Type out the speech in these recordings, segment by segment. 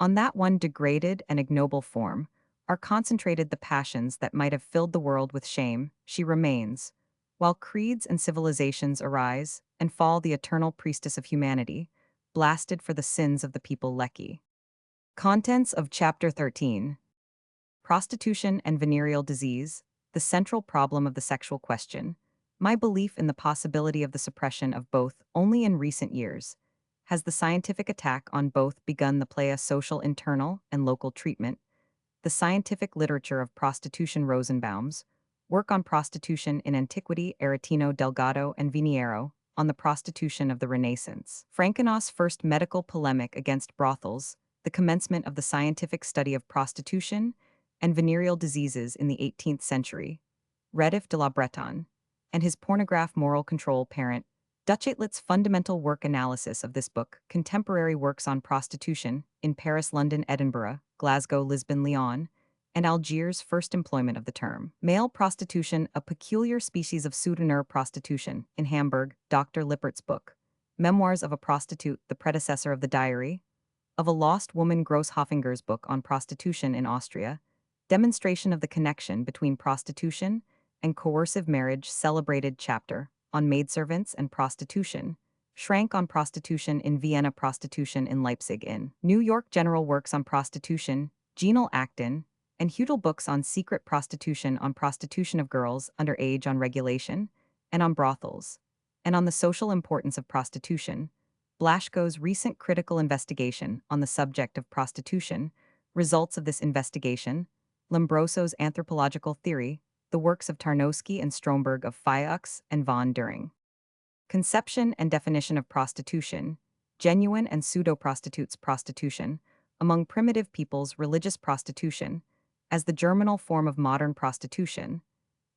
On that one degraded and ignoble form are concentrated the passions that might have filled the world with shame. She remains, while creeds and civilizations arise and fall, the eternal priestess of humanity, blasted for the sins of the people Lecky. Contents of Chapter 13. Prostitution and Venereal Disease, the central problem of the sexual question. My belief in the possibility of the suppression of both only in recent years. Has the scientific attack on both begun to play a social internal and local treatment? The scientific literature of prostitution Rosenbaum's work on prostitution in antiquity Aretino Delgado and Viniero on the prostitution of the Renaissance. Frankenau's first medical polemic against brothels, the commencement of the scientific study of prostitution and venereal diseases in the 18th century. Redif de la Bretonne, and his pornograph moral control parent, Duchatlet's fundamental work analysis of this book, contemporary works on prostitution in Paris, London, Edinburgh, Glasgow, Lisbon, Lyon, and Algiers' first employment of the term. Male prostitution, a peculiar species of soutenir prostitution, in Hamburg, Dr. Lippert's book, Memoirs of a Prostitute, the predecessor of the Diary of a Lost Woman, Grosshoffinger's book on prostitution in Austria, demonstration of the connection between prostitution and coercive marriage, celebrated chapter on maidservants and prostitution, Schrank on prostitution in Vienna, prostitution in Leipzig, in New York, general works on prostitution, Genal Acton, and Hudel books on secret prostitution of girls under age, on regulation, and on brothels, and on the social importance of prostitution. Blaschko's recent critical investigation on the subject of prostitution, results of this investigation, Lombroso's anthropological theory, the works of Tarnowski and Stromberg, of Fayux and von During. Conception and definition of prostitution, genuine and pseudo-prostitutes prostitution, among primitive peoples religious prostitution, as the germinal form of modern prostitution,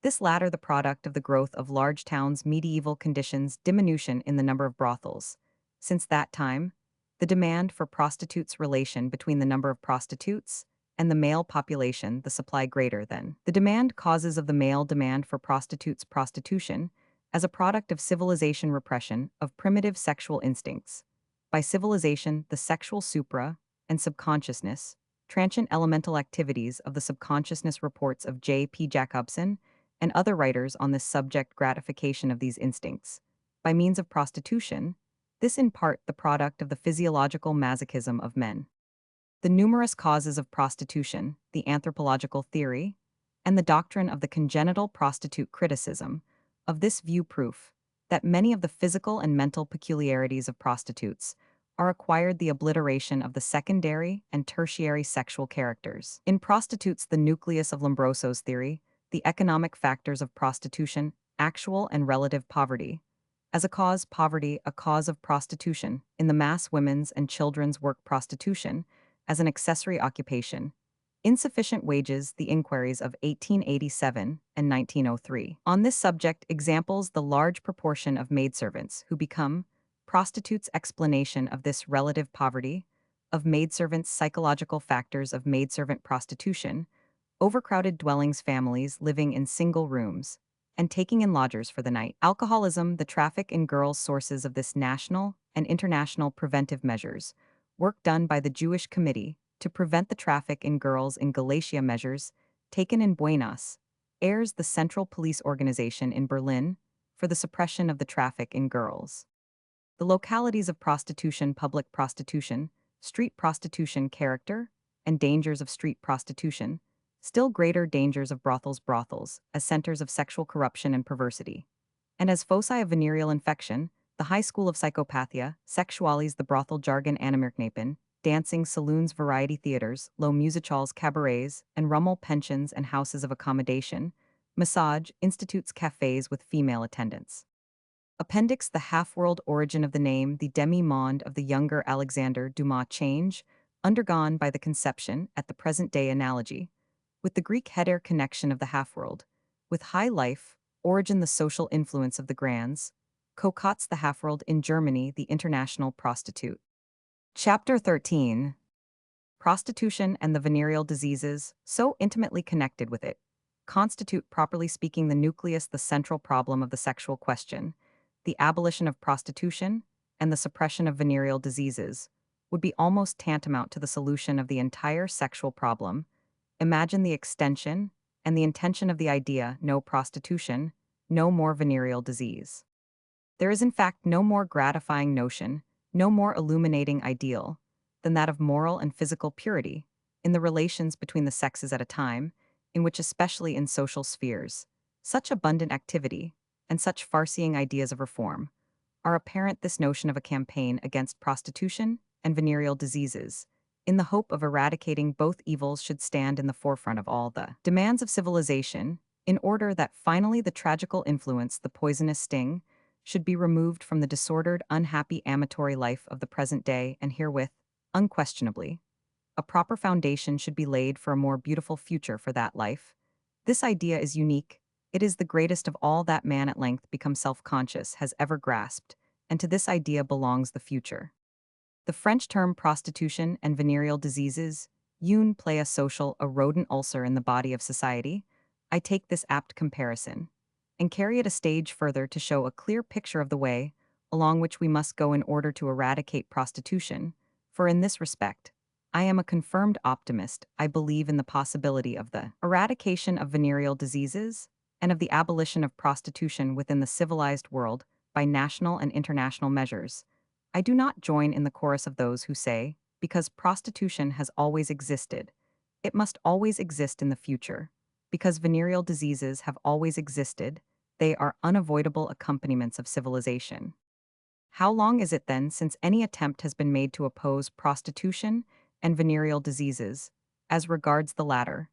this latter the product of the growth of large towns, medieval conditions, diminution in the number of brothels. Since that time, the demand for prostitutes relation between the number of prostitutes and the male population, the supply greater than the demand, causes of the male demand for prostitutes prostitution as a product of civilization, repression of primitive sexual instincts. By civilization, the sexual supra and subconsciousness, transient elemental activities of the subconsciousness, reports of J. P. Jacobson and other writers on this subject, gratification of these instincts by means of prostitution, this in part the product of the physiological masochism of men. The numerous causes of prostitution, the anthropological theory, and the doctrine of the congenital prostitute criticism, of this view proof that many of the physical and mental peculiarities of prostitutes are acquired, the obliteration of the secondary and tertiary sexual characters. In prostitutes, the nucleus of Lombroso's theory, the economic factors of prostitution, actual and relative poverty. As a cause, poverty, a cause of prostitution, in the mass women's and children's work, prostitution, as an accessory occupation, insufficient wages, the inquiries of 1887 and 1903. On this subject, examples the large proportion of maidservants who become prostitutes, explanation of this relative poverty, of maidservants, psychological factors of maidservant prostitution, overcrowded dwellings, families living in single rooms, and taking in lodgers for the night. Alcoholism, the traffic in girls, sources of this national and international preventive measures, work done by the Jewish Committee to prevent the traffic in girls in Galatia, measures taken in Buenos Aires, the Central Police Organization in Berlin for the suppression of the traffic in girls. The localities of prostitution, public prostitution, street prostitution, character and dangers of street prostitution, still greater dangers of brothels as centers of sexual corruption and perversity, and as foci of venereal infection, the high school of psychopathia, sexualities, the brothel jargon, animerknapen, dancing, saloons, variety theaters, low music halls, cabarets, and rummel pensions and houses of accommodation, massage, institutes, cafes with female attendants. Appendix, the half-world origin of the name, the demi-monde of the younger Alexander Dumas, change, undergone by the conception, at the present-day analogy, with the Greek heder, connection of the half-world, with high life, origin, the social influence of the grands, Kokotz, the half-world, in Germany, the international prostitute. Chapter 13. Prostitution and the venereal diseases, so intimately connected with it, constitute, properly speaking, the nucleus, the central problem of the sexual question. The abolition of prostitution and the suppression of venereal diseases would be almost tantamount to the solution of the entire sexual problem. Imagine the extension and the intention of the idea: no prostitution, no more venereal disease. There is in fact no more gratifying notion, no more illuminating ideal, than that of moral and physical purity in the relations between the sexes at a time, in which, especially in social spheres, such abundant activity and such farseeing ideas of reform are apparent. This notion of a campaign against prostitution and venereal diseases, in the hope of eradicating both evils, should stand in the forefront of all the demands of civilization, in order that finally the tragical influence, the poisonous sting, should be removed from the disordered, unhappy, amatory life of the present day, and herewith, unquestionably, a proper foundation should be laid for a more beautiful future for that life. This idea is unique. It is the greatest of all that man at length become self-conscious has ever grasped, and to this idea belongs the future. The French term prostitution and venereal diseases, une plaie social, a rodent ulcer in the body of society. I take this apt comparison and carry it a stage further to show a clear picture of the way along which we must go in order to eradicate prostitution, for in this respect, I am a confirmed optimist. I believe in the possibility of the eradication of venereal diseases and of the abolition of prostitution within the civilized world by national and international measures. I do not join in the chorus of those who say, because prostitution has always existed, it must always exist in the future. Because venereal diseases have always existed, they are unavoidable accompaniments of civilization. How long is it then since any attempt has been made to oppose prostitution and venereal diseases? As regards the latter,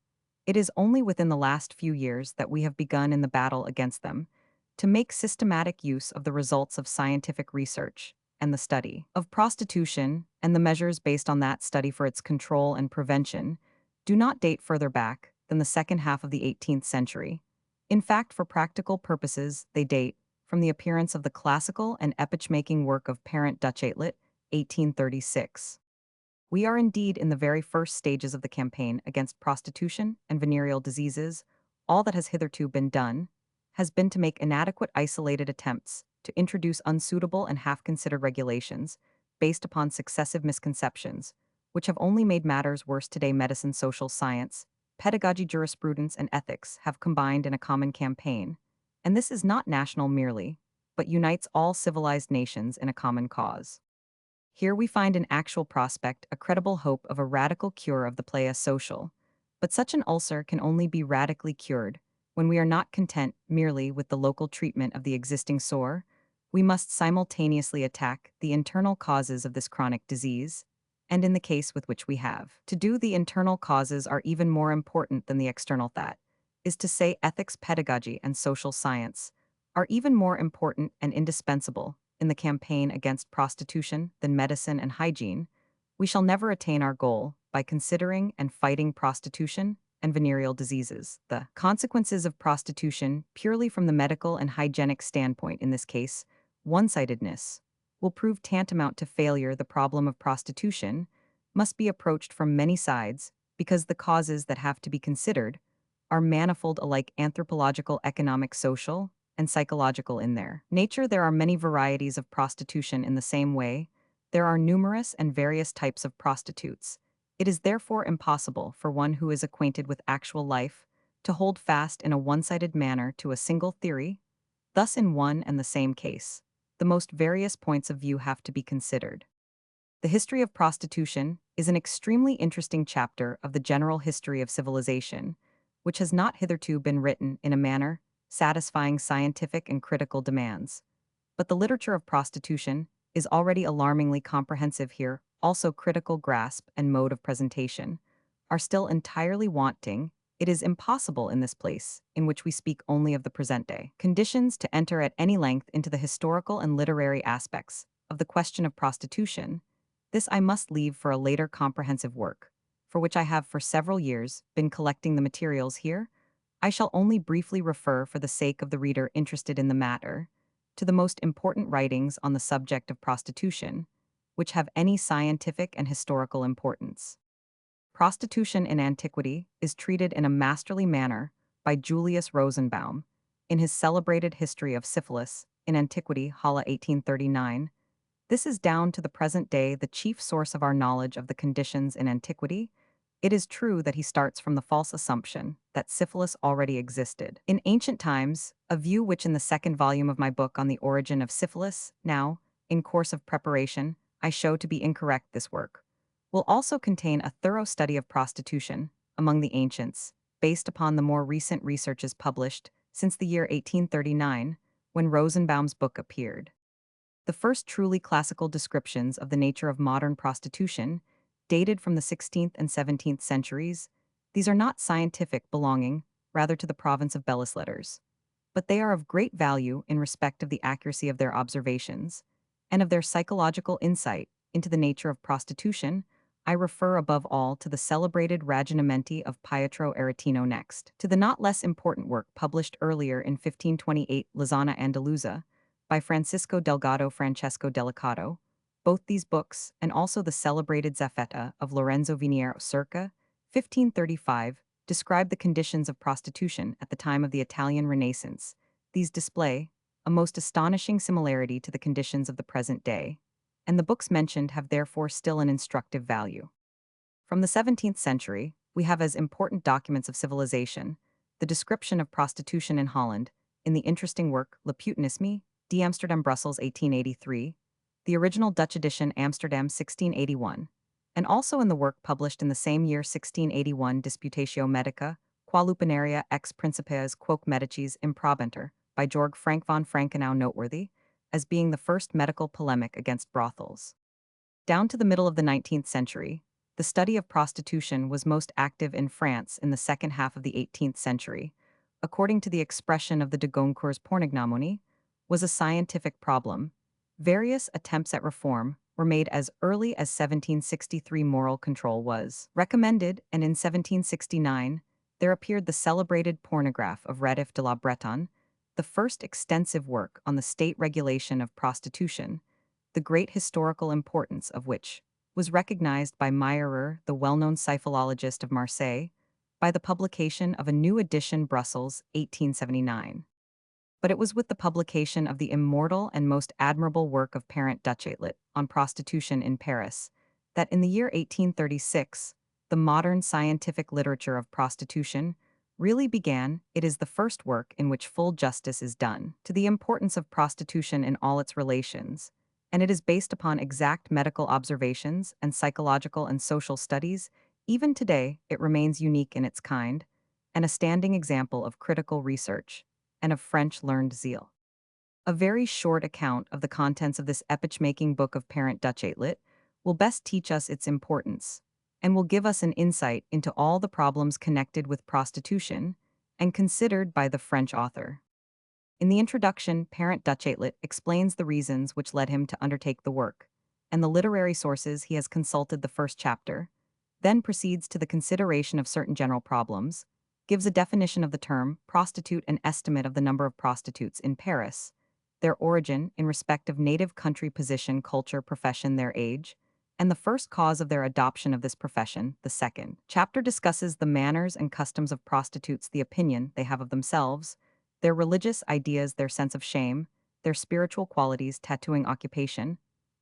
it is only within the last few years that we have begun in the battle against them to make systematic use of the results of scientific research, and the study of prostitution and the measures based on that study for its control and prevention do not date further back than the second half of the 18th century. In fact, for practical purposes, they date from the appearance of the classical and epoch-making work of Parent Duchatelet, 1836. We are indeed in the very first stages of the campaign against prostitution and venereal diseases. All that has hitherto been done has been to make inadequate isolated attempts to introduce unsuitable and half-considered regulations based upon successive misconceptions, which have only made matters worse. Today, medicine, social science, pedagogy, jurisprudence, and ethics have combined in a common campaign, and this is not national merely, but unites all civilized nations in a common cause. Here we find an actual prospect, a credible hope of a radical cure of the plaia social, but such an ulcer can only be radically cured when we are not content merely with the local treatment of the existing sore. We must simultaneously attack the internal causes of this chronic disease, and in the case with which we have to do, the internal causes are even more important than the external. That is to say, ethics, pedagogy, and social science are even more important and indispensable in the campaign against prostitution than medicine and hygiene. We shall never attain our goal by considering and fighting prostitution and venereal diseases. The consequences of prostitution, purely from the medical and hygienic standpoint, in this case, one-sidedness, will prove tantamount to failure. The problem of prostitution must be approached from many sides, because the causes that have to be considered are manifold, alike anthropological, economic, social, and psychological in their nature. There are many varieties of prostitution. In the same way, there are numerous and various types of prostitutes. It is therefore impossible for one who is acquainted with actual life to hold fast in a one-sided manner to a single theory. Thus, in one and the same case, the most various points of view have to be considered. The history of prostitution is an extremely interesting chapter of the general history of civilization, which has not hitherto been written in a manner satisfying scientific and critical demands. But the literature of prostitution is already alarmingly comprehensive here. Also, critical grasp and mode of presentation are still entirely wanting. It is impossible in this place, in which we speak only of the present day conditions, to enter at any length into the historical and literary aspects of the question of prostitution. This I must leave for a later comprehensive work, for which I have for several years been collecting the materials. Here I shall only briefly refer, for the sake of the reader interested in the matter, to the most important writings on the subject of prostitution, which have any scientific and historical importance. Prostitution in antiquity is treated in a masterly manner by Julius Rosenbaum in his celebrated History of Syphilis in Antiquity, Halle 1839. This is down to the present day the chief source of our knowledge of the conditions in antiquity. It is true that he starts from the false assumption that syphilis already existed. In ancient times, a view which in the second volume of my book on the origin of syphilis, now, in course of preparation, I show to be incorrect. This work will also contain a thorough study of prostitution among the ancients, based upon the more recent researches published since the year 1839, when Rosenbaum's book appeared. The first truly classical descriptions of the nature of modern prostitution, dated from the 16th and 17th centuries, these are not scientific belonging, rather to the province of Bellis letters. But they are of great value in respect of the accuracy of their observations, and of their psychological insight into the nature of prostitution. I refer above all to the celebrated Ragionamenti of Pietro Aretino next, to the not less important work published earlier in 1528, Lozana Andaluza, by Francisco Delgado Francesco Delicato. Both these books, and also the celebrated Zaffetta of Lorenzo Viniero circa 1535, describe the conditions of prostitution at the time of the Italian Renaissance. These display a most astonishing similarity to the conditions of the present day, and the books mentioned have therefore still an instructive value. From the 17th century, we have as important documents of civilization the description of prostitution in Holland in the interesting work Le Putinisme, D. Amsterdam Brussels 1883, the original Dutch edition Amsterdam 1681, and also in the work published in the same year 1681 Disputatio Medica, qua lupinaria ex principes quoque medicis improbenter, by Georg Frank von Frankenau, noteworthy as being the first medical polemic against brothels. Down to the middle of the 19th century, the study of prostitution was most active in France in the second half of the 18th century. According to the expression of the de Goncourt's Pornognomony, was a scientific problem. Various attempts at reform were made as early as 1763. Moral control was recommended, and in 1769 there appeared the celebrated Pornograph of Radif de la Bretonne, the first extensive work on the state regulation of prostitution, the great historical importance of which was recognized by Meyerer, the well-known syphilologist of Marseille, by the publication of a new edition Brussels, 1879. But it was with the publication of the immortal and most admirable work of Parent Duchatelet on prostitution in Paris that in the year 1836, the modern scientific literature of prostitution really began. It is the first work in which full justice is done to the importance of prostitution in all its relations, and it is based upon exact medical observations and psychological and social studies. Even today, it remains unique in its kind, and a standing example of critical research and of French learned zeal. A very short account of the contents of this epoch-making book of Parent Duchatelet will best teach us its importance, and will give us an insight into all the problems connected with prostitution and considered by the French author. In the introduction, Parent Duchatelet explains the reasons which led him to undertake the work, and the literary sources he has consulted. The first chapter then proceeds to the consideration of certain general problems, gives a definition of the term prostitute, an estimate of the number of prostitutes in Paris, their origin in respect of native country, position, culture, profession, their age, and the first cause of their adoption of this profession. The second chapter discusses the manners and customs of prostitutes, the opinion they have of themselves, their religious ideas, their sense of shame, their spiritual qualities, tattooing, occupation,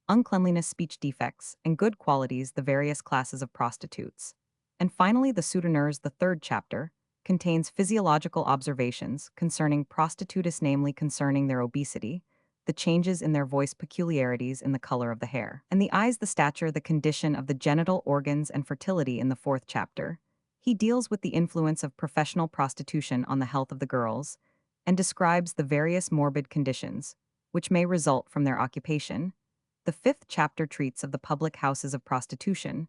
uncleanliness, speech defects, and good qualities, the various classes of prostitutes. And finally, the souteneurs. The third chapter contains physiological observations concerning prostitutes, namely concerning their obesity, the changes in their voice, peculiarities in the color of the hair and the eyes, the stature, the condition of the genital organs, and fertility. In the fourth chapter, he deals with the influence of professional prostitution on the health of the girls and describes the various morbid conditions which may result from their occupation. The fifth chapter treats of the public houses of prostitution,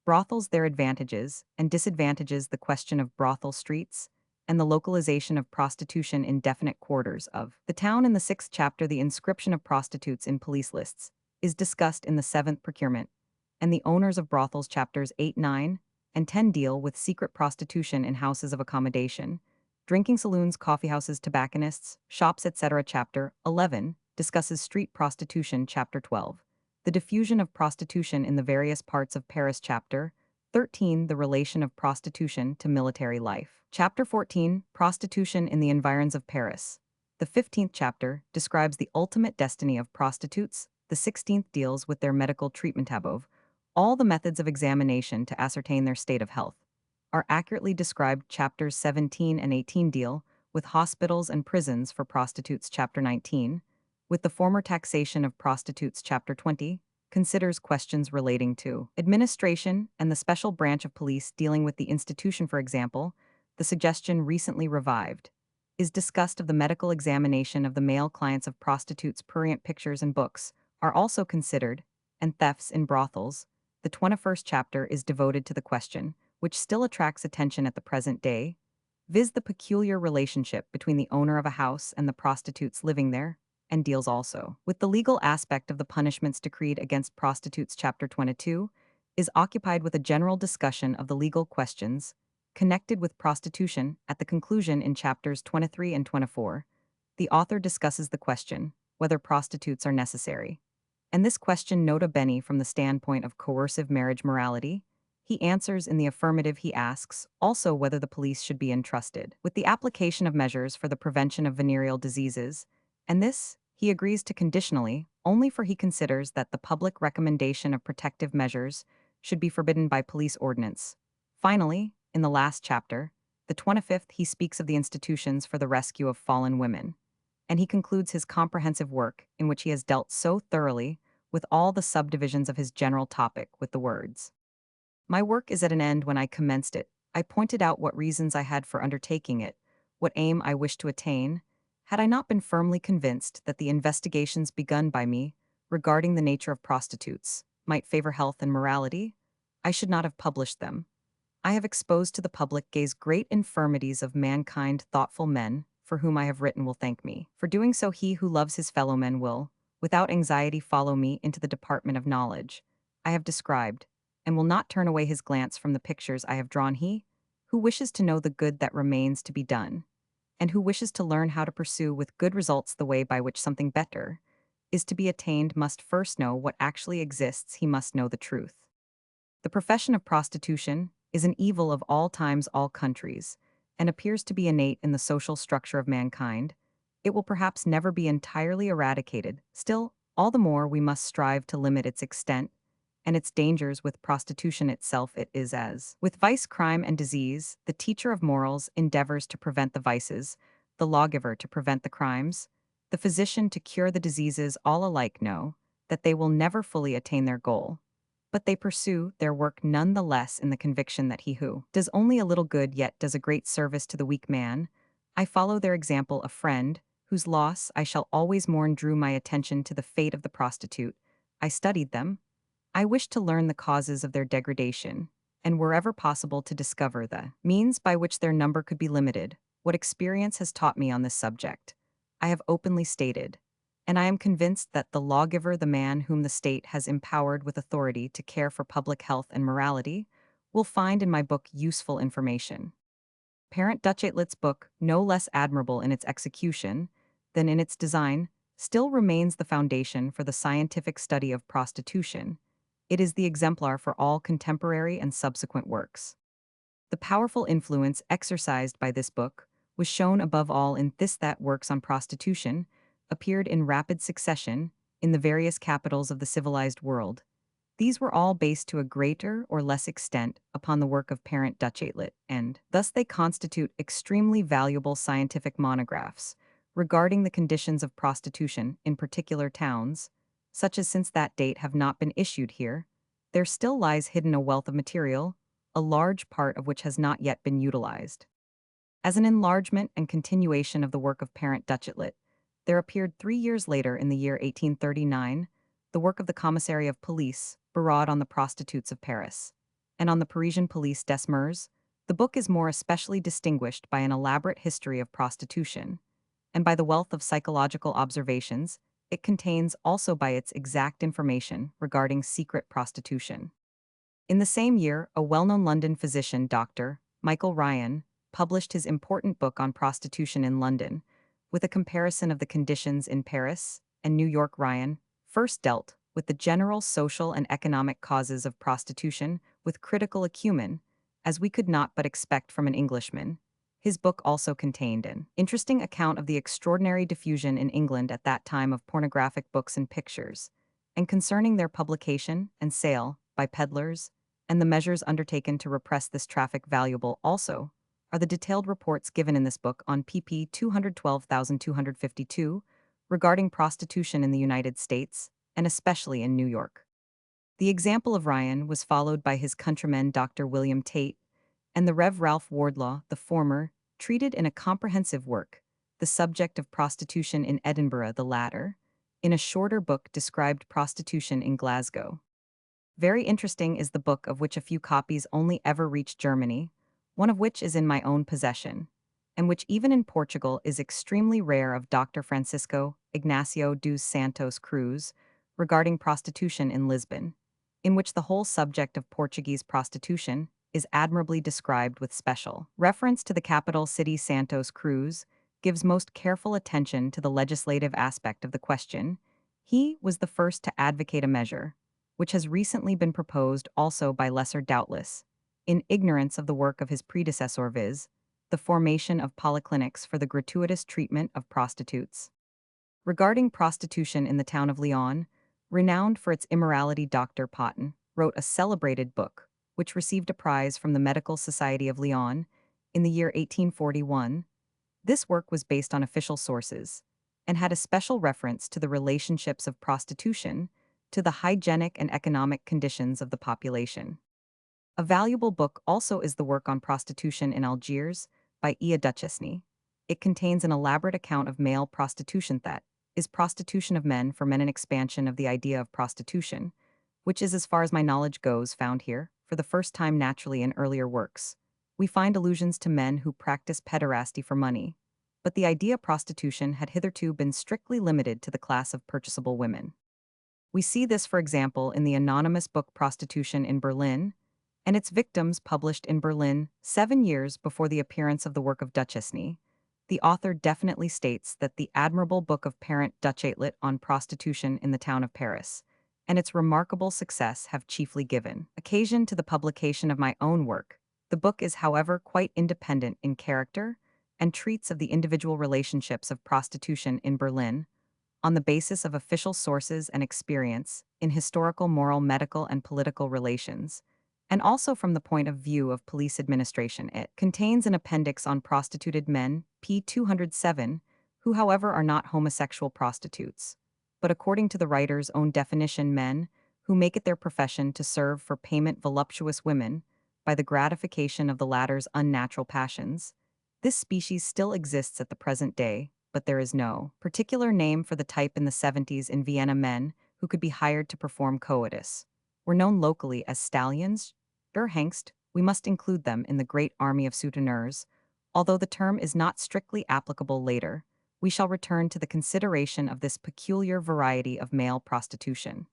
brothels, their advantages and disadvantages, the question of brothel streets, and the localization of prostitution in definite quarters of the town. In the sixth chapter, the inscription of prostitutes in police lists is discussed. In the seventh, procurement and the owners of brothels. Chapters 8, 9, and 10 deal with secret prostitution in houses of accommodation, drinking saloons, coffeehouses, tobacconists, shops, etc. Chapter 11 discusses street prostitution. Chapter 12, the diffusion of prostitution in the various parts of Paris. Chapter 13, the relation of prostitution to military life. Chapter 14, prostitution in the environs of Paris. The 15th chapter describes the ultimate destiny of prostitutes, The 16th deals with their medical treatment taboo. All the methods of examination to ascertain their state of health are accurately described. Chapters 17 and 18 deal with hospitals and prisons for prostitutes. Chapter 19, with the former taxation of prostitutes. Chapter 20 considers questions relating to administration and the special branch of police dealing with the institution. For example, the suggestion recently revived is discussed of the medical examination of the male clients of prostitutes. Prurient pictures and books are also considered, and thefts in brothels. The 21st chapter is devoted to the question, which still attracts attention at the present day, viz. The peculiar relationship between the owner of a house and the prostitutes living there, and deals also with the legal aspect of the punishments decreed against prostitutes. Chapter 22 is occupied with a general discussion of the legal questions connected with prostitution. At the conclusion, in chapters 23 and 24, the author discusses the question whether prostitutes are necessary. And this question, nota bene from the standpoint of coercive marriage morality, he answers in the affirmative. He asks also whether the police should be entrusted with the application of measures for the prevention of venereal diseases, and this he agrees to conditionally, only for he considers that the public recommendation of protective measures should be forbidden by police ordinance. Finally, in the last chapter, the 25th, he speaks of the institutions for the rescue of fallen women, and he concludes his comprehensive work, in which he has dealt so thoroughly with all the subdivisions of his general topic, with the words, "My work is at an end when I commenced it. I pointed out what reasons I had for undertaking it, what aim I wished to attain. Had I not been firmly convinced that the investigations begun by me regarding the nature of prostitutes might favor health and morality, I should not have published them. I have exposed to the public gaze great infirmities of mankind. Thoughtful men, for whom I have written, will thank me. For doing so, he who loves his fellow men will, without anxiety, follow me into the department of knowledge I have described, and will not turn away his glance from the pictures I have drawn. He who wishes to know the good that remains to be done, and who wishes to learn how to pursue with good results the way by which something better is to be attained, must first know what actually exists. He must know the truth. The profession of prostitution is an evil of all times, all countries, and appears to be innate in the social structure of mankind. It will perhaps never be entirely eradicated. Still, all the more we must strive to limit its extent and its dangers. With prostitution itself, it is as with vice, crime, and disease. The teacher of morals endeavors to prevent the vices, the lawgiver to prevent the crimes, the physician to cure the diseases. All alike know that they will never fully attain their goal, but they pursue their work none the less in the conviction that he who does only a little good yet does a great service to the weak man. I follow their example. A friend, whose loss I shall always mourn, drew my attention to the fate of the prostitute. I studied them. I wished to learn the causes of their degradation, and wherever possible to discover the means by which their number could be limited. What experience has taught me on this subject, I have openly stated, and I am convinced that the lawgiver, the man whom the state has empowered with authority to care for public health and morality, will find in my book useful information. Parent Duchatelet's book, no less admirable in its execution than in its design, still remains the foundation for the scientific study of prostitution. It is the exemplar for all contemporary and subsequent works. The powerful influence exercised by this book was shown above all in this that works on prostitution appeared in rapid succession in the various capitals of the civilized world. These were all based to a greater or less extent upon the work of Parent Duchatelet, and thus they constitute extremely valuable scientific monographs regarding the conditions of prostitution in particular towns, such as since that date have not been issued here. There still lies hidden a wealth of material, a large part of which has not yet been utilized. As an enlargement and continuation of the work of Parent Duchatelet, there appeared 3 years later, in the year 1839, the work of the Commissary of Police, Barrade on the Prostitutes of Paris, and on the Parisian Police des Mœurs. The book is more especially distinguished by an elaborate history of prostitution, and by the wealth of psychological observations it contains, also by its exact information regarding secret prostitution. In the same year, a well-known London physician, Dr. Michael Ryan, published his important book on prostitution in London, with a comparison of the conditions in Paris and New York. Ryan first dealt with the general social and economic causes of prostitution with critical acumen, as we could not but expect from an Englishman. His book also contained an interesting account of the extraordinary diffusion in England at that time of pornographic books and pictures, and concerning their publication and sale by peddlers, and the measures undertaken to repress this traffic valuable also are the detailed reports given in this book on pp. 212,252 regarding prostitution in the United States, and especially in New York. The example of Ryan was followed by his countryman Dr. William Tate, and the Rev. Ralph Wardlaw, the former, treated in a comprehensive work, the subject of prostitution in Edinburgh, the latter, in a shorter book described prostitution in Glasgow. Very interesting is the book of which a few copies only ever reached Germany, one of which is in my own possession, and which even in Portugal is extremely rare of Dr. Francisco Ignacio dos Santos Cruz, regarding prostitution in Lisbon, in which the whole subject of Portuguese prostitution is admirably described with special reference to the capital city. Santos Cruz gives most careful attention to the legislative aspect of the question. He was the first to advocate a measure, which has recently been proposed also by lesser doubtless, in ignorance of the work of his predecessor, viz., the formation of polyclinics for the gratuitous treatment of prostitutes. Regarding prostitution in the town of Lyon, renowned for its immorality, Dr. Potten wrote a celebrated book, which received a prize from the Medical Society of Lyon in the year 1841. This work was based on official sources and had a special reference to the relationships of prostitution to the hygienic and economic conditions of the population. A valuable book also is the work on prostitution in Algiers by Iwan Duchesne. It contains an elaborate account of male prostitution, that is, prostitution of men for men, an expansion of the idea of prostitution, which is, as far as my knowledge goes, found here, for the first time naturally in earlier works. We find allusions to men who practice pederasty for money, but the idea prostitution had hitherto been strictly limited to the class of purchasable women. We see this, for example, in the anonymous book Prostitution in Berlin, and its victims published in Berlin 7 years before the appearance of the work of Duchesne. The author definitely states that the admirable book of Parent Duchatelet on prostitution in the town of Paris and its remarkable success have chiefly given occasion to the publication of my own work. The book is, however, quite independent in character and treats of the individual relationships of prostitution in Berlin on the basis of official sources and experience in historical, moral, medical, and political relations, and also from the point of view of police administration. It contains an appendix on prostituted men, p. 207, who, however, are not homosexual prostitutes, but according to the writer's own definition, men who make it their profession to serve for payment voluptuous women by the gratification of the latter's unnatural passions. This species still exists at the present day, but there is no particular name for the type. In the 70s in Vienna, men who could be hired to perform coitus were known locally as stallions, der Hengst. We must include them in the great army of souteneurs. Although the term is not strictly applicable later, we shall return to the consideration of this peculiar variety of male prostitution.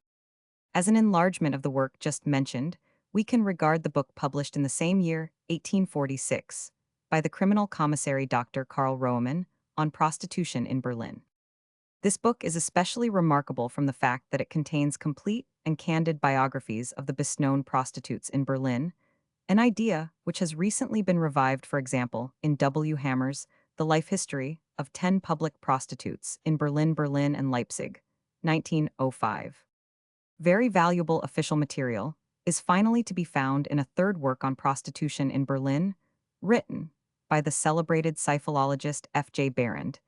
As an enlargement of the work just mentioned, we can regard the book published in the same year, 1846, by the criminal commissary Dr. Karl Roemann on prostitution in Berlin. This book is especially remarkable from the fact that it contains complete and candid biographies of the best-known prostitutes in Berlin, an idea which has recently been revived, for example, in W. Hammer's The Life History of 10 Public Prostitutes in Berlin, Berlin and Leipzig, 1905. Very valuable official material is finally to be found in a third work on prostitution in Berlin, written by the celebrated psychologist F.J. Behrend.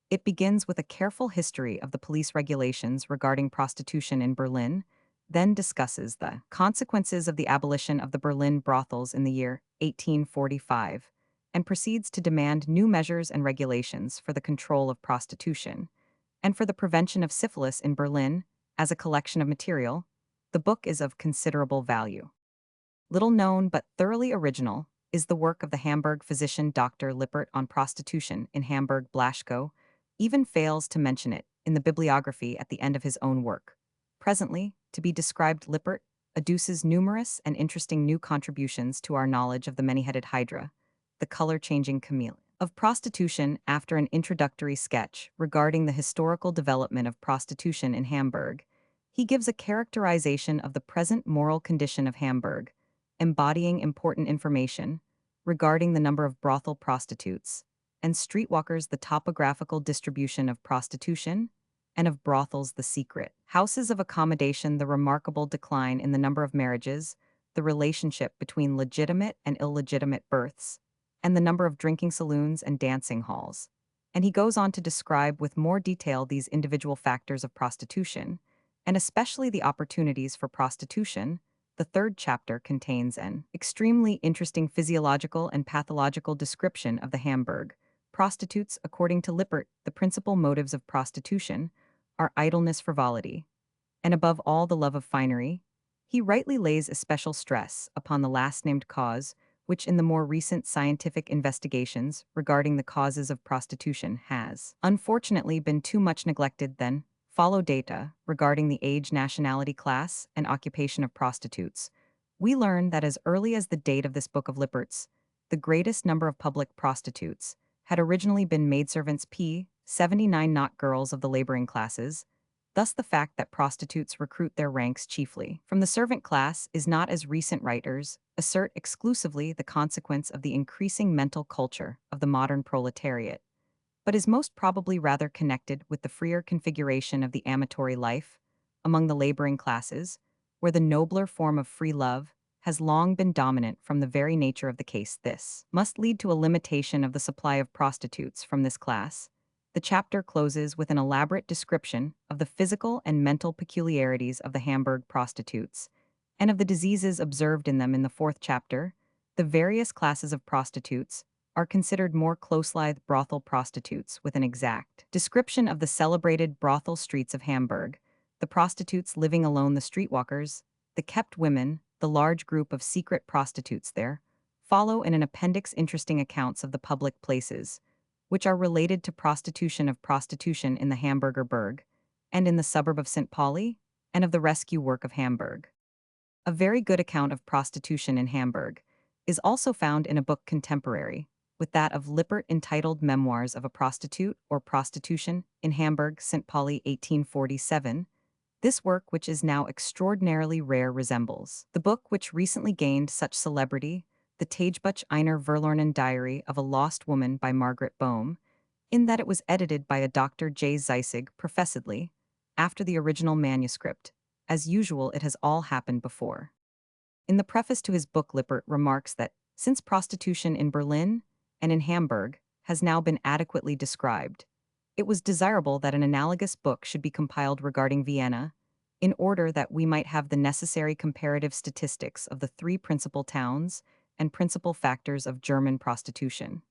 It begins with a careful history of the police regulations regarding prostitution in Berlin, then discusses the consequences of the abolition of the Berlin brothels in the year 1845, and proceeds to demand new measures and regulations for the control of prostitution and for the prevention of syphilis in Berlin. As a collection of material, the book is of considerable value. Little known but thoroughly original is the work of the Hamburg physician Dr. Lippert on prostitution in Hamburg. Blaschko even fails to mention it in the bibliography at the end of his own work. Presently, to be described, Lippert adduces numerous and interesting new contributions to our knowledge of the many-headed hydra, the color-changing chameleon, of prostitution after an introductory sketch regarding the historical development of prostitution in Hamburg. He gives a characterization of the present moral condition of Hamburg, embodying important information regarding the number of brothel prostitutes and streetwalkers, the topographical distribution of prostitution, and of brothels the secret. Houses of accommodation the remarkable decline in the number of marriages, the relationship between legitimate and illegitimate births, and the number of drinking saloons and dancing halls. And he goes on to describe with more detail these individual factors of prostitution, and especially the opportunities for prostitution. The third chapter contains an extremely interesting physiological and pathological description of the Hamburg prostitutes. According to Lippert, the principal motives of prostitution are idleness, frivolity, and above all the love of finery. He rightly lays especial stress upon the last-named cause, which in the more recent scientific investigations regarding the causes of prostitution has, unfortunately, been too much neglected. Then follow data regarding the age, nationality, class, and occupation of prostitutes. We learn that as early as the date of this book of Lippert's, the greatest number of public prostitutes had originally been maidservants p. 79, not girls of the laboring classes. Thus the fact that prostitutes recruit their ranks chiefly from the servant class is not, as recent writers assert, exclusively the consequence of the increasing mental culture of the modern proletariat, but is most probably rather connected with the freer configuration of the amatory life among the laboring classes, where the nobler form of free love has long been dominant from the very nature of the case. This must lead to a limitation of the supply of prostitutes from this class. The chapter closes with an elaborate description of the physical and mental peculiarities of the Hamburg prostitutes, and of the diseases observed in them. In the fourth chapter, the various classes of prostitutes are considered more closely. Brothel prostitutes, with an exact description of the celebrated brothel streets of Hamburg, the prostitutes living alone, the streetwalkers, the kept women, the large group of secret prostitutes there, follow in an appendix interesting accounts of the public places, which are related to prostitution in the Hamburger Berg, and in the suburb of St. Pauli, and of the rescue work of Hamburg. A very good account of prostitution in Hamburg is also found in a book contemporary with that of Lippert entitled Memoirs of a Prostitute or Prostitution in Hamburg, St. Pauli, 1847. This work, which is now extraordinarily rare, resembles the book which recently gained such celebrity, the Tagebuch einer Verlorenen Diary of a Lost Woman by Margaret Bohm, in that it was edited by a Dr. J. Zeissig professedly after the original manuscript. As usual, it has all happened before. In the preface to his book, Lippert remarks that, since prostitution in Berlin and in Hamburg has now been adequately described, it was desirable that an analogous book should be compiled regarding Vienna, in order that we might have the necessary comparative statistics of the three principal towns and principal factors of German prostitution.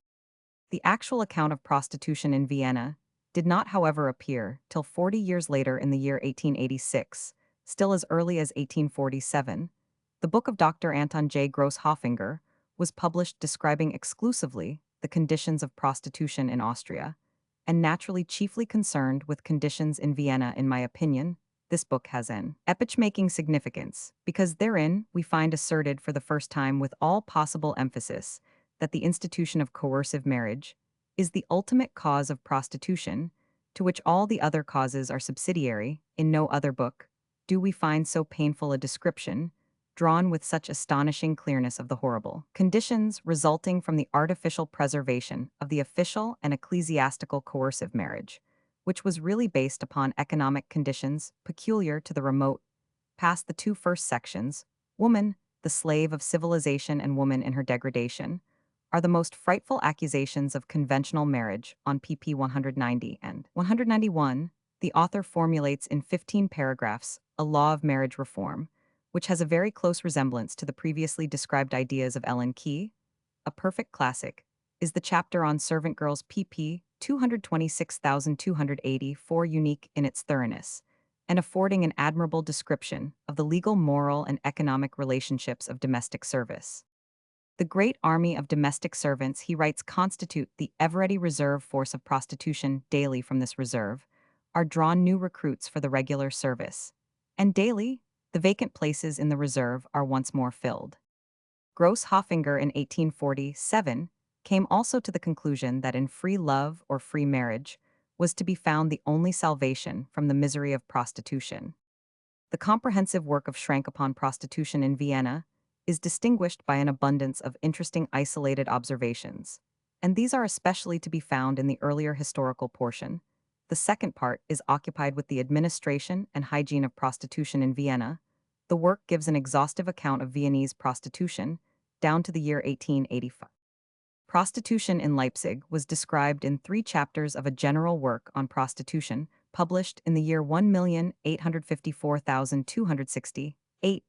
The actual account of prostitution in Vienna did not, however, appear till 40 years later, in the year 1886, still as early as 1847. The book of Dr. Anton J. Gross-Hoffinger was published describing exclusively the conditions of prostitution in Austria, and naturally chiefly concerned with conditions in Vienna. In my opinion, this book has an epoch-making significance, because therein we find asserted for the first time with all possible emphasis that the institution of coercive marriage is the ultimate cause of prostitution, to which all the other causes are subsidiary. In no other book do we find so painful a description, drawn with such astonishing clearness, of the horrible conditions resulting from the artificial preservation of the official and ecclesiastical coercive marriage, which was really based upon economic conditions peculiar to the remote past. The two first sections, Woman, the slave of civilization, and Woman in her degradation, are the most frightful accusations of conventional marriage. On pp. 190 and 191, the author formulates in 15 paragraphs a law of marriage reform, which has a very close resemblance to the previously described ideas of Ellen Key. A perfect classic is the chapter on servant girls, pp. 226,284, unique in its thoroughness, and affording an admirable description of the legal, moral, and economic relationships of domestic service. The great army of domestic servants, he writes, constitute the ever-ready reserve force of prostitution. Daily from this reserve are drawn new recruits for the regular service, and daily the vacant places in the reserve are once more filled. Gross-Hoffinger in 1847 came also to the conclusion that in free love or free marriage was to be found the only salvation from the misery of prostitution. The comprehensive work of Schrank upon prostitution in Vienna is distinguished by an abundance of interesting isolated observations, and these are especially to be found in the earlier historical portion. the second part is occupied with the administration and hygiene of prostitution in Vienna. The work gives an exhaustive account of Viennese prostitution, down to the year 1885. Prostitution in Leipzig was described in 3 chapters of a general work on prostitution, published in the year 1,854,268.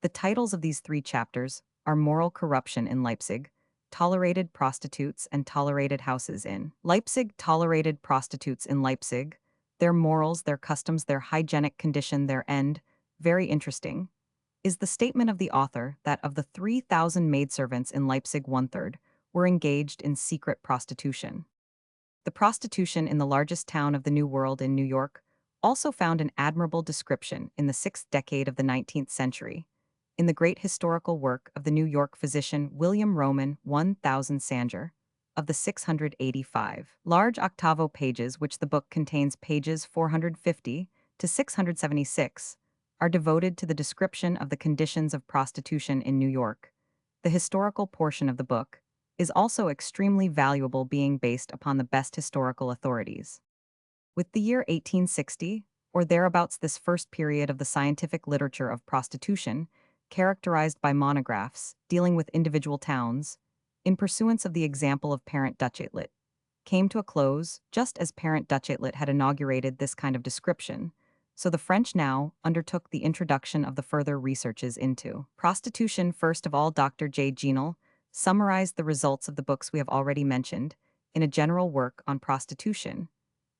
The titles of these 3 chapters are Moral Corruption in Leipzig, Tolerated Prostitutes and Tolerated Houses in Leipzig, Tolerated Prostitutes in Leipzig, Their Morals, Their Customs, Their Hygienic Condition, Their End. Very interesting is the statement of the author that of the 3,000 maidservants in Leipzig, one-third were engaged in secret prostitution. The prostitution in the largest town of the New World in New York also found an admirable description in the 6th decade of the 19th century, in the great historical work of the New York physician William Roman 1000 Sanger, of the 685 large octavo pages which the book contains, pages 450 to 676, are devoted to the description of the conditions of prostitution in New York. The historical portion of the book is also extremely valuable, being based upon the best historical authorities. With the year 1860, or thereabouts, this first period of the scientific literature of prostitution, characterized by monographs dealing with individual towns, in pursuance of the example of Parent Duchatelet, came to a close just as Parent Duchatelet had inaugurated this kind of description, so the French now undertook the introduction of the further researches into prostitution. First of all, Dr. J. Genel summarized the results of the books we have already mentioned in a general work on prostitution,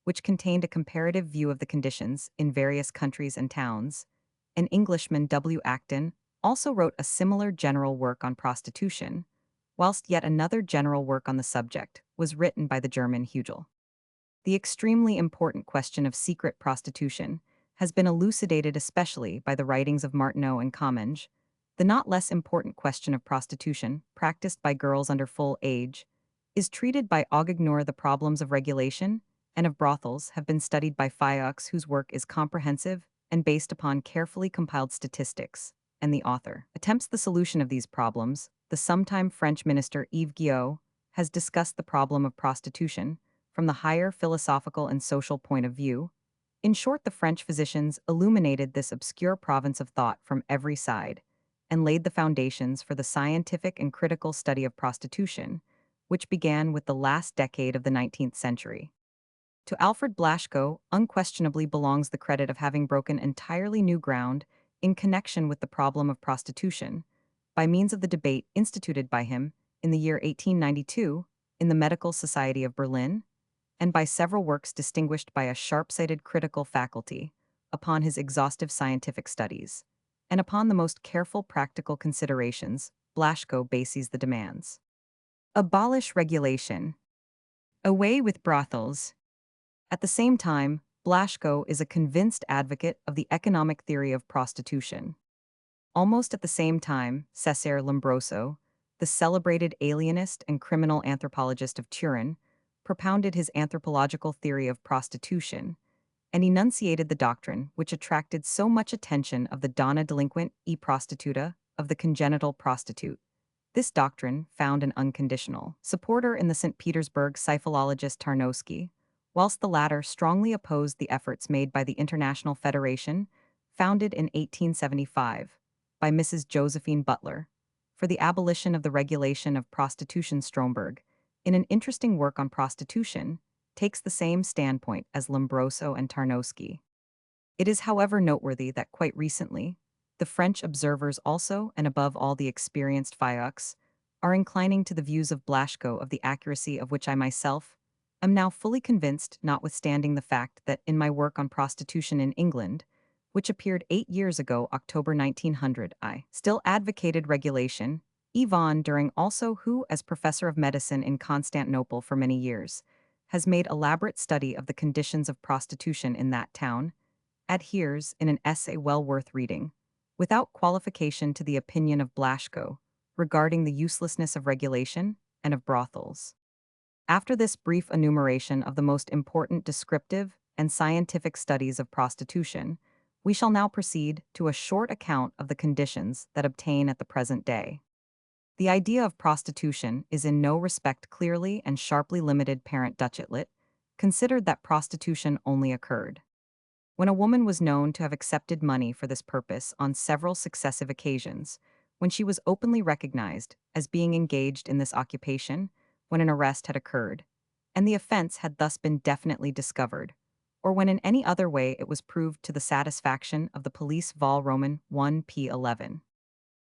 which contained a comparative view of the conditions in various countries and towns. An Englishman, W. Acton, also wrote a similar general work on prostitution, whilst yet another general work on the subject was written by the German Hugel. The extremely important question of secret prostitution has been elucidated especially by the writings of Martineau and Comminges. The not less important question of prostitution, practiced by girls under full age, is treated by Augignor. The problems of regulation and of brothels have been studied by Fayeux, whose work is comprehensive and based upon carefully compiled statistics, and the author attempts the solution of these problems. The sometime French minister Yves Guillot has discussed the problem of prostitution from the higher philosophical and social point of view. In short, the French physicians illuminated this obscure province of thought from every side and laid the foundations for the scientific and critical study of prostitution, which began with the last decade of the 19th century. To Alfred Blaschko unquestionably belongs the credit of having broken entirely new ground in connection with the problem of prostitution, by means of the debate instituted by him in the year 1892 in the Medical Society of Berlin, and by several works distinguished by a sharp-sighted critical faculty upon his exhaustive scientific studies, and upon the most careful practical considerations. Blaschko bases the demands. Abolish regulation. Away with brothels. At the same time, Blaschko is a convinced advocate of the economic theory of prostitution. Almost at the same time, Cesare Lombroso, the celebrated alienist and criminal anthropologist of Turin, propounded his anthropological theory of prostitution and enunciated the doctrine which attracted so much attention of the donna delinquent e prostituta, of the congenital prostitute. This doctrine found an unconditional supporter in the St. Petersburg physiologist Tarnowski, whilst the latter strongly opposed the efforts made by the International Federation, founded in 1875 by Mrs. Josephine Butler, for the abolition of the regulation of prostitution. Stromberg, in an interesting work on prostitution, takes the same standpoint as Lombroso and Tarnowski. It is, however, noteworthy that quite recently, the French observers also, and above all the experienced Fayeux, are inclining to the views of Blaschko, of the accuracy of which I myself am now fully convinced, notwithstanding the fact that in my work on prostitution in England, which appeared 8 years ago, October 1900, I still advocated regulation. Iwan, during also, who, as professor of medicine in Constantinople for many years, has made elaborate study of the conditions of prostitution in that town, adheres, in an essay well worth reading, without qualification, to the opinion of Blaschko regarding the uselessness of regulation and of brothels. After this brief enumeration of the most important descriptive and scientific studies of prostitution, we shall now proceed to a short account of the conditions that obtain at the present day. The idea of prostitution is in no respect clearly and sharply limited. Parent Duchatelet considered that prostitution only occurred when a woman was known to have accepted money for this purpose on several successive occasions, when she was openly recognized as being engaged in this occupation, when an arrest had occurred, and the offense had thus been definitely discovered, or when in any other way it was proved to the satisfaction of the police Vol Roman 1p11.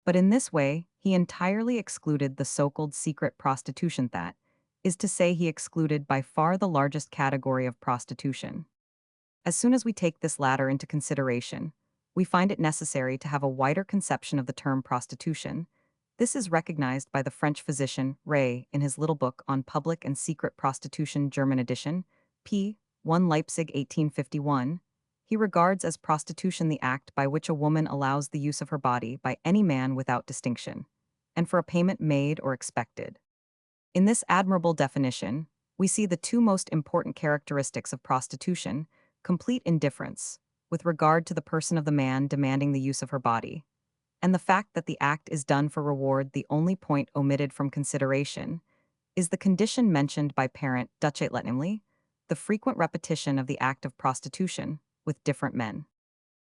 But in this way, he entirely excluded the so-called secret prostitution, that is to say, he excluded by far the largest category of prostitution. As soon as we take this latter into consideration, we find it necessary to have a wider conception of the term prostitution. This is recognized by the French physician Ray in his little book on public and secret prostitution, German edition, p. 1 Leipzig 1851. He regards as prostitution the act by which a woman allows the use of her body by any man without distinction, and for a payment made or expected. In this admirable definition, we see the two most important characteristics of prostitution: complete indifference, with regard to the person of the man demanding the use of her body, and the fact that the act is done for reward. The only point omitted from consideration is the condition mentioned by parent Dutch, the frequent repetition of the act of prostitution with different men.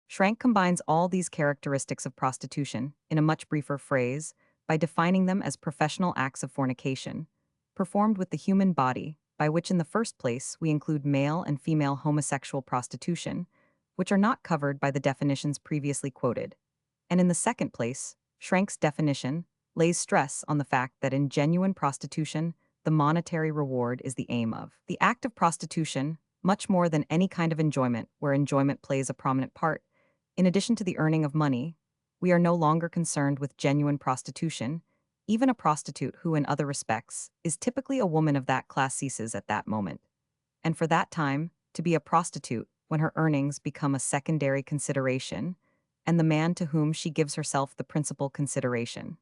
Schrank combines all these characteristics of prostitution in a much briefer phrase by defining them as professional acts of fornication, performed with the human body, by which in the first place we include male and female homosexual prostitution, which are not covered by the definitions previously quoted. And in the second place, Schrank's definition lays stress on the fact that in genuine prostitution, the monetary reward is the aim of the act of prostitution, much more than any kind of enjoyment where enjoyment plays a prominent part. In addition to the earning of money, we are no longer concerned with genuine prostitution. Even a prostitute who, in other respects, is typically a woman of that class ceases at that moment, and for that time, to be a prostitute when her earnings become a secondary consideration, and the man to whom she gives herself the principal consideration.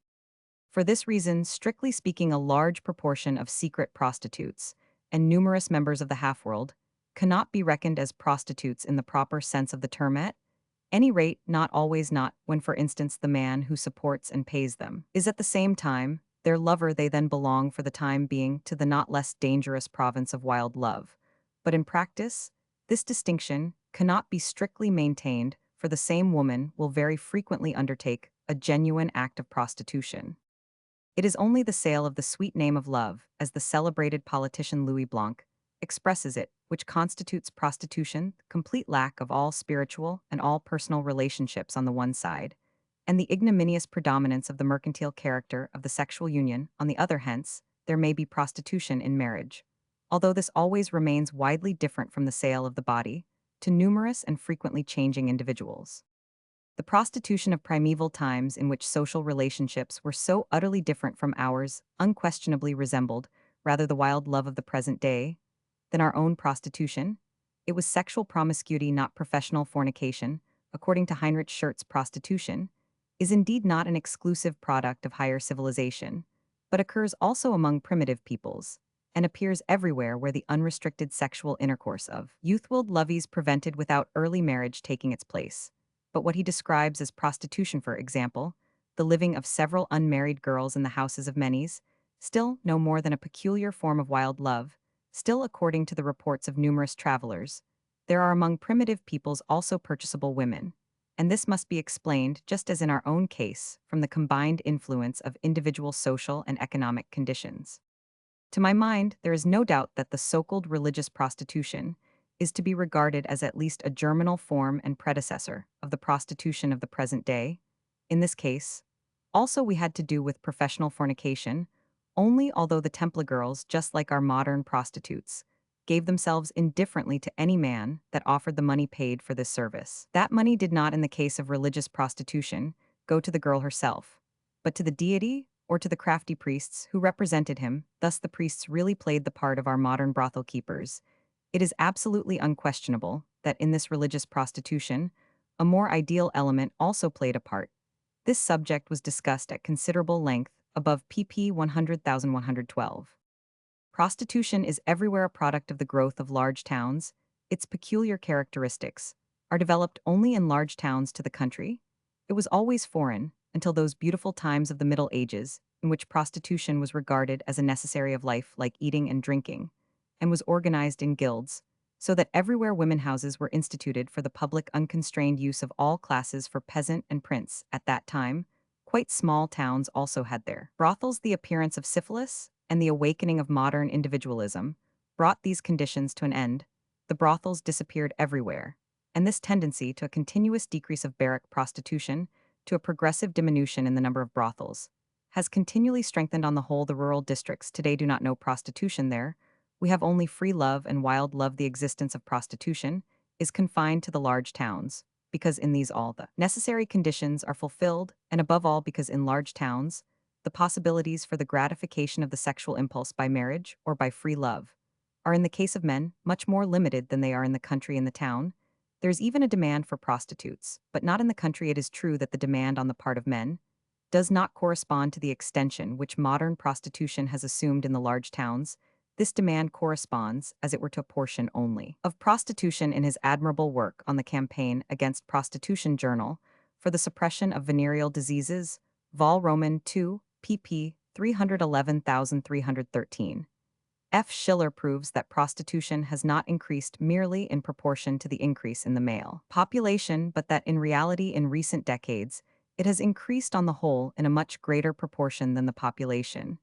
For this reason, strictly speaking, a large proportion of secret prostitutes and numerous members of the half-world cannot be reckoned as prostitutes in the proper sense of the term, at any rate not always, not when, for instance, the man who supports and pays them is at the same time their lover. They then belong for the time being to the not less dangerous province of wild love. But in practice, this distinction cannot be strictly maintained, for the same woman will very frequently undertake a genuine act of prostitution. It is only the sale of the sweet name of love, as the celebrated politician Louis Blanc expresses it, which constitutes prostitution, complete lack of all spiritual and all personal relationships on the one side, and the ignominious predominance of the mercantile character of the sexual union on the other. Hence, there may be prostitution in marriage, although this always remains widely different from the sale of the body to numerous and frequently changing individuals. The prostitution of primeval times, in which social relationships were so utterly different from ours, unquestionably resembled rather the wild love of the present day than our own prostitution. It was sexual promiscuity, not professional fornication. According to Heinrich Schertz, prostitution is indeed not an exclusive product of higher civilization, but occurs also among primitive peoples, and appears everywhere where the unrestricted sexual intercourse of youth-willed lovies prevented without early marriage taking its place. But what he describes as prostitution, for example, the living of several unmarried girls in the houses of many's, still no more than a peculiar form of wild love. Still, according to the reports of numerous travelers, there are among primitive peoples also purchasable women, and this must be explained, just as in our own case, from the combined influence of individual social and economic conditions. To my mind, there is no doubt that the so-called religious prostitution is to be regarded as at least a germinal form and predecessor of the prostitution of the present day. In this case, also we had to do with professional fornication, only although the Templar girls, just like our modern prostitutes, gave themselves indifferently to any man that offered the money paid for this service. That money did not, in the case of religious prostitution, go to the girl herself, but to the deity or to the crafty priests who represented him. Thus the priests really played the part of our modern brothel keepers. It is absolutely unquestionable that in this religious prostitution, a more ideal element also played a part. This subject was discussed at considerable length above pp. 100,112. Prostitution is everywhere a product of the growth of large towns. Its peculiar characteristics are developed only in large towns to the country. It was always foreign until those beautiful times of the Middle Ages, in which prostitution was regarded as a necessary of life like eating and drinking, and was organized in guilds, so that everywhere women houses were instituted for the public unconstrained use of all classes for peasant and prince. At that time, quite small towns also had their brothels. The appearance of syphilis and the awakening of modern individualism brought these conditions to an end. The brothels disappeared everywhere, and this tendency to a continuous decrease of barrack prostitution, to a progressive diminution in the number of brothels, has continually strengthened. On the whole, the rural districts today do not know prostitution there. We have only free love and wild love. The existence of prostitution is confined to the large towns, because in these all the necessary conditions are fulfilled, and above all because in large towns, the possibilities for the gratification of the sexual impulse by marriage or by free love are in the case of men much more limited than they are in the country. In the town, there is even a demand for prostitutes, but not in the country. It is true that the demand on the part of men does not correspond to the extension which modern prostitution has assumed in the large towns. This demand corresponds, as it were, to a portion only of prostitution. In his admirable work on the campaign against prostitution journal for the suppression of venereal diseases, Vol. Roman 2, pp. 311,313. F. Schiller proves that prostitution has not increased merely in proportion to the increase in the male population, but that in reality in recent decades it has increased on the whole in a much greater proportion than the population,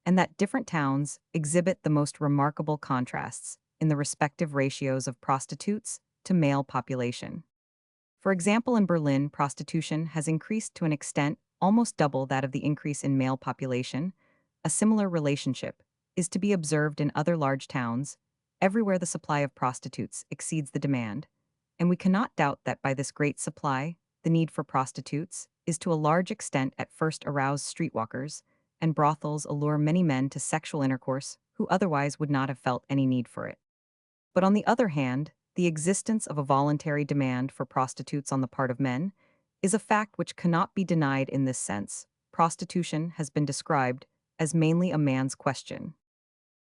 and that different towns exhibit the most remarkable contrasts in the respective ratios of prostitutes to male population. For example, in Berlin, prostitution has increased to an extent almost double that of the increase in male population. A similar relationship is to be observed in other large towns. Everywhere the supply of prostitutes exceeds the demand, and we cannot doubt that by this great supply, the need for prostitutes is to a large extent at first arouse streetwalkers, and brothels allure many men to sexual intercourse who otherwise would not have felt any need for it. But on the other hand, the existence of a voluntary demand for prostitutes on the part of men is a fact which cannot be denied. In this sense, prostitution has been described as mainly a man's question.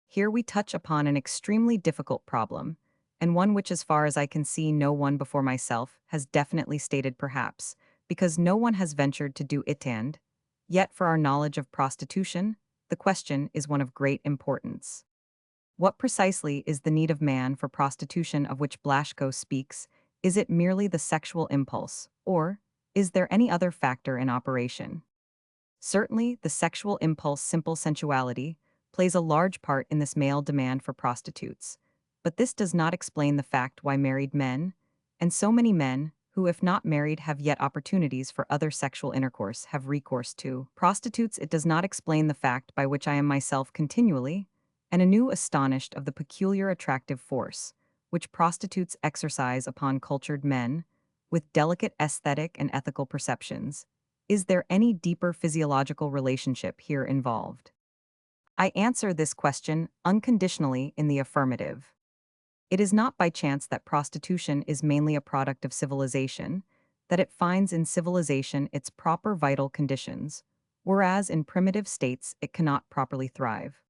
Here we touch upon an extremely difficult problem, and one which, as far as I can see, no one before myself has definitely stated, perhaps because no one has ventured to do it, and yet for our knowledge of prostitution, the question is one of great importance. What precisely is the need of man for prostitution of which Blasco speaks? Is it merely the sexual impulse, or is there any other factor in operation? Certainly, the sexual impulse, simple sensuality, plays a large part in this male demand for prostitutes, but this does not explain the fact why married men, and so many men, who if not married have yet opportunities for other sexual intercourse, have recourse to prostitutes. It does not explain the fact by which I am myself continually and anew astonished of the peculiar attractive force which prostitutes exercise upon cultured men with delicate aesthetic and ethical perceptions. Is there any deeper physiological relationship here involved? I answer this question unconditionally in the affirmative. It is not by chance that prostitution is mainly a product of civilization, that it finds in civilization its proper vital conditions, whereas in primitive states it cannot properly thrive.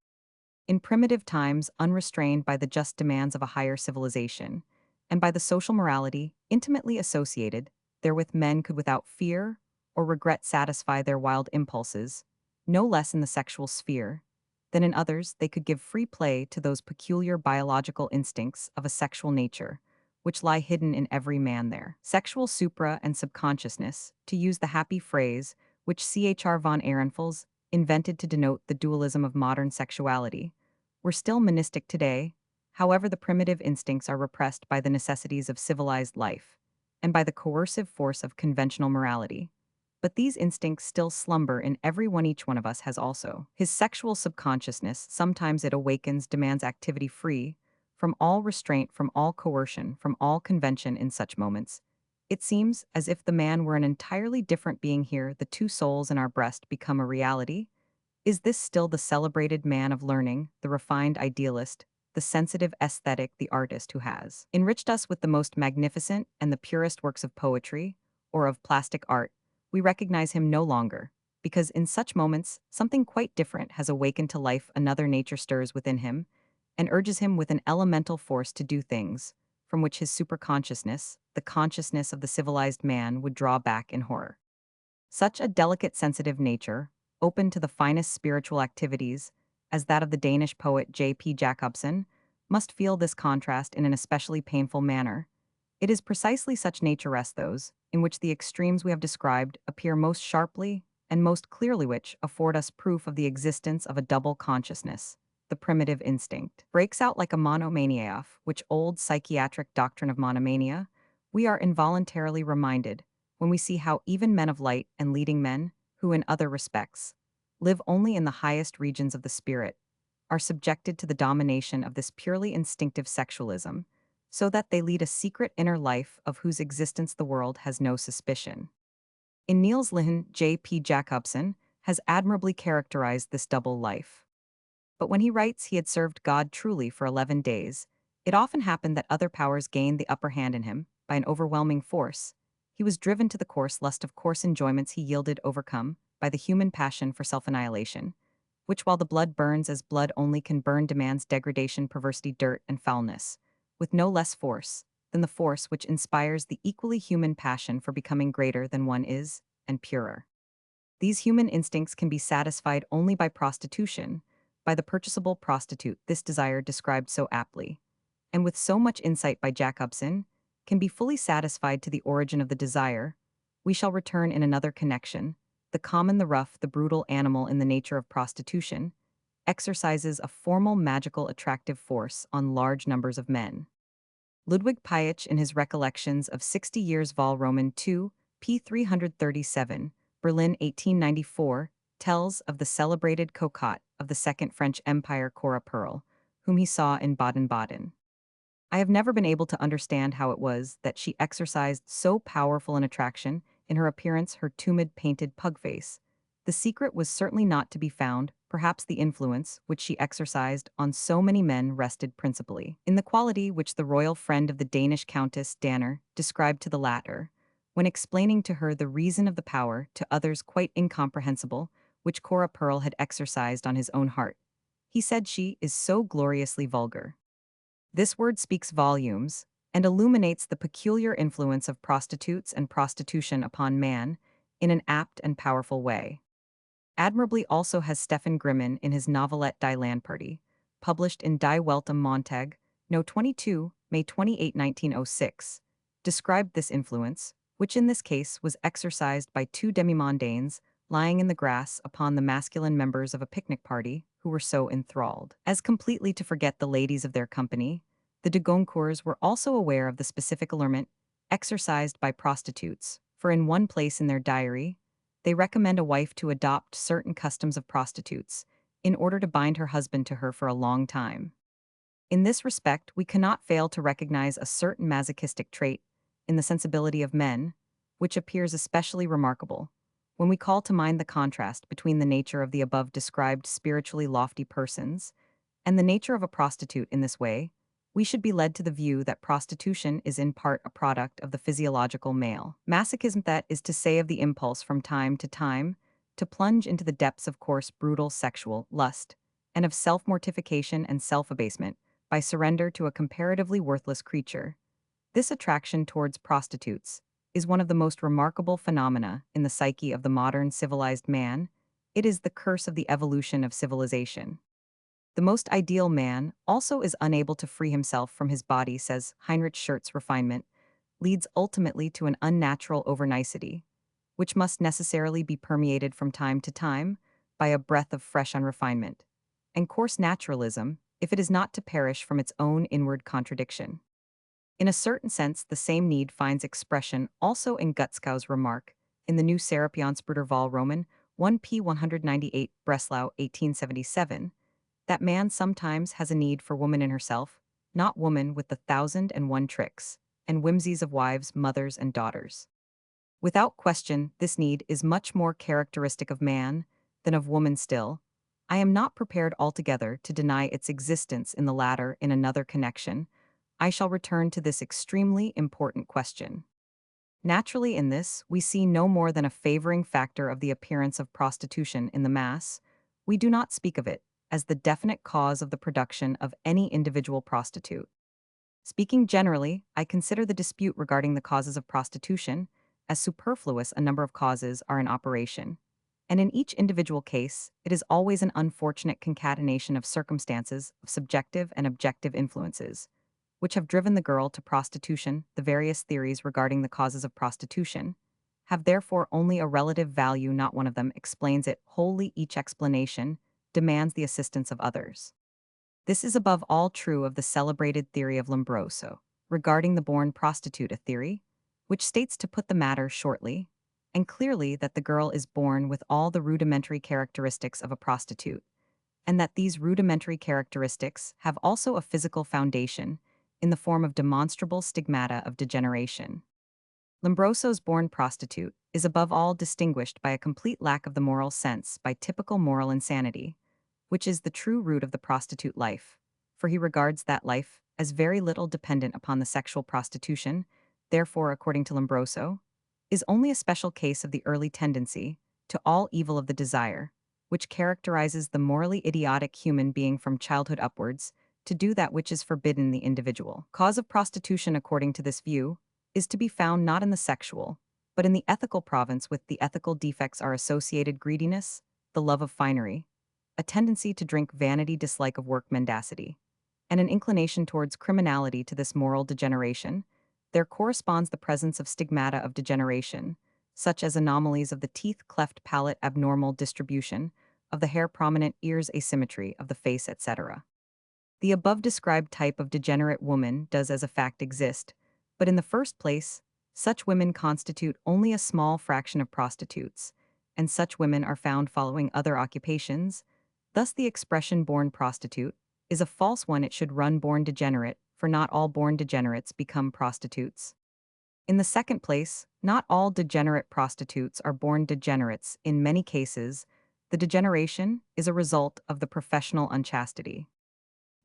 In primitive times, unrestrained by the just demands of a higher civilization, and by the social morality intimately associated therewith, men could without fear or regret satisfy their wild impulses, no less in the sexual sphere than in others. They could give free play to those peculiar biological instincts of a sexual nature, which lie hidden in every man there. Sexual supra and subconsciousness, to use the happy phrase which Chr. von Ehrenfels invented to denote the dualism of modern sexuality, were still monistic today. However, the primitive instincts are repressed by the necessities of civilized life, and by the coercive force of conventional morality. But these instincts still slumber in every one. Each one of us has also his sexual subconsciousness. Sometimes it awakens, demands activity free from all restraint, from all coercion, from all convention. In such moments, it seems as if the man were an entirely different being. Here, the two souls in our breast become a reality. Is this still the celebrated man of learning, the refined idealist, the sensitive aesthetic, the artist who has enriched us with the most magnificent and the purest works of poetry or of plastic art? We recognize him no longer, because in such moments something quite different has awakened to life. Another nature stirs within him and urges him with an elemental force to do things from which his superconsciousness, the consciousness of the civilized man, would draw back in horror. Such a delicate, sensitive nature, open to the finest spiritual activities, as that of the Danish poet J.P. Jacobsen, must feel this contrast in an especially painful manner. It is precisely such naturesque those, in which the extremes we have described appear most sharply and most clearly, which afford us proof of the existence of a double consciousness. The primitive instinct breaks out like a monomania, which old psychiatric doctrine of monomania, we are involuntarily reminded when we see how even men of light and leading men, who in other respects live only in the highest regions of the spirit, are subjected to the domination of this purely instinctive sexualism, so that they lead a secret inner life of whose existence the world has no suspicion. In Niels Lehen, J.P. Jacobson has admirably characterized this double life. But when he writes he had served God truly for 11 days, it often happened that other powers gained the upper hand in him by an overwhelming force. He was driven to the coarse lust of coarse enjoyments he yielded overcome by the human passion for self-annihilation, which while the blood burns as blood only can burn demands degradation, perversity, dirt, and foulness, with no less force than the force which inspires the equally human passion for becoming greater than one is, and purer. These human instincts can be satisfied only by prostitution, by the purchasable prostitute, this desire described so aptly, and with so much insight by Jacobson, can be fully satisfied to the origin of the desire. We shall return in another connection. The common, the rough, the brutal animal in the nature of prostitution exercises a formal magical attractive force on large numbers of men. Ludwig Pietsch, in his Recollections of 60 Years Vol. Roman II, p. 337, Berlin 1894, tells of the celebrated cocotte of the Second French Empire Cora Pearl, whom he saw in Baden-Baden. I have never been able to understand how it was that she exercised so powerful an attraction in her appearance, her tumid, painted pug face. The secret was certainly not to be found, perhaps the influence which she exercised on so many men rested principally in the quality which the royal friend of the Danish Countess Danner described to the latter, when explaining to her the reason of the power, to others quite incomprehensible, which Cora Pearl had exercised on his own heart. He said, "She is so gloriously vulgar." This word speaks volumes and illuminates the peculiar influence of prostitutes and prostitution upon man in an apt and powerful way. Admirably also has Stephen Grimmen in his novelette Die Landparty, published in Die Welt am Montag, No. 22, May 28, 1906, described this influence, which in this case was exercised by two demi-mondaines lying in the grass upon the masculine members of a picnic party who were so enthralled as completely to forget the ladies of their company. The de Goncourts were also aware of the specific allurement exercised by prostitutes, for in one place in their diary, they recommend a wife to adopt certain customs of prostitutes in order to bind her husband to her for a long time. In this respect, we cannot fail to recognize a certain masochistic trait in the sensibility of men, which appears especially remarkable when we call to mind the contrast between the nature of the above described spiritually lofty persons and the nature of a prostitute. In this way, we should be led to the view that prostitution is in part a product of the physiological male masochism, that is to say, of the impulse from time to time to plunge into the depths of coarse, brutal sexual lust, and of self-mortification and self-abasement by surrender to a comparatively worthless creature. This attraction towards prostitutes is one of the most remarkable phenomena in the psyche of the modern civilized man. It is the curse of the evolution of civilization. The most ideal man also is unable to free himself from his body, says Heinrich Schertz. Refinement leads ultimately to an unnatural overnicety, which must necessarily be permeated from time to time by a breath of fresh unrefinement, and coarse naturalism, if it is not to perish from its own inward contradiction. In a certain sense, the same need finds expression also in Gutzkau's remark in the New Serapionsbruder Vol. Roman 1p 198, Breslau, 1877, that man sometimes has a need for woman in herself, not woman with the 1,001 tricks and whimsies of wives, mothers, and daughters. Without question, this need is much more characteristic of man than of woman. Still, I am not prepared altogether to deny its existence in the latter. In another connection, I shall return to this extremely important question. Naturally, in this, we see no more than a favoring factor of the appearance of prostitution in the mass. We do not speak of it as the definite cause of the production of any individual prostitute. Speaking generally, I consider the dispute regarding the causes of prostitution as superfluous. A number of causes are in operation. And in each individual case, it is always an unfortunate concatenation of circumstances, of subjective and objective influences, which have driven the girl to prostitution. The various theories regarding the causes of prostitution have therefore only a relative value, not one of them explains it wholly. Each explanation demands the assistance of others. This is above all true of the celebrated theory of Lombroso, regarding the born prostitute, a theory which states, to put the matter shortly and clearly, that the girl is born with all the rudimentary characteristics of a prostitute, and that these rudimentary characteristics have also a physical foundation in the form of demonstrable stigmata of degeneration. Lombroso's born prostitute is above all distinguished by a complete lack of the moral sense, by typical moral insanity, which is the true root of the prostitute life, for he regards that life as very little dependent upon the sexual prostitution, therefore, according to Lombroso, is only a special case of the early tendency to all evil of the desire, which characterizes the morally idiotic human being from childhood upwards, to do that which is forbidden the individual. Cause of prostitution, according to this view, is to be found not in the sexual, but in the ethical province. With the ethical defects are associated greediness, the love of finery, a tendency to drink, vanity, dislike of work, mendacity, and an inclination towards criminality. To this moral degeneration there corresponds the presence of stigmata of degeneration, such as anomalies of the teeth, cleft palate, abnormal distribution of the hair, prominent ears, asymmetry of the face, etc. The above described type of degenerate woman does as a fact exist, but in the first place, such women constitute only a small fraction of prostitutes, and such women are found following other occupations. Thus the expression born prostitute is a false one. It should run born degenerate, for not all born degenerates become prostitutes. In the second place, not all degenerate prostitutes are born degenerates. In many cases, the degeneration is a result of the professional unchastity.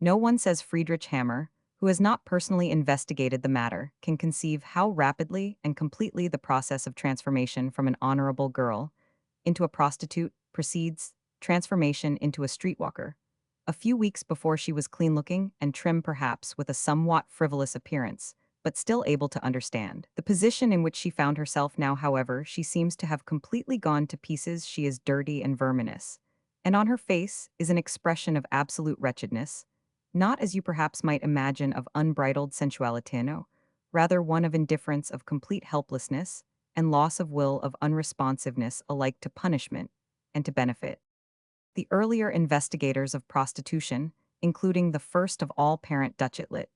No one, says Friedrich Hammer, who has not personally investigated the matter, can conceive how rapidly and completely the process of transformation from an honorable girl into a prostitute proceeds, transformation into a streetwalker, a few weeks before she was clean-looking and trim, perhaps with a somewhat frivolous appearance, but still able to understand the position in which she found herself. Now, however, she seems to have completely gone to pieces. She is dirty and verminous, and on her face is an expression of absolute wretchedness, not, as you perhaps might imagine, of unbridled sensuality, no, rather one of indifference, of complete helplessness, and loss of will, of unresponsiveness alike to punishment and to benefit. The earlier investigators of prostitution, including the first of all, Parent Duchitlet,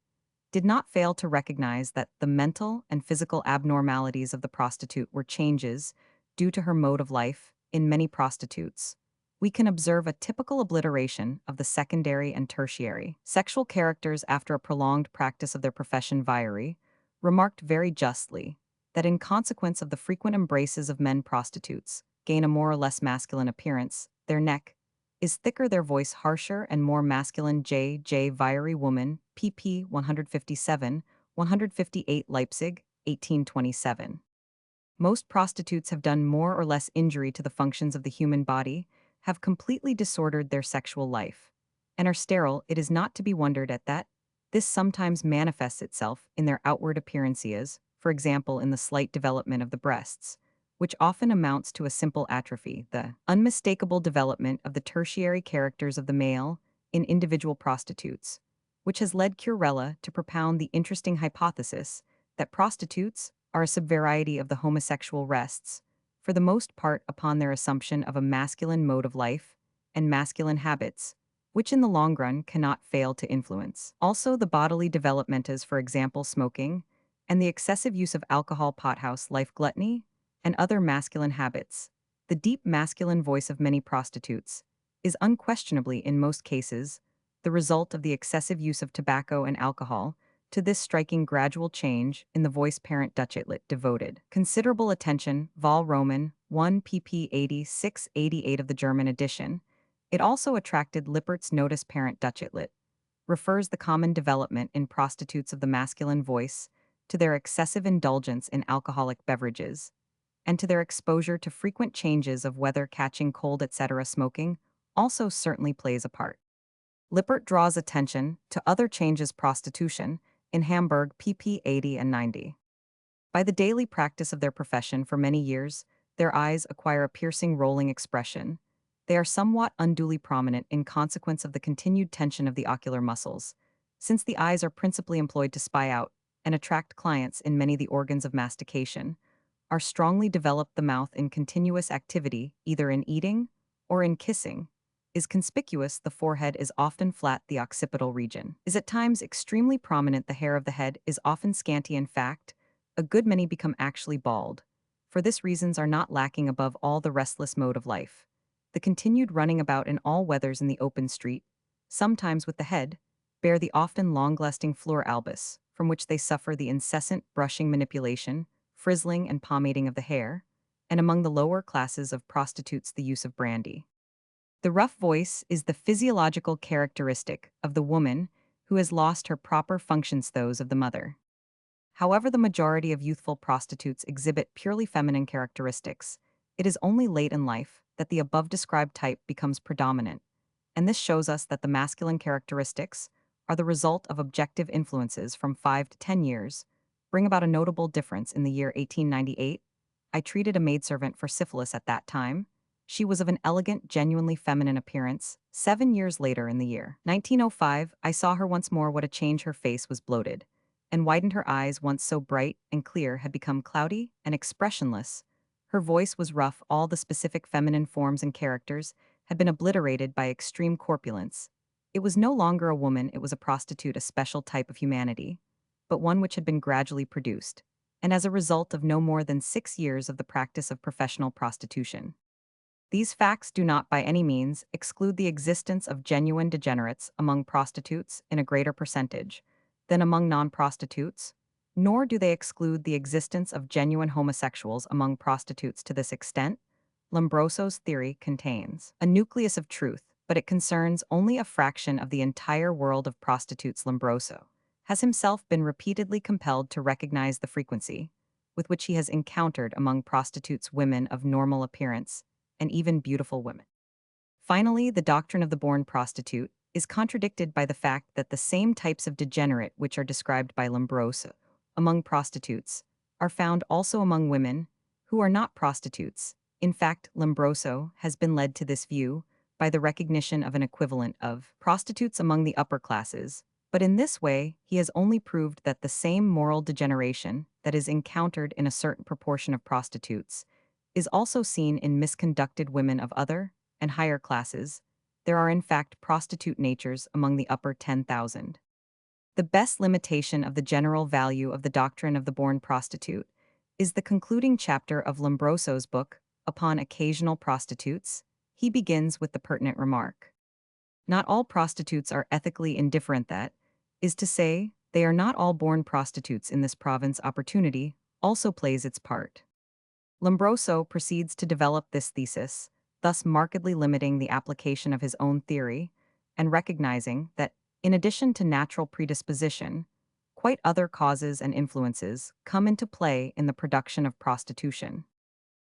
did not fail to recognize that the mental and physical abnormalities of the prostitute were changes due to her mode of life. In many prostitutes, we can observe a typical obliteration of the secondary and tertiary sexual characters after a prolonged practice of their profession. Vieri remarked very justly that in consequence of the frequent embraces of men, prostitutes gain a more or less masculine appearance. Their neck is thicker, their voice harsher and more masculine. J. Vieri, woman, pp. 157, 158, Leipzig, 1827. Most prostitutes have done more or less injury to the functions of the human body, have completely disordered their sexual life, and are sterile. It is not to be wondered at that this sometimes manifests itself in their outward appearances, for example in the slight development of the breasts, which often amounts to a simple atrophy. The unmistakable development of the tertiary characters of the male in individual prostitutes, which has led Curella to propound the interesting hypothesis that prostitutes are a subvariety of the homosexual, rests, for the most part, upon their assumption of a masculine mode of life and masculine habits, which in the long run cannot fail to influence also the bodily developmentas, for example smoking, and the excessive use of alcohol, pothouse life, gluttony, and other masculine habits. The deep masculine voice of many prostitutes is unquestionably, in most cases, the result of the excessive use of tobacco and alcohol. To this striking gradual change in the voice, Parent Duchitlet devoted considerable attention. Vol. Roman 1 pp. 86-88 of the German edition. It also attracted Lippert's notice. Parent Duchitlet refers the common development in prostitutes of the masculine voice to their excessive indulgence in alcoholic beverages, and to their exposure to frequent changes of weather, catching cold, etc. Smoking also certainly plays a part. Lippert draws attention to other changes. Prostitution in Hamburg, pp. 80 and 90. By the daily practice of their profession for many years, Their eyes acquire a piercing rolling expression. They are somewhat unduly prominent in consequence of the continued tension of the ocular muscles, since the eyes are principally employed to spy out and attract clients in many of the organs of mastication, are strongly developed the mouth in continuous activity, either in eating or in kissing, is conspicuous the forehead is often flat the occipital region, is at times extremely prominent the hair of the head is often scanty in fact, a good many become actually bald, for this reasons are not lacking above all the restless mode of life. The continued running about in all weathers in the open street, sometimes with the head, bear the often long-lasting fleur albus, from which they suffer the incessant brushing manipulation, frizzling and pomading of the hair, and among the lower classes of prostitutes the use of brandy. The rough voice is the physiological characteristic of the woman who has lost her proper functions those of the mother. However, the majority of youthful prostitutes exhibit purely feminine characteristics. It is only late in life that the above described type becomes predominant, and this shows us that the masculine characteristics are the result of objective influences from 5 to 10 years, bring about a notable difference in the year 1898. I treated a maidservant for syphilis at that time. She was of an elegant, genuinely feminine appearance. 7 years later in the year 1905, I saw her once more what a change her face was bloated, and widened her eyes once so bright and clear had become cloudy and expressionless. Her voice was rough, all the specific feminine forms and characters had been obliterated by extreme corpulence. It was no longer a woman, it was a prostitute, a special type of humanity, but one which had been gradually produced, and as a result of no more than 6 years of the practice of professional prostitution. These facts do not by any means exclude the existence of genuine degenerates among prostitutes in a greater percentage than among non-prostitutes, nor do they exclude the existence of genuine homosexuals among prostitutes to this extent. Lombroso's theory contains a nucleus of truth, but it concerns only a fraction of the entire world of prostitutes. Lombroso has himself been repeatedly compelled to recognize the frequency with which he has encountered among prostitutes women of normal appearance and even beautiful women. Finally, the doctrine of the born prostitute is contradicted by the fact that the same types of degenerate which are described by Lombroso among prostitutes are found also among women who are not prostitutes. In fact, Lombroso has been led to this view by the recognition of an equivalent of prostitutes among the upper classes, but in this way he has only proved that the same moral degeneration that is encountered in a certain proportion of prostitutes is also seen in misconducted women of other and higher classes. There are in fact prostitute natures among the upper 10,000. The best limitation of the general value of the doctrine of the born prostitute is the concluding chapter of Lombroso's book, Upon Occasional Prostitutes. He begins with the pertinent remark: not all prostitutes are ethically indifferent, that is to say, they are not all born prostitutes in this province. Opportunity also plays its part. Lombroso proceeds to develop this thesis, thus markedly limiting the application of his own theory, and recognizing that, in addition to natural predisposition, quite other causes and influences come into play in the production of prostitution.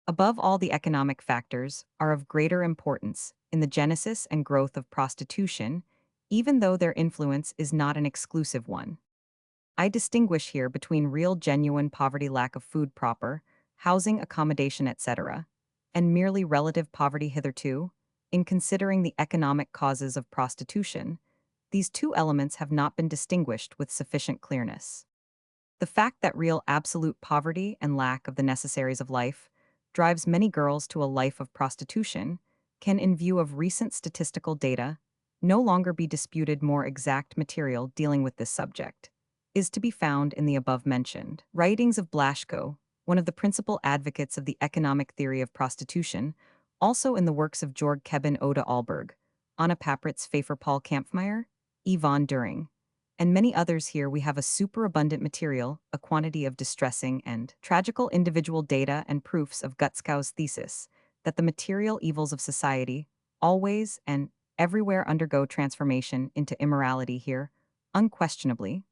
Above all, the economic factors are of greater importance in the genesis and growth of prostitution, even though their influence is not an exclusive one. I distinguish here between real genuine poverty, lack of food proper, housing, accommodation, etc., and merely relative poverty. Hitherto, in considering the economic causes of prostitution, these two elements have not been distinguished with sufficient clearness. The fact that real absolute poverty and lack of the necessaries of life drives many girls to a life of prostitution can, in view of recent statistical data, no longer be disputed. More exact material dealing with this subject is to be found in the above-mentioned writings of Blaschko, one of the principal advocates of the economic theory of prostitution, also in the works of Georg Keben, Oda Alberg, Anna Papritz, Pfeffer, Paul Kampfmeyer, Iwan During, and many others. Here we have a superabundant material, a quantity of distressing and tragical individual data and proofs of Gutzkow's thesis that the material evils of society always and everywhere undergo transformation into immorality. Here, unquestionably,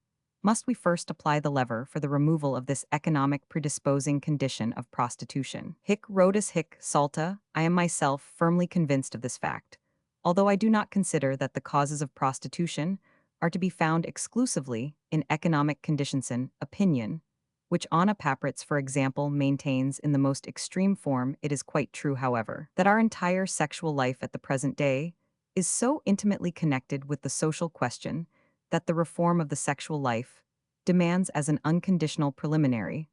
must we first apply the lever for the removal of this economic predisposing condition of prostitution. Hic Rhodus hic salta, I am myself firmly convinced of this fact, although I do not consider that the causes of prostitution are to be found exclusively in economic conditions. An opinion which Anna Papritz, for example, maintains in the most extreme form. It is quite true, however, that our entire sexual life at the present day is so intimately connected with the social question that the reform of the sexual life demands as an unconditional preliminary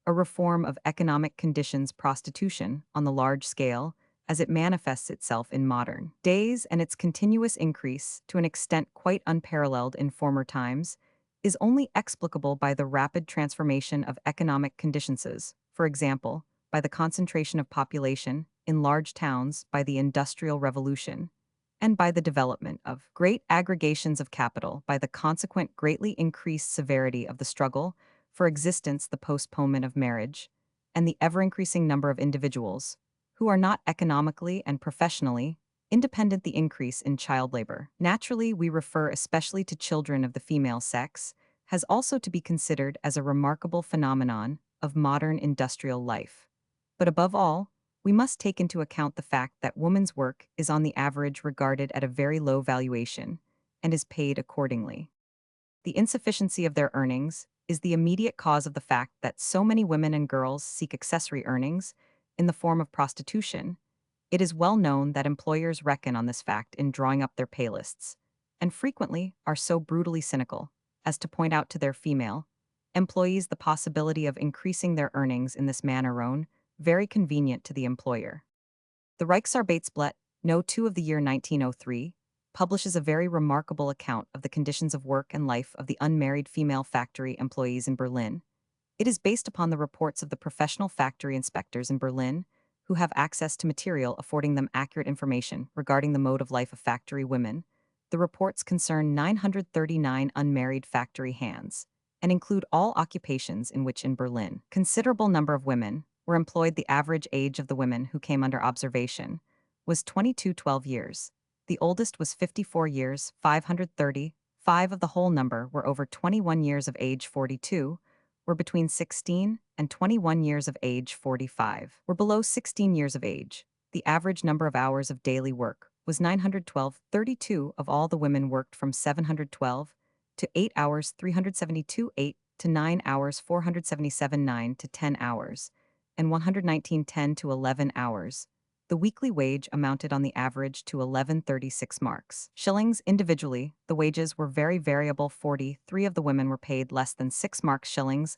a reform of economic conditions prostitution on the large scale as it manifests itself in modern days, and its continuous increase, to an extent quite unparalleled in former times, is only explicable by the rapid transformation of economic conditions, for example, by the concentration of population in large towns by the Industrial Revolution, and by the development of great aggregations of capital by the consequent greatly increased severity of the struggle for existence, the postponement of marriage, and the ever-increasing number of individuals who are not economically and professionally independent, the increase in child labor. Naturally, we refer especially to children of the female sex, has also to be considered as a remarkable phenomenon of modern industrial life. But above all, we must take into account the fact that woman's work is on the average regarded at a very low valuation and is paid accordingly. The insufficiency of their earnings is the immediate cause of the fact that so many women and girls seek accessory earnings in the form of prostitution. It is well known that employers reckon on this fact in drawing up their pay lists, and frequently are so brutally cynical as to point out to their female employees the possibility of increasing their earnings in this manner own, very convenient to the employer. The Reichsarbeitsblatt, No. 2 of the year 1903, publishes a very remarkable account of the conditions of work and life of the unmarried female factory employees in Berlin. It is based upon the reports of the professional factory inspectors in Berlin, who have access to material affording them accurate information regarding the mode of life of factory women. The reports concern 939 unmarried factory hands and include all occupations in which in Berlin considerable number of women were employed. The average age of the women who came under observation was 12 years. The oldest was 54 years, 530. 5 of the whole number were over 21 years of age. 42 were between 16 and 21 years of age. 45 were below 16 years of age. The average number of hours of daily work was 912. 32 of all the women worked from 712 to 8 hours. 372 8 to 9 hours. 477 9 to 10 hours, and 119 10 to 11 hours. The weekly wage amounted on the average to 1136 marks. Shillings individually, the wages were very variable. 43 of the women were paid less than 6 marks shillings,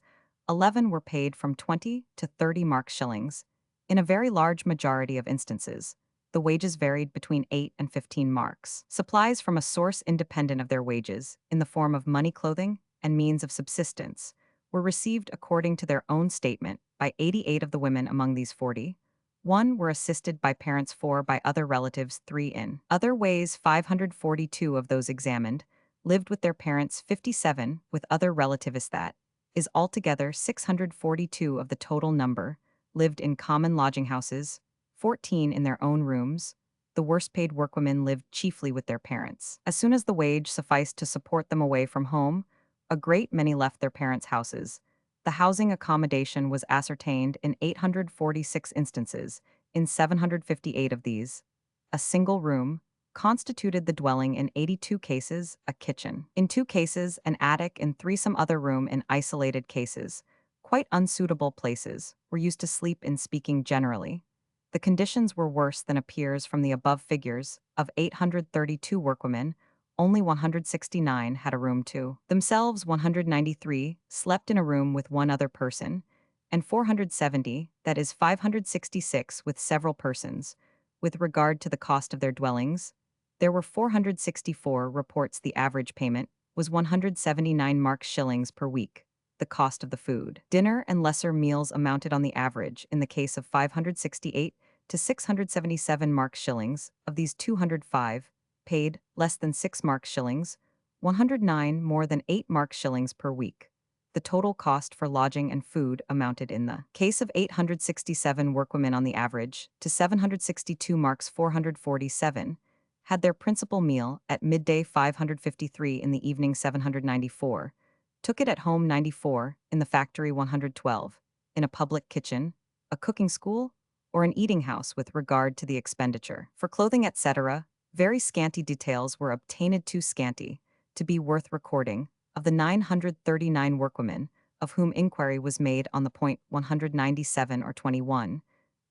11 were paid from 20 to 30 marks shillings. In a very large majority of instances, the wages varied between 8 and 15 marks. Supplies from a source independent of their wages, in the form of money, clothing, and means of subsistence, were received according to their own statement by 88 of the women. Among these 40, 1 were assisted by parents, 4 by other relatives, 3 in other ways. 542 of those examined lived with their parents, 57 with other relatives. That is altogether 642 of the total number lived in common lodging houses, 14 in their own rooms. The worst paid workwomen lived chiefly with their parents. As soon as the wage sufficed to support them away from home, a great many left their parents' houses. The housing accommodation was ascertained in 846 instances. In 758 of these, a single room constituted the dwelling. In 82 cases, a kitchen. In 2 cases, an attic. In 3, some other room. In isolated cases, quite unsuitable places were used to sleep in. Speaking generally, the conditions were worse than appears from the above figures. Of 832 workwomen, only 169 had a room to themselves, 193 slept in a room with one other person, and 470, that is 566, with several persons. With regard to the cost of their dwellings, there were 464 reports. The average payment was 179 marks shillings per week. The cost of the food, dinner, and lesser meals amounted on the average, in the case of 568, to 677 marks shillings. Of these, 205 paid less than 6 marks shillings, 109 more than 8 marks shillings per week. The total cost for lodging and food amounted, in the case of 867 workwomen on the average, to 762 marks. 447 had their principal meal at midday. 553 in the evening. 794 took it at home. 94 in the factory. 112 in a public kitchen, a cooking school, or an eating house. With regard to the expenditure for clothing, etc., very scanty details were obtained, too scanty to be worth recording. Of the 939 workwomen, of whom inquiry was made on the point 197 or 21,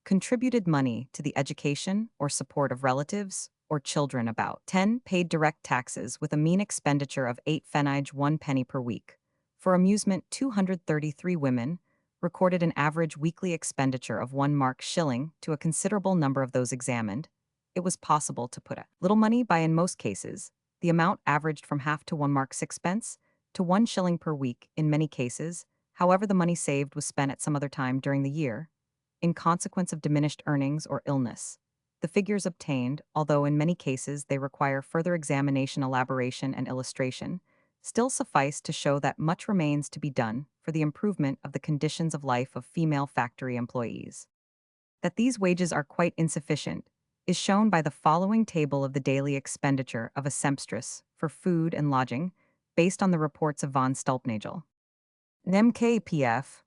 contributed money to the education or support of relatives or children. About 10 paid direct taxes with a mean expenditure of 8 pfennig 1 penny per week. For amusement, 233 women recorded an average weekly expenditure of 1 mark shilling. To a considerable number of those examined, it was possible to put a little money by. In most cases, the amount averaged from half to 1 mark 6 pence to 1 shilling per week. In many cases, however, the money saved was spent at some other time during the year, in consequence of diminished earnings or illness. The figures obtained, although in many cases they require further examination, elaboration, and illustration, still suffice to show that much remains to be done for the improvement of the conditions of life of female factory employees. That these wages are quite insufficient is shown by the following table of the daily expenditure of a sempstress for food and lodging, based on the reports of von Stulpnagel. NMKPF.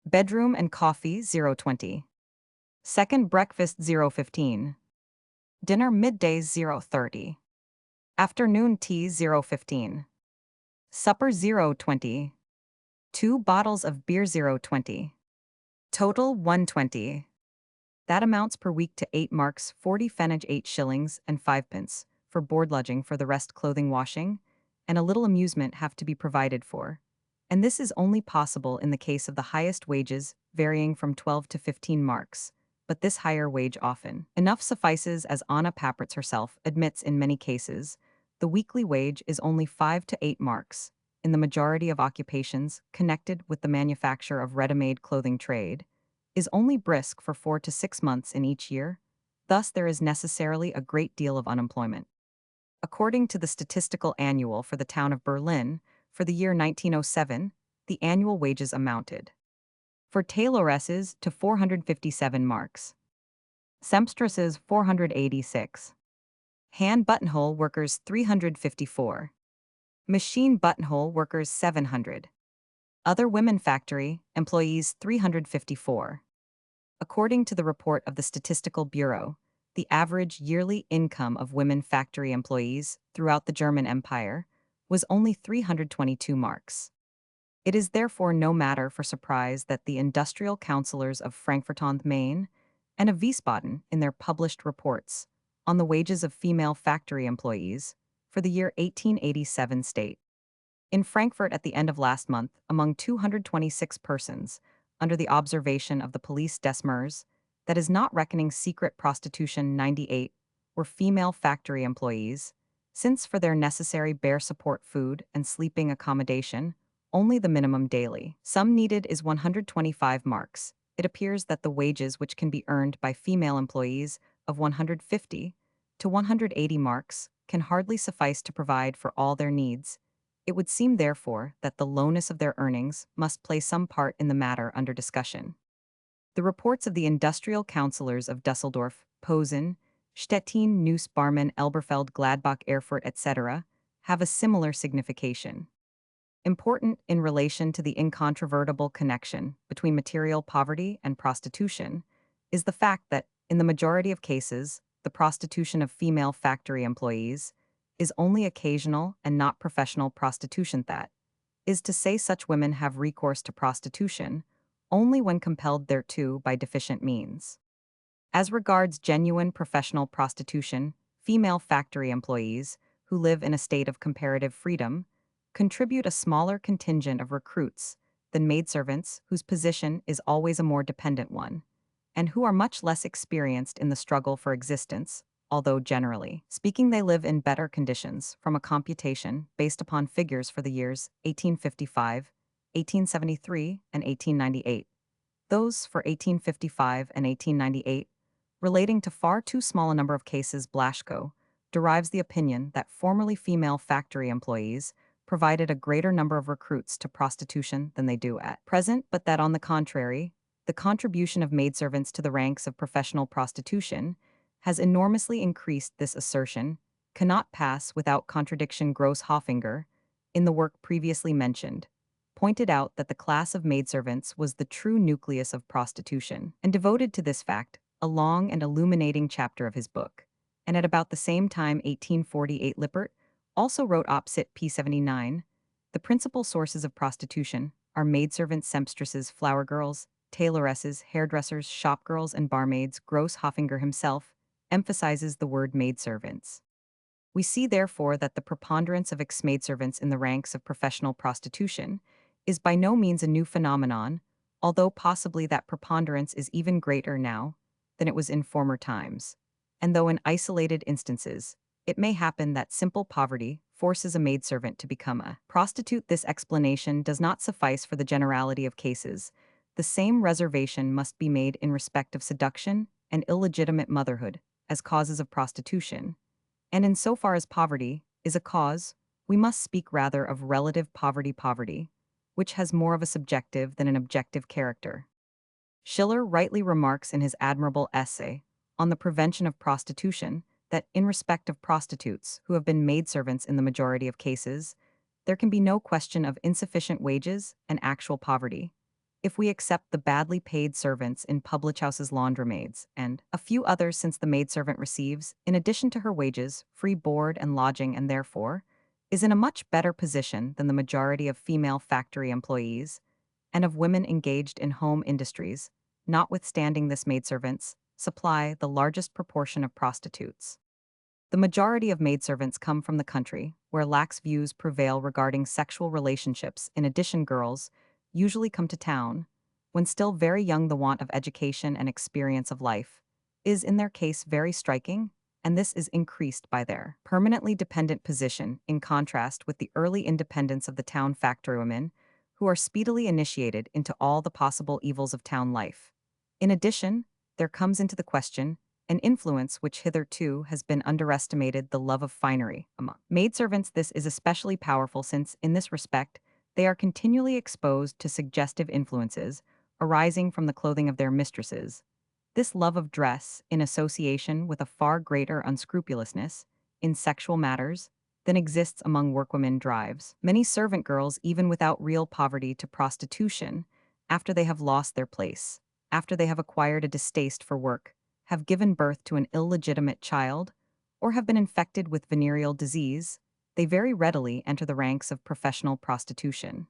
Bedroom and coffee 0.20. Second breakfast 0.15. Dinner middays 0.30. Afternoon tea 0.15. Supper 0.20. 2 bottles of beer 0.20. Total 120. That amounts per week to 8 marks 40 pfennig 8 shillings and 5 pence, for board lodging. For the rest, clothing, washing, and a little amusement have to be provided for. And this is only possible in the case of the highest wages, varying from 12 to 15 marks, but this higher wage often enough suffices. As Anna Papritz herself admits, in many cases, the weekly wage is only 5 to 8 marks. In the majority of occupations connected with the manufacture of ready-made clothing trade, is only brisk for 4 to 6 months in each year. Thus there is necessarily a great deal of unemployment. According to the Statistical Annual for the town of Berlin, for the year 1907, the annual wages amounted for tailoresses to 457 marks, sempstresses 486, hand buttonhole workers 354, machine buttonhole workers 700, other women factory employees 354. According to the report of the Statistical Bureau, the average yearly income of women factory employees throughout the German Empire was only 322 marks. It is therefore no matter for surprise that the industrial councillors of Frankfurt on the Main and of Wiesbaden, in their published reports on the wages of female factory employees for the year 1887, state: in Frankfurt at the end of last month, among 226 persons, under the observation of the police des Mers, that is not reckoning secret prostitution, 98 were female factory employees, since for their necessary bare support, food, and sleeping accommodation, only the minimum daily sum needed is 125 marks. It appears that the wages which can be earned by female employees of 150 to 180 marks can hardly suffice to provide for all their needs. It would seem, therefore, that the lowness of their earnings must play some part in the matter under discussion. The reports of the industrial councillors of Dusseldorf, Posen, Stettin, Neuss, Barmen, Elberfeld, Gladbach, Erfurt, etc., have a similar signification. Important in relation to the incontrovertible connection between material poverty and prostitution is the fact that, in the majority of cases, the prostitution of female factory employees is only occasional and not professional prostitution. That is to say, such women have recourse to prostitution only when compelled thereto by deficient means. As regards genuine professional prostitution, female factory employees, who live in a state of comparative freedom, contribute a smaller contingent of recruits than maidservants, whose position is always a more dependent one, and who are much less experienced in the struggle for existence, although generally speaking they live in better conditions. From a computation based upon figures for the years 1855, 1873, and 1898, those for 1855 and 1898, relating to far too small a number of cases, Blaschko derives the opinion that formerly female factory employees provided a greater number of recruits to prostitution than they do at present, but that, on the contrary, the contribution of maidservants to the ranks of professional prostitution has enormously increased. This assertion cannot pass without contradiction. Gross Hoffinger, in the work previously mentioned, pointed out that the class of maidservants was the true nucleus of prostitution, and devoted to this fact a long and illuminating chapter of his book. And at about the same time, 1848, Lippert also wrote opposite p. 79, the principal sources of prostitution are maidservants, sempstresses, flower girls, tailoresses, hairdressers, shopgirls, and barmaids. Gross Hoffinger himself emphasizes the word maidservants. We see, therefore, that the preponderance of ex-maidservants in the ranks of professional prostitution is by no means a new phenomenon, although possibly that preponderance is even greater now than it was in former times. And though in isolated instances, it may happen that simple poverty forces a maidservant to become a prostitute, this explanation does not suffice for the generality of cases. The same reservation must be made in respect of seduction and illegitimate motherhood as causes of prostitution. And insofar as poverty is a cause, we must speak rather of relative poverty, which has more of a subjective than an objective character. Schiller rightly remarks in his admirable essay on the prevention of prostitution that in respect of prostitutes who have been maidservants in the majority of cases, there can be no question of insufficient wages and actual poverty. If we accept the badly paid servants in public houses, laundromaids, and a few others, since the maidservant receives, in addition to her wages, free board and lodging, and therefore is in a much better position than the majority of female factory employees and of women engaged in home industries, notwithstanding this maidservants supply the largest proportion of prostitutes. The majority of maidservants come from the country, where lax views prevail regarding sexual relationships. In addition, girls usually come to town when still very young. The want of education and experience of life is in their case very striking, and this is increased by their permanently dependent position, in contrast with the early independence of the town factorywomen, who are speedily initiated into all the possible evils of town life. In addition, there comes into the question an influence which hitherto has been underestimated, the love of finery among maidservants. This is especially powerful since, in this respect, they are continually exposed to suggestive influences arising from the clothing of their mistresses. This love of dress, in association with a far greater unscrupulousness in sexual matters than exists among workwomen, drives many servant girls, even without real poverty, to prostitution after they have lost their place, after they have acquired a distaste for work, have given birth to an illegitimate child, or have been infected with venereal disease. They very readily enter the ranks of professional prostitution.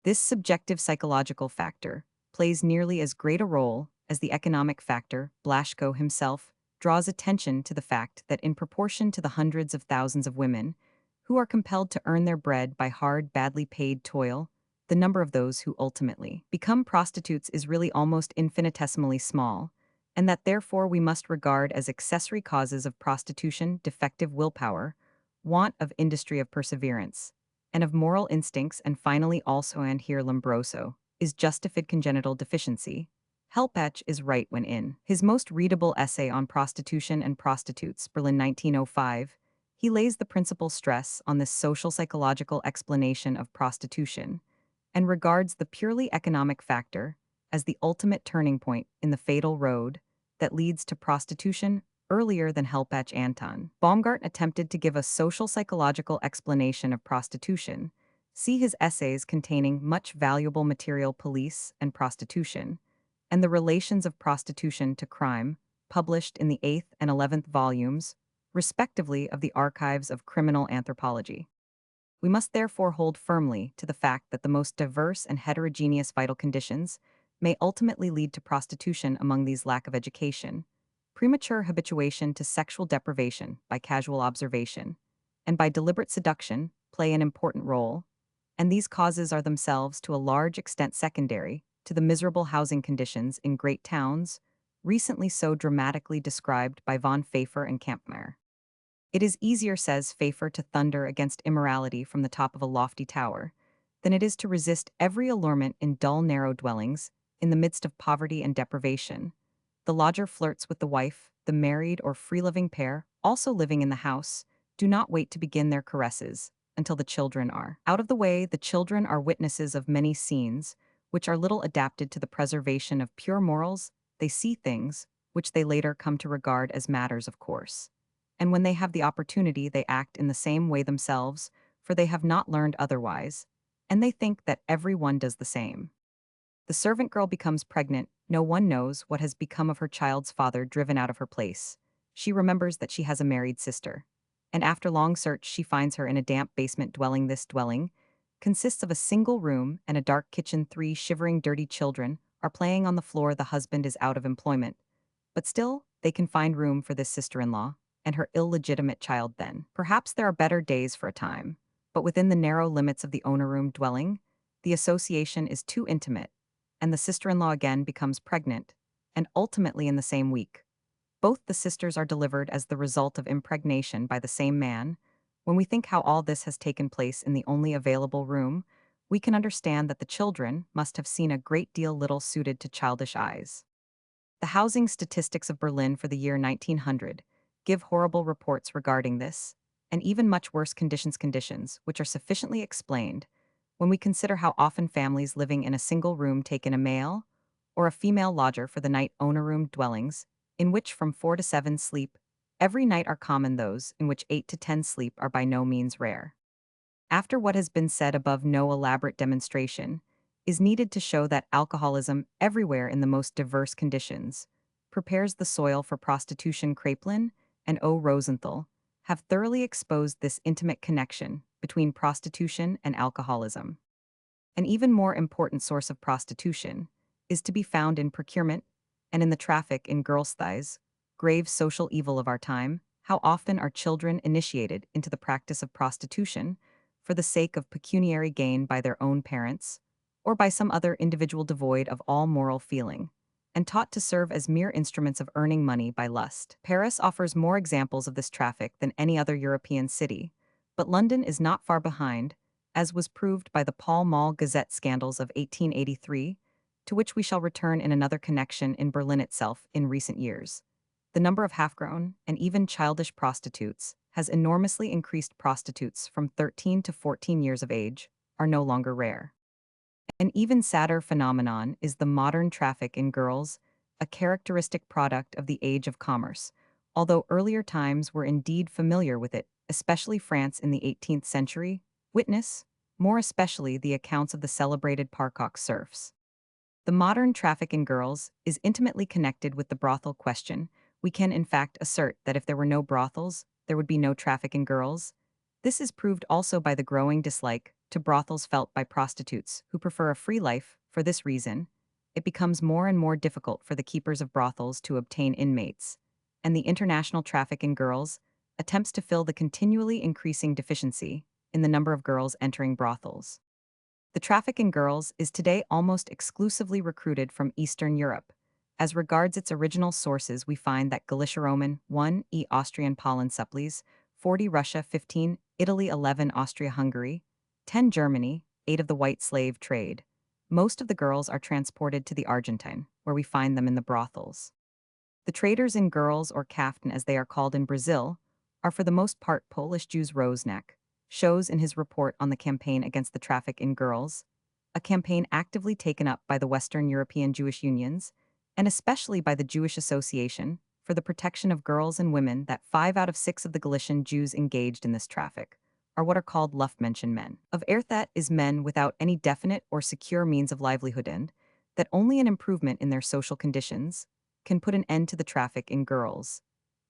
This subjective psychological factor plays nearly as great a role as the economic factor. Bloch himself draws attention to the fact that in proportion to the hundreds of thousands of women who are compelled to earn their bread by hard, badly paid toil, the number of those who ultimately become prostitutes is really almost infinitesimally small, and that therefore we must regard as accessory causes of prostitution defective willpower, want of industry, of perseverance, and of moral instincts, and finally also, and here Lombroso is justified, congenital deficiency. Helpach is right when in his most readable essay on prostitution and prostitutes, Berlin 1905, he lays the principal stress on this social psychological explanation of prostitution and regards the purely economic factor as the ultimate turning point in the fatal road that leads to prostitution. Earlier than Helpach, Anton Baumgart attempted to give a social psychological explanation of prostitution. See his essays containing much valuable material, Police and Prostitution, and the Relations of Prostitution to Crime, published in the 8th and 11th volumes, respectively, of the Archives of Criminal Anthropology. We must therefore hold firmly to the fact that the most diverse and heterogeneous vital conditions may ultimately lead to prostitution. Among these, lack of education, premature habituation to sexual deprivation by casual observation, and by deliberate seduction play an important role, and these causes are themselves to a large extent secondary to the miserable housing conditions in great towns, recently so dramatically described by von Pfeffer and Kampmeier. It is easier, says Pfeffer, to thunder against immorality from the top of a lofty tower than it is to resist every allurement in dull, narrow dwellings in the midst of poverty and deprivation. The lodger flirts with the wife, the married or free-living pair, also living in the house, do not wait to begin their caresses until the children are out of the way. The children are witnesses of many scenes which are little adapted to the preservation of pure morals. They see things which they later come to regard as matters of course. And when they have the opportunity, they act in the same way themselves, for they have not learned otherwise, and they think that every one does the same. The servant girl becomes pregnant. No one knows what has become of her child's father, driven out of her place. She remembers that she has a married sister, and after long search she finds her in a damp basement dwelling. This dwelling consists of a single room and a dark kitchen. Three shivering, dirty children are playing on the floor. The husband is out of employment, but still, they can find room for this sister-in-law and her illegitimate child then. Perhaps there are better days for a time, but within the narrow limits of the owner room dwelling, the association is too intimate, and the sister-in-law again becomes pregnant, and ultimately in the same week. Both the sisters are delivered as the result of impregnation by the same man. When we think how all this has taken place in the only available room, we can understand that the children must have seen a great deal little suited to childish eyes. The housing statistics of Berlin for the year 1900 give horrible reports regarding this, and even much worse conditions which are sufficiently explained when we consider how often families living in a single room take in a male or a female lodger for the night. Owner room dwellings, in which from 4 to 7 sleep every night, are common. Those in which 8 to 10 sleep are by no means rare. After what has been said above, no elaborate demonstration is needed to show that alcoholism, everywhere in the most diverse conditions, prepares the soil for prostitution. Kraepelin and O. Rosenthal have thoroughly exposed this intimate connection between prostitution and alcoholism. An even more important source of prostitution is to be found in procurement and in the traffic in girls' thighs, grave social evil of our time. How often are children initiated into the practice of prostitution for the sake of pecuniary gain by their own parents, or by some other individual devoid of all moral feeling, and taught to serve as mere instruments of earning money by lust. Paris offers more examples of this traffic than any other European city, but London is not far behind, as was proved by the Pall Mall Gazette scandals of 1883, to which we shall return in another connection. In Berlin itself in recent years, the number of half-grown and even childish prostitutes has enormously increased. Prostitutes from 13 to 14 years of age are no longer rare. An even sadder phenomenon is the modern traffic in girls, a characteristic product of the age of commerce, although earlier times were indeed familiar with it, especially France in the 18th century. Witness, more especially, the accounts of the celebrated Parcock serfs. The modern traffic in girls is intimately connected with the brothel question. We can in fact assert that if there were no brothels, there would be no traffic in girls. This is proved also by the growing dislike to brothels felt by prostitutes who prefer a free life. For this reason, it becomes more and more difficult for the keepers of brothels to obtain inmates, and the international traffic in girls attempts to fill the continually increasing deficiency in the number of girls entering brothels. The traffic in girls is today almost exclusively recruited from Eastern Europe. As regards its original sources, we find that Galicia Roman 1 e Austrian Pollen supplies, 40 Russia 15, Italy 11 Austria-Hungary, 10 Germany, 8 of the white slave trade. Most of the girls are transported to the Argentine, where we find them in the brothels. The traders in girls, or kaftan as they are called in Brazil, are for the most part Polish Jews. Rosnak shows in his report on the campaign against the traffic in girls, a campaign actively taken up by the Western European Jewish unions, and especially by the Jewish Association for the protection of girls and women, that 5 out of 6 of the Galician Jews engaged in this traffic are what are called Luftmenschen men. Of Erthat is men without any definite or secure means of livelihood, and that only an improvement in their social conditions can put an end to the traffic in girls.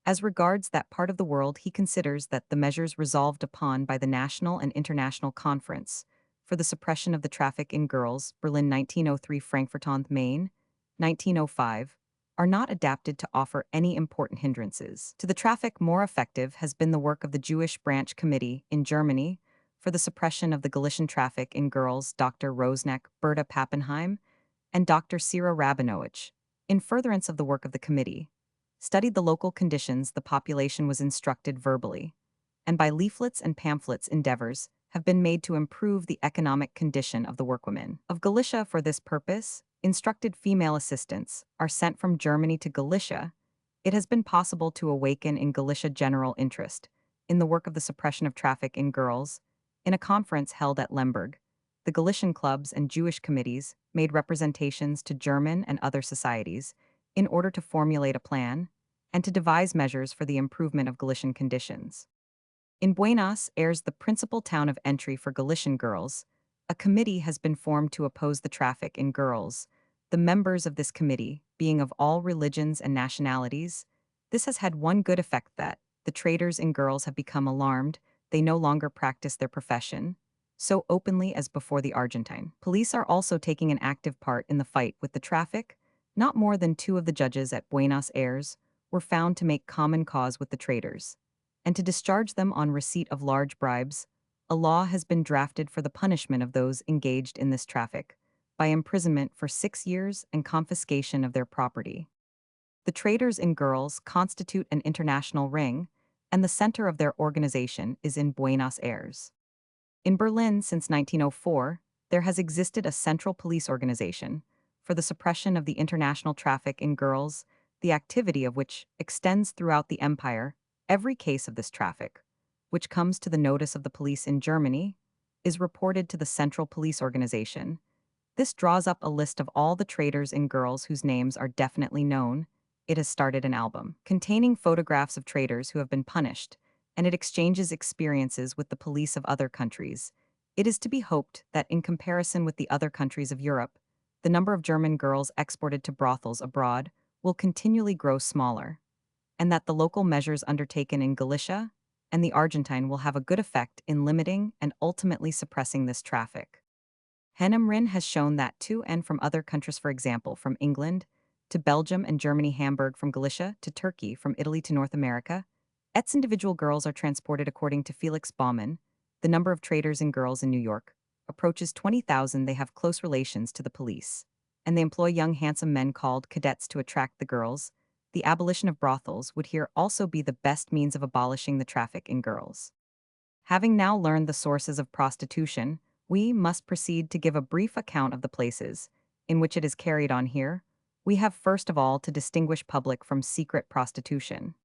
As regards that part of the world, he considers that the measures resolved upon by the National and International Conference for the suppression of the traffic in girls, Berlin 1903, Frankfurt on the Main 1905, are not adapted to offer any important hindrances to the traffic. More effective has been the work of the Jewish Branch Committee in Germany for the suppression of the Galician traffic in girls, Dr. Rosnak, Berta Pappenheim, and Dr. Sira Rabinowitsch, in furtherance of the work of the committee, studied the local conditions. The population was instructed verbally, and by leaflets and pamphlets endeavors have been made to improve the economic condition of the workwomen of Galicia. For this purpose, instructed female assistants are sent from Germany to Galicia. It has been possible to awaken in Galicia general interest in the work of the suppression of traffic in girls. In a conference held at Lemberg, the Galician clubs and Jewish committees made representations to German and other societies in order to formulate a plan and to devise measures for the improvement of Galician conditions. In Buenos Aires, the principal town of entry for Galician girls, a committee has been formed to oppose the traffic in girls. The members of this committee, being of all religions and nationalities, this has had one good effect, that the traders in girls have become alarmed. They no longer practice their profession, so openly as before the Argentine. Police are also taking an active part in the fight with the traffic. Not more than 2 of the judges at Buenos Aires were found to make common cause with the traders, and to discharge them on receipt of large bribes. A law has been drafted for the punishment of those engaged in this traffic, by imprisonment for 6 years and confiscation of their property. The traders in girls constitute an international ring, and the center of their organization is in Buenos Aires. In Berlin since 1904, there has existed a central police organization for the suppression of the international traffic in girls, the activity of which extends throughout the empire. Every case of this traffic, which comes to the notice of the police in Germany, is reported to the central police organization. This draws up a list of all the traders in girls whose names are definitely known. It has started an album containing photographs of traders who have been punished, and it exchanges experiences with the police of other countries. It is to be hoped that in comparison with the other countries of Europe, the number of German girls exported to brothels abroad will continually grow smaller, and that the local measures undertaken in Galicia and the Argentine will have a good effect in limiting and ultimately suppressing this traffic. Hennemrin has shown that to and from other countries, for example, from England to Belgium and Germany, Hamburg from Galicia to Turkey, from Italy to North America, its individual girls are transported according to Felix Baumann. The number of traders in girls in New York approaches 20,000. They have close relations to the police, and they employ young handsome men called cadets to attract the girls. The abolition of brothels would here also be the best means of abolishing the traffic in girls. Having now learned the sources of prostitution, we must proceed to give a brief account of the places in which it is carried on here. We have first of all to distinguish public from secret prostitution.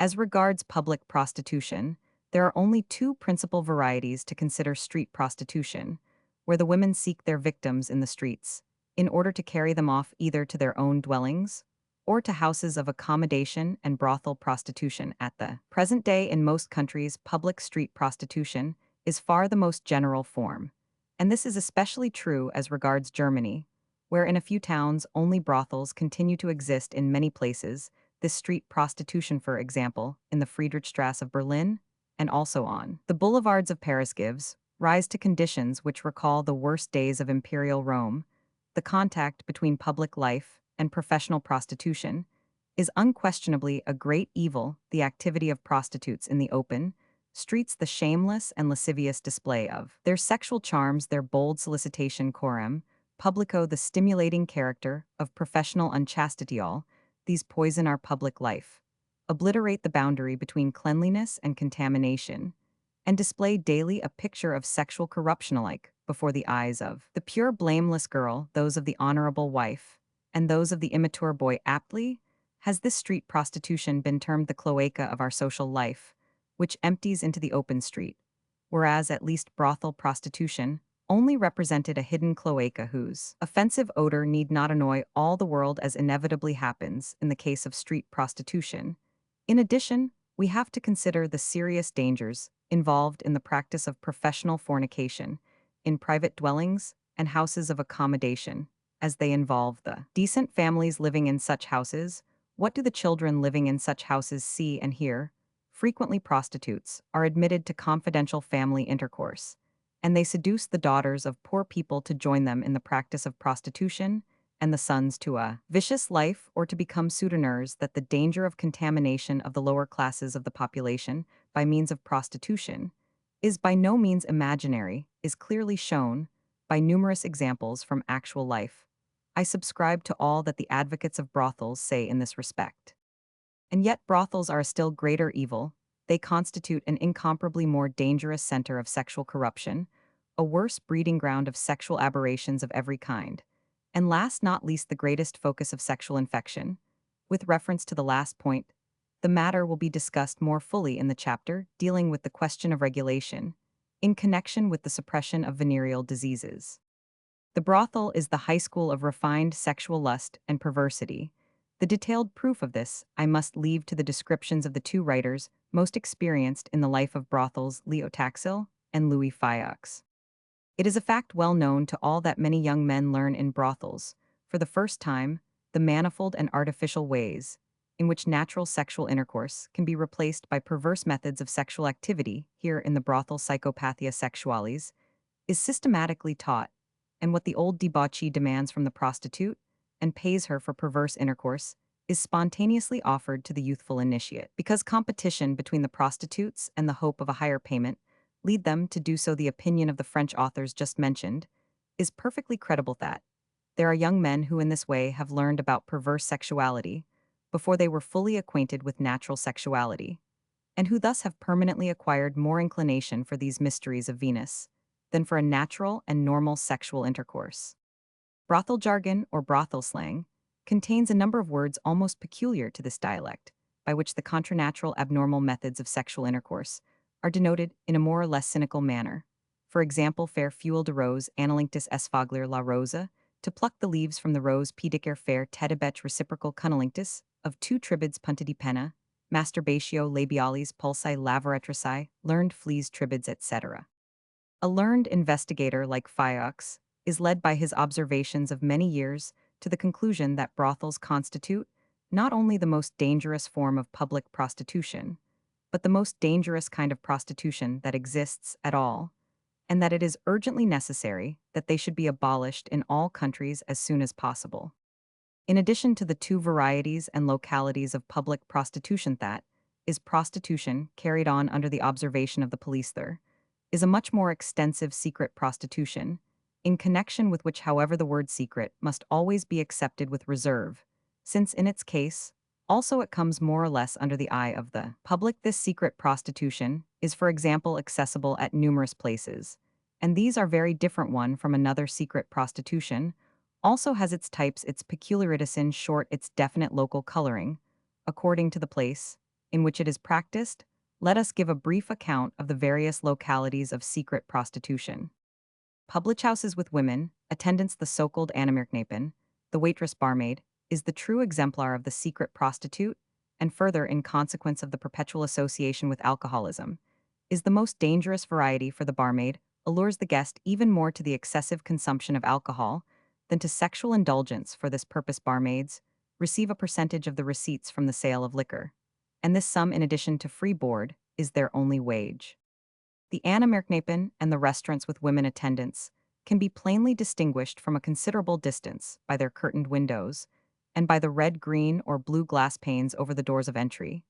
As regards public prostitution, there are only 2 principal varieties to consider: street prostitution, where the women seek their victims in the streets, in order to carry them off either to their own dwellings or to houses of accommodation, and brothel prostitution. At the present day in most countries, public street prostitution is far the most general form, and this is especially true as regards Germany, where in a few towns only brothels continue to exist. In many places, this street prostitution, for example, in the Friedrichstrasse of Berlin, and also on the boulevards of Paris, gives rise to conditions which recall the worst days of imperial Rome. The contact between public life and professional prostitution is unquestionably a great evil. The activity of prostitutes in the open streets, the shameless and lascivious display of their sexual charms, their bold solicitation coram publico, the stimulating character of professional unchastity, all these poison our public life, obliterate the boundary between cleanliness and contamination, and display daily a picture of sexual corruption alike before the eyes of the pure blameless girl, those of the honorable wife, and those of the immature boy. Aptly has this street prostitution been termed the cloaca of our social life, which empties into the open street, whereas at least brothel prostitution only represented a hidden cloaca whose offensive odor need not annoy all the world, as inevitably happens in the case of street prostitution. In addition, we have to consider the serious dangers involved in the practice of professional fornication in private dwellings and houses of accommodation, as they involve the decent families living in such houses. What do the children living in such houses see and hear? Frequently prostitutes are admitted to confidential family intercourse, and they seduce the daughters of poor people to join them in the practice of prostitution, and the sons to a vicious life, or to become souteneurs. That the danger of contamination of the lower classes of the population by means of prostitution is by no means imaginary, is clearly shown by numerous examples from actual life. I subscribe to all that the advocates of brothels say in this respect. And yet brothels are a still greater evil. They constitute an incomparably more dangerous center of sexual corruption, a worse breeding ground of sexual aberrations of every kind, and last not least the greatest focus of sexual infection. With reference to the last point, the matter will be discussed more fully in the chapter dealing with the question of regulation, in connection with the suppression of venereal diseases. The brothel is the high school of refined sexual lust and perversity. The detailed proof of this I must leave to the descriptions of the 2 writers most experienced in the life of brothels, Leo Taxil and Louis Fayaux. It is a fact well known to all that many young men learn in brothels, for the first time, the manifold and artificial ways in which natural sexual intercourse can be replaced by perverse methods of sexual activity. Here in the brothel, psychopathia sexualis is systematically taught, and what the old debauchee demands from the prostitute and pays her for perverse intercourse is spontaneously offered to the youthful initiate. Because competition between the prostitutes and the hope of a higher payment lead them to do so, the opinion of the French authors just mentioned is perfectly credible that there are young men who in this way have learned about perverse sexuality before they were fully acquainted with natural sexuality, and who thus have permanently acquired more inclination for these mysteries of Venus than for a natural and normal sexual intercourse. Brothel jargon, or brothel slang, contains a number of words almost peculiar to this dialect, by which the contranatural abnormal methods of sexual intercourse are denoted in a more or less cynical manner. For example, faire fuel de rose analinctus esfoglir la rosa, to pluck the leaves from the rose pedicer faire tedibet reciprocal cunnilingus, of two tribids puntidi penna, masturbatio labialis pulsi lavaretrasi, learned fleas tribids, etc. A learned investigator like Fayeux is led by his observations of many years to the conclusion that brothels constitute not only the most dangerous form of public prostitution, but the most dangerous kind of prostitution that exists at all, and that it is urgently necessary that they should be abolished in all countries as soon as possible. In addition to the two varieties and localities of public prostitution, that is prostitution carried on under the observation of the police, there is a much more extensive secret prostitution, in connection with which, however, the word secret must always be accepted with reserve, since in its case, also it comes more or less under the eye of the public. This secret prostitution is, for example, accessible at numerous places, and these are very different one from another. Secret prostitution also has its types, its peculiarities, in short, its definite local coloring, according to the place in which it is practiced. Let us give a brief account of the various localities of secret prostitution. Public houses with women, attendants, the so-called Anmerknapen, the waitress barmaid, is the true exemplar of the secret prostitute, and further, in consequence of the perpetual association with alcoholism, is the most dangerous variety, for the barmaid allures the guest even more to the excessive consumption of alcohol than to sexual indulgence. For this purpose, barmaids receive a percentage of the receipts from the sale of liquor, and this sum, in addition to free board, is their only wage. The Anmerknapen and the restaurants with women attendants can be plainly distinguished from a considerable distance by their curtained windows and by the red, green, or blue glass panes over the doors of entry.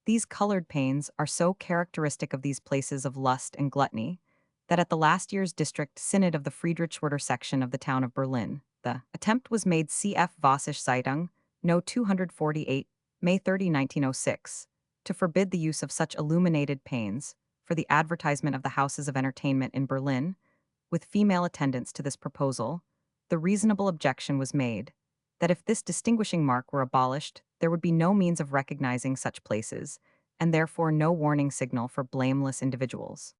These colored panes are so characteristic of these places of lust and gluttony that at the last year's district synod of the Friedrichswerder section of the town of Berlin, the attempt was made, cf. Vossische Zeitung, No. 248, May 30, 1906, to forbid the use of such illuminated panes for the advertisement of the houses of entertainment in Berlin. With female attendants to this proposal, the reasonable objection was made that if this distinguishing mark were abolished, there would be no means of recognizing such places, and therefore no warning signal for blameless individuals.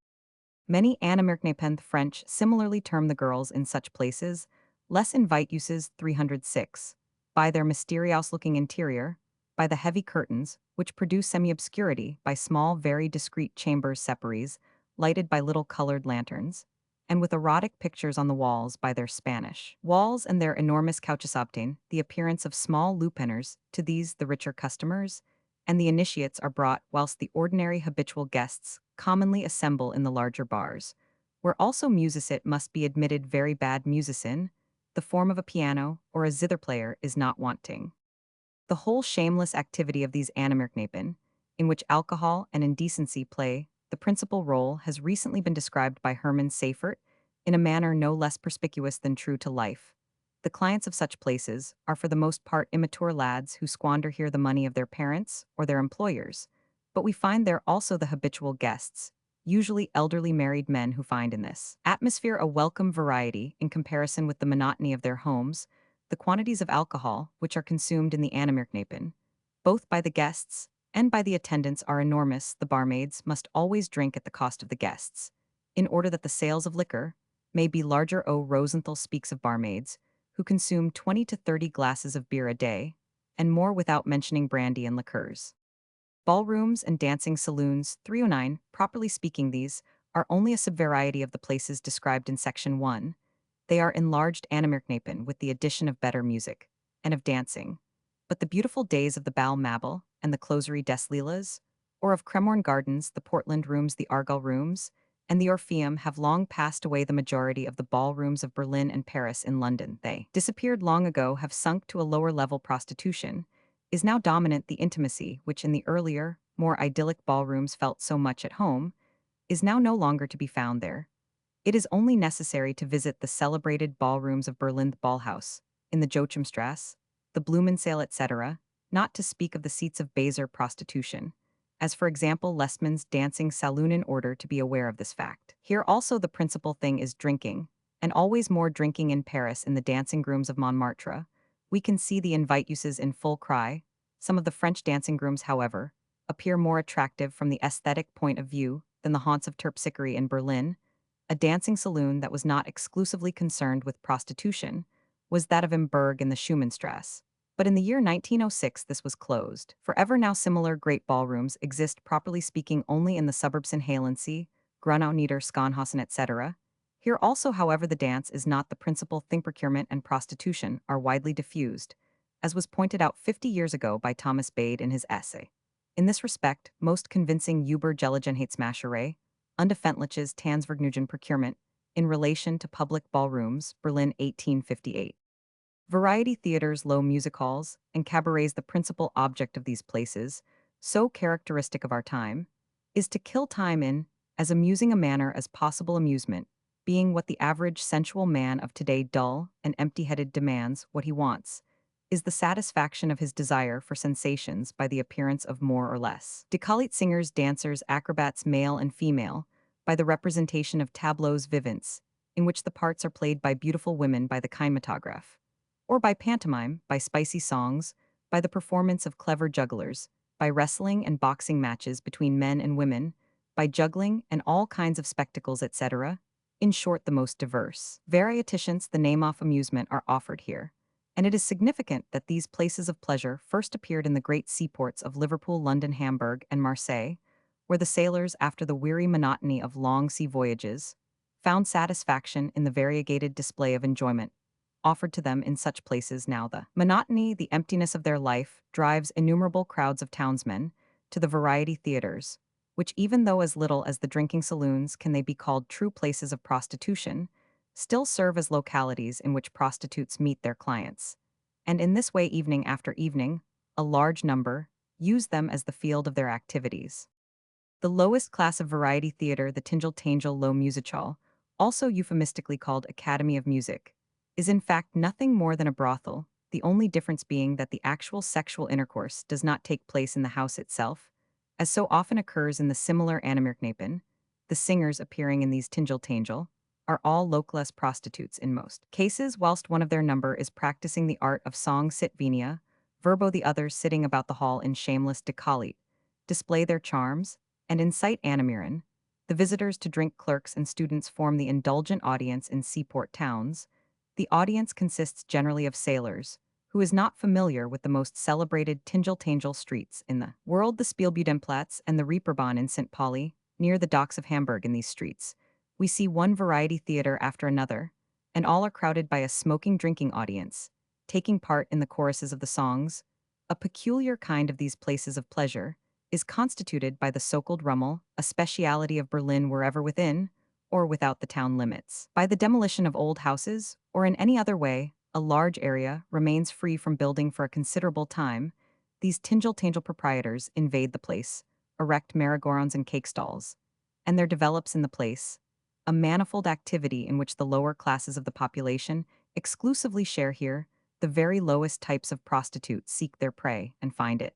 Many Anmerknapen French similarly term the girls in such places less invite uses 306, by their mysterious-looking interior, by the heavy curtains, which produce semi-obscurity, by small, very discreet chambers séparés, lighted by little colored lanterns, and with erotic pictures on the walls, by their Spanish walls and their enormous couches, obtain the appearance of small lupeners. To these the richer customers and the initiates are brought, whilst the ordinary habitual guests commonly assemble in the larger bars, where also musicit must be admitted. Very bad musicin, the form of a piano or a zither player, is not wanting. The whole shameless activity of these Anmerknapen, in which alcohol and indecency play the principal role, has recently been described by Hermann Seifert in a manner no less perspicuous than true to life. The clients of such places are for the most part immature lads who squander here the money of their parents or their employers, but we find there also the habitual guests, usually elderly married men, who find in this atmosphere a welcome variety in comparison with the monotony of their homes. The quantities of alcohol which are consumed in the Anmerknapen, both by the guests and by the attendants, are enormous. The barmaids must always drink at the cost of the guests, in order that the sales of liquor may be larger. O. Rosenthal speaks of barmaids who consume 20 to 30 glasses of beer a day, and more, without mentioning brandy and liqueurs. Ballrooms and dancing saloons, 309, properly speaking, these are only a subvariety of the places described in section 1. They are enlarged Anmerknapen with the addition of better music and of dancing. But the beautiful days of the Bal Mabel and the Closerie des Lilas, or of Cremorne Gardens, the Portland Rooms, the Argyle Rooms, and the Orpheum have long passed away. The majority of the ballrooms of Berlin and Paris in London, they disappeared long ago, have sunk to a lower level. Prostitution is now dominant. The intimacy, which in the earlier, more idyllic ballrooms felt so much at home, is now no longer to be found there. It is only necessary to visit the celebrated ballrooms of Berlin, the Ballhaus, in the Joachimstrasse, the Blumensaal, etc., not to speak of the seats of baser prostitution, as for example Lessmann's dancing saloon, in order to be aware of this fact. Here also the principal thing is drinking, and always more drinking in Paris. In the dancing rooms of Montmartre, we can see the inviteuses in full cry. Some of the French dancing rooms, however, appear more attractive from the aesthetic point of view than the haunts of Terpsichore in Berlin. A dancing saloon that was not exclusively concerned with prostitution was that of Imberg in the Schumannstrasse. But in the year 1906 this was closed. Forever now similar great ballrooms exist, properly speaking, only in the suburbs in Halensee, Grunau, Nieder, Skonhausen, etc. Here also, however, the dance is not the principal thing. Procurement and prostitution are widely diffused, as was pointed out 50 years ago by Thomas Bade in his essay. In this respect, most convincing über Gelegenheitsmascherei, Undefendliches Tanzvergnügen procurement, in relation to public ballrooms, Berlin 1858. Variety theaters, low music halls, and cabarets. The principal object of these places, so characteristic of our time, is to kill time in as amusing a manner as possible, amusement being what the average sensual man of today, dull and empty-headed, demands. What he wants is the satisfaction of his desire for sensations by the appearance of more or less decollete singers, dancers, acrobats, male and female, by the representation of tableaux vivants, in which the parts are played by beautiful women, by the kinematograph, or by pantomime, by spicy songs, by the performance of clever jugglers, by wrestling and boxing matches between men and women, by juggling and all kinds of spectacles, etc. In short, the most diverse variations the name of amusement are offered here. And it is significant that these places of pleasure first appeared in the great seaports of Liverpool, London, Hamburg, and Marseille, where the sailors, after the weary monotony of long sea voyages, found satisfaction in the variegated display of enjoyment offered to them in such places. Now the monotony, the emptiness of their life, drives innumerable crowds of townsmen to the variety theaters, which, even though as little as the drinking saloons can they be called true places of prostitution, still serve as localities in which prostitutes meet their clients. And in this way, evening after evening, a large number use them as the field of their activities. The lowest class of variety theater, the Tingeltangel Low Musichal, also euphemistically called Academy of Music, is in fact nothing more than a brothel, the only difference being that the actual sexual intercourse does not take place in the house itself, as so often occurs in the similar Animirknapen. The singers appearing in these Tingeltangel are all localess prostitutes in most cases, whilst one of their number is practicing the art of song sit venia, verbo the others sitting about the hall in shameless decollete, display their charms, and incite Animiran, the visitors to drink. Clerks and students form the indulgent audience in seaport towns. The audience consists generally of sailors, who is not familiar with the most celebrated Tingeltangel streets in the world, the Spielbudenplatz and the Reeperbahn in St. Pauli, near the docks of Hamburg. In these streets, we see one variety theater after another, and all are crowded by a smoking drinking audience, taking part in the choruses of the songs. A peculiar kind of these places of pleasure is constituted by the so-called Rummel, a speciality of Berlin wherever within or without the town limits, by the demolition of old houses, or in any other way, a large area remains free from building for a considerable time. These Tingeltangel proprietors invade the place, erect merry-go-rounds and cake stalls, and there develops in the place a manifold activity in which the lower classes of the population exclusively share. Here, the very lowest types of prostitutes seek their prey and find it.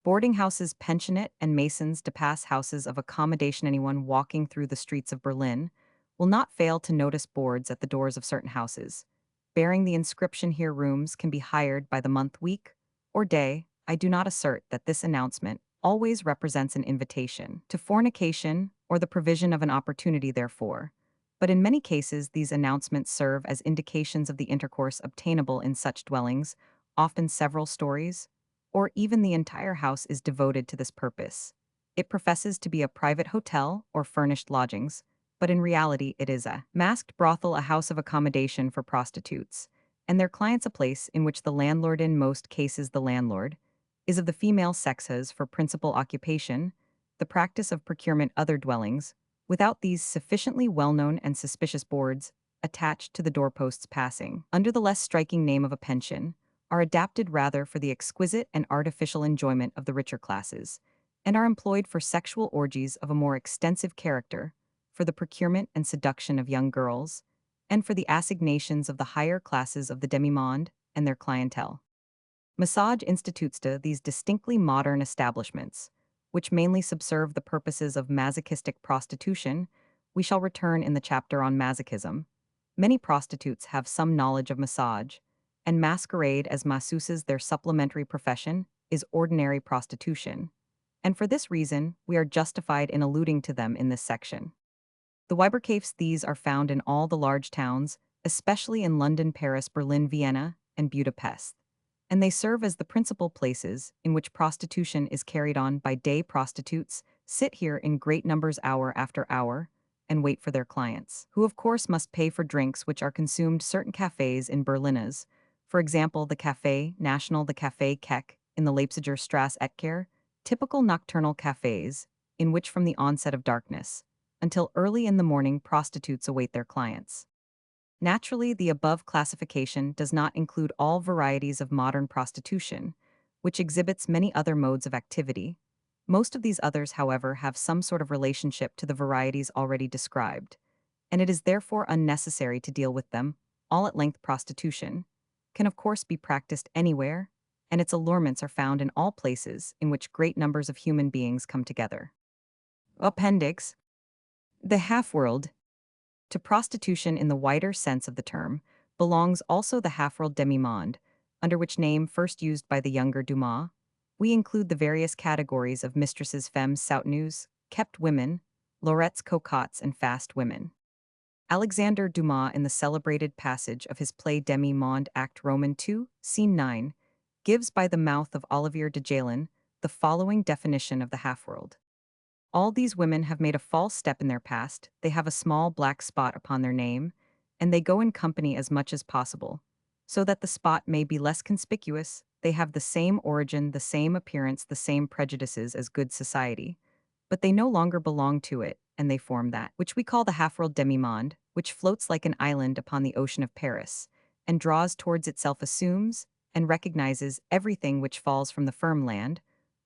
Boarding houses, pensionate, and masons de pass houses of accommodation. Anyone walking through the streets of Berlin will not fail to notice boards at the doors of certain houses, bearing the inscription, "Here rooms can be hired by the month, week, or day." I do not assert that this announcement always represents an invitation to fornication or the provision of an opportunity therefor, but in many cases these announcements serve as indications of the intercourse obtainable in such dwellings, often several stories, or even the entire house is devoted to this purpose. It professes to be a private hotel or furnished lodgings, but in reality it is a masked brothel, a house of accommodation for prostitutes, and their clients, a place in which the landlord, in most cases the landlord, is of the female sex, has for principal occupation the practice of procurement. Other dwellings, without these sufficiently well-known and suspicious boards attached to the doorposts passing, under the less striking name of a pension, are adapted rather for the exquisite and artificial enjoyment of the richer classes, and are employed for sexual orgies of a more extensive character, for the procurement and seduction of young girls, and for the assignations of the higher classes of the demi-monde and their clientele. Massage institutes to these distinctly modern establishments, which mainly subserve the purposes of masochistic prostitution, we shall return in the chapter on masochism. Many prostitutes have some knowledge of massage, and masquerade as masseuses. Their supplementary profession is ordinary prostitution, and for this reason we are justified in alluding to them in this section. The Weiberkaufs these are found in all the large towns, especially in London, Paris, Berlin, Vienna, and Budapest, and they serve as the principal places in which prostitution is carried on by day. Prostitutes sit here in great numbers hour after hour and wait for their clients, who of course must pay for drinks which are consumed. Certain cafes in Berlinas, for example the Café National, the Café Keck in the Leipziger Strasse Etker, typical nocturnal cafes, in which from the onset of darkness until early in the morning prostitutes await their clients. Naturally, the above classification does not include all varieties of modern prostitution, which exhibits many other modes of activity. Most of these others, however, have some sort of relationship to the varieties already described, and it is therefore unnecessary to deal with them. All at length prostitution can of course be practiced anywhere, and its allurements are found in all places in which great numbers of human beings come together. Appendix: the half-world. To prostitution in the wider sense of the term belongs also the half-world demi-monde, under which name first used by the younger Dumas. We include the various categories of mistresses, femmes soutenues, kept women, lorettes, cocottes, and fast women. Alexander Dumas, in the celebrated passage of his play Demi-Monde, Act Roman 2, Scene 9, gives by the mouth of Olivier de Jalin the following definition of the half-world. All these women have made a false step in their past, they have a small black spot upon their name, and they go in company as much as possible. So that the spot may be less conspicuous, they have the same origin, the same appearance, the same prejudices as good society, but they no longer belong to it, and they form that which we call the half-world demi-monde, which floats like an island upon the ocean of Paris, and draws towards itself, assumes, and recognizes everything which falls from the firm land,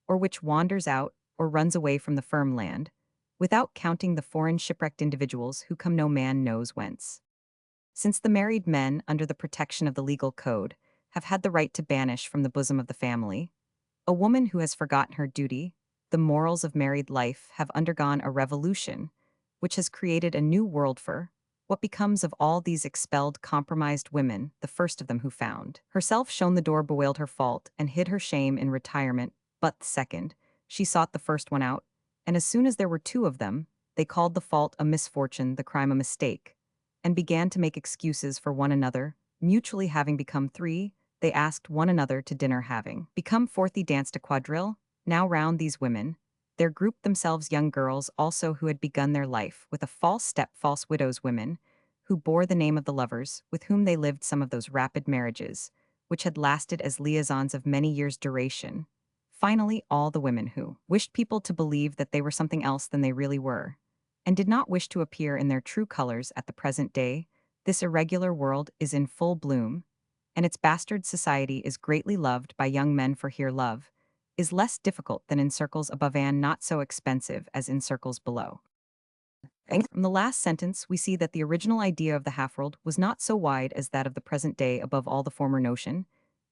or which wanders out or runs away from the firm land, without counting the foreign shipwrecked individuals who come no man knows whence. Since the married men, under the protection of the legal code, have had the right to banish from the bosom of the family, a woman who has forgotten her duty, the morals of married life, have undergone a revolution, which has created a new world for what becomes of all these expelled, compromised women. The first of them who found herself shown the door bewailed her fault and hid her shame in retirement, but the second, she sought the first one out, and as soon as there were two of them, they called the fault a misfortune, the crime a mistake, and began to make excuses for one another. Mutually having become three, they asked one another to dinner. Having become fourth, they danced a quadrille. Now round these women there grouped themselves young girls also who had begun their life with a false step, false widows, women who bore the name of the lovers, with whom they lived some of those rapid marriages, which had lasted as liaisons of many years' duration. Finally, all the women who wished people to believe that they were something else than they really were, and did not wish to appear in their true colors at the present day. This irregular world is in full bloom, and its bastard society is greatly loved by young men, for here love is less difficult than in circles above and not so expensive as in circles below. From the last sentence, we see that the original idea of the half-world was not so wide as that of the present day. Above all, the former notion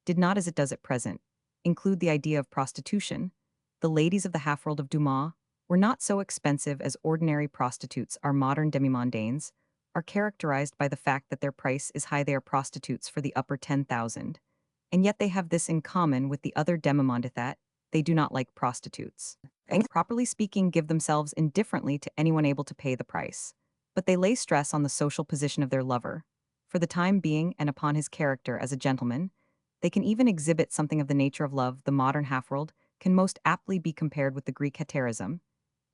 did not, as it does at present, include the idea of prostitution. The ladies of the half-world of Dumas were not so expensive as ordinary prostitutes. Our modern demi-mondaines are characterized by the fact that their price is high. They are prostitutes for the upper 10,000, and yet they have this in common with the other demi-mondes, that they do not like prostitutes, and properly speaking give themselves indifferently to anyone able to pay the price, but they lay stress on the social position of their lover, for the time being, and upon his character as a gentleman. They can even exhibit something of the nature of love. The modern half-world can most aptly be compared with the Greek heterism.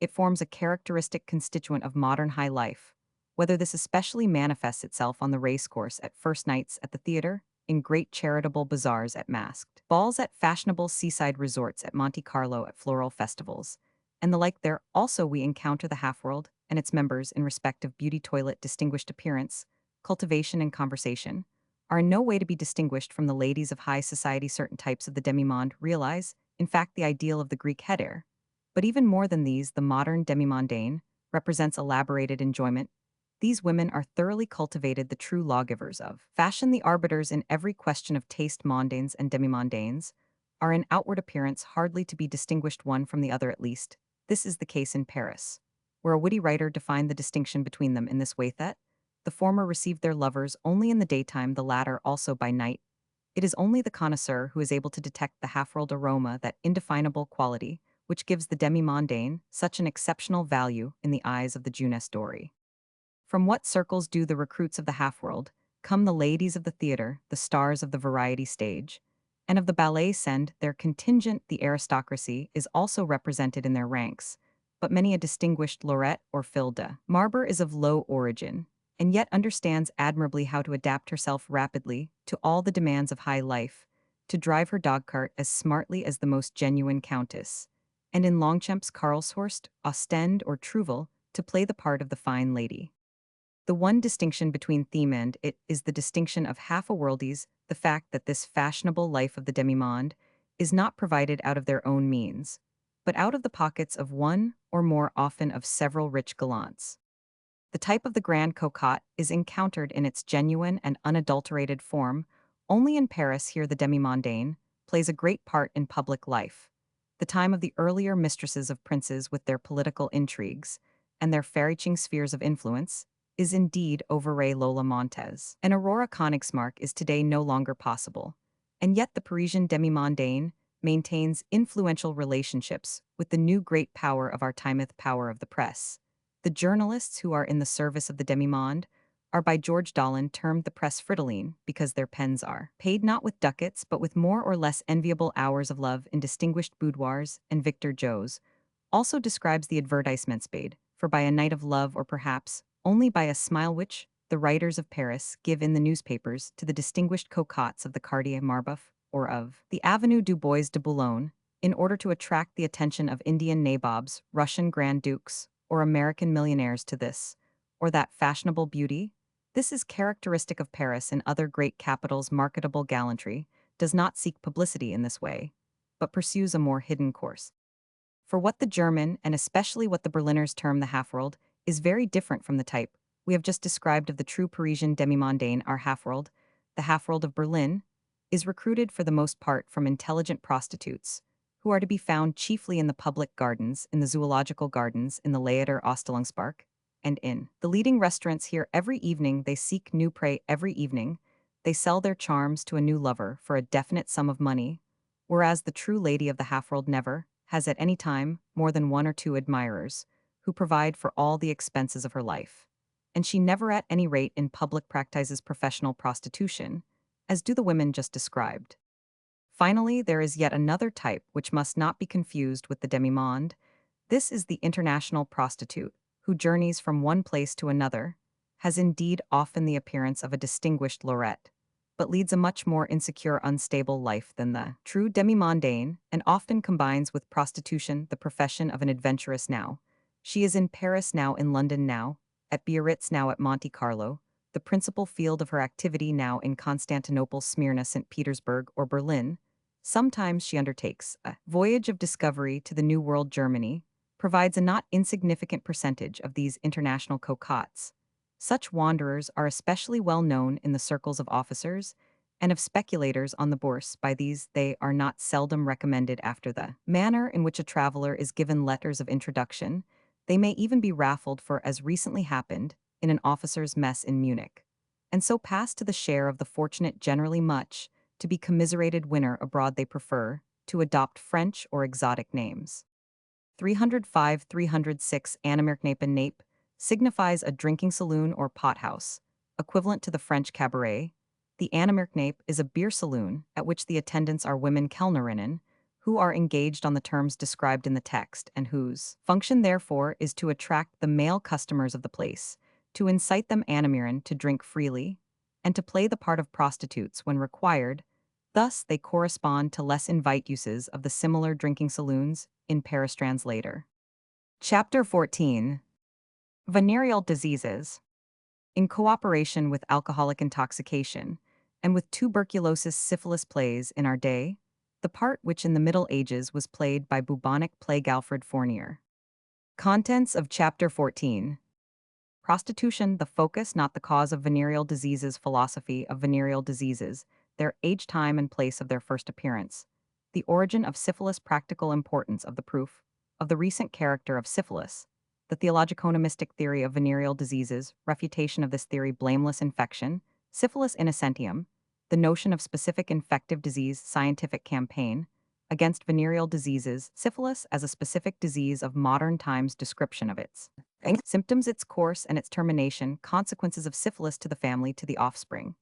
It forms a characteristic constituent of modern high life, whether this especially manifests itself on the racecourse, at first nights at the theater, in great charitable bazaars, at masked balls, at fashionable seaside resorts, at Monte Carlo, at floral festivals, and the like. There also we encounter the half-world and its members in respect of beauty, toilet, distinguished appearance, cultivation, and conversation, are in no way to be distinguished from the ladies of high society. Certain types of the demimonde realize, in fact, the ideal of the Greek heder. But even more than these, the modern demimondaine represents elaborated enjoyment. These women are thoroughly cultivated, the true lawgivers of fashion, the arbiters in every question of taste. Mondaines and demimondaines are in outward appearance hardly to be distinguished one from the other. At least, this is the case in Paris, where a witty writer defined the distinction between them in this way: that the former received their lovers only in the daytime, the latter also by night. It is only the connoisseur who is able to detect the half-world aroma, that indefinable quality, which gives the demi-mondaine such an exceptional value in the eyes of the jeunesse dorée. From what circles do the recruits of the half-world come? The ladies of the theatre, the stars of the variety stage, and of the ballet send their contingent. The aristocracy is also represented in their ranks, but many a distinguished Laurette or Fille de Marbre is of low origin, and yet understands admirably how to adapt herself rapidly to all the demands of high life, to drive her dog-cart as smartly as the most genuine countess, and in Longchamp's Karlshorst, Ostend, or Trouville, to play the part of the fine lady. The one distinction between theme and it is the distinction of half-a-worldies, the fact that this fashionable life of the demi-monde is not provided out of their own means, but out of the pockets of one or more, often of several rich gallants. The type of the grand cocotte is encountered in its genuine and unadulterated form only in Paris. Here the demi-mondaine plays a great part in public life. The time of the earlier mistresses of princes with their political intrigues and their far-reaching spheres of influence is indeed over. Lola Montez. An Aurora Königsmarck is today no longer possible, and yet the Parisian demi-mondaine maintains influential relationships with the new great power of our timeth, power of the press. The journalists who are in the service of the demi-monde are by George Dollin termed the presse friteline, because their pens are paid not with ducats but with more or less enviable hours of love in distinguished boudoirs. And Victor Joes also describes the advertisements paid for by a night of love, or perhaps only by a smile, which the writers of Paris give in the newspapers to the distinguished cocottes of the Quartier Marbeuf or of the Avenue du Bois de Boulogne, in order to attract the attention of Indian nabobs, Russian grand dukes, or American millionaires to this or that fashionable beauty. This is characteristic of Paris and other great capitals. Marketable gallantry does not seek publicity in this way, but pursues a more hidden course. For what the German, and especially what the Berliners term the half-world, is very different from the type we have just described of the true Parisian demi-mondaine. Our half-world, the half-world of Berlin, is recruited for the most part from intelligent prostitutes, who are to be found chiefly in the public gardens, in the zoological gardens, in the Leader Ausstellungspark, and in the leading restaurants. Here every evening they seek new prey. Every evening they sell their charms to a new lover for a definite sum of money, whereas the true lady of the half-world never has at any time more than one or two admirers, who provide for all the expenses of her life. And she never at any rate in public practices professional prostitution, as do the women just described. Finally, there is yet another type which must not be confused with the demi-monde. This is the international prostitute, who journeys from one place to another, has indeed often the appearance of a distinguished Laurette, but leads a much more insecure, unstable life than the true demi-mondaine, and often combines with prostitution the profession of an adventuress. Now she is in Paris, now in London, now at Biarritz, now at Monte Carlo, the principal field of her activity, now in Constantinople, Smyrna, St. Petersburg, or Berlin. Sometimes she undertakes a voyage of discovery to the New World. Germany provides a not insignificant percentage of these international cocottes. Such wanderers are especially well known in the circles of officers and of speculators on the bourse. By these they are not seldom recommended after the manner in which a traveler is given letters of introduction. They may even be raffled, for as recently happened in an officers' mess in Munich, and so pass to the share of the fortunate. Generally much to be commiserated winner abroad, they prefer to adopt French or exotic names. 305 306 Anamerknapen nape signifies a drinking saloon or pothouse, equivalent to the French cabaret. The Anamerknape is a beer saloon at which the attendants are women Kellnerinnen, who are engaged on the terms described in the text and whose function therefore is to attract the male customers of the place, to incite them Anamiren to drink freely, and to play the part of prostitutes when required. Thus they correspond to less invite uses of the similar drinking saloons in Paris. Translator. Chapter 14. Venereal diseases. In cooperation with alcoholic intoxication, and with tuberculosis syphilis plays in our day, the part which in the Middle Ages was played by bubonic plague Alfred Fournier. Contents of Chapter 14. Prostitution, the focus, not the cause of venereal diseases. Philosophy of venereal diseases, their age, time, and place of their first appearance. The origin of syphilis, practical importance of the proof of the recent character of syphilis. The theologico-nomistic theory of venereal diseases, refutation of this theory, blameless infection, syphilis innocentium, the notion of specific infective disease, scientific campaign against venereal diseases, syphilis as a specific disease of modern times, description of its symptoms, its course and its termination, consequences of syphilis to the family, to the offspring,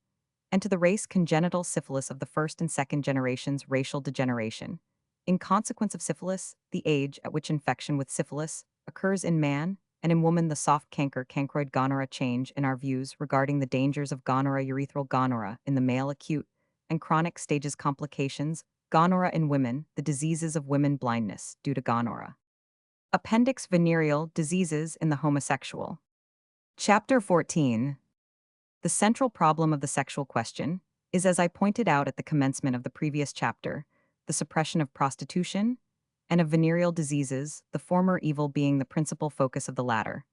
and to the race, congenital syphilis of the first and second generations, racial degeneration. In consequence of syphilis, the age at which infection with syphilis occurs in man, and in woman the soft canker, cancroid gonorrhea. Change in our views regarding the dangers of gonorrhea, urethral gonorrhea in the male, acute and chronic stages, complications, gonorrhea in women, the diseases of women, blindness due to gonorrhea. Appendix: Venereal diseases in the homosexual. Chapter 14. The central problem of the sexual question is, as I pointed out at the commencement of the previous chapter, the suppression of prostitution and of venereal diseases, the former evil being the principal focus of the latter.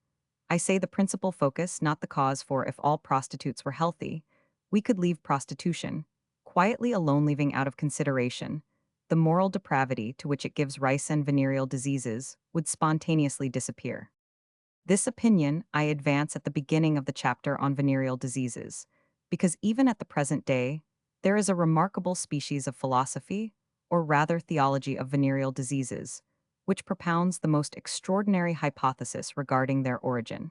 I say the principal focus, not the cause, for if all prostitutes were healthy, we could leave prostitution, quietly alone, leaving out of consideration the moral depravity to which it gives rise, and venereal diseases would spontaneously disappear. This opinion I advance at the beginning of the chapter on venereal diseases, because even at the present day, there is a remarkable species of philosophy, or rather theology of venereal diseases, which propounds the most extraordinary hypothesis regarding their origin.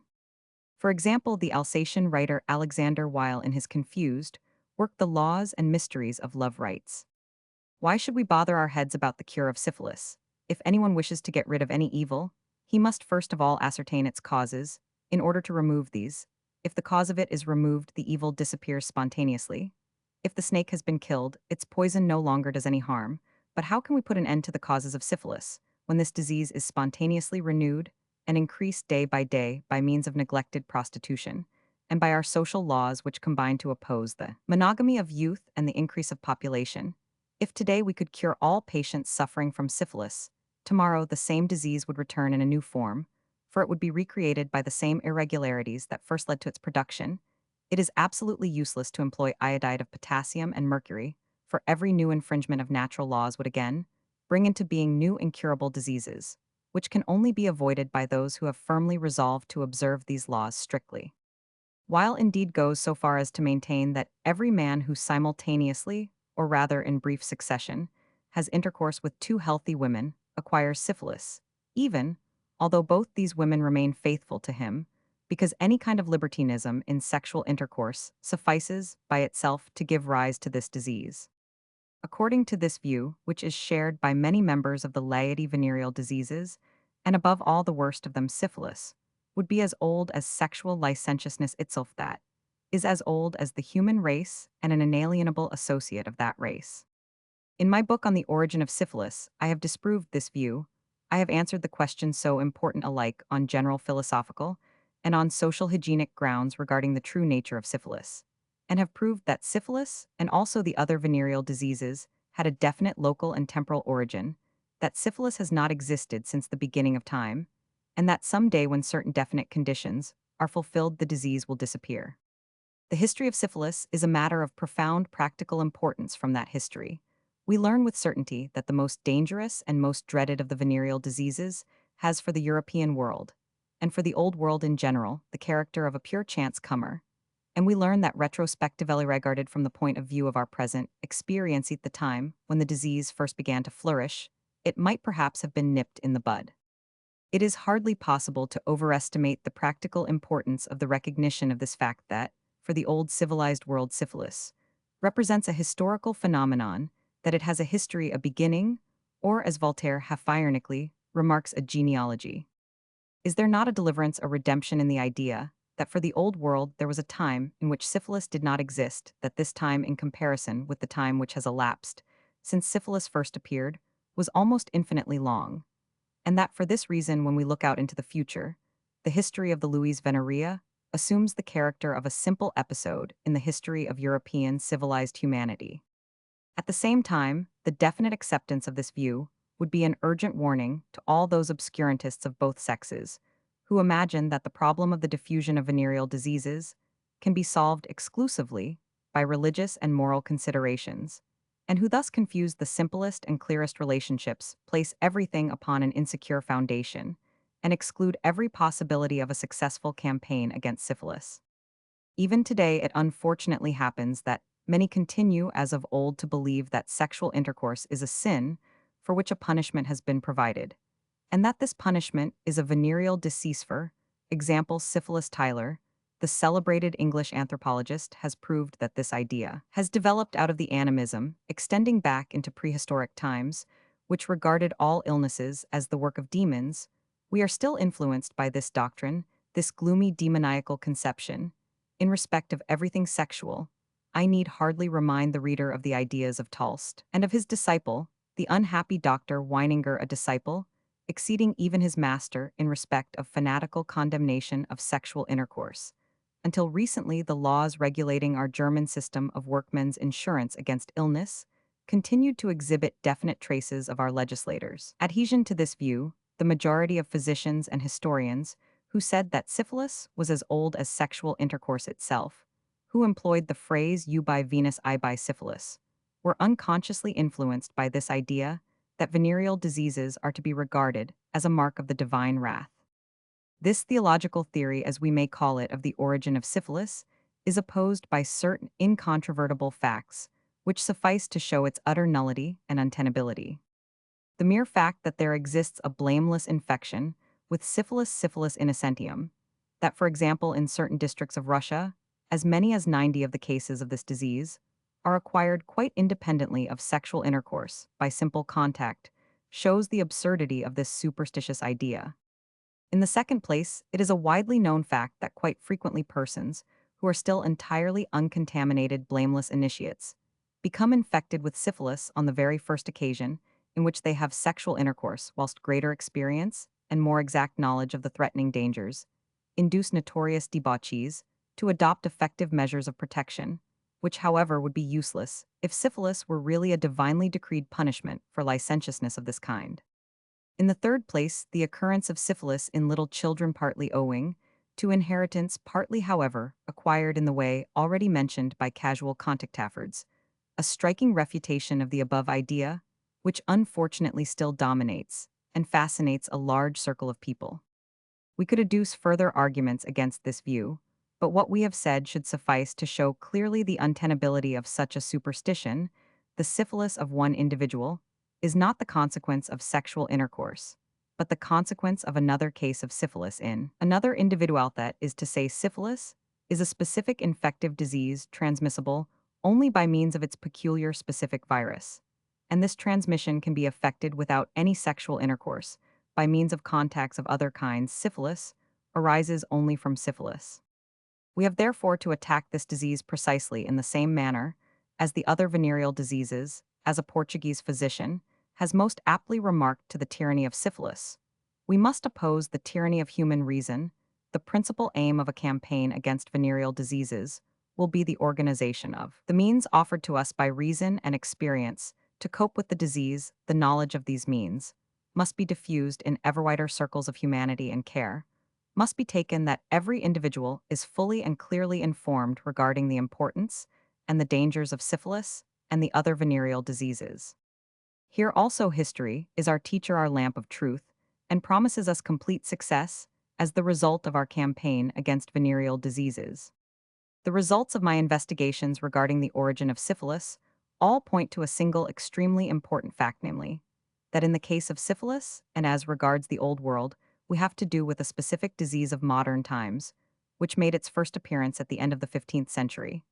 For example, the Alsatian writer Alexander Weil, in his confused work The Laws and Mysteries of Love, writes, "Why should we bother our heads about the cure of syphilis? If anyone wishes to get rid of any evil, he must first of all ascertain its causes, in order to remove these. If the cause of it is removed, the evil disappears spontaneously. If the snake has been killed, its poison no longer does any harm. But how can we put an end to the causes of syphilis, when this disease is spontaneously renewed and increased day by means of neglected prostitution, and by our social laws which combine to oppose the monogamy of youth and the increase of population? If today we could cure all patients suffering from syphilis, tomorrow the same disease would return in a new form, for it would be recreated by the same irregularities that first led to its production. It is absolutely useless to employ iodide of potassium and mercury, for every new infringement of natural laws would again bring into being new incurable diseases, which can only be avoided by those who have firmly resolved to observe these laws strictly." While indeed goes so far as to maintain that every man who simultaneously, or rather in brief succession, has intercourse with two healthy women acquires syphilis, even although both these women remain faithful to him, because any kind of libertinism in sexual intercourse suffices by itself to give rise to this disease. According to this view, which is shared by many members of the laity, venereal diseases, and above all the worst of them, syphilis, would be as old as sexual licentiousness itself, that is as old as the human race and an inalienable associate of that race. In my book on the origin of syphilis, I have disproved this view. I have answered the questions so important alike on general philosophical and on social hygienic grounds regarding the true nature of syphilis, and have proved that syphilis and also the other venereal diseases had a definite local and temporal origin, that syphilis has not existed since the beginning of time, and that some day when certain definite conditions are fulfilled, the disease will disappear. The history of syphilis is a matter of profound practical importance. From that history, we learn with certainty that the most dangerous and most dreaded of the venereal diseases has for the European world, and for the Old World in general, the character of a pure chance comer, and we learn that retrospectively, regarded from the point of view of our present experience at the time when the disease first began to flourish, it might perhaps have been nipped in the bud. It is hardly possible to overestimate the practical importance of the recognition of this fact that, for the old civilized world, syphilis represents a historical phenomenon, that it has a history, a beginning, or, as Voltaire half ironically remarks, a genealogy. Is there not a deliverance, a redemption in the idea that for the old world there was a time in which syphilis did not exist, that this time, in comparison with the time which has elapsed since syphilis first appeared, was almost infinitely long, and that for this reason, when we look out into the future, The history of the Luis Veneria assumes the character of a simple episode in the history of European civilized humanity. At the same time, the definite acceptance of this view would be an urgent warning to all those obscurantists of both sexes who imagine that the problem of the diffusion of venereal diseases can be solved exclusively by religious and moral considerations, and who thus confuse the simplest and clearest relationships, place everything upon an insecure foundation, and exclude every possibility of a successful campaign against syphilis. Even today, it unfortunately happens that many continue, as of old, to believe that sexual intercourse is a sin for which a punishment has been provided, and that this punishment is a venereal deceaseful. Example Syphilis Tyler, the celebrated English anthropologist, has proved that this idea has developed out of the animism, extending back into prehistoric times, which regarded all illnesses as the work of demons. We are still influenced by this doctrine, this gloomy demoniacal conception. In respect of everything sexual, I need hardly remind the reader of the ideas of Talst and of his disciple, the unhappy Dr. Weininger, a disciple, exceeding even his master in respect of fanatical condemnation of sexual intercourse. Until recently, the laws regulating our German system of workmen's insurance against illness continued to exhibit definite traces of our legislators' adhesion to this view. The majority of physicians and historians who said that syphilis was as old as sexual intercourse itself, who employed the phrase "eu by Venus, I by syphilis," were unconsciously influenced by this idea that venereal diseases are to be regarded as a mark of the divine wrath. This theological theory, as we may call it, of the origin of syphilis, is opposed by certain incontrovertible facts, which suffice to show its utter nullity and untenability. The mere fact that there exists a blameless infection with syphilis innocentium, that, for example, in certain districts of Russia, as many as 90 of the cases of this disease are acquired quite independently of sexual intercourse by simple contact, shows the absurdity of this superstitious idea. In the second place, it is a widely known fact that quite frequently persons who are still entirely uncontaminated, blameless initiates become infected with syphilis on the very first occasion in which they have sexual intercourse, whilst greater experience and more exact knowledge of the threatening dangers induce notorious debauchees to adopt effective measures of protection, which, however, would be useless if syphilis were really a divinely decreed punishment for licentiousness of this kind. In the third place, the occurrence of syphilis in little children, partly owing to inheritance, partly, however, acquired in the way already mentioned by casual contact-affords, a striking refutation of the above idea, which unfortunately still dominates and fascinates a large circle of people. We could adduce further arguments against this view, but what we have said should suffice to show clearly the untenability of such a superstition. The syphilis of one individual is not the consequence of sexual intercourse, but the consequence of another case of syphilis in another individual. That is to say, syphilis is a specific infective disease transmissible only by means of its peculiar specific virus, and this transmission can be effected without any sexual intercourse by means of contacts of other kinds. Syphilis arises only from syphilis. We have therefore to attack this disease precisely in the same manner as the other venereal diseases, as a Portuguese physician has most aptly remarked to the tyranny of syphilis. We must oppose the tyranny of human reason. The principal aim of a campaign against venereal diseases will be the organization of the means offered to us by reason and experience to cope with the disease. The knowledge of these means must be diffused in ever wider circles of humanity, and care must be taken that every individual is fully and clearly informed regarding the importance and the dangers of syphilis and the other venereal diseases. Here also history is our teacher, our lamp of truth, and promises us complete success as the result of our campaign against venereal diseases. The results of my investigations regarding the origin of syphilis all point to a single extremely important fact, namely, that in the case of syphilis, and as regards the Old World, we have to do with a specific disease of modern times, which made its first appearance at the end of the 15th century,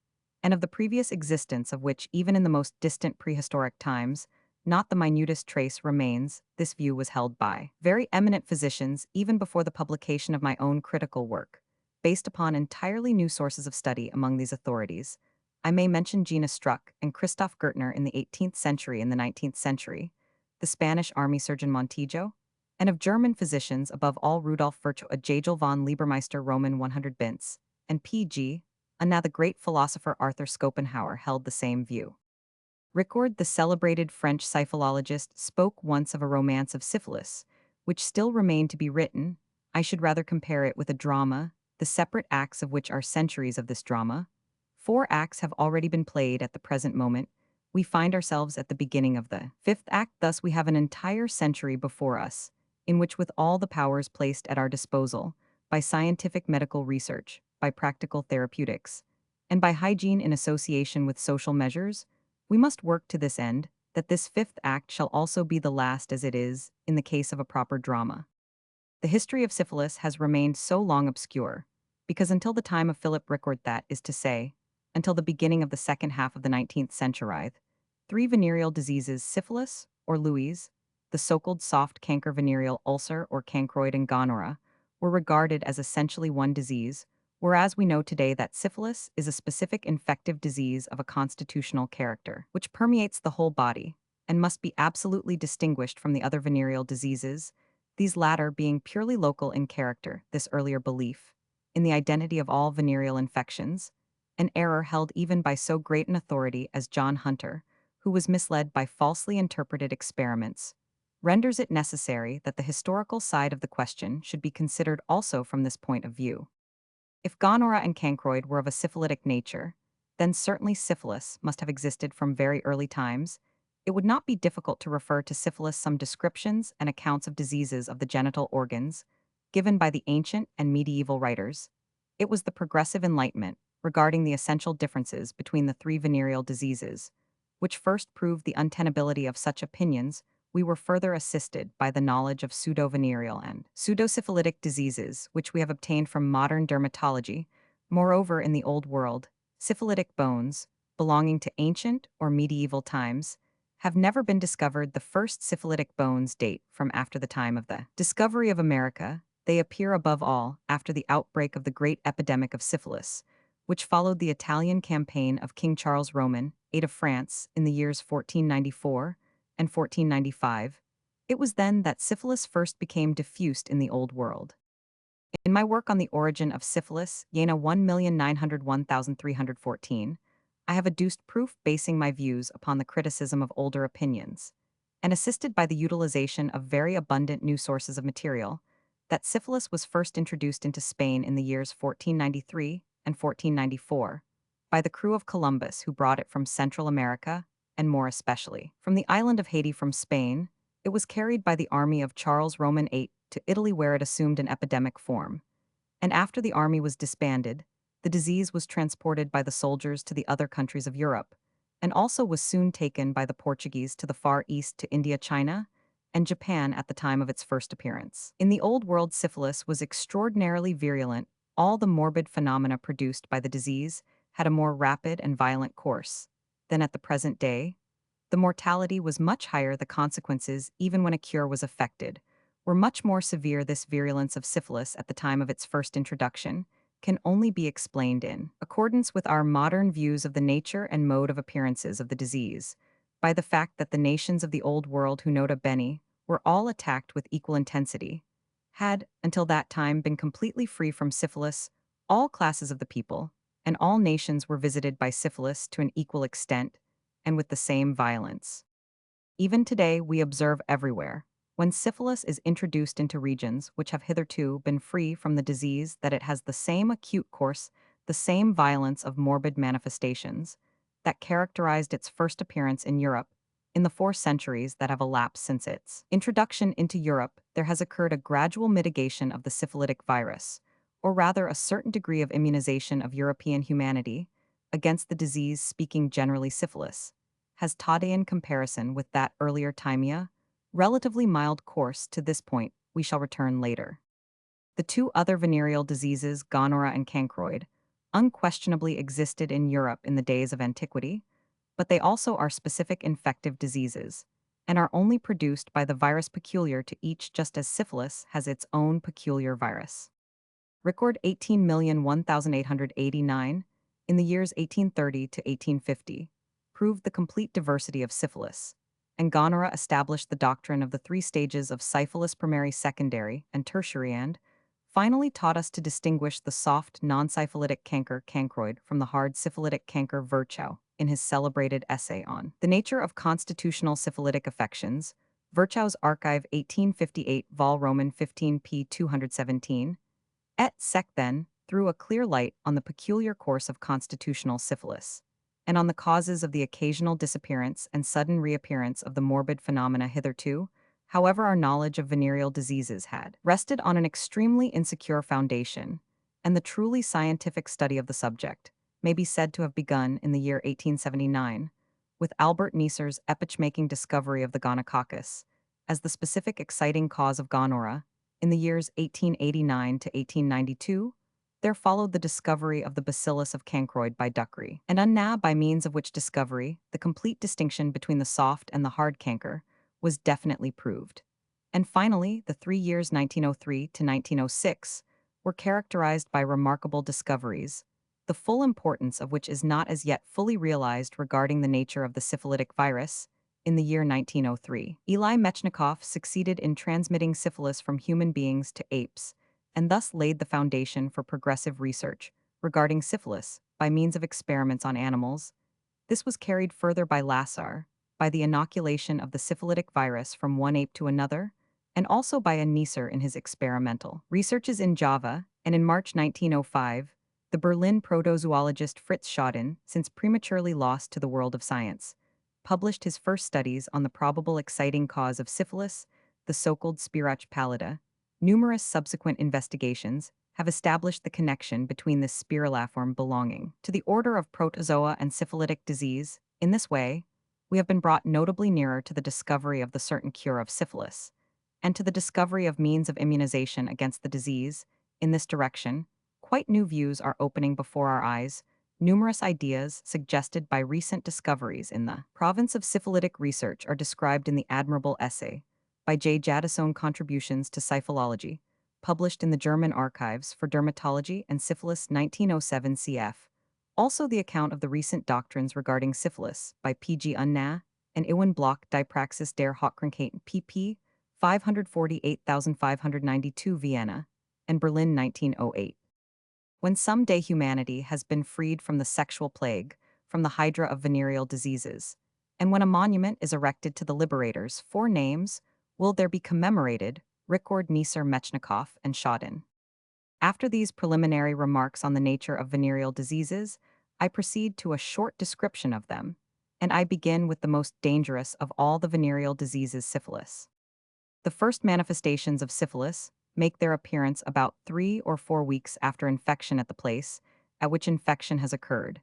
and of the previous existence of which, even in the most distant prehistoric times, not the minutest trace remains. This view was held by very eminent physicians even before the publication of my own critical work, based upon entirely new sources of study. Among these authorities, I may mention Gina Struck and Christoph Gertner in the 18th century and the 19th century, the Spanish army surgeon Montijo, and of German physicians above all Rudolf Virchow, a Jagel von Liebermeister Roman 100 Binz, and P.G. And now the great philosopher Arthur Schopenhauer held the same view. Ricord, the celebrated French syphilologist, spoke once of a romance of syphilis, which still remained to be written. I should rather compare it with a drama, the separate acts of which are centuries of this drama. 4 acts have already been played at the present moment. We find ourselves at the beginning of the 5th act, thus we have an entire century before us, in which with all the powers placed at our disposal, by scientific medical research, by practical therapeutics, and by hygiene in association with social measures, we must work to this end, that this 5th act shall also be the last as it is, in the case of a proper drama. The history of syphilis has remained so long obscure, because until the time of Philip Ricord, that is to say, until the beginning of the second half of the 19th century, 3 venereal diseases, syphilis, or lues, the so-called soft canker venereal ulcer or cancroid, and gonorrhea, were regarded as essentially one disease, whereas we know today that syphilis is a specific infective disease of a constitutional character, which permeates the whole body, and must be absolutely distinguished from the other venereal diseases, these latter being purely local in character. This earlier belief, in the identity of all venereal infections, an error held even by so great an authority as John Hunter, who was misled by falsely interpreted experiments, renders it necessary that the historical side of the question should be considered also from this point of view. If gonorrhea and cancroid were of a syphilitic nature, then certainly syphilis must have existed from very early times. It would not be difficult to refer to syphilis some descriptions and accounts of diseases of the genital organs, given by the ancient and medieval writers. It was the progressive enlightenment, regarding the essential differences between the 3 venereal diseases, which first proved the untenability of such opinions. We were further assisted by the knowledge of pseudovenereal and pseudosyphilitic diseases, which we have obtained from modern dermatology. Moreover, in the Old World, syphilitic bones, belonging to ancient or medieval times, have never been discovered. The first syphilitic bones date from after the time of the discovery of America. They appear above all after the outbreak of the great epidemic of syphilis, which followed the Italian campaign of King Charles Roman, 8 of France, in the years 1494 and 1495. It was then that syphilis first became diffused in the Old World. In my work on the origin of syphilis, Jena 1,901,314, I have adduced proof basing my views upon the criticism of older opinions, and assisted by the utilization of very abundant new sources of material, that syphilis was first introduced into Spain in the years 1493 and 1494 by the crew of Columbus, who brought it from Central America, and more especially from the island of Haiti. From Spain, it was carried by the army of Charles Roman VIII to Italy, where it assumed an epidemic form, and after the army was disbanded, the disease was transported by the soldiers to the other countries of Europe, and also was soon taken by the Portuguese to the Far East, to India, China, and Japan at the time of its first appearance. In the Old World, syphilis was extraordinarily virulent. All the morbid phenomena produced by the disease had a more rapid and violent course than at the present day. The mortality was much higher. The consequences, even when a cure was effected, were much more severe. This virulence of syphilis at the time of its first introduction can only be explained in accordance with our modern views of the nature and mode of appearances of the disease, by the fact that the nations of the Old World, who nota bene were all attacked with equal intensity, had, until that time, been completely free from syphilis. All classes of the people, and all nations were visited by syphilis to an equal extent, and with the same violence. Even today we observe everywhere, when syphilis is introduced into regions which have hitherto been free from the disease, that it has the same acute course, the same violence of morbid manifestations, that characterized its first appearance in Europe. In the 4 centuries that have elapsed since its introduction into Europe, there has occurred a gradual mitigation of the syphilitic virus, or rather a certain degree of immunization of European humanity against the disease. Speaking generally, syphilis has taught, in comparison with that earlier timia, relatively mild course. To this point we shall return later. The 2 other venereal diseases, gonorrhea and cancroid, unquestionably existed in Europe in the days of antiquity, but they also are specific infective diseases, and are only produced by the virus peculiar to each, just as syphilis has its own peculiar virus. Record 18,001,889, in the years 1830 to 1850, proved the complete diversity of syphilis, and Gonorrhea established the doctrine of the three stages of syphilis: primary, secondary, and tertiary, and finally taught us to distinguish the soft, non-syphilitic canker cancroid from the hard syphilitic canker Virchow in his celebrated essay on the nature of constitutional syphilitic affections, Virchow's Archive 1858 Vol Roman 15 p. 217, et seq. Then threw a clear light on the peculiar course of constitutional syphilis, and on the causes of the occasional disappearance and sudden reappearance of the morbid phenomena hitherto. However, our knowledge of venereal diseases had rested on an extremely insecure foundation, and the truly scientific study of the subject may be said to have begun in the year 1879, with Albert Neisser's epoch-making discovery of the gonococcus as the specific exciting cause of gonorrhea. In the years 1889 to 1892, there followed the discovery of the bacillus of cancroid by Ducrey and Unna, by means of which discovery the complete distinction between the soft and the hard canker was definitely proved. And finally, the 3 years 1903 to 1906 were characterized by remarkable discoveries, the full importance of which is not as yet fully realized regarding the nature of the syphilitic virus. In the year 1903, Eli Metchnikoff succeeded in transmitting syphilis from human beings to apes, and thus laid the foundation for progressive research regarding syphilis by means of experiments on animals. This was carried further by Lasar, by the inoculation of the syphilitic virus from one ape to another, and also by a Neisser in his experimental researches in Java, and in March 1905, the Berlin protozoologist Fritz Schaden, since prematurely lost to the world of science, published his first studies on the probable exciting cause of syphilis, the so-called Spirach pallida. Numerous subsequent investigations have established the connection between this spiraliform belonging to the order of protozoa and syphilitic disease. In this way, we have been brought notably nearer to the discovery of the certain cure of syphilis, and to the discovery of means of immunization against the disease. In this direction, quite new views are opening before our eyes. Numerous ideas suggested by recent discoveries in the province of syphilitic research are described in the admirable essay by J. Jadasone Contributions to Syphilology, published in the German Archives for Dermatology and Syphilis 1907 cf. Also the account of the recent doctrines regarding syphilis by P. G. Unna and Iwan Bloch, Die Praxis der Hochkrankheiten, pp. 548,592, Vienna and Berlin 1908. When some day humanity has been freed from the sexual plague, from the hydra of venereal diseases, and when a monument is erected to the liberators, 4 names will there be commemorated: Ricord, Neisser, Metchnikoff, and Schaden. After these preliminary remarks on the nature of venereal diseases, I proceed to a short description of them, and I begin with the most dangerous of all the venereal diseases, syphilis. The first manifestations of syphilis make their appearance about 3 or 4 weeks after infection at the place at which infection has occurred.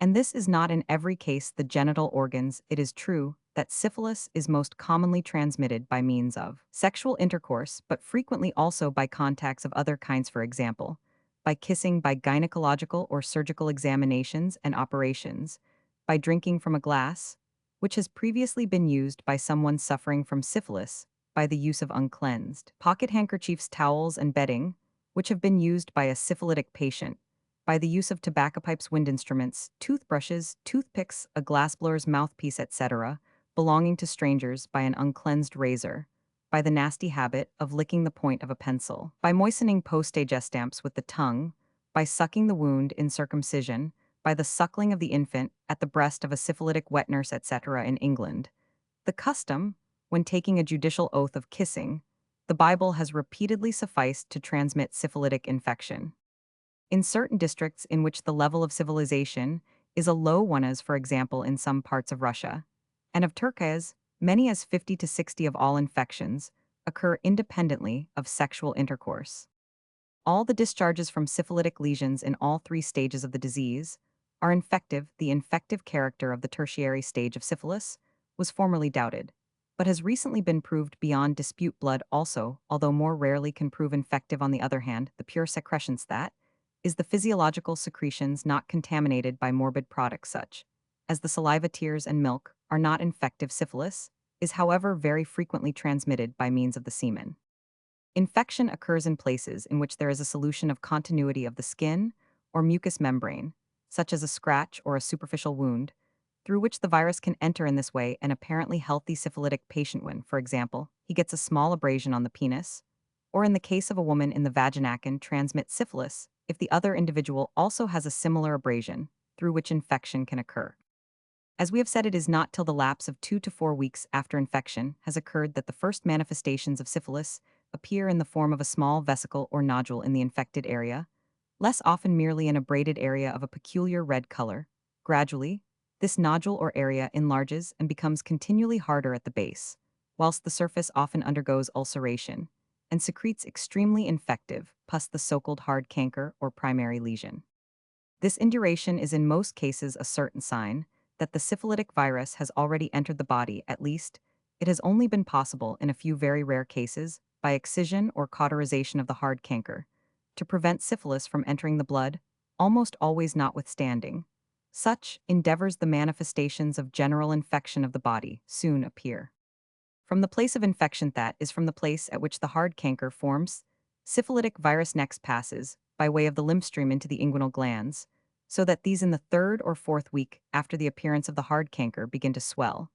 And this is not in every case the genital organs. It is true that syphilis is most commonly transmitted by means of sexual intercourse, but frequently also by contacts of other kinds, for example, by kissing, by gynecological or surgical examinations and operations, by drinking from a glass, which has previously been used by someone suffering from syphilis, by the use of uncleansed pocket handkerchiefs, towels, and bedding, which have been used by a syphilitic patient, by the use of tobacco pipes, wind instruments, toothbrushes, toothpicks, a glassblower's mouthpiece, etc., belonging to strangers, by an uncleansed razor, by the nasty habit of licking the point of a pencil, by moistening postage stamps with the tongue, by sucking the wound in circumcision, by the suckling of the infant at the breast of a syphilitic wet nurse, etc. In England, the custom, when taking a judicial oath of kissing, the Bible has repeatedly sufficed to transmit syphilitic infection. In certain districts in which the level of civilization is a low one, as for example in some parts of Russia, and of Turkey, as many as 50 to 60 of all infections occur independently of sexual intercourse. All the discharges from syphilitic lesions in all 3 stages of the disease are infective. The infective character of the tertiary stage of syphilis was formerly doubted, but has recently been proved beyond dispute. Blood also, although more rarely, can prove infective. On the other hand, the pure secretions, that is, the physiological secretions not contaminated by morbid products such as the saliva, tears, and milk, are not infective. Syphilis is, however, very frequently transmitted by means of the semen. Infection occurs in places in which there is a solution of continuity of the skin or mucous membrane, such as a scratch or a superficial wound. through which the virus can enter in this way an apparently healthy syphilitic patient when, for example, he gets a small abrasion on the penis, or in the case of a woman in the vagina can transmit syphilis if the other individual also has a similar abrasion, through which infection can occur. As we have said, it is not till the lapse of 2 to 4 weeks after infection has occurred that the first manifestations of syphilis appear in the form of a small vesicle or nodule in the infected area, less often merely an abraded area of a peculiar red color. Gradually, this nodule or area enlarges and becomes continually harder at the base, whilst the surface often undergoes ulceration and secretes extremely infective pus, the so-called hard canker or primary lesion. This induration is in most cases a certain sign that the syphilitic virus has already entered the body. At least, it has only been possible in a few very rare cases, by excision or cauterization of the hard canker, to prevent syphilis from entering the blood, almost always notwithstanding. Such endeavors, the manifestations of general infection of the body soon appear. From the place of infection, that is, from the place at which the hard canker forms, syphilitic virus next passes, by way of the lymph stream, into the inguinal glands, so that these in the third or fourth week after the appearance of the hard canker begin to swell.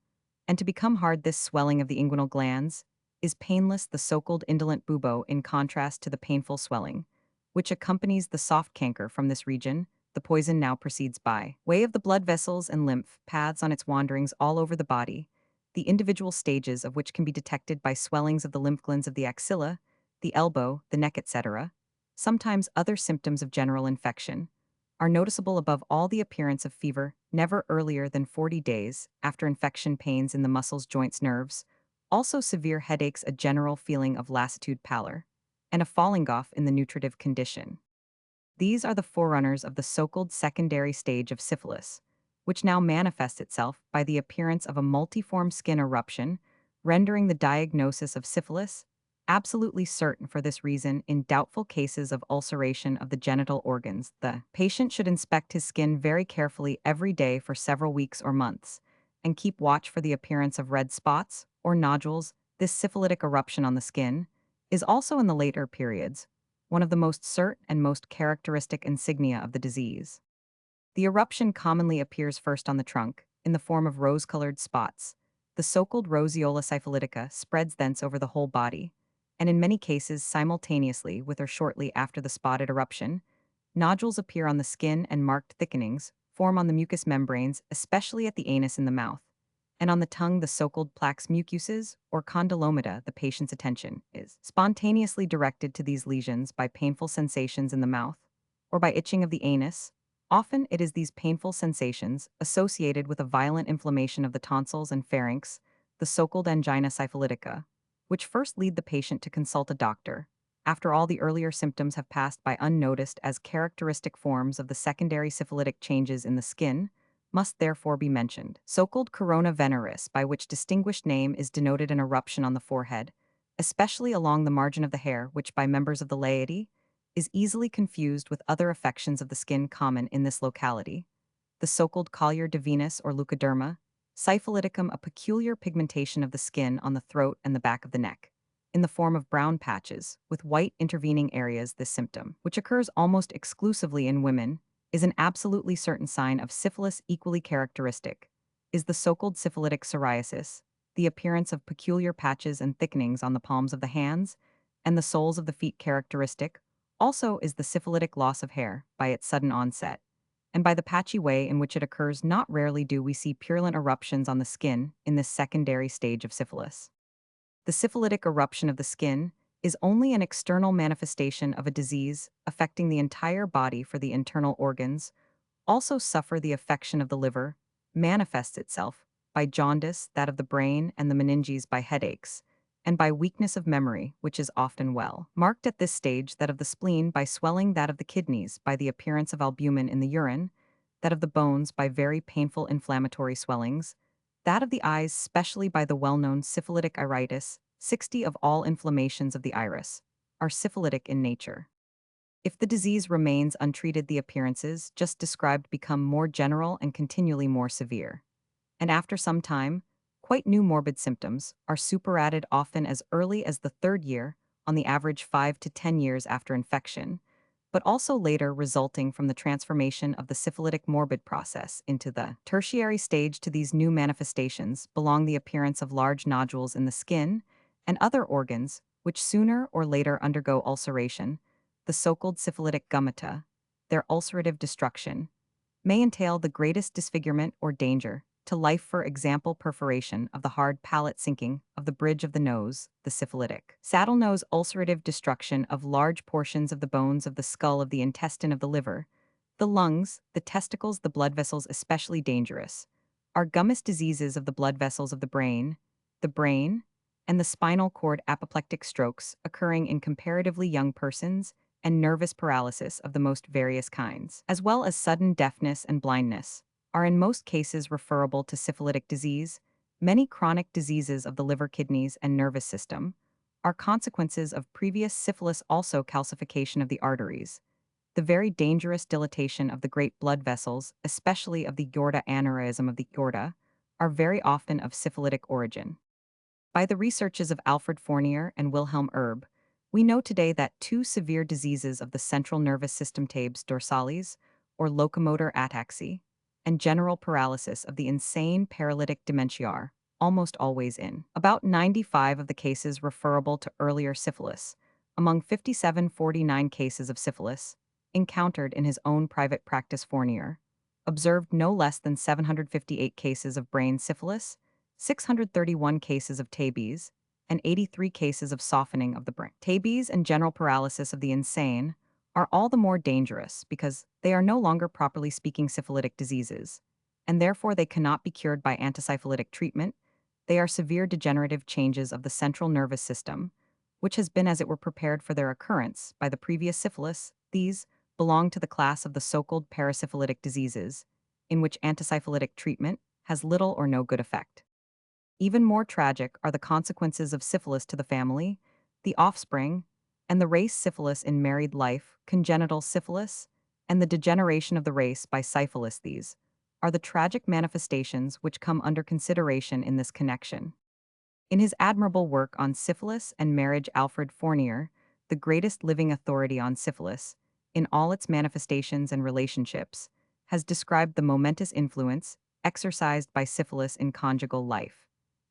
And to become hard, this swelling of the inguinal glands is painless, the so-called indolent bubo, in contrast to the painful swelling, which accompanies the soft canker from this region. The poison now proceeds by way of the blood vessels and lymph paths on its wanderings all over the body, the individual stages of which can be detected by swellings of the lymph glands of the axilla, the elbow, the neck, etc. Sometimes other symptoms of general infection are noticeable, above all the appearance of fever, never earlier than 40 days after infection, pains in the muscles, joints, nerves, also severe headaches, a general feeling of lassitude, pallor, and a falling off in the nutritive condition. These are the forerunners of the so-called secondary stage of syphilis, which now manifests itself by the appearance of a multiform skin eruption, rendering the diagnosis of syphilis absolutely certain. For this reason, in doubtful cases of ulceration of the genital organs, the patient should inspect his skin very carefully every day for several weeks or months, and keep watch for the appearance of red spots or nodules. This syphilitic eruption on the skin is also, in the later periods, one of the most certain and most characteristic insignia of the disease. The eruption commonly appears first on the trunk, in the form of rose-colored spots. The so-called roseola syphilitica spreads thence over the whole body, and in many cases simultaneously with or shortly after the spotted eruption, nodules appear on the skin and marked thickenings form on the mucous membranes, especially at the anus in the mouth, and on the tongue, the so-called plaques mucuses or condylomata. The patient's attention is spontaneously directed to these lesions by painful sensations in the mouth or by itching of the anus. Often it is these painful sensations, associated with a violent inflammation of the tonsils and pharynx, the so-called angina syphilitica, which first lead the patient to consult a doctor, after all the earlier symptoms have passed by unnoticed. As characteristic forms of the secondary syphilitic changes in the skin must therefore be mentioned. So-called corona veneris, by which distinguished name is denoted an eruption on the forehead, especially along the margin of the hair, which by members of the laity is easily confused with other affections of the skin common in this locality. The so-called collier de Venus or leucoderma, syphiliticum, a peculiar pigmentation of the skin on the throat and the back of the neck, in the form of brown patches, with white intervening areas. This symptom, which occurs almost exclusively in women, is an absolutely certain sign of syphilis. Equally characteristic is the so-called syphilitic psoriasis, the appearance of peculiar patches and thickenings on the palms of the hands and the soles of the feet. Characteristic also is the syphilitic loss of hair by its sudden onset, and by the patchy way in which it occurs. Not rarely do we see purulent eruptions on the skin in this secondary stage of syphilis. The syphilitic eruption of the skin is only an external manifestation of a disease affecting the entire body. For the internal organs also suffer. The affection of the liver manifests itself by jaundice, that of the brain and the meninges by headaches, and by weakness of memory, which is often well marked at this stage, that of the spleen by swelling, that of the kidneys by the appearance of albumin in the urine, that of the bones by very painful inflammatory swellings, that of the eyes specially by the well-known syphilitic iritis. 60 of all inflammations of the iris are syphilitic in nature. If the disease remains untreated, the appearances just described become more general and continually more severe. And after some time, quite new morbid symptoms are superadded, often as early as the third year, on the average 5 to 10 years after infection, but also later resulting from the transformation of the syphilitic morbid process into the tertiary stage. To these new manifestations belong the appearance of large nodules in the skin and other organs, which sooner or later undergo ulceration, the so-called syphilitic gummata. Their ulcerative destruction may entail the greatest disfigurement or danger to life, for example, perforation of the hard palate, sinking of the bridge of the nose, the syphilitic saddle nose, ulcerative destruction of large portions of the bones of the skull, of the intestine, of the liver, the lungs, the testicles, the blood vessels. Especially dangerous are gummus diseases of the blood vessels of the brain, and the spinal cord, apoplectic strokes occurring in comparatively young persons, and nervous paralysis of the most various kinds, as well as sudden deafness and blindness, are in most cases referable to syphilitic disease. Many chronic diseases of the liver, kidneys, and nervous system are consequences of previous syphilis. Also, calcification of the arteries, the very dangerous dilatation of the great blood vessels, especially of the aorta, aneurysm of the aorta, are very often of syphilitic origin. By the researches of Alfred Fournier and Wilhelm Erb, we know today that two severe diseases of the central nervous system, tabes dorsalis, or locomotor ataxy, and general paralysis of the insane paralytic dementia are almost always in about 95 of the cases referable to earlier syphilis. Among 5749 cases of syphilis encountered in his own private practice, Fournier observed no less than 758 cases of brain syphilis, 631 cases of tabes, and 83 cases of softening of the brain. Tabes and general paralysis of the insane are all the more dangerous because they are no longer, properly speaking, syphilitic diseases, and therefore they cannot be cured by antisyphilitic treatment. They are severe degenerative changes of the central nervous system, which has been, as it were, prepared for their occurrence by the previous syphilis. These belong to the class of the so-called parasyphilitic diseases, in which antisyphilitic treatment has little or no good effect. Even more tragic are the consequences of syphilis to the family, the offspring, and the race. Syphilis in married life, congenital syphilis, and the degeneration of the race by syphilis. These are the tragic manifestations which come under consideration in this connection. In his admirable work on syphilis and marriage, Alfred Fournier, the greatest living authority on syphilis, in all its manifestations and relationships, has described the momentous influence exercised by syphilis in conjugal life.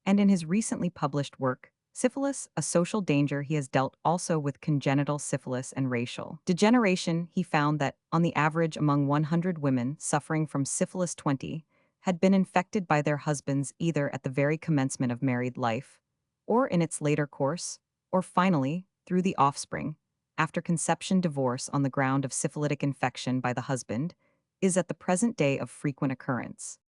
And in his recently published work, Syphilis, a Social Danger, he has dealt also with congenital syphilis and racial degeneration. He found that, on the average, among 100 women suffering from syphilis, 20 had been infected by their husbands either at the very commencement of married life, or in its later course, or finally, through the offspring, after conception. Divorce on the ground of syphilitic infection by the husband is at the present day of frequent occurrence.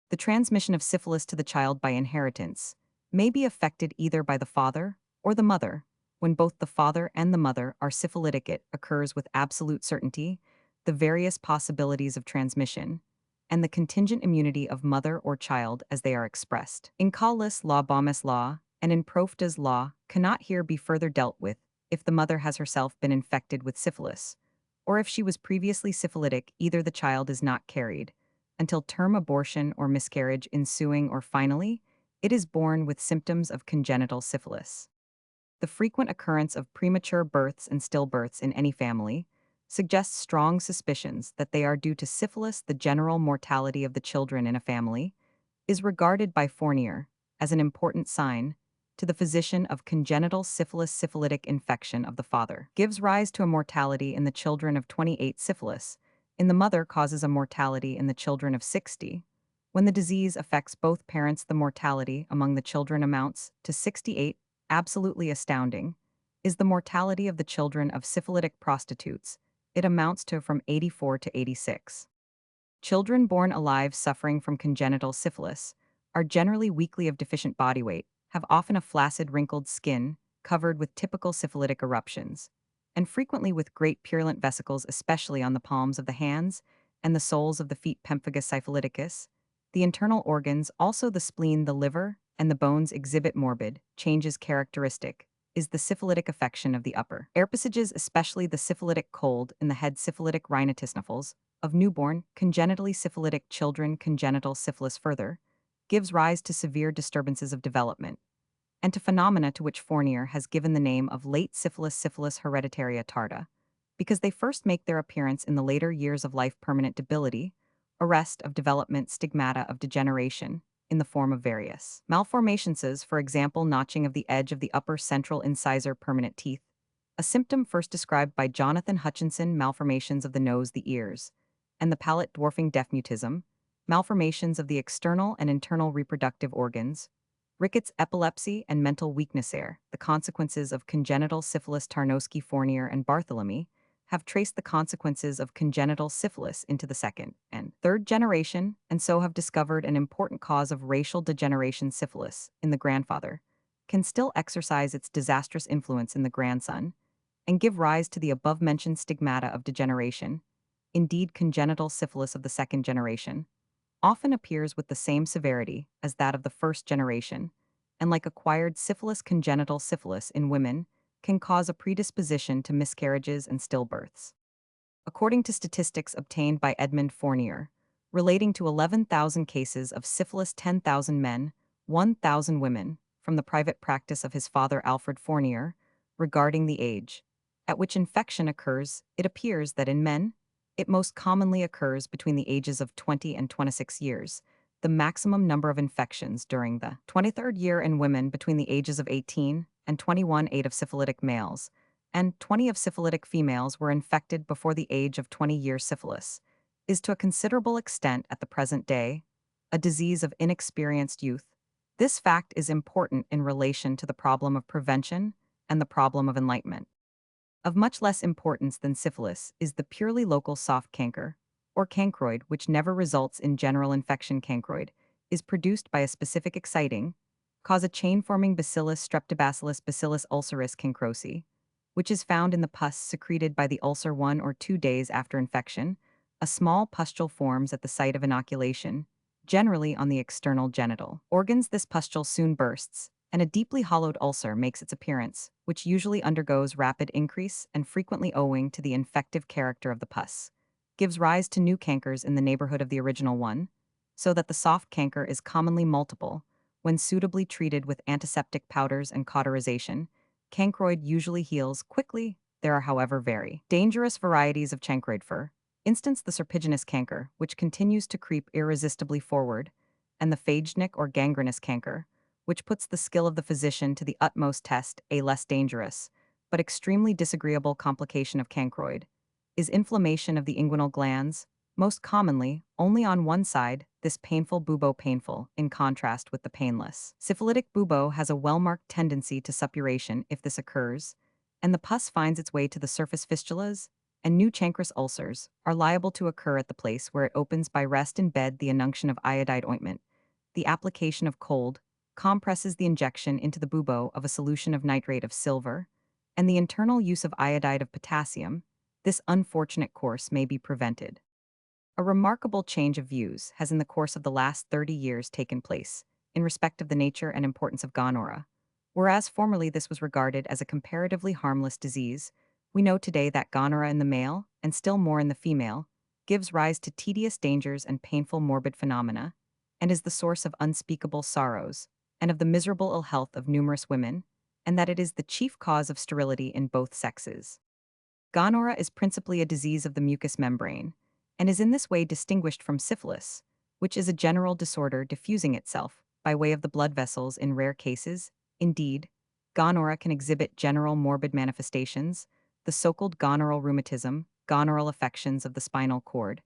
The transmission of syphilis to the child by inheritance may be affected either by the father or the mother. When both the father and the mother are syphilitic, it occurs with absolute certainty. The various possibilities of transmission and the contingent immunity of mother or child, as they are expressed in Kallis law, Bomis law, and in Profta's law, cannot here be further dealt with if the mother has herself been infected with syphilis, or if she was previously syphilitic. Either the child is not carried until term abortion or miscarriage ensuing, or finally, it is born with symptoms of congenital syphilis. The frequent occurrence of premature births and stillbirths in any family suggests strong suspicions that they are due to syphilis. The general mortality of the children in a family is regarded by Fournier as an important sign to the physician of congenital syphilis. Syphilitic infection of the father gives rise to a mortality in the children of 28. Syphilis in the mother causes a mortality in the children of 60. When the disease affects both parents, the mortality among the children amounts to 68. Absolutely astounding is the mortality of the children of syphilitic prostitutes. It amounts to from 84 to 86. Children born alive suffering from congenital syphilis are generally weakly, of deficient body weight, have often a flaccid, wrinkled skin covered with typical syphilitic eruptions, and frequently with great purulent vesicles, especially on the palms of the hands and the soles of the feet. Pemphigus syphiliticus. The internal organs, also the spleen, the liver, and the bones exhibit morbid changes. Characteristic is the syphilitic affection of the upper air passages, especially the syphilitic cold in the head. Syphilitic rhinitis snuffles of newborn, congenitally syphilitic children. Congenital syphilis further gives rise to severe disturbances of development and to phenomena to which Fournier has given the name of late syphilis, syphilis hereditaria tarda, because they first make their appearance in the later years of life: permanent debility, arrest of development, stigmata of degeneration, in the form of various malformations, for example, notching of the edge of the upper central incisor, permanent teeth, a symptom first described by Jonathan Hutchinson, malformations of the nose, the ears, and the palate, dwarfing, deaf mutism, malformations of the external and internal reproductive organs, rickets, epilepsy, and mental weakness are the consequences of congenital syphilis. Tarnowski, Fournier, and Bartholomew have traced the consequences of congenital syphilis into the second and third generation, and so have discovered an important cause of racial degeneration: syphilis in the grandfather can still exercise its disastrous influence in the grandson and give rise to the above-mentioned stigmata of degeneration. Indeed, congenital syphilis of the second generation often appears with the same severity as that of the first generation, and like acquired syphilis, congenital syphilis in women can cause a predisposition to miscarriages and stillbirths. According to statistics obtained by Edmund Fournier, relating to 11,000 cases of syphilis, 10,000 men, 1,000 women, from the private practice of his father Alfred Fournier, regarding the age at which infection occurs, it appears that in men, it most commonly occurs between the ages of 20 and 26 years, the maximum number of infections during the 23rd year; in women between the ages of 18 and 21, 8 of syphilitic males and 20 of syphilitic females were infected before the age of 20 years. Syphilis is to a considerable extent at the present day a disease of inexperienced youth. This fact is important in relation to the problem of prevention and the problem of enlightenment. Of much less importance than syphilis is the purely local soft canker, or cancroid, which never results in general infection. Cancroid is produced by a specific exciting cause, a chain-forming bacillus, streptobacillus, bacillus ulceris cancrosi, which is found in the pus secreted by the ulcer 1 or 2 days after infection. A small pustule forms at the site of inoculation, generally on the external genital organs. This pustule soon bursts, and a deeply hollowed ulcer makes its appearance, which usually undergoes rapid increase and, frequently owing to the infective character of the pus, gives rise to new cankers in the neighborhood of the original one, so that the soft canker is commonly multiple. When suitably treated with antiseptic powders and cauterization, cancroid usually heals quickly. There are, however, very dangerous varieties of chancroid. For instance, the serpiginous canker, which continues to creep irresistibly forward, and the phagenic or gangrenous canker, which puts the skill of the physician to the utmost test. A less dangerous, but extremely disagreeable complication of cancroid is inflammation of the inguinal glands, most commonly only on one side. This painful bubo, painful in contrast with the painless syphilitic bubo, has a well-marked tendency to suppuration if this occurs, and the pus finds its way to the surface. Fistulas and new chancrous ulcers are liable to occur at the place where it opens by rest in bed. The inunction of iodide ointment, the application of cold compresses, the injection into the bubo of a solution of nitrate of silver, and the internal use of iodide of potassium, this unfortunate course may be prevented. A remarkable change of views has in the course of the last 30 years taken place in respect of the nature and importance of gonorrhea. Whereas formerly this was regarded as a comparatively harmless disease, we know today that gonorrhea in the male, and still more in the female, gives rise to tedious dangers and painful morbid phenomena, and is the source of unspeakable sorrows, and of the miserable ill health of numerous women, and that it is the chief cause of sterility in both sexes. Gonorrhea is principally a disease of the mucous membrane, and is in this way distinguished from syphilis, which is a general disorder diffusing itself by way of the blood vessels in rare cases. Indeed, gonorrhea can exhibit general morbid manifestations, the so-called gonorrheal rheumatism, gonorrheal affections of the spinal cord,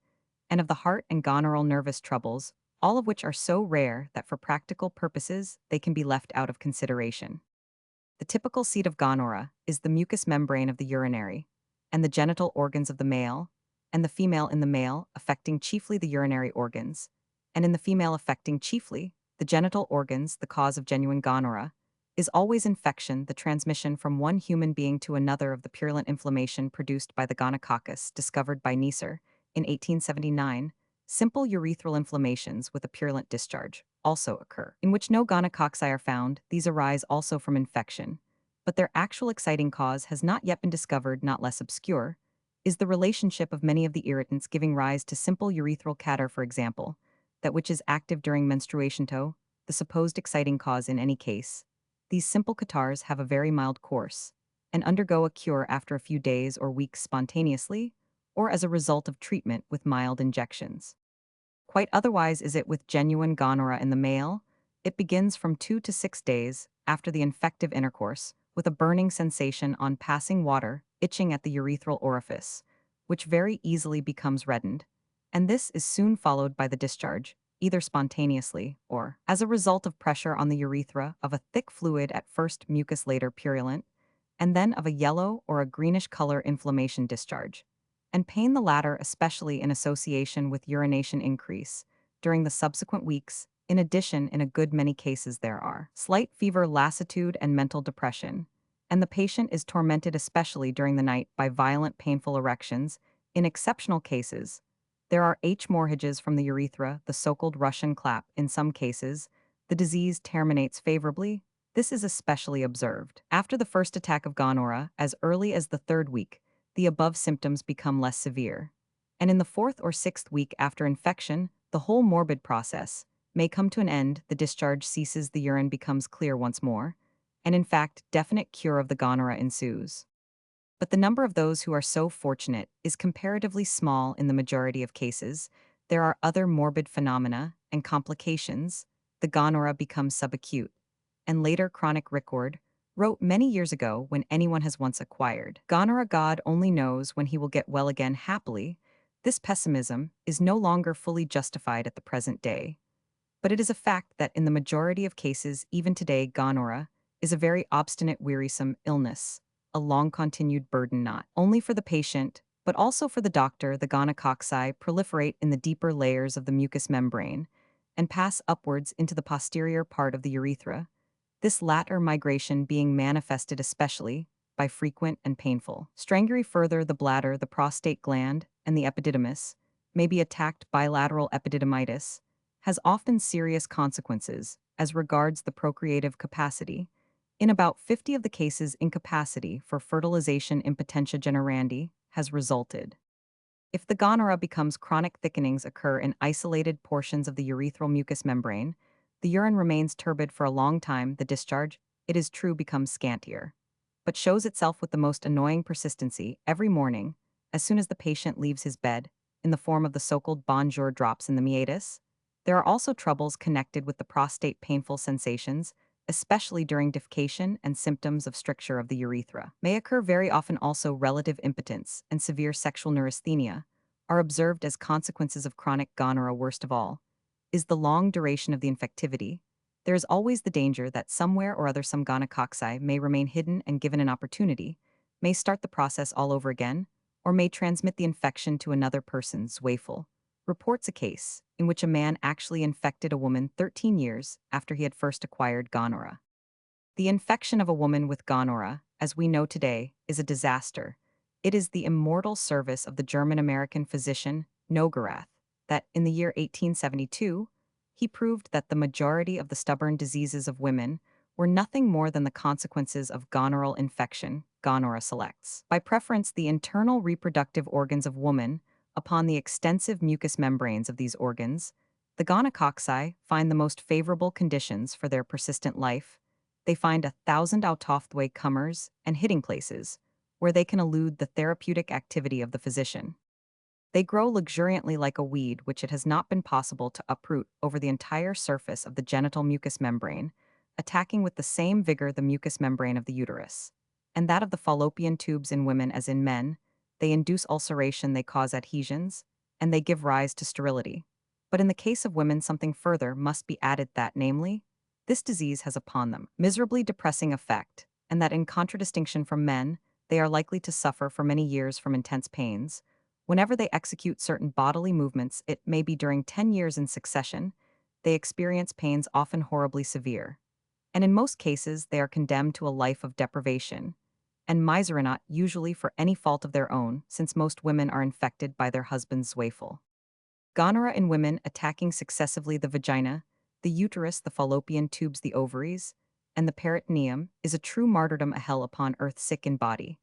and of the heart, and gonorrheal nervous troubles, all of which are so rare that for practical purposes they can be left out of consideration. The typical seat of gonorrhea is the mucous membrane of the urinary, and the genital organs of the male, and the female. In the male, affecting chiefly the urinary organs, and in the female affecting chiefly the genital organs. The cause of genuine gonorrhea is always infection, the transmission from one human being to another of the purulent inflammation produced by the gonococcus discovered by Neisser in 1879. Simple urethral inflammations with a purulent discharge also occur, in which no gonococci are found. These arise also from infection, but their actual exciting cause has not yet been discovered. Not less obscure is the relationship of many of the irritants giving rise to simple urethral catarrh, for example, that which is active during menstruation to the supposed exciting cause. In any case, these simple catarrhs have a very mild course, and undergo a cure after a few days or weeks spontaneously, or as a result of treatment with mild injections. Quite otherwise is it with genuine gonorrhea in the male. It begins from 2 to 6 days after the infective intercourse, with a burning sensation on passing water, itching at the urethral orifice, which very easily becomes reddened, and this is soon followed by the discharge, either spontaneously or, as a result of pressure on the urethra, of a thick fluid at first mucus later purulent, and then of a yellow or a greenish color inflammation discharge, and pain the latter especially in association with urination increase during the subsequent weeks. In addition, in a good many cases there are slight fever, lassitude, and mental depression, and the patient is tormented especially during the night by violent painful erections. In exceptional cases, there are hemorrhages from the urethra, the so-called Russian clap. In some cases, the disease terminates favorably. This is especially observed after the first attack of gonorrhea, as early as the third week. The above symptoms become less severe, and in the fourth or sixth week after infection, the whole morbid process may come to an end. The discharge ceases, the urine becomes clear once more, and in fact, definite cure of the gonorrhea ensues. But the number of those who are so fortunate is comparatively small in the majority of cases. There are other morbid phenomena and complications. The gonorrhea becomes subacute, and later chronic. Ricord wrote many years ago, when anyone has once acquired gonorrhea, God only knows when he will get well again happily. This pessimism is no longer fully justified at the present day, but it is a fact that in the majority of cases, even today, gonorrhea is a very obstinate, wearisome illness, a long-continued burden not only for the patient, but also for the doctor. The gonococci proliferate in the deeper layers of the mucous membrane and pass upwards into the posterior part of the urethra, this latter migration being manifested especially by frequent and painful strangury. Further, the bladder, the prostate gland, and the epididymis may be attacked. Bilateral epididymitis has often serious consequences as regards the procreative capacity. In about 50 of the cases, incapacity for fertilization impotentia generandi has resulted. If the gonorrhea becomes chronic, thickenings occur in isolated portions of the urethral mucous membrane. The urine remains turbid for a long time. The discharge, it is true, becomes scantier, but shows itself with the most annoying persistency every morning, as soon as the patient leaves his bed, in the form of the so-called bonjour drops in the meatus. There are also troubles connected with the prostate, painful sensations, especially during defecation, and symptoms of stricture of the urethra may occur very often. Also, relative impotence and severe sexual neurasthenia are observed as consequences of chronic gonorrhea. Worst of all is the long duration of the infectivity. There is always the danger that somewhere or other some gonococci may remain hidden, and given an opportunity, may start the process all over again, or may transmit the infection to another person. Zweifel reports a case in which a man actually infected a woman 13 years after he had first acquired gonorrhea. The infection of a woman with gonorrhea, as we know today, is a disaster. It is the immortal service of the German-American physician Nogerath that, in the year 1872, he proved that the majority of the stubborn diseases of women were nothing more than the consequences of gonorrheal infection. Gonorrhea selects, by preference, the internal reproductive organs of woman upon the extensive mucous membranes of these organs. The gonococci find the most favorable conditions for their persistent life. They find 1,000 autophthoi comers and hitting places where they can elude the therapeutic activity of the physician. They grow luxuriantly like a weed which it has not been possible to uproot over the entire surface of the genital mucous membrane, attacking with the same vigor the mucous membrane of the uterus and that of the fallopian tubes. In women as in men, they induce ulceration, they cause adhesions, and they give rise to sterility. But in the case of women, something further must be added, that, namely, this disease has upon them miserably depressing effect, and that in contradistinction from men, they are likely to suffer for many years from intense pains. Whenever they execute certain bodily movements, it may be during 10 years in succession, they experience pains often horribly severe. And in most cases, they are condemned to a life of deprivation and misery, not usually for any fault of their own, since most women are infected by their husband's zweifel. Gonorrhea in women attacking successively the vagina, the uterus, the fallopian tubes, the ovaries, and the peritoneum is a true martyrdom, a hell upon earth. Sick in body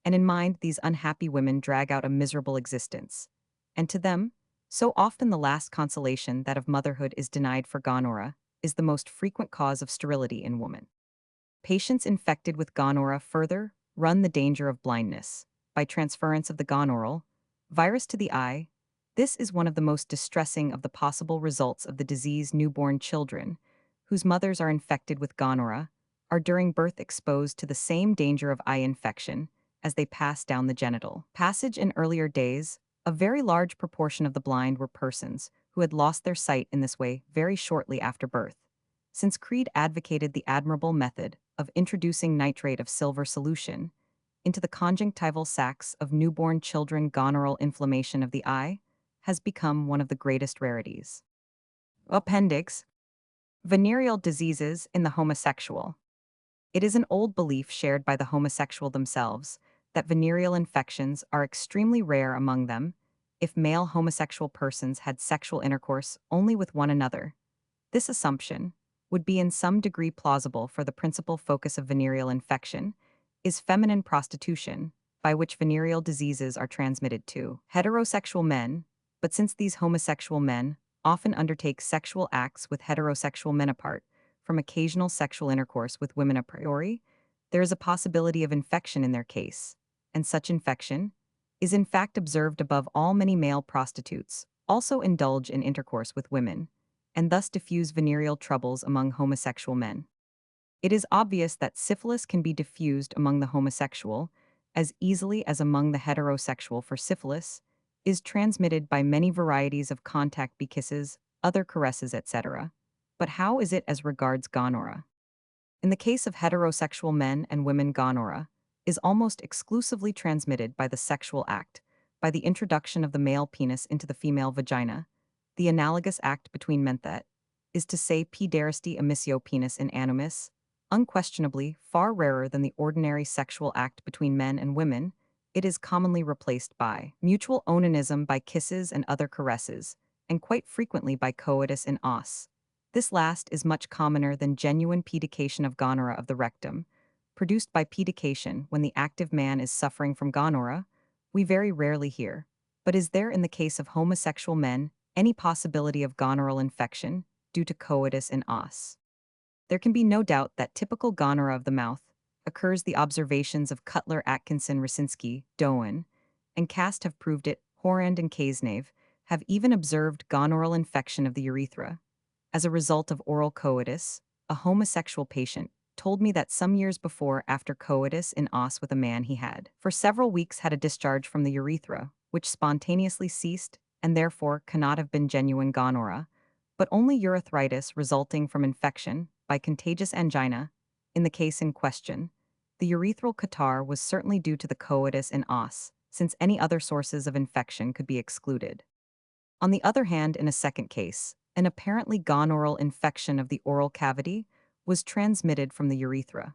and in mind, these unhappy women drag out a miserable existence, and to them, so often the last consolation that of motherhood is denied, for gonorrhea is the most frequent cause of sterility in woman. Patients infected with gonorrhea further run the danger of blindness by transference of the gonorrhea virus to the eye. This is one of the most distressing of the possible results of the disease. Newborn children, whose mothers are infected with gonorrhea, are during birth exposed to the same danger of eye infection as they pass down the genital passage. In earlier days, a very large proportion of the blind were persons who had lost their sight in this way very shortly after birth. Since Creed advocated the admirable method of introducing nitrate of silver solution into the conjunctival sacs of newborn children, gonorrheal inflammation of the eye has become one of the greatest rarities. Appendix: venereal diseases in the homosexual. It is an old belief shared by the homosexual themselves that venereal infections are extremely rare among them if male homosexual persons had sexual intercourse only with one another. This assumption would be in some degree plausible, for the principal focus of venereal infection is feminine prostitution, by which venereal diseases are transmitted to heterosexual men, but since these homosexual men often undertake sexual acts with heterosexual men apart from occasional sexual intercourse with women a priori, there is a possibility of infection in their case, and such infection is in fact observed above all. Many male prostitutes also indulge in intercourse with women, and thus diffuse venereal troubles among homosexual men. It is obvious that syphilis can be diffused among the homosexual as easily as among the heterosexual, for syphilis is transmitted by many varieties of contact, be kisses, other caresses, etc. But how is it as regards gonorrhea? In the case of heterosexual men and women, gonorrhea is almost exclusively transmitted by the sexual act, by the introduction of the male penis into the female vagina. The analogous act between men, that is to say, pederasty emissio penis in animus, unquestionably far rarer than the ordinary sexual act between men and women. It is commonly replaced by mutual onanism, by kisses and other caresses, and quite frequently by coitus in os. This last is much commoner than genuine pedication of gonorrhea of the rectum, produced by pedication when the active man is suffering from gonorrhea. We very rarely hear. But is there in the case of homosexual men any possibility of gonorrheal infection due to coitus in os? There can be no doubt that typical gonorrhea of the mouth occurs. The observations of Cutler, Atkinson, Rasinski, Doan, and Cast have proved it. Horand and Cazenave have even observed gonorrheal infection of the urethra as a result of oral coitus. A homosexual patient told me that some years before, after coitus in os with a man, he had, for several weeks, had a discharge from the urethra, which spontaneously ceased and therefore cannot have been genuine gonorrhea, but only urethritis resulting from infection by contagious angina. In the case in question, the urethral catarrh was certainly due to the coitus in os, since any other sources of infection could be excluded. On the other hand, in a second case, an apparently gonorrheal infection of the oral cavity was transmitted from the urethra.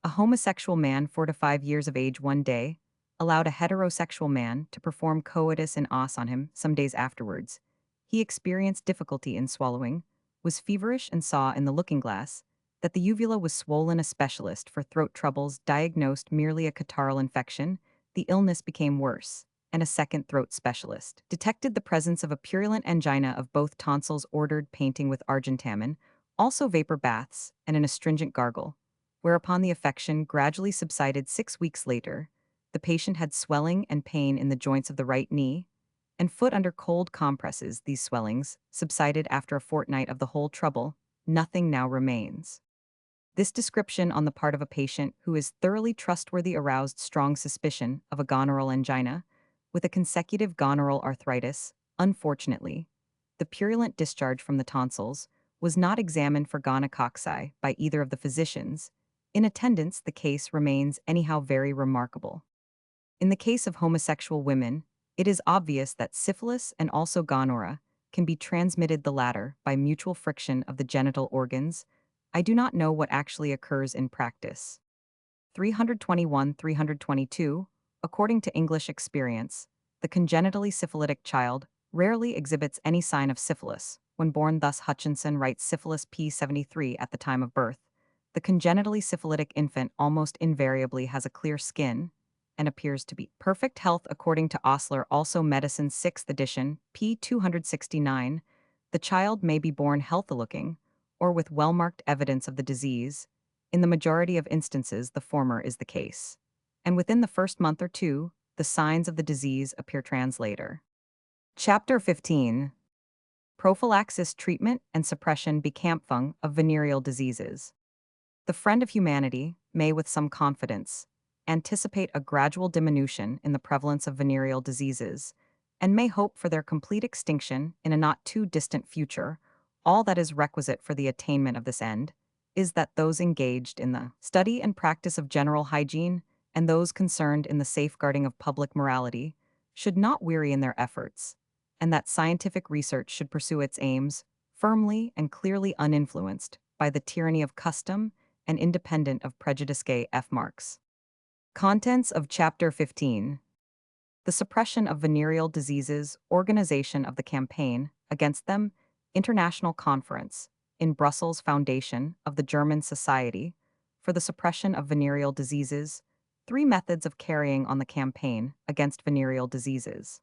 A homosexual man, 4 to 5 years of age, one day allowed a heterosexual man to perform coitus in os on him. Some days afterwards, he experienced difficulty in swallowing, was feverish, and saw in the looking-glass that the uvula was swollen. A specialist for throat troubles diagnosed merely a catarrhal infection. The illness became worse, and a second throat specialist detected the presence of a purulent angina of both tonsils. Ordered painting with argentamin, also vapor baths, and an astringent gargle, whereupon the affection gradually subsided. 6 weeks later, the patient had swelling and pain in the joints of the right knee and foot under cold compresses. These swellings subsided after a fortnight of the whole trouble. Nothing now remains. This description on the part of a patient who is thoroughly trustworthy aroused strong suspicion of a gonorrheal angina with a consecutive gonorrheal arthritis. Unfortunately, the purulent discharge from the tonsils was not examined for gonococci by either of the physicians. In attendance, the case remains anyhow very remarkable. In the case of homosexual women, it is obvious that syphilis and also gonorrhea can be transmitted, the latter by mutual friction of the genital organs. I do not know what actually occurs in practice. 321-322, according to English experience, the congenitally syphilitic child rarely exhibits any sign of syphilis when born. Thus Hutchinson writes syphilis p73 at the time of birth. The congenitally syphilitic infant almost invariably has a clear skin and appears to be perfect health. According to Osler, also Medicine 6th edition, p. 269, the child may be born healthy-looking or with well-marked evidence of the disease. In the majority of instances, the former is the case. and within the first month or two, the signs of the disease appear translator. Chapter 15. Prophylaxis, Treatment and Suppression Bekämpfung of Venereal Diseases. The friend of humanity may, with some confidence, anticipate a gradual diminution in the prevalence of venereal diseases, and may hope for their complete extinction in a not too distant future. All that is requisite for the attainment of this end is that those engaged in the study and practice of general hygiene and those concerned in the safeguarding of public morality should not weary in their efforts, and that scientific research should pursue its aims firmly and clearly uninfluenced by the tyranny of custom and independent of prejudice. F. Marks. Contents of Chapter 15. The suppression of venereal diseases, organization of the campaign against them, international conference, in Brussels, foundation of the German Society for the Suppression of Venereal Diseases, 3 methods of carrying on the campaign against venereal diseases.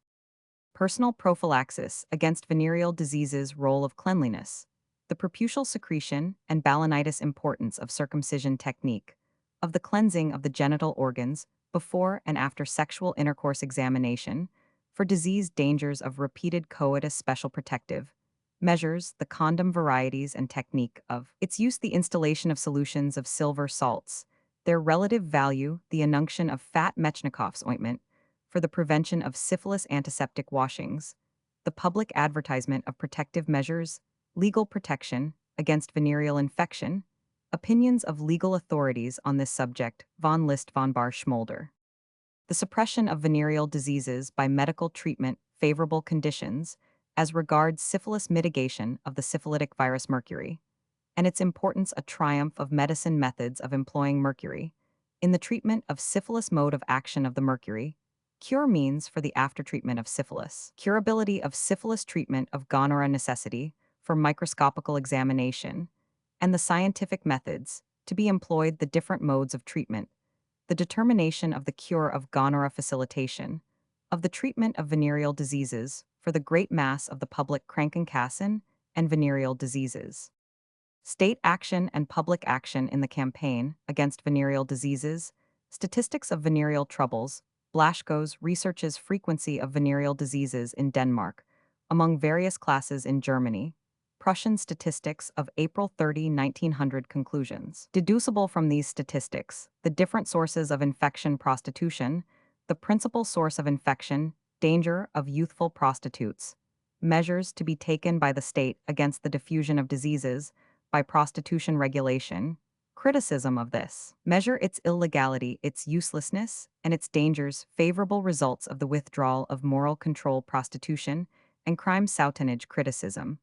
Personal prophylaxis against venereal diseases, role of cleanliness, the preputial secretion and balanitis, importance of circumcision technique, of the cleansing of the genital organs before and after sexual intercourse, examination, for disease dangers of repeated coitus, special protective measures, the condom varieties and technique of its use, the installation of solutions of silver salts, their relative value, the inunction of fat Metchnikoff's ointment, for the prevention of syphilis, antiseptic washings, the public advertisement of protective measures, legal protection against venereal infection, opinions of legal authorities on this subject, von List von Bar Schmolder. The suppression of venereal diseases by medical treatment, favorable conditions, as regards syphilis, mitigation of the syphilitic virus mercury, and its importance, a triumph of medicine, methods of employing mercury, in the treatment of syphilis, mode of action of the mercury, cure means for the after-treatment of syphilis, curability of syphilis, treatment of gonorrhea, necessity for microscopical examination, and the scientific methods to be employed, the different modes of treatment, the determination of the cure of gonorrhea, facilitation of the treatment of venereal diseases for the great mass of the public, Krankenkassen and venereal diseases. State action and public action in the campaign against venereal diseases, statistics of venereal troubles, Blaschko's researches frequency of venereal diseases in Denmark, among various classes in Germany, Prussian statistics of April 30, 1900, conclusions. Deducible from these statistics, the different sources of infection, prostitution, the principal source of infection, danger of youthful prostitutes, measures to be taken by the state against the diffusion of diseases by prostitution, regulation, criticism of this measure, its illegality, its uselessness, and its dangers, favorable results of the withdrawal of moral control, prostitution, and crime, Sautenage, criticism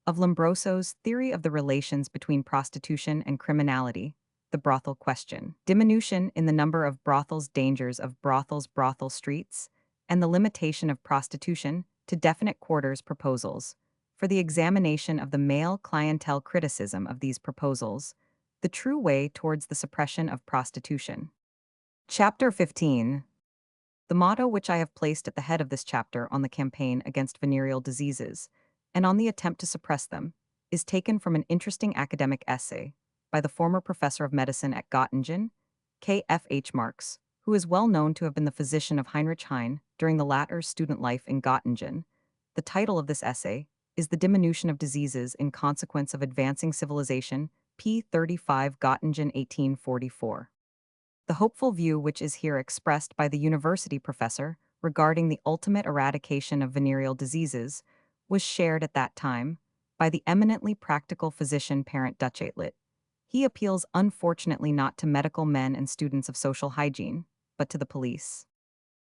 of Lombroso's theory of the relations between prostitution and criminality, the brothel question, diminution in the number of brothels, dangers of brothels, brothel streets, and the limitation of prostitution to definite quarters, proposals for the examination of the male clientele, criticism of these proposals, the true way towards the suppression of prostitution. Chapter 15. The motto which I have placed at the head of this chapter on the campaign against venereal diseases and on the attempt to suppress them is taken from an interesting academic essay by the former professor of medicine at Göttingen, K.F.H. Marx, who is well known to have been the physician of Heinrich Heine during the latter's student life in Göttingen. The title of this essay is The Diminution of Diseases in Consequence of Advancing Civilization, p. 35, Göttingen, 1844. The hopeful view which is here expressed by the university professor regarding the ultimate eradication of venereal diseases was shared at that time by the eminently practical physician Parent Duchatelet. He appeals unfortunately not to medical men and students of social hygiene, but to the police.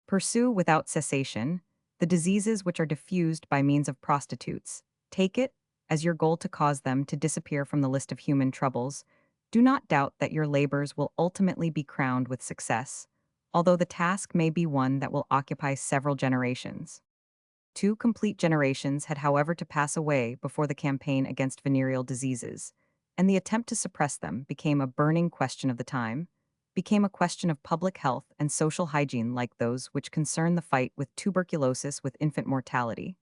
Pursue without cessation the diseases which are diffused by means of prostitutes. Take it as your goal to cause them to disappear from the list of human troubles. Do not doubt that your labors will ultimately be crowned with success, although the task may be one that will occupy several generations. 2 complete generations had, however, to pass away before the campaign against venereal diseases, and the attempt to suppress them became a burning question of the time, became a question of public health and social hygiene like those which concern the fight with tuberculosis, with infant mortality,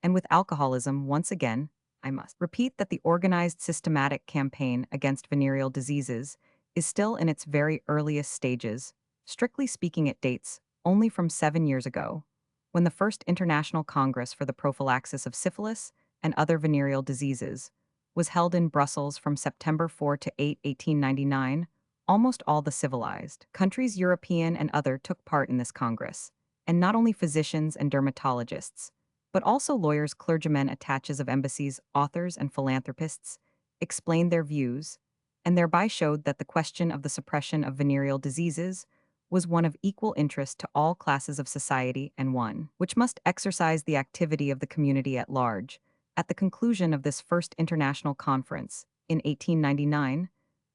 and with alcoholism. Once again, I must repeat that the organized systematic campaign against venereal diseases is still in its very earliest stages, Strictly speaking, it dates only from 7 years ago, when the first International Congress for the Prophylaxis of Syphilis and Other Venereal Diseases was held in Brussels from September 4 to 8, 1899. Almost all the civilized countries, European and other, took part in this Congress, and not only physicians and dermatologists, but also lawyers, clergymen, attaches of embassies, authors, and philanthropists explained their views, and thereby showed that the question of the suppression of venereal diseases was one of equal interest to all classes of society and one which must exercise the activity of the community at large. At the conclusion of this first international conference, in 1899,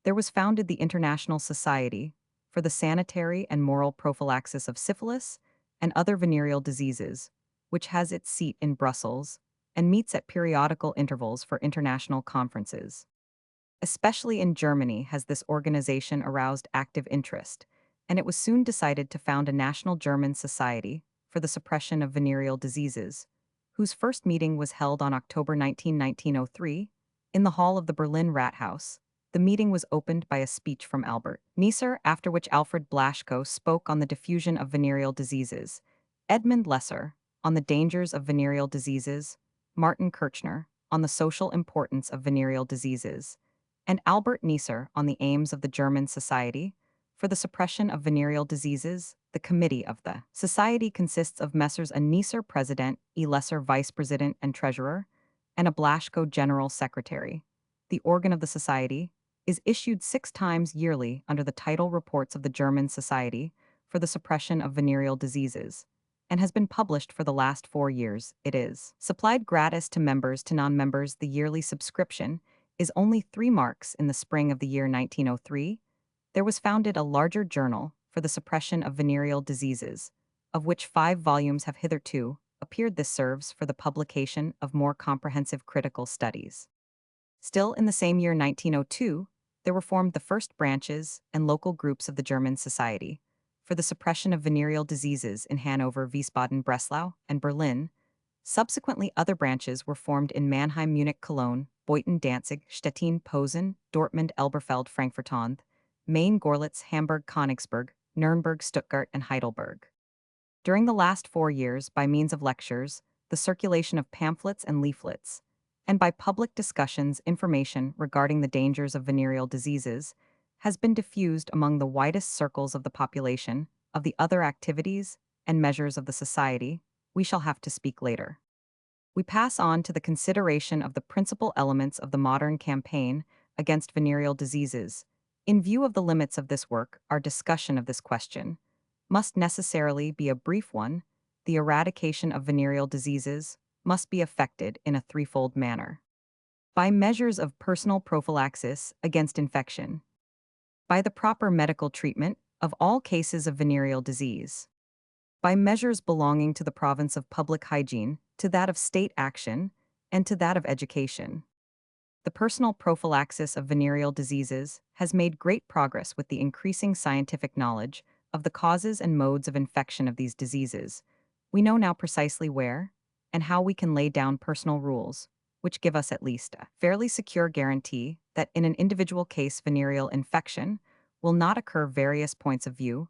there was founded the International Society for the Sanitary and Moral Prophylaxis of Syphilis and Other Venereal Diseases, which has its seat in Brussels and meets at periodical intervals for international conferences. Especially in Germany has this organization aroused active interest, and it was soon decided to found a National German Society for the Suppression of Venereal Diseases, whose first meeting was held on October 19, 1903, in the hall of the Berlin Rathaus. The meeting was opened by a speech from Albert Neisser, after which Alfred Blaschko spoke on the diffusion of venereal diseases, Edmund Lesser on the dangers of venereal diseases, Martin Kirchner on the social importance of venereal diseases, and Albert Neisser on the aims of the German Society for the Suppression of Venereal Diseases. The committee of the Society consists of Messrs. A Neisser President, E. Lesser Vice President and Treasurer, and a Blaschko General Secretary. The organ of the Society is issued 6 times yearly under the title Reports of the German Society for the Suppression of Venereal Diseases, and has been published for the last 4 years. It is supplied gratis to members. To non-members, the yearly subscription is only 3 marks. In the spring of the year 1903, there was founded a larger journal for the suppression of venereal diseases, of which 5 volumes have hitherto appeared. This serves for the publication of more comprehensive critical studies. Still in the same year 1902, there were formed the first branches and local groups of the German Society for the suppression of venereal diseases in Hanover, Wiesbaden, Breslau, and Berlin. Subsequently, other branches were formed in Mannheim, Munich, Cologne, Beuthen, Danzig, Stettin, Posen, Dortmund, Elberfeld, Frankfurt-on, Main, Gorlitz, Hamburg, Königsberg, Nuremberg, Stuttgart, and Heidelberg. During the last 4 years, by means of lectures, the circulation of pamphlets and leaflets, and by public discussions, information regarding the dangers of venereal diseases has been diffused among the widest circles of the population. Of the other activities and measures of the Society, we shall have to speak later. We pass on to the consideration of the principal elements of the modern campaign against venereal diseases. In view of the limits of this work, our discussion of this question must necessarily be a brief one. The eradication of venereal diseases must be effected in a threefold manner. By measures of personal prophylaxis against infection, by the proper medical treatment of all cases of venereal disease, by measures belonging to the province of public hygiene, to that of state action, and to that of education. The personal prophylaxis of venereal diseases has made great progress with the increasing scientific knowledge of the causes and modes of infection of these diseases. We know now precisely where and how we can lay down personal rules, which give us at least a fairly secure guarantee that in an individual case venereal infection will not occur. Various points of view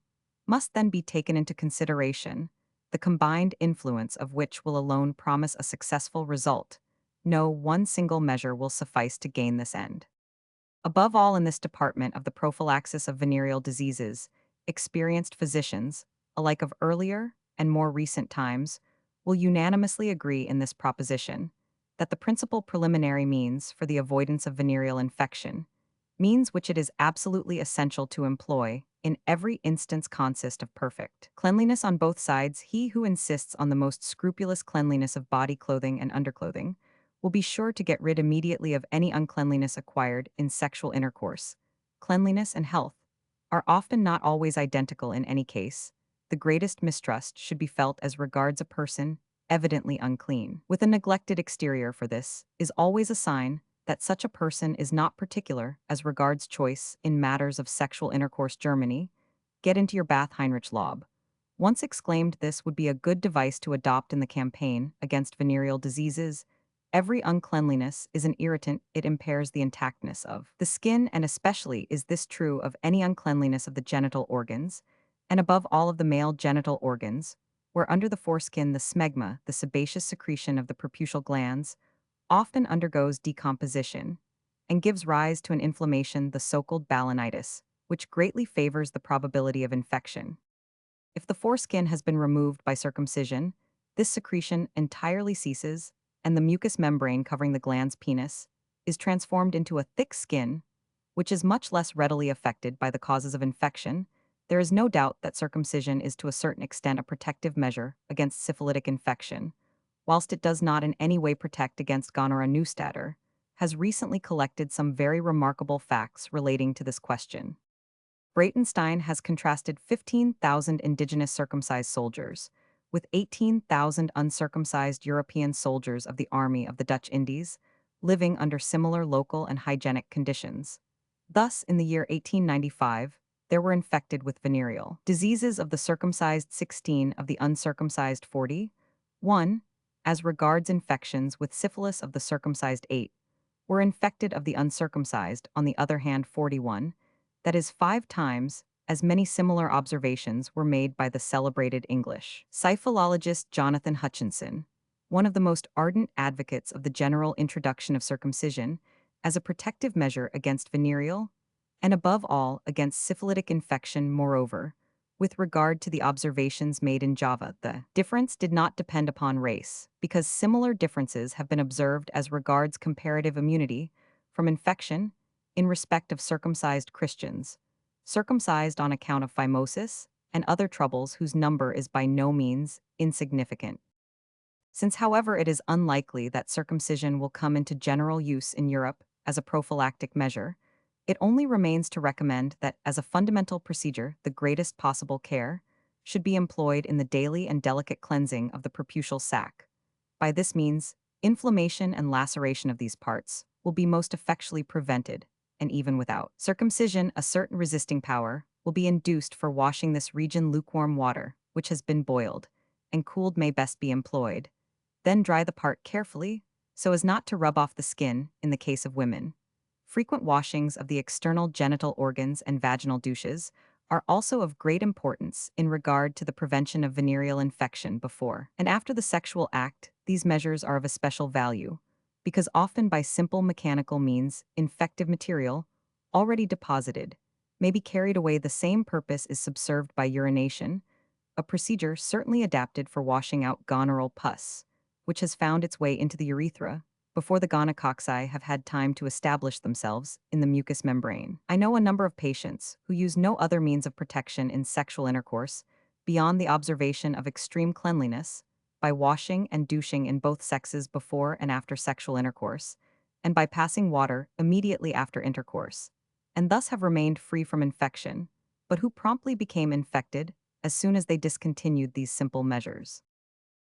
must then be taken into consideration, the combined influence of which will alone promise a successful result. No one single measure will suffice to gain this end. Above all, in this department of the prophylaxis of venereal diseases, experienced physicians, alike of earlier and more recent times, will unanimously agree in this proposition that the principal preliminary means for the avoidance of venereal infection, means which it is absolutely essential to employ in every instance, consist of perfect cleanliness on both sides. He who insists on the most scrupulous cleanliness of body, clothing, and underclothing will be sure to get rid immediately of any uncleanliness acquired in sexual intercourse. Cleanliness and health are often not always identical in any case. The greatest mistrust should be felt as regards a person evidently unclean, with a neglected exterior, for this is always a sign that such a person is not particular as regards choice in matters of sexual intercourse. Germany, get into your bath. Heinrich Laub once exclaimed this would be a good device to adopt in the campaign against venereal diseases. Every uncleanliness is an irritant, it impairs the intactness of the skin, and especially is this true of any uncleanliness of the genital organs, and above all of the male genital organs, where under the foreskin the smegma, the sebaceous secretion of the preputial glands, often undergoes decomposition and gives rise to an inflammation, the so-called balanitis, which greatly favors the probability of infection. If the foreskin has been removed by circumcision, this secretion entirely ceases, and the mucous membrane covering the gland's penis is transformed into a thick skin, which is much less readily affected by the causes of infection. There is no doubt that circumcision is to a certain extent a protective measure against syphilitic infection, whilst it does not in any way protect against gonorrhea. Neustadt has recently collected some very remarkable facts relating to this question. Breitenstein has contrasted 15,000 indigenous circumcised soldiers with 18,000 uncircumcised European soldiers of the Army of the Dutch Indies, living under similar local and hygienic conditions. Thus, in the year 1895, there were infected with venereal diseases of the circumcised 16 of the uncircumcised 40. 1. As regards infections with syphilis of the circumcised 8, were infected of the uncircumcised, on the other hand 41, that is 5 times as many similar observations were made by the celebrated English syphilologist Jonathan Hutchinson, one of the most ardent advocates of the general introduction of circumcision as a protective measure against venereal, and above all against syphilitic infection. Moreover, with regard to the observations made in Java, the difference did not depend upon race, because similar differences have been observed as regards comparative immunity from infection in respect of circumcised Christians, circumcised on account of phimosis and other troubles whose number is by no means insignificant. Since, however, it is unlikely that circumcision will come into general use in Europe as a prophylactic measure, it only remains to recommend that, as a fundamental procedure, the greatest possible care should be employed in the daily and delicate cleansing of the preputial sac. By this means, inflammation and laceration of these parts will be most effectually prevented, and even without circumcision, a certain resisting power will be induced for washing this region. Lukewarm water, which has been boiled and cooled, may best be employed. Then dry the part carefully, so as not to rub off the skin in the case of women. Frequent washings of the external genital organs and vaginal douches are also of great importance in regard to the prevention of venereal infection before and after the sexual act. These measures are of especial value, because often by simple mechanical means, infective material, already deposited, may be carried away. The same purpose is subserved by urination, a procedure certainly adapted for washing out gonorrheal pus, which has found its way into the urethra before the gonococci have had time to establish themselves in the mucous membrane. I know a number of patients who use no other means of protection in sexual intercourse beyond the observation of extreme cleanliness, by washing and douching in both sexes before and after sexual intercourse, and by passing water immediately after intercourse, and thus have remained free from infection, but who promptly became infected as soon as they discontinued these simple measures.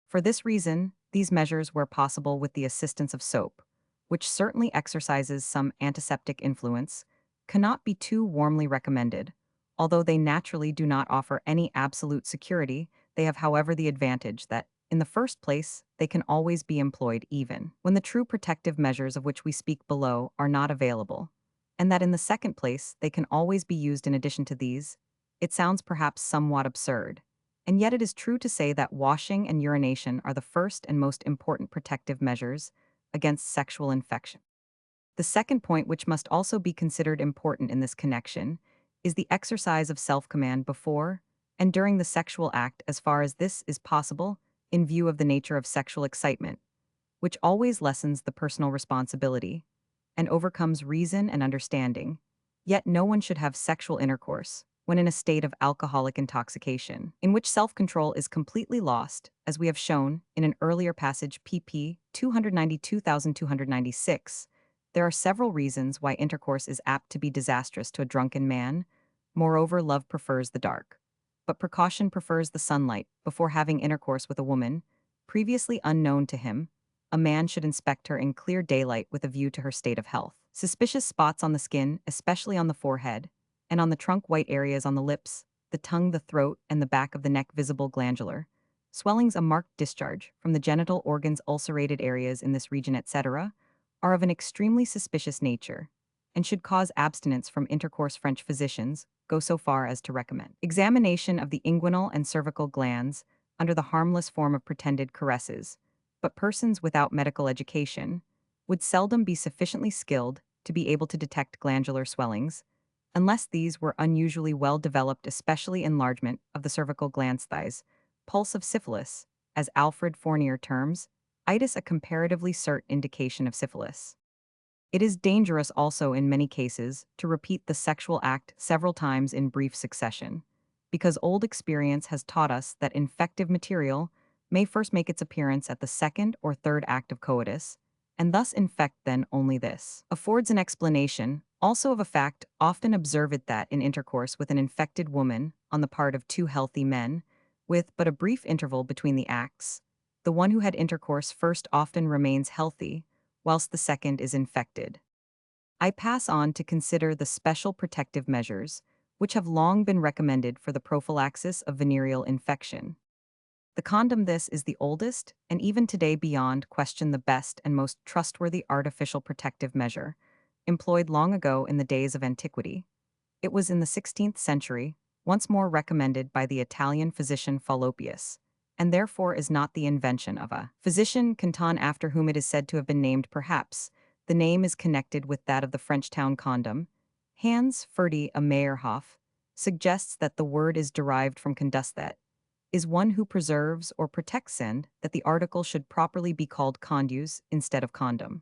For this reason, these measures, where possible with the assistance of soap, which certainly exercises some antiseptic influence, cannot be too warmly recommended. Although they naturally do not offer any absolute security, they have, however, the advantage that, in the first place, they can always be employed even when the true protective measures of which we speak below are not available, and that in the second place they can always be used in addition to these. It sounds perhaps somewhat absurd, and yet it is true to say that washing and urination are the first and most important protective measures against sexual infection. The second point, which must also be considered important in this connection, is the exercise of self-command before and during the sexual act, as far as this is possible, in view of the nature of sexual excitement, which always lessens the personal responsibility and overcomes reason and understanding. Yet no one should have sexual intercourse when in a state of alcoholic intoxication, in which self-control is completely lost, as we have shown in an earlier passage, pp. 292,296. There are several reasons why intercourse is apt to be disastrous to a drunken man. Moreover, love prefers the dark, but precaution prefers the sunlight. Before having intercourse with a woman, previously unknown to him, a man should inspect her in clear daylight with a view to her state of health. Suspicious spots on the skin, especially on the forehead, and on the trunk, white areas on the lips, the tongue, the throat, and the back of the neck, visible glandular swellings, a marked discharge from the genital organs, ulcerated areas in this region, etc., are of an extremely suspicious nature, and should cause abstinence from intercourse. French physicians go so far as to recommend examination of the inguinal and cervical glands under the harmless form of pretended caresses, but persons without medical education would seldom be sufficiently skilled to be able to detect glandular swellings, unless these were unusually well developed, especially enlargement of the cervical glands. Thighs, pulse of syphilis, as Alfred Fournier terms, itis, a comparatively certain indication of syphilis. It is dangerous also in many cases to repeat the sexual act several times in brief succession, because old experience has taught us that infective material may first make its appearance at the second or third act of coitus, and thus infect. Then only this affords an explanation also of a fact often observed, that in intercourse with an infected woman on the part of two healthy men, with but a brief interval between the acts, the one who had intercourse first often remains healthy, whilst the second is infected. I pass on to consider the special protective measures which have long been recommended for the prophylaxis of venereal infection. The condom. This is the oldest, and even today beyond question the best and most trustworthy artificial protective measure, employed long ago in the days of antiquity. It was in the 16th century, once more recommended by the Italian physician Fallopius, and therefore is not the invention of a physician canton after whom it is said to have been named. Perhaps the name is connected with that of the French town condom. Hans Ferdy, a Meyerhoff, suggests that the word is derived from condus, that is one who preserves or protects, and that the article should properly be called conduit instead of condom.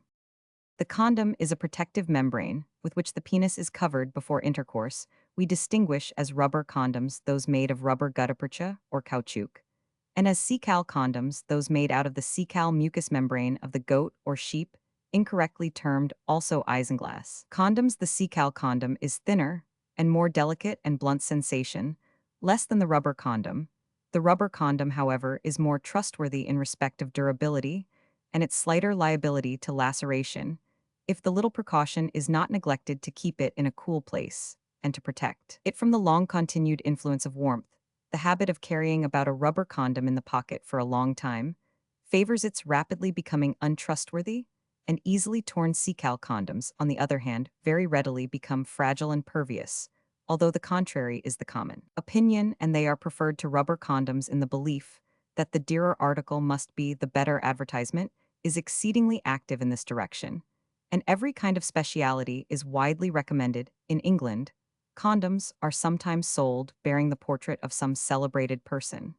The condom is a protective membrane with which the penis is covered before intercourse. We distinguish as rubber condoms those made of rubber gutta-percha or caoutchouc, and as cecal condoms those made out of the cecal mucous membrane of the goat or sheep, incorrectly termed also isinglass. Condoms. The cecal condom is thinner and more delicate and blunt sensation, less than the rubber condom. The rubber condom, however, is more trustworthy in respect of durability and its slighter liability to laceration, if the little precaution is not neglected to keep it in a cool place and to protect it from the long continued influence of warmth. The habit of carrying about a rubber condom in the pocket for a long time favors its rapidly becoming untrustworthy, and easily torn cecal condoms, on the other hand, very readily become fragile and pervious, although the contrary is the common opinion, and they are preferred to rubber condoms in the belief that the dearer article must be the better. Advertisement is exceedingly active in this direction, and every kind of speciality is widely recommended. In England, condoms are sometimes sold bearing the portrait of some celebrated person.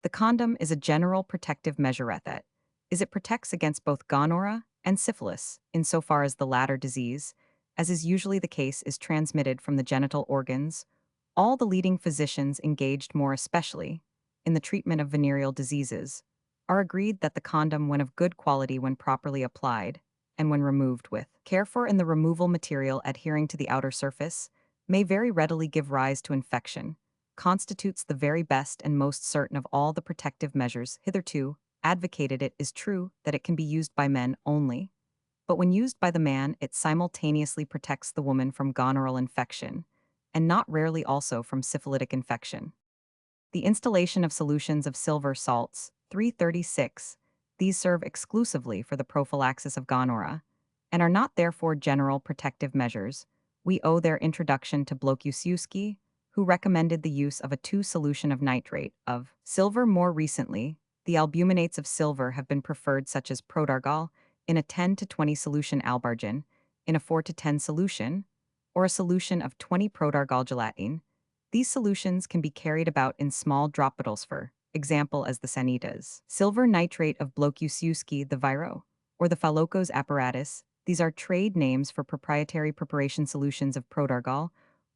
The condom is a general protective measure that it protects against both gonorrhea and syphilis, insofar as the latter disease, as is usually the case, is transmitted from the genital organs. All the leading physicians engaged more especially in the treatment of venereal diseases are agreed that the condom, when of good quality when properly applied, and when removed with care, for in the removal material adhering to the outer surface, may very readily give rise to infection, constitutes the very best and most certain of all the protective measures hitherto advocated. It is true that it can be used by men only, but when used by the man, it simultaneously protects the woman from gonorrheal infection, and not rarely also from syphilitic infection. The installation of solutions of silver salts, 336, these serve exclusively for the prophylaxis of gonorrhea, and are not therefore general protective measures. We owe their introduction to Bloch, who recommended the use of a 2 solution of nitrate of silver. More recently, the albuminates of silver have been preferred, such as prodargal, in a 10 to 20 solution albargen, in a 4 to 10 solution, or a solution of 20 prodargal gelatin. These solutions can be carried about in small drop bottles, for example as the sanitas. Silver nitrate of Bloch-Usiewski, the Viro, or the Falocos apparatus. These are trade names for proprietary preparation solutions of prodargal.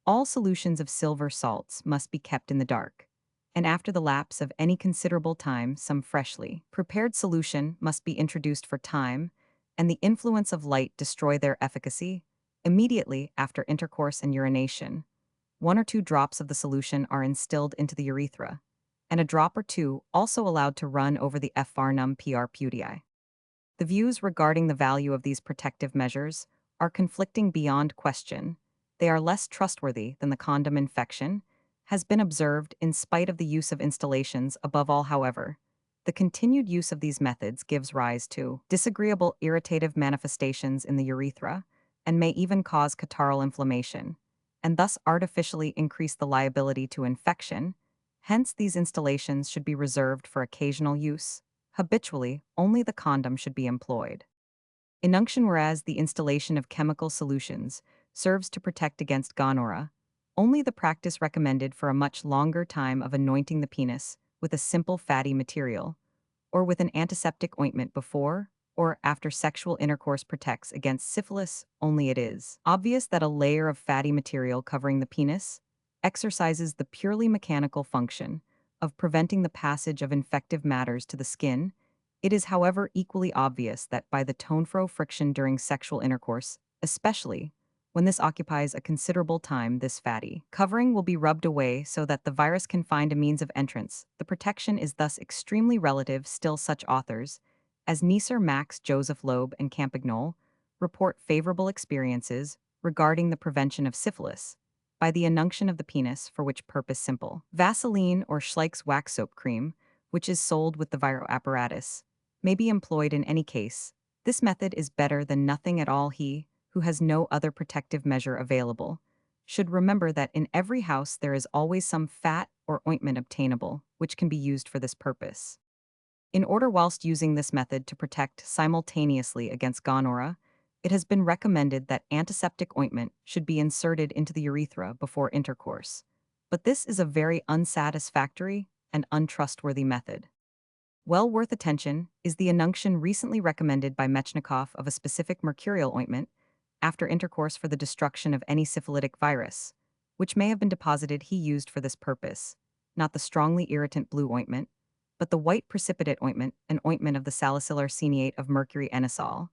All solutions of silver salts must be kept in the dark, and after the lapse of any considerable time some freshly prepared solution must be introduced for time, and the influence of light destroy their efficacy. Immediately after intercourse and urination, 1 or 2 drops of the solution are instilled into the urethra, and a drop or 2 also allowed to run over the Varnum PR pudii. The views regarding the value of these protective measures are conflicting beyond question. They are less trustworthy than the condom. Infection has been observed in spite of the use of installations. Above all, however, the continued use of these methods gives rise to disagreeable irritative manifestations in the urethra, and may even cause catarrhal inflammation, and thus artificially increase the liability to infection. Hence, these installations should be reserved for occasional use. Habitually, only the condom should be employed. Inunction, whereas the installation of chemical solutions serves to protect against gonorrhea, only the practice recommended for a much longer time of anointing the penis with a simple fatty material, or with an antiseptic ointment before or after sexual intercourse protects against syphilis. Only it is obvious that a layer of fatty material covering the penis exercises the purely mechanical function of preventing the passage of infective matters to the skin. It is, however, equally obvious that by the tone-fro friction during sexual intercourse, especially when this occupies a considerable time, this fatty covering will be rubbed away so that the virus can find a means of entrance. The protection is thus extremely relative. Still, such authors as Neisser, Max, Joseph Loeb, and Campagnol report favorable experiences regarding the prevention of syphilis by the inunction of the penis, for which purpose simple Vaseline or Schleich's wax soap cream, which is sold with the viro apparatus, may be employed in any case. This method is better than nothing at all. He who has no other protective measure available should remember that in every house there is always some fat or ointment obtainable, which can be used for this purpose. In order, whilst using this method to protect simultaneously against gonorrhea, it has been recommended that antiseptic ointment should be inserted into the urethra before intercourse. But this is a very unsatisfactory and untrustworthy method. Well worth attention is the inunction recently recommended by Metchnikoff of a specific mercurial ointment after intercourse for the destruction of any syphilitic virus, which may have been deposited. He used for this purpose not the strongly irritant blue ointment, but the white precipitate ointment, an ointment of the salicylar arseniate of mercury anisole,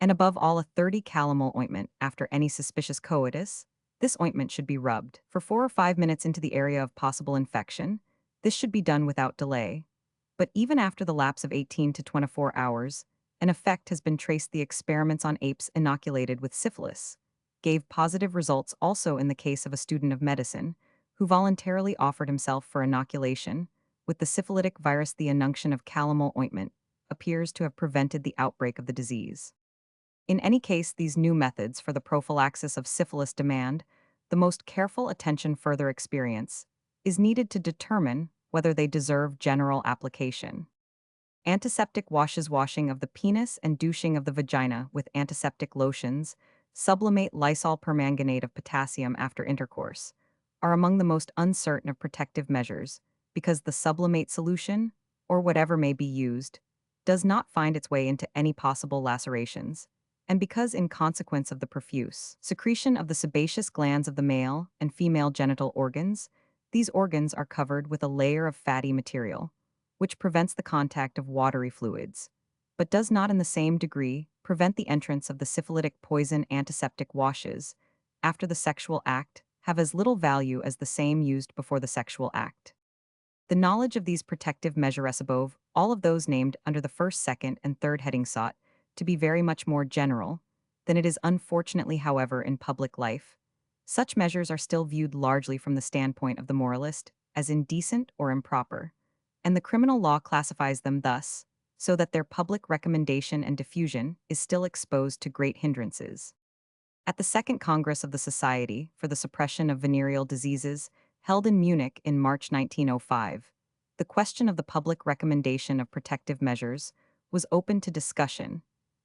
and above all a 30 calomel ointment after any suspicious coitus. This ointment should be rubbed for 4 or 5 minutes into the area of possible infection. This should be done without delay. But even after the lapse of 18 to 24 hours, an effect has been traced. The experiments on apes inoculated with syphilis gave positive results also in the case of a student of medicine who voluntarily offered himself for inoculation with the syphilitic virus. The inunction of calomel ointment appears to have prevented the outbreak of the disease. In any case, these new methods for the prophylaxis of syphilis demand the most careful attention. Further experience is needed to determine whether they deserve general application. Antiseptic washes, washing of the penis and douching of the vagina with antiseptic lotions, sublimate Lysol permanganate of potassium after intercourse, are among the most uncertain of protective measures because the sublimate solution, or whatever may be used, does not find its way into any possible lacerations, and because in consequence of the profuse secretion of the sebaceous glands of the male and female genital organs, these organs are covered with a layer of fatty material, which prevents the contact of watery fluids, but does not in the same degree prevent the entrance of the syphilitic poison. Antiseptic washes after the sexual act have as little value as the same used before the sexual act. The knowledge of these protective measures above all of those named under the first, second, and third heading sought to be very much more general than it is. Unfortunately, however, in public life, such measures are still viewed largely from the standpoint of the moralist as indecent or improper, and the criminal law classifies them thus, so that their public recommendation and diffusion is still exposed to great hindrances. At the Second Congress of the Society for the Suppression of Venereal Diseases, held in Munich in March 1905, the question of the public recommendation of protective measures was open to discussion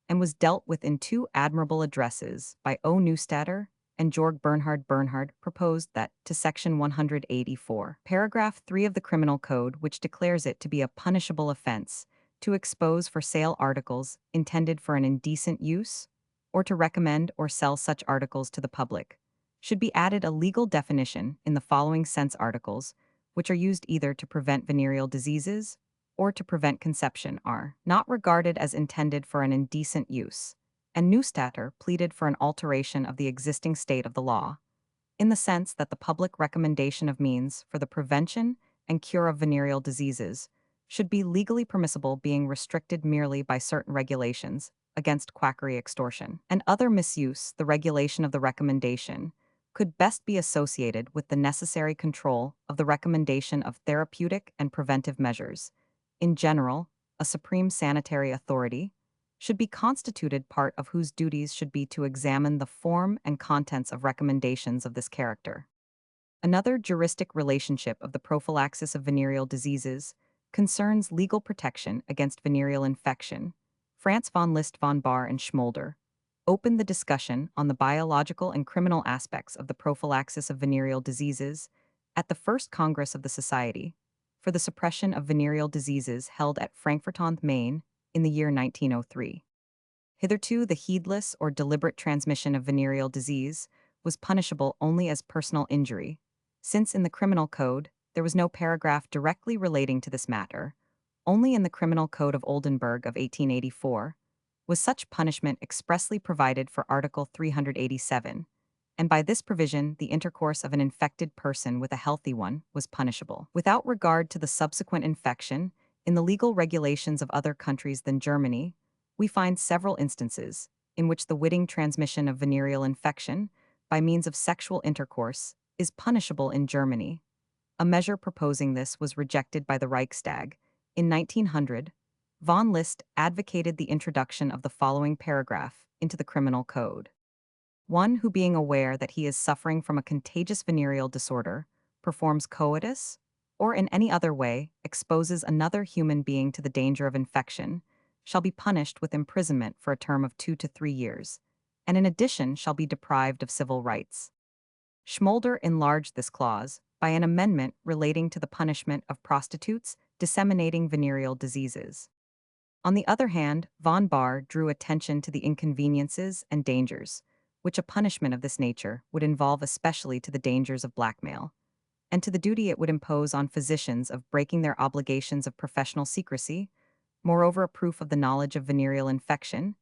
and was dealt with in two admirable addresses by O. Neustaedter and Georg Bernhard. Bernhard proposed that, to Section 184, Paragraph 3 of the Criminal Code, which declares it to be a punishable offense to expose for sale articles intended for an indecent use, or to recommend or sell such articles to the public, should be added a legal definition in the following sense: articles which are used either to prevent venereal diseases or to prevent conception are not regarded as intended for an indecent use. And Neustaedter pleaded for an alteration of the existing state of the law, in the sense that the public recommendation of means for the prevention and cure of venereal diseases should be legally permissible, being restricted merely by certain regulations against quackery, extortion, and other misuse. The regulation of the recommendation could best be associated with the necessary control of the recommendation of therapeutic and preventive measures. In general, a supreme sanitary authority, should be constituted part of whose duties should be to examine the form and contents of recommendations of this character. Another juristic relationship of the prophylaxis of venereal diseases concerns legal protection against venereal infection. Franz von Liszt von Baer and Schmolder opened the discussion on the biological and criminal aspects of the prophylaxis of venereal diseases at the First Congress of the Society for the Suppression of Venereal Diseases held at Frankfurt-on-Main in the year 1903. Hitherto, the heedless or deliberate transmission of venereal disease was punishable only as personal injury, since in the Criminal Code there was no paragraph directly relating to this matter. Only in the Criminal Code of Oldenburg of 1884 was such punishment expressly provided for Article 387, and by this provision the intercourse of an infected person with a healthy one was punishable. Without regard to the subsequent infection, in the legal regulations of other countries than Germany, we find several instances in which the witting transmission of venereal infection by means of sexual intercourse is punishable in Germany. A measure proposing this was rejected by the Reichstag. In 1900, von Liszt advocated the introduction of the following paragraph into the Criminal Code. One who, being aware that he is suffering from a contagious venereal disorder, performs coitus, or in any other way exposes another human being to the danger of infection, shall be punished with imprisonment for a term of 2 to 3 years, and in addition shall be deprived of civil rights. Schmolder enlarged this clause by an amendment relating to the punishment of prostitutes disseminating venereal diseases. On the other hand, von Baer drew attention to the inconveniences and dangers which a punishment of this nature would involve, especially to the dangers of blackmail, and to the duty it would impose on physicians of breaking their obligations of professional secrecy. Moreover, a proof of the knowledge of venereal infection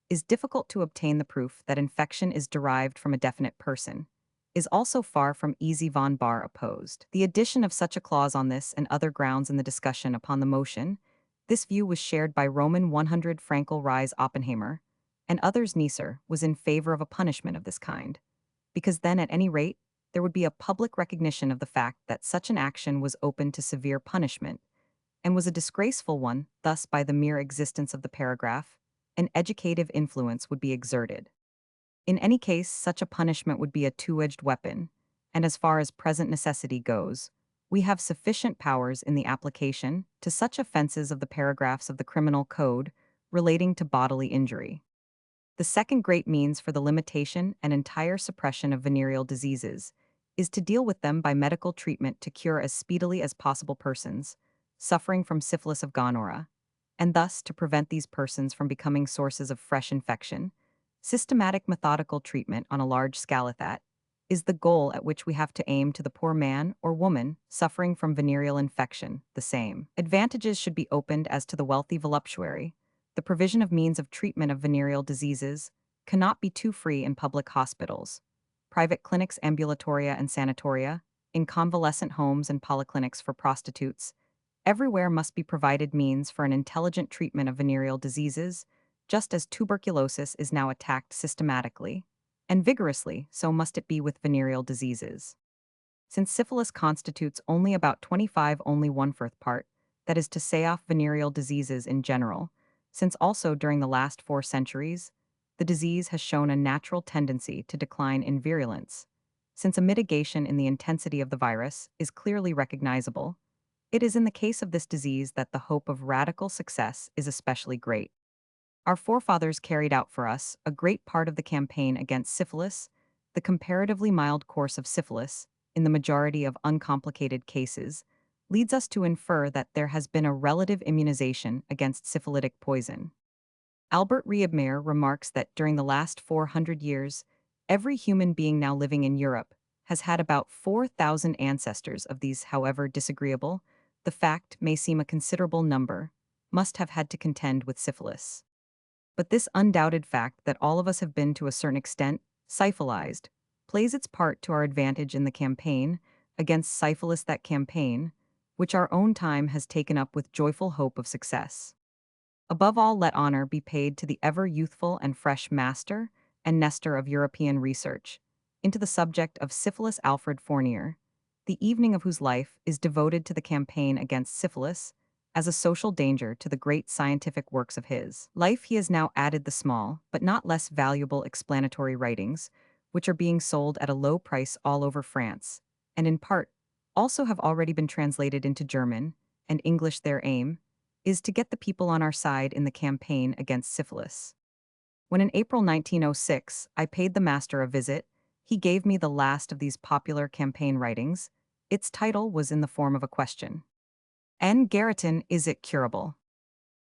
is difficult to obtain. The proof that infection is derived from a definite person is also far from easy. Von Baer opposed the addition of such a clause on this and other grounds in the discussion upon the motion. This view was shared by Roman 100 Frankel Ries Oppenheimer, and others. Neisser was in favor of a punishment of this kind, because then at any rate there would be a public recognition of the fact that such an action was open to severe punishment, and was a disgraceful one. Thus, by the mere existence of the paragraph, an educative influence would be exerted. In any case, such a punishment would be a two-edged weapon, and as far as present necessity goes, we have sufficient powers in the application to such offenses of the paragraphs of the Criminal Code relating to bodily injury. The second great means for the limitation and entire suppression of venereal diseases is to deal with them by medical treatment to cure as speedily as possible persons suffering from syphilis of gonorrhea, and thus to prevent these persons from becoming sources of fresh infection. Systematic methodical treatment on a large scale that is the goal at which we have to aim. To the poor man or woman suffering from venereal infection, the same advantages should be opened as to the wealthy voluptuary. The provision of means of treatment of venereal diseases cannot be too free in public hospitals, private clinics, ambulatoria and sanatoria, in convalescent homes and polyclinics for prostitutes. Everywhere must be provided means for an intelligent treatment of venereal diseases, just as tuberculosis is now attacked systematically and vigorously, so must it be with venereal diseases. Since syphilis constitutes only about 25 only 1/4 part, that is to say off venereal diseases in general, since also during the last 4 centuries, the disease has shown a natural tendency to decline in virulence. Since a mitigation in the intensity of the virus is clearly recognizable, it is in the case of this disease that the hope of radical success is especially great. Our forefathers carried out for us a great part of the campaign against syphilis. The comparatively mild course of syphilis, in the majority of uncomplicated cases, leads us to infer that there has been a relative immunization against syphilitic poison. Albert Riebmeier remarks that during the last 400 years, every human being now living in Europe has had about 4,000 ancestors of these. However disagreeable the fact may seem, a considerable number must have had to contend with syphilis. But this undoubted fact that all of us have been to a certain extent syphilized plays its part to our advantage in the campaign against syphilis, that campaign which our own time has taken up with joyful hope of success. Above all, let honor be paid to the ever youthful and fresh master and Nestor of European research into the subject of syphilis, Alfred Fournier, the evening of whose life is devoted to the campaign against syphilis, as a social danger to the great scientific works of his life. He has now added the small, but not less valuable explanatory writings, which are being sold at a low price all over France, and in part also have already been translated into German and English. Their aim is to get the people on our side in the campaign against syphilis. When in April 1906 I paid the master a visit, he gave me the last of these popular campaign writings. Its title was in the form of a question. N. Garriton, is it curable?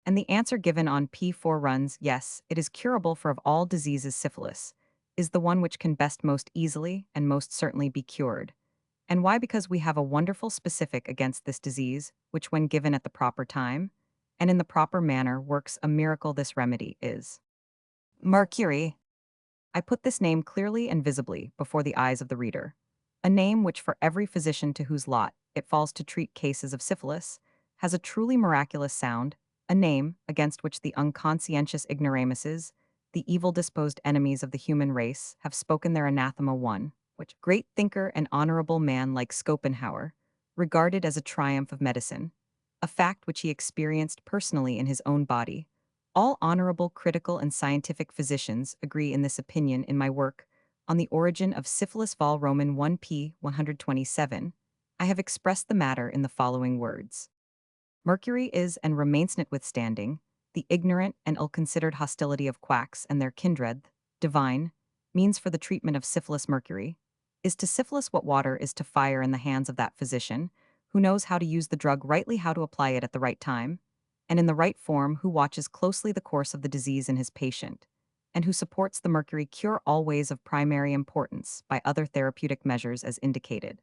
And the answer given on P4 runs, yes, it is curable, for of all diseases syphilis is the one which can best most easily and most certainly be cured. And why? Because we have a wonderful specific against this disease, which when given at the proper time and in the proper manner works a miracle. This remedy is mercury. I put this name clearly and visibly before the eyes of the reader. A name which, for every physician to whose lot it falls to treat cases of syphilis, has a truly miraculous sound, a name against which the unconscientious ignoramuses, the evil-disposed enemies of the human race, have spoken their anathema. One which great thinker and honorable man like Schopenhauer regarded as a triumph of medicine, a fact which he experienced personally in his own body. All honorable critical and scientific physicians agree in this opinion. In my work on the origin of syphilis, vol. Roman 1 p. 127, I have expressed the matter in the following words. Mercury is and remains, notwithstanding the ignorant and ill-considered hostility of quacks and their kindred, divine means for the treatment of syphilis. Mercury is to syphilis what water is to fire in the hands of that physician who knows how to use the drug rightly, how to apply it at the right time, and in the right form, who watches closely the course of the disease in his patient, and who supports the mercury cure always of primary importance by other therapeutic measures as indicated.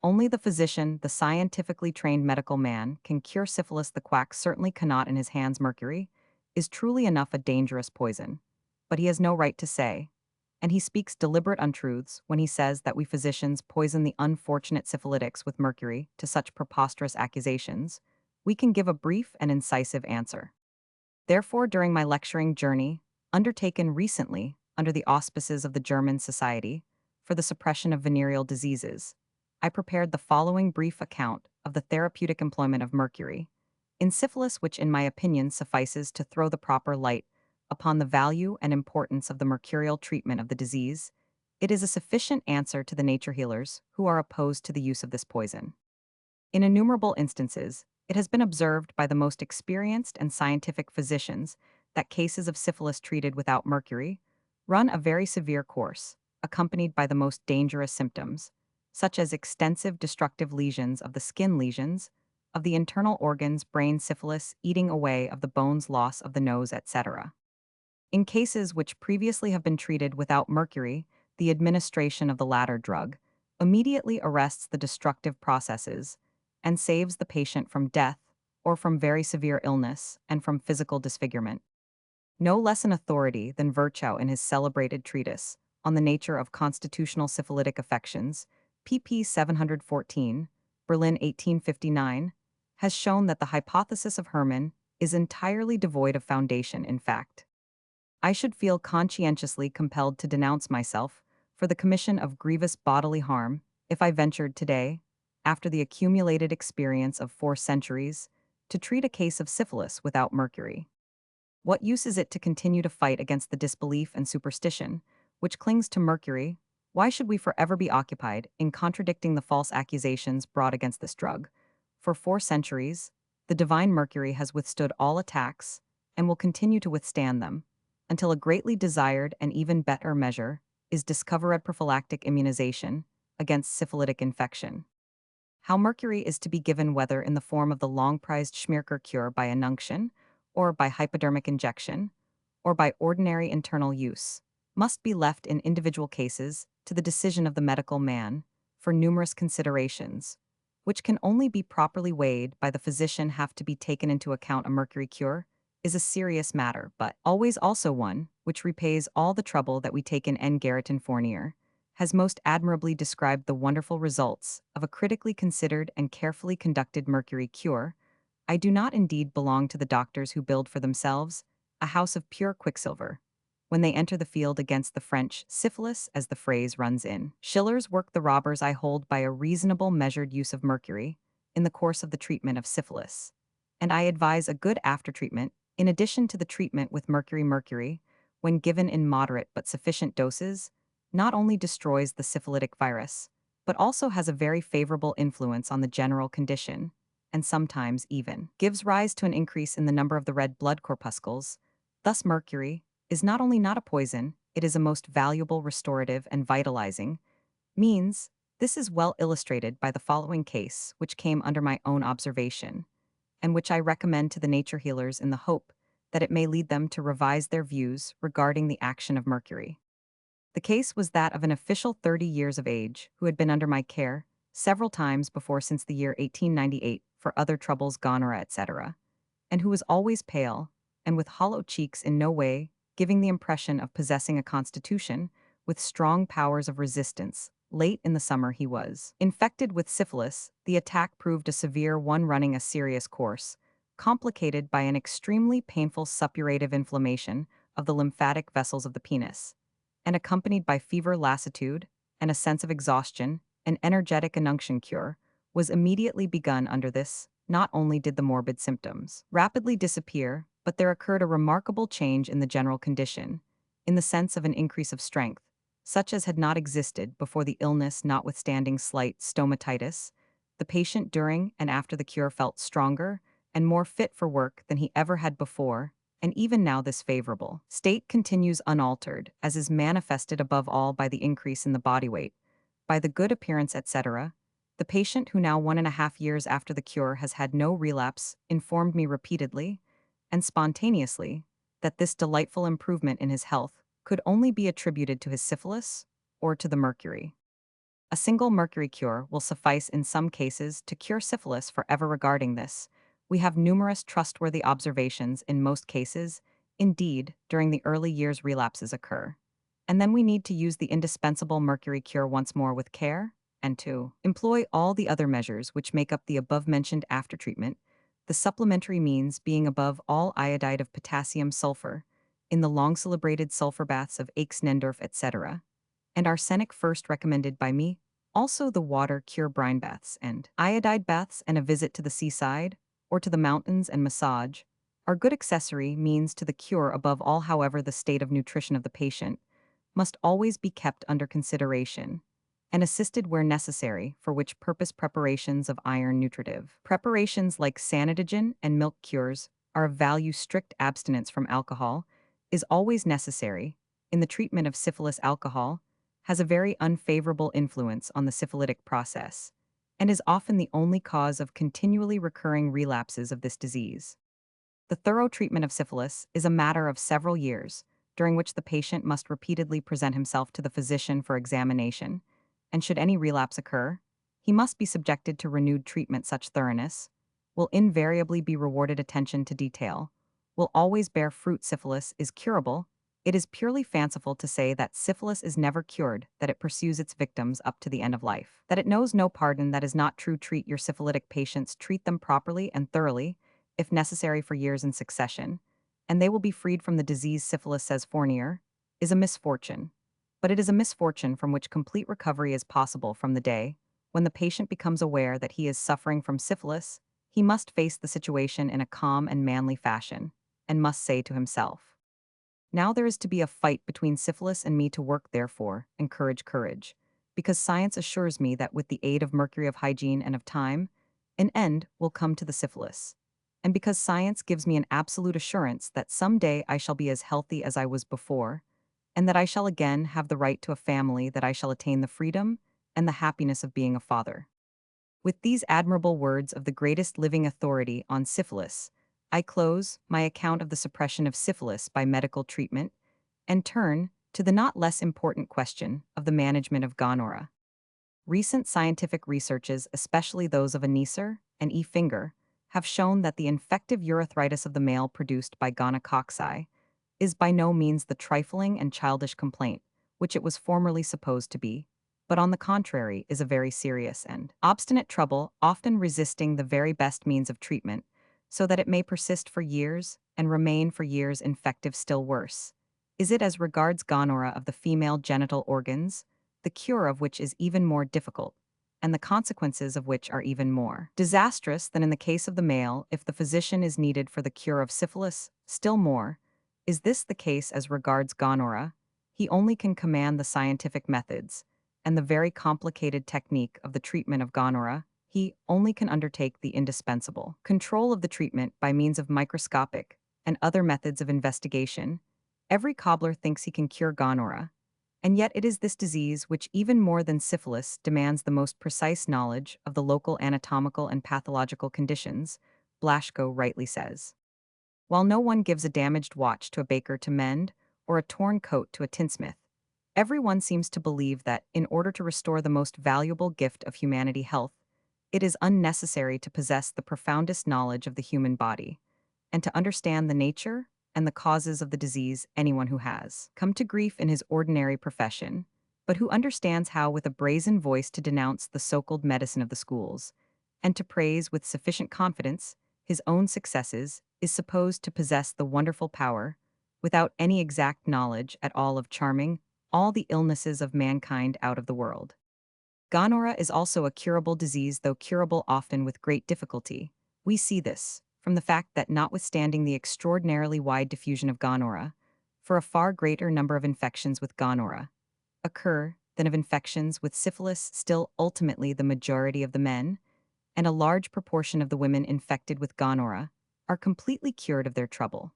Only the physician, the scientifically trained medical man, can cure syphilis. The quack certainly cannot. In his hands mercury is truly enough a dangerous poison, but he has no right to say, and he speaks deliberate untruths when he says that we physicians poison the unfortunate syphilitics with mercury. To such preposterous accusations, we can give a brief and incisive answer. Therefore, during my lecturing journey, undertaken recently under the auspices of the German Society for the Suppression of Venereal Diseases, I prepared the following brief account of the therapeutic employment of mercury in syphilis, which in my opinion suffices to throw the proper light upon the value and importance of the mercurial treatment of the disease. It is a sufficient answer to the nature healers who are opposed to the use of this poison. In innumerable instances, it has been observed by the most experienced and scientific physicians that cases of syphilis treated without mercury run a very severe course, accompanied by the most dangerous symptoms, such as extensive destructive lesions of the skin, lesions of the internal organs, brain, syphilis, eating away of the bones, loss of the nose, etc. In cases which previously have been treated without mercury, the administration of the latter drug immediately arrests the destructive processes and saves the patient from death or from very severe illness and from physical disfigurement. No less an authority than Virchow in his celebrated treatise on the nature of constitutional syphilitic affections, pp. 714, Berlin 1859, has shown that the hypothesis of Hermann is entirely devoid of foundation. In fact, I should feel conscientiously compelled to denounce myself for the commission of grievous bodily harm if I ventured today, after the accumulated experience of 4 centuries, to treat a case of syphilis without mercury. What use is it to continue to fight against the disbelief and superstition which clings to mercury? Why should we forever be occupied in contradicting the false accusations brought against this drug? For 4 centuries, the divine mercury has withstood all attacks and will continue to withstand them until a greatly desired and even better measure is discovered: prophylactic immunization against syphilitic infection. How mercury is to be given, whether in the form of the long-prized Schmierker cure by inunction, or by hypodermic injection, or by ordinary internal use, must be left in individual cases to the decision of the medical man, for numerous considerations, which can only be properly weighed by the physician, have to be taken into account. A mercury cure is a serious matter, but always also one which repays all the trouble that we take in. N. Garriton Fournier has most admirably described the wonderful results of a critically considered and carefully conducted mercury cure. I do not indeed belong to the doctors who build for themselves a house of pure quicksilver when they enter the field against the French syphilis, as the phrase runs in Schiller's work. The robbers I hold by a reasonable measured use of mercury in the course of the treatment of syphilis. and I advise a good aftertreatment, in addition to the treatment with mercury, when given in moderate but sufficient doses, not only destroys the syphilitic virus, but also has a very favorable influence on the general condition, and sometimes even gives rise to an increase in the number of the red blood corpuscles. Thus, mercury is not only not a poison, it is a most valuable restorative and vitalizing means. This is well illustrated by the following case, which came under my own observation, and which I recommend to the nature healers in the hope that it may lead them to revise their views regarding the action of mercury. The case was that of an official 30 years of age who had been under my care several times before since the year 1898 for other troubles, gonorrhea, etc., and who was always pale and with hollow cheeks, in no way giving the impression of possessing a constitution with strong powers of resistance. Late in the summer he was infected with syphilis. The attack proved a severe one, running a serious course, complicated by an extremely painful suppurative inflammation of the lymphatic vessels of the penis, and accompanied by fever, lassitude, and a sense of exhaustion. An energetic inunction cure was immediately begun under this. Not only did the morbid symptoms rapidly disappear, but there occurred a remarkable change in the general condition, in the sense of an increase of strength, such as had not existed before the illness. Notwithstanding slight stomatitis, the patient during and after the cure felt stronger and more fit for work than he ever had before, and even now this favorable state continues unaltered, as is manifested above all by the increase in the body weight, by the good appearance, etc. The patient, who now 1.5 years after the cure has had no relapse, informed me repeatedly and spontaneously that this delightful improvement in his health could only be attributed to his syphilis or to the mercury. A single mercury cure will suffice in some cases to cure syphilis forever. Regarding this, we have numerous trustworthy observations. In most cases, indeed, during the early years relapses occur, and then we need to use the indispensable mercury cure once more with care, and to employ all the other measures which make up the above-mentioned aftertreatment, the supplementary means being above all iodide of potassium sulfur, in the long-celebrated sulfur baths of Aix-Nendorf, etc., and arsenic first recommended by me, also the water cure brine baths and iodide baths, and a visit to the seaside or to the mountains and massage are good accessory means to the cure. Above all, however, the state of nutrition of the patient must always be kept under consideration and assisted where necessary, for which purpose preparations of iron nutritive preparations like sanitogen and milk cures are of value. Strict abstinence from alcohol is always necessary. In the treatment of syphilis, alcohol has a very unfavorable influence on the syphilitic process, and is often the only cause of continually recurring relapses of this disease. The thorough treatment of syphilis is a matter of several years, during which the patient must repeatedly present himself to the physician for examination, and should any relapse occur, he must be subjected to renewed treatment. Such thoroughness will invariably be rewarded. Attention to detail will always bear fruit. Syphilis is curable. It is purely fanciful to say that syphilis is never cured, that it pursues its victims up to the end of life, that it knows no pardon. That is not true. Treat your syphilitic patients, treat them properly and thoroughly, if necessary for years in succession, and they will be freed from the disease. Syphilis, says Fournier, is a misfortune, but it is a misfortune from which complete recovery is possible. From the day when the patient becomes aware that he is suffering from syphilis, he must face the situation in a calm and manly fashion, and must say to himself, now there is to be a fight between syphilis and me. To work, therefore, encourage courage, because science assures me that with the aid of mercury, of hygiene, and of time, an end will come to the syphilis, and because science gives me an absolute assurance that some day I shall be as healthy as I was before, and that I shall again have the right to a family, that I shall attain the freedom and the happiness of being a father. With these admirable words of the greatest living authority on syphilis, I close my account of the suppression of syphilis by medical treatment, and turn to the not less important question of the management of gonorrhea. Recent scientific researches, especially those of Aneser and E. Finger, have shown that the infective urethritis of the male produced by gonococci is by no means the trifling and childish complaint which it was formerly supposed to be, but on the contrary is a very serious and obstinate trouble, often resisting the very best means of treatment, so that it may persist for years and remain for years infective. Still worse is it as regards gonorrhea of the female genital organs, the cure of which is even more difficult, and the consequences of which are even more disastrous than in the case of the male if the physician is needed for the cure of syphilis. Still more, is this the case as regards gonorrhea? He only can command the scientific methods, and the very complicated technique of the treatment of gonorrhea. He only can undertake the indispensable control of the treatment by means of microscopic and other methods of investigation. Every cobbler thinks he can cure gonorrhea, and yet it is this disease which, even more than syphilis, demands the most precise knowledge of the local anatomical and pathological conditions, Blaschko rightly says. While no one gives a damaged watch to a baker to mend, or a torn coat to a tinsmith, everyone seems to believe that, in order to restore the most valuable gift of humanity, health, it is unnecessary to possess the profoundest knowledge of the human body, and to understand the nature and the causes of the disease. Anyone who has come to grief in his ordinary profession, but who understands how with a brazen voice to denounce the so-called medicine of the schools, and to praise with sufficient confidence his own successes, is supposed to possess the wonderful power, without any exact knowledge at all, of charming all the illnesses of mankind out of the world. Gonorrhea is also a curable disease, though curable often with great difficulty. We see this from the fact that, notwithstanding the extraordinarily wide diffusion of gonorrhea, for a far greater number of infections with gonorrhea occur than of infections with syphilis, still ultimately the majority of the men, and a large proportion of the women infected with gonorrhea, are completely cured of their trouble.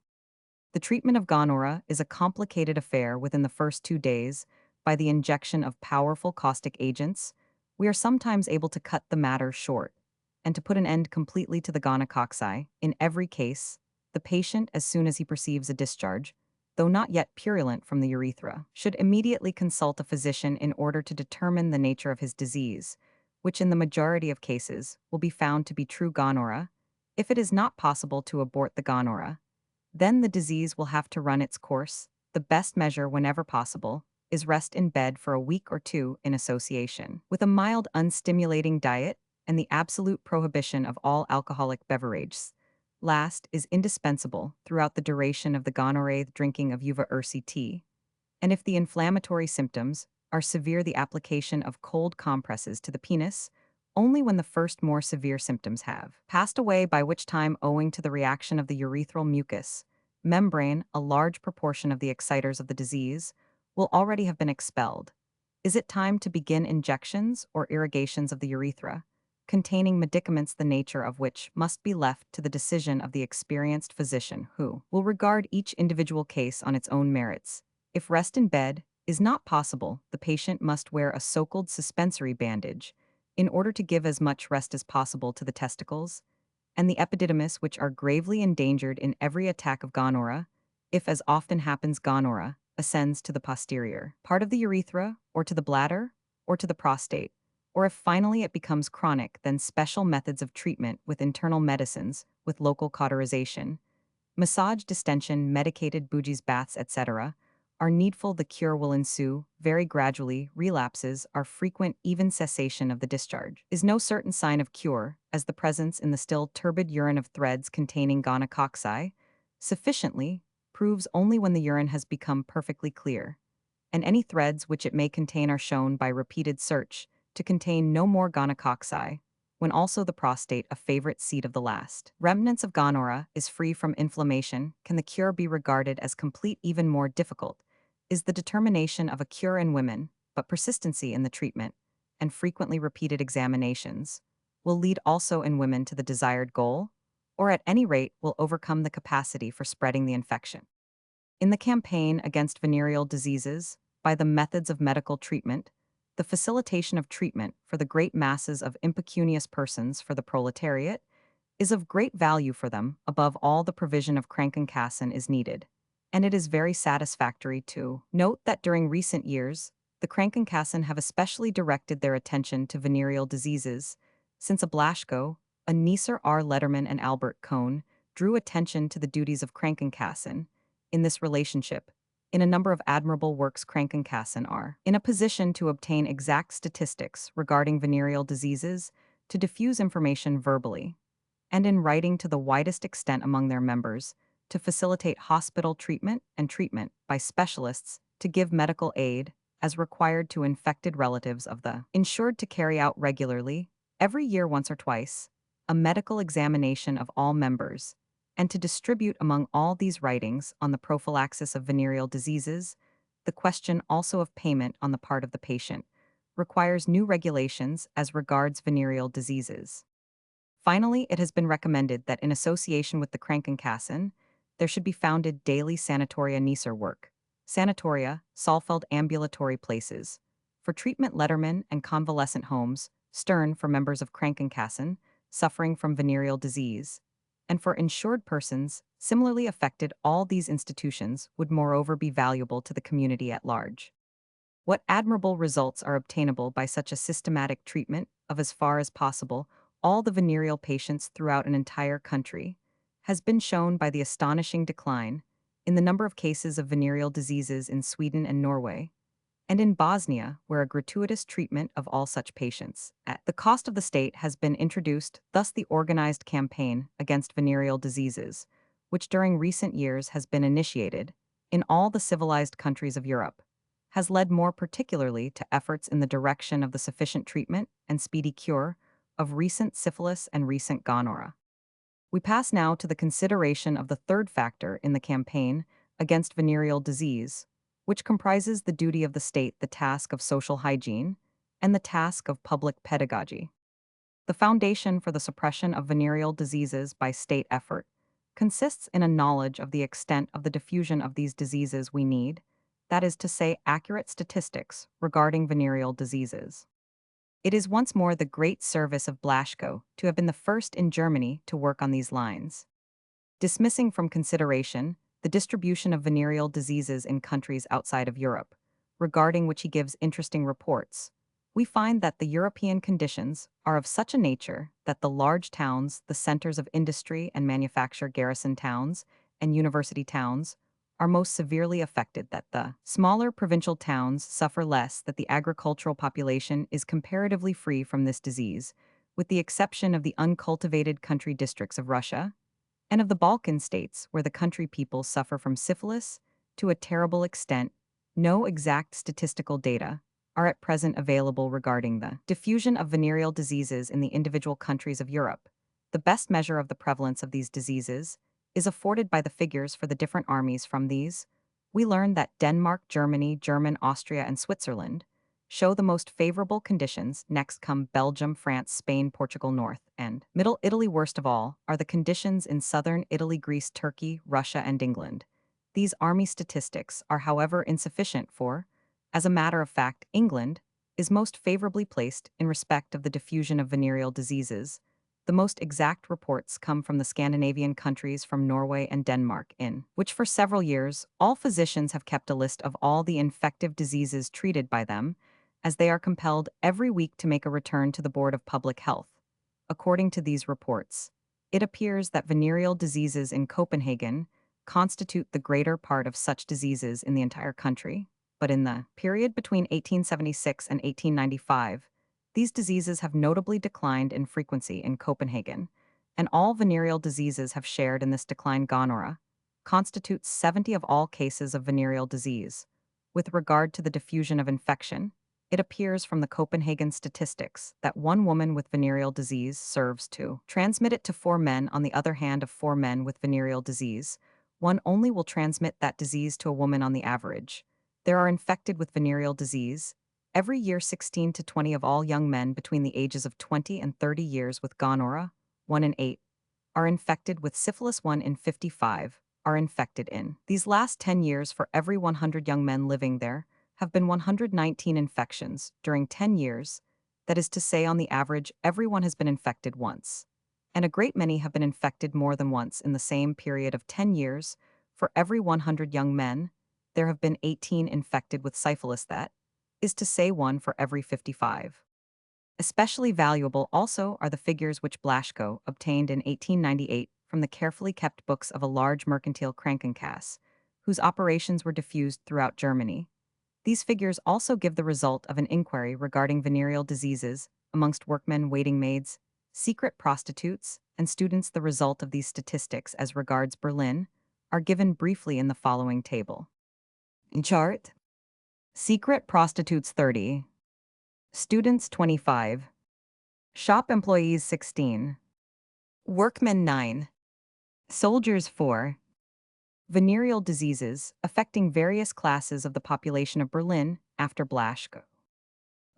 The treatment of gonorrhea is a complicated affair. Within the first 2 days, by the injection of powerful caustic agents, we are sometimes able to cut the matter short, and to put an end completely to the gonococci. In every case, the patient, as soon as he perceives a discharge, though not yet purulent from the urethra, should immediately consult a physician in order to determine the nature of his disease, which in the majority of cases will be found to be true gonorrhea. If it is not possible to abort the gonorrhea, then the disease will have to run its course. The best measure, whenever possible, is rest in bed for a week or two in association with a mild, unstimulating diet and the absolute prohibition of all alcoholic beverages. Last is indispensable throughout the duration of the gonorrhea, drinking of uva ursi tea, and if the inflammatory symptoms are severe, the application of cold compresses to the penis only when the first more severe symptoms have passed away, by which time, owing to the reaction of the urethral mucus membrane, a large proportion of the exciters of the disease will already have been expelled. Is it time to begin injections or irrigations of the urethra, containing medicaments the nature of which must be left to the decision of the experienced physician, who will regard each individual case on its own merits? If rest in bed is not possible, the patient must wear a so-called suspensory bandage, in order to give as much rest as possible to the testicles and the epididymis, which are gravely endangered in every attack of gonorrhea. If, as often happens, gonorrhea ascends to the posterior part of the urethra, or to the bladder, or to the prostate, or if finally it becomes chronic, then special methods of treatment with internal medicines, with local cauterization, massage, distension, medicated bougies, baths, etc., are needful. The cure will ensue very gradually. Relapses are frequent. Even cessation of the discharge is no certain sign of cure, as the presence in the still turbid urine of threads containing gonococci sufficiently proves only when the urine has become perfectly clear, and any threads which it may contain are shown by repeated search to contain no more gonococci, when also the prostate, a favorite seat of the last remnants of gonorrhea, is free from inflammation. Can the cure be regarded as complete? Even more difficult is the determination of a cure in women, but persistency in the treatment and frequently repeated examinations will lead also in women to the desired goal, or at any rate will overcome the capacity for spreading the infection. In the campaign against venereal diseases, by the methods of medical treatment, the facilitation of treatment for the great masses of impecunious persons, for the proletariat, is of great value for them. Above all, the provision of Krankenkassen is needed, and it is very satisfactory to note that during recent years, the Krankenkassen have especially directed their attention to venereal diseases, since a Blaschko, a Neisser R. Letterman, and Albert Kohn drew attention to the duties of Krankenkassen in this relationship. In a number of admirable works, Krankenkassen are in a position to obtain exact statistics regarding venereal diseases, to diffuse information verbally, and in writing to the widest extent among their members, to facilitate hospital treatment and treatment by specialists, to give medical aid, as required to infected relatives of the insured to carry out regularly, every year once or twice, a medical examination of all members, and to distribute among all these writings on the prophylaxis of venereal diseases, the question also of payment on the part of the patient requires new regulations as regards venereal diseases. Finally, it has been recommended that in association with the Krankenkassen, there should be founded daily sanatoria Nieser work, sanatoria, Saalfeld ambulatory places, for treatment lettermen and convalescent homes, Stern for members of Krankenkassen suffering from venereal disease, and for insured persons similarly affected. All these institutions would moreover be valuable to the community at large. What admirable results are obtainable by such a systematic treatment of as far as possible all the venereal patients throughout an entire country has been shown by the astonishing decline in the number of cases of venereal diseases in Sweden and Norway, and in Bosnia, where a gratuitous treatment of all such patients at the cost of the state has been introduced, thus the organized campaign against venereal diseases, which during recent years has been initiated in all the civilized countries of Europe, has led more particularly to efforts in the direction of the sufficient treatment and speedy cure of recent syphilis and recent gonorrhea. We pass now to the consideration of the third factor in the campaign against venereal disease, which comprises the duty of the state, the task of social hygiene, and the task of public pedagogy. The foundation for the suppression of venereal diseases by state effort consists in a knowledge of the extent of the diffusion of these diseases we need, that is to say, accurate statistics regarding venereal diseases. It is once more the great service of Bloch to have been the first in Germany to work on these lines. Dismissing from consideration the distribution of venereal diseases in countries outside of Europe, regarding which he gives interesting reports, we find that the European conditions are of such a nature that the large towns, the centers of industry and manufacture, garrison towns, and university towns, are most severely affected, that the smaller provincial towns suffer less, that the agricultural population is comparatively free from this disease, with the exception of the uncultivated country districts of Russia, and of the Balkan states, where the country people suffer from syphilis to a terrible extent. No exact statistical data are at present available regarding the diffusion of venereal diseases in the individual countries of Europe. The best measure of the prevalence of these diseases is afforded by the figures for the different armies. From these, we learn that Denmark, Germany, Austria, and Switzerland show the most favorable conditions. Next come Belgium, France, Spain, Portugal, North and Middle Italy. Worst of all are the conditions in southern Italy, Greece, Turkey, Russia, and England. These army statistics are, however, insufficient for, as a matter of fact, England is most favorably placed in respect of the diffusion of venereal diseases. The most exact reports come from the Scandinavian countries, from Norway and Denmark, in which for several years all physicians have kept a list of all the infective diseases treated by them, as they are compelled every week to make a return to the Board of Public Health. According to these reports, it appears that venereal diseases in Copenhagen constitute the greater part of such diseases in the entire country, but in the period between 1876 and 1895, these diseases have notably declined in frequency in Copenhagen, and all venereal diseases have shared in this decline. Gonorrhea constitutes 70 of all cases of venereal disease. With regard to the diffusion of infection, it appears from the Copenhagen statistics that one woman with venereal disease serves to transmit it to 4 men. On the other hand, of 4 men with venereal disease, one only will transmit that disease to a woman on the average. There are infected with venereal disease every year 16 to 20 of all young men between the ages of 20 and 30 years with gonorrhea, 1 in 8 are infected with syphilis, 1 in 55 are infected in these last 10 years. For every 100 young men living there have been 119 infections during 10 years, that is to say, on the average, everyone has been infected once, and a great many have been infected more than once in the same period of 10 years. For every 100 young men, there have been 18 infected with syphilis, that is to say, 1 for every 55. Especially valuable also are the figures which Blaschko obtained in 1898 from the carefully kept books of a large mercantile Krankenkasse, whose operations were diffused throughout Germany. These figures also give the result of an inquiry regarding venereal diseases amongst workmen, waiting maids, secret prostitutes, and students. The result of these statistics as regards Berlin are given briefly in the following table. In chart Secret prostitutes 30. Students 25. Shop employees 16. Workmen 9. Soldiers 4. Venereal diseases affecting various classes of the population of Berlin after Bloch.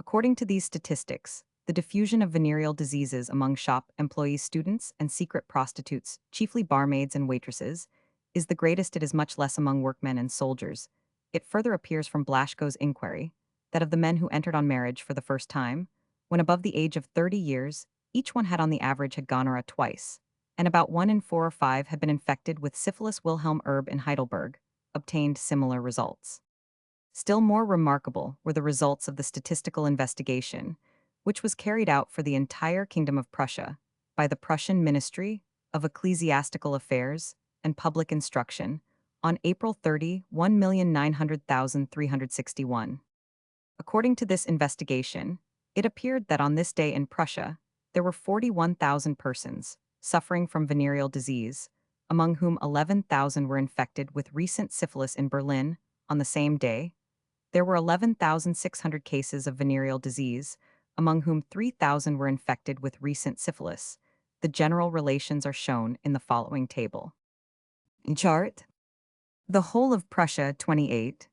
According to these statistics, the diffusion of venereal diseases among shop employees, students, and secret prostitutes, chiefly barmaids and waitresses, is the greatest. It is much less among workmen and soldiers. It further appears from Blaschko's inquiry that of the men who entered on marriage for the first time, when above the age of 30 years, each one had on the average had gonorrhea twice, and about 1 in 4 or 5 had been infected with syphilis. Wilhelm Erb in Heidelberg obtained similar results. Still more remarkable were the results of the statistical investigation, which was carried out for the entire Kingdom of Prussia by the Prussian Ministry of Ecclesiastical Affairs and Public Instruction on April 30, 1,900,361. According to this investigation, it appeared that on this day in Prussia, there were 41,000 persons suffering from venereal disease, among whom 11,000 were infected with recent syphilis. In Berlin, on the same day, there were 11,600 cases of venereal disease, among whom 3,000 were infected with recent syphilis. The general relations are shown in the following table. In chart, the whole of Prussia 28,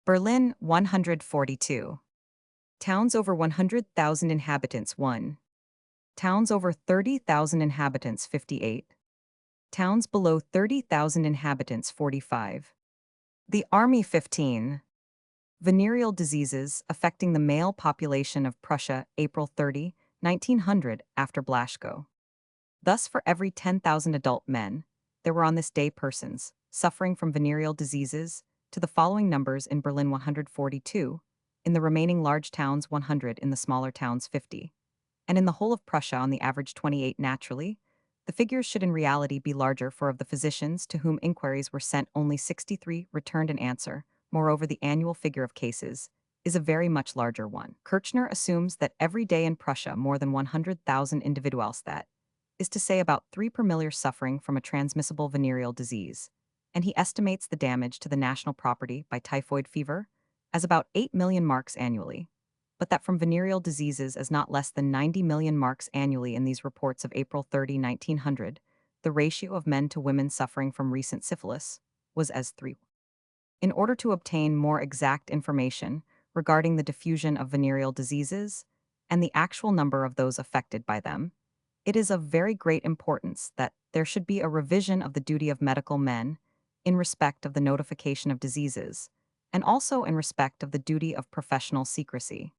Berlin 142, towns over 100,000 inhabitants 1, towns over 30,000 inhabitants 58, towns below 30,000 inhabitants 45. The Army 15. Venereal diseases affecting the male population of Prussia, April 30, 1900, after Blaschko. Thus, for every 10,000 adult men, there were on this day persons suffering from venereal diseases, to the following numbers: in Berlin 142, in the remaining large towns 100, in the smaller towns 50, and in the whole of Prussia on the average 28. Naturally, the figures should in reality be larger, for of the physicians to whom inquiries were sent, only 63 returned an answer. Moreover, the annual figure of cases is a very much larger one. Kirchner assumes that every day in Prussia more than 100,000 individuals, that is to say about 3 per million, suffering from a transmissible venereal disease, and he estimates the damage to the national property by typhoid fever as about 8 million marks annually, but that from venereal diseases as not less than 90 million marks annually. In these reports of April 30, 1900, the ratio of men to women suffering from recent syphilis was as 3. In order to obtain more exact information regarding the diffusion of venereal diseases and the actual number of those affected by them, it is of very great importance that there should be a revision of the duty of medical men in respect of the notification of diseases, and also in respect of the duty of professional secrecy.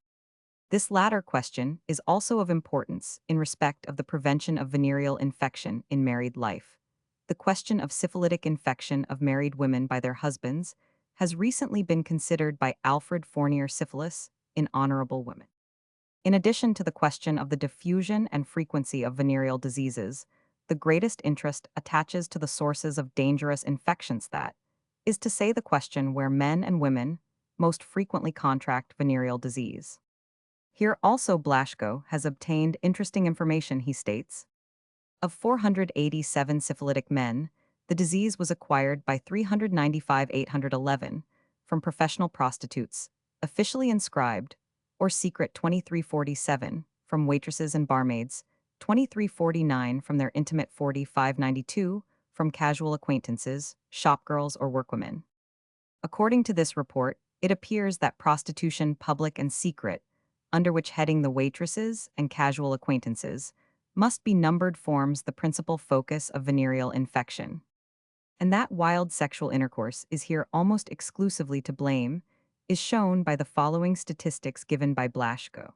This latter question is also of importance in respect of the prevention of venereal infection in married life. The question of syphilitic infection of married women by their husbands has recently been considered by Alfred Fournier. Syphilis in honorable women. In addition to the question of the diffusion and frequency of venereal diseases, the greatest interest attaches to the sources of dangerous infections, that is to say, the question where men and women most frequently contract venereal disease. Here also Blaschko has obtained interesting information. He states, of 487 syphilitic men, the disease was acquired by 395,811 from professional prostitutes, officially inscribed, or secret 2347, from waitresses and barmaids, 2349 from their intimate, 4592 from casual acquaintances, shopgirls or workwomen. According to this report, it appears that prostitution, public and secret, under which heading the waitresses and casual acquaintances, must be numbered, forms the principal focus of venereal infection, and that wild sexual intercourse is here almost exclusively to blame, is shown by the following statistics given by Blaschko.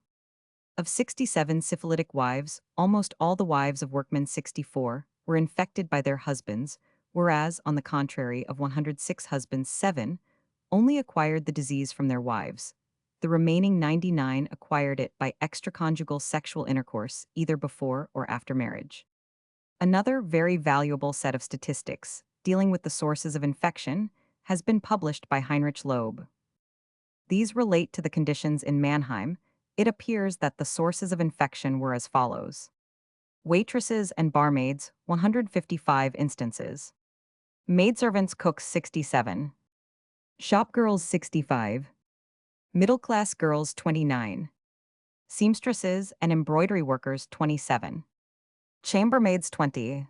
Of 67 syphilitic wives, almost all the wives of workmen 64 were infected by their husbands, whereas, on the contrary, of 106 husbands, 7 only acquired the disease from their wives. The remaining 99 acquired it by extraconjugal sexual intercourse, either before or after marriage. Another very valuable set of statistics, dealing with the sources of infection, has been published by Heinrich Loeb. These relate to the conditions in Mannheim. It appears that the sources of infection were as follows. Waitresses and barmaids, 155 instances. Maidservants, cooks, 67. Shopgirls, 65. Middle-class girls 29. Seamstresses and embroidery workers 27. Chambermaids 20.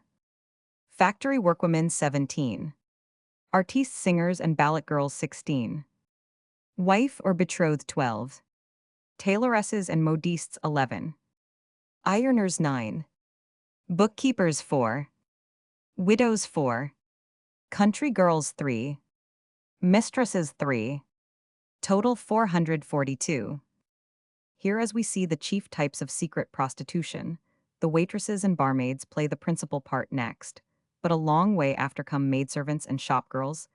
Factory workwomen 17. Artistes, singers, and ballet girls 16. Wife or betrothed 12. Tailoresses and modistes 11. Ironers 9. Bookkeepers 4. Widows 4. Country girls 3. Mistresses 3. Total 442. Here, as we see the chief types of secret prostitution, the waitresses and barmaids play the principal part next, but a long way after come maidservants and shopgirls.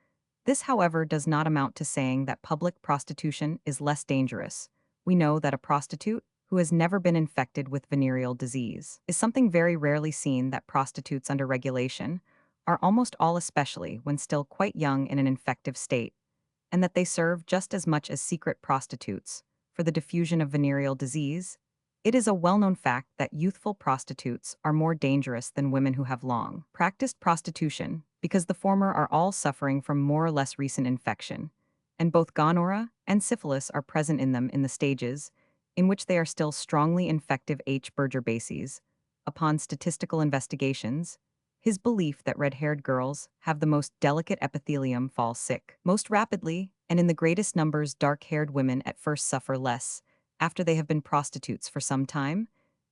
This, however, does not amount to saying that public prostitution is less dangerous. We know that a prostitute who has never been infected with venereal disease is something very rarely seen, that prostitutes under regulation are almost all, especially when still quite young, in an infective state, and that they serve just as much as secret prostitutes for the diffusion of venereal disease. It is a well-known fact that youthful prostitutes are more dangerous than women who have long practiced prostitution, because the former are all suffering from more or less recent infection, and both gonorrhea and syphilis are present in them in the stages in which they are still strongly infective. H. Berger bases, upon statistical investigations, his belief that red-haired girls have the most delicate epithelium fall sick most rapidly, and in the greatest numbers dark-haired women at first suffer less after they have been prostitutes for some time.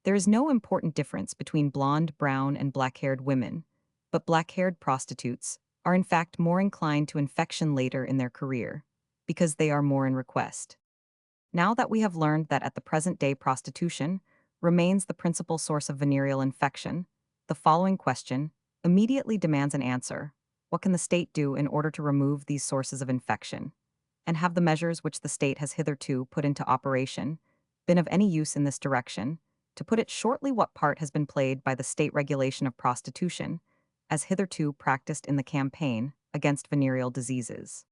There is no important difference between blonde, brown, and black-haired women, but black-haired prostitutes are in fact more inclined to infection later in their career, because they are more in request. Now that we have learned that at the present day prostitution remains the principal source of venereal infection, the following question immediately demands an answer. What can the state do in order to remove these sources of infection? And have the measures which the state has hitherto put into operation been of any use in this direction? To put it shortly, what part has been played by the state regulation of prostitution, as hitherto practiced in the campaign against venereal diseases?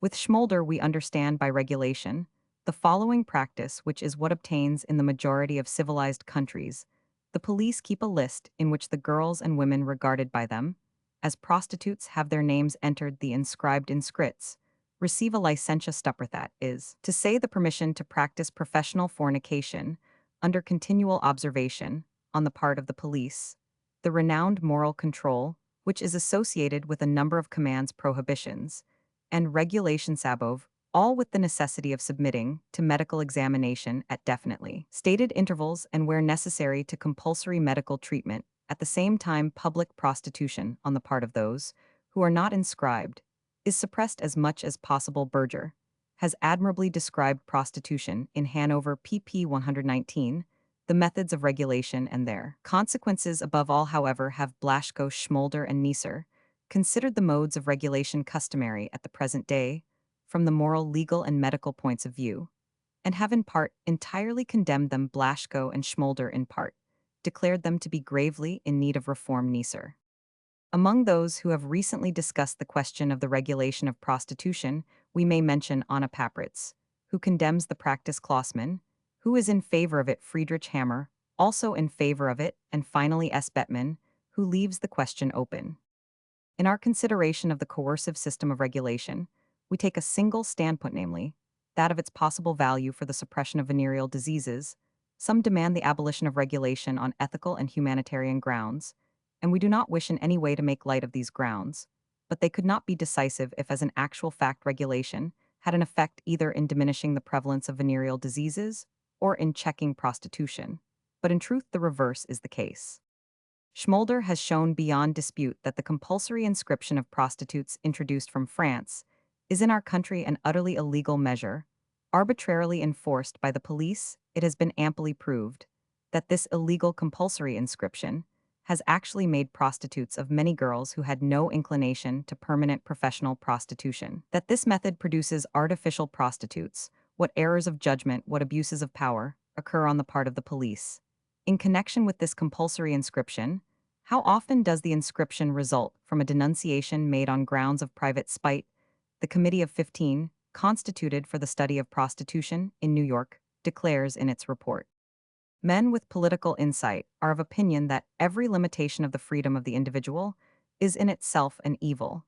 With Schmolder, we understand by regulation the following practice, which is what obtains in the majority of civilized countries. The police keep a list in which the girls and women regarded by them as prostitutes have their names entered, the inscribed inscrits, receive a licentia stupper, that is to say, the permission to practice professional fornication under continual observation on the part of the police, the renowned moral control, which is associated with a number of commands, prohibitions, and regulations above, all with the necessity of submitting to medical examination at definitely stated intervals, and where necessary to compulsory medical treatment. At the same time, public prostitution on the part of those who are not inscribed is suppressed as much as possible. Berger has admirably described prostitution in Hanover, pp. 119, the methods of regulation and their consequences. Above all, however, have Blaschko, Schmolder, and Neisser considered the modes of regulation customary at the present day from the moral, legal, and medical points of view, and have in part entirely condemned them. Blaschko and Schmolder in part declared them to be gravely in need of reform. Neisser. Among those who have recently discussed the question of the regulation of prostitution, we may mention Anna Papritz, who condemns the practice. Klossmann, who is in favor of it. Friedrich Hammer, also in favor of it, and finally S. Bettman, who leaves the question open. In our consideration of the coercive system of regulation, we take a single standpoint, namely, that of its possible value for the suppression of venereal diseases. Some demand the abolition of regulation on ethical and humanitarian grounds, and we do not wish in any way to make light of these grounds, but they could not be decisive if, as an actual fact, regulation had an effect either in diminishing the prevalence of venereal diseases or in checking prostitution. But in truth, the reverse is the case. Schmolder has shown beyond dispute that the compulsory inscription of prostitutes introduced from France is in our country an utterly illegal measure, arbitrarily enforced by the police. It has been amply proved that this illegal compulsory inscription has actually made prostitutes of many girls who had no inclination to permanent professional prostitution. That this method produces artificial prostitutes, what errors of judgment, what abuses of power occur on the part of the police. In connection with this compulsory inscription, how often does the inscription result from a denunciation made on grounds of private spite? The Committee of 15, constituted for the study of prostitution in New York, declares in its report, men with political insight are of opinion that every limitation of the freedom of the individual is in itself an evil,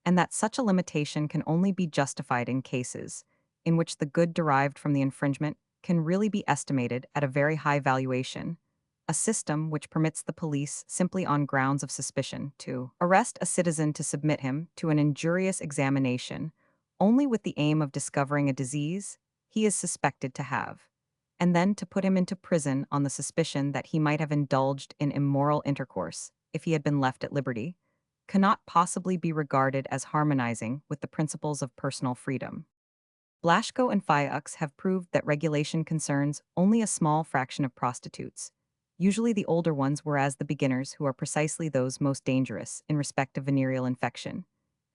and that such a limitation can only be justified in cases in which the good derived from the infringement can really be estimated at a very high valuation, a system which permits the police simply on grounds of suspicion to arrest a citizen to submit him to an injurious examination only with the aim of discovering a disease he is suspected to have, and then to put him into prison on the suspicion that he might have indulged in immoral intercourse if he had been left at liberty, cannot possibly be regarded as harmonizing with the principles of personal freedom. Blaschko and Fayux have proved that regulation concerns only a small fraction of prostitutes, usually the older ones, whereas the beginners, who are precisely those most dangerous in respect of venereal infection,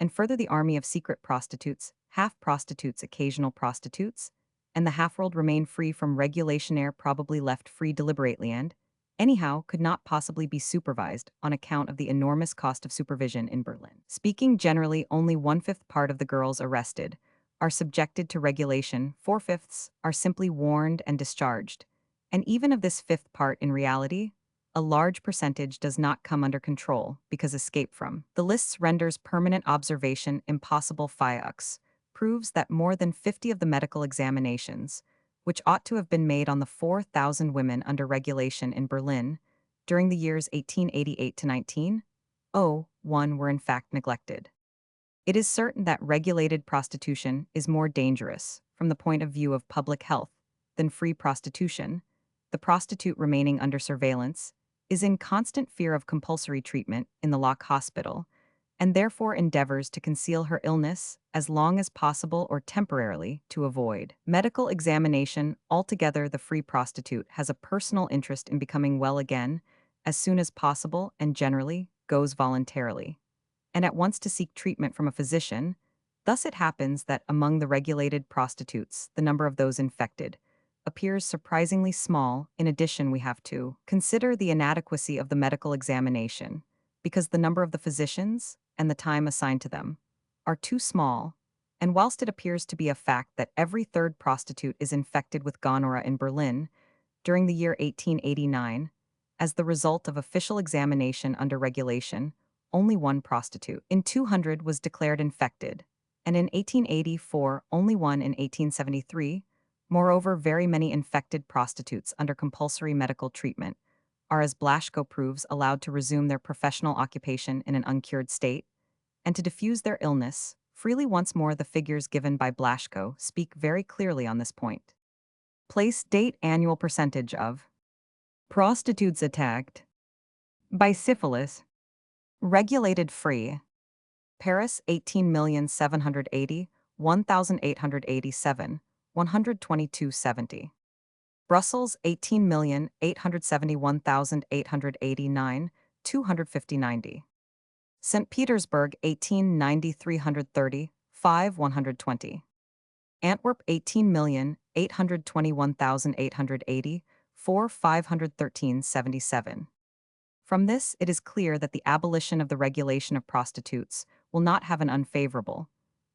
and further the army of secret prostitutes, half-prostitutes, occasional prostitutes, and the half-world remain free from regulation, probably left free deliberately and, anyhow, could not possibly be supervised on account of the enormous cost of supervision in Berlin. Speaking generally, only one-fifth part of the girls arrested are subjected to regulation, four-fifths are simply warned and discharged, and even of this fifth part in reality, a large percentage does not come under control because escape from the lists renders permanent observation impossible. Fayux proves that more than 50 of the medical examinations, which ought to have been made on the 4,000 women under regulation in Berlin during the years 1888 to 1901, were in fact neglected. It is certain that regulated prostitution is more dangerous, from the point of view of public health, than free prostitution. The prostitute remaining under surveillance is in constant fear of compulsory treatment in the Bloch hospital, and therefore endeavors to conceal her illness as long as possible or temporarily to avoid medical examination. Altogether, the free prostitute has a personal interest in becoming well again as soon as possible and generally goes voluntarily, and at once to seek treatment from a physician. Thus it happens that among the regulated prostitutes, the number of those infected appears surprisingly small. In addition, we have to consider the inadequacy of the medical examination, because the number of the physicians and the time assigned to them are too small, and whilst it appears to be a fact that every third prostitute is infected with gonorrhea in Berlin during the year 1889, as the result of official examination under regulation, only one prostitute in 200 was declared infected, and in 1884 only one in 1873. Moreover, very many infected prostitutes under compulsory medical treatment are, as Blaschko proves, allowed to resume their professional occupation in an uncured state, and to diffuse their illness freely. Once more, the figures given by Blaschko speak very clearly on this point. Place, date, annual percentage of prostitutes attacked by syphilis, regulated free. Paris 18,780,1887, 122.70. Brussels 18,871,889, 250.90. St. Petersburg 18,9330, 120. Antwerp 18,821,880, 513.77. From this, it is clear that the abolition of the regulation of prostitutes will not have an unfavorable,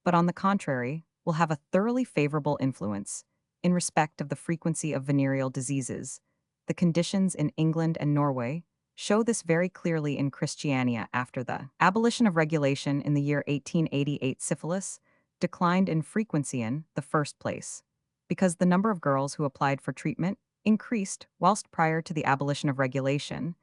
but on the contrary, will have a thoroughly favorable influence in respect of the frequency of venereal diseases. The conditions in England and Norway show this very clearly in Christiania. After the abolition of regulation in the year 1888, syphilis declined in frequency in the first place, because the number of girls who applied for treatment increased, whilst prior to the abolition of regulation,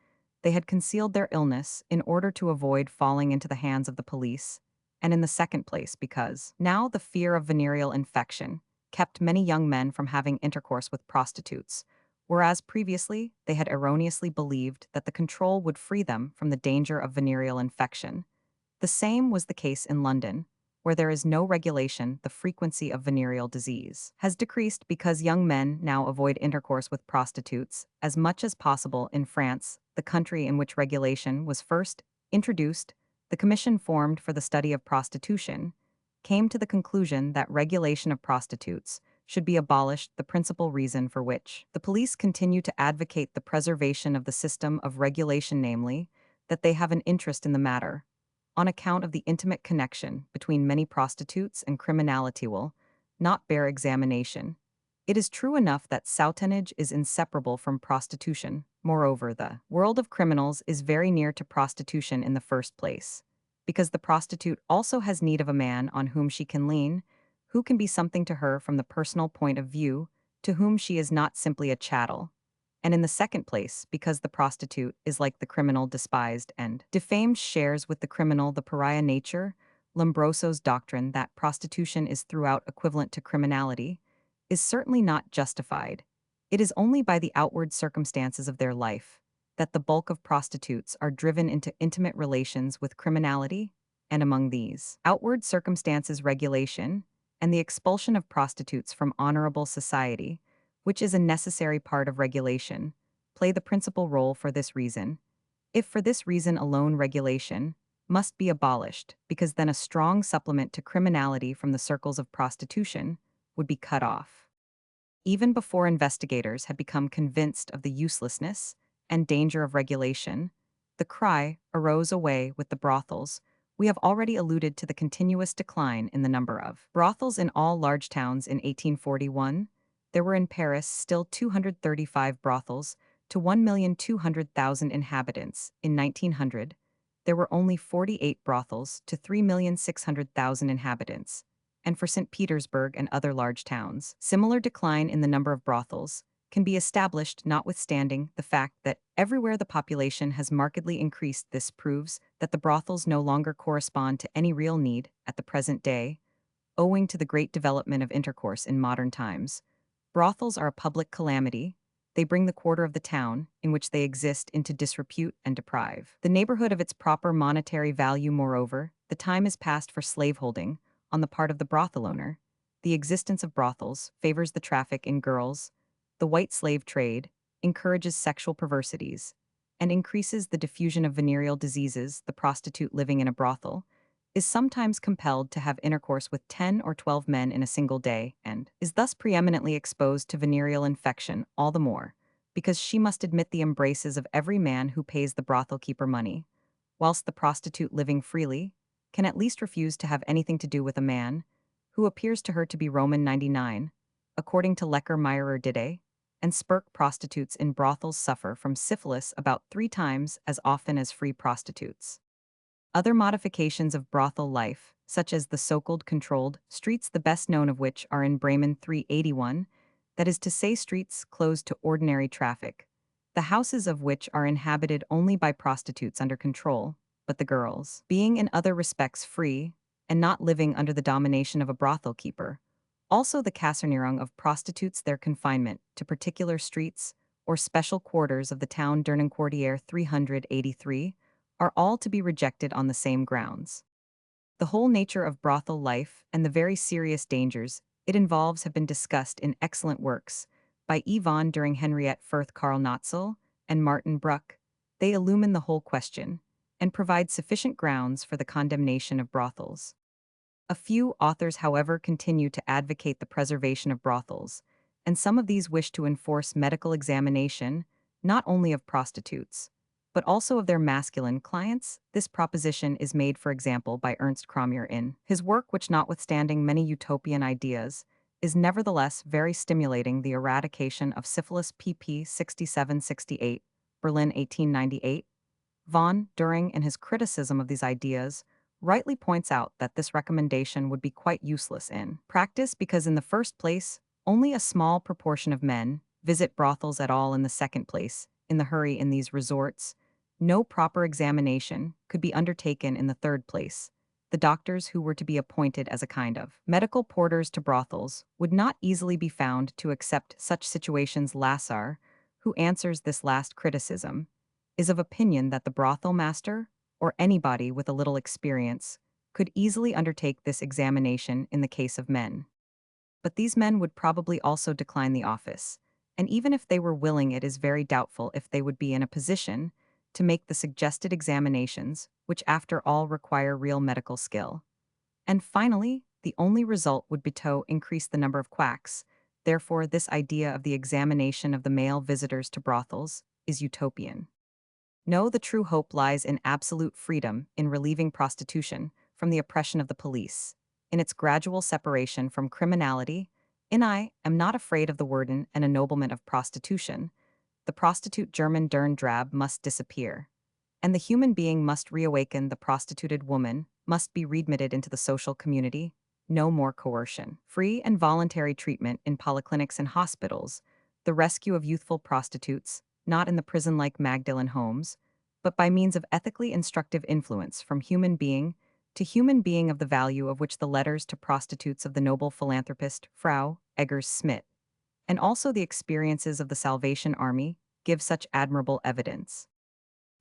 they had concealed their illness in order to avoid falling into the hands of the police, and in the second place because now the fear of venereal infection kept many young men from having intercourse with prostitutes, whereas previously they had erroneously believed that the control would free them from the danger of venereal infection. The same was the case in London, where there is no regulation. The frequency of venereal disease has decreased because young men now avoid intercourse with prostitutes as much as possible. In France, the country in which regulation was first introduced, the commission formed for the study of prostitution came to the conclusion that regulation of prostitutes should be abolished, the principal reason for which the police continue to advocate the preservation of the system of regulation, namely, that they have an interest in the matter, on account of the intimate connection between many prostitutes and criminality, will not bear examination. It is true enough that sautanage is inseparable from prostitution. Moreover, the world of criminals is very near to prostitution in the first place, because the prostitute also has need of a man on whom she can lean, who can be something to her from the personal point of view, to whom she is not simply a chattel. And in the second place, because the prostitute is like the criminal despised and defamed shares with the criminal the pariah nature, Lombroso's doctrine that prostitution is throughout equivalent to criminality is certainly not justified. It is only by the outward circumstances of their life that the bulk of prostitutes are driven into intimate relations with criminality, and among these, outward circumstances regulation, and the expulsion of prostitutes from honorable society, which is a necessary part of regulation, play the principal role for this reason. If for this reason alone regulation must be abolished, because then a strong supplement to criminality from the circles of prostitution would be cut off. Even before investigators had become convinced of the uselessness and danger of regulation, the cry arose away with the brothels. We have already alluded to the continuous decline in the number of brothels in all large towns in 1841. There were in Paris still 235 brothels to 1,200,000 inhabitants. In 1900, there were only 48 brothels to 3,600,000 inhabitants, and for St. Petersburg and other large towns, similar decline in the number of brothels can be established notwithstanding the fact that everywhere the population has markedly increased. This proves that the brothels no longer correspond to any real need at the present day, owing to the great development of intercourse in modern times. Brothels are a public calamity. They bring the quarter of the town in which they exist into disrepute and deprive the neighborhood of its proper monetary value. Moreover, the time is past for slaveholding on the part of the brothel owner. The existence of brothels favors the traffic in girls. The white slave trade encourages sexual perversities and increases the diffusion of venereal diseases. The prostitute living in a brothel is sometimes compelled to have intercourse with 10 or 12 men in a single day, and is thus preeminently exposed to venereal infection, all the more because she must admit the embraces of every man who pays the brothel keeper money, whilst the prostitute living freely can at least refuse to have anything to do with a man who appears to her to be Roman 99, according to Lecker Meyer Dide, and Spirk prostitutes in brothels suffer from syphilis about 3 times as often as free prostitutes. Other modifications of brothel life, such as the so-called controlled streets, the best known of which are in Bremen 381, that is to say streets closed to ordinary traffic, the houses of which are inhabited only by prostitutes under control, but the girls, being in other respects free, and not living under the domination of a brothel keeper. Also the Kasernierung of prostitutes, their confinement to particular streets or special quarters of the town Dernenquartier 383, are all to be rejected on the same grounds. The whole nature of brothel life and the very serious dangers it involves have been discussed in excellent works by Iwan during Henriette Firth, Karl Notzel, and Martin Bruck. They illumine the whole question and provide sufficient grounds for the condemnation of brothels. A few authors, however, continue to advocate the preservation of brothels, and some of these wish to enforce medical examination not only of prostitutes, but also of their masculine clients. This proposition is made, for example, by Ernst Kramier in his work, which, notwithstanding many utopian ideas, is nevertheless very stimulating: The Eradication of Syphilis, pp. 67-68, Berlin 1898. Von During, in his criticism of these ideas, rightly points out that this recommendation would be quite useless in practice because, in the first place, only a small proportion of men visit brothels at all. In the second place, in the hurry in these resorts, no proper examination could be undertaken. In the third place, the doctors who were to be appointed as a kind of medical porters to brothels would not easily be found to accept such situations. Lasar, who answers this last criticism, is of opinion that the brothel master, or anybody with a little experience, could easily undertake this examination in the case of men. But these men would probably also decline the office, and even if they were willing, it is very doubtful if they would be in a position to make the suggested examinations, which after all require real medical skill. And finally, the only result would be to increase the number of quacks. Therefore, this idea of the examination of the male visitors to brothels is utopian. No, the true hope lies in absolute freedom, in relieving prostitution from the oppression of the police, in its gradual separation from criminality. I am not afraid of the word and ennoblement of prostitution. The prostitute German Dern drab must disappear, and the human being must reawaken. The prostituted woman must be readmitted into the social community. no more coercion. Free and voluntary treatment in polyclinics and hospitals, the rescue of youthful prostitutes, not in the prison-like Magdalen homes, but by means of ethically instructive influence from human being to human being of the value of which the letters to prostitutes of the noble philanthropist Frau Eggers Schmidt, and also the experiences of the Salvation Army, give such admirable evidence.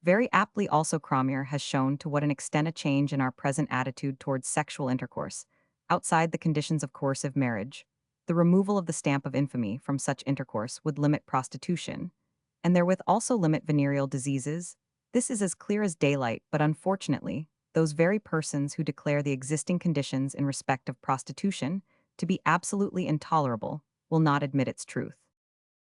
Very aptly also Cromier has shown to what an extent a change in our present attitude towards sexual intercourse, outside the conditions of coercive marriage, the removal of the stamp of infamy from such intercourse would limit prostitution, and therewith also limit venereal diseases. This is as clear as daylight, but unfortunately, those very persons who declare the existing conditions in respect of prostitution to be absolutely intolerable will not admit its truth.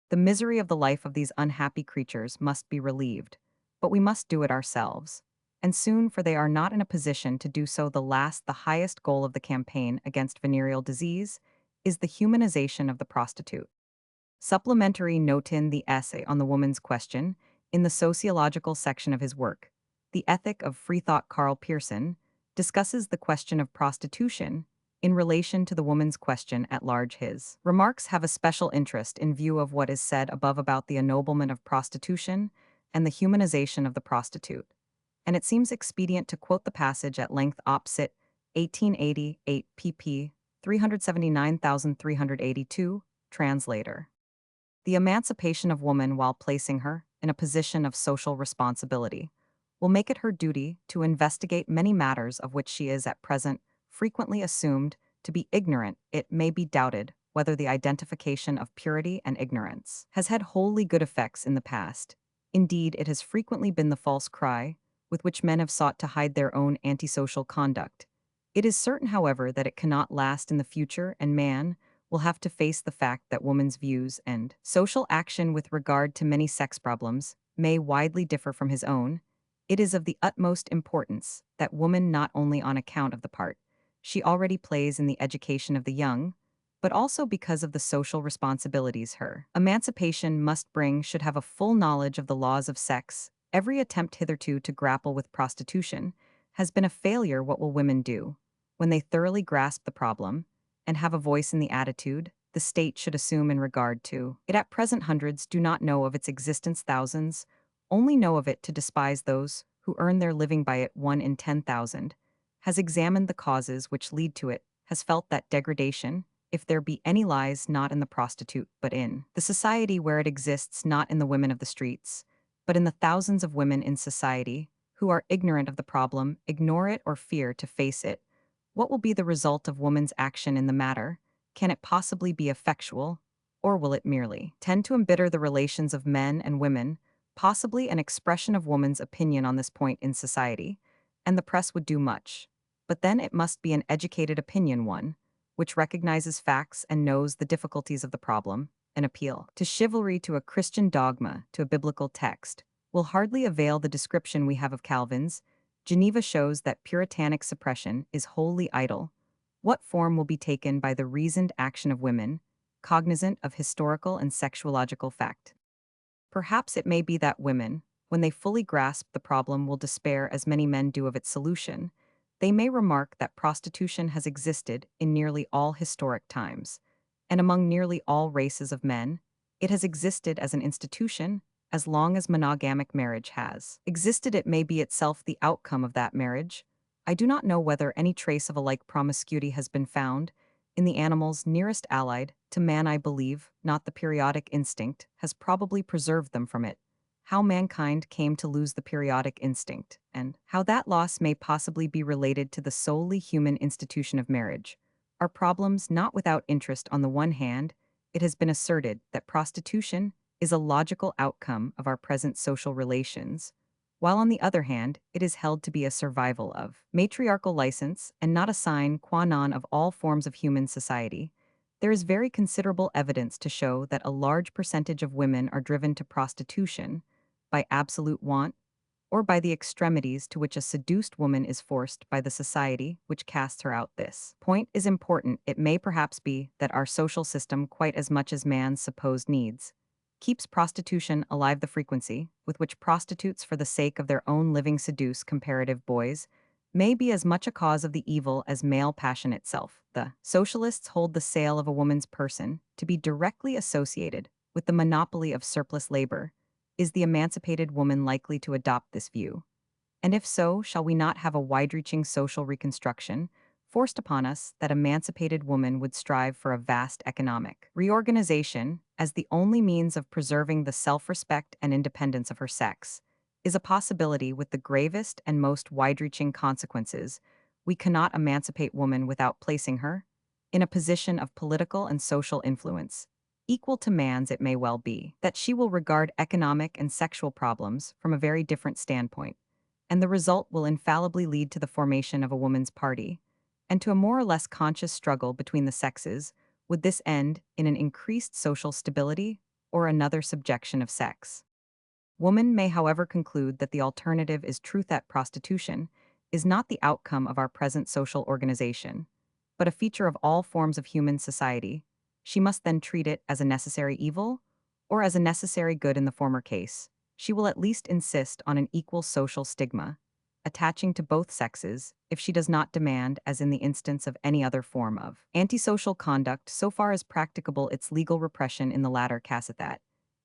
The misery of the life of these unhappy creatures must be relieved, but we must do it ourselves, and soon, for they are not in a position to do so. The highest goal of the campaign against venereal disease is the humanization of the prostitute. Supplementary note in the essay on the woman's question, in the sociological section of his work, The Ethic of Freethought, Karl Pearson discusses the question of prostitution in relation to the woman's question at large. His remarks have a special interest in view of what is said above about the ennoblement of prostitution and the humanization of the prostitute, and it seems expedient to quote the passage at length opposite 1888 pp. 379,382, translator. The emancipation of woman while placing her in a position of social responsibility will make it her duty to investigate many matters of which she is at present frequently assumed to be ignorant. It may be doubted whether the identification of purity and ignorance has had wholly good effects in the past. Indeed, it has frequently been the false cry with which men have sought to hide their own antisocial conduct. It is certain, however, that it cannot last in the future, and man will have to face the fact that woman's views and social action with regard to many sex problems may widely differ from his own. It is of the utmost importance that woman, not only on account of the part she already plays in the education of the young, but also because of the social responsibilities her emancipation must bring, should have a full knowledge of the laws of sex. Every attempt hitherto to grapple with prostitution has been a failure. What will women do when they thoroughly grasp the problem and have a voice in the attitude the state should assume in regard to it? At present, hundreds do not know of its existence, thousands only know of it to despise those who earn their living by it. 1 in 10,000 has examined the causes which lead to it, has felt that degradation, if there be any, lies not in the prostitute, but in the society where it exists, not in the women of the streets, but in the thousands of women in society who are ignorant of the problem, ignore it, or fear to face it. What will be the result of woman's action in the matter? Can it possibly be effectual, or will it merely tend to embitter the relations of men and women? Possibly an expression of woman's opinion on this point in society, and the press would do much. But then it must be an educated opinion, one which recognizes facts and knows the difficulties of the problem. An appeal to chivalry, to a Christian dogma, to a biblical text, will hardly avail. The description we have of Calvin's Geneva shows that puritanic suppression is wholly idle. What form will be taken by the reasoned action of women, cognizant of historical and sexuological fact? Perhaps it may be that women, when they fully grasp the problem, will despair as many men do of its solution. They may remark that prostitution has existed in nearly all historic times, and among nearly all races of men. It has existed as an institution as long as monogamic marriage has existed. It may be itself the outcome of that marriage. I do not know whether any trace of a like promiscuity has been found in the animals nearest allied to man. I believe not. The periodic instinct has probably preserved them from it. How mankind came to lose the periodic instinct, and how that loss may possibly be related to the solely human institution of marriage, are problems not without interest. On the one hand, it has been asserted that prostitution is a logical outcome of our present social relations, while on the other hand, it is held to be a survival of matriarchal license and not a sine qua non of all forms of human society. There is very considerable evidence to show that a large percentage of women are driven to prostitution by absolute want, or by the extremities to which a seduced woman is forced by the society which casts her out. This point is important. It may perhaps be that our social system, quite as much as man's supposed needs, keeps prostitution alive. The frequency with which prostitutes for the sake of their own living seduce comparative boys may be as much a cause of the evil as male passion itself. The socialists hold the sale of a woman's person to be directly associated with the monopoly of surplus labor. Is the emancipated woman likely to adopt this view? And if so, shall we not have a wide-reaching social reconstruction forced upon us that emancipated woman would strive for a vast economic reorganization as the only means of preserving the self-respect and independence of her sex, is a possibility with the gravest and most wide-reaching consequences. We cannot emancipate woman without placing her in a position of political and social influence, equal to man's. It may well be that she will regard economic and sexual problems from a very different standpoint, and the result will infallibly lead to the formation of a woman's party, and to a more or less conscious struggle between the sexes. Would this end in an increased social stability or another subjection of sex? Woman may, however, conclude that the alternative is true, that prostitution is not the outcome of our present social organization, but a feature of all forms of human society. She must then treat it as a necessary evil or as a necessary good. In the former case, she will at least insist on an equal social stigma, attaching to both sexes, if she does not demand, as in the instance of any other form of antisocial conduct, so far as practicable, its legal repression in the latter case. That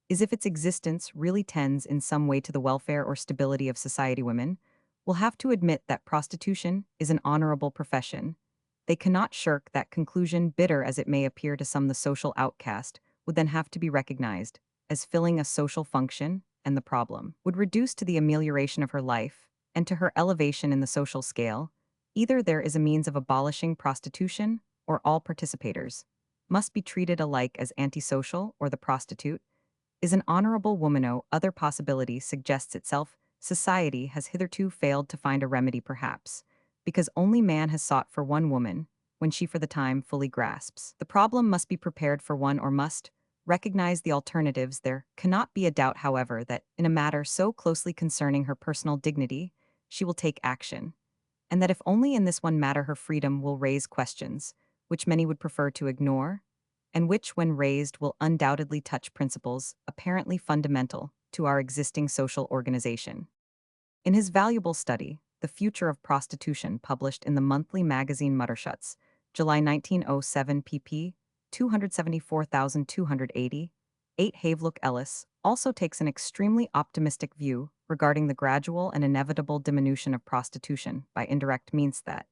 is, if its existence really tends in some way to the welfare or stability of society. Women will have to admit that prostitution is an honorable profession. They cannot shirk that conclusion, bitter as it may appear to some. The social outcast would then have to be recognized as filling a social function, and the problem would reduce to the amelioration of her life and to her elevation in the social scale. Either there is a means of abolishing prostitution, or all participators must be treated alike as antisocial, or the prostitute is an honorable woman. No other possibility suggests itself. Society has hitherto failed to find a remedy, perhaps because only man has sought for one woman, when she for the time fully grasps the problem, must be prepared for one, or must recognize the alternatives. There cannot be a doubt, however, that in a matter so closely concerning her personal dignity, she will take action, and that if only in this one matter her freedom will raise questions which many would prefer to ignore, and which, when raised, will undoubtedly touch principles apparently fundamental to our existing social organization. In his valuable study, The Future of Prostitution, published in the monthly magazine Mutterschutz, July 1907, pp. 274,280, 8, Havelock Ellis also takes an extremely optimistic view regarding the gradual and inevitable diminution of prostitution by indirect means. That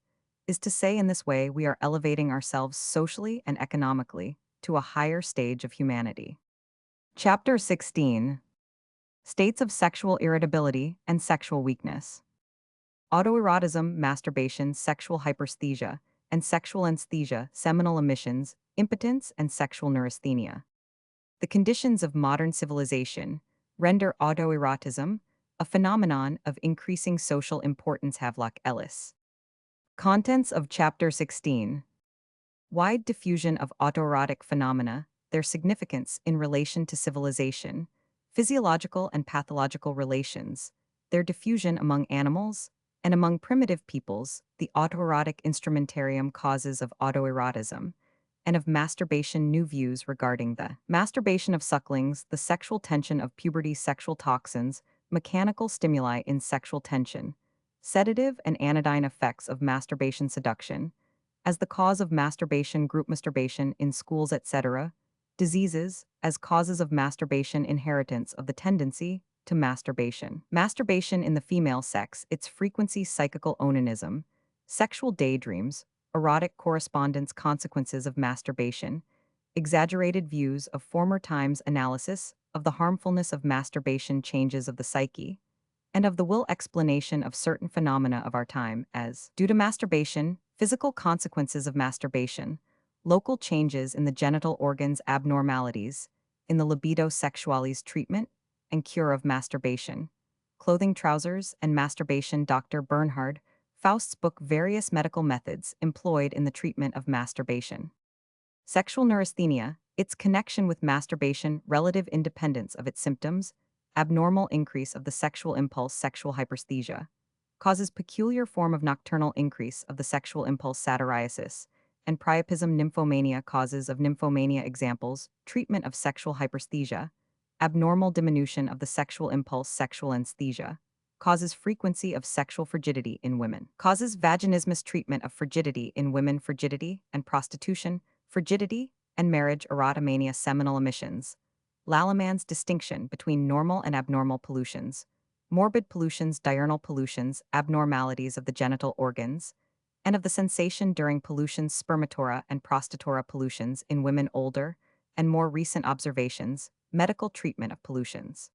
is to say, in this way we are elevating ourselves socially and economically to a higher stage of humanity. Chapter 16. States of sexual irritability and sexual weakness. Autoerotism, masturbation, sexual hyperesthesia, and sexual anesthesia, seminal emissions, impotence, and sexual neurasthenia. The conditions of modern civilization render autoerotism a phenomenon of increasing social importance. Havelock Ellis. Contents of Chapter 16. Wide diffusion of autoerotic phenomena, their significance in relation to civilization, physiological and pathological relations, their diffusion among animals and among primitive peoples, the autoerotic instrumentarium, causes of autoerotism, and of masturbation, new views regarding the masturbation of sucklings, the sexual tension of puberty, sexual toxins, mechanical stimuli in sexual tension, sedative and anodyne effects of masturbation, seduction, as the cause of masturbation, group masturbation in schools, etc., diseases as causes of masturbation, inheritance of the tendency to masturbation, masturbation in the female sex, its frequency, psychical onanism, sexual daydreams, erotic correspondence, consequences of masturbation, exaggerated views of former times, analysis of the harmfulness of masturbation, changes of the psyche, and of the will, explanation of certain phenomena of our time as due to masturbation, physical consequences of masturbation, local changes in the genital organs, abnormalities in the libido sexualis, treatment and cure of masturbation, clothing, trousers, and masturbation. Dr. Bernhard Faust's book, Various Medical Methods Employed in the Treatment of Masturbation. Sexual neurasthenia, its connection with masturbation, relative independence of its symptoms, abnormal increase of the sexual impulse, sexual hyperesthesia, causes peculiar form of nocturnal increase of the sexual impulse, satyriasis, and priapism, nymphomania, causes of nymphomania, examples, treatment of sexual hyperesthesia, abnormal diminution of the sexual impulse, sexual anesthesia, causes frequency of sexual frigidity in women. Causes vaginismus treatment of frigidity in women, frigidity and prostitution, frigidity and marriage, erotomania, seminal emissions. Lallemand's distinction between normal and abnormal pollutions. Morbid pollutions, diurnal pollutions, abnormalities of the genital organs, and of the sensation during pollutions, spermatora and prostatora pollutions in women older, and more recent observations, medical treatment of pollutions.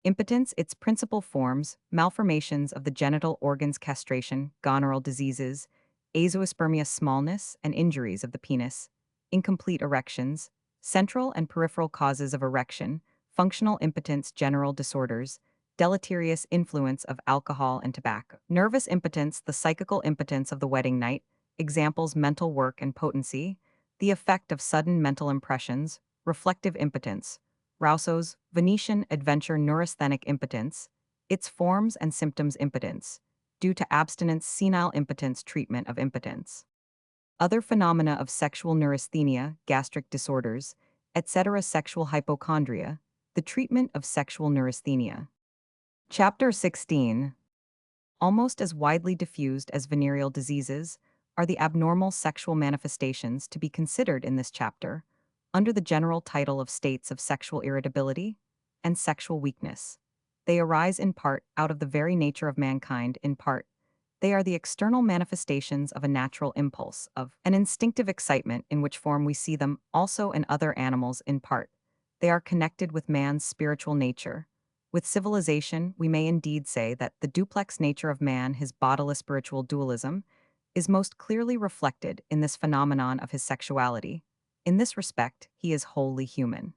Impotence, its principal forms, malformations of the genital organs, castration, gonorrheal diseases, azoospermia, smallness and injuries of the penis, incomplete erections, central and peripheral causes of erection, functional impotence, general disorders, deleterious influence of alcohol and tobacco. Nervous impotence, the psychical impotence of the wedding night, examples mental work and potency, the effect of sudden mental impressions, reflective impotence, Rousseau's Venetian adventure, neurasthenic impotence, its forms and symptoms, impotence, due to abstinence, senile impotence, treatment of impotence. Other phenomena of sexual neurasthenia, gastric disorders, etc., sexual hypochondria, the treatment of sexual neurasthenia. Chapter 16. Almost as widely diffused as venereal diseases are the abnormal sexual manifestations to be considered in this chapter, under the general title of states of sexual irritability and sexual weakness. They arise in part out of the very nature of mankind, in part they are the external manifestations of a natural impulse, of an instinctive excitement, in which form we see them also in other animals, in part they are connected with man's spiritual nature. With civilization, we may indeed say that the duplex nature of man, his bodily-spiritual dualism, is most clearly reflected in this phenomenon of his sexuality. In this respect, he is wholly human.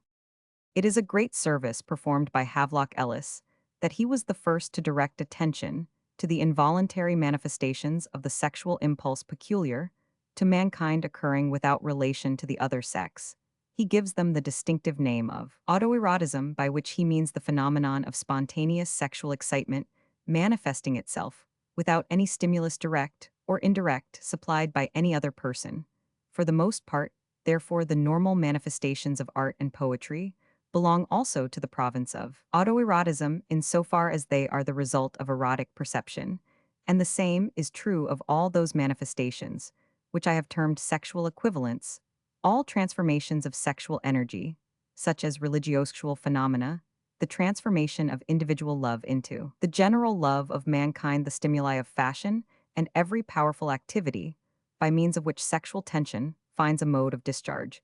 It is a great service performed by Havelock Ellis that he was the first to direct attention to the involuntary manifestations of the sexual impulse peculiar to mankind, occurring without relation to the other sex. He gives them the distinctive name of autoerotism, by which he means the phenomenon of spontaneous sexual excitement manifesting itself without any stimulus, direct or indirect, supplied by any other person. For the most part, therefore, the normal manifestations of art and poetry belong also to the province of autoerotism insofar as they are the result of erotic perception, and the same is true of all those manifestations, which I have termed sexual equivalents, all transformations of sexual energy, such as religiosexual phenomena, the transformation of individual love into the general love of mankind, the stimuli of fashion, and every powerful activity, by means of which sexual tension finds a mode of discharge,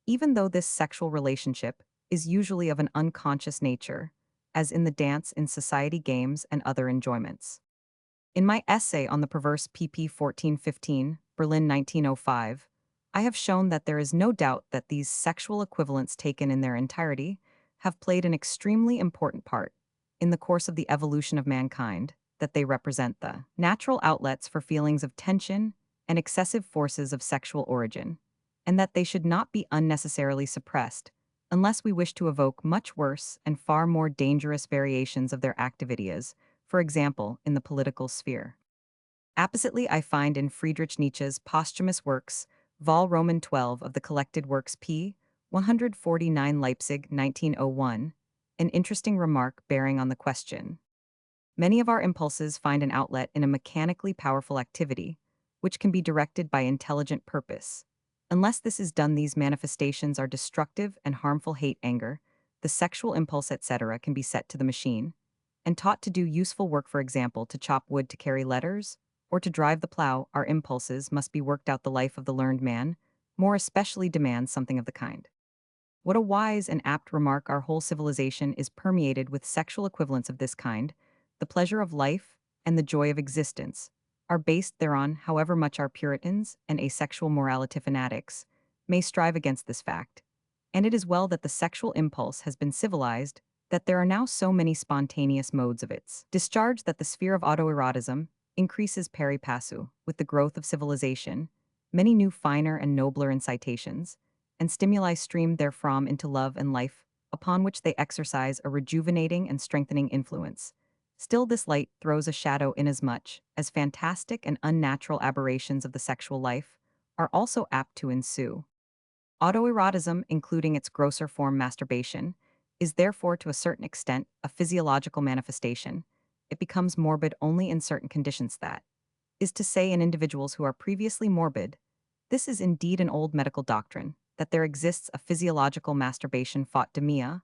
even though this sexual relationship is usually of an unconscious nature, as in the dance, in society games, and other enjoyments. In my essay on the perverse pp. 1415, Berlin 1905, I have shown that there is no doubt that these sexual equivalents taken in their entirety have played an extremely important part in the course of the evolution of mankind, that they represent the natural outlets for feelings of tension and excessive forces of sexual origin, and that they should not be unnecessarily suppressed unless we wish to evoke much worse and far more dangerous variations of their active ideas, for example, in the political sphere. Appositely, I find in Friedrich Nietzsche's posthumous works, Vol. Roman 12 of the collected works p. 149 Leipzig 1901, an interesting remark bearing on the question. Many of our impulses find an outlet in a mechanically powerful activity, which can be directed by intelligent purpose. Unless this is done, these manifestations are destructive and harmful. Hate, anger, the sexual impulse, etc., can be set to the machine and taught to do useful work, for example, to chop wood, to carry letters, or to drive the plow. Our impulses must be worked out. The life of the learned man more especially demands something of the kind. What a wise and apt remark! Our whole civilization is permeated with sexual equivalents of this kind. The pleasure of life and the joy of existence are based thereon, however much our Puritans and asexual morality fanatics may strive against this fact. And it is well that the sexual impulse has been civilized, that there are now so many spontaneous modes of its discharge, that the sphere of autoerotism increases pari passu with the growth of civilization. Many new, finer, and nobler incitations and stimuli stream therefrom into love and life, upon which they exercise a rejuvenating and strengthening influence. Still, this light throws a shadow, inasmuch as fantastic and unnatural aberrations of the sexual life are also apt to ensue. Autoerotism, including its grosser form masturbation, is therefore to a certain extent a physiological manifestation. it becomes morbid only in certain conditions that is to say in individuals who are previously morbid. This is indeed an old medical doctrine, that there exists a physiological masturbation photdemia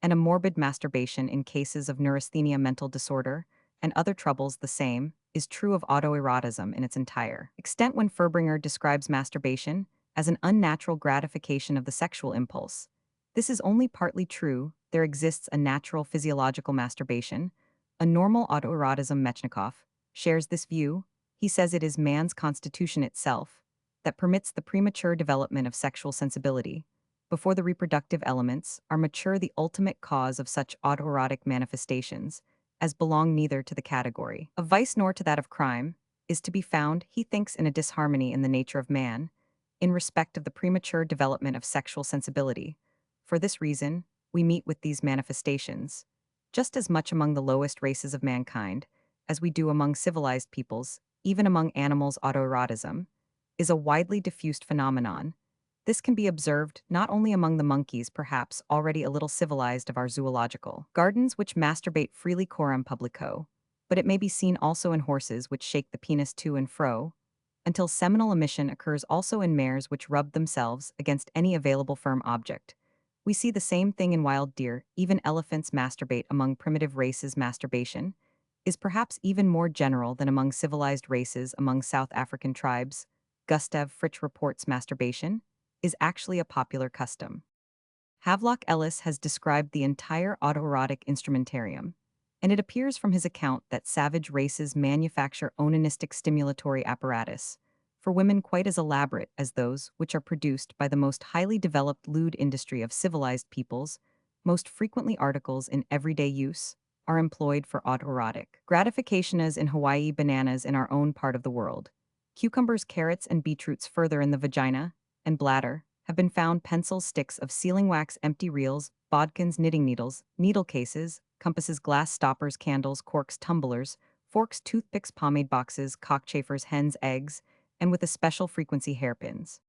and a morbid masturbation in cases of neurasthenia mental disorder and other troubles. The same is true of autoerotism in its entire extent when Furbringer describes masturbation as an unnatural gratification of the sexual impulse. This is only partly true. There exists a natural physiological masturbation. A normal autoerotism. Mechnikov shares this view. He says it is man's constitution itself that permits the premature development of sexual sensibility before the reproductive elements are mature, the ultimate cause of such autoerotic manifestations, as belong neither to the category of vice nor to that of crime, is to be found, he thinks, in a disharmony in the nature of man, in respect of the premature development of sexual sensibility. For this reason, we meet with these manifestations, just as much among the lowest races of mankind, as we do among civilized peoples. Even among animals, autoerotism is a widely diffused phenomenon. This can be observed not only among the monkeys, perhaps already a little civilized, of our zoological gardens, which masturbate freely coram publico, but it may be seen also in horses which shake the penis to and fro, until seminal emission occurs also in mares which rub themselves against any available firm object. We see the same thing in wild deer. Even elephants masturbate among primitive races. Masturbation is perhaps even more general than among civilized races. Among South African tribes, Gustav Fritsch reports masturbation is actually a popular custom. Havelock Ellis has described the entire autoerotic instrumentarium, and it appears from his account that savage races manufacture onanistic stimulatory apparatus for women quite as elaborate as those which are produced by the most highly developed lewd industry of civilized peoples. Most frequently articles in everyday use are employed for autoerotic gratification, as in Hawaii, bananas in our own part of the world, cucumbers, carrots, and beetroots further in the vagina and bladder have been found, pencils, sticks of sealing wax, empty reels, bodkins, knitting needles, needle cases, compasses, glass stoppers, candles, corks, tumblers, forks, toothpicks, pomade boxes, cockchafers, hens' eggs, and with a special frequency hairpins.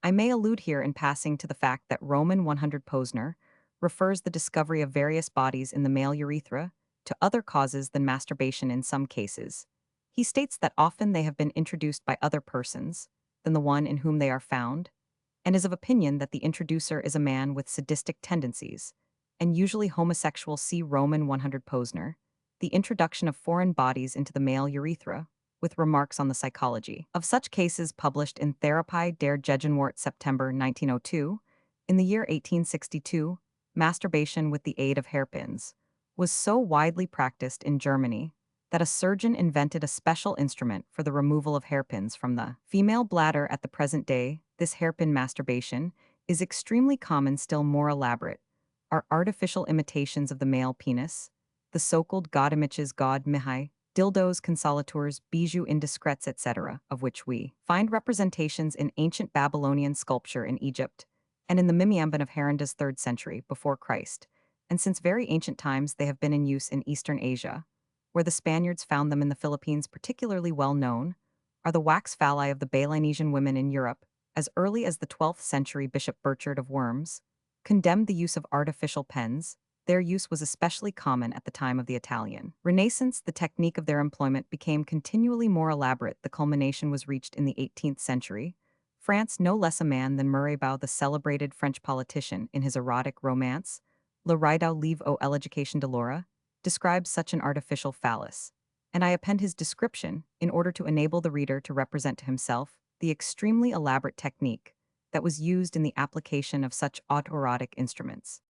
I may allude here in passing to the fact that Roman 100 Posner refers the discovery of various bodies in the male urethra to other causes than masturbation in some cases. He states that often they have been introduced by other persons than the one in whom they are found, and is of opinion that the introducer is a man with sadistic tendencies, and usually homosexual. See Roman 100 Posner, the introduction of foreign bodies into the male urethra, with remarks on the psychology of such cases, published in Therapie der Gegenwart, September 1902. In the year 1862, masturbation with the aid of hairpins was so widely practiced in Germany that a surgeon invented a special instrument for the removal of hairpins from the female bladder. At the present day, this hairpin masturbation is extremely common. Still more elaborate are artificial imitations of the male penis, the so-called Godemiches, God Mihai, dildos, consolators, bijoux indiscrets, etc., of which we find representations in ancient Babylonian sculpture in Egypt and in the Mimiamban of Herondas 3rd century before Christ, and since very ancient times they have been in use in Eastern Asia, where the Spaniards found them. In the Philippines, particularly well known are the wax phalli of the Balinesian women. In Europe, as early as the 12th century, Bishop Burchard of Worms condemned the use of artificial pens. Their use was especially common at the time of the Italian Renaissance. The technique of their employment became continually more elaborate. The culmination was reached in the 18th century. France, no less a man than Mirabeau, the celebrated French politician, in his erotic romance, Le Rideau Livre aux L'éducation de Laura, describes such an artificial phallus, and I append his description in order to enable the reader to represent to himself the extremely elaborate technique that was used in the application of such autoerotic instruments.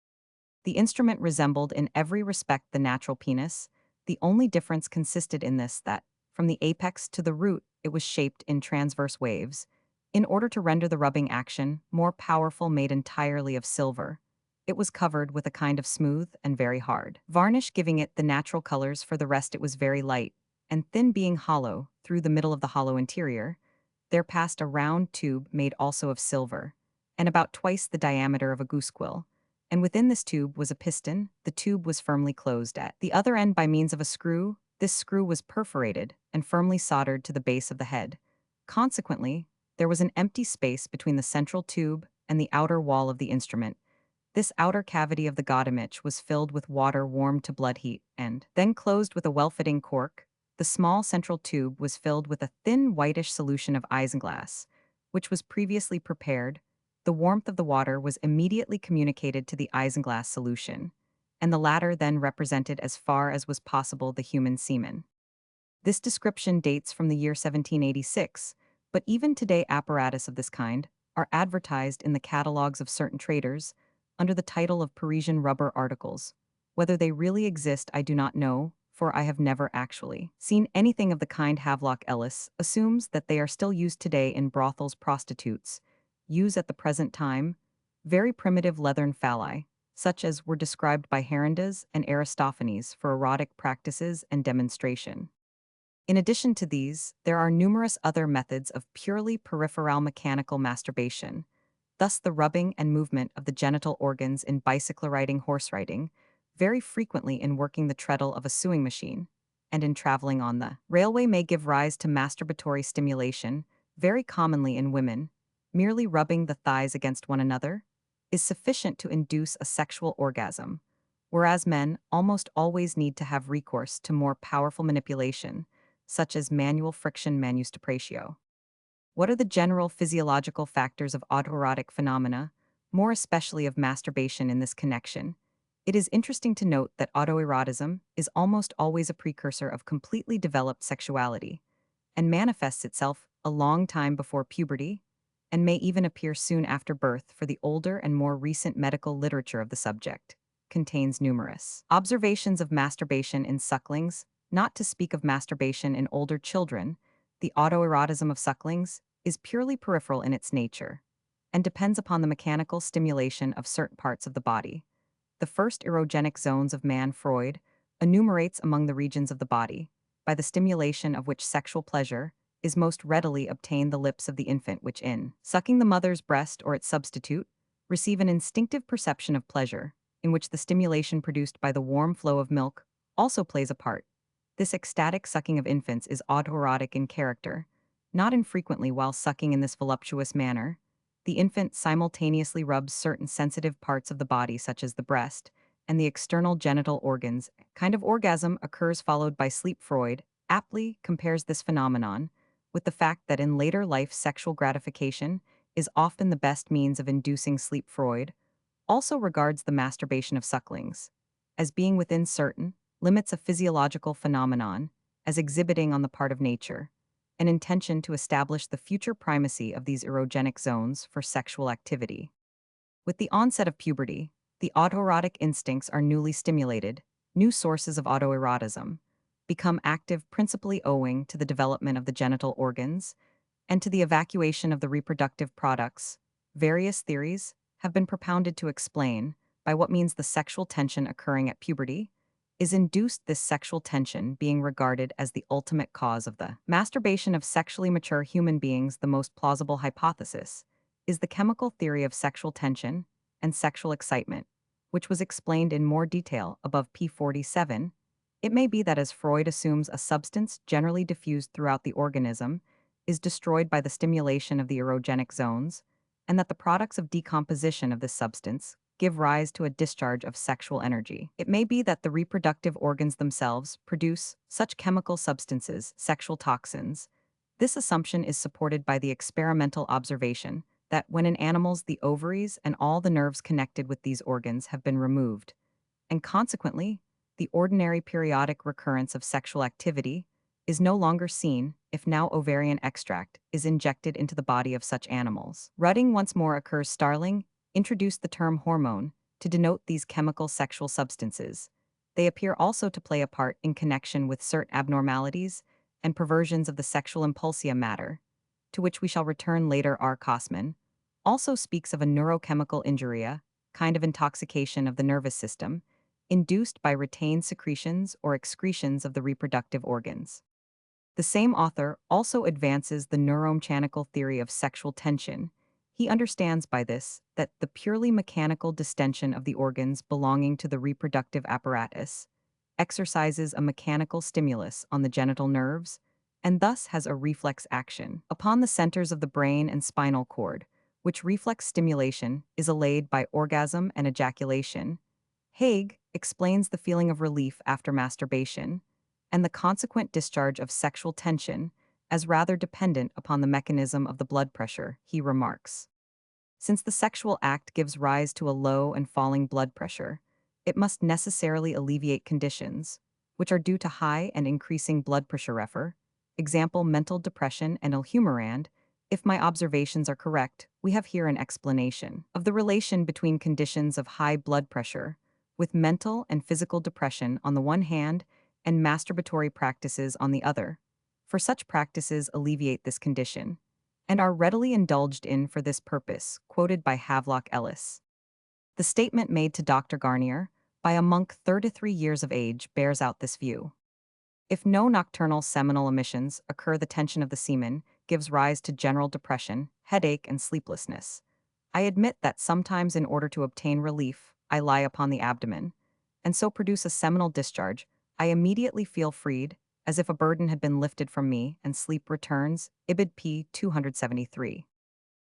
The instrument resembled in every respect the natural penis. The only difference consisted in this, that, from the apex to the root, it was shaped in transverse waves, in order to render the rubbing action more powerful. Made entirely of silver, it was covered with a kind of smooth and very hard varnish, giving it the natural colors. For the rest, it was very light and thin, being hollow. Through the middle of the hollow interior there passed a round tube made also of silver, and about twice the diameter of a goosequill, and within this tube was a piston. The tube was firmly closed at the other end by means of a screw. This screw was perforated and firmly soldered to the base of the head. Consequently, there was an empty space between the central tube and the outer wall of the instrument. This outer cavity of the Godamich was filled with water warmed to blood heat and then closed with a well-fitting cork. The small central tube was filled with a thin whitish solution of isinglass, which was previously prepared. The warmth of the water was immediately communicated to the isinglass solution, and the latter then represented as far as was possible the human semen. This description dates from the year 1786, but even today apparatus of this kind are advertised in the catalogues of certain traders under the title of Parisian rubber articles. Whether they really exist I do not know, for I have never actually seen anything of the kind. Havelock Ellis assumes that they are still used today in brothels. Prostitutes use at the present time very primitive leathern phalli, such as were described by Herondas and Aristophanes for erotic practices and demonstration. In addition to these, there are numerous other methods of purely peripheral mechanical masturbation, thus the rubbing and movement of the genital organs in bicycle riding, horse riding, very frequently in working the treadle of a sewing machine, and in traveling on the railway may give rise to masturbatory stimulation, very commonly in women. Merely rubbing the thighs against one another is sufficient to induce a sexual orgasm, whereas men almost always need to have recourse to more powerful manipulation, such as manual friction manus depression. What are the general physiological factors of autoerotic phenomena, more especially of masturbation in this connection? It is interesting to note that autoerotism is almost always a precursor of completely developed sexuality, and manifests itself a long time before puberty, and may even appear soon after birth. For the older and more recent medical literature of the subject contains numerous observations of masturbation in sucklings, not to speak of masturbation in older children. The autoerotism of sucklings is purely peripheral in its nature, and depends upon the mechanical stimulation of certain parts of the body. The first erogenic zones of man Freud enumerates among the regions of the body, by the stimulation of which sexual pleasure is most readily obtained. The lips of the infant, which in sucking the mother's breast or its substitute, receive an instinctive perception of pleasure, in which the stimulation produced by the warm flow of milk also plays a part. This ecstatic sucking of infants is autoerotic in character. Not infrequently, while sucking in this voluptuous manner, the infant simultaneously rubs certain sensitive parts of the body, such as the breast and the external genital organs. Kind of orgasm occurs followed by sleep. Freud aptly compares this phenomenon with the fact that in later life sexual gratification is often the best means of inducing sleep. Freud also regards the masturbation of sucklings as being within certain limits of physiological phenomenon, as exhibiting on the part of nature an intention to establish the future primacy of these erogenic zones for sexual activity. With the onset of puberty, the autoerotic instincts are newly stimulated. New sources of autoerotism become active principally owing to the development of the genital organs and to the evacuation of the reproductive products. Various theories have been propounded to explain by what means the sexual tension occurring at puberty is induced, this sexual tension being regarded as the ultimate cause of the masturbation of sexually mature human beings. The most plausible hypothesis is the chemical theory of sexual tension and sexual excitement, which was explained in more detail above. P47. It may be that, as Freud assumes, a substance generally diffused throughout the organism is destroyed by the stimulation of the erogenic zones, and that the products of decomposition of this substance give rise to a discharge of sexual energy. It may be that the reproductive organs themselves produce such chemical substances, sexual toxins. This assumption is supported by the experimental observation that when in animals the ovaries and all the nerves connected with these organs have been removed, and consequently, the ordinary periodic recurrence of sexual activity is no longer seen if now ovarian extract is injected into the body of such animals. Rutting once more occurs. Starling introduced the term hormone to denote these chemical sexual substances. They appear also to play a part in connection with certain abnormalities and perversions of the sexual impulsia matter, to which we shall return later. R. Kosman also speaks of a neurochemical injuria, kind of intoxication of the nervous system, induced by retained secretions or excretions of the reproductive organs. The same author also advances the neuromechanical theory of sexual tension. He understands by this that the purely mechanical distension of the organs belonging to the reproductive apparatus exercises a mechanical stimulus on the genital nerves and thus has a reflex action upon the centers of the brain and spinal cord, which reflex stimulation is allayed by orgasm and ejaculation. Haig explains the feeling of relief after masturbation and the consequent discharge of sexual tension as rather dependent upon the mechanism of the blood pressure, he remarks. Since the sexual act gives rise to a low and falling blood pressure, it must necessarily alleviate conditions, which are due to high and increasing blood pressure example mental depression and ilhumerand. If my observations are correct, we have here an explanation of the relation between conditions of high blood pressure, with mental and physical depression on the one hand and masturbatory practices on the other. For such practices alleviate this condition and are readily indulged in for this purpose, quoted by Havelock Ellis. The statement made to Dr. Garnier by a monk 33 years of age bears out this view. If no nocturnal seminal emissions occur, the tension of the semen gives rise to general depression, headache, and sleeplessness. I admit that sometimes, in order to obtain relief, I lie upon the abdomen, and so produce a seminal discharge. I immediately feel freed, as if a burden had been lifted from me, and sleep returns. Ibid p. 273.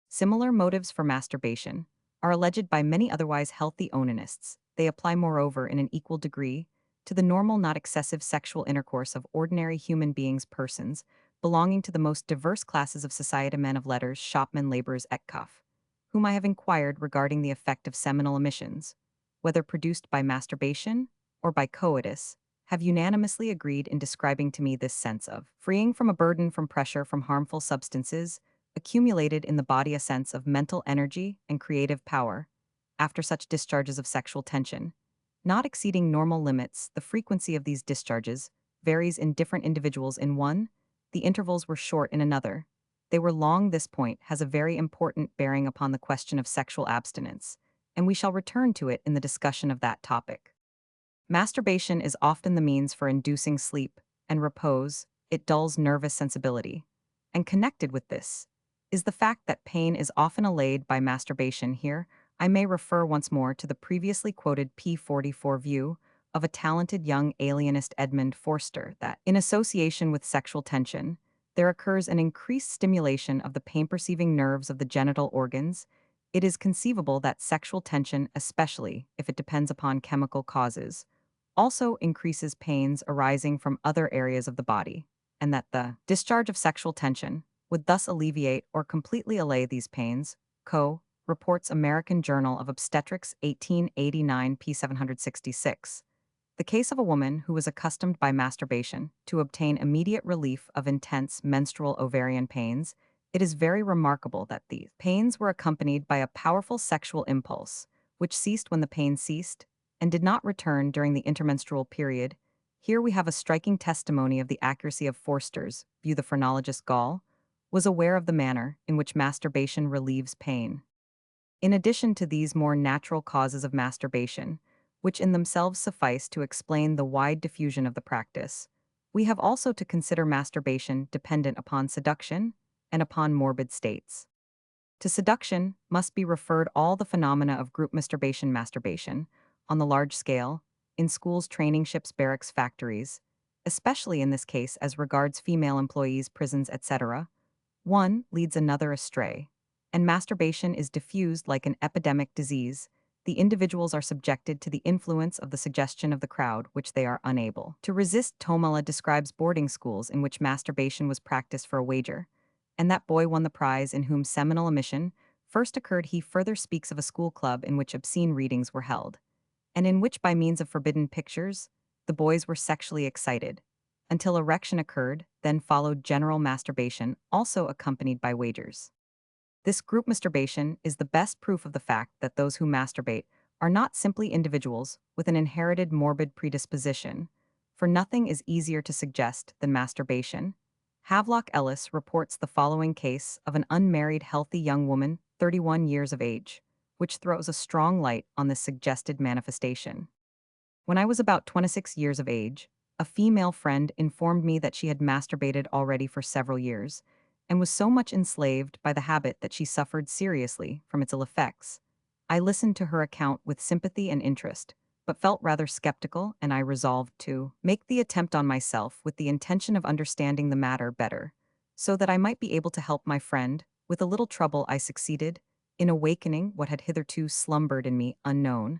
Similar motives for masturbation are alleged by many otherwise healthy onanists. They apply, moreover, in an equal degree to the normal, not excessive sexual intercourse of ordinary human beings, persons belonging to the most diverse classes of society, men of letters, shopmen, laborers, etc., whom I have inquired regarding the effect of seminal emissions, whether produced by masturbation or by coitus, have unanimously agreed in describing to me this sense of freeing from a burden from pressure from harmful substances accumulated in the body, a sense of mental energy and creative power after such discharges of sexual tension, not exceeding normal limits. The frequency of these discharges varies in different individuals. In one, the intervals were short; in another, they were long. This point has a very important bearing upon the question of sexual abstinence, and we shall return to it in the discussion of that topic. Masturbation is often the means for inducing sleep and repose. It dulls nervous sensibility. And connected with this is the fact that pain is often allayed by masturbation. Here, I may refer once more to the previously quoted p. 44 view of a talented young alienist, Edmund Forster, that, in association with sexual tension, there occurs an increased stimulation of the pain-perceiving nerves of the genital organs. It is conceivable that sexual tension, especially if it depends upon chemical causes, also increases pains arising from other areas of the body, and that the discharge of sexual tension would thus alleviate or completely allay these pains. Reports American Journal of Obstetrics, 1889, p. 766. The case of a woman who was accustomed by masturbation to obtain immediate relief of intense menstrual ovarian pains. It is very remarkable that these pains were accompanied by a powerful sexual impulse, which ceased when the pain ceased and did not return during the intermenstrual period. Here we have a striking testimony of the accuracy of Forster's view. The phrenologist Gall was aware of the manner in which masturbation relieves pain. In addition to these more natural causes of masturbation, which in themselves suffice to explain the wide diffusion of the practice, we have also to consider masturbation dependent upon seduction and upon morbid states. To seduction must be referred all the phenomena of group masturbation on the large scale, in schools, training ships, barracks, factories, especially in this case as regards female employees, prisons, etc. One leads another astray, and masturbation is diffused like an epidemic disease. The individuals are subjected to the influence of the suggestion of the crowd, which they are unable to resist. Tomala describes boarding schools in which masturbation was practiced for a wager, and that boy won the prize in whom seminal emission first occurred. He further speaks of a school club in which obscene readings were held, and in which, by means of forbidden pictures, the boys were sexually excited, until erection occurred. Then followed general masturbation, also accompanied by wagers. This group masturbation is the best proof of the fact that those who masturbate are not simply individuals with an inherited morbid predisposition, for nothing is easier to suggest than masturbation. Havelock Ellis reports the following case of an unmarried healthy young woman, 31 years of age, which throws a strong light on this suggested manifestation. When I was about 26 years of age, a female friend informed me that she had masturbated already for several years, and was so much enslaved by the habit that she suffered seriously from its ill effects. I listened to her account with sympathy and interest, but felt rather skeptical, and I resolved to make the attempt on myself with the intention of understanding the matter better, so that I might be able to help my friend. With a little trouble I succeeded, In awakening what had hitherto slumbered in me unknown,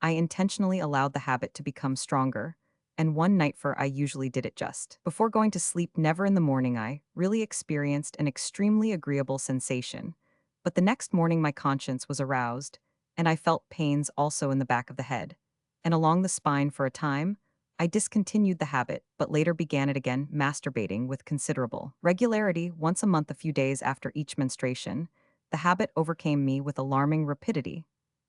I intentionally allowed the habit to become stronger, and one night for I usually did it just before going to sleep, never in the morning, I really experienced an extremely agreeable sensation. But the next morning my conscience was aroused, and I felt pains also in the back of the head, and along the spine for a time. I discontinued the habit, but later began it again, masturbating with considerable regularity once a month a few days after each menstruation. The habit overcame me with alarming rapidity,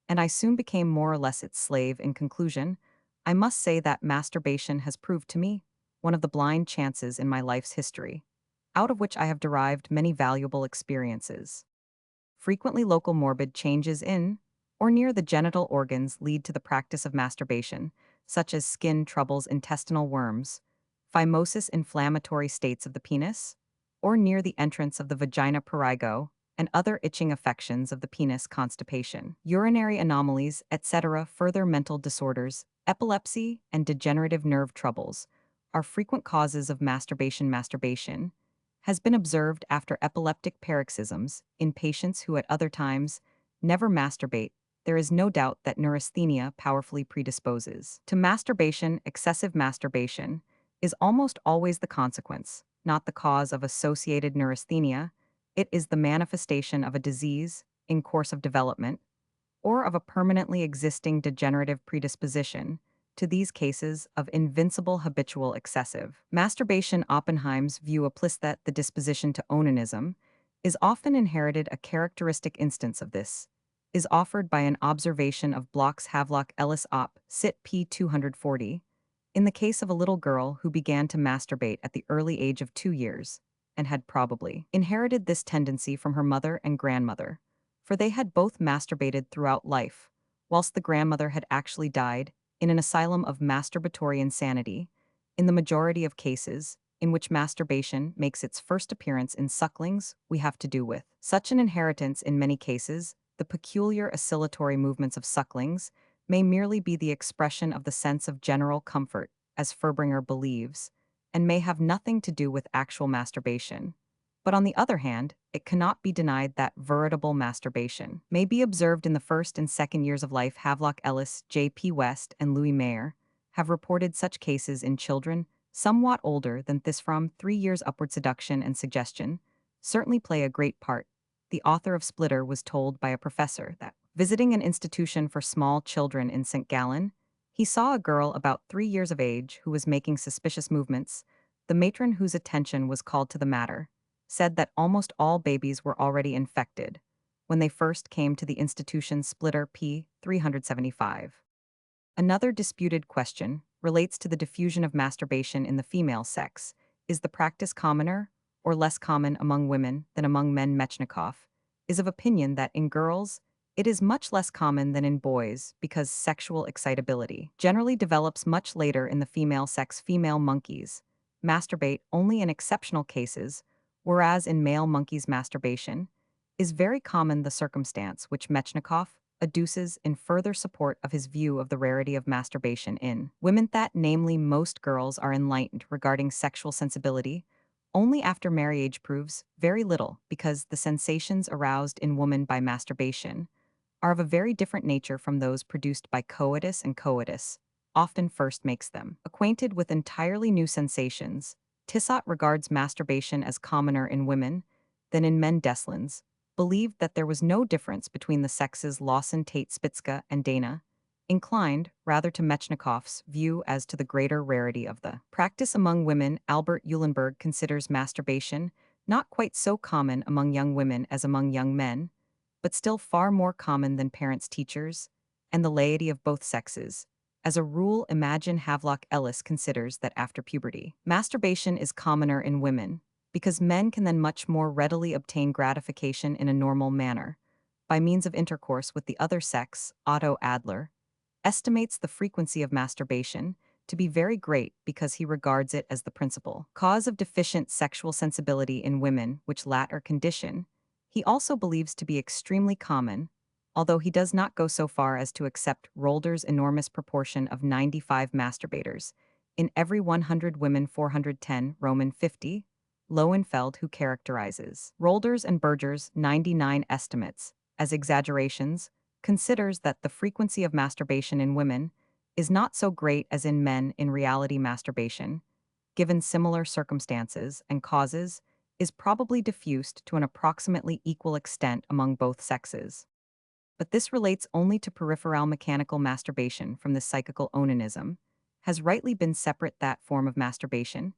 and I soon became more or less its slave. In conclusion, I must say that masturbation has proved to me one of the blind chances in my life's history, out of which I have derived many valuable experiences. Frequently local morbid changes in or near the genital organs lead to the practice of masturbation, such as skin troubles, intestinal worms, phimosis, inflammatory states of the penis, or near the entrance of the vagina, prurigo, and other itching affections of the penis, constipation, urinary anomalies, etc. Further mental disorders, epilepsy, and degenerative nerve troubles are frequent causes of masturbation. Masturbation has been observed after epileptic paroxysms in patients who at other times never masturbate. There is no doubt that neurasthenia powerfully predisposes to masturbation. Excessive masturbation is almost always the consequence, not the cause of associated neurasthenia. It is the manifestation of a disease in course of development or of a permanently existing degenerative predisposition to these cases of invincible habitual excessive masturbation. Oppenheim's view applies that the disposition to onanism is often inherited. A characteristic instance of this is offered by an observation of Bloch's Havelock Ellis op. Cit. p. 240, in the case of a little girl who began to masturbate at the early age of 2 years, and had probably inherited this tendency from her mother and grandmother, for they had both masturbated throughout life, whilst the grandmother had actually died in an asylum of masturbatory insanity. In the majority of cases in which masturbation makes its first appearance in sucklings, we have to do with such an inheritance. In many cases, the peculiar oscillatory movements of sucklings may merely be the expression of the sense of general comfort, as Furbringer believes, and may have nothing to do with actual masturbation. But on the other hand, it cannot be denied that veritable masturbation may be observed in the first and second years of life. Havelock Ellis, J.P. West, and Louis Mayer have reported such cases in children somewhat older than this. From 3 years upward, seduction and suggestion certainly play a great part. The author of Splitter was told by a professor that, visiting an institution for small children in St. Gallen, he saw a girl about 3 years of age who was making suspicious movements. The matron, whose attention was called to the matter, said that almost all babies were already infected when they first came to the institution. Splitter, p. 375. Another disputed question relates to the diffusion of masturbation in the female sex. Is the practice commoner or less common among women than among men? Metchnikoff is of opinion that in girls it is much less common than in boys because sexual excitability generally develops much later in the female sex. Female monkeys masturbate only in exceptional cases, whereas in male monkeys masturbation is very common, the circumstance which Metchnikoff adduces in further support of his view of the rarity of masturbation in women, that namely most girls are enlightened regarding sexual sensibility only after marriage, proves very little because the sensations aroused in woman by masturbation are of a very different nature from those produced by coitus, and coitus often first makes them acquainted with entirely new sensations. Tissot regards masturbation as commoner in women than in men. Deslins believed that there was no difference between the sexes. Lawson, Tate, Spitzka, and Dana inclined rather to Metchnikoff's view as to the greater rarity of the practice among women. Albert Eulenberg considers masturbation not quite so common among young women as among young men, but still far more common than parents, teachers, and the laity of both sexes. As a rule, imagine Havelock Ellis considers that after puberty, masturbation is commoner in women, because men can then much more readily obtain gratification in a normal manner by means of intercourse with the other sex. Otto Adler estimates the frequency of masturbation to be very great because he regards it as the principal cause of deficient sexual sensibility in women, which latter condition he also believes to be extremely common, although he does not go so far as to accept Rolder's enormous proportion of 95 masturbators in every 100 women. 410 Roman 50, Lowenfeld, who characterizes Rolder's and Berger's 99 estimates as exaggerations, considers that the frequency of masturbation in women is not so great as in men. In reality, masturbation, given similar circumstances and causes, is probably diffused to an approximately equal extent among both sexes. But this relates only to peripheral mechanical masturbation from the psychical onanism, has rightly been separate that form of masturbation,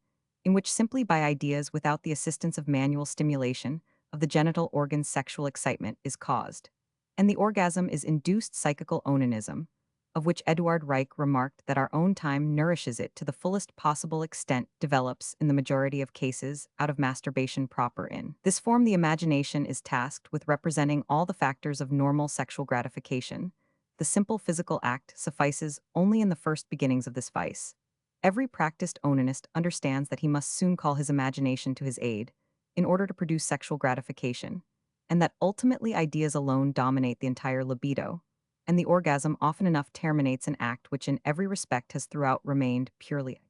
in which simply by ideas without the assistance of manual stimulation of the genital organ's sexual excitement is caused. And the orgasm is induced psychical onanism, of which Eduard Reich remarked that our own time nourishes it to the fullest possible extent, develops in the majority of cases out of masturbation proper. In this form, the imagination is tasked with representing all the factors of normal sexual gratification. The simple physical act suffices only in the first beginnings of this vice. Every practiced onanist understands that he must soon call his imagination to his aid in order to produce sexual gratification, and that ultimately ideas alone dominate the entire libido, and the orgasm often enough terminates an act which in every respect has throughout remained purely.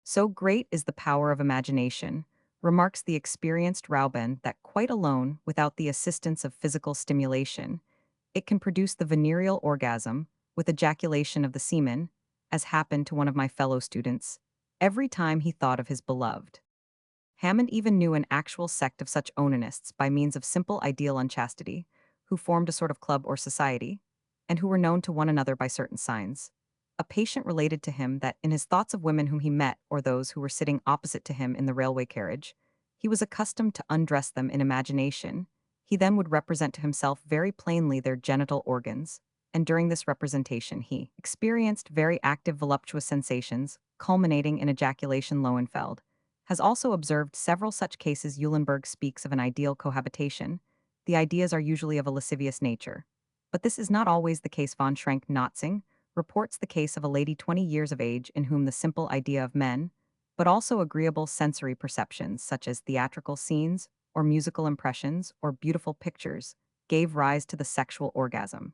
So great is the power of imagination, remarks the experienced Rauben, that quite alone, without the assistance of physical stimulation, it can produce the venereal orgasm, with ejaculation of the semen, as happened to one of my fellow students, every time he thought of his beloved. Hammond even knew an actual sect of such onanists by means of simple ideal unchastity, who formed a sort of club or society, and who were known to one another by certain signs. A patient related to him that in his thoughts of women whom he met or those who were sitting opposite to him in the railway carriage, he was accustomed to undress them in imagination. He then would represent to himself very plainly their genital organs, and during this representation he experienced very active voluptuous sensations, culminating in ejaculation. Lowenfeld has also observed several such cases. Eulenberg speaks of an ideal cohabitation. The ideas are usually of a lascivious nature. But this is not always the case. Von Schrenck-Notzing reports the case of a lady 20 years of age in whom the simple idea of men, but also agreeable sensory perceptions such as theatrical scenes or musical impressions or beautiful pictures, gave rise to the sexual orgasm.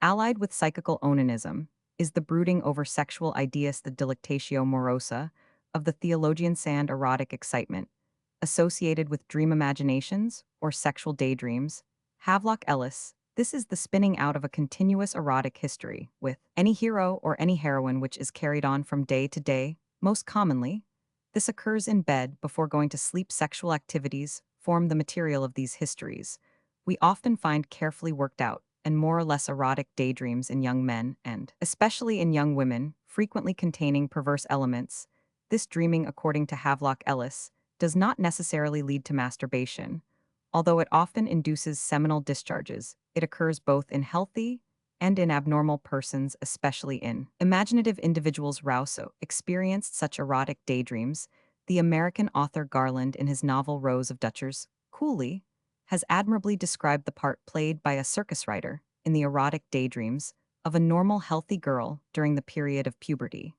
Allied with psychical onanism is the brooding over sexual ideas, the delectatio morosa, of the theologian sand erotic excitement, associated with dream imaginations or sexual daydreams. Havelock Ellis, this is the spinning out of a continuous erotic history, with any hero or any heroine which is carried on from day to day. Most commonly, this occurs in bed before going to sleep. Sexual activities form the material of these histories. We often find carefully worked out and more or less erotic daydreams in young men and, especially in young women, frequently containing perverse elements. This dreaming, according to Havelock Ellis, does not necessarily lead to masturbation. Although it often induces seminal discharges, it occurs both in healthy and in abnormal persons, especially in imaginative individuals. Rousseau experienced such erotic daydreams. The American author Garland, in his novel Rose of Dutchers, Cooley, has admirably described the part played by a circus rider in the erotic daydreams of a normal healthy girl during the period of puberty.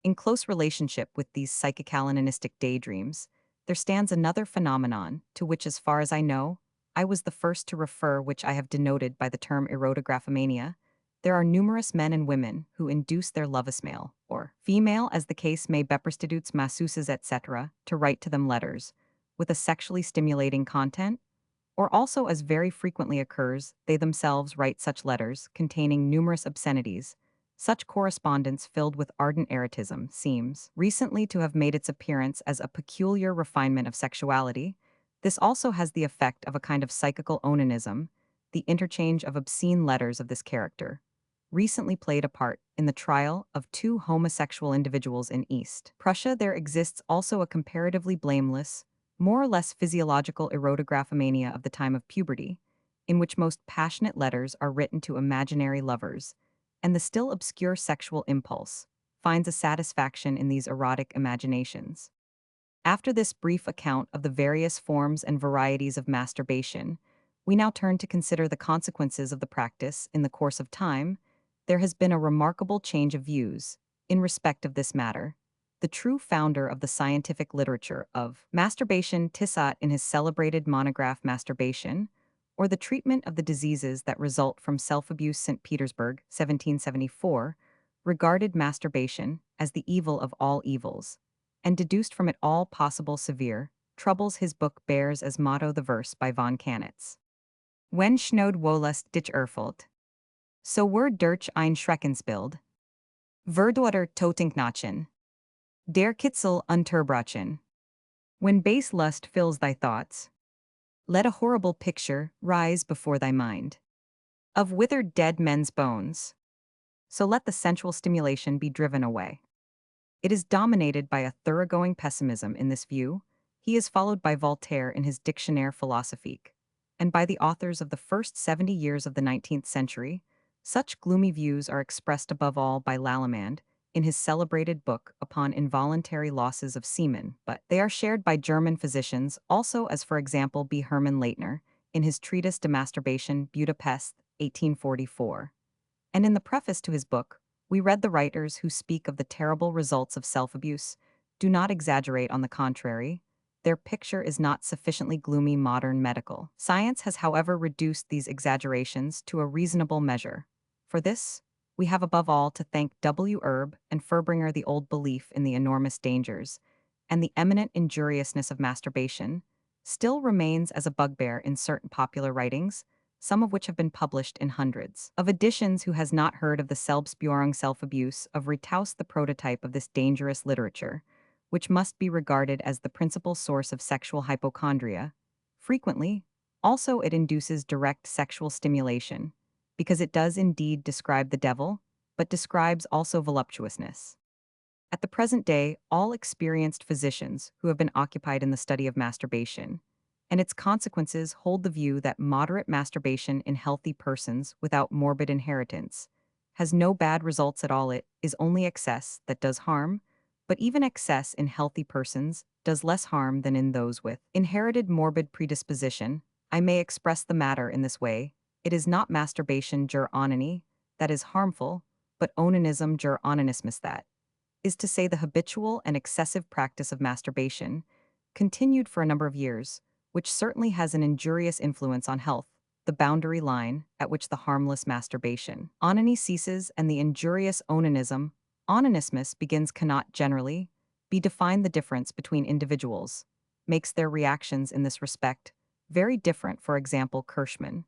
In close relationship with these psychicalanonistic daydreams, there stands another phenomenon to which, as far as I know, I was the first to refer, which I have denoted by the term erotographomania. There are numerous men and women who induce their lovers, male or female as the case may, beprostitutes, masseuses, etc., to write to them letters with a sexually stimulating content, or also, as very frequently occurs, they themselves write such letters containing numerous obscenities. Such correspondence filled with ardent erotism seems recently to have made its appearance as a peculiar refinement of sexuality. This also has the effect of a kind of psychical onanism. The interchange of obscene letters of this character recently played a part in the trial of two homosexual individuals in East Prussia. There exists also a comparatively blameless, more or less physiological erotographomania of the time of puberty, in which most passionate letters are written to imaginary lovers, and the still obscure sexual impulse finds a satisfaction in these erotic imaginations. After this brief account of the various forms and varieties of masturbation, we now turn to consider the consequences of the practice. In the course of time, there has been a remarkable change of views in respect of this matter. The true founder of the scientific literature of masturbation, Tissot, in his celebrated monograph Masturbation, or the treatment of the diseases that result from self-abuse, St. Petersburg, 1774, regarded masturbation as the evil of all evils, and deduced from it all possible severe troubles. His book bears as motto the verse by von Kanitz: Wenn schnode wohlest dich erfüllt. So wird durch ein Schreckensbild. Verdwater totenknatchen. Der Kitzel unterbrochen. When base lust fills thy thoughts, let a horrible picture rise before thy mind. Of withered dead men's bones. So let the sensual stimulation be driven away. It is dominated by a thoroughgoing pessimism in this view. He is followed by Voltaire in his Dictionnaire philosophique, and by the authors of the first 70 years of the 19th century. Such gloomy views are expressed above all by Lallemande in his celebrated book upon involuntary losses of semen, but they are shared by German physicians also, as for example B. Hermann Leitner in his treatise De Masturbation, Budapest, 1844. And in the preface to his book, we read the writers who speak of the terrible results of self-abuse do not exaggerate, on the contrary. Their picture is not sufficiently gloomy. Modern medical science has, however, reduced these exaggerations to a reasonable measure. For this, we have above all to thank W. Erb and Furbringer. The old belief in the enormous dangers and the eminent injuriousness of masturbation still remains as a bugbear in certain popular writings, some of which have been published in hundreds of editions. Who has not heard of the Selbstbewahrung, self-abuse, of Ritaus, the prototype of this dangerous literature, which must be regarded as the principal source of sexual hypochondria? Frequently, also, it induces direct sexual stimulation, because it does indeed describe the devil, but describes also voluptuousness. At the present day, all experienced physicians who have been occupied in the study of masturbation and its consequences hold the view that moderate masturbation in healthy persons without morbid inheritance has no bad results at all. It is only excess that does harm, but even excess in healthy persons does less harm than in those with inherited morbid predisposition. I may express the matter in this way: it is not masturbation jur onany that is harmful, but onanism jur onanismus, that is to say, the habitual and excessive practice of masturbation, continued for a number of years, which certainly has an injurious influence on health, the boundary line at which the harmless masturbation onany ceases and the injurious onanism, onanismus, begins, cannot generally be defined. The difference between individuals makes their reactions in this respect very different. For example, Kirschmann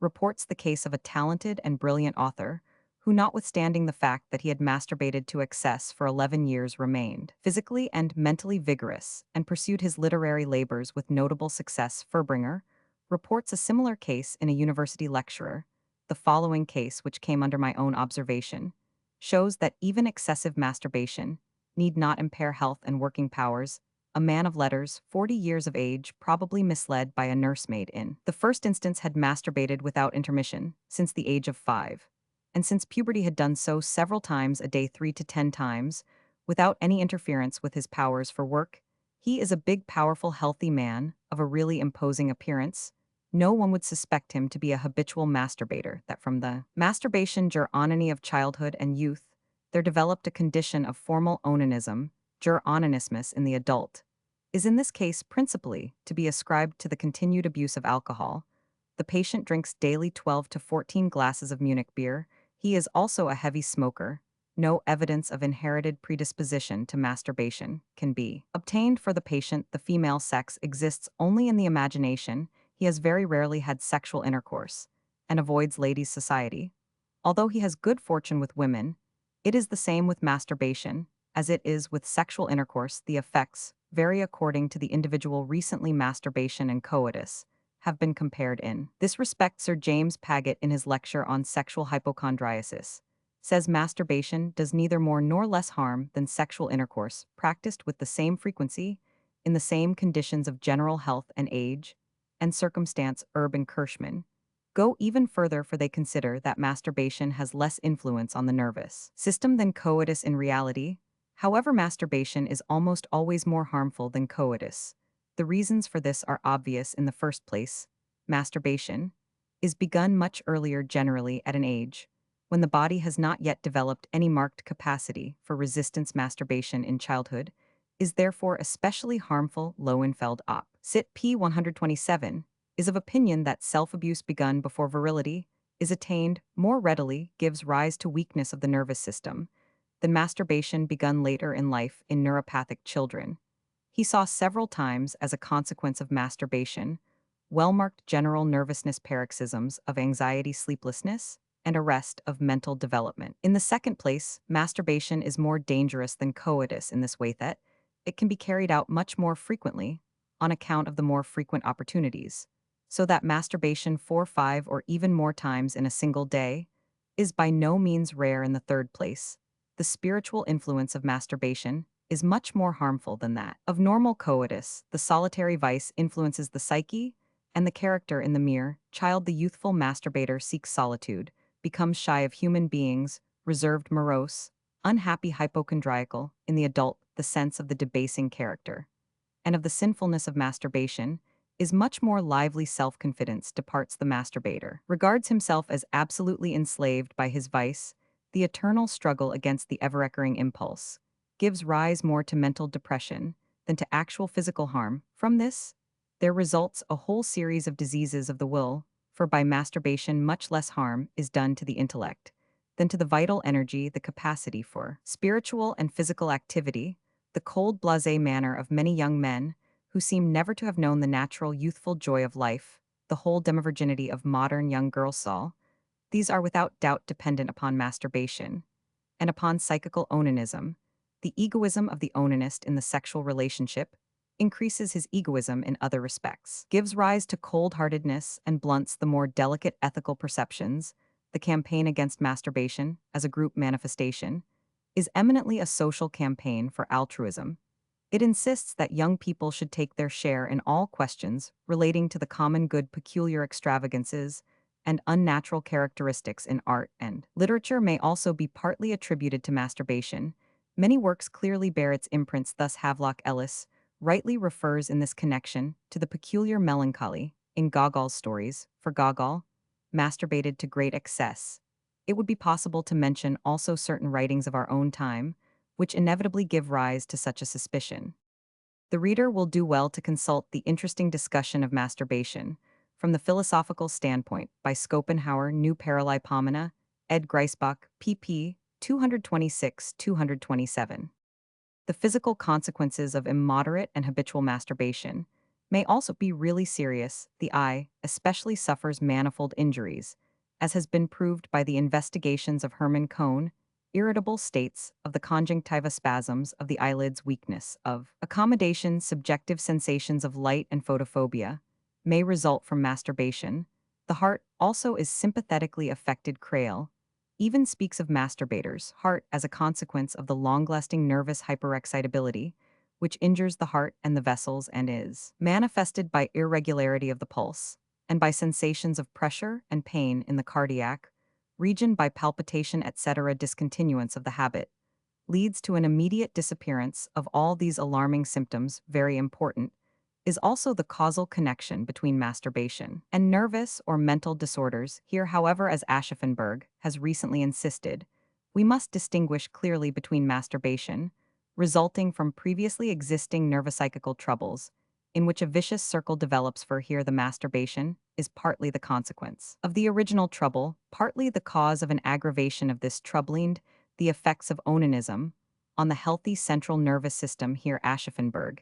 reports the case of a talented and brilliant author who, notwithstanding the fact that he had masturbated to excess for 11 years, remained physically and mentally vigorous and pursued his literary labors with notable success. Furbringer reports a similar case in a university lecturer. The following case, which came under my own observation, shows that even excessive masturbation need not impair health and working powers. A man of letters, 40 years of age, probably misled by a nursemaid in the first instance, had masturbated without intermission since the age of 5. And since puberty had done so several times a day, 3 to 10 times, without any interference with his powers for work. He is a big, powerful, healthy man, of a really imposing appearance. No one would suspect him to be a habitual masturbator. That from the masturbation jur onany of childhood and youth, there developed a condition of formal onanism, jur onanismus, in the adult, is in this case principally to be ascribed to the continued abuse of alcohol. The patient drinks daily 12 to 14 glasses of Munich beer. He is also a heavy smoker. No evidence of inherited predisposition to masturbation can be obtained for the patient. The female sex exists only in the imagination. He has very rarely had sexual intercourse and avoids ladies' society. Although he has good fortune with women, it is the same with masturbation as it is with sexual intercourse. The effects vary according to the individual. Recently, masturbation and coitus have been compared in this respect. Sir James Paget, in his lecture on sexual hypochondriasis, says masturbation does neither more nor less harm than sexual intercourse practiced with the same frequency, in the same conditions of general health and age and circumstance. Erb and Kirschmann go even further, for they consider that masturbation has less influence on the nervous system than coitus. In reality, however, masturbation is almost always more harmful than coitus. The reasons for this are obvious. In the first place, masturbation is begun much earlier, generally at an age when the body has not yet developed any marked capacity for resistance. Masturbation in childhood is therefore especially harmful. Lowenfeld op. Cit. p. 127 is of opinion that self-abuse begun before virility is attained more readily gives rise to weakness of the nervous system than masturbation begun later in life in neuropathic children. He saw several times, as a consequence of masturbation, well-marked general nervousness paroxysms of anxiety sleeplessness, and arrest of mental development. In the second place, masturbation is more dangerous than coitus in this way that it can be carried out much more frequently on account of the more frequent opportunities, so that masturbation 4, 5, or even more times in a single day is by no means rare. In the third place, the spiritual influence of masturbation is much more harmful than that of normal coitus. The solitary vice influences the psyche and the character. In the mere child, the youthful masturbator seeks solitude, becomes shy of human beings, reserved, morose, unhappy, hypochondriacal. In the adult, the sense of the debasing character and of the sinfulness of masturbation is much more lively. Self-confidence departs. The masturbator regards himself as absolutely enslaved by his vice. The eternal struggle against the ever-recurring impulse gives rise more to mental depression than to actual physical harm. From this, there results a whole series of diseases of the will, for by masturbation much less harm is done to the intellect than to the vital energy, the capacity for spiritual and physical activity. The cold, blasé manner of many young men who seem never to have known the natural, youthful joy of life, the whole demi-virginity of modern young girls saw, these are without doubt dependent upon masturbation and upon psychical onanism. The egoism of the onanist in the sexual relationship increases his egoism in other respects, gives rise to cold-heartedness, and blunts the more delicate ethical perceptions. The campaign against masturbation, as a group manifestation, is eminently a social campaign for altruism. It insists that young people should take their share in all questions relating to the common good. Peculiar extravagances and unnatural characteristics in art and literature may also be partly attributed to masturbation. Many works clearly bear its imprints. Thus, Havelock Ellis rightly refers in this connection to the peculiar melancholy in Gogol's stories, for Gogol masturbated to great excess. It would be possible to mention also certain writings of our own time, which inevitably give rise to such a suspicion. The reader will do well to consult the interesting discussion of masturbation from the philosophical standpoint by Schopenhauer, New Paralipomena, ed. Griesbach, pp. 226-227. The physical consequences of immoderate and habitual masturbation may also be really serious. The eye, especially, suffers manifold injuries, as has been proved by the investigations of Hermann Cohn. Irritable states of the conjunctiva, spasms of the eyelids, weakness of accommodation, subjective sensations of light, and photophobia may result from masturbation. The heart also is sympathetically affected. Crail even speaks of masturbators' heart as a consequence of the long-lasting nervous hyperexcitability, which injures the heart and the vessels and is manifested by irregularity of the pulse and by sensations of pressure and pain in the cardiac region, by palpitation, etc. Discontinuance of the habit leads to an immediate disappearance of all these alarming symptoms. Very important is also the causal connection between masturbation and nervous or mental disorders. Here, however, as Aschaffenburg has recently insisted, we must distinguish clearly between masturbation, resulting from previously existing neuropsychical troubles, in which a vicious circle develops, for here the masturbation is partly the consequence of the original trouble, partly the cause of an aggravation of this troubling. The effects of onanism on the healthy central nervous system, here Aschaffenburg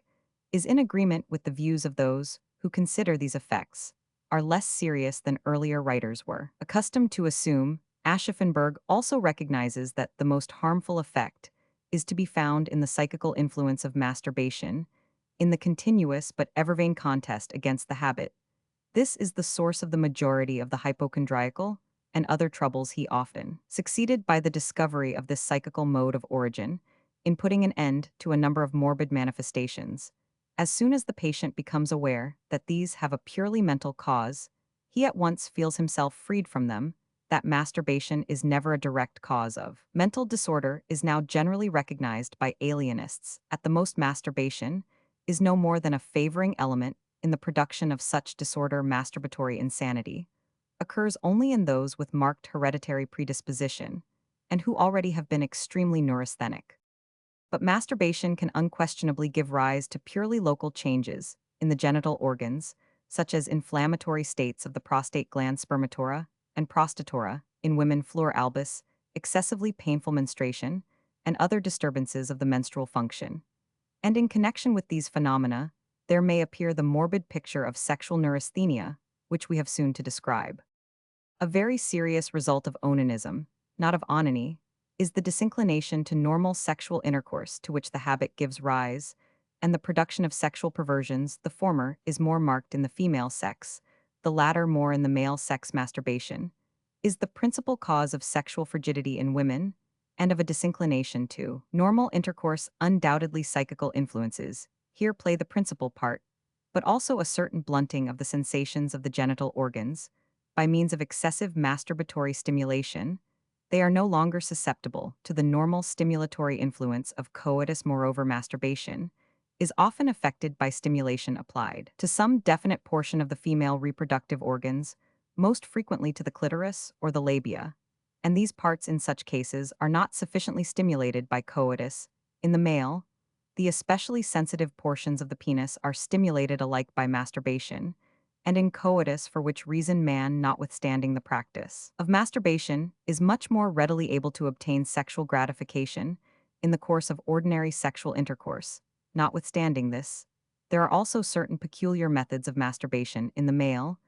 is in agreement with the views of those who consider these effects are less serious than earlier writers were accustomed to assume. Aschaffenburg also recognizes that the most harmful effect is to be found in the psychical influence of masturbation, in the continuous but ever vain contest against the habit. This is the source of the majority of the hypochondriacal and other troubles. He often succeeded by the discovery of this psychical mode of origin in putting an end to a number of morbid manifestations. As soon as the patient becomes aware that these have a purely mental cause, he at once feels himself freed from them. That masturbation is never a direct cause of mental disorder is now generally recognized by alienists. At the most, masturbation is no more than a favoring element in the production of such disorder. Masturbatory insanity occurs only in those with marked hereditary predisposition and who already have been extremely neurasthenic. But masturbation can unquestionably give rise to purely local changes in the genital organs, such as inflammatory states of the prostate gland, spermatora and prostatora in women, fleur albus, excessively painful menstruation, and other disturbances of the menstrual function. And in connection with these phenomena, there may appear the morbid picture of sexual neurasthenia, which we have soon to describe. A very serious result of onanism, not of onany, is the disinclination to normal sexual intercourse to which the habit gives rise, and the production of sexual perversions. The former is more marked in the female sex, the latter more in the male sex. Masturbation is the principal cause of sexual frigidity in women and of a disinclination to normal intercourse. Undoubtedly, psychical influences here play the principal part, but also a certain blunting of the sensations of the genital organs by means of excessive masturbatory stimulation. They are no longer susceptible to the normal stimulatory influence of coitus. Moreover, masturbation is often affected by stimulation applied to some definite portion of the female reproductive organs, most frequently to the clitoris or the labia, and these parts in such cases are not sufficiently stimulated by coitus. In the male, the especially sensitive portions of the penis are stimulated alike by masturbation, and in coitus, for which reason man, notwithstanding the practice of masturbation, is much more readily able to obtain sexual gratification in the course of ordinary sexual intercourse. Notwithstanding this, there are also certain peculiar methods of masturbation in the male,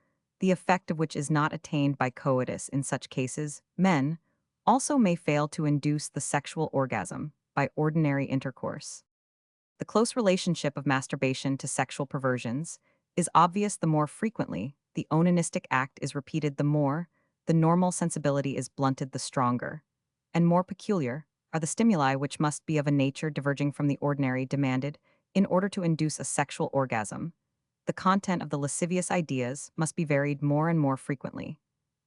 the effect of which is not attained by coitus. In such cases, men also may fail to induce the sexual orgasm by ordinary intercourse. The close relationship of masturbation to sexual perversions is obvious. The more frequently the onanistic act is repeated, the more the normal sensibility is blunted, the stronger and more peculiar are the stimuli which must be of a nature diverging from the ordinary demanded in order to induce a sexual orgasm. The content of the lascivious ideas must be varied more and more frequently,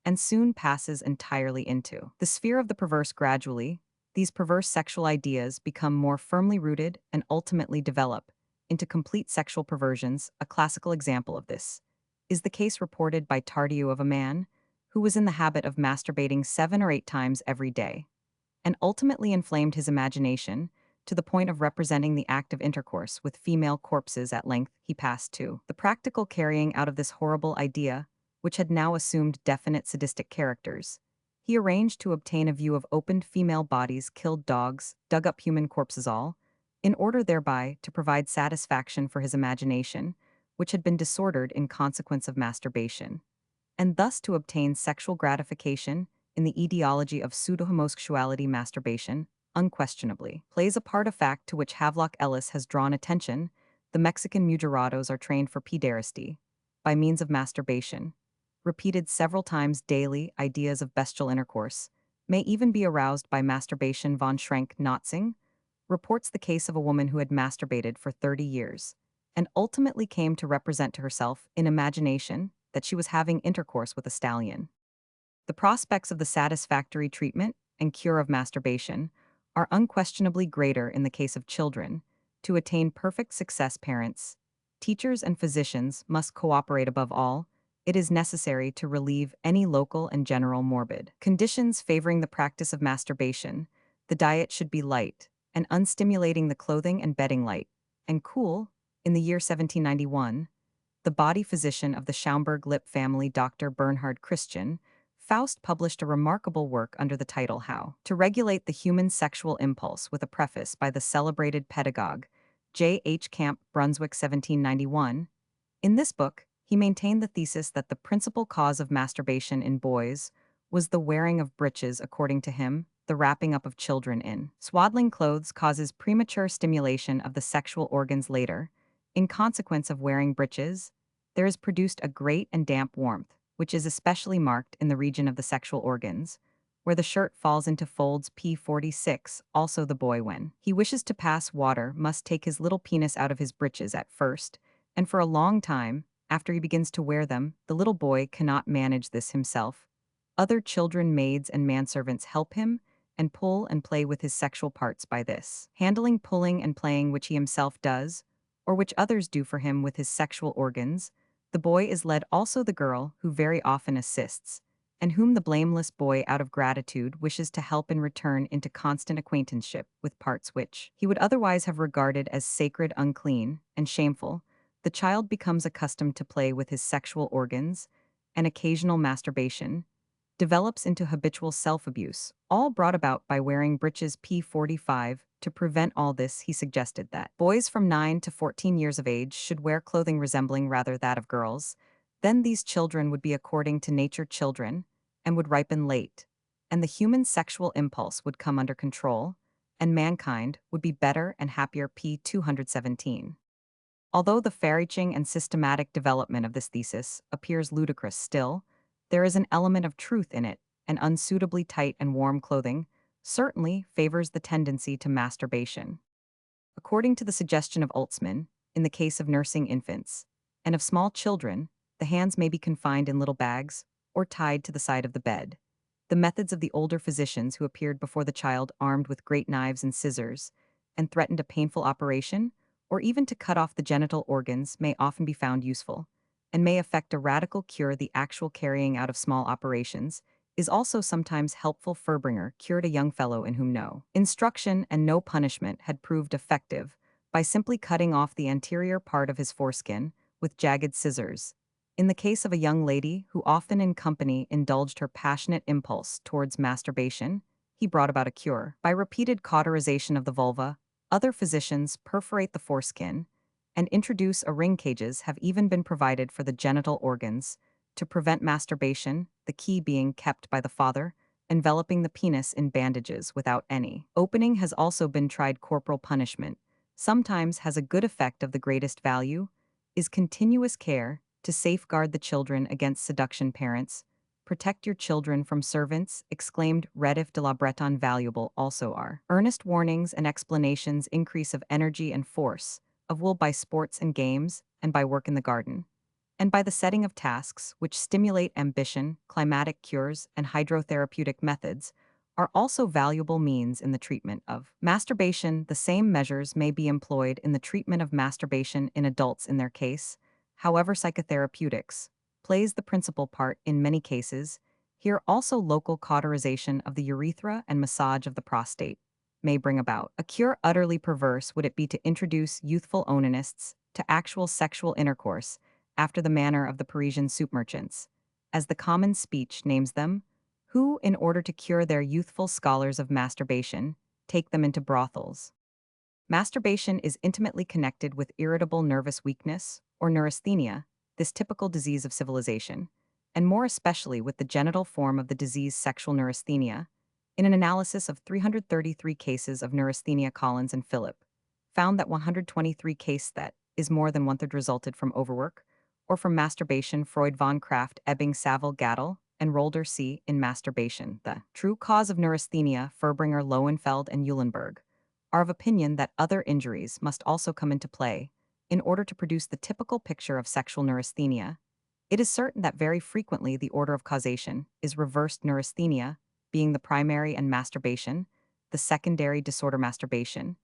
and soon passes entirely into the sphere of the perverse. Gradually, these perverse sexual ideas become more firmly rooted and ultimately develop into complete sexual perversions. A classical example of this is the case reported by Tardieu of a man who was in the habit of masturbating 7 or 8 times every day, and ultimately inflamed his imagination to the point of representing the act of intercourse with female corpses. At length, he passed to the practical carrying out of this horrible idea, which had now assumed definite sadistic characters. He arranged to obtain a view of opened female bodies, killed dogs, dug up human corpses, all in order thereby to provide satisfaction for his imagination, which had been disordered in consequence of masturbation, and thus to obtain sexual gratification in the etiology of pseudohomosexuality. Masturbation, unquestionably, plays a part, a fact to which Havelock Ellis has drawn attention. The Mexican mujerados are trained for pederasty by means of masturbation. Repeated several times daily, ideas of bestial intercourse may even be aroused by masturbation. Von Schrenck-Notzing reports the case of a woman who had masturbated for 30 years and ultimately came to represent to herself in imagination that she was having intercourse with a stallion. The prospects of the satisfactory treatment and cure of masturbation are unquestionably greater in the case of children. To attain perfect success, parents, teachers, and physicians must cooperate. Above all, it is necessary to relieve any local and general morbid conditions favoring the practice of masturbation. The diet should be light and unstimulating, the clothing and bedding light and cool. In the year 1791, the body physician of the Schaumburg-Lippe family, Dr. Bernhard Christian Faust, published a remarkable work under the title How to Regulate the Human Sexual Impulse, with a preface by the celebrated pedagogue J. H. Camp, Brunswick, 1791. In this book, he maintained the thesis that the principal cause of masturbation in boys was the wearing of breeches. According to him, the wrapping up of children in swaddling clothes causes premature stimulation of the sexual organs. Later, in consequence of wearing breeches, there is produced a great and damp warmth, which is especially marked in the region of the sexual organs, where the shirt falls into folds. P46. Also, the boy, when he wishes to pass water, must take his little penis out of his breeches at first, and for a long time, after he begins to wear them, the little boy cannot manage this himself. Other children, maids, and manservants help him and pull and play with his sexual parts. By this handling, pulling, and playing which he himself does, or which others do for him with his sexual organs, the boy is led. Also, the girl, who very often assists, and whom the blameless boy, out of gratitude, wishes to help in return, into constant acquaintanceship with parts which he would otherwise have regarded as sacred, unclean, and shameful. The child becomes accustomed to play with his sexual organs, and occasional masturbation develops into habitual self-abuse, all brought about by wearing breeches. P45. To prevent all this, he suggested that boys from 9 to 14 years of age should wear clothing resembling rather that of girls. Then these children would be according to nature children and would ripen late, and the human sexual impulse would come under control, and mankind would be better and happier. P. 217. Although the far-reaching and systematic development of this thesis appears ludicrous still, there is an element of truth in it, and unsuitably tight and warm clothing certainly favors the tendency to masturbation. According to the suggestion of Oltzmann, in the case of nursing infants and of small children, the hands may be confined in little bags or tied to the side of the bed. The methods of the older physicians who appeared before the child armed with great knives and scissors and threatened a painful operation, or even to cut off the genital organs, may often be found useful, and may effect a radical cure. The actual carrying out of small operations is also sometimes helpful. Furbringer cured a young fellow in whom no instruction and no punishment had proved effective by simply cutting off the anterior part of his foreskin with jagged scissors. In the case of a young lady who often in company indulged her passionate impulse towards masturbation, he brought about a cure. By repeated cauterization of the vulva, other physicians perforate the foreskin and introduce a ring. Cages have even been provided for the genital organs to prevent masturbation, the key being kept by the father, enveloping the penis in bandages without any opening. Has also been tried. Corporal punishment sometimes has a good effect. Of the greatest value is continuous care to safeguard the children against seduction. Parents, protect your children from servants, exclaimed Redif de la Bretonne. Valuable also are earnest warnings and explanations. Increase of energy and force of will by sports and games, and by work in the garden, and by the setting of tasks which stimulate ambition. Climatic cures and hydrotherapeutic methods are also valuable means in the treatment of masturbation. The same measures may be employed in the treatment of masturbation in adults in their case. However, psychotherapeutics plays the principal part in many cases. Here also local cauterization of the urethra and massage of the prostate may bring about a cure. Utterly perverse would it be to introduce youthful onanists to actual sexual intercourse after the manner of the Parisian soup merchants, as the common speech names them, who, in order to cure their youthful scholars of masturbation, take them into brothels. Masturbation is intimately connected with irritable nervous weakness, or neurasthenia, this typical disease of civilization, and more especially with the genital form of the disease sexual neurasthenia. In an analysis of 333 cases of neurasthenia, Collins and Philip found that 123 cases, that is more than one-third, resulted from overwork or from masturbation. Freud, von Kraft, Ebbing, Saville, Gattel, and Rolder C. in masturbation. The true cause of neurasthenia, Furbringer, Lowenfeld, and Eulenberg, are of opinion that other injuries must also come into play in order to produce the typical picture of sexual neurasthenia. It is certain that very frequently the order of causation is reversed, neurasthenia being the primary and masturbation, the secondary disorder. Masturbation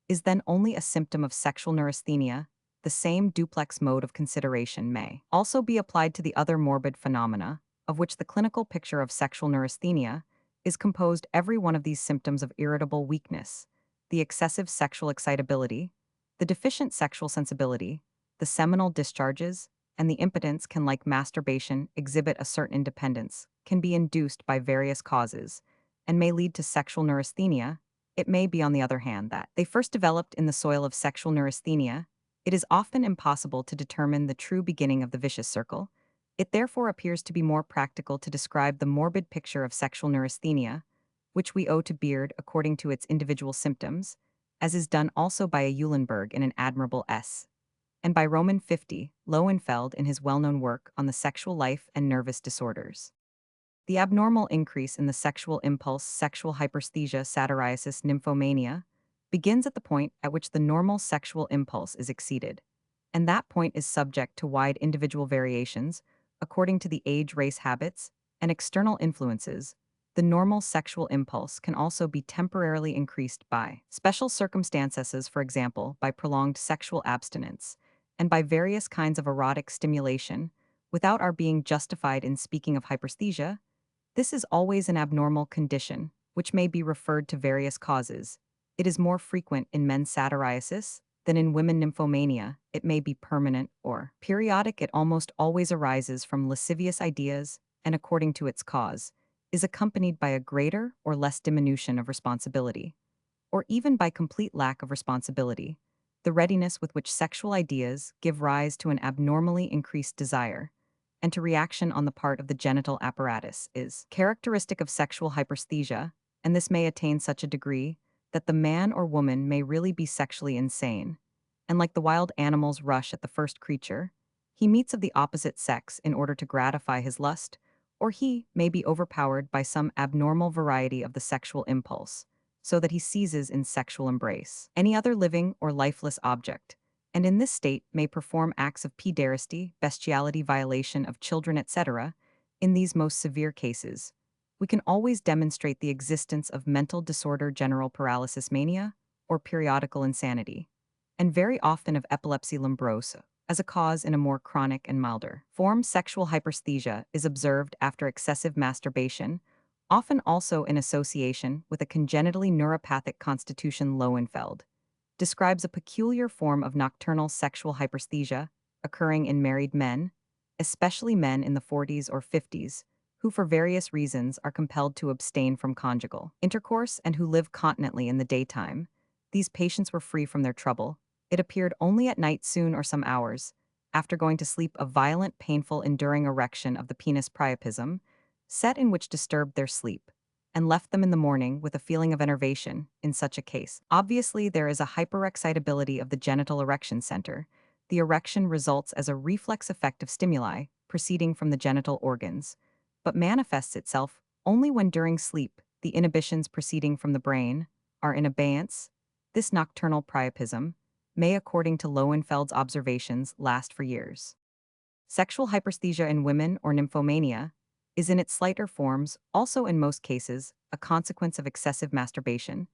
is then only a symptom of sexual neurasthenia. The same duplex mode of consideration may also be applied to the other morbid phenomena, of which the clinical picture of sexual neurasthenia is composed. Every one of these symptoms of irritable weakness, the excessive sexual excitability, the deficient sexual sensibility, the seminal discharges, and the impotence can, like masturbation, exhibit a certain independence, can be induced by various causes, and may lead to sexual neurasthenia. It may be, on the other hand, that they first developed in the soil of sexual neurasthenia. It is often impossible to determine the true beginning of the vicious circle. It therefore appears to be more practical to describe the morbid picture of sexual neurasthenia, which we owe to Beard according to its individual symptoms, as is done also by a Eulenberg in an admirable S. and by Roman 50, Lowenfeld in his well-known work on the sexual life and nervous disorders. The abnormal increase in the sexual impulse, sexual hyperesthesia, satyriasis, nymphomania, begins at the point at which the normal sexual impulse is exceeded, and that point is subject to wide individual variations according to the age, race, habits, and external influences. The normal sexual impulse can also be temporarily increased by special circumstances, for example, by prolonged sexual abstinence, and by various kinds of erotic stimulation, without our being justified in speaking of hyperesthesia. This is always an abnormal condition, which may be referred to various causes. It is more frequent in men satyriasis than in women nymphomania. It may be permanent or periodic. It almost always arises from lascivious ideas, and according to its cause, is accompanied by a greater or less diminution of responsibility. or even by complete lack of responsibility. The readiness with which sexual ideas give rise to an abnormally increased desire and to reaction on the part of the genital apparatus is characteristic of sexual hyperesthesia, and this may attain such a degree that the man or woman may really be sexually insane. And like the wild animal's rush at the first creature, he meets of the opposite sex in order to gratify his lust, or he may be overpowered by some abnormal variety of the sexual impulse, so that he seizes in sexual embrace any other living or lifeless object, and in this state may perform acts of pederasty, bestiality, violation of children, etc. In these most severe cases, we can always demonstrate the existence of mental disorder, general paralysis mania, or periodical insanity, and very often of epilepsy lombrosa. As a cause in a more chronic and milder form, sexual hyperesthesia is observed after excessive masturbation, often also in association with a congenitally neuropathic constitution. Lowenfeld describes a peculiar form of nocturnal sexual hyperesthesia occurring in married men, especially men in the 40s or 50s, who for various reasons are compelled to abstain from conjugal intercourse and who live continently in the daytime. These patients were free from their trouble. It appeared only at night, soon or some hours after going to sleep, a violent, painful, enduring erection of the penis priapism, set in which disturbed their sleep, and left them in the morning with a feeling of enervation. In such a case, obviously there is a hyperexcitability of the genital erection center. The erection results as a reflex effect of stimuli proceeding from the genital organs, but manifests itself only when during sleep the inhibitions proceeding from the brain are in abeyance. This nocturnal priapism may, according to Lowenfeld's observations, last for years. Sexual hyperesthesia in women, or nymphomania, is in its slighter forms also in most cases a consequence of excessive masturbation.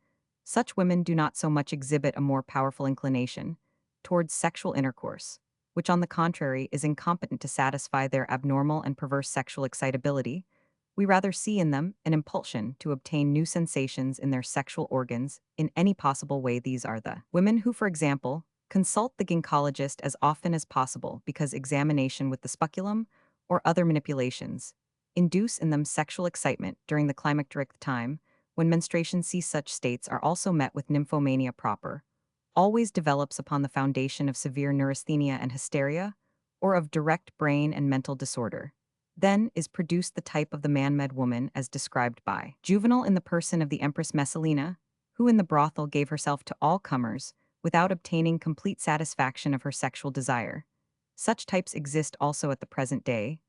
Such women do not so much exhibit a more powerful inclination towards sexual intercourse, which on the contrary is incompetent to satisfy their abnormal and perverse sexual excitability. We rather see in them an impulsion to obtain new sensations in their sexual organs in any possible way. These are the women who, for example, consult the gynecologist as often as possible because examination with the speculum or other manipulations induce in them sexual excitement during the climacteric time. When menstruation cease, such states are also met with nymphomania proper, always develops upon the foundation of severe neurasthenia and hysteria, or of direct brain and mental disorder. Then is produced the type of the man-mad woman as described by Juvenal in the person of the Empress Messalina, who in the brothel gave herself to all comers without obtaining complete satisfaction of her sexual desire. Such types exist also at the present day.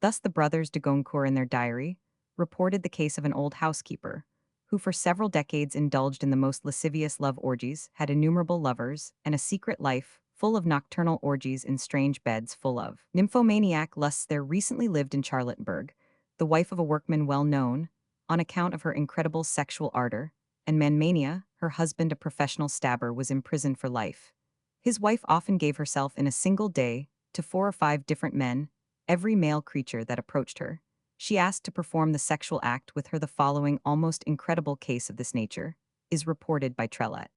Thus the brothers de Goncourt in their diary reported the case of an old housekeeper, who for several decades indulged in the most lascivious love orgies, had innumerable lovers, and a secret life full of nocturnal orgies in strange beds full of nymphomaniac lusts. There recently lived in Charlottenburg the wife of a workman well known, on account of her incredible sexual ardor and manmania. Her husband, a professional stabber, was imprisoned for life. His wife often gave herself in a single day to 4 or 5 different men, every male creature that approached her. She asked to perform the sexual act with her. The following almost incredible case of this nature is reported by Trellat.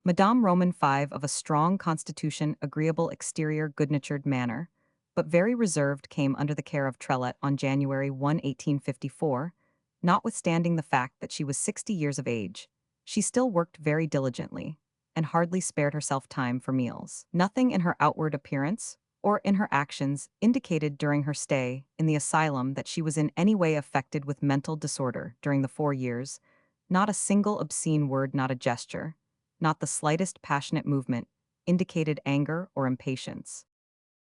Madame Roman V, of a strong constitution, agreeable exterior, good-natured manner, but very reserved, came under the care of Trellat on January 1, 1854. Notwithstanding the fact that she was 60 years of age, she still worked very diligently, and hardly spared herself time for meals. Nothing in her outward appearance or in her actions indicated during her stay in the asylum that she was in any way affected with mental disorder during the 4 years. Not a single obscene word, not a gesture, not the slightest passionate movement indicated anger or impatience.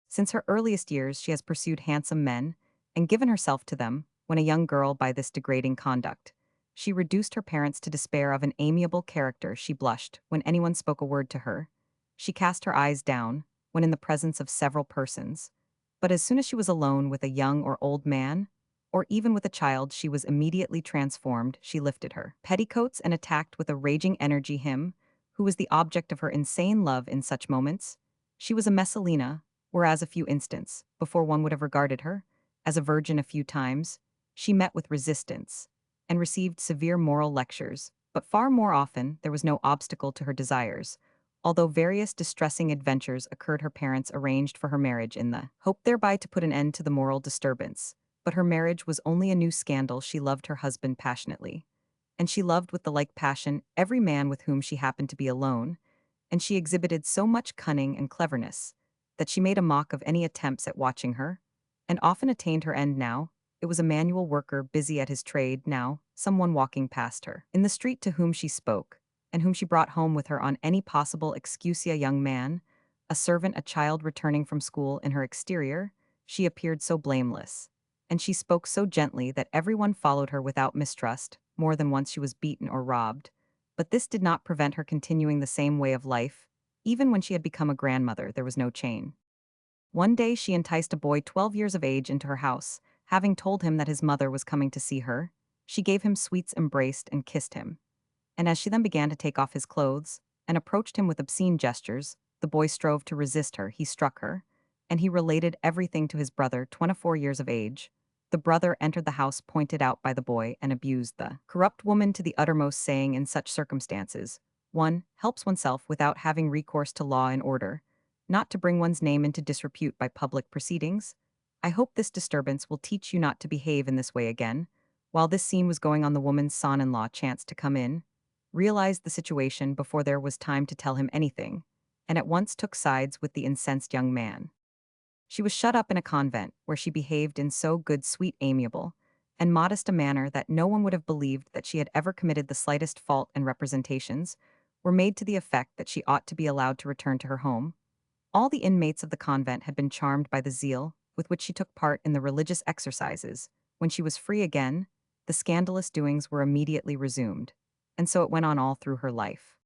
Since her earliest years, she has pursued handsome men and given herself to them. When a young girl, by this degrading conduct, she reduced her parents to despair of an amiable character. She blushed when anyone spoke a word to her. She cast her eyes down when in the presence of several persons. But as soon as she was alone with a young or old man, or even with a child, she was immediately transformed. She lifted her petticoats and attacked with a raging energy him who was the object of her insane love in such moments. She was a Messalina, whereas a few instants before one would have regarded her as a virgin. A few times she met with resistance and received severe moral lectures, but far more often there was no obstacle to her desires. Although various distressing adventures occurred, her parents arranged for her marriage in the hope thereby to put an end to the moral disturbance. But her marriage was only a new scandal. She loved her husband passionately, and she loved with the like passion every man with whom she happened to be alone, and she exhibited so much cunning and cleverness that she made a mock of any attempts at watching her, and often attained her end now. It was a manual worker busy at his trade now, someone walking past her. In the street to whom she spoke, and whom she brought home with her on any possible excuse, a young man, a servant, a child returning from school. In her exterior, she appeared so blameless, and she spoke so gently that everyone followed her without mistrust. More than once she was beaten or robbed, but this did not prevent her continuing the same way of life. Even when she had become a grandmother, there was no chain. One day she enticed a boy 12 years of age into her house, having told him that his mother was coming to see her. She gave him sweets, embraced and kissed him. And as she then began to take off his clothes, and approached him with obscene gestures, the boy strove to resist her. He struck her, and he related everything to his brother, 24 years of age. The brother entered the house pointed out by the boy and abused the corrupt woman to the uttermost, saying in such circumstances, one helps oneself without having recourse to law and order, not to bring one's name into disrepute by public proceedings. I hope this disturbance will teach you not to behave in this way again. While this scene was going on, the woman's son-in-law chanced to come in, realized the situation before there was time to tell him anything, and at once took sides with the incensed young man. She was shut up in a convent, where she behaved in so good, sweet, amiable, and modest a manner that no one would have believed that she had ever committed the slightest fault, and representations were made to the effect that she ought to be allowed to return to her home. All the inmates of the convent had been charmed by the zeal with which she took part in the religious exercises. When she was free again, the scandalous doings were immediately resumed, and so it went on all through her life.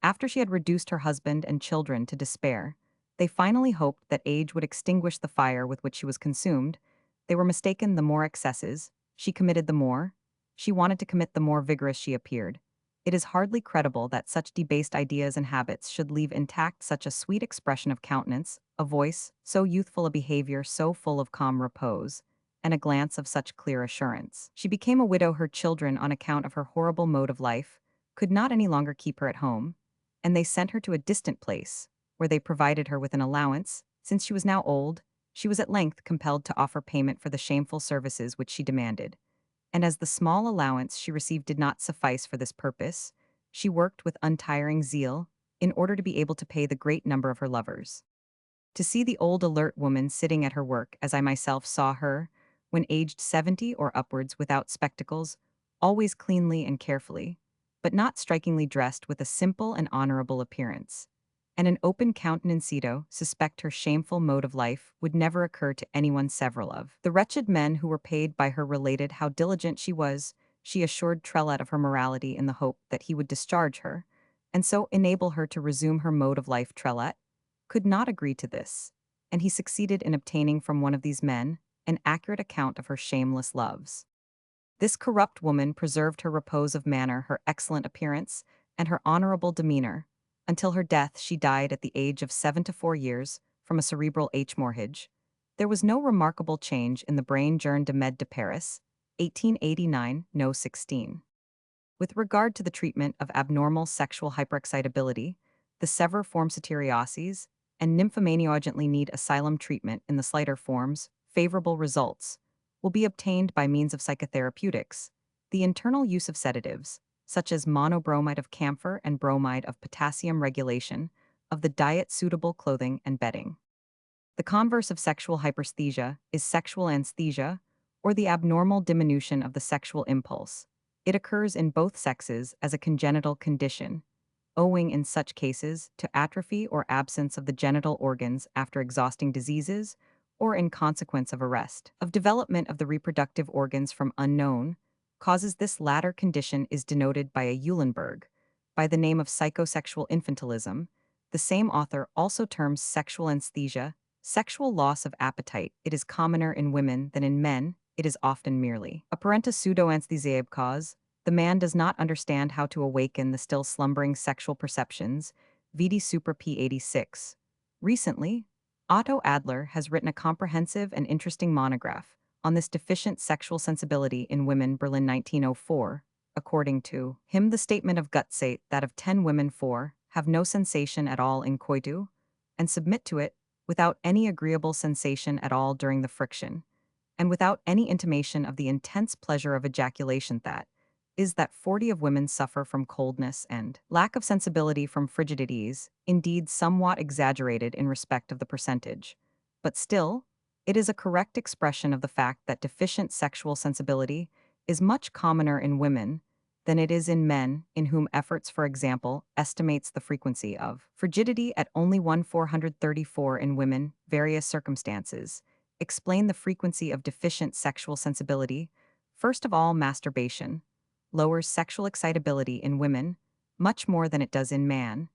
After she had reduced her husband and children to despair, they finally hoped that age would extinguish the fire with which she was consumed. They were mistaken. The more excesses she committed, the more she wanted to commit, the more vigorous she appeared. It is hardly credible that such debased ideas and habits should leave intact such a sweet expression of countenance, a voice so youthful, a behavior so full of calm repose, and a glance of such clear assurance. She became a widow. Her children, on account of her horrible mode of life, could not any longer keep her at home, and they sent her to a distant place, where they provided her with an allowance. Since she was now old, she was at length compelled to offer payment for the shameful services which she demanded, and as the small allowance she received did not suffice for this purpose, she worked with untiring zeal in order to be able to pay the great number of her lovers. To see the old alert woman sitting at her work, as I myself saw her, when aged 70 or upwards, without spectacles, always cleanly and carefully, but not strikingly dressed, with a simple and honorable appearance, and an open countenancedo, suspect her shameful mode of life, would never occur to anyone. Several of the wretched men who were paid by her related how diligent she was. She assured Trellat of her morality in the hope that he would discharge her, and so enable her to resume her mode of life. Trellat could not agree to this, and he succeeded in obtaining from one of these men an accurate account of her shameless loves. This corrupt woman preserved her repose of manner, her excellent appearance, and her honorable demeanor. Until her death, she died at the age of 74 years, from a cerebral hemorrhage. There was no remarkable change in the brain. Journal de Med de Paris, 1889, no 16. With regard to the treatment of abnormal sexual hyperexcitability, the severe form satyriasis and nymphomania urgently need asylum treatment. In the slighter forms, favorable results will be obtained by means of psychotherapeutics, the internal use of sedatives, such as monobromide of camphor and bromide of potassium, regulation of the diet, suitable clothing and bedding. The converse of sexual hyperesthesia is sexual anesthesia, or the abnormal diminution of the sexual impulse. It occurs in both sexes as a congenital condition, owing in such cases to atrophy or absence of the genital organs after exhausting diseases, or in consequence of arrest of development of the reproductive organs from unknown causes. This latter condition is denoted by a Eulenberg by the name of psychosexual infantilism. The same author also terms sexual anesthesia sexual loss of appetite. It is commoner in women than in men. It is often merely apparent pseudo-anesthesiae cause. The man does not understand how to awaken the still slumbering sexual perceptions. Vidi Super p. 86. Recently, Otto Adler has written a comprehensive and interesting monograph on this deficient sexual sensibility in women. Berlin, 1904. According to him, the statement of Gutzeit that of 10 women 4 have no sensation at all in coitu, and submit to it without any agreeable sensation at all during the friction, and without any intimation of the intense pleasure of ejaculation, that is that 40 of women suffer from coldness and lack of sensibility from frigidities, indeed somewhat exaggerated in respect of the percentage. But still, it is a correct expression of the fact that deficient sexual sensibility is much commoner in women than it is in men, in whom efforts, for example, estimates the frequency of frigidity at only 1,434 in women, various circumstances. Explain the frequency of deficient sexual sensibility. First of all, masturbation lowers sexual excitability in women much more than it does in man,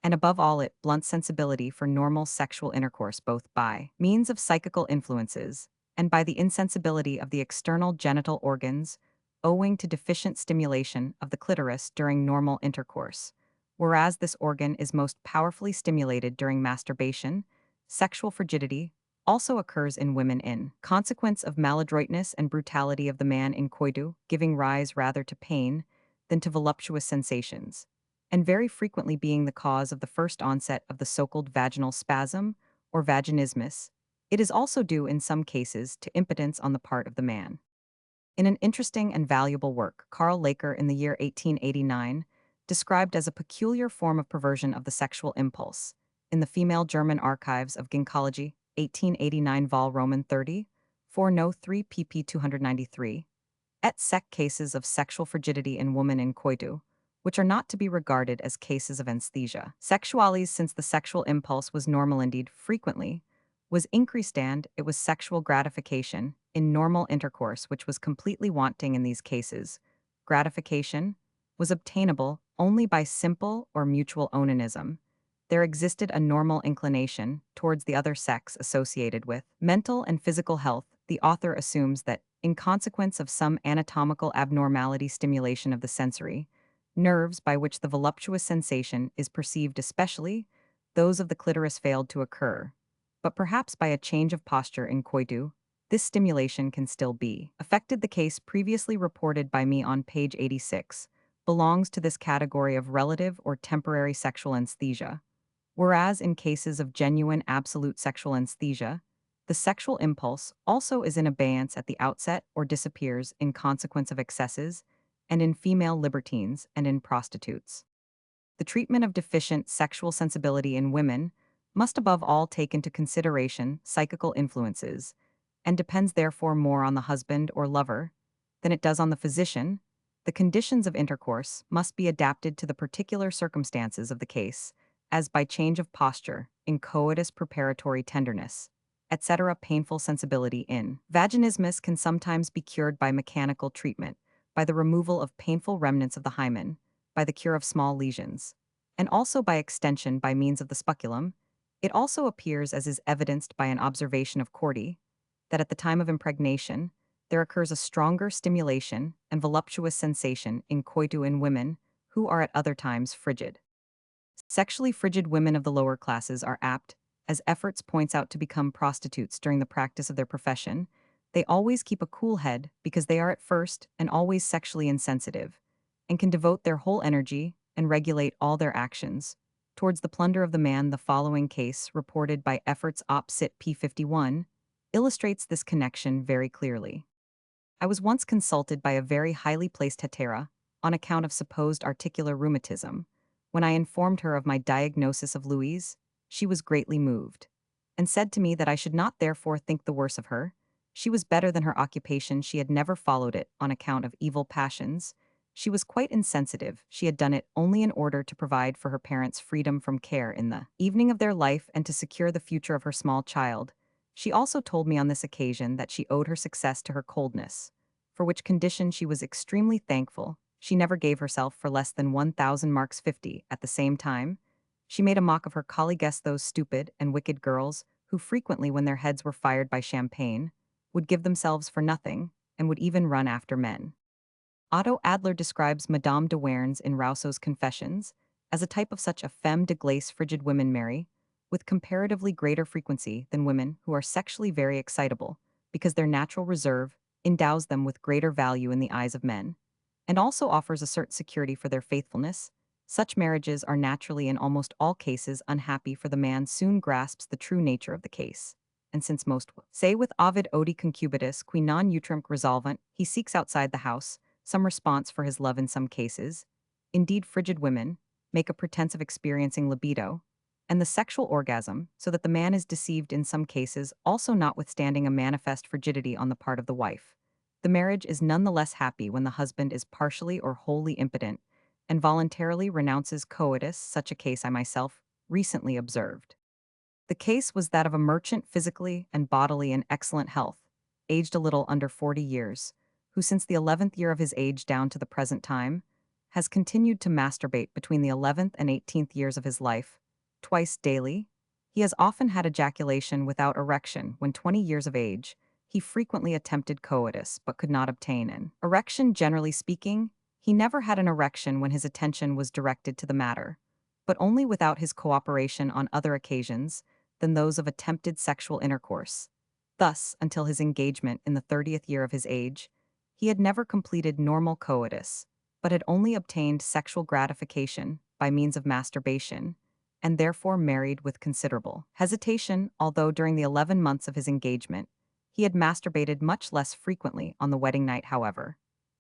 and above all, it blunts sensibility for normal sexual intercourse both by means of psychical influences and by the insensibility of the external genital organs owing to deficient stimulation of the clitoris during normal intercourse. Whereas this organ is most powerfully stimulated during masturbation, sexual frigidity also occurs in women in consequence of maladroitness and brutality of the man in coitu, giving rise rather to pain than to voluptuous sensations, and very frequently being the cause of the first onset of the so-called vaginal spasm or vaginismus. It is also due in some cases to impotence on the part of the man. In an interesting and valuable work, Karl Laker in the year 1889 described as a peculiar form of perversion of the sexual impulse, in the Female German Archives of Gynecology, 1889 Vol. Roman 30, 4 No. 3 pp. 293, et sec cases of sexual frigidity in woman in coitu, which are not to be regarded as cases of anesthesia. Sexualities, since the sexual impulse was normal indeed frequently, was increased and it was sexual gratification in normal intercourse which was completely wanting in these cases. Gratification was obtainable only by simple or mutual onanism. There existed a normal inclination towards the other sex associated with mental and physical health. The author assumes that, in consequence of some anatomical abnormality stimulation of the sensory nerves by which the voluptuous sensation is perceived, especially those of the clitoris, failed to occur. But perhaps by a change of posture in coitu, this stimulation can still be affected. The case previously reported by me on page 86 belongs to this category of relative or temporary sexual anesthesia, whereas in cases of genuine absolute sexual anesthesia, the sexual impulse also is in abeyance at the outset or disappears in consequence of excesses, and in female libertines and in prostitutes. The treatment of deficient sexual sensibility in women must above all take into consideration psychical influences, and depends therefore more on the husband or lover than it does on the physician. The conditions of intercourse must be adapted to the particular circumstances of the case, as by change of posture, inchoatus preparatory tenderness, etc. Painful sensibility in vaginismus can sometimes be cured by mechanical treatment, by the removal of painful remnants of the hymen, by the cure of small lesions, and also by extension by means of the speculum. It also appears, as is evidenced by an observation of Cordy, that at the time of impregnation, there occurs a stronger stimulation and voluptuous sensation in coitu in women who are at other times frigid. Sexually frigid women of the lower classes are apt, as efforts points out, to become prostitutes during the practice of their profession. They always keep a cool head because they are at first and always sexually insensitive, and can devote their whole energy and regulate all their actions towards the plunder of the man. The following case, reported by Efforts Op. Cit. P51, illustrates this connection very clearly. I was once consulted by a very highly placed hetera on account of supposed articular rheumatism. When I informed her of my diagnosis of Louise, she was greatly moved, and said to me that I should not therefore think the worse of her. She was better than her occupation. She had never followed it on account of evil passions. She was quite insensitive. She had done it only in order to provide for her parents' freedom from care in the evening of their life and to secure the future of her small child. She also told me on this occasion that she owed her success to her coldness, for which condition she was extremely thankful. She never gave herself for less than 1,000 marks 50. At the same time, she made a mock of her colleagues, those stupid and wicked girls who frequently, when their heads were fired by champagne, would give themselves for nothing and would even run after men. Otto Adler describes Madame de Werns in Rousseau's Confessions as a type of such a femme de glace. Frigid women marry with comparatively greater frequency than women who are sexually very excitable, because their natural reserve endows them with greater value in the eyes of men, and also offers a certain security for their faithfulness. Such marriages are naturally in almost all cases unhappy, for the man soon grasps the true nature of the case. And since most say with Ovid odi concubitus qui non utrum resolvent, he seeks outside the house, some response for his love in some cases, indeed frigid women, make a pretense of experiencing libido, and the sexual orgasm, so that the man is deceived in some cases, also notwithstanding a manifest frigidity on the part of the wife. The marriage is nonetheless happy when the husband is partially or wholly impotent and voluntarily renounces coitus, such a case I myself recently observed. The case was that of a merchant physically and bodily in excellent health, aged a little under 40 years, who since the 11th year of his age down to the present time, has continued to masturbate between the 11th and 18th years of his life, twice daily. He has often had ejaculation without erection when 20 years of age. He frequently attempted coitus but could not obtain an erection. Generally speaking, he never had an erection when his attention was directed to the matter, but only without his cooperation on other occasions than those of attempted sexual intercourse. Thus, until his engagement in the 30th year of his age, he had never completed normal coitus, but had only obtained sexual gratification by means of masturbation, and therefore married with considerable hesitation, although during the 11 months of his engagement, he had masturbated much less frequently on the wedding night, however.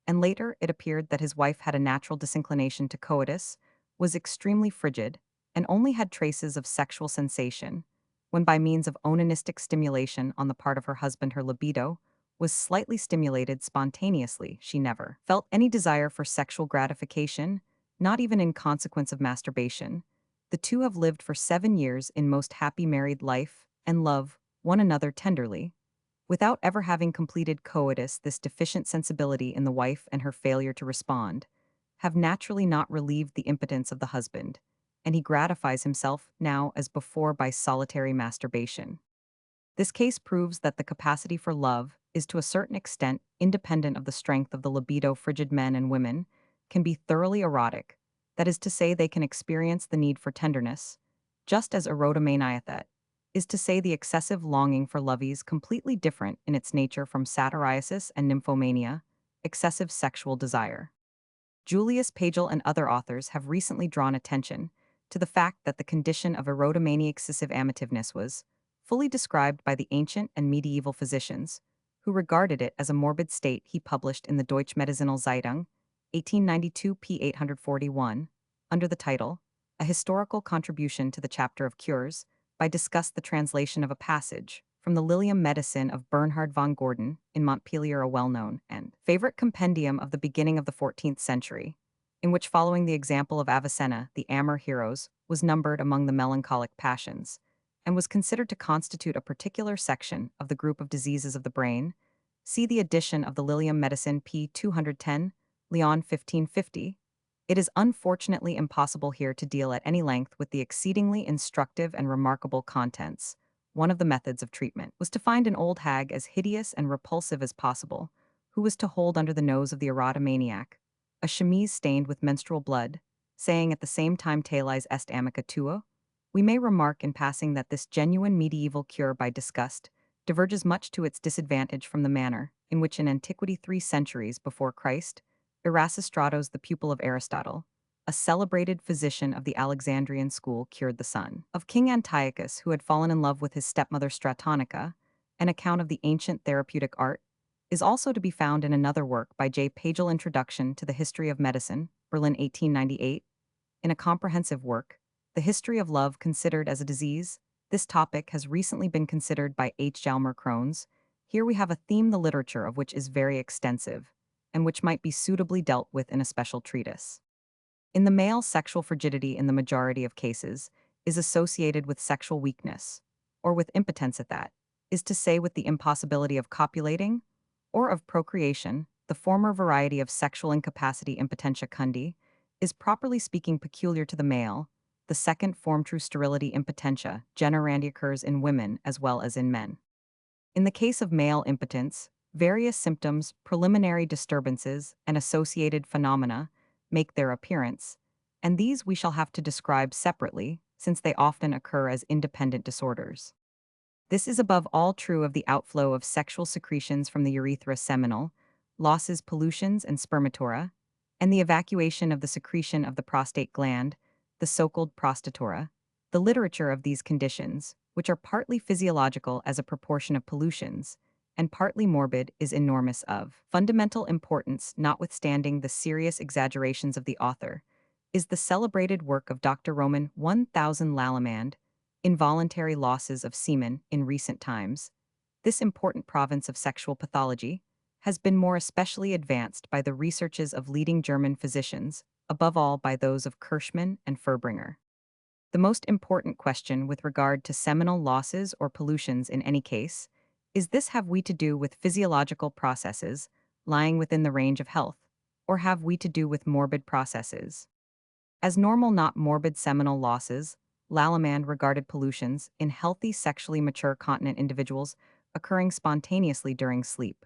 And later it appeared that his wife had a natural disinclination to coitus, was extremely frigid, and only had traces of sexual sensation, when by means of onanistic stimulation on the part of her husband her libido was slightly stimulated spontaneously. She never felt any desire for sexual gratification, not even in consequence of masturbation. The two have lived for 7 years in most happy married life and love one another tenderly. Without ever having completed coitus, this deficient sensibility in the wife and her failure to respond have naturally not relieved the impotence of the husband, and he gratifies himself now as before by solitary masturbation. This case proves that the capacity for love is to a certain extent independent of the strength of the libido. Frigid men and women can be thoroughly erotic, that is to say, they can experience the need for tenderness, just as erotomania, that is to say, the excessive longing for love, is completely different in its nature from satyriasis and nymphomania, excessive sexual desire. Julius Pagel and other authors have recently drawn attention to the fact that the condition of erotomania, excessive amativeness, was fully described by the ancient and medieval physicians, who regarded it as a morbid state. He published in the Deutsche Medizinalzeitung, 1892 p. 841, under the title, A Historical Contribution to the Chapter of Cures, by discussed the translation of a passage from the Lilium Medicine of Bernhard von Gordon in Montpellier, a well-known and favorite compendium of the beginning of the 14th century, in which, following the example of Avicenna, the Amor Heroes was numbered among the melancholic passions, and was considered to constitute a particular section of the group of diseases of the brain. See the edition of the Lilium Medicine p. 210, Lyon 1550. It is unfortunately impossible here to deal at any length with the exceedingly instructive and remarkable contents. One of the methods of treatment was to find an old hag as hideous and repulsive as possible, who was to hold under the nose of the erotomaniac a chemise stained with menstrual blood, saying at the same time Tales est amica tua. We may remark in passing that this genuine medieval cure by disgust diverges much to its disadvantage from the manner in which in antiquity 3 centuries before Christ, Erasistratos, the pupil of Aristotle, a celebrated physician of the Alexandrian school, cured the son of King Antiochus, who had fallen in love with his stepmother Stratonica. An account of the ancient therapeutic art is also to be found in another work by J. Pagel, Introduction to the History of Medicine, Berlin 1898. In a comprehensive work, The History of Love Considered as a Disease, this topic has recently been considered by H. Jalmar Crohn's. Here we have a theme the literature of which is very extensive, and which might be suitably dealt with in a special treatise. In the male, sexual frigidity in the majority of cases is associated with sexual weakness, or with impotence, at that is to say, with the impossibility of copulating or of procreation. The former variety of sexual incapacity, impotentia cundi, is properly speaking peculiar to the male. The second form, true sterility, impotentia, generally occurs in women as well as in men. In the case of male impotence, various symptoms, preliminary disturbances, and associated phenomena make their appearance, and these we shall have to describe separately, since they often occur as independent disorders. This is above all true of the outflow of sexual secretions from the urethra seminal, losses, pollutions, and spermatora, and the evacuation of the secretion of the prostate gland, the so-called prostatora. The literature of these conditions, which are partly physiological as a proportion of pollutions, and partly morbid is enormous of fundamental importance, notwithstanding the serious exaggerations of the author, is the celebrated work of Dr. Roman 1000 Lallement, Involuntary Losses of Semen in Recent Times. This important province of sexual pathology has been more especially advanced by the researches of leading German physicians, above all by those of Kirschmann and Furbringer. The most important question with regard to seminal losses or pollutions in any case is this: have we to do with physiological processes lying within the range of health, or have we to do with morbid processes? As normal, not morbid seminal losses, Lallement regarded pollutions in healthy, sexually mature continent individuals occurring spontaneously during sleep.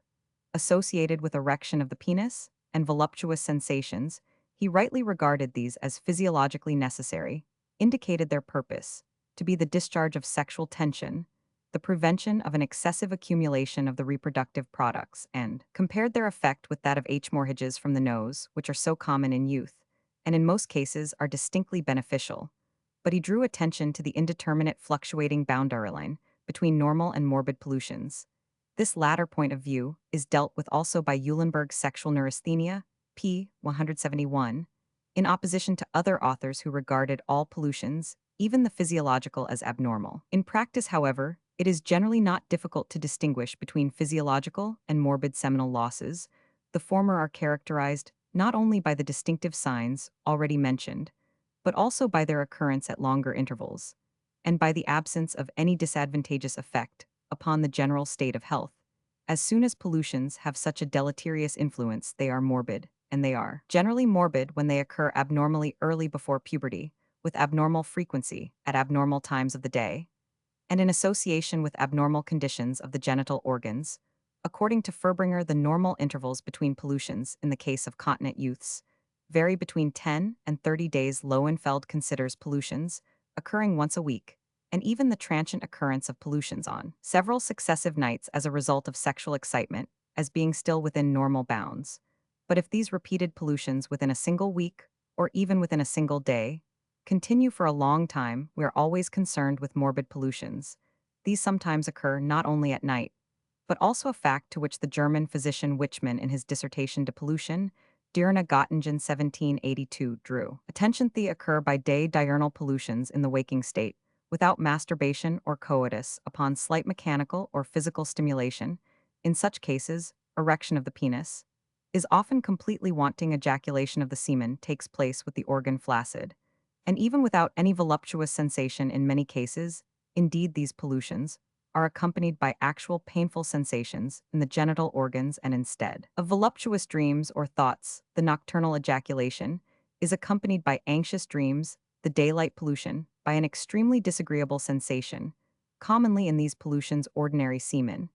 Associated with erection of the penis and voluptuous sensations, he rightly regarded these as physiologically necessary, indicated their purpose to be the discharge of sexual tension, the prevention of an excessive accumulation of the reproductive products, and compared their effect with that of hemorrhages from the nose, which are so common in youth, and in most cases are distinctly beneficial. But he drew attention to the indeterminate fluctuating boundary line between normal and morbid pollutions. This latter point of view is dealt with also by Eulenberg's Sexual Neurasthenia, p. 171, in opposition to other authors who regarded all pollutions, even the physiological, as abnormal. In practice, however, it is generally not difficult to distinguish between physiological and morbid seminal losses. The former are characterized not only by the distinctive signs already mentioned, but also by their occurrence at longer intervals, and by the absence of any disadvantageous effect upon the general state of health. As soon as pollutions have such a deleterious influence, they are morbid, and they are generally morbid when they occur abnormally early before puberty, with abnormal frequency at abnormal times of the day, and in association with abnormal conditions of the genital organs. According to Furbringer, the normal intervals between pollutions in the case of continent youths vary between 10 and 30 days. Lowenfeld considers pollutions occurring once a week, and even the transient occurrence of pollutions on several successive nights as a result of sexual excitement, as being still within normal bounds. But if these repeated pollutions within a single week, or even within a single day, continue for a long time, we are always concerned with morbid pollutions. These sometimes occur not only at night, but also a fact to which the German physician Wichmann in his dissertation De Pollution, Dirne Göttingen 1782 drew attention. They occur by day diurnal pollutions in the waking state, without masturbation or coitus, upon slight mechanical or physical stimulation. In such cases, erection of the penis is often completely wanting. Ejaculation of the semen takes place with the organ flaccid, and even without any voluptuous sensation in many cases. Indeed, these pollutions are accompanied by actual painful sensations in the genital organs, and instead of voluptuous dreams or thoughts, the nocturnal ejaculation is accompanied by anxious dreams, the daylight pollution by an extremely disagreeable sensation. Commonly in these pollutions, ordinary semen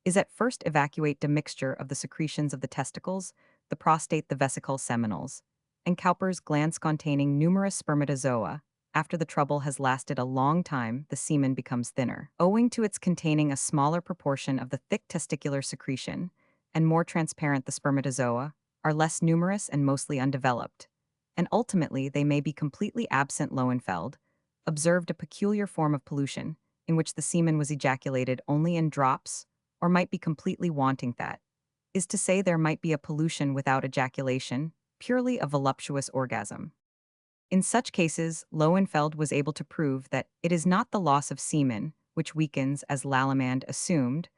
is at first evacuate a mixture of the secretions of the testicles, the prostate, the vesicles seminals, and Cowper's glands containing numerous spermatozoa. After the trouble has lasted a long time, the semen becomes thinner, owing to its containing a smaller proportion of the thick testicular secretion, and more transparent. The spermatozoa are less numerous and mostly undeveloped, and ultimately they may be completely absent. Lowenfeld observed a peculiar form of pollution, in which the semen was ejaculated only in drops, or might be completely wanting. That is to say, there might be a pollution without ejaculation, purely a voluptuous orgasm. In such cases, Lowenfeld was able to prove that it is not the loss of semen which weakens, as Lallement assumed,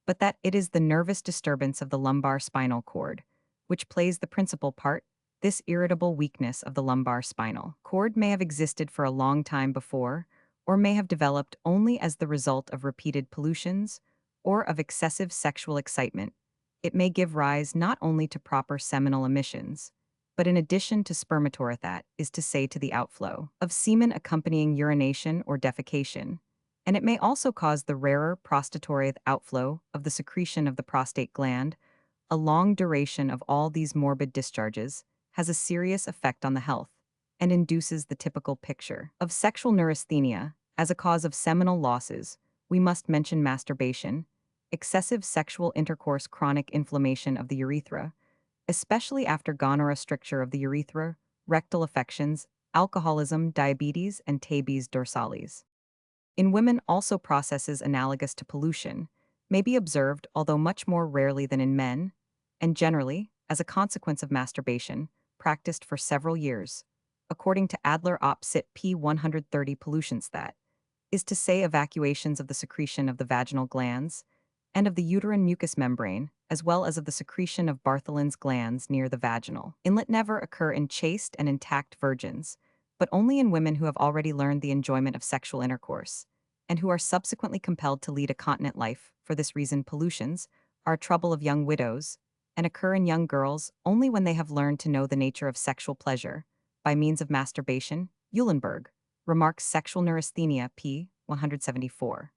but that it is the nervous disturbance of the lumbar spinal cord, which plays the principal part. This irritable weakness of the lumbar spinal cord may have existed for a long time before, or may have developed only as the result of repeated pollutions or of excessive sexual excitement. It may give rise not only to proper seminal emissions, but in addition to spermatory, that is to say, to the outflow of semen accompanying urination or defecation, and it may also cause the rarer prostatory outflow of the secretion of the prostate gland. A long duration of all these morbid discharges has a serious effect on the health, and induces the typical picture of sexual neurasthenia. As a cause of seminal losses, we must mention masturbation, excessive sexual intercourse, chronic inflammation of the urethra, especially after gonorrhea, stricture of the urethra, rectal affections, alcoholism, diabetes, and tabes dorsalis. In women, also processes analogous to pollution, may be observed, although much more rarely than in men, and generally, as a consequence of masturbation, practiced for several years, according to Adler op. Cit. p. 130 pollutions that is to say evacuations of the secretion of the vaginal glands and of the uterine mucous membrane, as well as of the secretion of Bartholin's glands near the vaginal inlet never occur in chaste and intact virgins, but only in women who have already learned the enjoyment of sexual intercourse, and who are subsequently compelled to lead a continent life. For this reason, pollutions are a trouble of young widows, and occur in young girls only when they have learned to know the nature of sexual pleasure by means of masturbation. Eulenberg remarks sexual neurasthenia p. 174.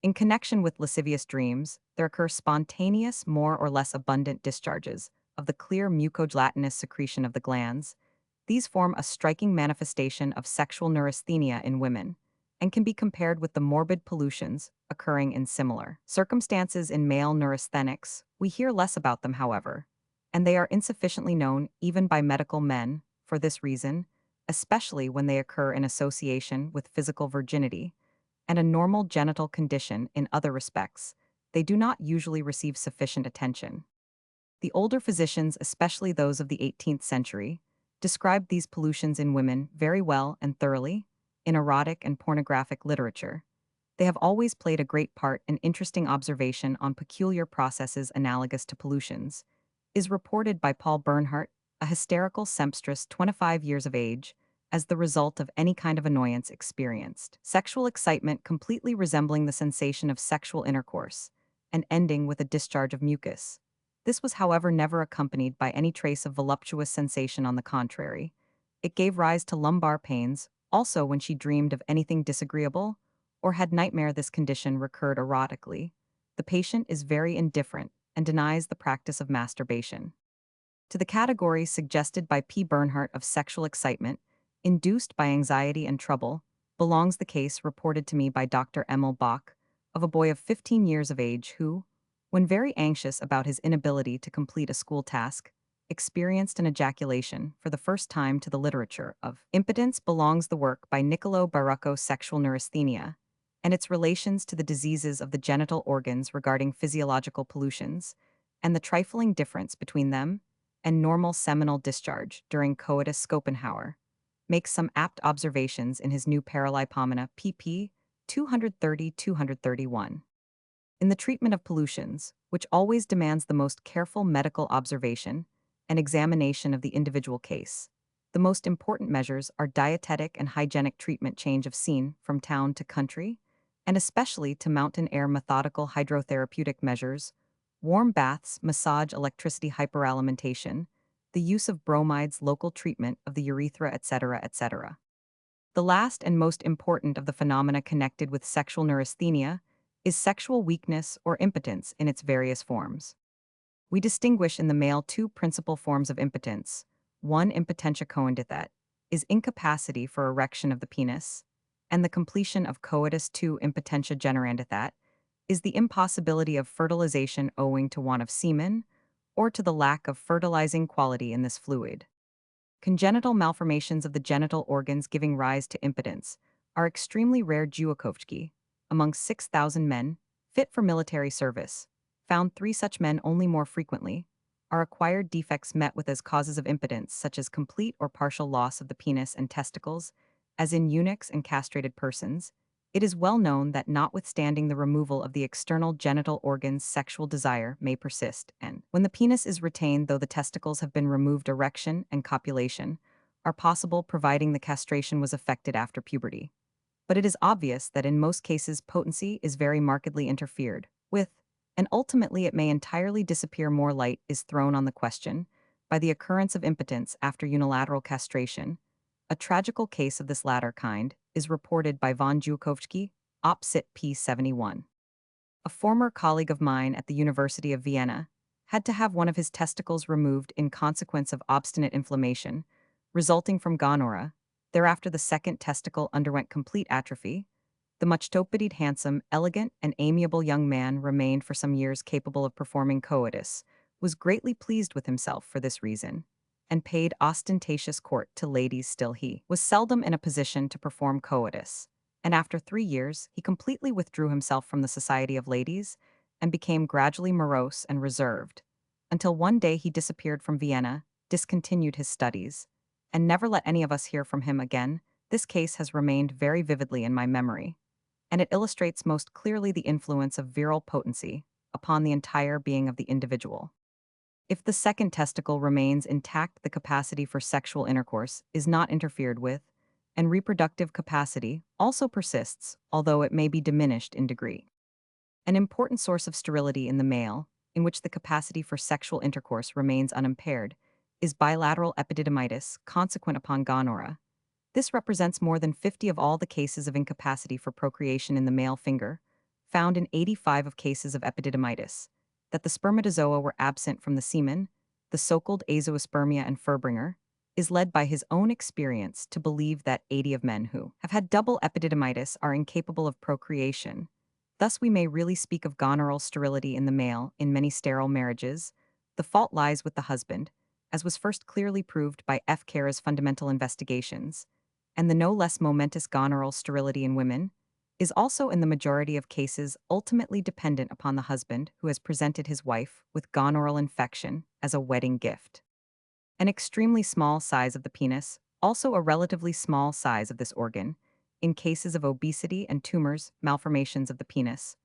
In connection with lascivious dreams, there occur spontaneous, more or less abundant discharges of the clear mucogelatinous secretion of the glands. These form a striking manifestation of sexual neurasthenia in women, and can be compared with the morbid pollutions occurring in similar circumstances in male neurasthenics. We hear less about them, however, and they are insufficiently known even by medical men. For this reason, especially when they occur in association with physical virginity and a normal genital condition in other respects, they do not usually receive sufficient attention. The older physicians, especially those of the 18th century, described these pollutions in women very well and thoroughly in erotic and pornographic literature. They have always played a great part. An interesting observation on peculiar processes analogous to pollutions is reported by Paul Bernhardt, a hysterical sempstress 25 years of age, as the result of any kind of annoyance experienced. Sexual excitement completely resembling the sensation of sexual intercourse, and ending with a discharge of mucus. This was, however, never accompanied by any trace of voluptuous sensation. On the contrary, it gave rise to lumbar pains, also when she dreamed of anything disagreeable, or had nightmare. This condition recurred erotically. The patient is very indifferent and denies the practice of masturbation. To the category suggested by P. Bernhardt of sexual excitement, induced by anxiety and trouble, belongs the case reported to me by Dr. Emil Bloch, of a boy of 15 years of age who, when very anxious about his inability to complete a school task, experienced an ejaculation for the first time. To the literature of impotence belongs the work by Niccolo Barrucco Sexual Neurasthenia, and its relations to the diseases of the genital organs regarding physiological pollutions, and the trifling difference between them and normal seminal discharge during coitus. Schopenhauer makes some apt observations in his new Paralipomena pp. 230-231. In the treatment of pollutions, which always demands the most careful medical observation and examination of the individual case, the most important measures are dietetic and hygienic treatment, change of scene from town to country, and especially to mountain air, methodical hydrotherapeutic measures, warm baths, massage, electricity, hyperalimentation, the use of bromides, local treatment of the urethra, etc., etc. The last and most important of the phenomena connected with sexual neurasthenia is sexual weakness or impotence in its various forms. We distinguish in the male two principal forms of impotence. One, impotentia coendithat, is incapacity for erection of the penis, and the completion of coitus. Two, impotentia generandithat, is the impossibility of fertilization owing to want of semen, or to the lack of fertilizing quality in this fluid. Congenital malformations of the genital organs giving rise to impotence are extremely rare. Juakovsky, among 6,000 men fit for military service, found 3 such men only. More frequently are acquired defects met with as causes of impotence, such as complete or partial loss of the penis and testicles, as in eunuchs and castrated persons. It is well known that notwithstanding the removal of the external genital organs, sexual desire may persist, and when the penis is retained though the testicles have been removed, erection and copulation are possible providing the castration was effected after puberty. But it is obvious that in most cases potency is very markedly interfered with, and ultimately it may entirely disappear. More light is thrown on the question by the occurrence of impotence after unilateral castration. A tragical case of this latter kind is reported by von Jukovsky, op. Cit. p. 71. A former colleague of mine at the University of Vienna had to have one of his testicles removed in consequence of obstinate inflammation, resulting from gonorrhea. Thereafter the second testicle underwent complete atrophy. The much-topedied, handsome, elegant, and amiable young man remained for some years capable of performing coitus, was greatly pleased with himself for this reason, and paid ostentatious court to ladies. Still he was seldom in a position to perform coitus, and after 3 years he completely withdrew himself from the society of ladies, and became gradually morose and reserved, until one day he disappeared from Vienna, discontinued his studies, and never let any of us hear from him again. This case has remained very vividly in my memory, and it illustrates most clearly the influence of virile potency upon the entire being of the individual. If the second testicle remains intact, the capacity for sexual intercourse is not interfered with, and reproductive capacity also persists, although it may be diminished in degree. An important source of sterility in the male, in which the capacity for sexual intercourse remains unimpaired, is bilateral epididymitis consequent upon gonorrhea. This represents more than 50 of all the cases of incapacity for procreation in the male finger, found in 85 of cases of epididymitis, that the spermatozoa were absent from the semen, the so-called azoospermia and Furbringer, is led by his own experience to believe that 80 of men who have had double epididymitis are incapable of procreation. Thus, we may really speak of gonorrheal sterility in the male in many sterile marriages. The fault lies with the husband, as was first clearly proved by F. Kara's fundamental investigations, and the no less momentous gonorrheal sterility in women is also in the majority of cases ultimately dependent upon the husband who has presented his wife with gonorrheal infection as a wedding gift. An extremely small size of the penis, also a relatively small size of this organ, in cases of obesity and tumors, malformations of the penis.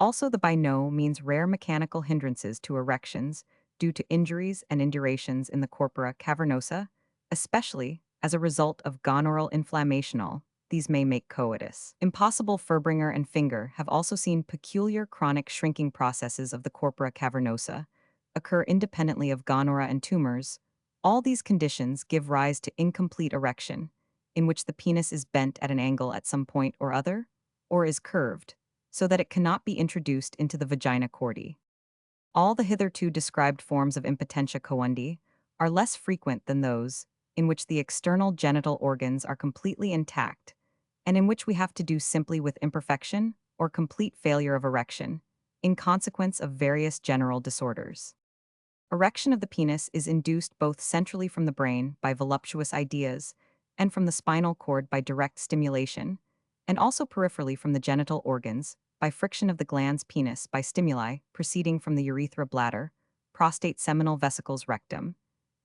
Also, the by no means rare mechanical hindrances to erections due to injuries and indurations in the corpora cavernosa, especially as a result of gonorrheal inflammational. These may make coitus impossible. Furbringer and Finger have also seen peculiar chronic shrinking processes of the corpora cavernosa occur independently of gonorrhea and tumors. All these conditions give rise to incomplete erection, in which the penis is bent at an angle at some point or other, or is curved, so that it cannot be introduced into the vagina chordae. All the hitherto described forms of impotentia coendi are less frequent than those in which the external genital organs are completely intact, and in which we have to do simply with imperfection or complete failure of erection, in consequence of various general disorders. Erection of the penis is induced both centrally from the brain by voluptuous ideas and from the spinal cord by direct stimulation, and also peripherally from the genital organs by friction of the glans penis by stimuli proceeding from the urethra bladder, prostate seminal vesicles rectum,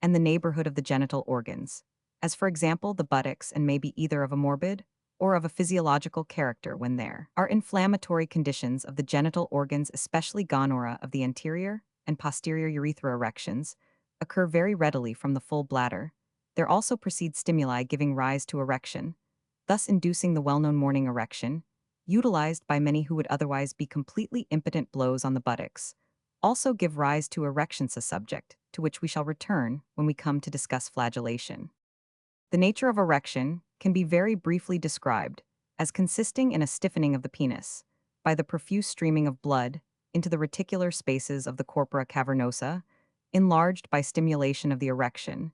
and the neighborhood of the genital organs, as for example the buttocks, and may be either of a morbid or of a physiological character when there are inflammatory conditions of the genital organs, especially gonorrhea of the anterior and posterior urethra erections, occur very readily from the full bladder. There also proceed stimuli giving rise to erection, thus inducing the well-known morning erection, utilized by many who would otherwise be completely impotent. Blows on the buttocks also give rise to erections, a subject to which we shall return when we come to discuss flagellation. The nature of erection can be very briefly described as consisting in a stiffening of the penis by the profuse streaming of blood into the reticular spaces of the corpora cavernosa, enlarged by stimulation of the erection.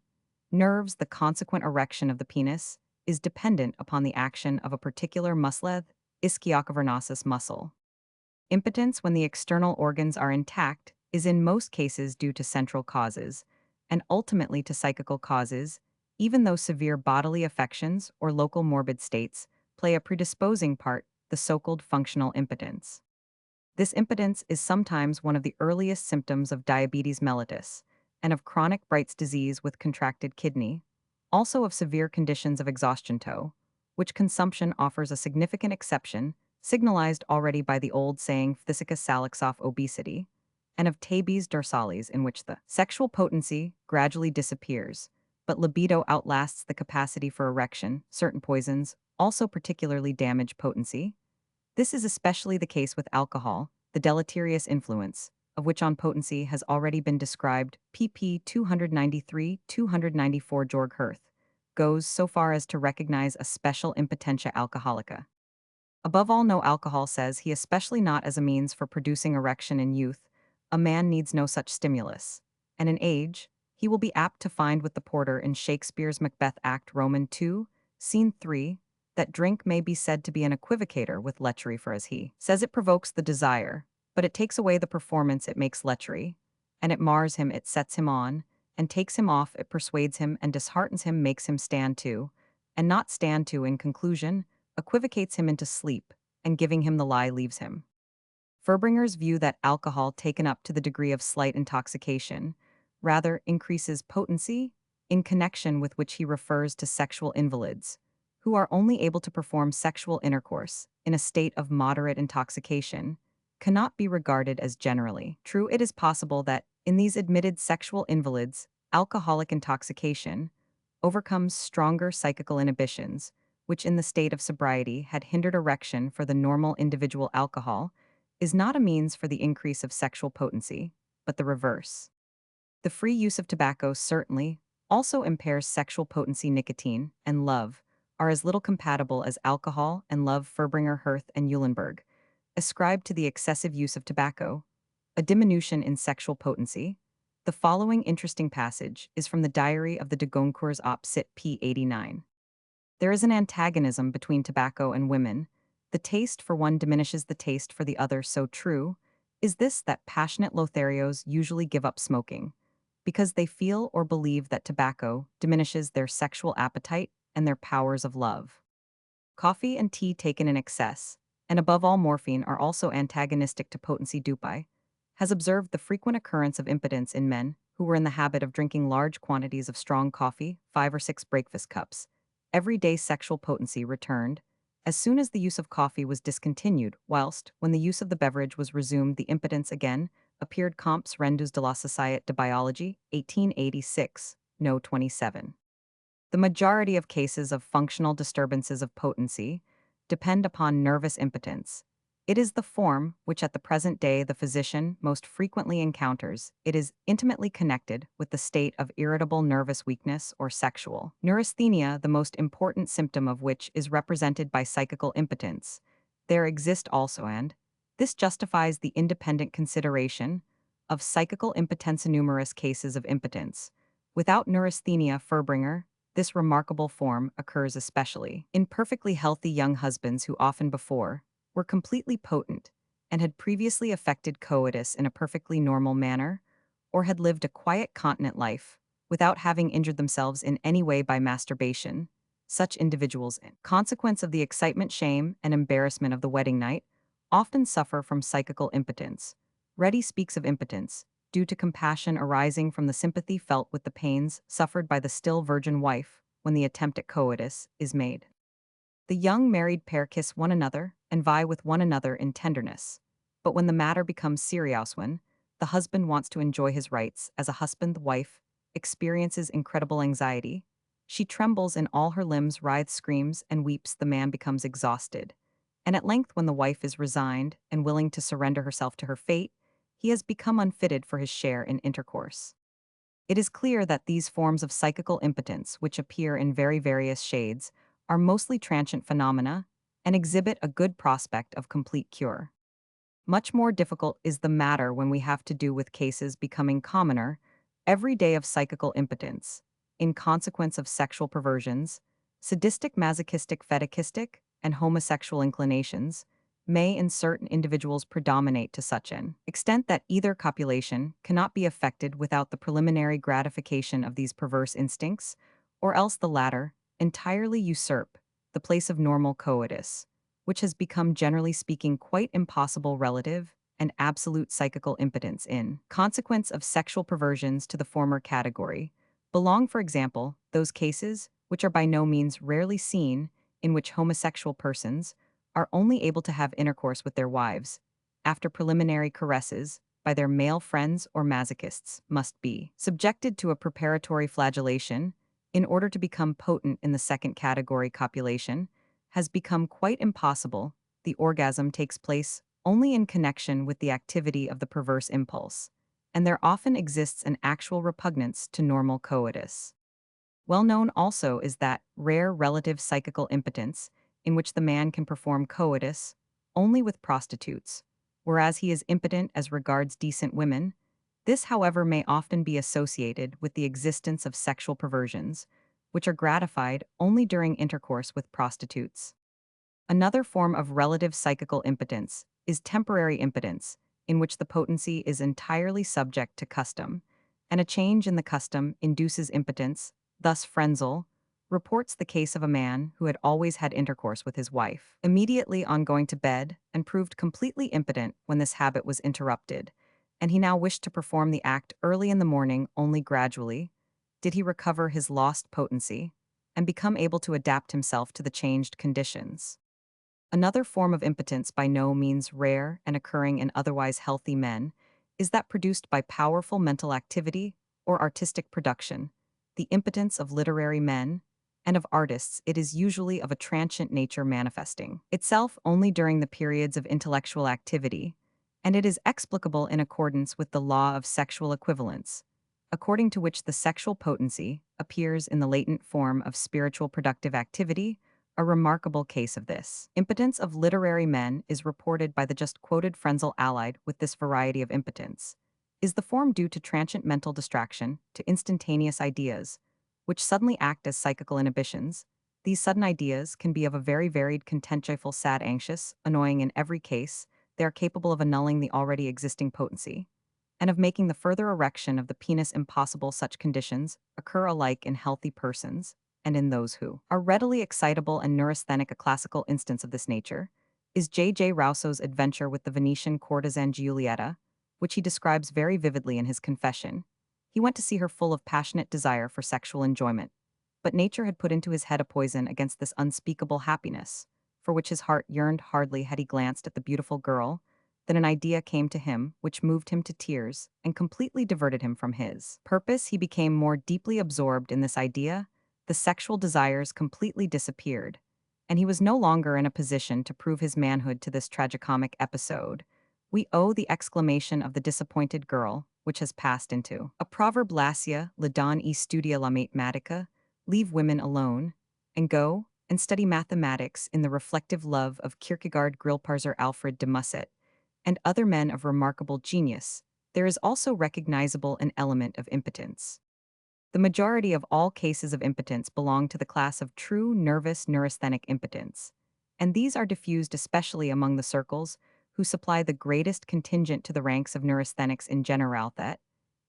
Nerves. The consequent erection of the penis is dependent upon the action of a particular muscle, ischiocavernosus muscle. Impotence, when the external organs are intact, is in most cases due to central causes, and ultimately to psychical causes, even though severe bodily affections or local morbid states play a predisposing part, the so-called functional impotence. This impotence is sometimes one of the earliest symptoms of diabetes mellitus and of chronic Bright's disease with contracted kidney, also of severe conditions of exhaustion toe, which consumption offers a significant exception, signalized already by the old saying phthisica salixoff obesity, and of tabes dorsalis, in which the sexual potency gradually disappears, but libido outlasts the capacity for erection. Certain poisons also particularly damage potency. This is especially the case with alcohol, the deleterious influence of which on potency has already been described. pp. 293-294. Georg Hirth goes so far as to recognize a special impotentia alcoholica. Above all, no alcohol, says he, especially not as a means for producing erection in youth. A man needs no such stimulus, and in age he will be apt to find with the porter in Shakespeare's Macbeth Act Roman 2, Scene 3, that drink may be said to be an equivocator with lechery, for as he says it provokes the desire, but it takes away the performance, it makes lechery, and it mars him, it sets him on, and takes him off, it persuades him and disheartens him, makes him stand to, and not stand to, in conclusion, equivocates him into sleep, and giving him the lie leaves him. Furbringer's view that alcohol taken up to the degree of slight intoxication rather increases potency, in connection with which he refers to sexual invalids, who are only able to perform sexual intercourse in a state of moderate intoxication, cannot be regarded as generally true. It is possible that, in these admitted sexual invalids, alcoholic intoxication overcomes stronger psychical inhibitions, which in the state of sobriety had hindered erection for the normal individual. Alcohol is not a means for the increase of sexual potency, but the reverse. The free use of tobacco certainly also impairs sexual potency. Nicotine and love are as little compatible as alcohol and love. Furbringer, Hirth, and Eulenberg ascribed to the excessive use of tobacco a diminution in sexual potency. The following interesting passage is from the diary of the de Goncourts op. Cit. p. 89. There is an antagonism between tobacco and women. The taste for one diminishes the taste for the other. So true is this that passionate Lotharios usually give up smoking, because they feel or believe that tobacco diminishes their sexual appetite and their powers of love. Coffee and tea taken in excess, and above all morphine, are also antagonistic to potency. Dupay has observed the frequent occurrence of impotence in men who were in the habit of drinking large quantities of strong coffee, 5 or 6 breakfast cups. Everyday sexual potency returned as soon as the use of coffee was discontinued, whilst, when the use of the beverage was resumed, the impotence again appeared. Comps Rendus de la Société de Biologie, 1886, No. 27. The majority of cases of functional disturbances of potency depend upon nervous impotence. It is the form which at the present day the physician most frequently encounters. It is intimately connected with the state of irritable nervous weakness or sexual neurasthenia, the most important symptom of which is represented by psychical impotence. There exist also, and this justifies the independent consideration of psychical impotence, numerous cases of impotence without neurasthenia. Furbringer, this remarkable form occurs especially in perfectly healthy young husbands who often before were completely potent and had previously effected coitus in a perfectly normal manner, or had lived a quiet continent life without having injured themselves in any way by masturbation. Such individuals, in consequence of the excitement, shame, and embarrassment of the wedding night, often suffer from psychical impotence. Reddy speaks of impotence due to compassion arising from the sympathy felt with the pains suffered by the still virgin wife when the attempt at coitus is made. The young married pair kiss one another and vie with one another in tenderness. But when the matter becomes serious, when the husband wants to enjoy his rights as a husband, the wife experiences incredible anxiety. She trembles in all her limbs, writhes, screams, and weeps. The man becomes exhausted. And at length, when the wife is resigned and willing to surrender herself to her fate, he has become unfitted for his share in intercourse. It is clear that these forms of psychical impotence, which appear in very various shades, are mostly transient phenomena and exhibit a good prospect of complete cure. Much more difficult is the matter when we have to do with cases becoming commoner every day of psychical impotence, in consequence of sexual perversions, sadistic, masochistic, fetichistic, and homosexual inclinations, may in certain individuals predominate to such an extent that either copulation cannot be effected without the preliminary gratification of these perverse instincts, or else the latter entirely usurp the place of normal coitus, which has become, generally speaking, quite impossible. Relative and absolute psychical impotence, in consequence of sexual perversions, to the former category belong, for example, those cases, which are by no means rarely seen, in which homosexual persons are only able to have intercourse with their wives, after preliminary caresses, by their male friends or masochists, must be subjected to a preparatory flagellation in order to become potent. In the second category, copulation has become quite impossible. The orgasm takes place only in connection with the activity of the perverse impulse, and there often exists an actual repugnance to normal coitus. Well known also is that rare relative psychical impotence, in which the man can perform coitus only with prostitutes, whereas he is impotent as regards decent women. This, however, may often be associated with the existence of sexual perversions, which are gratified only during intercourse with prostitutes. Another form of relative psychical impotence is temporary impotence, in which the potency is entirely subject to custom, and a change in the custom induces impotence. Thus Frenzel reports the case of a man who had always had intercourse with his wife, immediately on going to bed, and proved completely impotent when this habit was interrupted, and he now wished to perform the act early in the morning only gradually, did he recover his lost potency and become able to adapt himself to the changed conditions. Another form of impotence by no means rare and occurring in otherwise healthy men is that produced by powerful mental activity or artistic production, the impotence of literary men, and of artists. It is usually of a transient nature, manifesting itself only during the periods of intellectual activity, and it is explicable in accordance with the law of sexual equivalence, according to which the sexual potency appears in the latent form of spiritual productive activity. A remarkable case of this impotence of literary men is reported by the just quoted Frenzel. Allied with this variety of impotence is the form due to transient mental distraction, to instantaneous ideas, which suddenly act as psychical inhibitions. These sudden ideas can be of a very varied content, joyful, sad, anxious, annoying. In every case, they are capable of annulling the already existing potency and of making the further erection of the penis impossible. Such conditions occur alike in healthy persons and in those who are readily excitable and neurasthenic. A classical instance of this nature is J. Rousseau's adventure with the Venetian courtesan Giulietta, which he describes very vividly in his Confession. He went to see her full of passionate desire for sexual enjoyment, but nature had put into his head a poison against this unspeakable happiness, for which his heart yearned. Hardly had he glanced at the beautiful girl then an idea came to him which moved him to tears and completely diverted him from his purpose. He became more deeply absorbed in this idea, the sexual desires completely disappeared, and he was no longer in a position to prove his manhood. To this tragicomic episode we owe the exclamation of the disappointed girl, which has passed into a proverb: Lascia le donne e studia la matematica, leave women alone, and go and study mathematics. In the reflective love of Kierkegaard, Grillparzer, Alfred de Musset, and other men of remarkable genius, there is also recognizable an element of impotence. The majority of all cases of impotence belong to the class of true nervous neurasthenic impotence, and these are diffused especially among the circles who supply the greatest contingent to the ranks of neurasthenics in general, that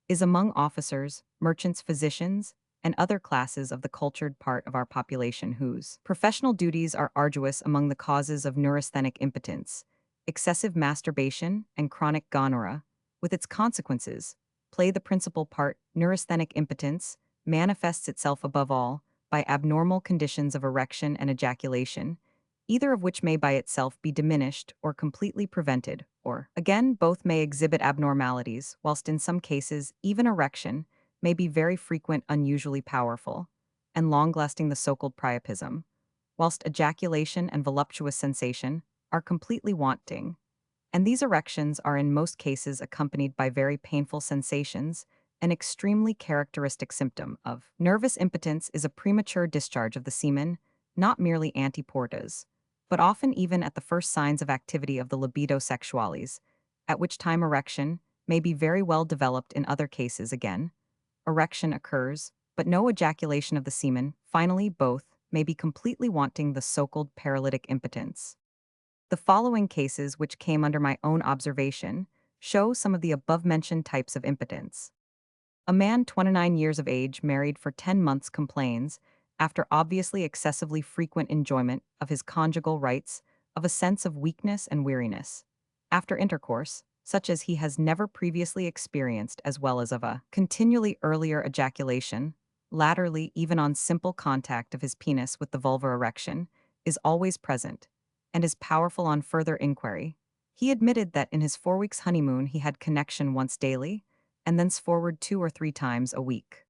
is, among officers, merchants, physicians, and other classes of the cultured part of our population whose professional duties are arduous. Among the causes of neurasthenic impotence, excessive masturbation and chronic gonorrhea, with its consequences, play the principal part. Neurasthenic impotence manifests itself above all by abnormal conditions of erection and ejaculation, either of which may by itself be diminished or completely prevented, or, again, both may exhibit abnormalities, whilst in some cases even erection may be very frequent, unusually powerful, and long-lasting, the so-called priapism, whilst ejaculation and voluptuous sensation are completely wanting, and these erections are in most cases accompanied by very painful sensations. An extremely characteristic symptom of nervous impotence is a premature discharge of the semen, not merely anteportas, but often even at the first signs of activity of the libido sexualis, at which time erection may be very well developed. In other cases, again, erection occurs, but no ejaculation of the semen. Finally, both may be completely wanting, the so-called paralytic impotence. The following cases, which came under my own observation, show some of the above-mentioned types of impotence. A man 29 years of age, married for 10 months, complains, after obviously excessively frequent enjoyment of his conjugal rights, of a sense of weakness and weariness, after intercourse, such as he has never previously experienced, as well as of a continually earlier ejaculation. Latterly, even on simple contact of his penis with the vulvar, erection is always present, and is powerful on further inquiry. He admitted that in his 4 weeks' honeymoon he had connection once daily, and thenceforward 2 or 3 times a week.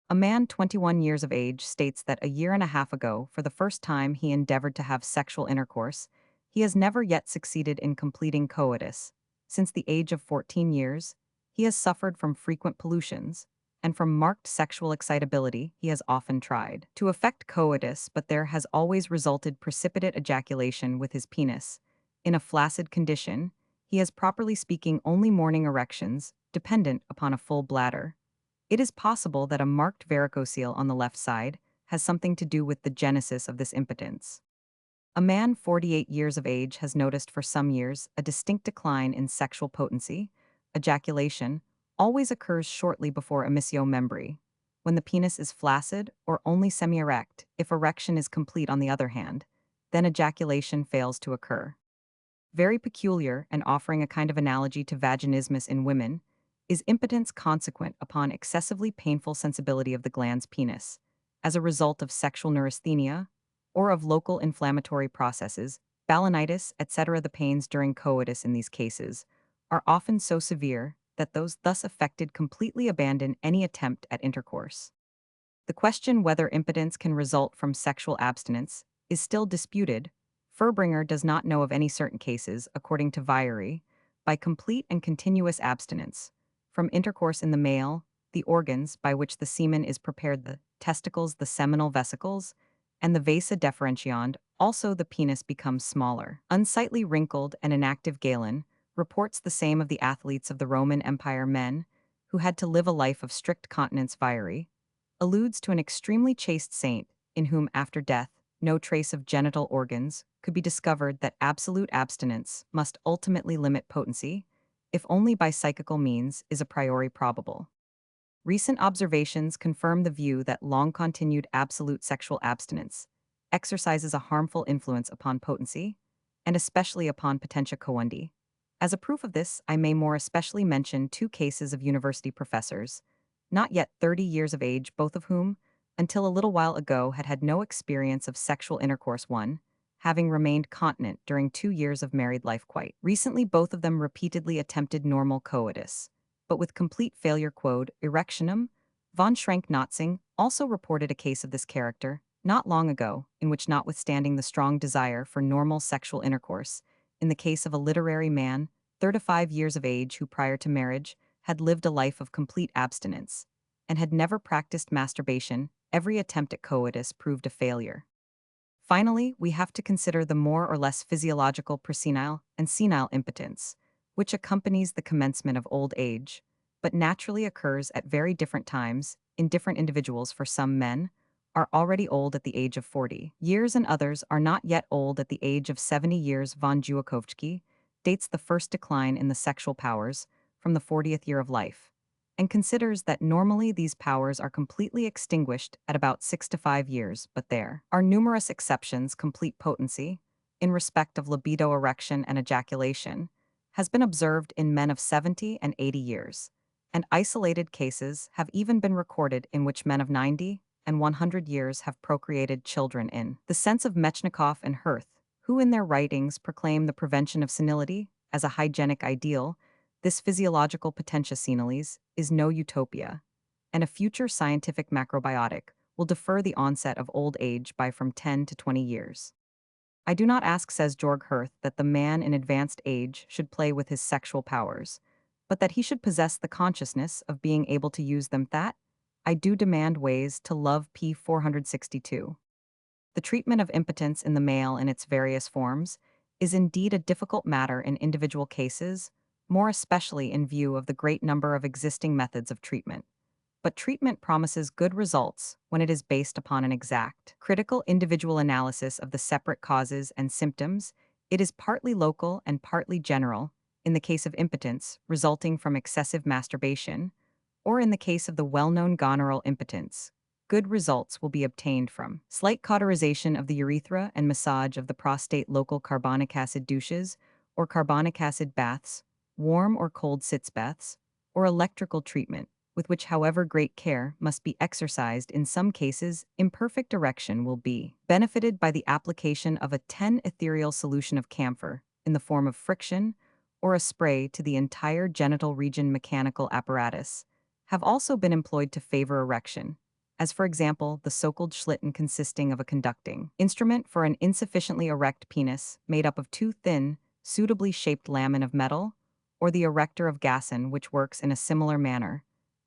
A man 21 years of age states that a year and a half ago, for the first time, he endeavored to have sexual intercourse. He has never yet succeeded in completing coitus. Since the age of 14 years, he has suffered from frequent pollutions, and from marked sexual excitability. He has often tried to effect coitus, but there has always resulted precipitate ejaculation with his penis. In a flaccid condition, he has, properly speaking, only morning erections, dependent upon a full bladder. It is possible that a marked varicocele on the left side has something to do with the genesis of this impotence. A man 48 years of age has noticed for some years a distinct decline in sexual potency. Ejaculation always occurs shortly before emissio membri, when the penis is flaccid or only semi-erect. If erection is complete, on the other hand, then ejaculation fails to occur. Very peculiar and offering a kind of analogy to vaginismus in women, is impotence consequent upon excessively painful sensibility of the glans penis, as a result of sexual neurasthenia, or of local inflammatory processes, balanitis, etc. The pains during coitus in these cases are often so severe that those thus affected completely abandon any attempt at intercourse. The question whether impotence can result from sexual abstinence is still disputed. Furbringer does not know of any certain cases, according to Vieri, by complete and continuous abstinence from intercourse in the male, the organs by which the semen is prepared, the testicles, the seminal vesicles, and the vasa deferentiae, also the penis becomes smaller. Unsightly, wrinkled, and inactive Galen reports the same of the athletes of the Roman Empire, men who had to live a life of strict continence. Vieri alludes to an extremely chaste saint in whom, after death, no trace of genital organs could be discovered. That absolute abstinence must ultimately limit potency, if only by psychical means, is a priori probable. Recent observations confirm the view that long-continued absolute sexual abstinence exercises a harmful influence upon potency, and especially upon potentia coendi. As a proof of this, I may more especially mention two cases of university professors, not yet 30 years of age, both of whom, until a little while ago, had had no experience of sexual intercourse, one having remained continent during 2 years of married life. Quite recently, both of them repeatedly attempted normal coitus, but with complete failure. Quod erectionem. Von Schrenk-Notzing also reported a case of this character, not long ago, in which, notwithstanding the strong desire for normal sexual intercourse, in the case of a literary man, 35 years of age, who prior to marriage had lived a life of complete abstinence, and had never practiced masturbation, every attempt at coitus proved a failure. Finally, we have to consider the more or less physiological presenile and senile impotence, which accompanies the commencement of old age, but naturally occurs at very different times in different individuals. For some men are already old at the age of 40 years, and others are not yet old at the age of 70 years. Von Juakovsky dates the first decline in the sexual powers from the 40th year of life, and considers that normally these powers are completely extinguished at about 6 to 5 years, but there are numerous exceptions. Complete potency, in respect of libido, erection, and ejaculation, has been observed in men of 70 and 80 years, and isolated cases have even been recorded in which men of 90 and 100 years have procreated children. In the sense of Metchnikoff and Hirth, who in their writings proclaim the prevention of senility as a hygienic ideal, this physiological potentia senilis is no utopia, and a future scientific macrobiotic will defer the onset of old age by from 10 to 20 years. I do not ask, says Georg Hirth, that the man in advanced age should play with his sexual powers, but that he should possess the consciousness of being able to use them. That I do demand. Ways to love. P. 462. The treatment of impotence in the male in its various forms is indeed a difficult matter in individual cases, more especially in view of the great number of existing methods of treatment. But treatment promises good results when it is based upon an exact, critical individual analysis of the separate causes and symptoms. It is partly local and partly general, in the case of impotence resulting from excessive masturbation, or in the case of the well-known gonorrheal impotence. Good results will be obtained from slight cauterization of the urethra and massage of the prostate, local carbonic acid douches or carbonic acid baths, warm or cold sitz baths, or electrical treatment, with which, however, great care must be exercised. In some cases, imperfect erection will be benefited by the application of a 10 ethereal solution of camphor in the form of friction or a spray to the entire genital region. Mechanical apparatus have also been employed to favor erection, as for example the so-called Schlitten, consisting of a conducting instrument for an insufficiently erect penis made up of two thin, suitably shaped laminae of metal, or the erector of Gasson, which works in a similar manner.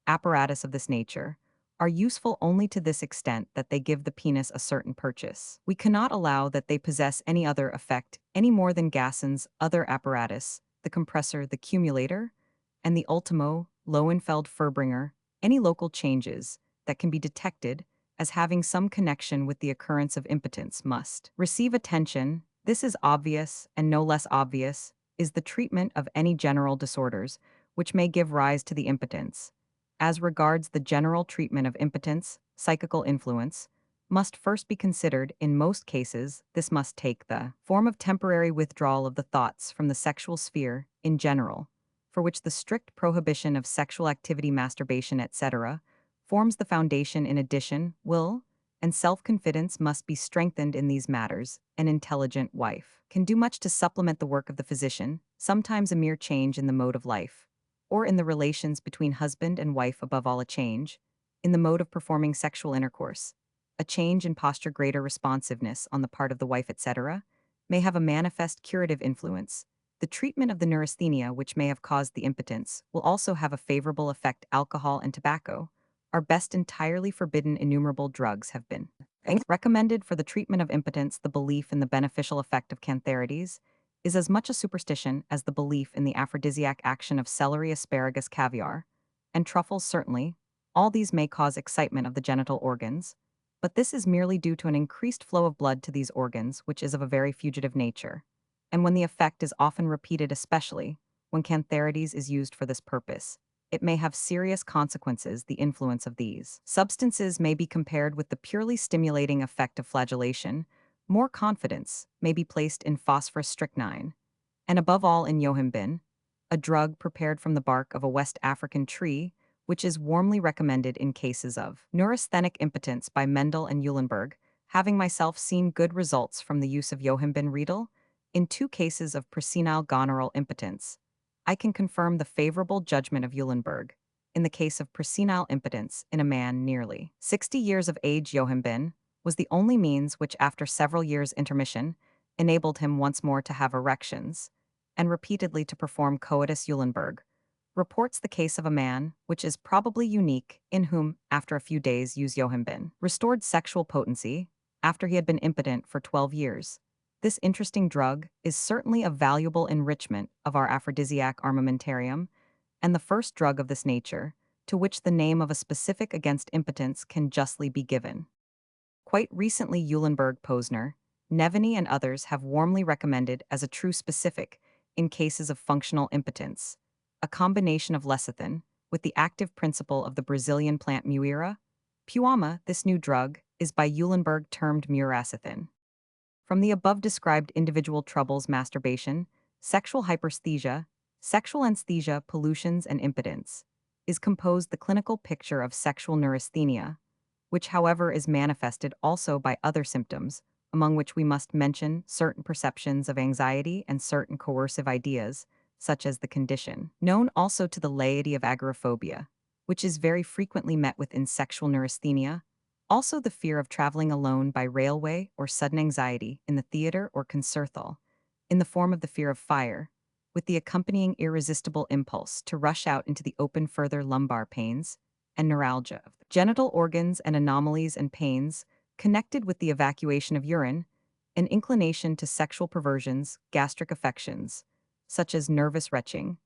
Apparatus of this nature are useful only to this extent that they give the penis a certain purchase. We cannot allow that they possess any other effect any more than Gasson's other apparatus, the compressor, the cumulator, and the ultimo, Lowenfeld-Furbringer, any local changes that can be detected as having some connection with the occurrence of impotence must receive attention. This is obvious, and no less obvious is the treatment of any general disorders which may give rise to the impotence, as regards the general treatment of impotence, psychical influence, must first be considered. In most cases, this must take the form of temporary withdrawal of the thoughts from the sexual sphere in general, for which the strict prohibition of sexual activity, masturbation, etc., forms the foundation. In addition, will and self-confidence must be strengthened in these matters. An intelligent wife can do much to supplement the work of the physician, sometimes a mere change in the mode of life, or in the relations between husband and wife, above all a change in the mode of performing sexual intercourse, a change in posture, greater responsiveness on the part of the wife, etc., may have a manifest curative influence. The treatment of the neurasthenia which may have caused the impotence will also have a favorable effect. Alcohol and tobacco are best entirely forbidden. Innumerable drugs have been recommended for the treatment of impotence. The belief in the beneficial effect of cantharides is as much a superstition as the belief in the aphrodisiac action of celery, asparagus, caviar, and truffles. Certainly, all these may cause excitement of the genital organs, but this is merely due to an increased flow of blood to these organs, which is of a very fugitive nature. And when the effect is often repeated, especially when cantharides is used for this purpose, it may have serious consequences. The influence of these substances may be compared with the purely stimulating effect of flagellation. More confidence may be placed in phosphorus strychnine, and above all in yohimbine, a drug prepared from the bark of a West African tree, which is warmly recommended in cases of neurasthenic impotence by Mendel and Eulenberg, having myself seen good results from the use of yohimbine Riedel in 2 cases of presenile gonorrheal impotence. I can confirm the favorable judgment of Eulenberg in the case of presenile impotence in a man nearly 60 years of age. Yohimbine was the only means which, after several years' intermission, enabled him once more to have erections and repeatedly to perform coitus. Eulenberg reports the case of a man, which is probably unique, in whom, after a few days' use, yohimbine restored sexual potency after he had been impotent for 12 years. This interesting drug is certainly a valuable enrichment of our aphrodisiac armamentarium, and the first drug of this nature, to which the name of a specific against impotence can justly be given. Quite recently, Eulenberg, Posner, Neveny, and others have warmly recommended as a true specific in cases of functional impotence a combination of lecithin with the active principle of the Brazilian plant Muira puama. This new drug is by Eulenberg termed muracethin. From the above described individual troubles, masturbation, sexual hyperesthesia, sexual anesthesia, pollutions, and impotence, is composed the clinical picture of sexual neurasthenia, which, however, is manifested also by other symptoms, among which we must mention certain perceptions of anxiety and certain coercive ideas, such as the condition, known also to the laity, of agoraphobia, which is very frequently met with in sexual neurasthenia, also the fear of traveling alone by railway or sudden anxiety in the theater or concert hall, in the form of the fear of fire, with the accompanying irresistible impulse to rush out into the open, further lumbar pains, and neuralgia of the genital organs and anomalies and pains connected with the evacuation of urine, an inclination to sexual perversions, gastric affections, such as nervous retching,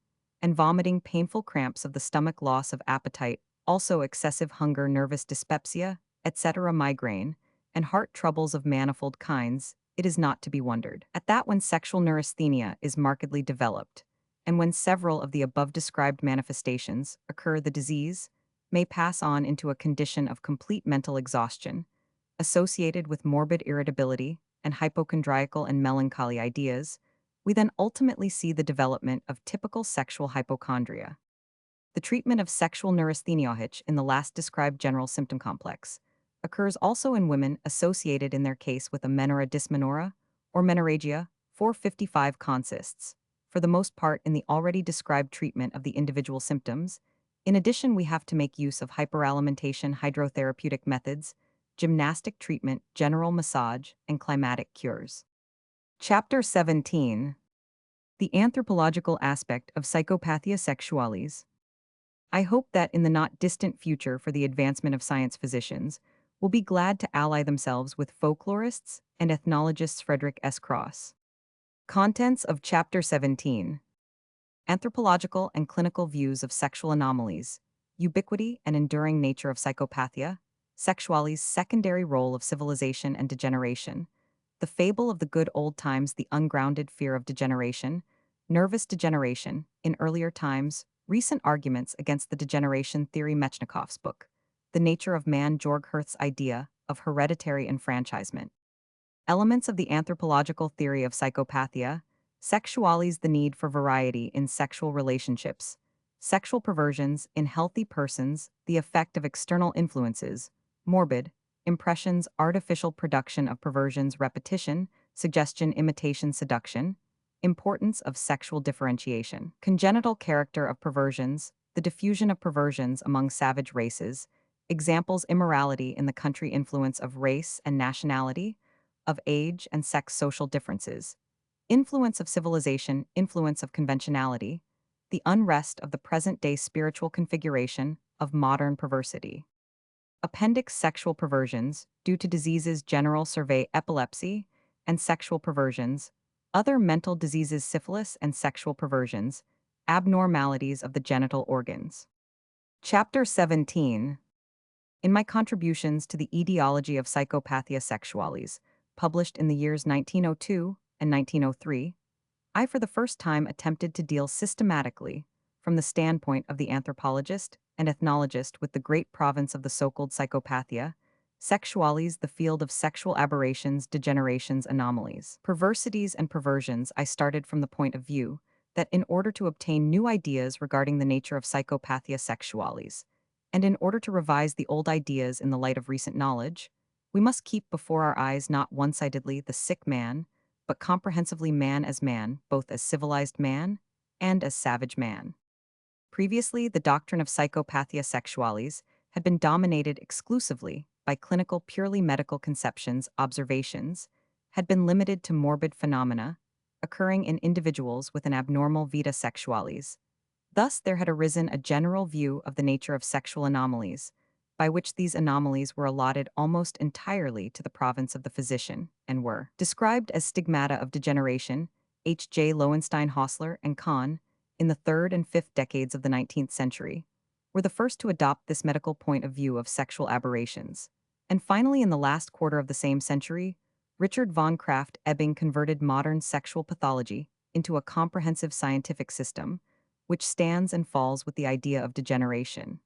and vomiting, painful cramps of the stomach, loss of appetite, also excessive hunger, nervous dyspepsia, etc., migraine, and heart troubles of manifold kinds. It is not to be wondered at that when sexual neurasthenia is markedly developed, and when several of the above described manifestations occur, the disease may pass on into a condition of complete mental exhaustion, associated with morbid irritability and hypochondriacal and melancholy ideas. We then ultimately see the development of typical sexual hypochondria. The treatment of sexual neurasthenia in the last described general symptom complex occurs also in women associated in their case with amenorrhea, dysmenorrhea, or menorrhagia. 455 consists, for the most part, in the already described treatment of the individual symptoms. In addition, we have to make use of hyperalimentation, hydrotherapeutic methods, gymnastic treatment, general massage, and climatic cures. Chapter 17. The anthropological aspect of psychopathia sexualis. I hope that in the not distant future, for the advancement of science, physicians will be glad to ally themselves with folklorists and ethnologists. Frederick S. Cross. Contents of Chapter 17. Anthropological and clinical views of sexual anomalies, ubiquity and enduring nature of psychopathia, sexualis, secondary role of civilization and degeneration, the fable of the good old times, the ungrounded fear of degeneration, nervous degeneration, in earlier times, Recent arguments against the degeneration theory Mechnikov's book, The Nature of Man Georg Herth's idea of hereditary enfranchisement. Elements of the anthropological theory of psychopathia, sexualities the need for variety in sexual relationships, sexual perversions in healthy persons, the effect of external influences, morbid, impressions, artificial production of perversions, repetition, suggestion, imitation, seduction, importance of sexual differentiation, congenital character of perversions, the diffusion of perversions among savage races, examples immorality in the country influence of race and nationality, of age and sex social differences, influence of civilization, influence of conventionality, the unrest of the present-day spiritual configuration of modern perversity. Appendix sexual perversions, due to diseases general survey epilepsy and sexual perversions, other mental diseases syphilis and sexual perversions, abnormalities of the genital organs. Chapter 17. In my contributions to the etiology of psychopathia sexualis, published in the years 1902 and 1903, I for the first time attempted to deal systematically, from the standpoint of the anthropologist and ethnologist, with the great province of the so-called psychopathia, sexualis, the field of sexual aberrations, degenerations, anomalies, perversities, and perversions. I started from the point of view that in order to obtain new ideas regarding the nature of psychopathia sexualis, and in order to revise the old ideas in the light of recent knowledge, we must keep before our eyes not one-sidedly the sick man, but comprehensively man, both as civilized man and as savage man. Previously, the doctrine of psychopathia sexualis had been dominated exclusively by clinical, purely medical conceptions, observations, had been limited to morbid phenomena occurring in individuals with an abnormal vita sexualis. Thus, there had arisen a general view of the nature of sexual anomalies, by which these anomalies were allotted almost entirely to the province of the physician, and were described as stigmata of degeneration. H. J. Lowenstein, Hostler, and Kahn, in the third and fifth decades of the 19th century, were the first to adopt this medical point of view of sexual aberrations. And finally, in the last quarter of the same century, Richard von Krafft-Ebing converted modern sexual pathology into a comprehensive scientific system, which stands and falls with the idea of degeneration.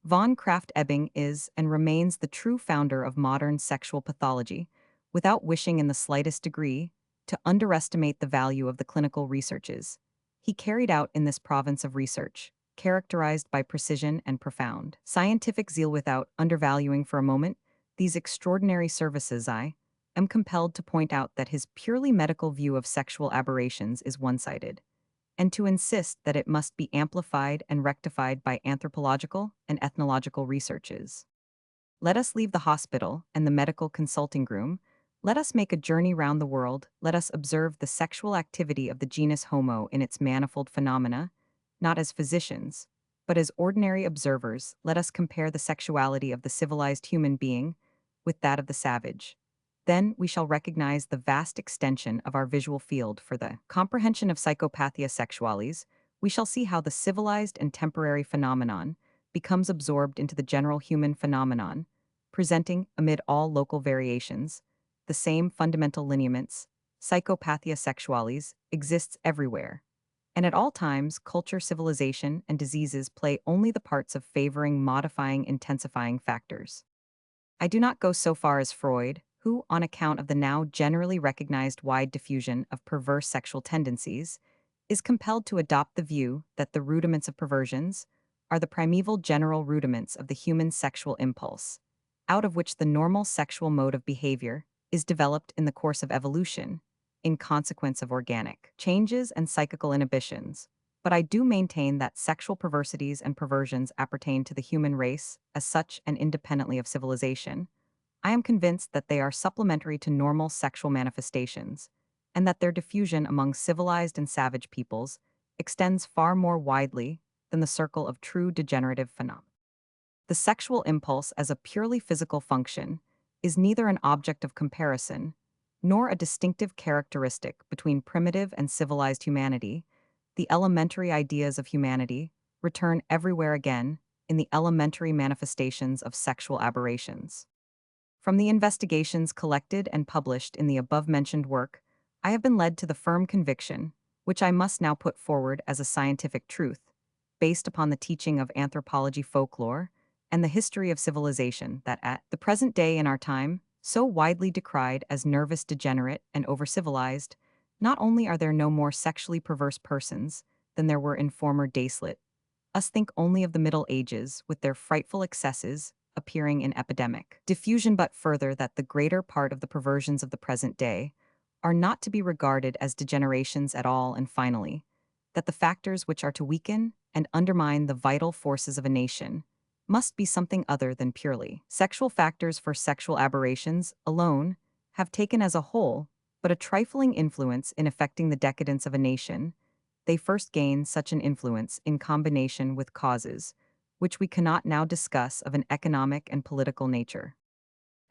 Von Krafft-Ebing is and remains the true founder of modern sexual pathology, without wishing in the slightest degree to underestimate the value of the clinical researches he carried out in this province of research, characterized by precision and profound scientific zeal. Without undervaluing for a moment these extraordinary services, I am compelled to point out that his purely medical view of sexual aberrations is one-sided, and to insist that it must be amplified and rectified by anthropological and ethnological researches. Let us leave the hospital and the medical consulting room. Let us make a journey round the world. Let us observe the sexual activity of the genus Homo in its manifold phenomena, not as physicians, but as ordinary observers. Let us compare the sexuality of the civilized human being with that of the savage. Then we shall recognize the vast extension of our visual field for the comprehension of psychopathia sexualis. We shall see how the civilized and temporary phenomenon becomes absorbed into the general human phenomenon, presenting, amid all local variations, the same fundamental lineaments. Psychopathia sexualis exists everywhere, and at all times culture, civilization, and diseases play only the parts of favoring, modifying, intensifying factors. I do not go so far as Freud, who, on account of the now generally recognized wide diffusion of perverse sexual tendencies, is compelled to adopt the view that the rudiments of perversions are the primeval general rudiments of the human sexual impulse, out of which the normal sexual mode of behavior is developed in the course of evolution, in consequence of organic changes and psychical inhibitions. But I do maintain that sexual perversities and perversions appertain to the human race as such and independently of civilization. I am convinced that they are supplementary to normal sexual manifestations, and that their diffusion among civilized and savage peoples extends far more widely than the circle of true degenerative phenomena. The sexual impulse as a purely physical function is neither an object of comparison nor a distinctive characteristic between primitive and civilized humanity. The elementary ideas of humanity return everywhere again in the elementary manifestations of sexual aberrations. From the investigations collected and published in the above-mentioned work, I have been led to the firm conviction, which I must now put forward as a scientific truth, based upon the teaching of anthropology folklore and the history of civilization that at the present day in our time, so widely decried as nervous degenerate and over-civilized, not only are there no more sexually perverse persons than there were in former dayslit, us think only of the Middle Ages with their frightful excesses appearing in epidemic diffusion, but further that the greater part of the perversions of the present day are not to be regarded as degenerations at all, and finally, that the factors which are to weaken and undermine the vital forces of a nation must be something other than purely sexual factors, for sexual aberrations alone have taken as a whole but a trifling influence in affecting the decadence of a nation. They first gain such an influence in combination with causes, which we cannot now discuss, of an economic and political nature.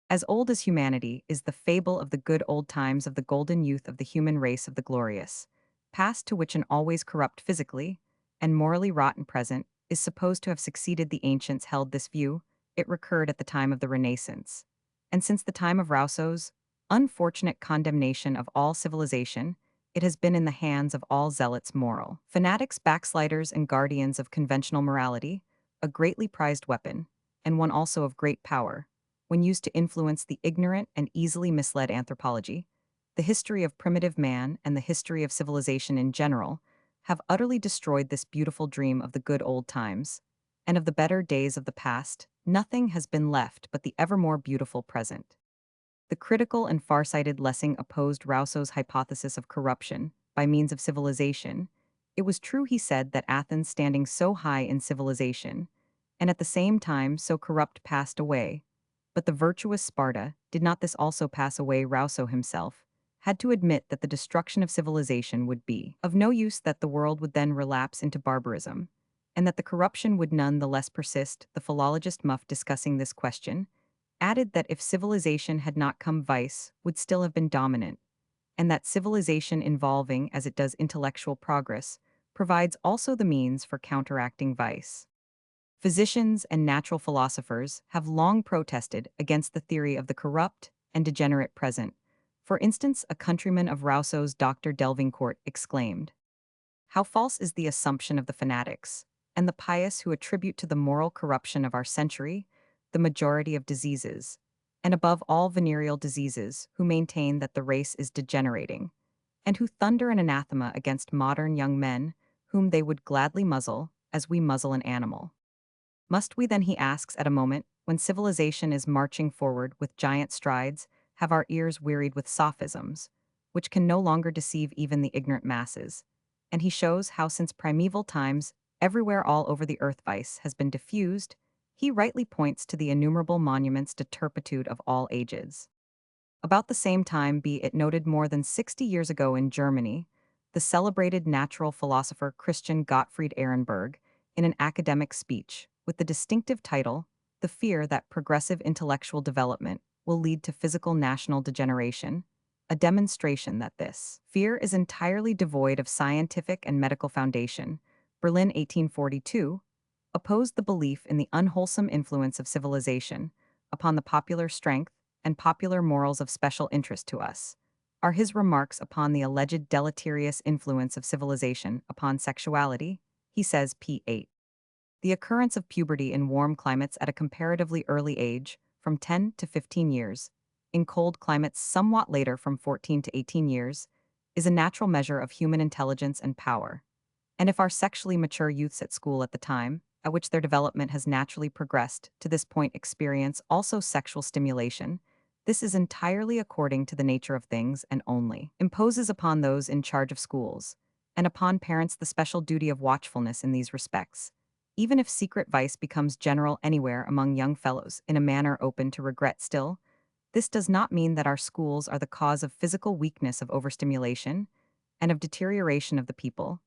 As old as humanity is the fable of the good old times of the golden youth of the human race of the glorious, past, to which an always corrupt physically and morally rotten present is supposed to have succeeded. The ancients held this view, it recurred at the time of the Renaissance, and since the time of Rousseau's unfortunate condemnation of all civilization, it has been in the hands of all zealots, moral fanatics, backsliders, and guardians of conventional morality, a greatly prized weapon, and one also of great power, when used to influence the ignorant and easily misled. Anthropology, the history of primitive man, and the history of civilization in general have utterly destroyed this beautiful dream of the good old times, and of the better days of the past. Nothing has been left but the ever more beautiful present. The critical and far-sighted Lessing opposed Rousseau's hypothesis of corruption by means of civilization. It was true, he said, that Athens, standing so high in civilization, and at the same time so corrupt, passed away. But the virtuous Sparta did not this also pass away. Rousseau himself had to admit that the destruction of civilization would be of no use, that the world would then relapse into barbarism, and that the corruption would none the less persist. The philologist Muff, discussing this question, added that if civilization had not come, vice would still have been dominant, and that civilization, involving as it does intellectual progress, provides also the means for counteracting vice. Physicians and natural philosophers have long protested against the theory of the corrupt and degenerate present. For instance, a countryman of Rousseau's, Dr. Delvincourt, exclaimed, "How false is the assumption of the fanatics and the pious who attribute to the moral corruption of our century the majority of diseases, and above all venereal diseases, who maintain that the race is degenerating, and who thunder an anathema against modern young men, whom they would gladly muzzle as we muzzle an animal. Must we then," he asks, "at a moment when civilization is marching forward with giant strides, have our ears wearied with sophisms, which can no longer deceive even the ignorant masses?" And he shows how since primeval times, everywhere all over the earth, vice has been diffused. He rightly points to the innumerable monuments to turpitude of all ages. About the same time, be it noted, more than 60 years ago in Germany, the celebrated natural philosopher Christian Gottfried Ehrenberg, in an academic speech, with the distinctive title, "The Fear that Progressive Intellectual Development Will Lead to Physical National Degeneration," a demonstration that this fear is entirely devoid of scientific and medical foundation, Berlin 1842, opposed the belief in the unwholesome influence of civilization upon the popular strength and popular morals of special interest to us, are his remarks upon the alleged deleterious influence of civilization upon sexuality. He says, p. 8. The occurrence of puberty in warm climates at a comparatively early age, from 10 to 15 years, in cold climates somewhat later, from 14 to 18 years, is a natural measure of human intelligence and power. And if our sexually mature youths at school at the time, at which their development has naturally progressed to this point, experience also sexual stimulation, this is entirely according to the nature of things, and only imposes upon those in charge of schools, and upon parents, the special duty of watchfulness in these respects. Even if secret vice becomes general anywhere among young fellows in a manner open to regret, still, this does not mean that our schools are the cause of physical weakness, of overstimulation, and of deterioration of the people,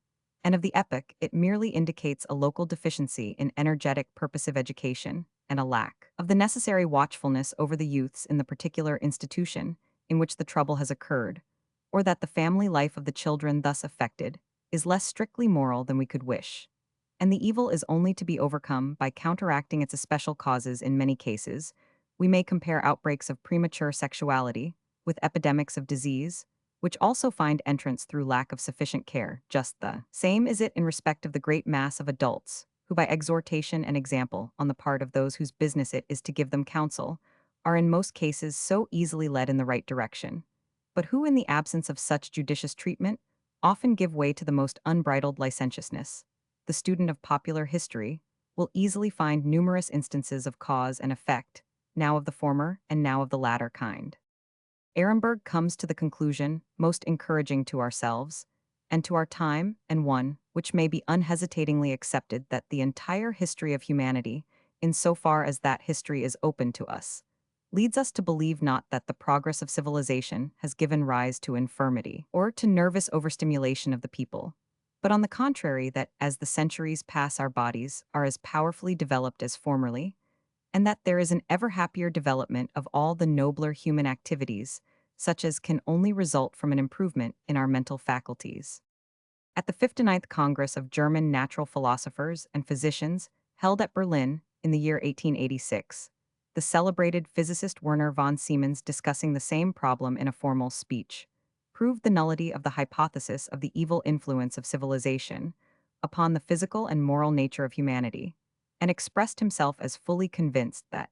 and of the epoch. It merely indicates a local deficiency in energetic, purposive education, and a lack of the necessary watchfulness over the youths in the particular institution in which the trouble has occurred, or that the family life of the children thus affected is less strictly moral than we could wish. And the evil is only to be overcome by counteracting its especial causes. In many cases, we may compare outbreaks of premature sexuality with epidemics of disease, which also find entrance through lack of sufficient care. Just the same is it in respect of the great mass of adults, who by exhortation and example on the part of those whose business it is to give them counsel, are in most cases so easily led in the right direction, but who in the absence of such judicious treatment often give way to the most unbridled licentiousness. The student of popular history will easily find numerous instances of cause and effect, now of the former and now of the latter kind. Ehrenberg comes to the conclusion, most encouraging to ourselves, and to our time, and one which may be unhesitatingly accepted, that the entire history of humanity, in so far as that history is open to us, leads us to believe not that the progress of civilization has given rise to infirmity or to nervous overstimulation of the people, but on the contrary that as the centuries pass our bodies are as powerfully developed as formerly, and that there is an ever happier development of all the nobler human activities, such as can only result from an improvement in our mental faculties. At the 59th Congress of German Natural Philosophers and Physicians, held at Berlin in the year 1886, the celebrated physicist Werner von Siemens, discussing the same problem in a formal speech, proved the nullity of the hypothesis of the evil influence of civilization upon the physical and moral nature of humanity, and expressed himself as fully convinced that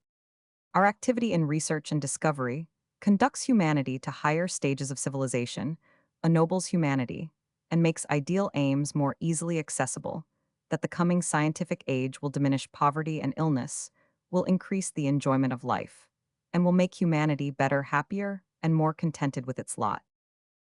our activity in research and discovery conducts humanity to higher stages of civilization, ennobles humanity, and makes ideal aims more easily accessible, that the coming scientific age will diminish poverty and illness, will increase the enjoyment of life, and will make humanity better, happier, and more contented with its lot.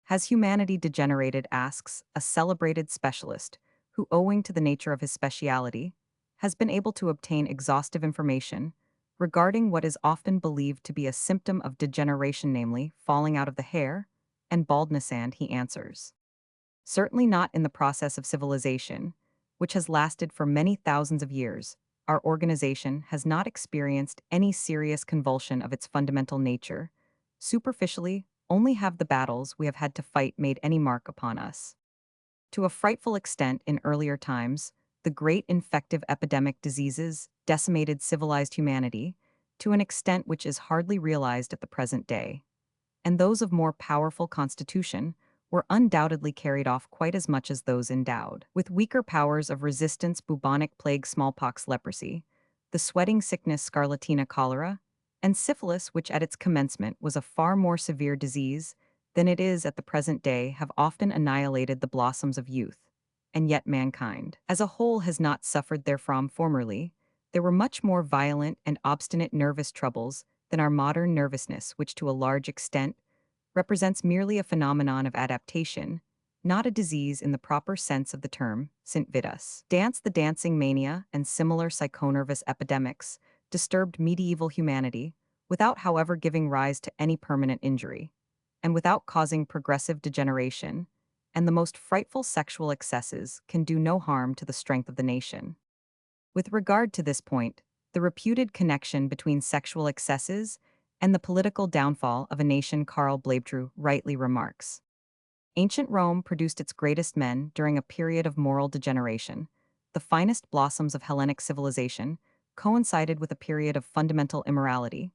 Has humanity degenerated, asks a celebrated specialist, who, owing to the nature of his speciality, has been able to obtain exhaustive information regarding what is often believed to be a symptom of degeneration, namely, falling out of the hair and baldness, and he answers, certainly not in the process of civilization, which has lasted for many thousands of years. Our organization has not experienced any serious convulsion of its fundamental nature. Superficially, only have the battles we have had to fight made any mark upon us. To a frightful extent in earlier times, the great infective epidemic diseases decimated civilized humanity to an extent which is hardly realized at the present day, and those of more powerful constitution were undoubtedly carried off quite as much as those endowed with weaker powers of resistance: bubonic plague, smallpox, leprosy, the sweating sickness, scarlatina, cholera, and syphilis, which at its commencement was a far more severe disease than it is at the present day, have often annihilated the blossoms of youth, and yet mankind as a whole has not suffered therefrom. Formerly, there were much more violent and obstinate nervous troubles than our modern nervousness, which to a large extent represents merely a phenomenon of adaptation, not a disease in the proper sense of the term. St. Vitus. Dance, the dancing mania, and similar psychonervous epidemics disturbed medieval humanity, without however giving rise to any permanent injury, and without causing progressive degeneration, and the most frightful sexual excesses can do no harm to the strength of the nation. With regard to this point, the reputed connection between sexual excesses and the political downfall of a nation, Karl Blabetrew rightly remarks, ancient Rome produced its greatest men during a period of moral degeneration. The finest blossoms of Hellenic civilization coincided with a period of fundamental immorality.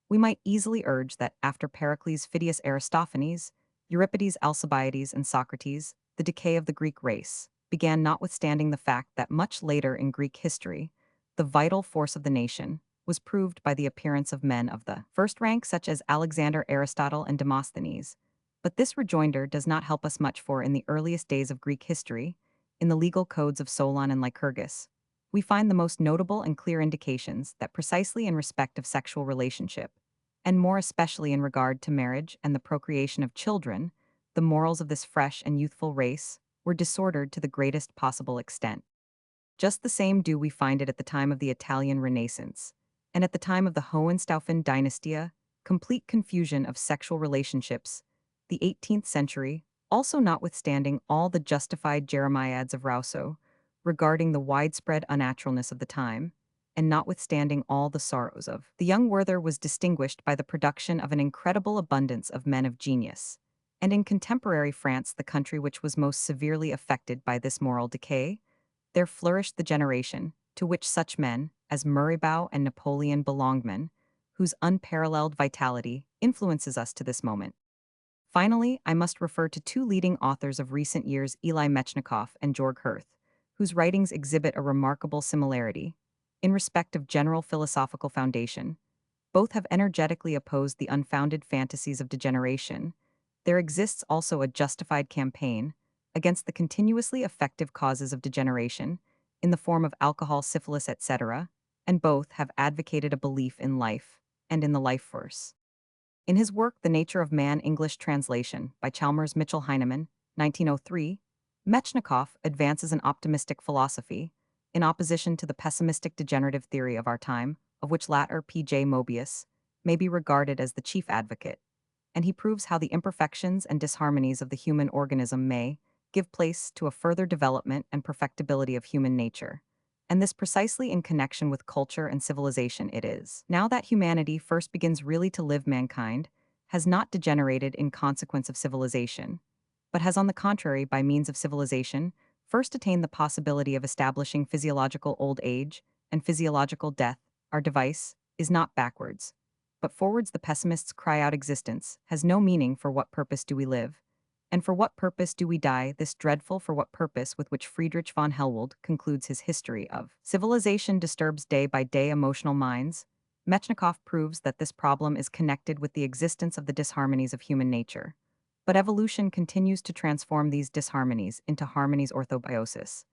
We might easily urge that after Pericles, Phidias, Aristophanes, Euripides, Alcibiades, and Socrates, the decay of the Greek race began, notwithstanding the fact that much later in Greek history, the vital force of the nation was proved by the appearance of men of the first rank such as Alexander, Aristotle, and Demosthenes. But this rejoinder does not help us much, for in the earliest days of Greek history, in the legal codes of Solon and Lycurgus, we find the most notable and clear indications that precisely in respect of sexual relationship, and more especially in regard to marriage and the procreation of children, the morals of this fresh and youthful race were disordered to the greatest possible extent. Just the same do we find it at the time of the Italian Renaissance, and at the time of the Hohenstaufen dynasty, complete confusion of sexual relationships. The 18th century, also notwithstanding all the justified jeremiads of Rousseau regarding the widespread unnaturalness of the time, and notwithstanding all the sorrows of the young Werther, was distinguished by the production of an incredible abundance of men of genius. And in contemporary France, the country which was most severely affected by this moral decay, there flourished the generation to which such men as Murray-Bow and Napoleon belonged, men whose unparalleled vitality influences us to this moment. Finally, I must refer to two leading authors of recent years, Eli Metchnikoff and Georg Hirth, whose writings exhibit a remarkable similarity. In respect of general philosophical foundation, both have energetically opposed the unfounded fantasies of degeneration. There exists also a justified campaign against the continuously effective causes of degeneration, in the form of alcohol, syphilis, etc., and both have advocated a belief in life and in the life force. In his work The Nature of Man, English translation, by Chalmers Mitchell Heinemann, 1903, Metchnikoff advances an optimistic philosophy, in opposition to the pessimistic degenerative theory of our time, of which latter P.J. Mobius may be regarded as the chief advocate, and he proves how the imperfections and disharmonies of the human organism may give place to a further development and perfectibility of human nature. And this precisely in connection with culture and civilization it is. Now that humanity first begins really to live, mankind has not degenerated in consequence of civilization, but has on the contrary, by means of civilization, first attained the possibility of establishing physiological old age and physiological death. Our device is not backwards, but forwards. The pessimists cry out existence has no meaning. For what purpose do we live? And for what purpose do we die? This dreadful for what purpose with which Friedrich von Helwald concludes his history of civilization disturbs day by day emotional minds. Metchnikoff proves that this problem is connected with the existence of the disharmonies of human nature. But evolution continues to transform these disharmonies into harmonies, orthobiosis.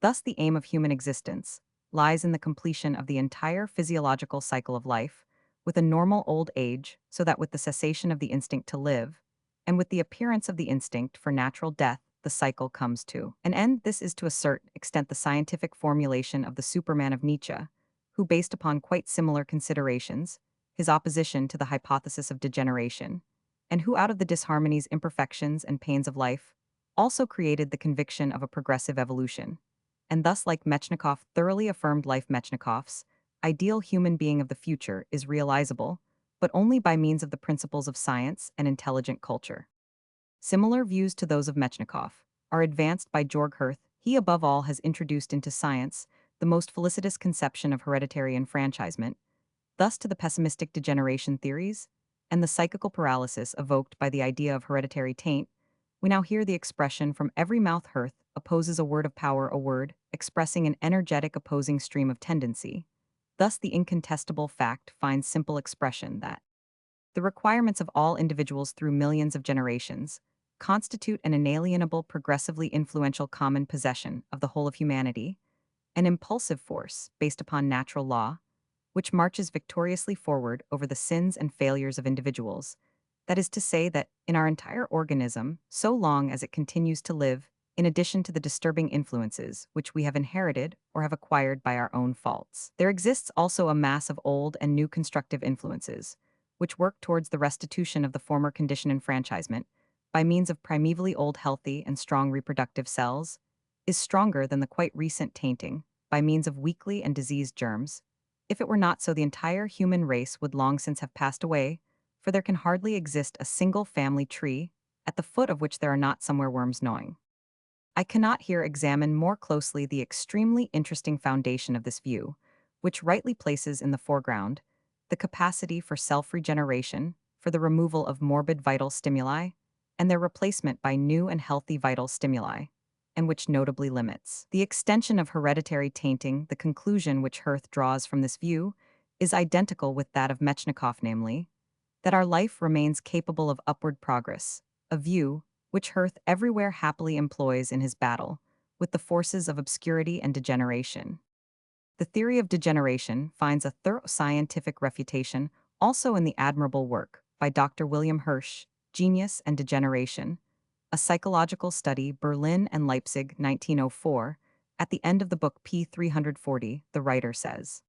Thus, the aim of human existence lies in the completion of the entire physiological cycle of life, with a normal old age, so that with the cessation of the instinct to live, and with the appearance of the instinct for natural death, the cycle comes to an end. This is to a certain extent the scientific formulation of the Superman of Nietzsche, who, based upon quite similar considerations, his opposition to the hypothesis of degeneration, and who, out of the disharmonies, imperfections, and pains of life, also created the conviction of a progressive evolution, and thus, like Metchnikoff, thoroughly affirmed life. Metchnikoff's ideal human being of the future is realizable, but only by means of the principles of science and intelligent culture. Similar views to those of Metchnikoff are advanced by Georg Hirth. He, above all, has introduced into science the most felicitous conception of hereditary enfranchisement, thus to the pessimistic degeneration theories and the psychical paralysis evoked by the idea of hereditary taint. We now hear the expression from every mouth. Hirth opposes a word of power, a word expressing an energetic opposing stream of tendency. Thus, the incontestable fact finds simple expression that the requirements of all individuals through millions of generations constitute an inalienable, progressively influential common possession of the whole of humanity, an impulsive force based upon natural law, which marches victoriously forward over the sins and failures of individuals. That is to say, that in our entire organism, so long as it continues to live, in addition to the disturbing influences which we have inherited or have acquired by our own faults, there exists also a mass of old and new constructive influences, which work towards the restitution of the former condition. Enfranchisement, by means of primevally old healthy and strong reproductive cells, is stronger than the quite recent tainting, by means of weakly and diseased germs. If it were not so, the entire human race would long since have passed away, for there can hardly exist a single family tree, at the foot of which there are not somewhere worms gnawing. I cannot here examine more closely the extremely interesting foundation of this view, which rightly places in the foreground the capacity for self-regeneration, for the removal of morbid vital stimuli, and their replacement by new and healthy vital stimuli, and which notably limits the extension of hereditary tainting. The conclusion which Hirth draws from this view is identical with that of Metchnikoff, namely, that our life remains capable of upward progress, a view which Hirth everywhere happily employs in his battle with the forces of obscurity and degeneration. The theory of degeneration finds a thorough scientific refutation also in the admirable work by Dr. William Hirsch, Genius and Degeneration, a psychological study, Berlin and Leipzig, 1904. At the end of the book p. 340, the writer says,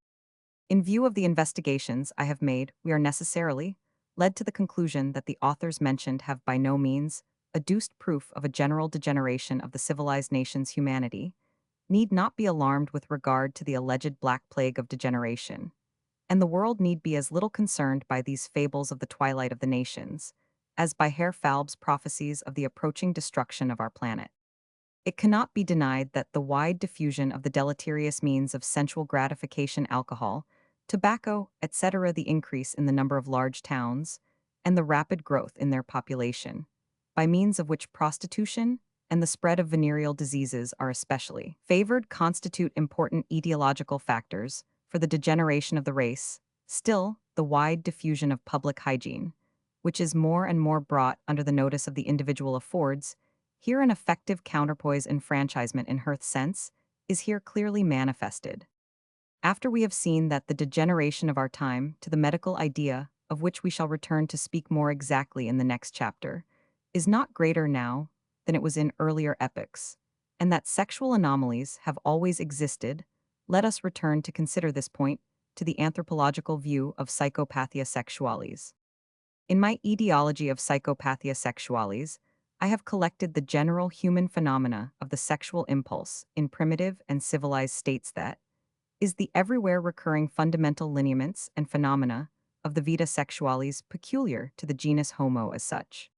"In view of the investigations I have made, we are necessarily led to the conclusion that the authors mentioned have by no means adduced proof of a general degeneration of the civilized nation's humanity, need not be alarmed with regard to the alleged black plague of degeneration, and the world need be as little concerned by these fables of the twilight of the nations, as by Herr Falb's prophecies of the approaching destruction of our planet. It cannot be denied that the wide diffusion of the deleterious means of sensual gratification, alcohol, tobacco, etc., the increase in the number of large towns, and the rapid growth in their population, by means of which prostitution and the spread of venereal diseases are especially favored, constitute important etiological factors for the degeneration of the race. Still, the wide diffusion of public hygiene, which is more and more brought under the notice of the individual, affords here an effective counterpoise. Enfranchisement in Hirth's sense is here clearly manifested. After we have seen that the degeneration of our time to the medical idea, of which we shall return to speak more exactly in the next chapter, is not greater now than it was in earlier epochs, and that sexual anomalies have always existed, let us return to consider this point to the anthropological view of psychopathia sexualis. In my etiology of psychopathia sexualis, I have collected the general human phenomena of the sexual impulse in primitive and civilized states, that is the everywhere recurring fundamental lineaments and phenomena of the vita sexualis peculiar to the genus Homo as such.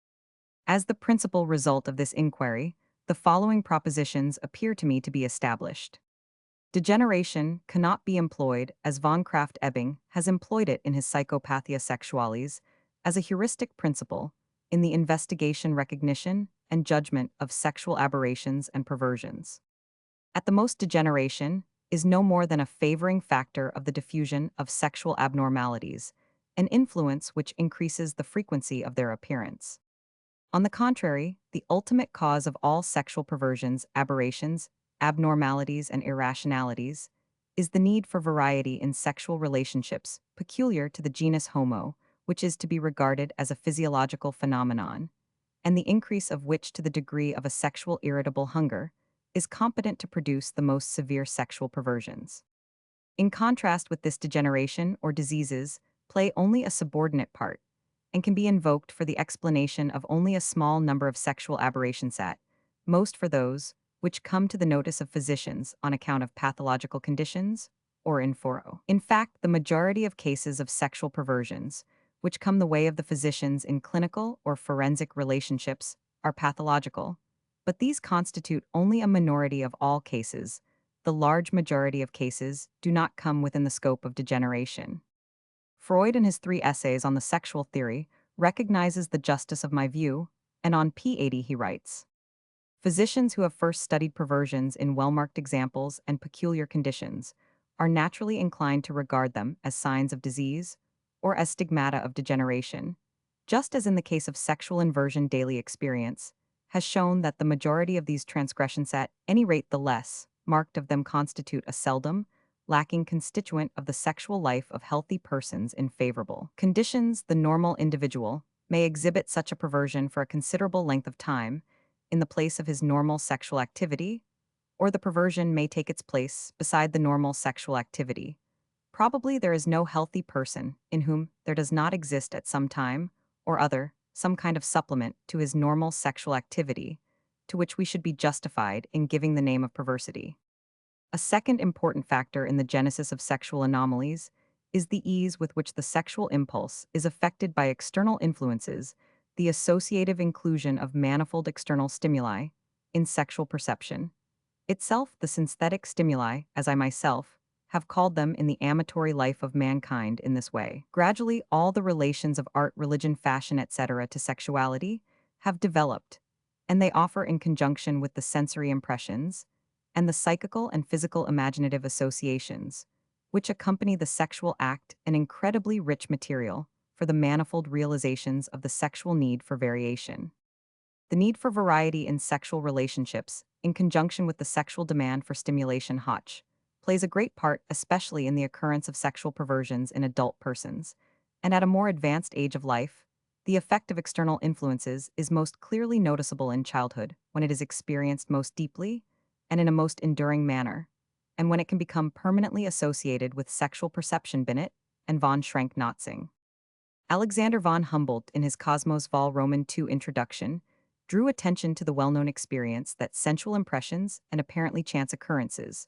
As the principal result of this inquiry, the following propositions appear to me to be established. Degeneration cannot be employed, as von Krafft-Ebing has employed it in his Psychopathia Sexualis, as a heuristic principle in the investigation, recognition, and judgment of sexual aberrations and perversions. At the most, degeneration is no more than a favoring factor of the diffusion of sexual abnormalities, an influence which increases the frequency of their appearance. On the contrary, the ultimate cause of all sexual perversions, aberrations, abnormalities, and irrationalities is the need for variety in sexual relationships peculiar to the genus Homo, which is to be regarded as a physiological phenomenon, and the increase of which to the degree of a sexual irritable hunger is competent to produce the most severe sexual perversions. In contrast with this, degeneration or diseases play only a subordinate part and can be invoked for the explanation of only a small number of sexual aberrations, at most for those which come to the notice of physicians on account of pathological conditions or in foro. In fact, the majority of cases of sexual perversions which come the way of the physicians in clinical or forensic relationships are pathological, but these constitute only a minority of all cases. The large majority of cases do not come within the scope of degeneration. Freud, in his 3 essays on the sexual theory, recognizes the justice of my view, and on p. 80 he writes, "Physicians who have first studied perversions in well-marked examples and peculiar conditions are naturally inclined to regard them as signs of disease or as stigmata of degeneration, just as in the case of sexual inversion daily experience has shown that the majority of these transgressions, at any rate the less marked of them, constitute a seldom lacking constituent of the sexual life of healthy persons in favorable conditions. The normal individual may exhibit such a perversion for a considerable length of time in the place of his normal sexual activity, or the perversion may take its place beside the normal sexual activity. Probably there is no healthy person in whom there does not exist at some time or other some kind of supplement to his normal sexual activity, to which we should be justified in giving the name of perversity. A second important factor in the genesis of sexual anomalies is the ease with which the sexual impulse is affected by external influences, the associative inclusion of manifold external stimuli in sexual perception. Itself the synthetic stimuli, as I myself have called them in the amatory life of mankind. In this way, gradually all the relations of art, religion, fashion, etc. to sexuality have developed, and they offer, in conjunction with the sensory impressions and the psychical and physical imaginative associations, which accompany the sexual act, an incredibly rich material for the manifold realizations of the sexual need for variation. The need for variety in sexual relationships, in conjunction with the sexual demand for stimulation, Hodge, plays a great part, especially in the occurrence of sexual perversions in adult persons, and at a more advanced age of life. The effect of external influences is most clearly noticeable in childhood, when it is experienced most deeply and in a most enduring manner, and when it can become permanently associated with sexual perception. Binet and von Schrenck-Notzing. Alexander von Humboldt, in his Cosmos Vol. Roman II introduction, drew attention to the well-known experience that sensual impressions and apparently chance occurrences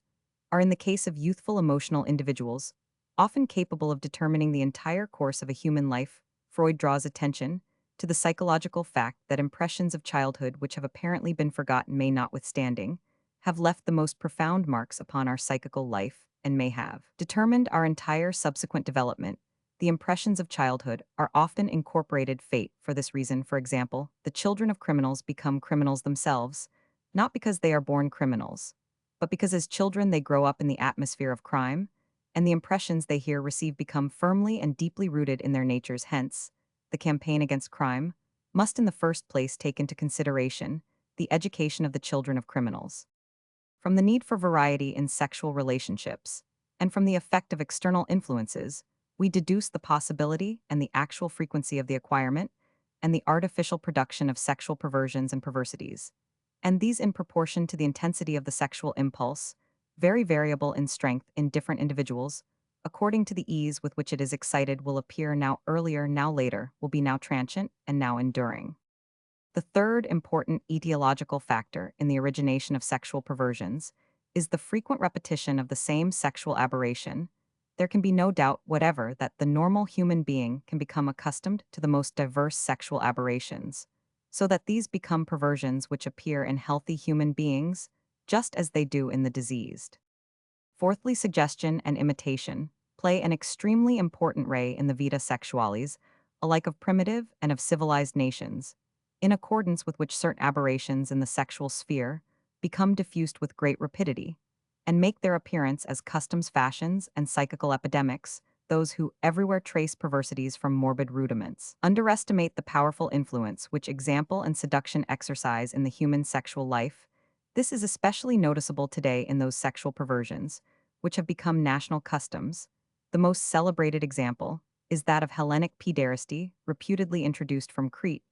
are, in the case of youthful emotional individuals, often capable of determining the entire course of a human life. Freud draws attention to the psychological fact that impressions of childhood which have apparently been forgotten may, notwithstanding, have left the most profound marks upon our psychical life and may have determined our entire subsequent development. the impressions of childhood are often incorporated fate for this reason. For example, the children of criminals become criminals themselves, not because they are born criminals, but because as children they grow up in the atmosphere of crime, and the impressions they hear receive become firmly and deeply rooted in their natures. Hence, the campaign against crime must in the first place take into consideration the education of the children of criminals. From the need for variety in sexual relationships, and from the effect of external influences, we deduce the possibility and the actual frequency of the acquirement and the artificial production of sexual perversions and perversities, and these in proportion to the intensity of the sexual impulse, very variable in strength in different individuals, according to the ease with which it is excited will appear now earlier, now later, will be now transient, and now enduring. The third important etiological factor in the origination of sexual perversions is the frequent repetition of the same sexual aberration. There can be no doubt whatever that the normal human being can become accustomed to the most diverse sexual aberrations, so that these become perversions which appear in healthy human beings just as they do in the diseased. Fourthly, suggestion and imitation play an extremely important role in the vita sexualis, alike of primitive and of civilized nations, in accordance with which certain aberrations in the sexual sphere become diffused with great rapidity, and make their appearance as customs, fashions, and psychical epidemics. Those who everywhere trace perversities from morbid rudiments underestimate the powerful influence which example and seduction exercise in the human sexual life. This is especially noticeable today in those sexual perversions, which have become national customs. The most celebrated example is that of Hellenic pederasty, reputedly introduced from Crete,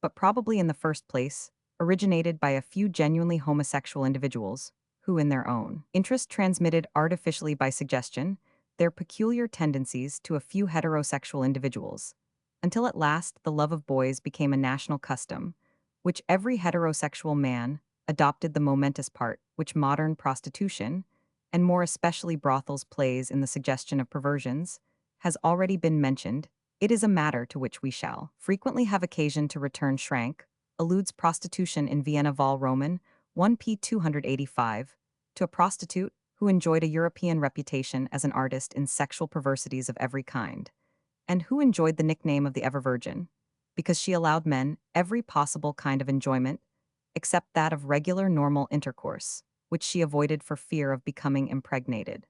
but probably in the first place, originated by a few genuinely homosexual individuals, who in their own interest transmitted artificially by suggestion their peculiar tendencies to a few heterosexual individuals, until at last the love of boys became a national custom, which every heterosexual man adopted the momentous part which modern prostitution, and more especially brothels, plays in the suggestion of perversions, has already been mentioned. It is a matter to which we shall frequently have occasion to return. Schrank alludes prostitution in Vienna Vol Roman 1p 285 to a prostitute who enjoyed a European reputation as an artist in sexual perversities of every kind, and who enjoyed the nickname of the Ever Virgin, because she allowed men every possible kind of enjoyment, except that of regular normal intercourse, which she avoided for fear of becoming impregnated.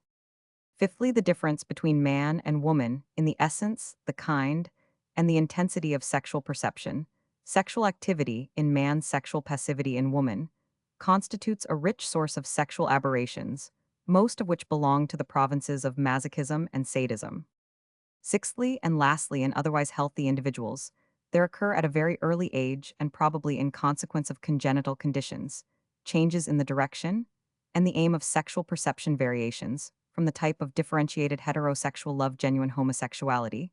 Fifthly, the difference between man and woman in the essence, the kind, and the intensity of sexual perception, sexual activity in man, sexual passivity in woman, constitutes a rich source of sexual aberrations, most of which belong to the provinces of masochism and sadism. Sixthly, and lastly, in otherwise healthy individuals, there occur at a very early age and probably in consequence of congenital conditions, changes in the direction and the aim of sexual perception variations from the type of differentiated heterosexual love. Genuine homosexuality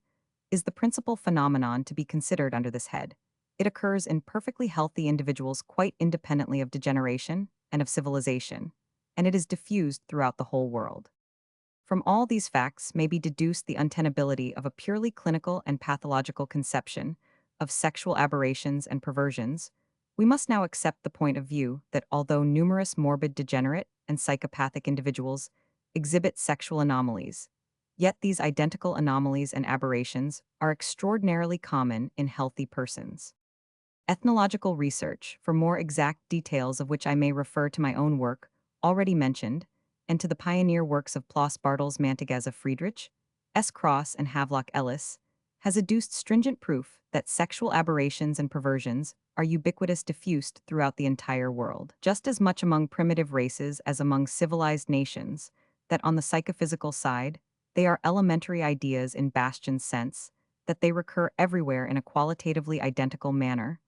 is the principal phenomenon to be considered under this head. It occurs in perfectly healthy individuals quite independently of degeneration and of civilization, and it is diffused throughout the whole world. From all these facts may be deduced the untenability of a purely clinical and pathological conception of sexual aberrations and perversions. We must now accept the point of view that although numerous morbid, degenerate, and psychopathic individuals exhibit sexual anomalies, yet these identical anomalies and aberrations are extraordinarily common in healthy persons. Ethnological research, for more exact details of which I may refer to my own work, already mentioned, and to the pioneer works of Ploss Bartels Mantegazza Friedrich, S. Cross, and Havelock Ellis, has adduced stringent proof that sexual aberrations and perversions are ubiquitous, diffused throughout the entire world, just as much among primitive races as among civilized nations, that on the psychophysical side, they are elementary ideas in Bastian's sense, that they recur everywhere in a qualitatively identical manner,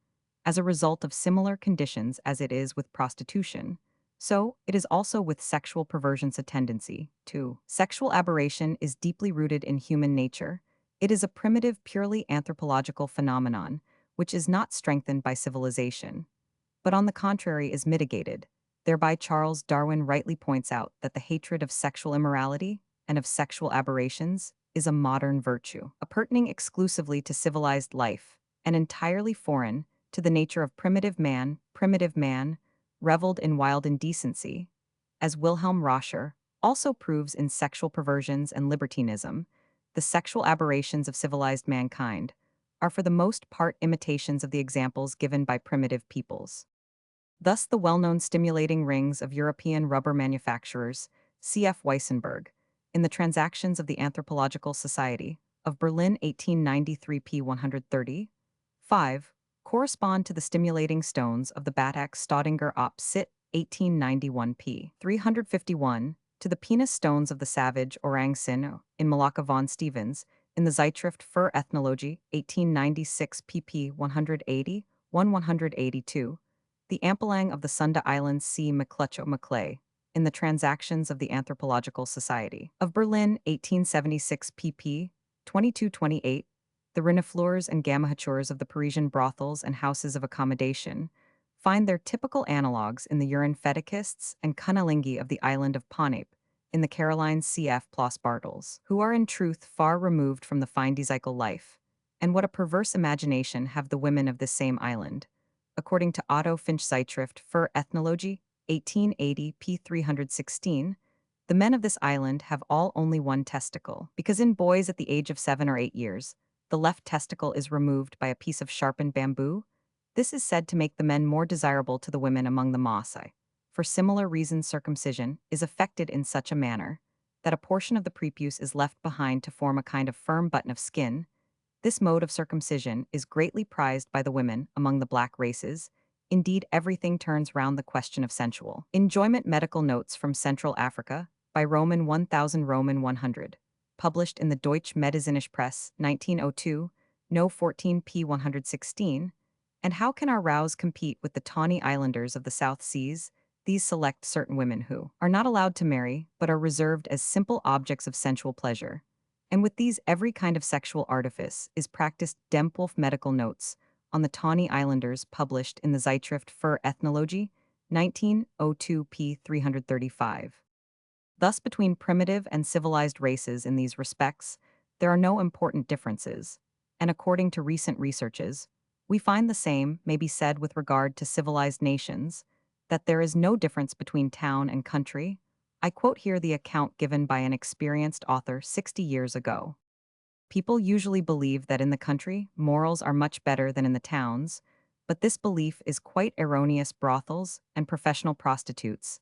as a result of similar conditions as it is with prostitution. So, it is also with sexual perversions. A tendency to sexual aberration is deeply rooted in human nature. It is a primitive, purely anthropological phenomenon, which is not strengthened by civilization, but on the contrary is mitigated. Thereby Charles Darwin rightly points out that the hatred of sexual immorality and of sexual aberrations is a modern virtue, appertaining exclusively to civilized life, and entirely foreign to the nature of primitive man. Primitive man reveled in wild indecency, as Wilhelm Roscher also proves in Sexual Perversions and Libertinism. the sexual aberrations of civilized mankind, are for the most part imitations of the examples given by primitive peoples. Thus, the well-known stimulating rings of European rubber manufacturers, C.F. Weissenberg, in the Transactions of the Anthropological Society of Berlin 1893 p. 130, 5, correspond to the stimulating stones of the Batak Staudinger op. Cit. 1891 p. 351, to the penis stones of the savage Orang Sin in Malacca von Stevens, in the Zeitschrift für Ethnologie 1896 pp. 180, 182, the Ampelang of the Sunda Islands C. McClutchow Maclay, in the Transactions of the Anthropological Society of Berlin 1876 pp. 2228, the renifleurs and gamahachures of the Parisian brothels and houses of accommodation, find their typical analogues in the urine fetishists and cunnilingi of the island of Ponape, in the Carolines C.F. Ploss Bartels, who are in truth far removed from the fine cycle life, and what a perverse imagination have the women of this same island. According to Otto Finch Zeitschrift für Ethnologie, 1880 p. 316, the men of this island have all only one testicle, because in boys at the age of 7 or 8 years, the left testicle is removed by a piece of sharpened bamboo. This is said to make the men more desirable to the women among the Maasai. For similar reasons, circumcision is effected in such a manner that a portion of the prepuce is left behind to form a kind of firm button of skin. This mode of circumcision is greatly prized by the women among the black races. Indeed, everything turns round the question of sensual enjoyment. Medical Notes from Central Africa, by Roman 1000 Roman 100, published in the Deutsche Medizinische Press, 1902, No 14 p. 116. And how can our rows compete with the tawny islanders of the South Seas? These select certain women who are not allowed to marry, but are reserved as simple objects of sensual pleasure. And with these, every kind of sexual artifice is practiced. Dempwolf Medical Notes on the Tawny Islanders, published in the Zeitschrift für Ethnologie, 1902 p. 335. Thus, between primitive and civilized races in these respects, there are no important differences, and according to recent researches, we find the same may be said with regard to civilized nations, that there is no difference between town and country. I quote here the account given by an experienced author 60 years ago. People usually believe that in the country, morals are much better than in the towns, but this belief is quite erroneous. Brothels and professional prostitutes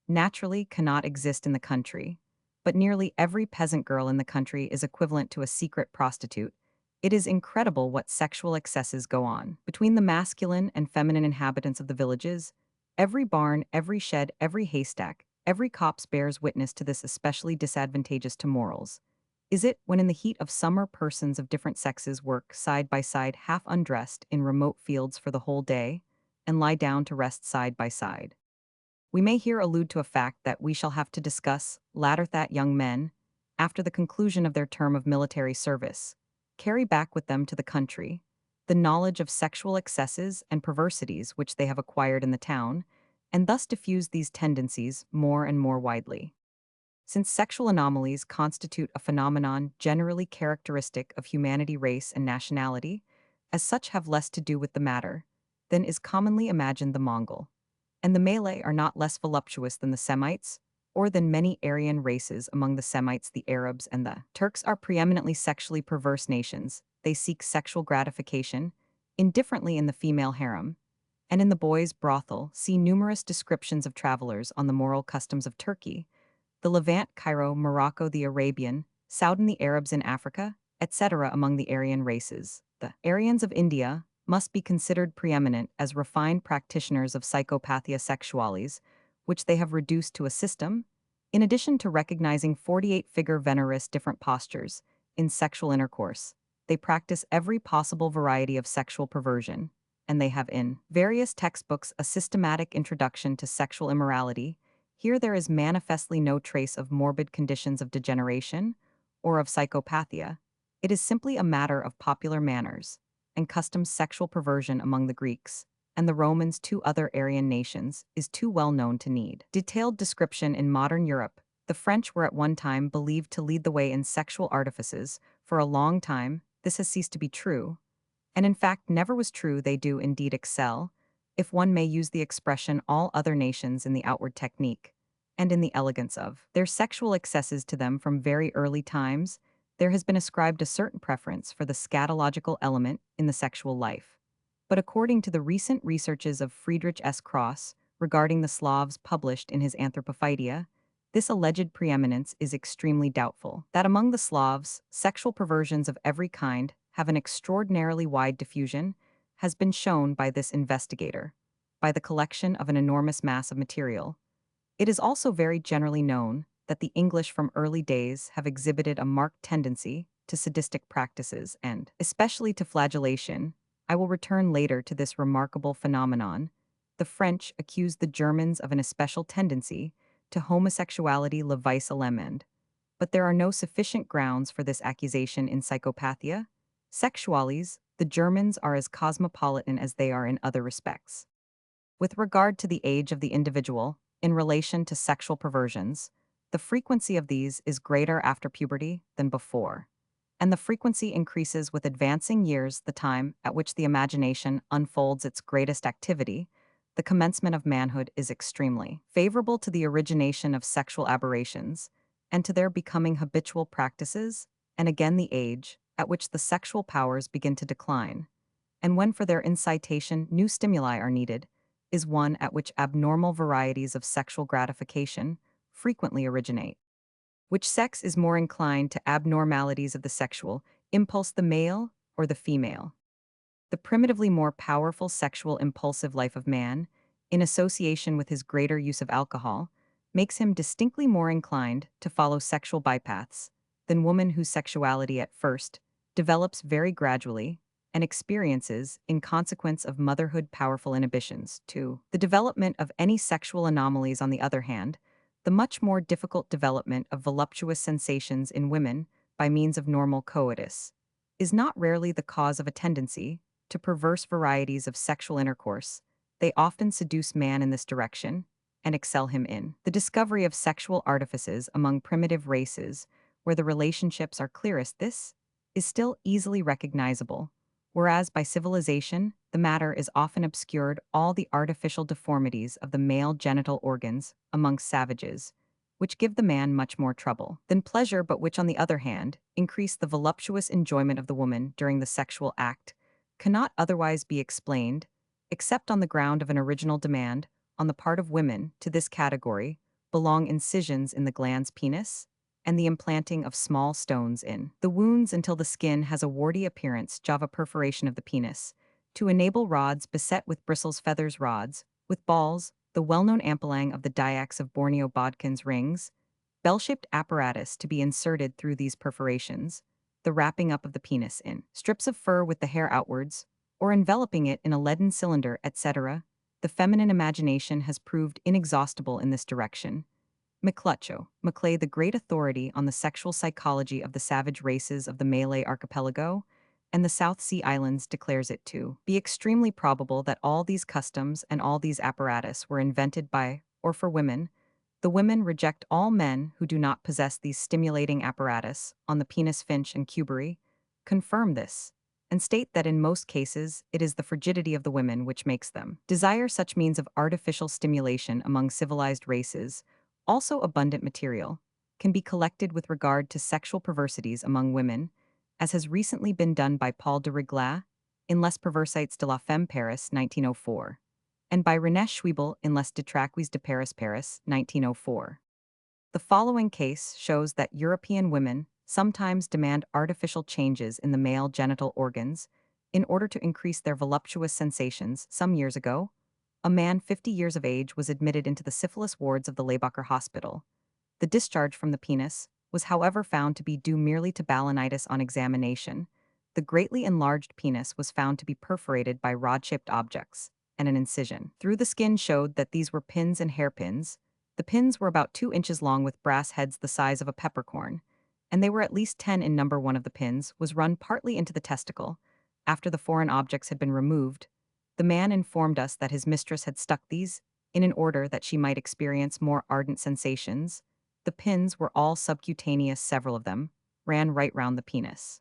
naturally cannot exist in the country, but nearly every peasant girl in the country is equivalent to a secret prostitute. It is incredible what sexual excesses go on between the masculine and feminine inhabitants of the villages. Every barn, every shed, every haystack, every copse bears witness to this, especially disadvantageous to morals. Is it when in the heat of summer persons of different sexes work side by side half undressed in remote fields for the whole day, and lie down to rest side by side? We may here allude to a fact that we shall have to discuss latter, that young men, after the conclusion of their term of military service, carry back with them to the country the knowledge of sexual excesses and perversities which they have acquired in the town, and thus diffuse these tendencies more and more widely. Since sexual anomalies constitute a phenomenon generally characteristic of humanity, race, and nationality, as such have less to do with the matter than is commonly imagined. The Mongol and the Malay are not less voluptuous than the Semites, or than many Aryan races. Among the Semites, the Arabs and the Turks are preeminently sexually perverse nations. They seek sexual gratification indifferently in the female harem, and in the boys' brothel. See numerous descriptions of travelers on the moral customs of Turkey, the Levant, Cairo, Morocco, the Arabian, Soudan, the Arabs in Africa, etc. Among the Aryan races, the Aryans of India must be considered preeminent as refined practitioners of psychopathia sexualis, which they have reduced to a system. In addition to recognizing 48 figure veneris different postures in sexual intercourse, they practice every possible variety of sexual perversion, and they have in various textbooks a systematic introduction to sexual immorality. Here there is manifestly no trace of morbid conditions of degeneration or of psychopathia. It is simply a matter of popular manners and customs. Sexual perversion among the Greeks and the Romans, two other Aryan nations, is too well known to need detailed description. In modern Europe, the French were at one time believed to lead the way in sexual artifices. For a long time, this has ceased to be true, and in fact never was true. They do indeed excel, if one may use the expression, all other nations in the outward technique and in the elegance of their sexual excesses. To them from very early times, there has been ascribed a certain preference for the scatological element in the sexual life. But according to the recent researches of Friedrich S. Cross regarding the Slavs published in his Anthropophytia, this alleged preeminence is extremely doubtful. That among the Slavs, sexual perversions of every kind have an extraordinarily wide diffusion has been shown by this investigator, by the collection of an enormous mass of material. It is also very generally known that the English from early days have exhibited a marked tendency to sadistic practices and, especially to flagellation. I will return later to this remarkable phenomenon. The French accused the Germans of an especial tendency to homosexuality le vice allemand, but there are no sufficient grounds for this accusation in psychopathia. Sexuales, the Germans are as cosmopolitan as they are in other respects. With regard to the age of the individual, in relation to sexual perversions, the frequency of these is greater after puberty than before, and the frequency increases with advancing years, the time at which the imagination unfolds its greatest activity. The commencement of manhood is extremely favorable to the origination of sexual aberrations, and to their becoming habitual practices, and again the age at which the sexual powers begin to decline, and when for their incitation new stimuli are needed, is one at which abnormal varieties of sexual gratification frequently originate. Which sex is more inclined to abnormalities of the sexual impulse, the male or the female? The primitively more powerful sexual impulsive life of man, in association with his greater use of alcohol, makes him distinctly more inclined to follow sexual bypaths than woman whose sexuality at first develops very gradually and experiences, in consequence of motherhood, powerful inhibitions. 2. The development of any sexual anomalies, on the other hand, the much more difficult development of voluptuous sensations in women by means of normal coitus, is not rarely the cause of a tendency to perverse varieties of sexual intercourse. They often seduce man in this direction and excel him in the discovery of sexual artifices among primitive races where the relationships are clearest. This is still easily recognizable, whereas by civilization, the matter is often obscured. All the artificial deformities of the male genital organs among savages, which give the man much more trouble than pleasure, but which, on the other hand, increase the voluptuous enjoyment of the woman during the sexual act, cannot otherwise be explained, except on the ground of an original demand on the part of women. To this category belong incisions in the glans penis, and the implanting of small stones in the wounds until the skin has a warty appearance, Java perforation of the penis, to enable rods beset with bristles, feathers, rods, with balls, the well-known ampelang of the Dyaks of Borneo, Bodkin's rings, bell-shaped apparatus to be inserted through these perforations, the wrapping up of the penis in strips of fur with the hair outwards, or enveloping it in a leaden cylinder, etc. The feminine imagination has proved inexhaustible in this direction. Maclay, the great authority on the sexual psychology of the savage races of the Malay archipelago and the South Sea Islands, declares it to be extremely probable that all these customs and all these apparatus were invented by or for women. The women reject all men who do not possess these stimulating apparatus on the penis. Finch and Cubery confirm this, and state that in most cases it is the frigidity of the women which makes them desire such means of artificial stimulation. Among civilized races, also abundant material can be collected with regard to sexual perversities among women, as has recently been done by Paul de Riglas in Les Perversités de la Femme, Paris, 1904, and by René Schwiebel in Les Détraqués de Paris, Paris, 1904. The following case shows that European women sometimes demand artificial changes in the male genital organs in order to increase their voluptuous sensations. Some years ago, a man 50 years of age was admitted into the syphilis wards of the Leibacher Hospital. The discharge from the penis was, however, found to be due merely to balanitis. On examination, the greatly enlarged penis was found to be perforated by rod-shaped objects, and an incision through the skin showed that these were pins and hairpins. The pins were about 2 inches long with brass heads the size of a peppercorn, and they were at least 10 in number. One of the pins was run partly into the testicle. After the foreign objects had been removed, the man informed us that his mistress had stuck these in order that she might experience more ardent sensations. The pins were all subcutaneous. Several of them ran right round the penis.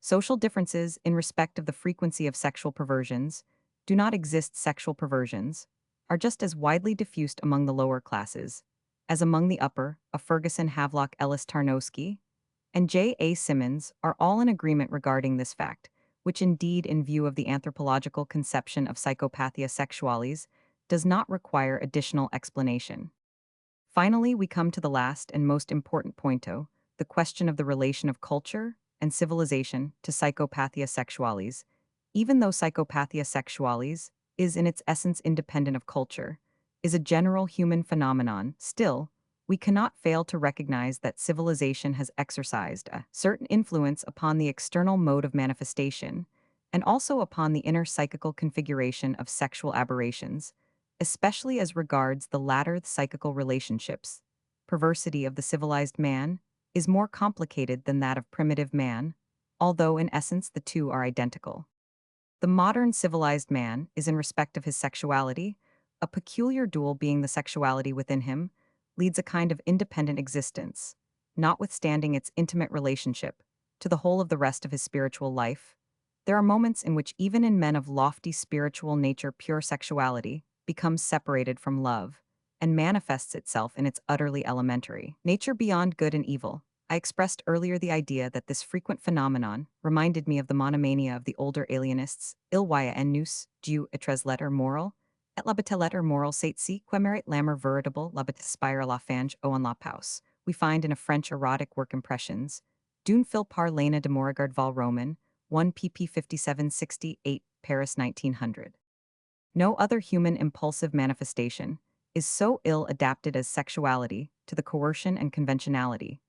Social differences in respect of the frequency of sexual perversions do not exist. Sexual perversions are just as widely diffused among the lower classes as among the upper. A Ferguson, Havelock, Ellis, Tarnowski, and J.A. Simmons are all in agreement regarding this fact, which indeed, in view of the anthropological conception of psychopathia sexualis, does not require additional explanation. Finally, we come to the last and most important pointo, the question of the relation of culture and civilization to psychopathia sexualis. Even though psychopathia sexualis is in its essence independent of culture, is a general human phenomenon, still, we cannot fail to recognize that civilization has exercised a certain influence upon the external mode of manifestation, and also upon the inner psychical configuration of sexual aberrations, especially as regards the latter psychical relationships. Perversity of the civilized man is more complicated than that of primitive man, although in essence the two are identical. The modern civilized man is in respect of his sexuality, a peculiar dual being the sexuality within him, leads a kind of independent existence, notwithstanding its intimate relationship to the whole of the rest of his spiritual life. There are moments in which even in men of lofty spiritual nature pure sexuality becomes separated from love and manifests itself in its utterly elementary nature beyond good and evil. I expressed earlier the idea that this frequent phenomenon reminded me of the monomania of the older alienists, Ilwaya en nous, Dieu etres letter moral, et labete letter moral sate si, quemerit l'amour veritable, labete spire la fange o en la paus. We find in a French erotic work Impressions, D'une fil par Lena de Morigard Val Roman, 1 pp 5768, Paris 1900. No other human impulsive manifestation is so ill adapted as sexuality to the coercion and conventionality,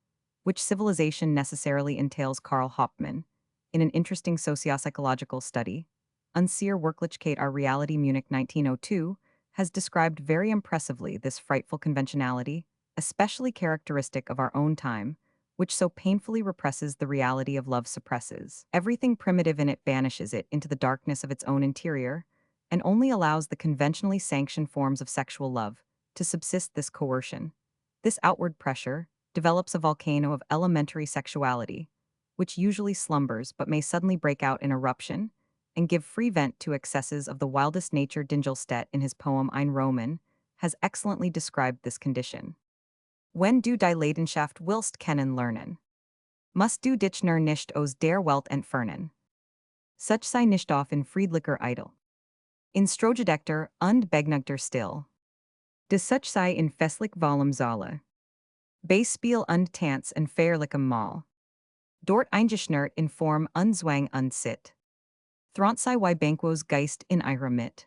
which civilization necessarily entails. Karl Hauptmann, in an interesting sociopsychological study, Unseer Wirklichkeit our Reality Munich 1902, has described very impressively this frightful conventionality, especially characteristic of our own time, which so painfully represses the reality of love suppresses. Everything primitive in it banishes it into the darkness of its own interior, and only allows the conventionally sanctioned forms of sexual love to subsist this coercion. This outward pressure develops a volcano of elementary sexuality, which usually slumbers but may suddenly break out in eruption and give free vent to excesses of the wildest nature. Dingelstedt, in his poem Ein Roman, has excellently described this condition. Wenn du die Leidenschaft willst kennen lernen, musst du dich nur nicht aus der Welt entfernen. Such sei nicht auf in friedlicher Idol. In Strogedeckter und Begnugter still. De such sei in festlich Volum Zala. Beispiel und Tanz und feierlichem Mahl. Dort eingeschnürt in Form und Zwang und Sit. Thront sei wie Banquo's Geist in ihrer Mit.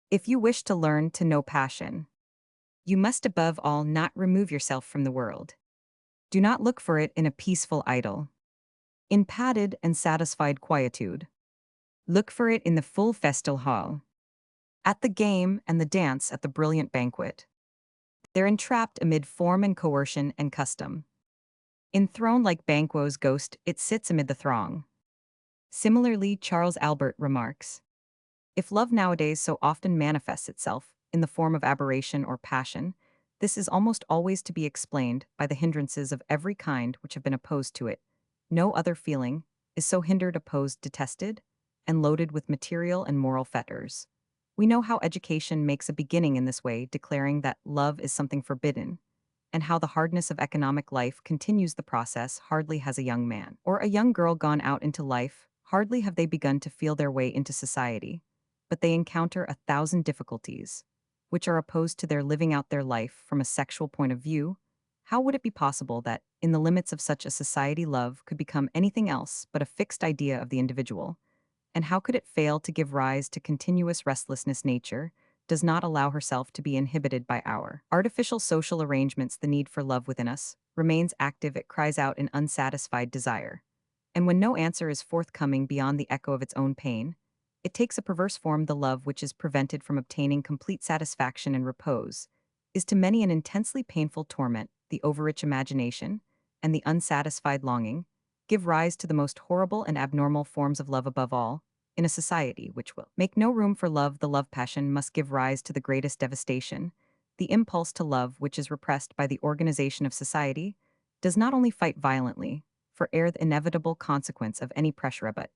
If you wish to learn to know passion, you must above all not remove yourself from the world. Do not look for it in a peaceful idyll, in padded and satisfied quietude. Look for it in the full festal hall, at the game and the dance at the brilliant banquet. They're entrapped amid form and coercion and custom. Enthroned like Banquo's ghost, it sits amid the throng. Similarly, Charles Albert remarks, if love nowadays so often manifests itself in the form of aberration or passion, this is almost always to be explained by the hindrances of every kind which have been opposed to it. No other feeling is so hindered, opposed, detested, and loaded with material and moral fetters. We know how education makes a beginning in this way, declaring that love is something forbidden, and how the hardness of economic life continues the process. Hardly has a young man or a young girl gone out into life, hardly have they begun to feel their way into society, but they encounter 1,000 difficulties, which are opposed to their living out their life from a sexual point of view. How would it be possible that, in the limits of such a society, love could become anything else but a fixed idea of the individual? And how could it fail to give rise to continuous restlessness? Nature does not allow herself to be inhibited by our artificial social arrangements. The need for love within us remains active. It cries out in unsatisfied desire. And when no answer is forthcoming beyond the echo of its own pain, it takes a perverse form. The love which is prevented from obtaining complete satisfaction and repose is to many an intensely painful torment. The overrich imagination and the unsatisfied longing give rise to the most horrible and abnormal forms of love. Above all, in a society which will make no room for love, the love passion must give rise to the greatest devastation. The impulse to love, which is repressed by the organization of society, does not only fight violently for air the inevitable consequence of any pressure, but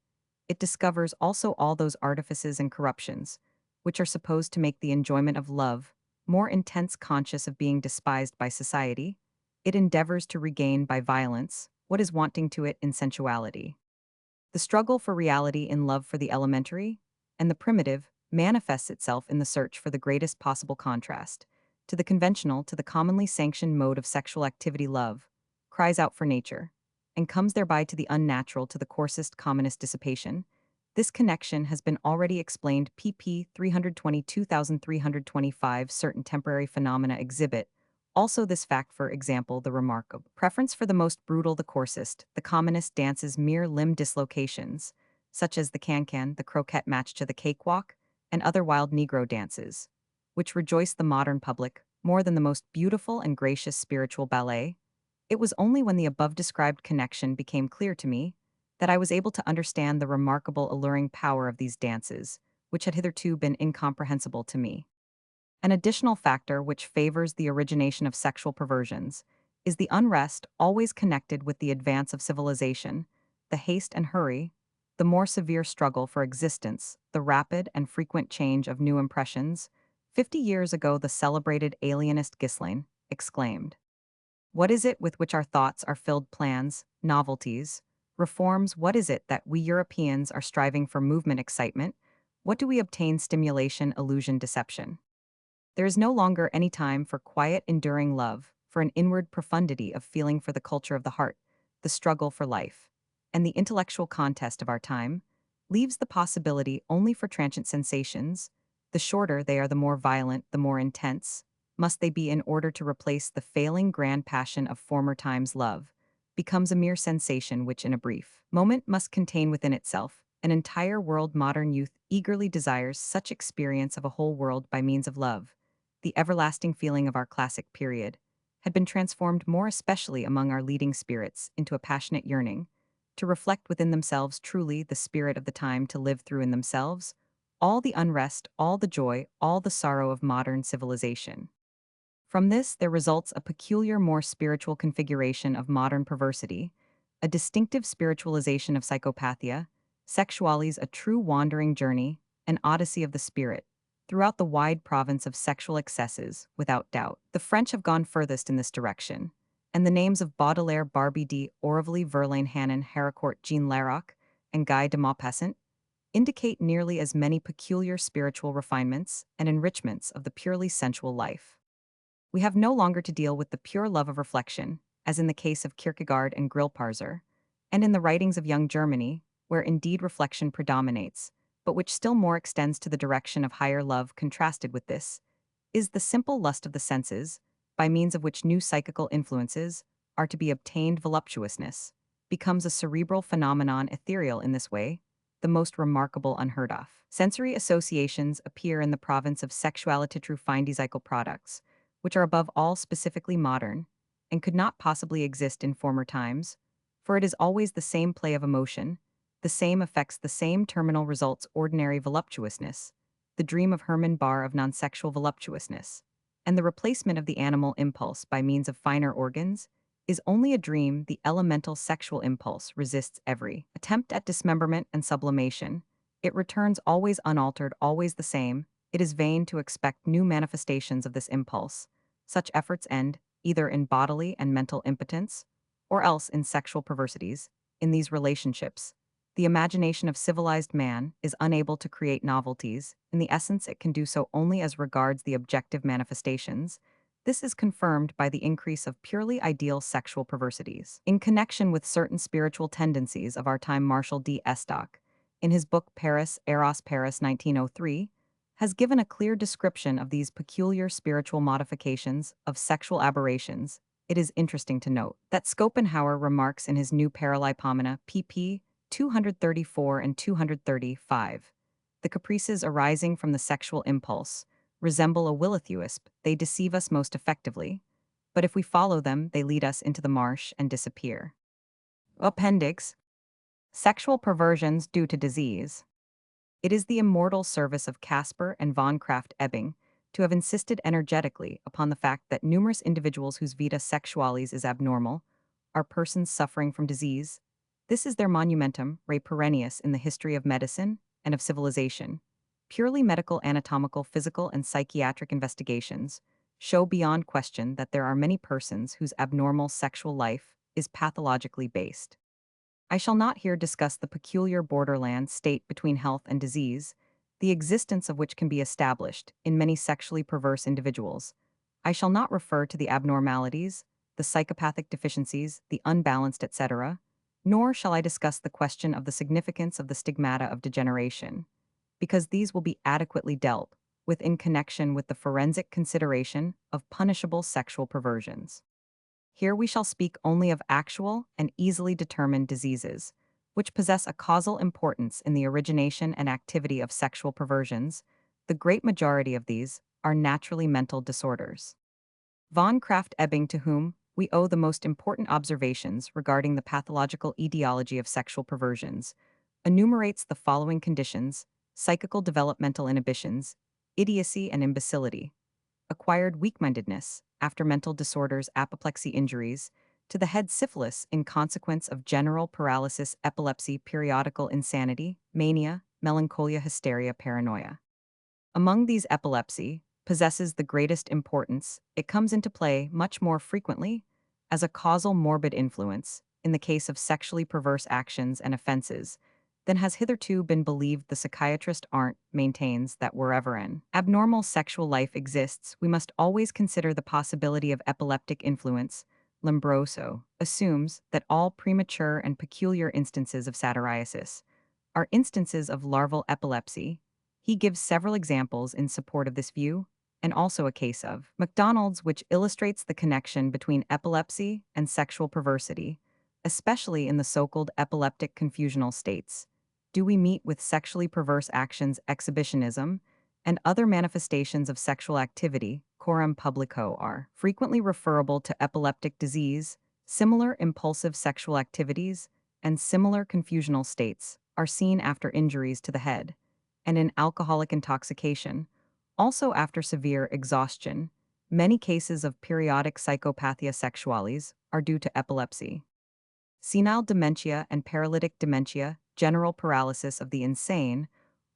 it discovers also all those artifices and corruptions which are supposed to make the enjoyment of love more intense. Conscious of being despised by society, it endeavors to regain by violence What is wanting to it in sensuality? The struggle for reality in love for the elementary and the primitive manifests itself in the search for the greatest possible contrast. To the conventional, to the commonly sanctioned mode of sexual activity, love cries out for nature, and comes thereby to the unnatural, to the coarsest, commonest dissipation. This connection has been already explained. pp. 322,325. Certain temporary phenomena exhibit also this fact, for example, the remarkable preference for the most brutal, the coarsest, the commonest dances, mere limb dislocations, such as the can-can, the croquette match to the cakewalk, and other wild Negro dances, which rejoice the modern public more than the most beautiful and gracious spiritual ballet. It was only when the above-described connection became clear to me that I was able to understand the remarkable alluring power of these dances, which had hitherto been incomprehensible to me. An additional factor which favors the origination of sexual perversions is the unrest always connected with the advance of civilization, the haste and hurry, the more severe struggle for existence, the rapid and frequent change of new impressions. 50 years ago, the celebrated alienist Ghislain exclaimed, "What is it with which our thoughts are filled? Plans, novelties, reforms? What is it that we Europeans are striving for? Movement, excitement? What do we obtain? Stimulation, illusion, deception." There is no longer any time for quiet, enduring love, for an inward profundity of feeling, for the culture of the heart, the struggle for life. And the intellectual contest of our time leaves the possibility only for transient sensations. The shorter they are, the more violent, the more intense must they be in order to replace the failing grand passion of former times. Love becomes a mere sensation which, in a brief moment, must contain within itself an entire world. Modern youth eagerly desires such experience of a whole world by means of love. The everlasting feeling of our classic period had been transformed, more especially among our leading spirits, into a passionate yearning to reflect within themselves truly the spirit of the time, to live through in themselves all the unrest, all the joy, all the sorrow of modern civilization. From this, there results a peculiar, more spiritual configuration of modern perversity, a distinctive spiritualization of psychopathia, sexualities, a true wandering journey, an odyssey of the spirit, throughout the wide province of sexual excesses. Without doubt, the French have gone furthest in this direction, and the names of Baudelaire, Barbey de Aurevilly, Verlaine, Hanon, Haraucourt, Jean Larocque, and Guy de Maupassant indicate nearly as many peculiar spiritual refinements and enrichments of the purely sensual life. We have no longer to deal with the pure love of reflection, as in the case of Kierkegaard and Grillparzer, and in the writings of young Germany, where indeed reflection predominates, but which still more extends to the direction of higher love. Contrasted with this is the simple lust of the senses, by means of which new psychical influences are to be obtained. Voluptuousness becomes a cerebral phenomenon, ethereal in this way, the most remarkable, unheard of. Sensory associations appear in the province of sexuality, true physical products, which are above all specifically modern, and could not possibly exist in former times, for it is always the same play of emotion, the same effects, the same terminal results. Ordinary voluptuousness, the dream of Hermann Bahr of non-sexual voluptuousness, and the replacement of the animal impulse by means of finer organs, is only a dream. The elemental sexual impulse resists every attempt at dismemberment and sublimation. It returns always unaltered, always the same. It is vain to expect new manifestations of this impulse. Such efforts end either in bodily and mental impotence, or else in sexual perversities. In these relationships, the imagination of civilized man is unable to create novelties. In the essence, it can do so only as regards the objective manifestations. This is confirmed by the increase of purely ideal sexual perversities. In connection with certain spiritual tendencies of our time, Marshall D. Estock, in his book Paris, Eros Paris 1903, has given a clear description of these peculiar spiritual modifications of sexual aberrations. It is interesting to note that Schopenhauer remarks in his New Paralipomena, pp. 234 and 235, the caprices arising from the sexual impulse resemble a will-o'-the-wisp. They deceive us most effectively, but if we follow them, they lead us into the marsh and disappear. Appendix: Sexual perversions due to disease. It is the immortal service of Caspar and von Krafft-Ebing to have insisted energetically upon the fact that numerous individuals whose vita sexualis is abnormal are persons suffering from disease. This is their monumentum re perennius in the history of medicine and of civilization. Purely medical, anatomical, physical, and psychiatric investigations show beyond question that there are many persons whose abnormal sexual life is pathologically based. I shall not here discuss the peculiar borderland state between health and disease, the existence of which can be established in many sexually perverse individuals. I shall not refer to the abnormalities, the psychopathic deficiencies, the unbalanced, etc., nor shall I discuss the question of the significance of the stigmata of degeneration, because these will be adequately dealt with in connection with the forensic consideration of punishable sexual perversions. Here we shall speak only of actual and easily determined diseases, which possess a causal importance in the origination and activity of sexual perversions. The great majority of these are naturally mental disorders. Von Krafft-Ebing, to whom we owe the most important observations regarding the pathological etiology of sexual perversions, enumerates the following conditions: psychical developmental inhibitions, idiocy and imbecility, acquired weak-mindedness after mental disorders, apoplexy injuries, to the head syphilis in consequence of general paralysis, epilepsy, periodical insanity, mania, melancholia, hysteria, paranoia. Among these, epilepsy possesses the greatest importance. It comes into play much more frequently as a causal morbid influence in the case of sexually perverse actions and offenses than has hitherto been believed. The psychiatrist Arndt maintains that wherever an abnormal sexual life exists, we must always consider the possibility of epileptic influence. Lombroso assumes that all premature and peculiar instances of satyriasis are instances of larval epilepsy. He gives several examples in support of this view, and also a case of MacDonald's which illustrates the connection between epilepsy and sexual perversity, especially in the so-called epileptic confusional states. Do we meet with sexually perverse actions, exhibitionism, and other manifestations of sexual activity, coram publico, are frequently referable to epileptic disease. Similar impulsive sexual activities and similar confusional states are seen after injuries to the head, and in alcoholic intoxication, also after severe exhaustion. Many cases of periodic psychopathia sexualis are due to epilepsy. Senile dementia and paralytic dementia, general paralysis of the insane,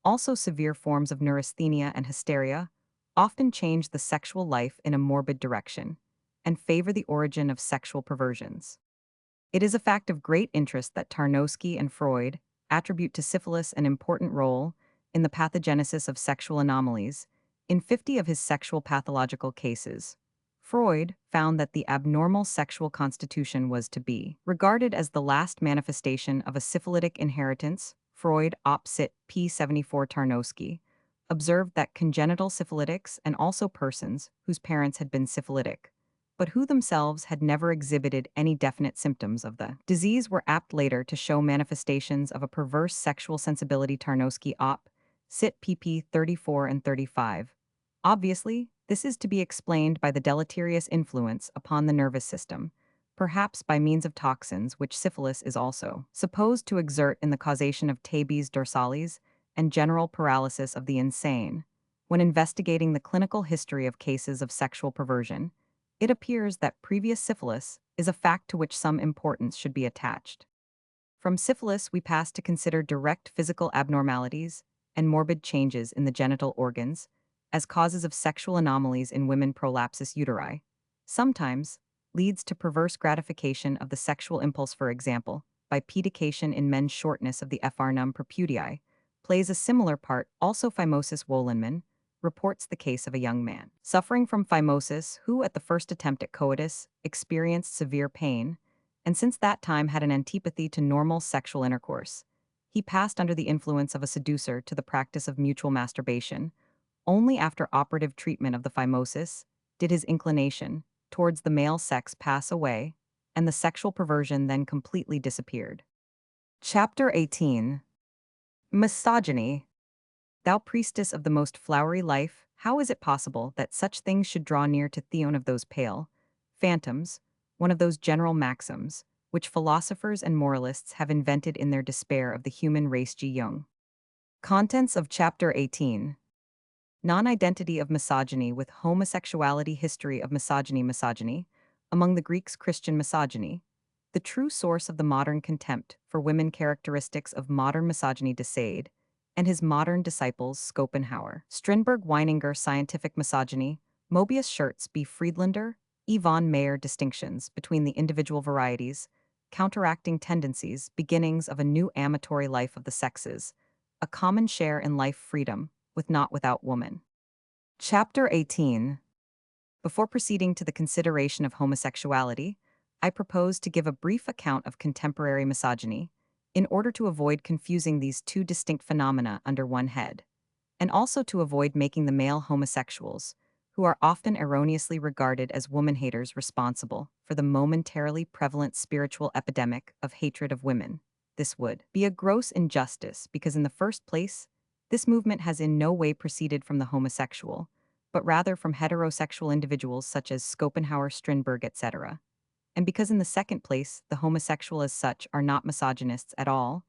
also severe forms of neurasthenia and hysteria, often change the sexual life in a morbid direction and favor the origin of sexual perversions. It is a fact of great interest that Tarnowski and Freud attribute to syphilis an important role in the pathogenesis of sexual anomalies. In 50 of his sexual pathological cases, Freud found that the abnormal sexual constitution was to be regarded as the last manifestation of a syphilitic inheritance. Freud, op. cit. p. 74. Tarnowski observed that congenital syphilitics and also persons whose parents had been syphilitic, but who themselves had never exhibited any definite symptoms of the disease, were apt later to show manifestations of a perverse sexual sensibility. Tarnowski, op. cit. pp. 34 and 35. Obviously, this is to be explained by the deleterious influence upon the nervous system, perhaps by means of toxins which syphilis is also supposed to exert in the causation of tabes dorsalis and general paralysis of the insane. When investigating the clinical history of cases of sexual perversion, it appears that previous syphilis is a fact to which some importance should be attached. From syphilis we pass to consider direct physical abnormalities and morbid changes in the genital organs as causes of sexual anomalies in women. Prolapsus uteri sometimes leads to perverse gratification of the sexual impulse, for example, by pedication in men. Shortness of the pharynum perpudii plays a similar part. Also, phimosis. Wollenman reports the case of a young man suffering from phimosis who, at the first attempt at coitus, experienced severe pain, and since that time had an antipathy to normal sexual intercourse. He passed under the influence of a seducer to the practice of mutual masturbation. Only after operative treatment of the phimosis did his inclination towards the male sex pass away, and the sexual perversion then completely disappeared. Chapter 18. Misogyny. Thou priestess of the most flowery life, how is it possible that such things should draw near to Theon of those pale phantoms, one of those general maxims which philosophers and moralists have invented in their despair of the human race? G. Jung. Contents of Chapter 18. Non-identity of misogyny with homosexuality. History of misogyny. Misogyny, among the Greeks. Christian misogyny, the true source of the modern contempt for women. Characteristics of modern misogyny. De Sade and his modern disciples. Schopenhauer, Strindberg, Weininger. Scientific misogyny. Mobius. Schertz, B. Friedlander, Iwan distinctions between the individual varieties, counteracting tendencies, beginnings of a new amatory life of the sexes, a common share in life freedom, with not without woman. Chapter 18. Before proceeding to the consideration of homosexuality, I propose to give a brief account of contemporary misogyny, in order to avoid confusing these two distinct phenomena under one head, and also to avoid making the male homosexuals, who are often erroneously regarded as woman haters, responsible for the momentarily prevalent spiritual epidemic of hatred of women. This would be a gross injustice because, in the first place, this movement has in no way proceeded from the homosexual, but rather from heterosexual individuals such as Schopenhauer, Strindberg, etc. And because, in the second place, the homosexual as such are not misogynists at all,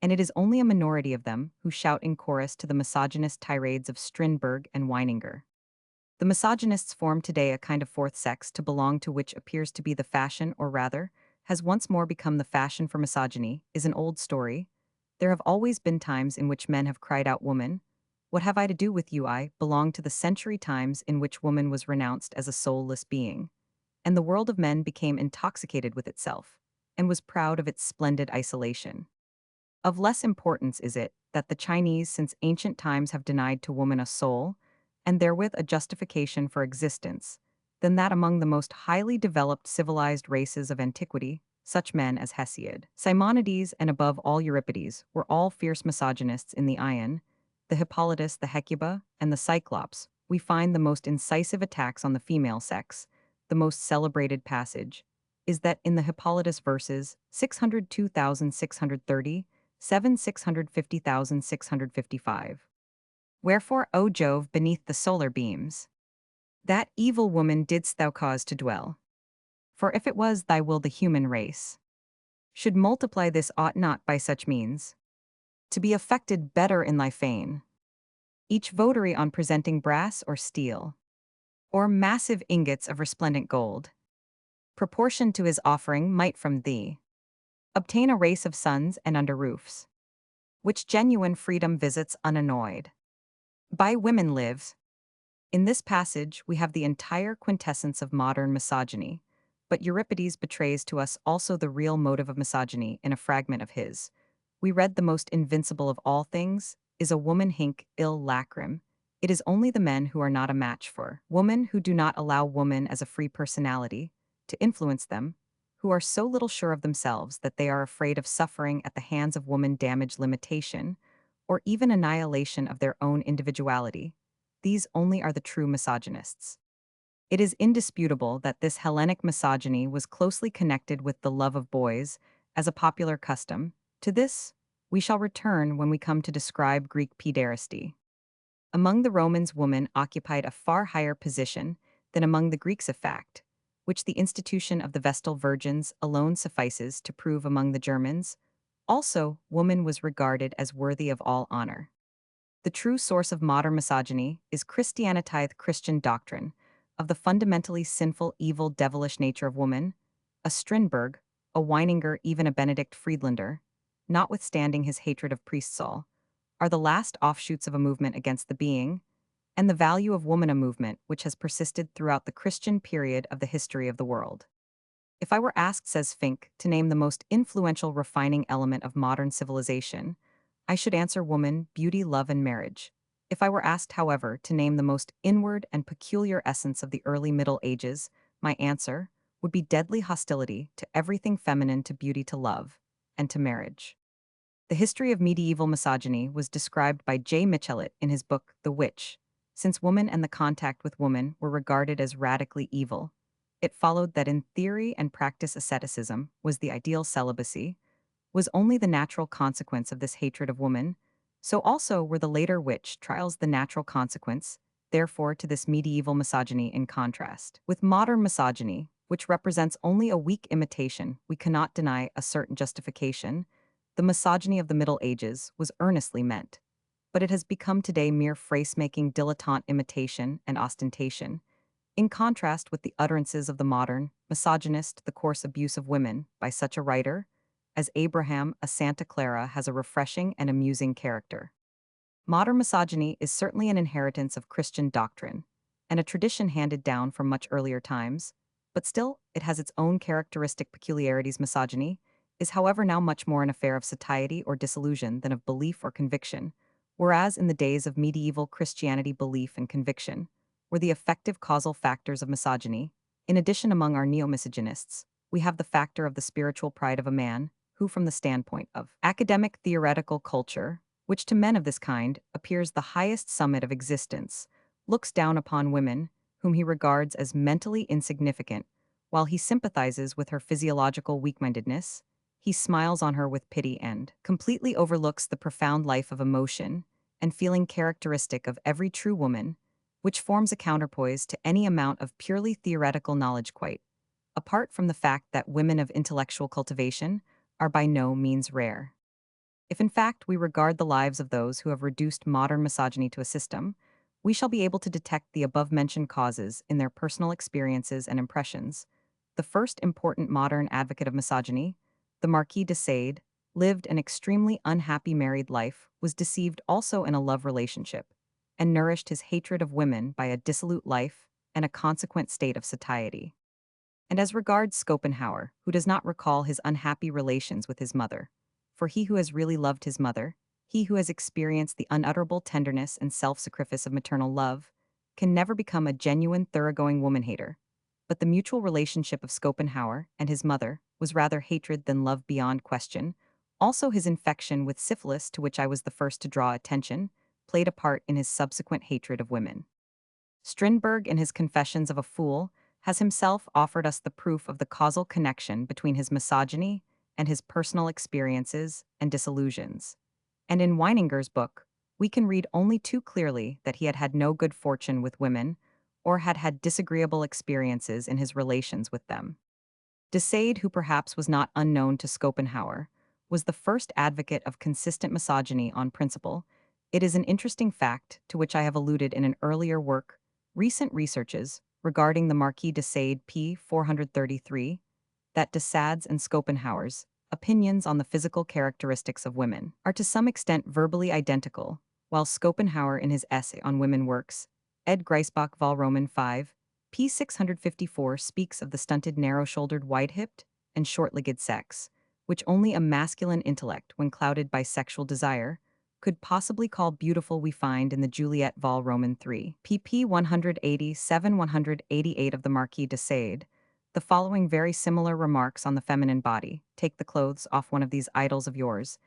and it is only a minority of them who shout in chorus to the misogynist tirades of Strindberg and Weininger. The misogynists form today a kind of fourth sex to belong to which appears to be the fashion, or rather, has once more become the fashion for misogyny, is an old story. There have always been times in which men have cried out, "Woman, what have I to do with you?" I belong to the century times in which woman was renounced as a soulless being, and the world of men became intoxicated with itself, and was proud of its splendid isolation. Of less importance is it that the Chinese since ancient times have denied to woman a soul, and therewith a justification for existence, than that among the most highly developed civilized races of antiquity, such men as Hesiod, Simonides, and above all Euripides, were all fierce misogynists. In the Ion, the Hippolytus, the Hecuba, and the Cyclops, we find the most incisive attacks on the female sex. The most celebrated passage is that in the Hippolytus verses 602,630, 650,655. Wherefore, O Jove, beneath the solar beams, that evil woman didst thou cause to dwell. For if it was thy will the human race should multiply, this ought not by such means to be affected better in thy fane. Each votary on presenting brass or steel, or massive ingots of resplendent gold, proportioned to his offering, might from thee obtain a race of sons and under roofs, which genuine freedom visits unannoyed. By women lives. In this passage, we have the entire quintessence of modern misogyny, but Euripides betrays to us also the real motive of misogyny in a fragment of his. We read, "The most invincible of all things is a woman hinc ill lacrim." It is only the men who are not a match for woman, who do not allow woman as a free personality to influence them, who are so little sure of themselves that they are afraid of suffering at the hands of woman damage, limitation, or even annihilation of their own individuality. These only are the true misogynists. It is indisputable that this Hellenic misogyny was closely connected with the love of boys as a popular custom. To this, we shall return when we come to describe Greek pederasty. Among the Romans, woman occupied a far higher position than among the Greeks, a fact which the institution of the Vestal Virgins alone suffices to prove. Among the Germans, also, woman was regarded as worthy of all honor. The true source of modern misogyny is Christianitized Christian doctrine of the fundamentally sinful, evil, devilish nature of woman. A Strindberg, a Weininger, even a Benedict Friedlander, notwithstanding his hatred of priestsoul, are the last offshoots of a movement against the being and the value of woman, a movement which has persisted throughout the Christian period of the history of the world. If I were asked, says Fink, to name the most influential refining element of modern civilization, I should answer woman, beauty, love, and marriage. If I were asked, however, to name the most inward and peculiar essence of the early Middle Ages, my answer would be deadly hostility to everything feminine, to beauty, to love, and to marriage. The history of medieval misogyny was described by J. Michelet in his book, The Witch. Since woman and the contact with woman were regarded as radically evil, it followed that in theory and practice asceticism was the ideal, celibacy was only the natural consequence of this hatred of woman, so also were the later witch trials the natural consequence, therefore, to this medieval misogyny. In contrast with modern misogyny, which represents only a weak imitation, we cannot deny a certain justification. The misogyny of the Middle Ages was earnestly meant, but it has become today mere phrase-making, dilettante imitation, and ostentation. In contrast with the utterances of the modern misogynist, the coarse abuse of women by such a writer as Abraham a Santa Clara has a refreshing and amusing character. Modern misogyny is certainly an inheritance of Christian doctrine, and a tradition handed down from much earlier times, but still, it has its own characteristic peculiarities. Misogyny is, however, now much more an affair of satiety or disillusion than of belief or conviction, whereas in the days of medieval Christianity, belief and conviction were the effective causal factors of misogyny. In addition, among our neo-misogynists, we have the factor of the spiritual pride of a man who, from the standpoint of academic theoretical culture, which to men of this kind appears the highest summit of existence, looks down upon women, whom he regards as mentally insignificant, while he sympathizes with her physiological weak-mindedness. He smiles on her with pity and completely overlooks the profound life of emotion and feeling characteristic of every true woman, which forms a counterpoise to any amount of purely theoretical knowledge, quite apart from the fact that women of intellectual cultivation are by no means rare. If in fact we regard the lives of those who have reduced modern misogyny to a system, we shall be able to detect the above-mentioned causes in their personal experiences and impressions. The first important modern advocate of misogyny, the Marquis de Sade, lived an extremely unhappy married life, was deceived also in a love relationship, and nourished his hatred of women by a dissolute life and a consequent state of satiety. And as regards Schopenhauer, who does not recall his unhappy relations with his mother, for he who has really loved his mother, he who has experienced the unutterable tenderness and self-sacrifice of maternal love, can never become a genuine thoroughgoing woman-hater. But the mutual relationship of Schopenhauer and his mother was rather hatred than love beyond question. Also his infection with syphilis, to which I was the first to draw attention, played a part in his subsequent hatred of women. Strindberg, in his Confessions of a Fool, has himself offered us the proof of the causal connection between his misogyny and his personal experiences and disillusions. And in Weininger's book, we can read only too clearly that he had had no good fortune with women or had had disagreeable experiences in his relations with them. De Sade, who perhaps was not unknown to Schopenhauer, was the first advocate of consistent misogyny on principle. It is an interesting fact, to which I have alluded in an earlier work, recent researches regarding the Marquis de Sade p. 433, that de Sade's and Schopenhauer's opinions on the physical characteristics of women are to some extent verbally identical, while Schopenhauer in his essay on women works, Ed Griesbach vol Roman 5, p. 654 speaks of the stunted narrow-shouldered wide-hipped and short-legged sex, which only a masculine intellect, when clouded by sexual desire, could possibly call beautiful. We find in the Juliet vol Roman 3, pp. 187-188 of the Marquis de Sade, the following very similar remarks on the feminine body. Take the clothes off one of these idols of yours.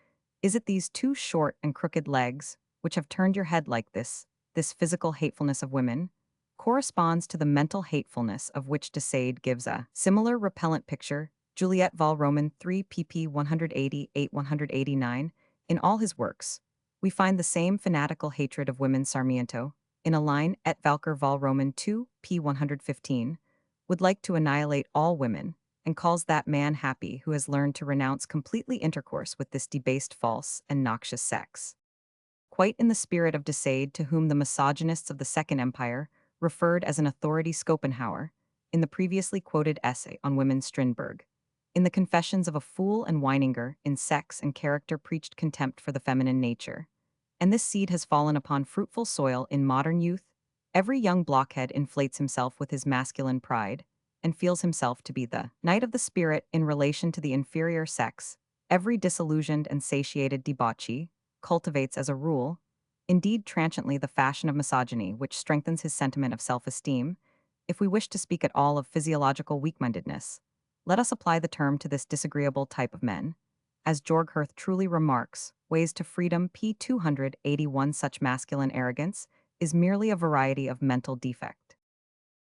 Is it these two short and crooked legs, which have turned your head like this physical hatefulness of women? Corresponds to the mental hatefulness of which de Sade gives a similar repellent picture, Juliet vol Roman 3 pp. 188-189, in all his works. We find the same fanatical hatred of women. Sarmiento, in a line et Valker vol Roman 2 p. 115, would like to annihilate all women, and calls that man happy who has learned to renounce completely intercourse with this debased, false, and noxious sex. Quite in the spirit of de Sade, to whom the misogynists of the Second Empire referred as an authority, Schopenhauer, in the previously quoted essay on women, Strindberg, in the Confessions of a Fool, and Weininger, in Sex and Character, preached contempt for the feminine nature. And this seed has fallen upon fruitful soil in modern youth. Every young blockhead inflates himself with his masculine pride, and feels himself to be the knight of the spirit in relation to the inferior sex. Every disillusioned and satiated debauchee cultivates as a rule, indeed transiently, the fashion of misogyny, which strengthens his sentiment of self-esteem. If we wish to speak at all of physiological weak-mindedness, let us apply the term to this disagreeable type of men. As Jorghurth truly remarks, Ways to Freedom p. 281, such masculine arrogance is merely a variety of mental defect.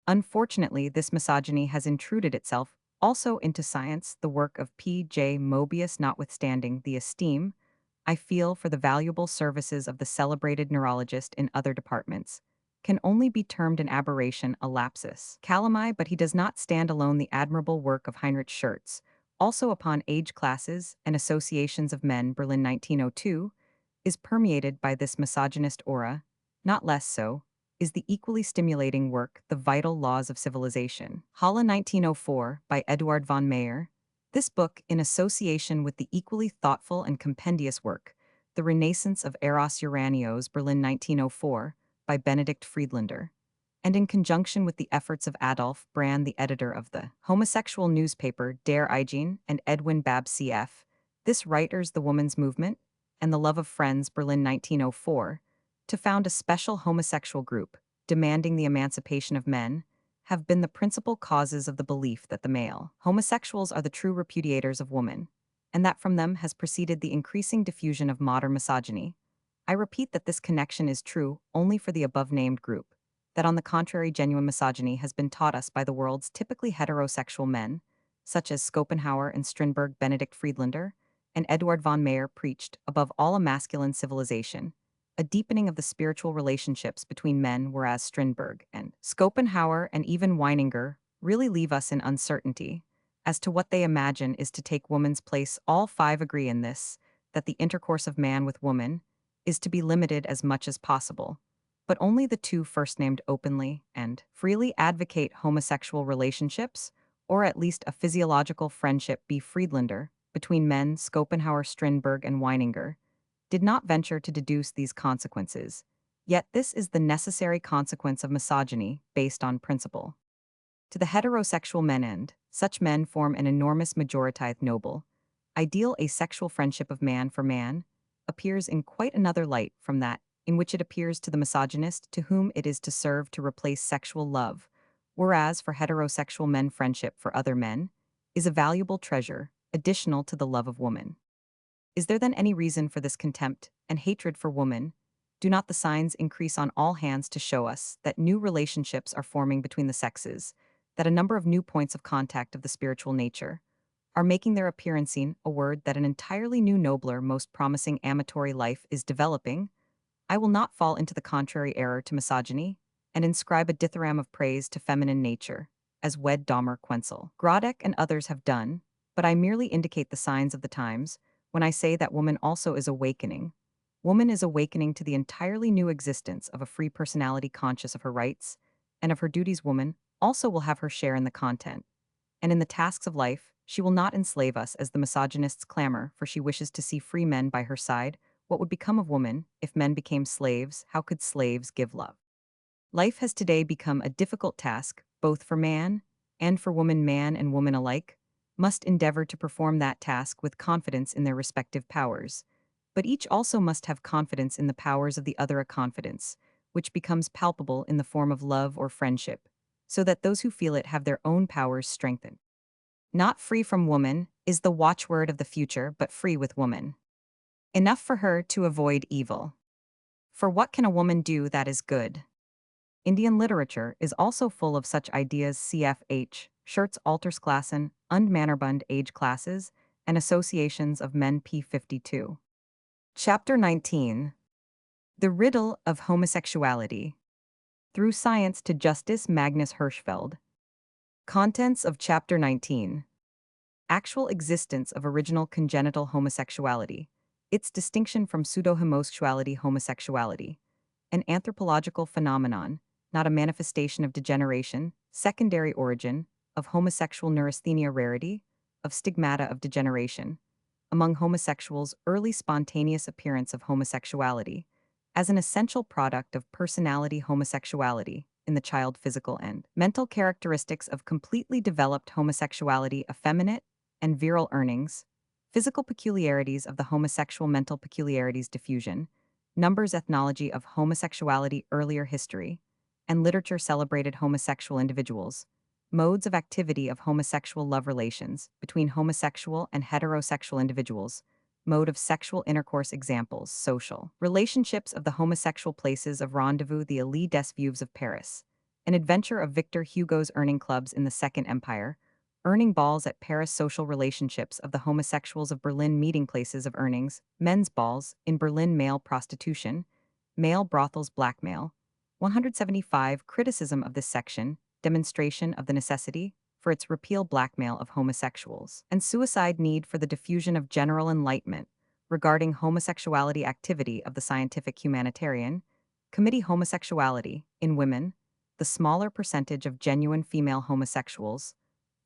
Unfortunately, this misogyny has intruded itself also into science. The work of P. J. Mobius, notwithstanding the esteem I feel for the valuable services of the celebrated neurologist in other departments, can only be termed an aberration, a lapsus calami, but he does not stand alone. The admirable work of Heinrich Schertz, also upon age classes and associations of men, Berlin 1902, is permeated by this misogynist aura. Not less so is the equally stimulating work, The Vital Laws of Civilization, Halle 1904, by Eduard von Meyer. This book, in association with the equally thoughtful and compendious work, The Renaissance of Eros Uranios, Berlin 1904, by Benedict Friedlander, and in conjunction with the efforts of Adolf Brand, the editor of the homosexual newspaper Der Eigen, and Edwin Babb C.F., this writer's The Woman's Movement and the Love of Friends, Berlin 1904, to found a special homosexual group demanding the emancipation of men, have been the principal causes of the belief that the male homosexuals are the true repudiators of woman, and that from them has proceeded the increasing diffusion of modern misogyny. I repeat that this connection is true only for the above-named group, that on the contrary genuine misogyny has been taught us by the world's typically heterosexual men, such as Schopenhauer and Strindberg, Benedict Friedlander, and Eduard von Meyer preached, above all, a masculine civilization, a deepening of the spiritual relationships between men, whereas Strindberg and Schopenhauer and even Weininger really leave us in uncertainty as to what they imagine is to take woman's place. All five agree in this, that the intercourse of man with woman is to be limited as much as possible, but only the two first named openly and freely advocate homosexual relationships, or at least a physiological friendship. B. Friedlander, between men, Schopenhauer, Strindberg, and Weininger, did not venture to deduce these consequences, yet this is the necessary consequence of misogyny based on principle. To the heterosexual men and such men form an enormous majority. Noble, ideal asexual friendship of man for man appears in quite another light from that in which it appears to the misogynist, to whom it is to serve to replace sexual love, whereas for heterosexual men friendship for other men is a valuable treasure additional to the love of woman. Is there then any reason for this contempt and hatred for woman? Do not the signs increase on all hands to show us that new relationships are forming between the sexes, that a number of new points of contact of the spiritual nature are making their appearance, in a word, that an entirely new, nobler, most promising amatory life is developing? I will not fall into the contrary error to misogyny and inscribe a dithyramb of praise to feminine nature, as Wed Dahmer, Quenzel, Grodek, and others have done, but I merely indicate the signs of the times when I say that woman also is awakening. Woman is awakening to the entirely new existence of a free personality conscious of her rights and of her duties. Woman also will have her share in the content, and in the tasks of life. She will not enslave us as the misogynists clamor, for she wishes to see free men by her side. What would become of woman if men became slaves? How could slaves give love? Life has today become a difficult task, both for man and for woman. Man and woman alike must endeavor to perform that task with confidence in their respective powers, but each also must have confidence in the powers of the other, a confidence which becomes palpable in the form of love or friendship, so that those who feel it have their own powers strengthened. Not free from woman is the watchword of the future, but free with woman. Enough for her to avoid evil. For what can a woman do that is good? Indian literature is also full of such ideas. Cf. Schurz, Altersklassen und Männerbund, age classes, and associations of men. P. 52. Chapter 19. The Riddle of Homosexuality. Through Science to Justice, Magnus Hirschfeld. Contents of Chapter 19. Actual existence of original congenital homosexuality, its distinction from pseudo-homosexuality. Homosexuality, an anthropological phenomenon, not a manifestation of degeneration. Secondary origin of homosexual neurasthenia. Rarity of stigmata of degeneration among homosexuals. Early spontaneous appearance of homosexuality as an essential product of personality. Homosexuality in the child. Physical and mental characteristics of completely developed homosexuality. Effeminate and virile earnings. Physical peculiarities of the homosexual. Mental peculiarities. Diffusion. Numbers. Ethnology of homosexuality. Earlier history and literature. Celebrated homosexual individuals. Modes of activity of homosexual. Love relations between homosexual and heterosexual individuals. Mode of sexual intercourse. Examples. Social relationships of the homosexual. Places of rendezvous. The Allées des Veuves of Paris. An adventure of Victor Hugo's. Earning clubs in the Second Empire. Earning balls at Paris. Social relationships of the homosexuals of Berlin. Meeting places of earnings. Men's balls in Berlin. Male prostitution. Male brothels. Blackmail. 175. Criticism of this section. Demonstration of the necessity for its repeal. Blackmail of homosexuals and suicide. Need for the diffusion of general enlightenment regarding homosexuality. Activity of the scientific humanitarian committee. Homosexuality in women, the smaller percentage of genuine female homosexuals.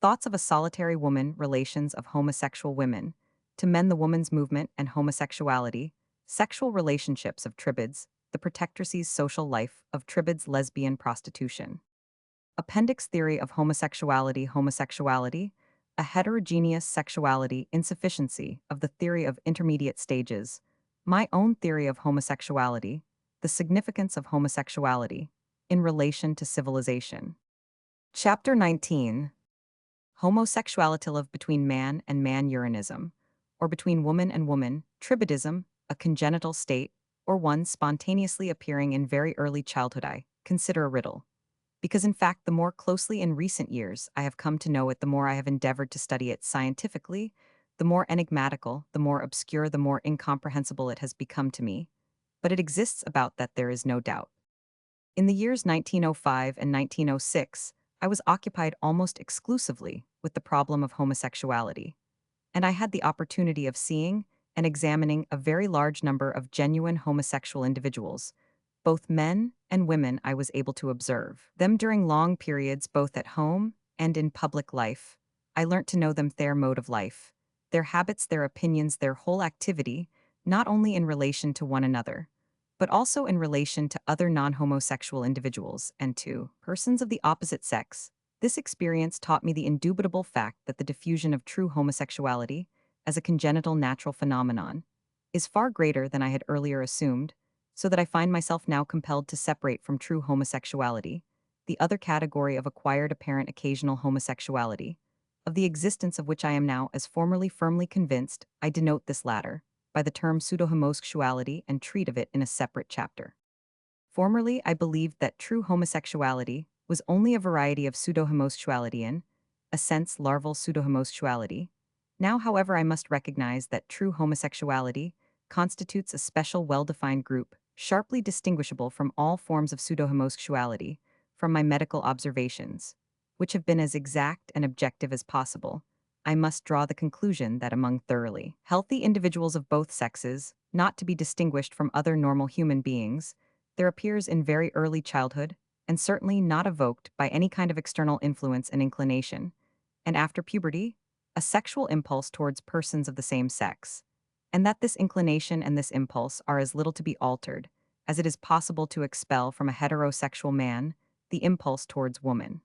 Thoughts of a solitary woman. Relations of homosexual women to men. The woman's movement and homosexuality. Sexual relationships of tribids. the protectress's social life of tribad's lesbian prostitution. Appendix theory of homosexuality, a heterogeneous sexuality insufficiency of the theory of intermediate stages, my own theory of homosexuality, the significance of homosexuality in relation to civilization. Chapter 19. Homosexuality love between man and man urinism, or between woman and woman, tribadism, a congenital state, or one spontaneously appearing in very early childhood. I consider a riddle. Because in fact, the more closely in recent years I have come to know it, the more I have endeavored to study it scientifically, the more enigmatical, the more obscure, the more incomprehensible it has become to me. But it exists about that there is no doubt. In the years 1905 and 1906, I was occupied almost exclusively with the problem of homosexuality, and I had the opportunity of seeing and examining a very large number of genuine homosexual individuals, both men and women. I was able to observe them during long periods both at home and in public life. I learnt to know them, their mode of life, their habits, their opinions, their whole activity, not only in relation to one another, but also in relation to other non-homosexual individuals and to persons of the opposite sex. This experience taught me the indubitable fact that the diffusion of true homosexuality, as a congenital natural phenomenon, is far greater than I had earlier assumed, so that I find myself now compelled to separate from true homosexuality the other category of acquired apparent occasional homosexuality, of the existence of which I am now as formerly firmly convinced. I denote this latter by the term pseudo-homosexuality and treat of it in a separate chapter. Formerly, I believed that true homosexuality was only a variety of pseudo-homosexuality in, a sense, larval pseudo-homosexuality. Now, however, I must recognize that true homosexuality constitutes a special well-defined group, sharply distinguishable from all forms of pseudo-homosexuality, from my medical observations, which have been as exact and objective as possible. I must draw the conclusion that among thoroughly healthy individuals of both sexes, not to be distinguished from other normal human beings, there appears in very early childhood, and certainly not evoked by any kind of external influence and inclination, and after puberty, a sexual impulse towards persons of the same sex, and that this inclination and this impulse are as little to be altered as it is possible to expel from a heterosexual man the impulse towards woman.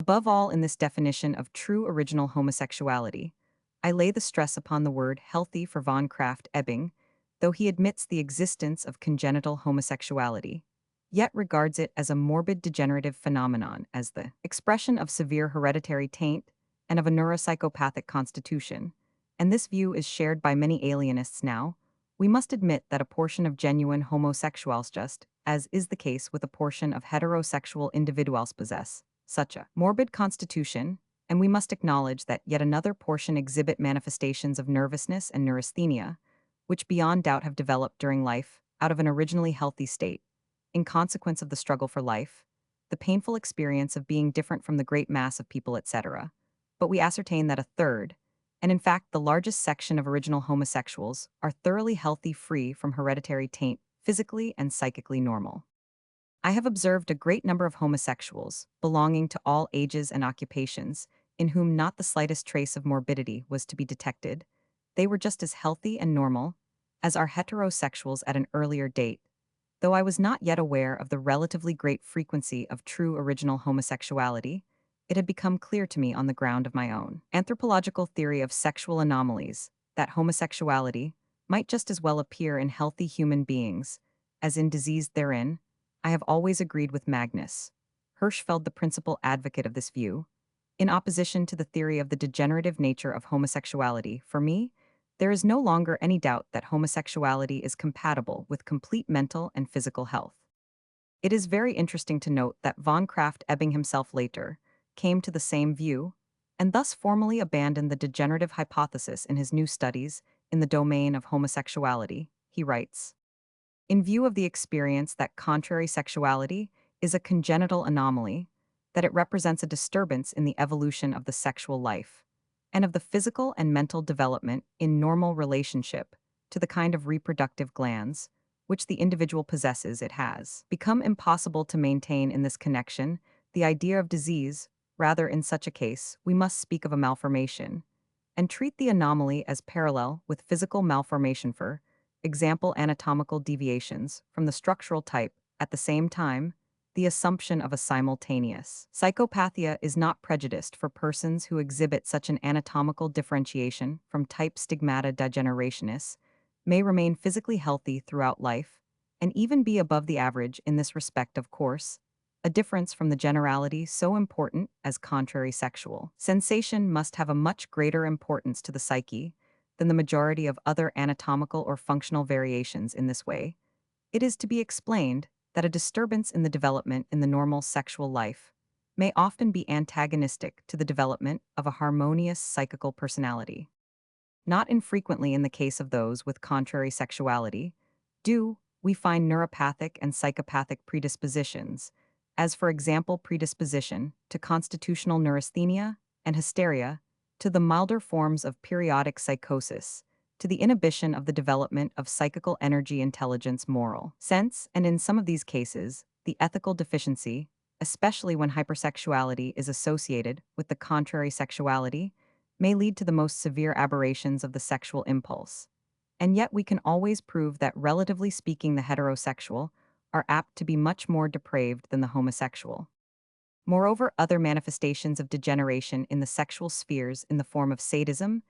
Above all, in this definition of true original homosexuality, I lay the stress upon the word healthy for von Krafft-Ebing, though he admits the existence of congenital homosexuality, yet regards it as a morbid degenerative phenomenon, as the expression of severe hereditary taint and of a neuropsychopathic constitution, and this view is shared by many alienists now. We must admit that a portion of genuine homosexuals, just as is the case with a portion of heterosexual individuals, possess such a morbid constitution, and we must acknowledge that yet another portion exhibit manifestations of nervousness and neurasthenia, which beyond doubt have developed during life out of an originally healthy state, in consequence of the struggle for life, the painful experience of being different from the great mass of people, etc. But we ascertain that a third, and in fact the largest section of original homosexuals, are thoroughly healthy, free from hereditary taint, physically and psychically normal. I have observed a great number of homosexuals, belonging to all ages and occupations, in whom not the slightest trace of morbidity was to be detected. They were just as healthy and normal as are heterosexuals at an earlier date, though I was not yet aware of the relatively great frequency of true original homosexuality. It had become clear to me on the ground of my own anthropological theory of sexual anomalies that homosexuality might just as well appear in healthy human beings as in diseased therein. I have always agreed with Magnus Hirschfeld, the principal advocate of this view, in opposition to the theory of the degenerative nature of homosexuality. For me, there is no longer any doubt that homosexuality is compatible with complete mental and physical health. It is very interesting to note that von Krafft-Ebing himself later came to the same view, and thus formally abandoned the degenerative hypothesis in his new studies in the domain of homosexuality. He writes, in view of the experience that contrary sexuality is a congenital anomaly, that it represents a disturbance in the evolution of the sexual life, and of the physical and mental development in normal relationship to the kind of reproductive glands which the individual possesses, it has become impossible to maintain in this connection the idea of disease. Rather, in such a case, we must speak of a malformation, and treat the anomaly as parallel with physical malformation. For example anatomical deviations from the structural type. At the same time, the assumption of a simultaneous psychopathia is not prejudiced for persons who exhibit such an anatomical differentiation from type stigmata degenerationis, may remain physically healthy throughout life, and even be above the average in this respect, of course, a difference from the generality so important as contrary sexual sensation must have a much greater importance to the psyche than the majority of other anatomical or functional variations. In this way, it is to be explained that a disturbance in the development in the normal sexual life may often be antagonistic to the development of a harmonious psychical personality. Not infrequently in the case of those with contrary sexuality, do we find neuropathic and psychopathic predispositions, as for example predisposition to constitutional neurasthenia and hysteria, to the milder forms of periodic psychosis, to the inhibition of the development of psychical energy, intelligence, moral sense, and in some of these cases, the ethical deficiency, especially when hypersexuality is associated with the contrary sexuality, may lead to the most severe aberrations of the sexual impulse. And yet we can always prove that, relatively speaking, the heterosexual are apt to be much more depraved than the homosexual. Moreover, other manifestations of degeneration in the sexual spheres in the form of sadism,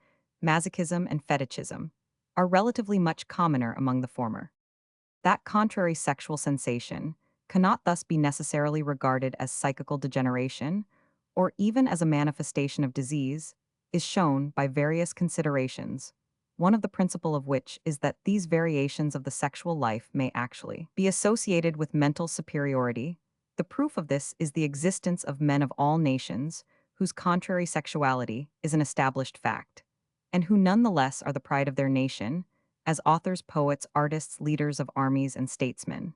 masochism, and fetishism are relatively much commoner among the former. That contrary sexual sensation cannot thus be necessarily regarded as psychical degeneration, or even as a manifestation of disease, is shown by various considerations, one of the principal of which is that these variations of the sexual life may actually be associated with mental superiority. The proof of this is the existence of men of all nations whose contrary sexuality is an established fact, and who nonetheless are the pride of their nation, as authors, poets, artists, leaders of armies, and statesmen.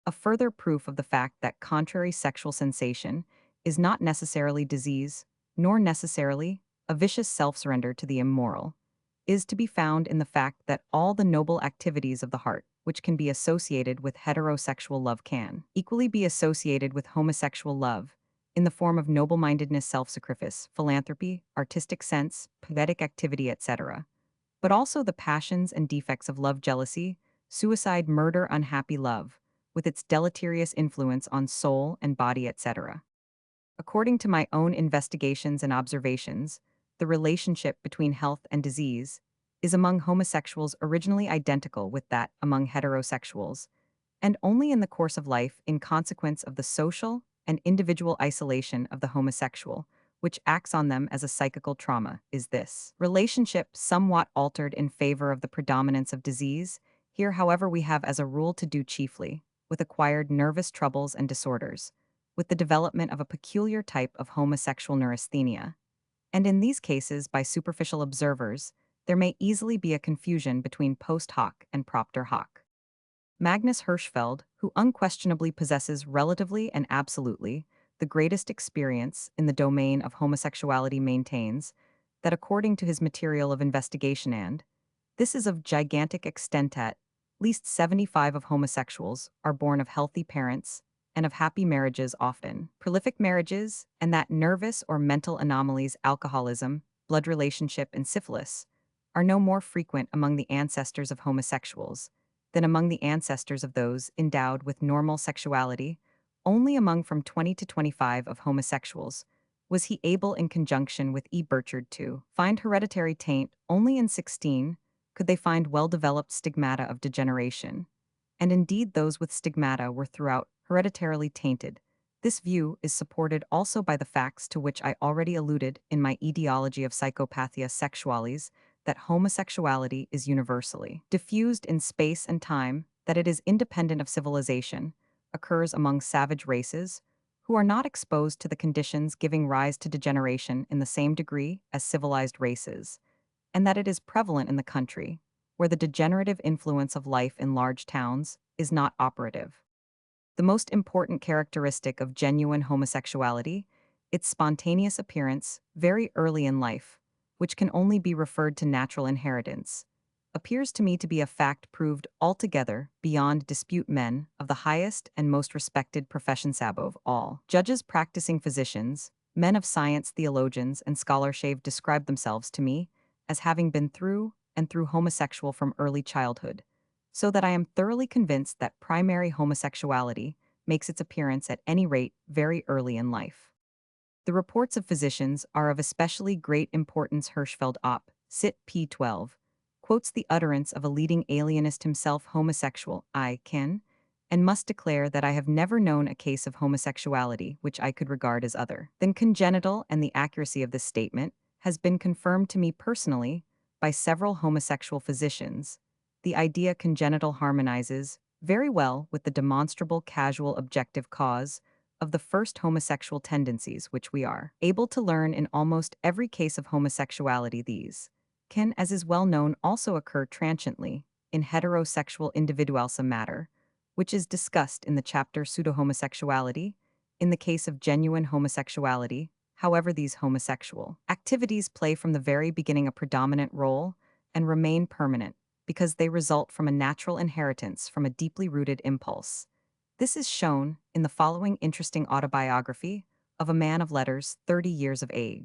A further proof of the fact that contrary sexual sensation is not necessarily disease, nor necessarily a vicious self-surrender to the immoral, is to be found in the fact that all the noble activities of the heart, which can be associated with heterosexual love, can equally be associated with homosexual love, in the form of noble-mindedness, self-sacrifice, philanthropy, artistic sense, poetic activity, etc., but also the passions and defects of love, jealousy, suicide, murder, unhappy love, with its deleterious influence on soul and body, etc. According to my own investigations and observations, the relationship between health and disease is among homosexuals originally identical with that among heterosexuals, and only in the course of life, in consequence of the social and individual isolation of the homosexual, which acts on them as a psychical trauma, is this relationship somewhat altered in favor of the predominance of disease. Here, however, we have as a rule to do chiefly with acquired nervous troubles and disorders, with the development of a peculiar type of homosexual neurasthenia. And in these cases, by superficial observers, there may easily be a confusion between post hoc and propter hoc. Magnus Hirschfeld, who unquestionably possesses relatively and absolutely the greatest experience in the domain of homosexuality, maintains that according to his material of investigation, and this is of gigantic extent, at least 75 of homosexuals are born of healthy parents and of happy marriages, often prolific marriages, and that nervous or mental anomalies, alcoholism, blood relationship, and syphilis are no more frequent among the ancestors of homosexuals than among the ancestors of those endowed with normal sexuality. Only among from 20 to 25 of homosexuals was he able, in conjunction with E. Burchard, to find hereditary taint. Only in 16 could they find well-developed stigmata of degeneration, and indeed those with stigmata were throughout hereditarily tainted. This view is supported also by the facts to which I already alluded in my etiology of psychopathia sexualis, that homosexuality is universally diffused in space and time, that it is independent of civilization, occurs among savage races, who are not exposed to the conditions giving rise to degeneration in the same degree as civilized races, and that it is prevalent in the country, where the degenerative influence of life in large towns is not operative. The most important characteristic of genuine homosexuality, its spontaneous appearance very early in life, which can only be referred to natural inheritance, appears to me to be a fact proved altogether beyond dispute. Men of the highest and most respected professions, above all, judges, practicing physicians, men of science, theologians, and scholarship, describe themselves to me as having been through and through homosexual from early childhood, so that I am thoroughly convinced that primary homosexuality makes its appearance at any rate very early in life. The reports of physicians are of especially great importance. Hirschfeld op. Cit. p. 12 quotes the utterance of a leading alienist, himself homosexual, I can, and must declare that I have never known a case of homosexuality which I could regard as other than congenital, and the accuracy of this statement has been confirmed to me personally by several homosexual physicians. The idea congenital harmonizes very well with the demonstrable casual objective cause of the first homosexual tendencies which we are able to learn in almost every case of homosexuality. These can, as is well known, also occur transiently in heterosexual individualsome matter, which is discussed in the chapter Pseudo-homosexuality. In the case of genuine homosexuality, however, these homosexual activities play from the very beginning a predominant role and remain permanent because they result from a natural inheritance from a deeply rooted impulse. This is shown in the following interesting autobiography of a man of letters 30 years of age.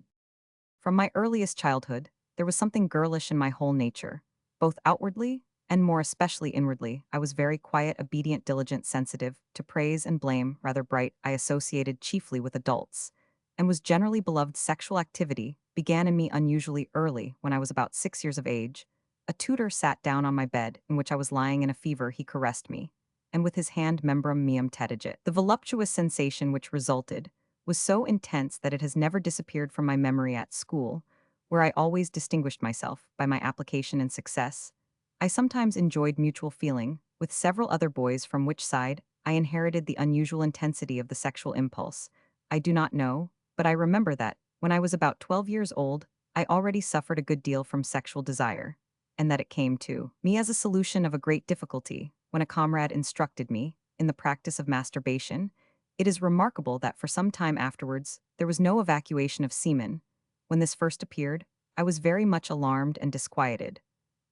From my earliest childhood, there was something girlish in my whole nature, both outwardly and more especially inwardly. I was very quiet, obedient, diligent, sensitive to praise and blame, rather bright. I associated chiefly with adults, and was generally beloved. Sexual activity began in me unusually early. When I was about 6 years of age, a tutor sat down on my bed, in which I was lying in a fever. He caressed me, and with his hand membrum meum tetigit. The voluptuous sensation which resulted was so intense that it has never disappeared from my memory. At school, where I always distinguished myself by my application and success, I sometimes enjoyed mutual feeling with several other boys, from which side I inherited the unusual intensity of the sexual impulse. I do not know, but I remember that, when I was about 12 years old, I already suffered a good deal from sexual desire, and that it came to me as a solution of a great difficulty when a comrade instructed me in the practice of masturbation. It is remarkable that for some time afterwards there was no evacuation of semen. When this first appeared, I was very much alarmed and disquieted,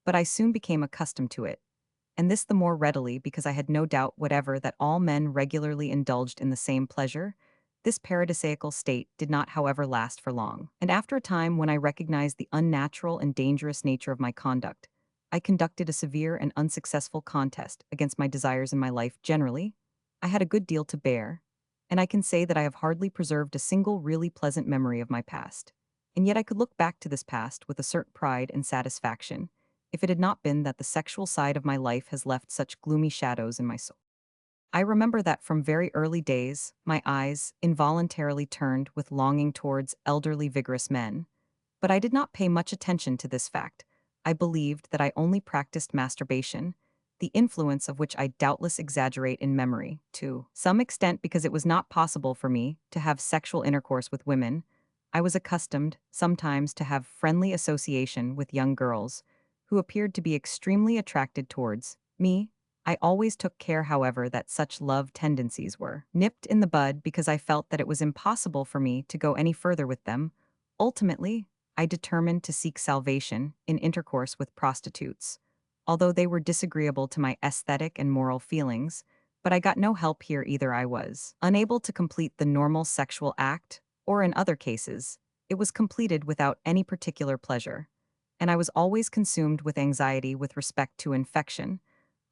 but I soon became accustomed to it, and this the more readily because I had no doubt whatever that all men regularly indulged in the same pleasure. This paradisiacal state did not, however, last for long, and after a time, when I recognized the unnatural and dangerous nature of my conduct, I conducted a severe and unsuccessful contest against my desires in my life generally. I had a good deal to bear, and I can say that I have hardly preserved a single really pleasant memory of my past. And yet I could look back to this past with a certain pride and satisfaction, if it had not been that the sexual side of my life has left such gloomy shadows in my soul. I remember that from very early days, my eyes involuntarily turned with longing towards elderly, vigorous men, but I did not pay much attention to this fact. I believed that I only practiced masturbation, the influence of which I doubtless exaggerate in memory, to some extent, because it was not possible for me to have sexual intercourse with women. I was accustomed, sometimes, to have friendly association with young girls, who appeared to be extremely attracted towards me. I always took care, however, that such love tendencies were nipped in the bud, because I felt that it was impossible for me to go any further with them. Ultimately, I determined to seek salvation in intercourse with prostitutes, although they were disagreeable to my aesthetic and moral feelings, but I got no help here either. I was unable to complete the normal sexual act, or in other cases, it was completed without any particular pleasure, and I was always consumed with anxiety with respect to infection.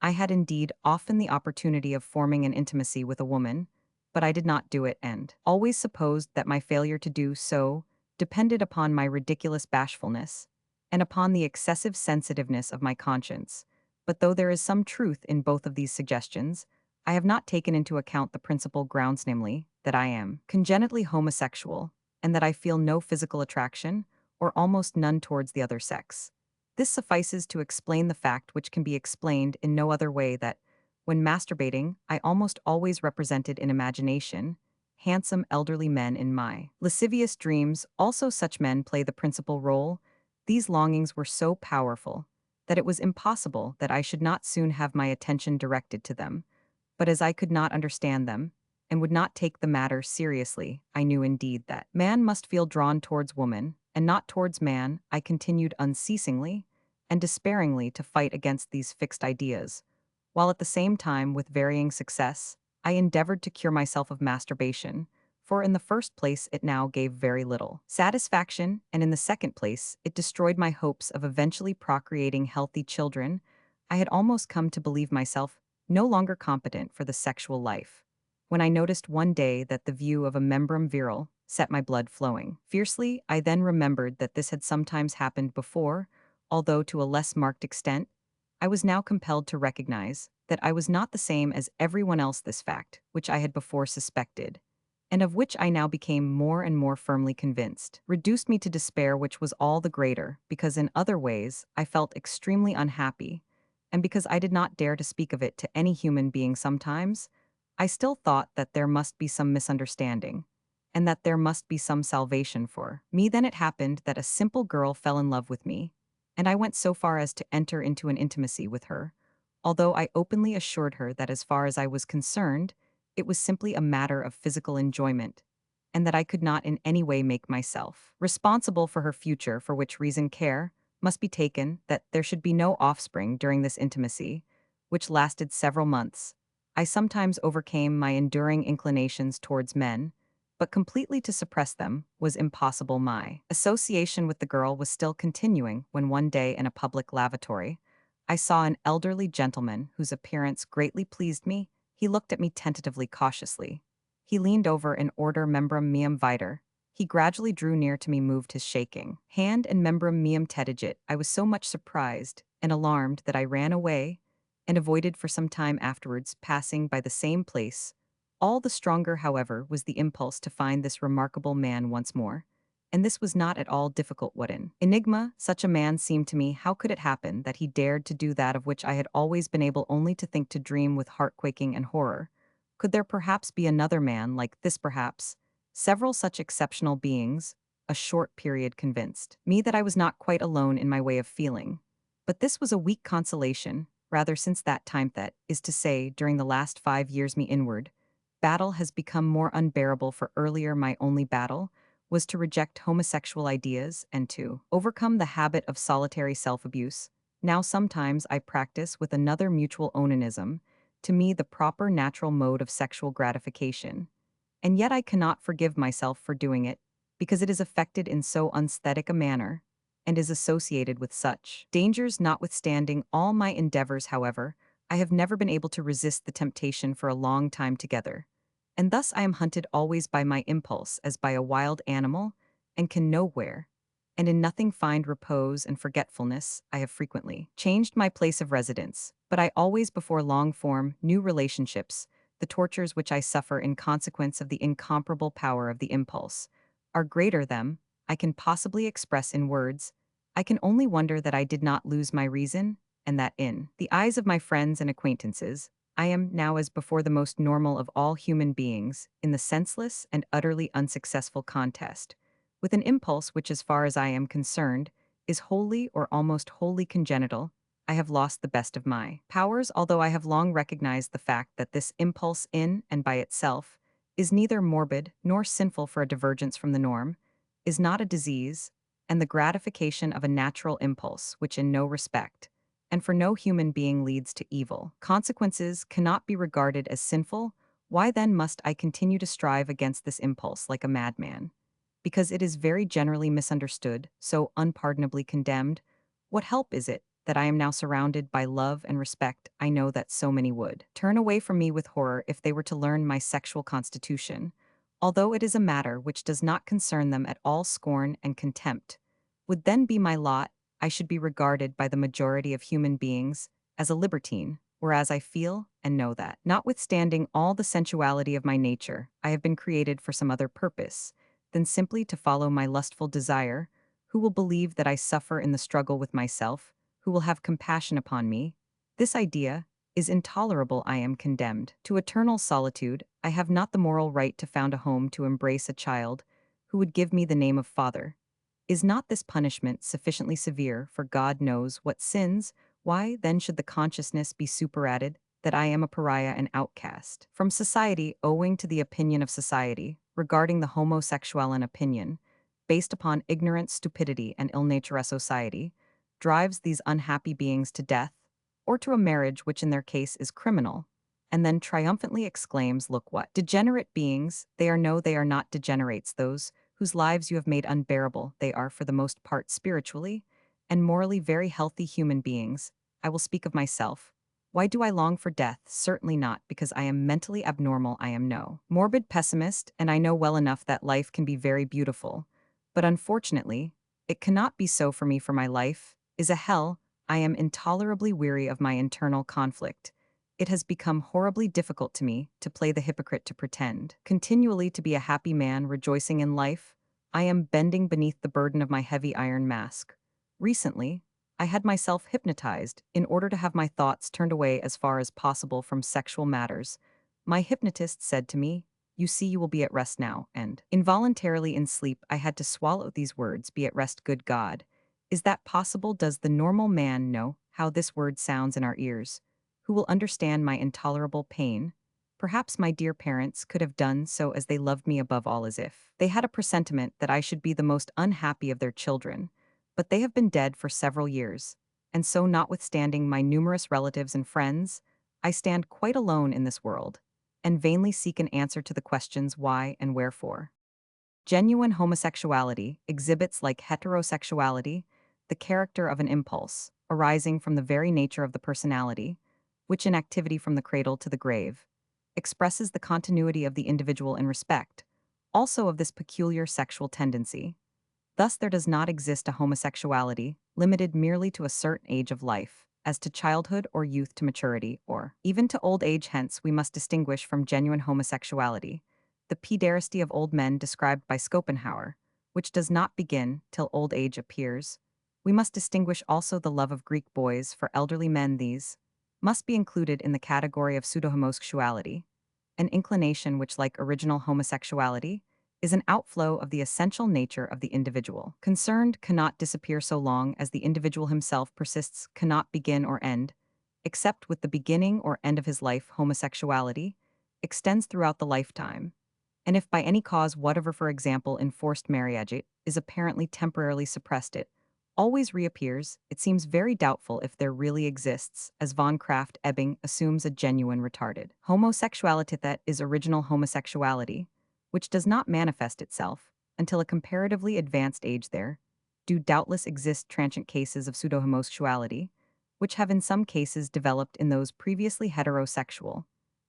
I had indeed often the opportunity of forming an intimacy with a woman, but I did not do it, and always supposed that my failure to do so depended upon my ridiculous bashfulness, and upon the excessive sensitiveness of my conscience. But though there is some truth in both of these suggestions, I have not taken into account the principal grounds, namely, that I am congenitally homosexual, and that I feel no physical attraction, or almost none, towards the other sex. This suffices to explain the fact, which can be explained in no other way, that, when masturbating, I almost always represented in imagination handsome elderly men in my lascivious dreams. Also, such men play the principal role. These longings were so powerful that it was impossible that I should not soon have my attention directed to them. But as I could not understand them, and would not take the matter seriously, I knew indeed that man must feel drawn towards woman, and not towards man. I continued unceasingly and despairingly to fight against these fixed ideas, while at the same time, with varying success, I endeavored to cure myself of masturbation, for in the first place it now gave very little satisfaction, and in the second place it destroyed my hopes of eventually procreating healthy children. I had almost come to believe myself no longer competent for the sexual life, when I noticed one day that the view of a membrum virile set my blood flowing. Fiercely, I then remembered that this had sometimes happened before, although to a less marked extent. I was now compelled to recognize that I was not the same as everyone else, this fact, which I had before suspected, and of which I now became more and more firmly convinced, reduced me to despair, which was all the greater because in other ways I felt extremely unhappy, and because I did not dare to speak of it to any human being sometimes, I still thought that there must be some misunderstanding, and that there must be some salvation for me. Then it happened that a simple girl fell in love with me, and I went so far as to enter into an intimacy with her, although I openly assured her that as far as I was concerned, it was simply a matter of physical enjoyment, and that I could not in any way make myself responsible for her future, for which reason care must be taken that there should be no offspring during this intimacy, which lasted several months. I sometimes overcame my enduring inclinations towards men, but completely to suppress them was impossible. My association with the girl was still continuing when one day in a public lavatory, I saw an elderly gentleman whose appearance greatly pleased me. He looked at me tentatively, cautiously. He leaned over in order membrum meum viter. He gradually drew near to me, moved his shaking hand, and membrum meum tetigit. I was so much surprised and alarmed that I ran away and avoided for some time afterwards passing by the same place. All the stronger, however, was the impulse to find this remarkable man once more. And this was not at all difficult. What an enigma such a man seemed to me. How could it happen that he dared to do that of which I had always been able only to think, to dream with heart-quaking and horror? Could there perhaps be another man like this? Perhaps several such exceptional beings. A short period convinced me that I was not quite alone in my way of feeling. But this was a weak consolation, rather, since that time, that is to say, during the last 5 years, me inward battle has become more unbearable. For earlier my only battle was to reject homosexual ideas and to overcome the habit of solitary self-abuse. Now sometimes I practice with another mutual onanism, to me the proper natural mode of sexual gratification, and yet I cannot forgive myself for doing it, because it is affected in so unsthetic a manner, and is associated with such dangers. Notwithstanding all my endeavors, however, I have never been able to resist the temptation for a long time together, and thus I am hunted always by my impulse as by a wild animal, and can nowhere, and in nothing find repose and forgetfulness. I have frequently changed my place of residence, but I always before long form new relationships. The tortures which I suffer in consequence of the incomparable power of the impulse are greater than I can possibly express in words. I can only wonder that I did not lose my reason, and that in the eyes of my friends and acquaintances, I am now as before the most normal of all human beings, in the senseless and utterly unsuccessful contest with an impulse which, as far as I am concerned, is wholly or almost wholly congenital. I have lost the best of my powers, although I have long recognized the fact that this impulse in and by itself is neither morbid nor sinful, for a divergence from the norm is not a disease, and the gratification of a natural impulse which in no respect and for no human being leads to evil consequences cannot be regarded as sinful. Why then must I continue to strive against this impulse like a madman? Because it is very generally misunderstood, so unpardonably condemned. What help is it that I am now surrounded by love and respect? I know that so many would turn away from me with horror if they were to learn my sexual constitution, although it is a matter which does not concern them at all. Scorn and contempt would then be my lot. I should be regarded by the majority of human beings as a libertine, whereas I feel and know that, notwithstanding all the sensuality of my nature, I have been created for some other purpose than simply to follow my lustful desire. Who will believe that I suffer in the struggle with myself? Who will have compassion upon me? This idea is intolerable. I am condemned to eternal solitude. I have not the moral right to found a home, to embrace a child who would give me the name of father. Is not this punishment sufficiently severe for God knows what sins? Why then should the consciousness be superadded that I am a pariah and outcast from society, owing to the opinion of society regarding the homosexual? An opinion based upon ignorant stupidity and ill nature? A society drives these unhappy beings to death, or to a marriage which in their case is criminal, and then triumphantly exclaims, "Look what degenerate beings they are!" No, they are not degenerates. Those whose lives you have made unbearable, they are for the most part spiritually and morally very healthy human beings. I will speak of myself. Why do I long for death? Certainly not because I am mentally abnormal. I am no morbid pessimist, and I know well enough that life can be very beautiful. But unfortunately, it cannot be so for me, for my life is a hell. I am intolerably weary of my internal conflict. It has become horribly difficult to me to play the hypocrite, to pretend continually to be a happy man rejoicing in life. I am bending beneath the burden of my heavy iron mask. Recently, I had myself hypnotized in order to have my thoughts turned away as far as possible from sexual matters. My hypnotist said to me, "You see, you will be at rest now," and involuntarily in sleep I had to swallow these words, "Be at rest, good God." Is that possible? Does the normal man know how this word sounds in our ears? Who will understand my intolerable pain? Perhaps my dear parents could have done so, as they loved me above all, as if they had a presentiment that I should be the most unhappy of their children. But they have been dead for several years, and so, notwithstanding my numerous relatives and friends, I stand quite alone in this world, and vainly seek an answer to the questions why and wherefore. Genuine homosexuality exhibits, like heterosexuality, the character of an impulse, arising from the very nature of the personality, which in activity from the cradle to the grave, expresses the continuity of the individual in respect, also of this peculiar sexual tendency. Thus there does not exist a homosexuality limited merely to a certain age of life, as to childhood or youth to maturity, or even to old age. Hence we must distinguish from genuine homosexuality the pederasty of old men described by Schopenhauer, which does not begin till old age appears. We must distinguish also the love of Greek boys for elderly men. These must be included in the category of pseudo-homosexuality, an inclination which, like original homosexuality, is an outflow of the essential nature of the individual. Concerned cannot disappear so long as the individual himself persists, cannot begin or end, except with the beginning or end of his life. Homosexuality extends throughout the lifetime, and if by any cause whatever, for example enforced marriage, it is apparently temporarily suppressed, it always reappears. It seems very doubtful if there really exists, as von Krafft-Ebing assumes, a genuine retarded homosexuality that is original homosexuality, which does not manifest itself until a comparatively advanced age. There do doubtless exist transient cases of pseudo-homosexuality, which have in some cases developed in those previously heterosexual,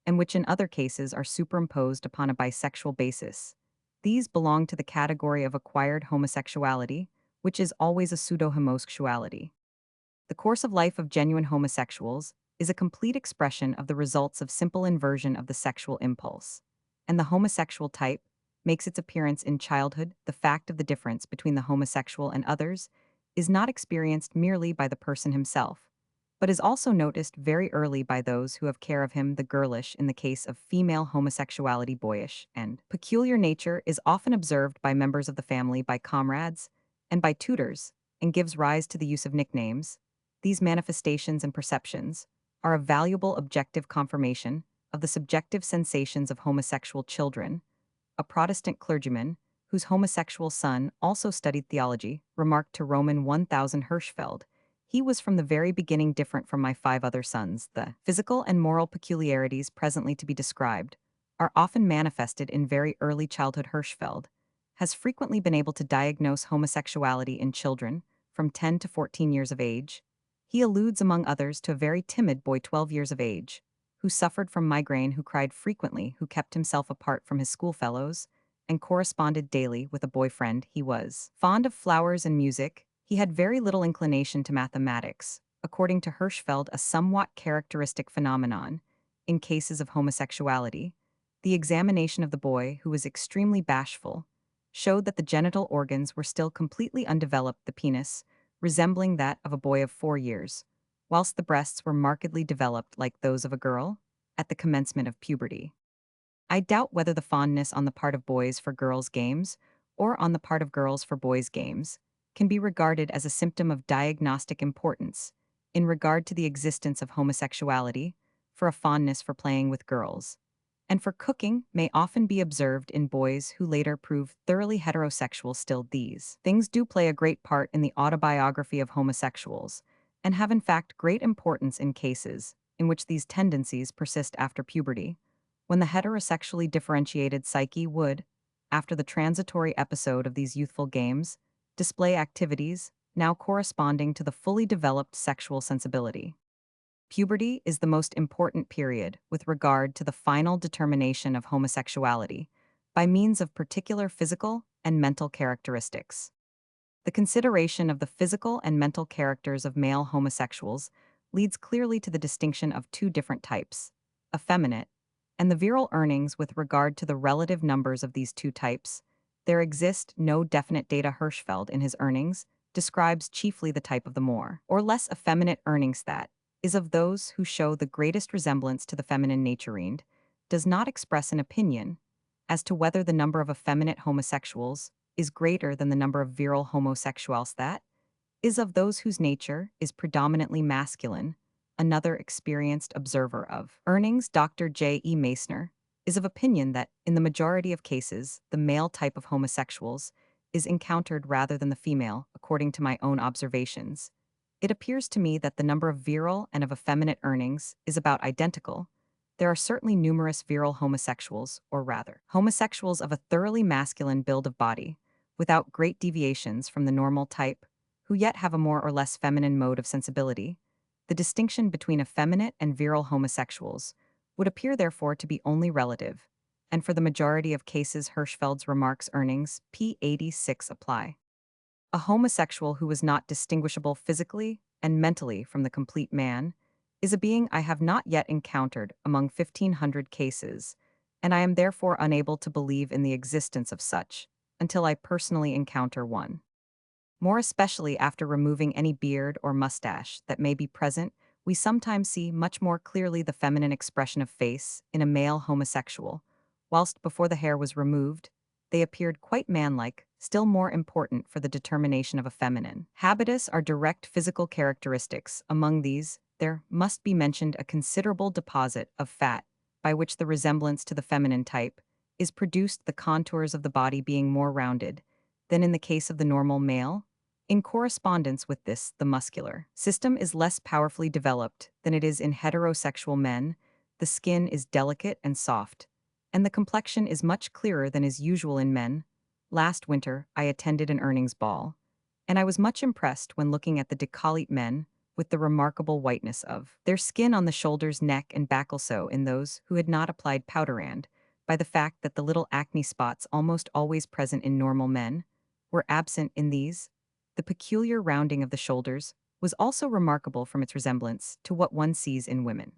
and which in other cases are superimposed upon a bisexual basis. These belong to the category of acquired homosexuality, which is always a pseudo-homosexuality. The course of life of genuine homosexuals is a complete expression of the results of simple inversion of the sexual impulse, and the homosexual type makes its appearance in childhood. The fact of the difference between the homosexual and others is not experienced merely by the person himself, but is also noticed very early by those who have care of him. The girlish, in the case of female homosexuality, boyish and peculiar nature is often observed by members of the family, by comrades, and by tutors, and gives rise to the use of nicknames. These manifestations and perceptions are a valuable objective confirmation of the subjective sensations of homosexual children. A Protestant clergyman, whose homosexual son also studied theology, remarked to Roman 1000 Hirschfeld, "He was from the very beginning different from my 5 other sons." The physical and moral peculiarities presently to be described are often manifested in very early childhood. Hirschfeld has frequently been able to diagnose homosexuality in children from 10 to 14 years of age. He alludes, among others, to a very timid boy 12 years of age, who suffered from migraine, who cried frequently, who kept himself apart from his schoolfellows, and corresponded daily with a boyfriend. He was fond of flowers and music. He had very little inclination to mathematics, according to Hirschfeld, a somewhat characteristic phenomenon in cases of homosexuality. The examination of the boy, who was extremely bashful, showed that the genital organs were still completely undeveloped, the penis resembling that of a boy of 4 years, whilst the breasts were markedly developed like those of a girl at the commencement of puberty. I doubt whether the fondness on the part of boys for girls' games, or on the part of girls for boys' games, can be regarded as a symptom of diagnostic importance in regard to the existence of homosexuality, for a fondness for playing with girls and for cooking may often be observed in boys who later prove thoroughly heterosexual. Still, these things do play a great part in the autobiography of homosexuals, and have in fact great importance in cases in which these tendencies persist after puberty, when the heterosexually differentiated psyche would, after the transitory episode of these youthful games, display activities now corresponding to the fully developed sexual sensibility. Puberty is the most important period with regard to the final determination of homosexuality by means of particular physical and mental characteristics. The consideration of the physical and mental characters of male homosexuals leads clearly to the distinction of two different types, effeminate, and the virile earnings with regard to the relative numbers of these two types. There exist no definite data. Hirschfeld in his earnings describes chiefly the type of the more or less effeminate earnings that is of those who show the greatest resemblance to the feminine nature and does not express an opinion as to whether the number of effeminate homosexuals is greater than the number of virile homosexuals that is of those whose nature is predominantly masculine. Another experienced observer of earnings, Dr. J. E. Meissner, is of opinion that, in the majority of cases, the male type of homosexuals is encountered rather than the female, according to my own observations. It appears to me that the number of virile and of effeminate earnings is about identical. There are certainly numerous virile homosexuals, or rather, homosexuals of a thoroughly masculine build of body, without great deviations from the normal type, who yet have a more or less feminine mode of sensibility. The distinction between effeminate and virile homosexuals would appear therefore to be only relative, and for the majority of cases Hirschfeld's remarks earnings p. 86 apply. A homosexual who is not distinguishable physically and mentally from the complete man is a being I have not yet encountered among 1,500 cases, and I am therefore unable to believe in the existence of such until I personally encounter one. More especially after removing any beard or mustache that may be present, we sometimes see much more clearly the feminine expression of face in a male homosexual, whilst before the hair was removed, they appeared quite manlike, still more important for the determination of a feminine habitus are direct physical characteristics. Among these, there must be mentioned a considerable deposit of fat, by which the resemblance to the feminine type is produced, the contours of the body being more rounded than in the case of the normal male. In correspondence with this, the muscular system is less powerfully developed than it is in heterosexual men, the skin is delicate and soft, and the complexion is much clearer than is usual in men. Last winter, I attended an earnings ball, and I was much impressed when looking at the décolleté men with the remarkable whiteness of their skin on the shoulders, neck, and back, also in those who had not applied powder, and by the fact that the little acne spots almost always present in normal men were absent in these. The peculiar rounding of the shoulders was also remarkable from its resemblance to what one sees in women.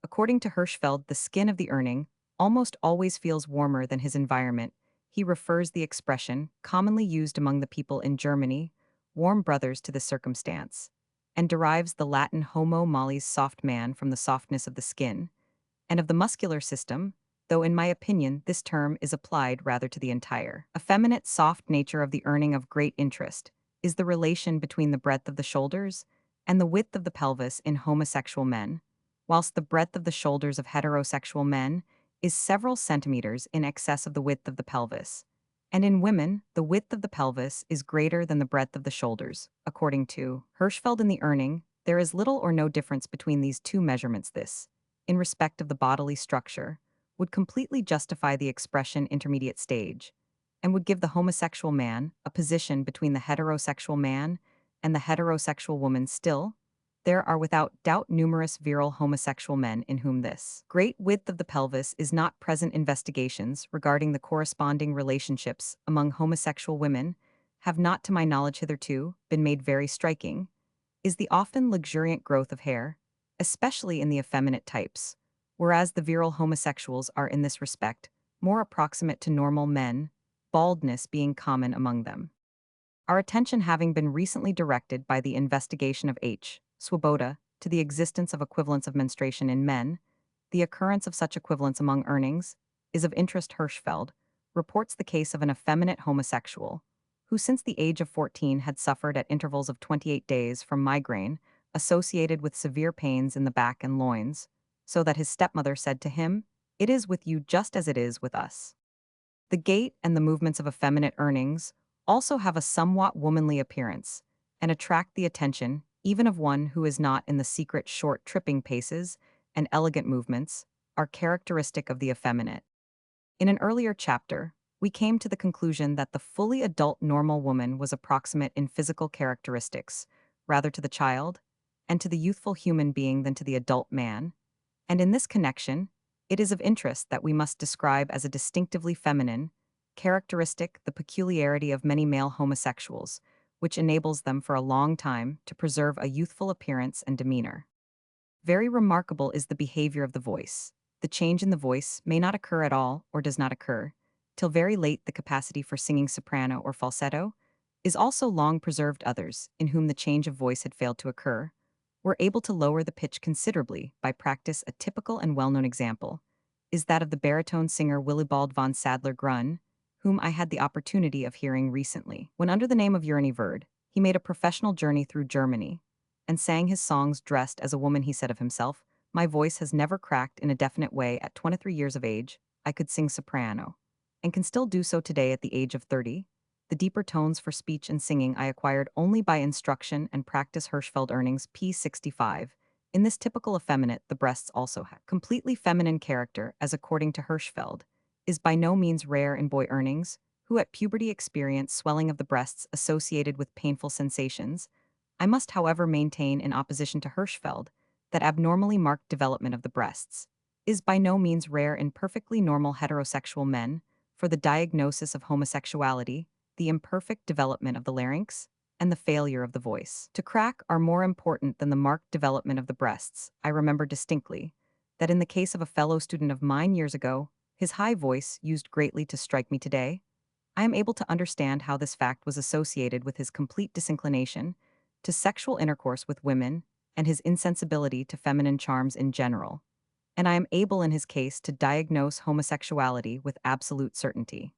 According to Hirschfeld, the skin of the Urning almost always feels warmer than his environment. He refers the expression, commonly used among the people in Germany, warm brothers, to this circumstance, and derives the Latin homo mollis, soft man, from the softness of the skin, and of the muscular system, though in my opinion this term is applied rather to the entire effeminate soft nature of the Urning. Of great interest is the relation between the breadth of the shoulders and the width of the pelvis in homosexual men, whilst the breadth of the shoulders of heterosexual men is several centimeters in excess of the width of the pelvis, and in women the width of the pelvis is greater than the breadth of the shoulders. According to Hirschfeld in the Urning, there is little or no difference between these two measurements. This, in respect of the bodily structure, would completely justify the expression intermediate stage, and would give the homosexual man a position between the heterosexual man and the heterosexual woman. Still, there are without doubt numerous virile homosexual men in whom this great width of the pelvis is not present. Investigations regarding the corresponding relationships among homosexual women have not, to my knowledge hitherto, been made. Very striking is the often luxuriant growth of hair, especially in the effeminate types, whereas the virile homosexuals are in this respect more approximate to normal men, baldness being common among them. Our attention having been recently directed by the investigation of H. Swoboda to the existence of equivalents of menstruation in men, the occurrence of such equivalents among earnings is of interest. Hirschfeld reports the case of an effeminate homosexual who since the age of 14 had suffered at intervals of 28 days from migraine associated with severe pains in the back and loins, so that his stepmother said to him, "It is with you just as it is with us." The gait and the movements of effeminate earnings also have a somewhat womanly appearance and attract the attention even of one who is not in the secret. Short tripping paces and elegant movements are characteristic of the effeminate. In an earlier chapter, we came to the conclusion that the fully adult normal woman was approximate in physical characteristics, rather to the child, and to the youthful human being than to the adult man. And in this connection, it is of interest that we must describe as a distinctively feminine characteristic the peculiarity of many male homosexuals, which enables them for a long time to preserve a youthful appearance and demeanor. Very remarkable is the behavior of the voice. The change in the voice may not occur at all or does not occur. Till very late, the capacity for singing soprano or falsetto is also long preserved. Others, in whom the change of voice had failed to occur, were able to lower the pitch considerably by practice. A typical and well-known example is that of the baritone singer Willibald von Sadler-Grun, whom I had the opportunity of hearing recently. When under the name of Urani Verd, he made a professional journey through Germany and sang his songs dressed as a woman. He said of himself, "My voice has never cracked in a definite way. At 23 years of age, I could sing soprano, and can still do so today at the age of 30. The deeper tones for speech and singing I acquired only by instruction and practice." Hirschfeld earnings, p. 65. In this typical effeminate, the breasts also have completely feminine character, as according to Hirschfeld, is by no means rare in boy earnings, who at puberty experience swelling of the breasts associated with painful sensations. I must, however, maintain, in opposition to Hirschfeld, that abnormally marked development of the breasts is by no means rare in perfectly normal heterosexual men. For the diagnosis of homosexuality, the imperfect development of the larynx and the failure of the voice to crack are more important than the marked development of the breasts. I remember distinctly that in the case of a fellow student of mine years ago, his high voice used greatly to strike me today. I am able to understand how this fact was associated with his complete disinclination to sexual intercourse with women and his insensibility to feminine charms in general, and I am able in his case to diagnose homosexuality with absolute certainty.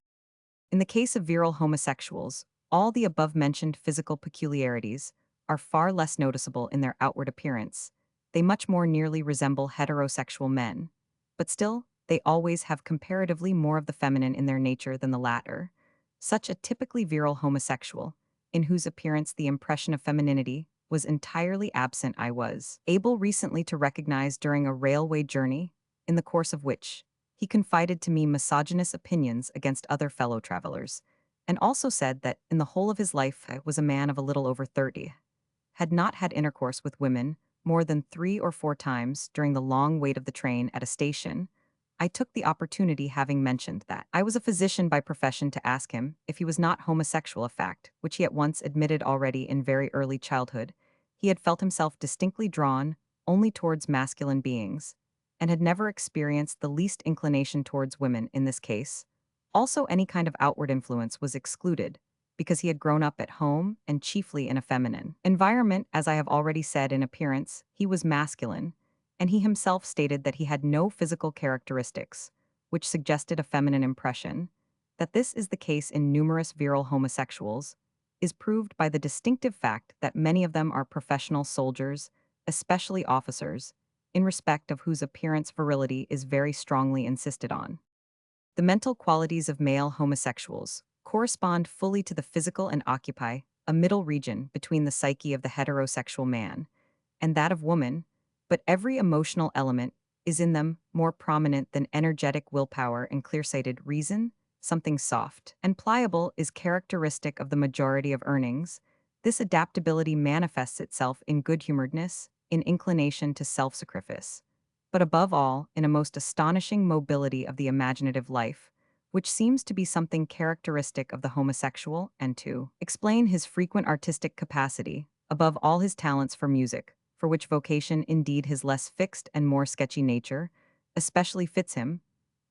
In the case of virile homosexuals, all the above-mentioned physical peculiarities are far less noticeable in their outward appearance. They much more nearly resemble heterosexual men, but still, they always have comparatively more of the feminine in their nature than the latter. Such a typically virile homosexual, in whose appearance the impression of femininity was entirely absent, I was able recently to recognize during a railway journey, in the course of which he confided to me misogynist opinions against other fellow travelers, and also said that in the whole of his life he was a man of a little over 30, had not had intercourse with women more than 3 or 4 times during the long wait of the train at a station. I took the opportunity, having mentioned that I was a physician by profession, to ask him if he was not homosexual, a fact which he at once admitted. Already in very early childhood, he had felt himself distinctly drawn only towards masculine beings, and had never experienced the least inclination towards women in this case. Also, any kind of outward influence was excluded, because he had grown up at home and chiefly in a feminine environment. As I have already said, in appearance, he was masculine, and he himself stated that he had no physical characteristics which suggested a feminine impression. That this is the case in numerous virile homosexuals is proved by the distinctive fact that many of them are professional soldiers, especially officers, in respect of whose appearance virility is very strongly insisted on. The mental qualities of male homosexuals correspond fully to the physical and occupy a middle region between the psyche of the heterosexual man and that of woman, but every emotional element is in them more prominent than energetic willpower and clear-sighted reason. Something soft and pliable is characteristic of the majority of earnings. This adaptability manifests itself in good-humoredness, in inclination to self-sacrifice, but above all, in a most astonishing mobility of the imaginative life, which seems to be something characteristic of the homosexual. And to explain his frequent artistic capacity, above all his talents for music, for which vocation indeed his less fixed and more sketchy nature especially fits him,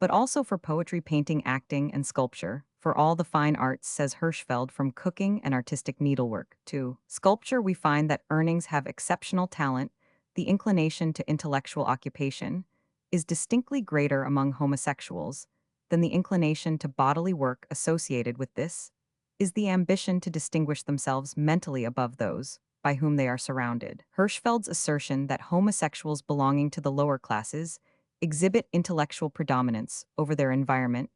but also for poetry, painting, acting, and sculpture, for all the fine arts, says Hirschfeld. From cooking and artistic needlework to sculpture, we find that earnings have exceptional talent. The inclination to intellectual occupation is distinctly greater among homosexuals than the inclination to bodily work. Associated with this is the ambition to distinguish themselves mentally above those by whom they are surrounded. Hirschfeld's assertion that homosexuals belonging to the lower classes exhibit intellectual predominance over their environment,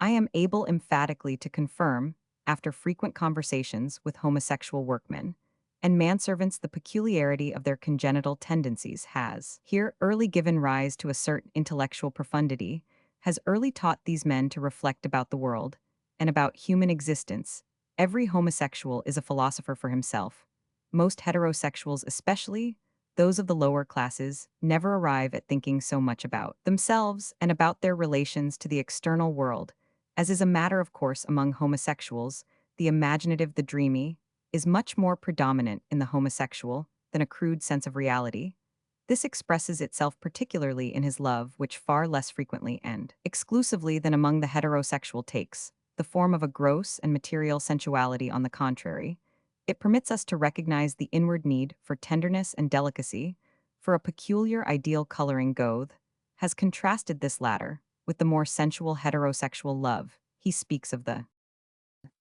I am able emphatically to confirm, after frequent conversations with homosexual workmen and manservants. The peculiarity of their congenital tendencies has here early given rise to a certain intellectual profundity, has early taught these men to reflect about the world, and about human existence, every homosexual is a philosopher for himself. Most heterosexuals, especially those of the lower classes, never arrive at thinking so much about themselves and about their relations to the external world. As is a matter of course among homosexuals, the imaginative, the dreamy, is much more predominant in the homosexual than a crude sense of reality. This expresses itself particularly in his love, which far less frequently and exclusively than among the heterosexual takes the form of a gross and material sensuality. On the contrary, it permits us to recognize the inward need for tenderness and delicacy, for a peculiar ideal coloring. Goethe has contrasted this latter with the more sensual heterosexual love. He speaks of the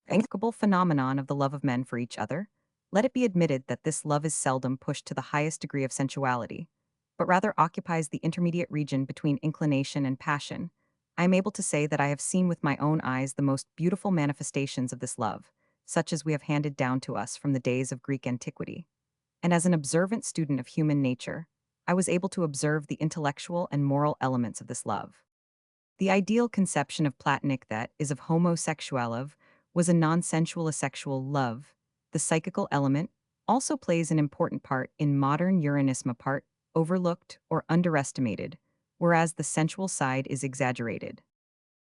remarkable phenomenon of the love of men for each other. Let it be admitted that this love is seldom pushed to the highest degree of sensuality, but rather occupies the intermediate region between inclination and passion. I am able to say that I have seen with my own eyes the most beautiful manifestations of this love, such as we have handed down to us from the days of Greek antiquity. And as an observant student of human nature, I was able to observe the intellectual and moral elements of this love. The ideal conception of Platonic, that is of homosexual, was a non-sensual asexual love. The psychical element also plays an important part in modern Uranism, a part overlooked or underestimated, whereas the sensual side is exaggerated.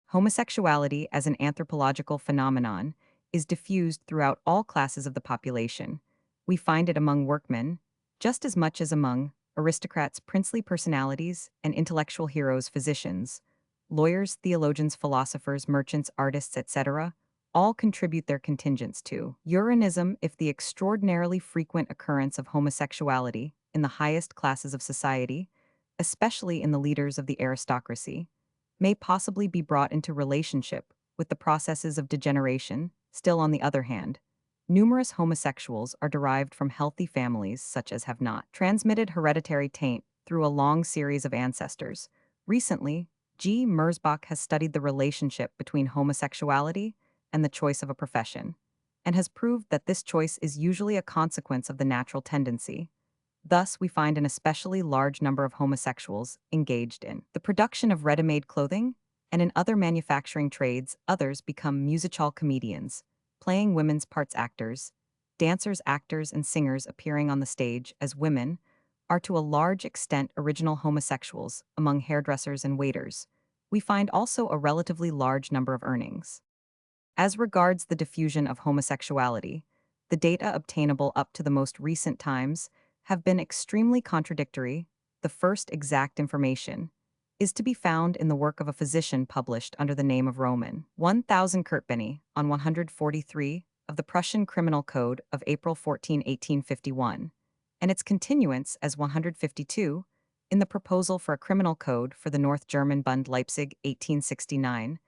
Homosexuality as an anthropological phenomenon is diffused throughout all classes of the population. We find it among workmen, just as much as among aristocrats, princely personalities, and intellectual heroes, physicians, lawyers, theologians, philosophers, merchants, artists, etc., all contribute their contingents to Uranism. If the extraordinarily frequent occurrence of homosexuality in the highest classes of society, especially in the leaders of the aristocracy, may possibly be brought into relationship with the processes of degeneration, still on the other hand, numerous homosexuals are derived from healthy families such as have not transmitted hereditary taint through a long series of ancestors. Recently, G. Merzbach has studied the relationship between homosexuality and the choice of a profession, and has proved that this choice is usually a consequence of the natural tendency. Thus, we find an especially large number of homosexuals engaged in the production of ready-made clothing, and in other manufacturing trades. Others become musical comedians, playing women's parts. Actors, dancers, actors, and singers appearing on the stage as women are to a large extent original homosexuals. Among hairdressers and waiters, we find also a relatively large number of earnings. As regards the diffusion of homosexuality, the data obtainable up to the most recent times have been extremely contradictory. The first exact information is to be found in the work of a physician published under the name of Roman 1000 Kurtbenny on 143 of the Prussian Criminal Code of April 14, 1851, and its continuance as 152 in the Proposal for a Criminal Code for the North German Bund Leipzig 1869.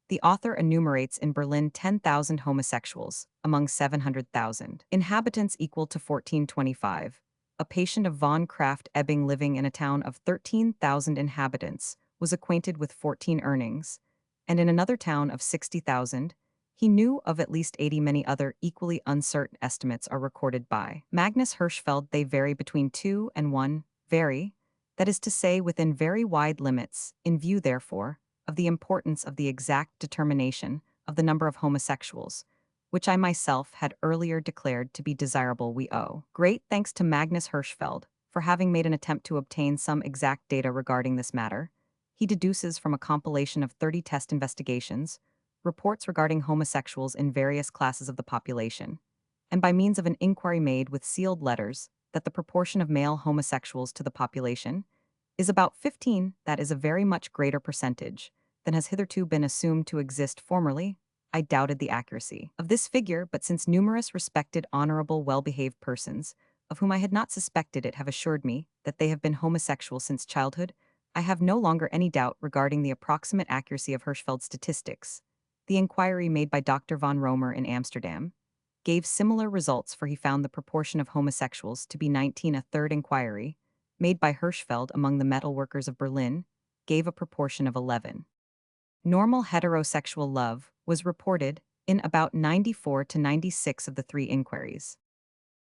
The author enumerates in Berlin 10,000 homosexuals among 700,000 inhabitants, equal to 1425. A patient of von Kraft-Ebing living in a town of 13,000 inhabitants was acquainted with 14 earnings, and in another town of 60,000, he knew of at least 80. Many other equally uncertain estimates are recorded by Magnus Hirschfeld. They vary between 2 and 1, vary, that is to say, within very wide limits. In view, therefore, of the importance of the exact determination of the number of homosexuals, which I myself had earlier declared to be desirable, we owe great thanks to Magnus Hirschfeld for having made an attempt to obtain some exact data regarding this matter. He deduces from a compilation of 30 test investigations reports regarding homosexuals in various classes of the population, and by means of an inquiry made with sealed letters, that the proportion of male homosexuals to the population is about 15. That is a very much greater percentage than has hitherto been assumed to exist formerly. I doubted the accuracy of this figure, but since numerous respected, honorable, well-behaved persons, of whom I had not suspected it, have assured me that they have been homosexual since childhood, I have no longer any doubt regarding the approximate accuracy of Hirschfeld's statistics. The inquiry made by Dr. von Romer in Amsterdam gave similar results, for he found the proportion of homosexuals to be 19. A third inquiry, made by Hirschfeld among the metal workers of Berlin, gave a proportion of 11. Normal heterosexual love was reported in about 94 to 96 of the 3 inquiries.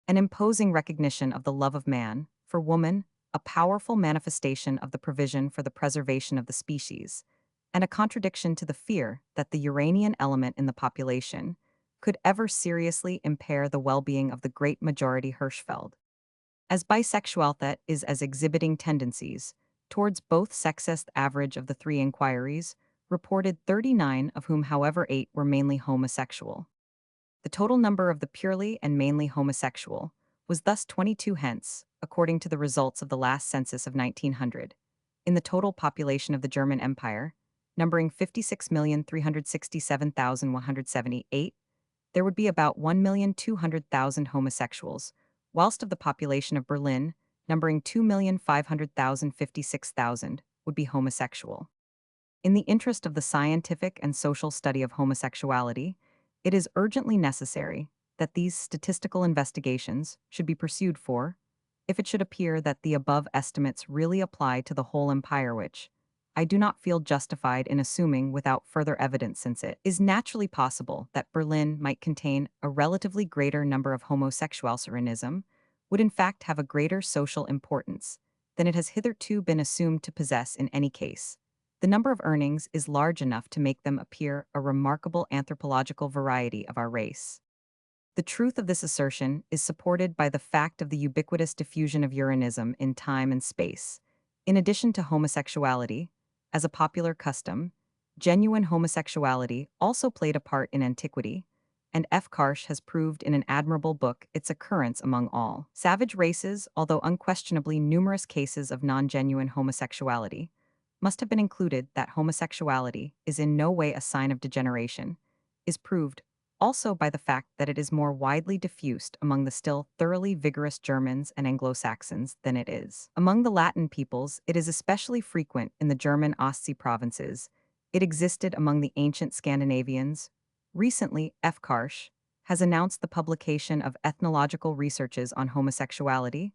An imposing recognition of the love of man for woman, a powerful manifestation of the provision for the preservation of the species, and a contradiction to the fear that the Uranian element in the population could ever seriously impair the well-being of the great majority Hirschfeld. As bisexuality is as exhibiting tendencies towards both sexist average of the three inquiries, reported 39 of whom however 8 were mainly homosexual. The total number of the purely and mainly homosexual was thus 22 hence, according to the results of the last census of 1900. In the total population of the German Empire, numbering 56,367,178, there would be about 1,200,000 homosexuals, whilst of the population of Berlin, numbering 2,500,056,000, would be homosexual. In the interest of the scientific and social study of homosexuality, it is urgently necessary that these statistical investigations should be pursued for, if it should appear that the above estimates really apply to the whole empire, which I do not feel justified in assuming without further evidence, since it is naturally possible that Berlin might contain a relatively greater number of homosexualism, would in fact have a greater social importance than it has hitherto been assumed to possess in any case. The number of earnings is large enough to make them appear a remarkable anthropological variety of our race. The truth of this assertion is supported by the fact of the ubiquitous diffusion of Uranism in time and space. In addition to homosexuality, as a popular custom, genuine homosexuality also played a part in antiquity, and F. Karsh has proved in an admirable book its occurrence among all savage races, although unquestionably numerous cases of non-genuine homosexuality must have been included. That homosexuality is in no way a sign of degeneration is proved also by the fact that it is more widely diffused among the still thoroughly vigorous Germans and Anglo-Saxons than it is among the Latin peoples. It is especially frequent in the German Ostsee provinces. It existed among the ancient Scandinavians. Recently, F. Karsh has announced the publication of ethnological researches on homosexuality,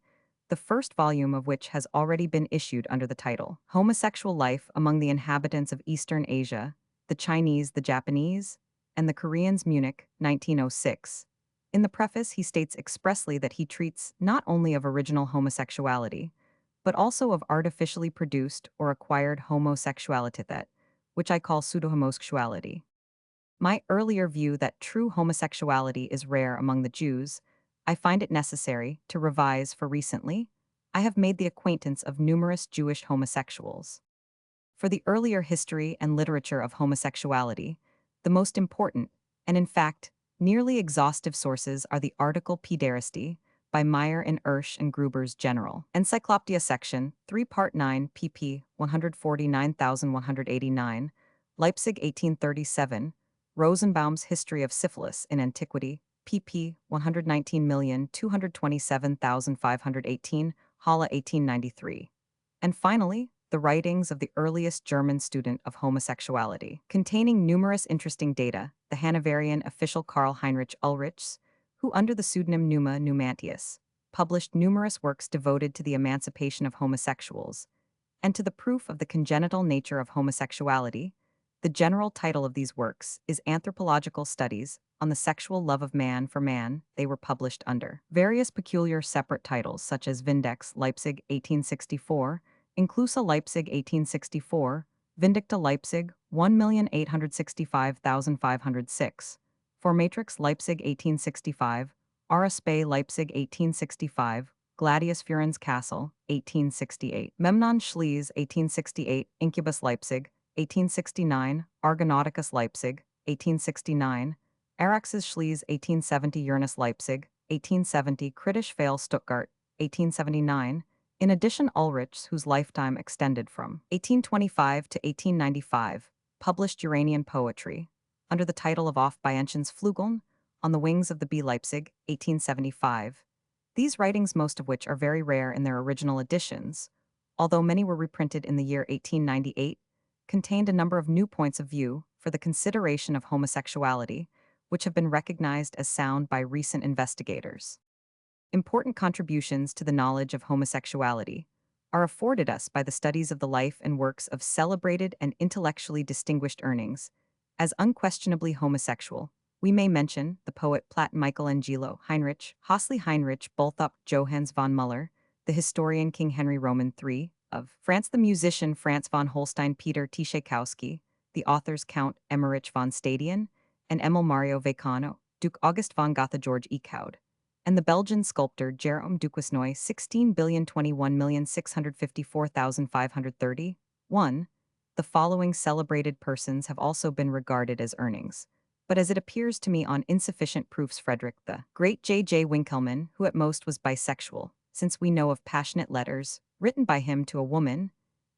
the first volume of which has already been issued under the title Homosexual Life Among the Inhabitants of Eastern Asia, the Chinese, the Japanese, and the Koreans, Munich, 1906. In the preface, he states expressly that he treats not only of original homosexuality, but also of artificially produced or acquired homosexuality, that which I call pseudo-homosexuality. My earlier view that true homosexuality is rare among the Jews, I find it necessary to revise, for recently I have made the acquaintance of numerous Jewish homosexuals. For the earlier history and literature of homosexuality, the most important, and in fact, nearly exhaustive sources are the article Pederasty by Meyer and Ersch and Gruber's General Encyclopedia section, 3 Part 9 pp. 149,189, Leipzig 1837, Rosenbaum's History of Syphilis in Antiquity, pp. 119,227,518, Halle 1893. And finally, the writings of the earliest German student of homosexuality, containing numerous interesting data, the Hanoverian official Karl Heinrich Ulrichs, who under the pseudonym Numa Numantius, published numerous works devoted to the emancipation of homosexuals, and to the proof of the congenital nature of homosexuality. The general title of these works is Anthropological Studies on the Sexual Love of Man for Man. They were published under various peculiar separate titles such as Vindex Leipzig 1864, Inclusa Leipzig 1864, Vindicta Leipzig 1,865,506, Formatrix Leipzig 1865, Araspe Leipzig 1865, Gladius Furens Castle 1868, Memnon Schlees 1868, Incubus Leipzig 1869, Argonauticus Leipzig 1869, Araxes Schlees 1870, Uranus Leipzig 1870, Kritisch Fail Stuttgart 1879. In addition, Ulrichs, whose lifetime extended from 1825 to 1895, published Uranian poetry under the title of Auf Bienchens Flügeln, On the Wings of the Bee Leipzig, 1875. These writings, most of which are very rare in their original editions, although many were reprinted in the year 1898, contained a number of new points of view for the consideration of homosexuality, which have been recognized as sound by recent investigators. Important contributions to the knowledge of homosexuality are afforded us by the studies of the life and works of celebrated and intellectually distinguished earnings. As unquestionably homosexual, we may mention the poet Platt Michelangelo Heinrich, Hosley Heinrich Bolthopp Johannes von Müller, the historian King Henry Roman III of France, the musician Franz von Holstein Peter Tchaikovsky, the authors Count Emmerich von Stadion and Emil Mario Vecano, Duke August von Gotha George Eekhoud, and the Belgian sculptor Jerome Duquesnoy 16,021,654,530. 1. The following celebrated persons have also been regarded as earnings. But as it appears to me on insufficient proofs, Frederick the Great J.J. Winkelmann, who at most was bisexual, since we know of passionate letters written by him to a woman,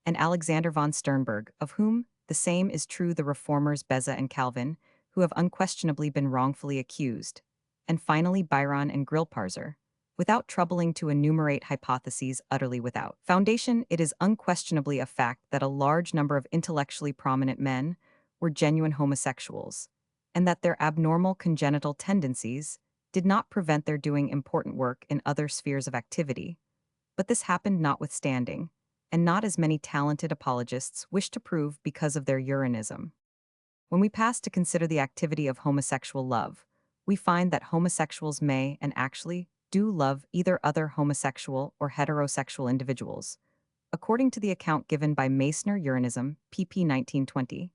and Alexander von Sternberg, of whom the same is true the reformers Beza and Calvin, who have unquestionably been wrongfully accused, and finally Byron and Grillparzer. Without troubling to enumerate hypotheses utterly without foundation, it is unquestionably a fact that a large number of intellectually prominent men were genuine homosexuals, and that their abnormal congenital tendencies did not prevent their doing important work in other spheres of activity. But this happened notwithstanding, and not as many talented apologists wish to prove because of their urinism. When we pass to consider the activity of homosexual love, we find that homosexuals may and actually do love either other homosexual or heterosexual individuals. According to the account given by Meissner Urinism, pp. 1920,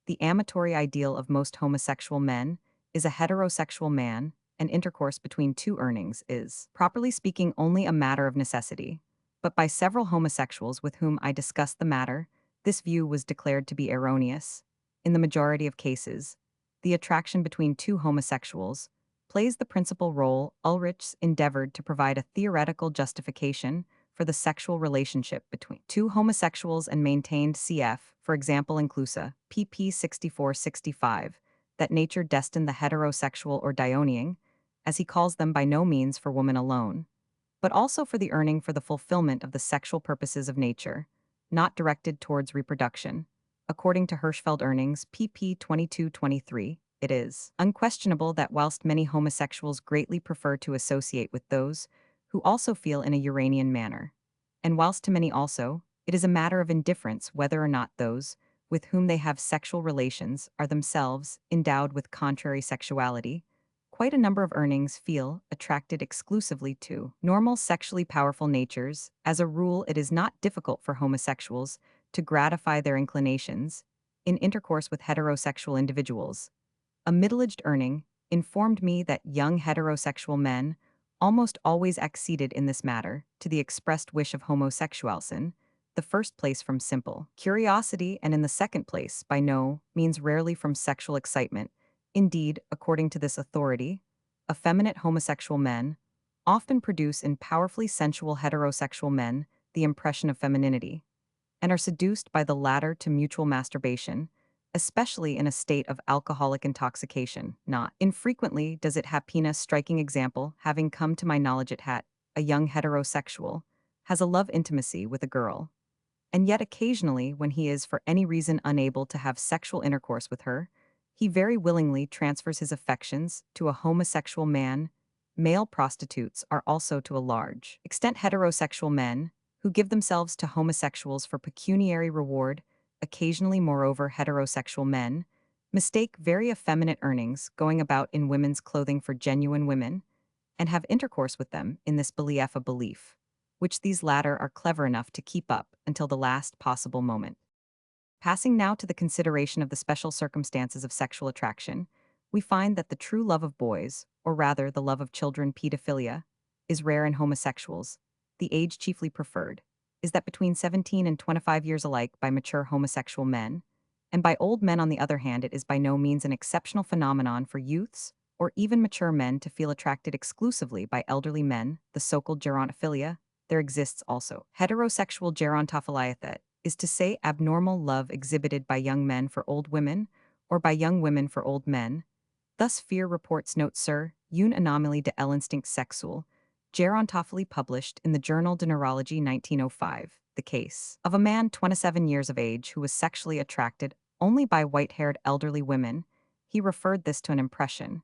the amatory ideal of most homosexual men is a heterosexual man, and intercourse between two earnings is, properly speaking, only a matter of necessity. But by several homosexuals with whom I discussed the matter, this view was declared to be erroneous. In the majority of cases, the attraction between two homosexuals plays the principal role. Ulrichs endeavored to provide a theoretical justification for the sexual relationship between two homosexuals and maintained cf. For example in Clusa, pp. 64-65, that nature destined the heterosexual or dionying, as he calls them, by no means for woman alone, but also for the earning for the fulfillment of the sexual purposes of nature, not directed towards reproduction. According to Hirschfeld Earnings, pp. 22-23, it is unquestionable that whilst many homosexuals greatly prefer to associate with those who also feel in a Uranian manner, and whilst to many also, it is a matter of indifference whether or not those with whom they have sexual relations are themselves endowed with contrary sexuality, quite a number of earnings feel attracted exclusively to normal sexually powerful natures. As a rule, it is not difficult for homosexuals to gratify their inclinations in intercourse with heterosexual individuals. A middle-aged earning informed me that young heterosexual men almost always acceded in this matter to the expressed wish of homosexuals in the first place from simple curiosity, and in the second place by no means rarely from sexual excitement. Indeed, according to this authority, effeminate homosexual men often produce in powerfully sensual heterosexual men the impression of femininity, and are seduced by the latter to mutual masturbation, especially in a state of alcoholic intoxication. Not infrequently does it happen. A striking example, having come to my knowledge, it had a young heterosexual has a love intimacy with a girl, and yet occasionally, when he is for any reason unable to have sexual intercourse with her, he very willingly transfers his affections to a homosexual man. Male prostitutes are also to a large extent heterosexual men who give themselves to homosexuals for pecuniary reward. Occasionally, moreover, heterosexual men mistake very effeminate earnings going about in women's clothing for genuine women, and have intercourse with them in this belief, a belief which these latter are clever enough to keep up until the last possible moment. Passing now to the consideration of the special circumstances of sexual attraction, we find that the true love of boys, or rather the love of children, pedophilia, is rare in homosexuals. The age chiefly preferred is that between 17 and 25 years alike by mature homosexual men, and by old men on the other hand it is by no means an exceptional phenomenon for youths or even mature men to feel attracted exclusively by elderly men, the so-called gerontophilia. There exists also heterosexual gerontophilia, that is to say, abnormal love exhibited by young men for old women, or by young women for old men. Thus Fear reports note sur une anomalie de l'instinct sexuel, gerontophilie, published in the Journal de Neurology 1905, the case of a man 27 years of age who was sexually attracted only by white-haired elderly women. He referred this to an impression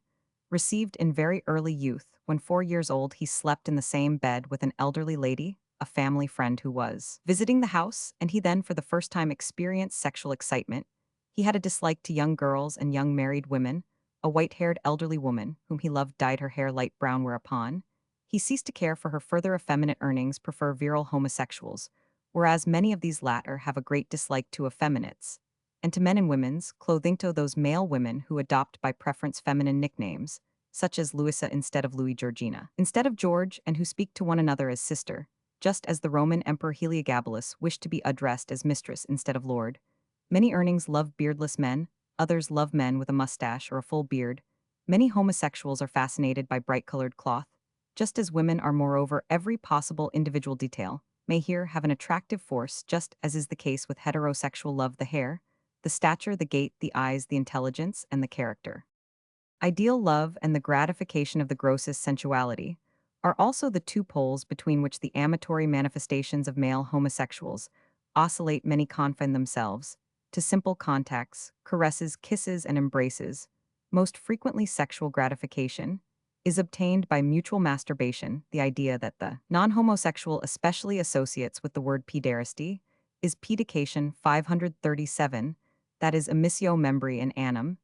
received in very early youth, when 4 years old he slept in the same bed with an elderly lady, a family friend who was visiting the house, and he then for the first time experienced sexual excitement. He had a dislike to young girls and young married women. A white-haired elderly woman, whom he loved, dyed her hair light brown, whereupon he ceased to care for her further. Effeminate earnings prefer virile homosexuals, whereas many of these latter have a great dislike to effeminates, and to men and women's, clothingto those male women who adopt by preference feminine nicknames, such as Louisa instead of Louis Georgina, instead of George, and who speak to one another as sister, just as the Roman Emperor Heliogabalus wished to be addressed as mistress instead of lord. Many earnings love beardless men, others love men with a mustache or a full beard. Many homosexuals are fascinated by bright-colored cloth, just as women are moreover every possible individual detail, may here have an attractive force just as is the case with heterosexual love the hair, the stature, the gait, the eyes, the intelligence, and the character. Ideal love and the gratification of the grossest sensuality are also the two poles between which the amatory manifestations of male homosexuals oscillate. Many confine themselves to simple contacts, caresses, kisses, and embraces. Most frequently, sexual gratification is obtained by mutual masturbation. The idea that the non-homosexual especially associates with the word pederasty is pedication 537, that is, emissio membri in anum.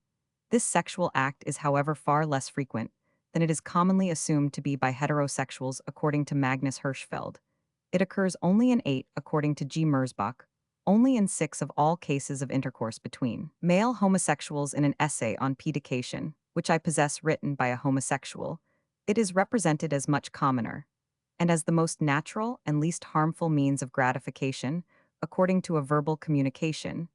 This sexual act is, however, far less frequent than it is commonly assumed to be by heterosexuals, according to Magnus Hirschfeld. It occurs only in 8, according to G. Merzbach, only in 6 of all cases of intercourse between male homosexuals. In an essay on pedication, which I possess written by a homosexual, it is represented as much commoner, and as the most natural and least harmful means of gratification, according to a verbal communication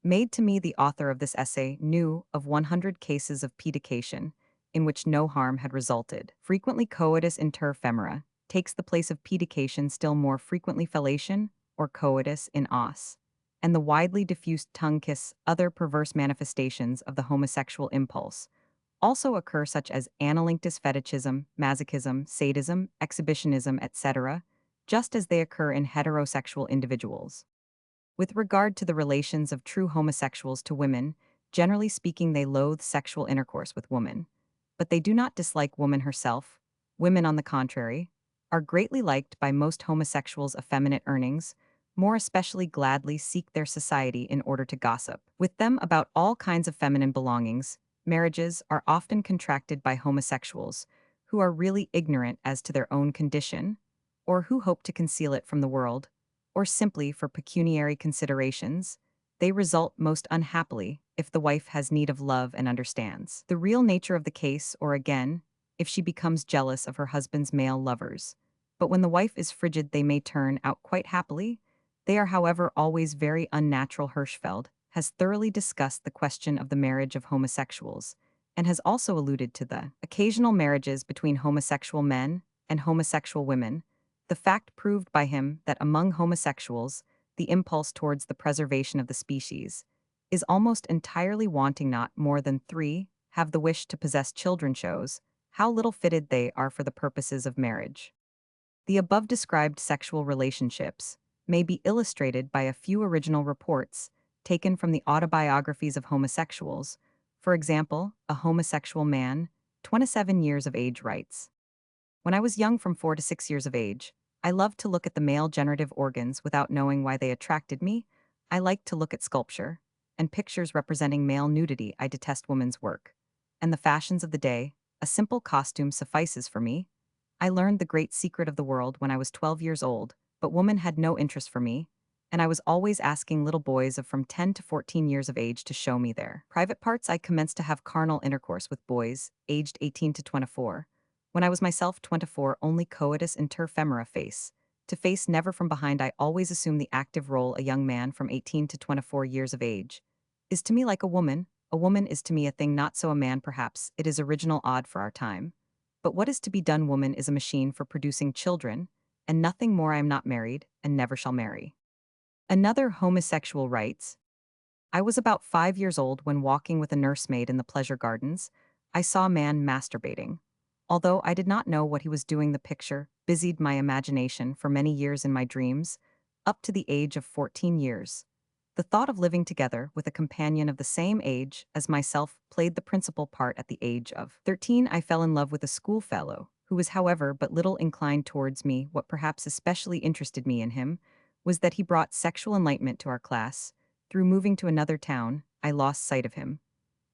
made to me. The author of this essay knew of 100 cases of pedication in which no harm had resulted. Frequently, coitus inter femora takes the place of pedication, still more frequently fellation or coitus in os, and the widely diffused tongue kiss. Other perverse manifestations of the homosexual impulse also occur, such as analingus fetishism, masochism, sadism, exhibitionism, etc., just as they occur in heterosexual individuals. With regard to the relations of true homosexuals to women, generally speaking, they loathe sexual intercourse with women, but they do not dislike woman herself. Women, on the contrary, are greatly liked by most homosexuals. Effeminate earnings, more especially, gladly seek their society in order to gossip with them about all kinds of feminine belongings. Marriages are often contracted by homosexuals who are really ignorant as to their own condition, or who hope to conceal it from the world, or simply for pecuniary considerations. They result most unhappily if the wife has need of love and understands the real nature of the case, or again, if she becomes jealous of her husband's male lovers. But when the wife is frigid, they may turn out quite happily. They are, however, always very unnatural. Hirschfeld has thoroughly discussed the question of the marriage of homosexuals, and has also alluded to the occasional marriages between homosexual men and homosexual women. The fact proved by him that among homosexuals, the impulse towards the preservation of the species is almost entirely wanting. Not more than 3 have the wish to possess children, shows how little fitted they are for the purposes of marriage. The above described sexual relationships may be illustrated by a few original reports taken from the autobiographies of homosexuals. For example, a homosexual man, 27 years of age, writes, "When I was young, from 4 to 6 years of age, I loved to look at the male generative organs without knowing why they attracted me. I liked to look at sculpture and pictures representing male nudity. I detest women's work and the fashions of the day. A simple costume suffices for me. I learned the great secret of the world when I was 12 years old, but woman had no interest for me, and I was always asking little boys of from 10 to 14 years of age to show me their private parts. I commenced to have carnal intercourse with boys aged 18 to 24. When I was myself 24, only coitus inter femora, face to face, never from behind. I always assume the active role. A young man from 18 to 24 years of age is to me like a woman. A woman is to me a thing, not so a man. Perhaps it is original, odd for our time. But what is to be done? Woman is a machine for producing children, and nothing more. I am not married, and never shall marry." Another homosexual writes, "I was about 5 years old when, walking with a nursemaid in the pleasure gardens, I saw a man masturbating. Although I did not know what he was doing, the picture busied my imagination for many years in my dreams, up to the age of 14 years. The thought of living together with a companion of the same age as myself played the principal part. At the age of 13, I fell in love with a schoolfellow, who was, however, but little inclined towards me. What perhaps especially interested me in him was that he brought sexual enlightenment to our class. Through moving to another town, I lost sight of him.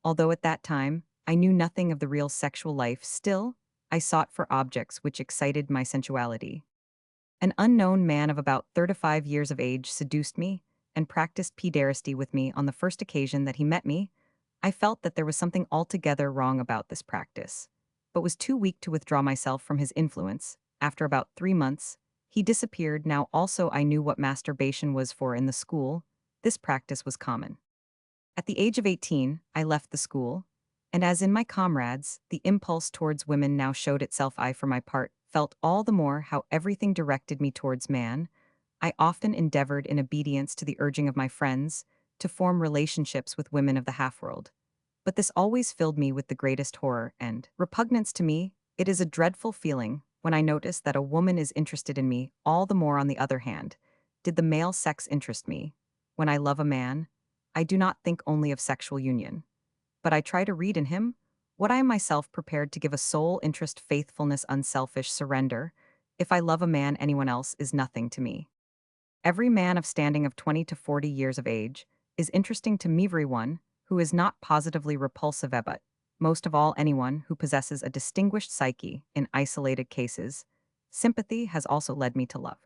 Although at that time I knew nothing of the real sexual life, still I sought for objects which excited my sensuality. An unknown man of about 35 years of age seduced me, and practiced pederasty with me on the first occasion that he met me, I felt that there was something altogether wrong about this practice, but was too weak to withdraw myself from his influence. After about 3 months, he disappeared. Now also I knew what masturbation was for in the school. This practice was common. At the age of 18, I left the school, and as in my comrades, the impulse towards women now showed itself. I, for my part, felt all the more how everything directed me towards man. I often endeavored, in obedience to the urging of my friends, to form relationships with women of the half-world. But this always filled me with the greatest horror and repugnance. To me, it is a dreadful feeling when I notice that a woman is interested in me. All the more, on the other hand, did the male sex interest me. When I love a man, I do not think only of sexual union, but I try to read in him what I am myself prepared to give: a soul interest, faithfulness, unselfish surrender. If I love a man, anyone else is nothing to me. Every man of standing of 20 to 40 years of age is interesting to me. Everyone who is not positively repulsive, but most of all anyone who possesses a distinguished psyche. In isolated cases, sympathy has also led me to love.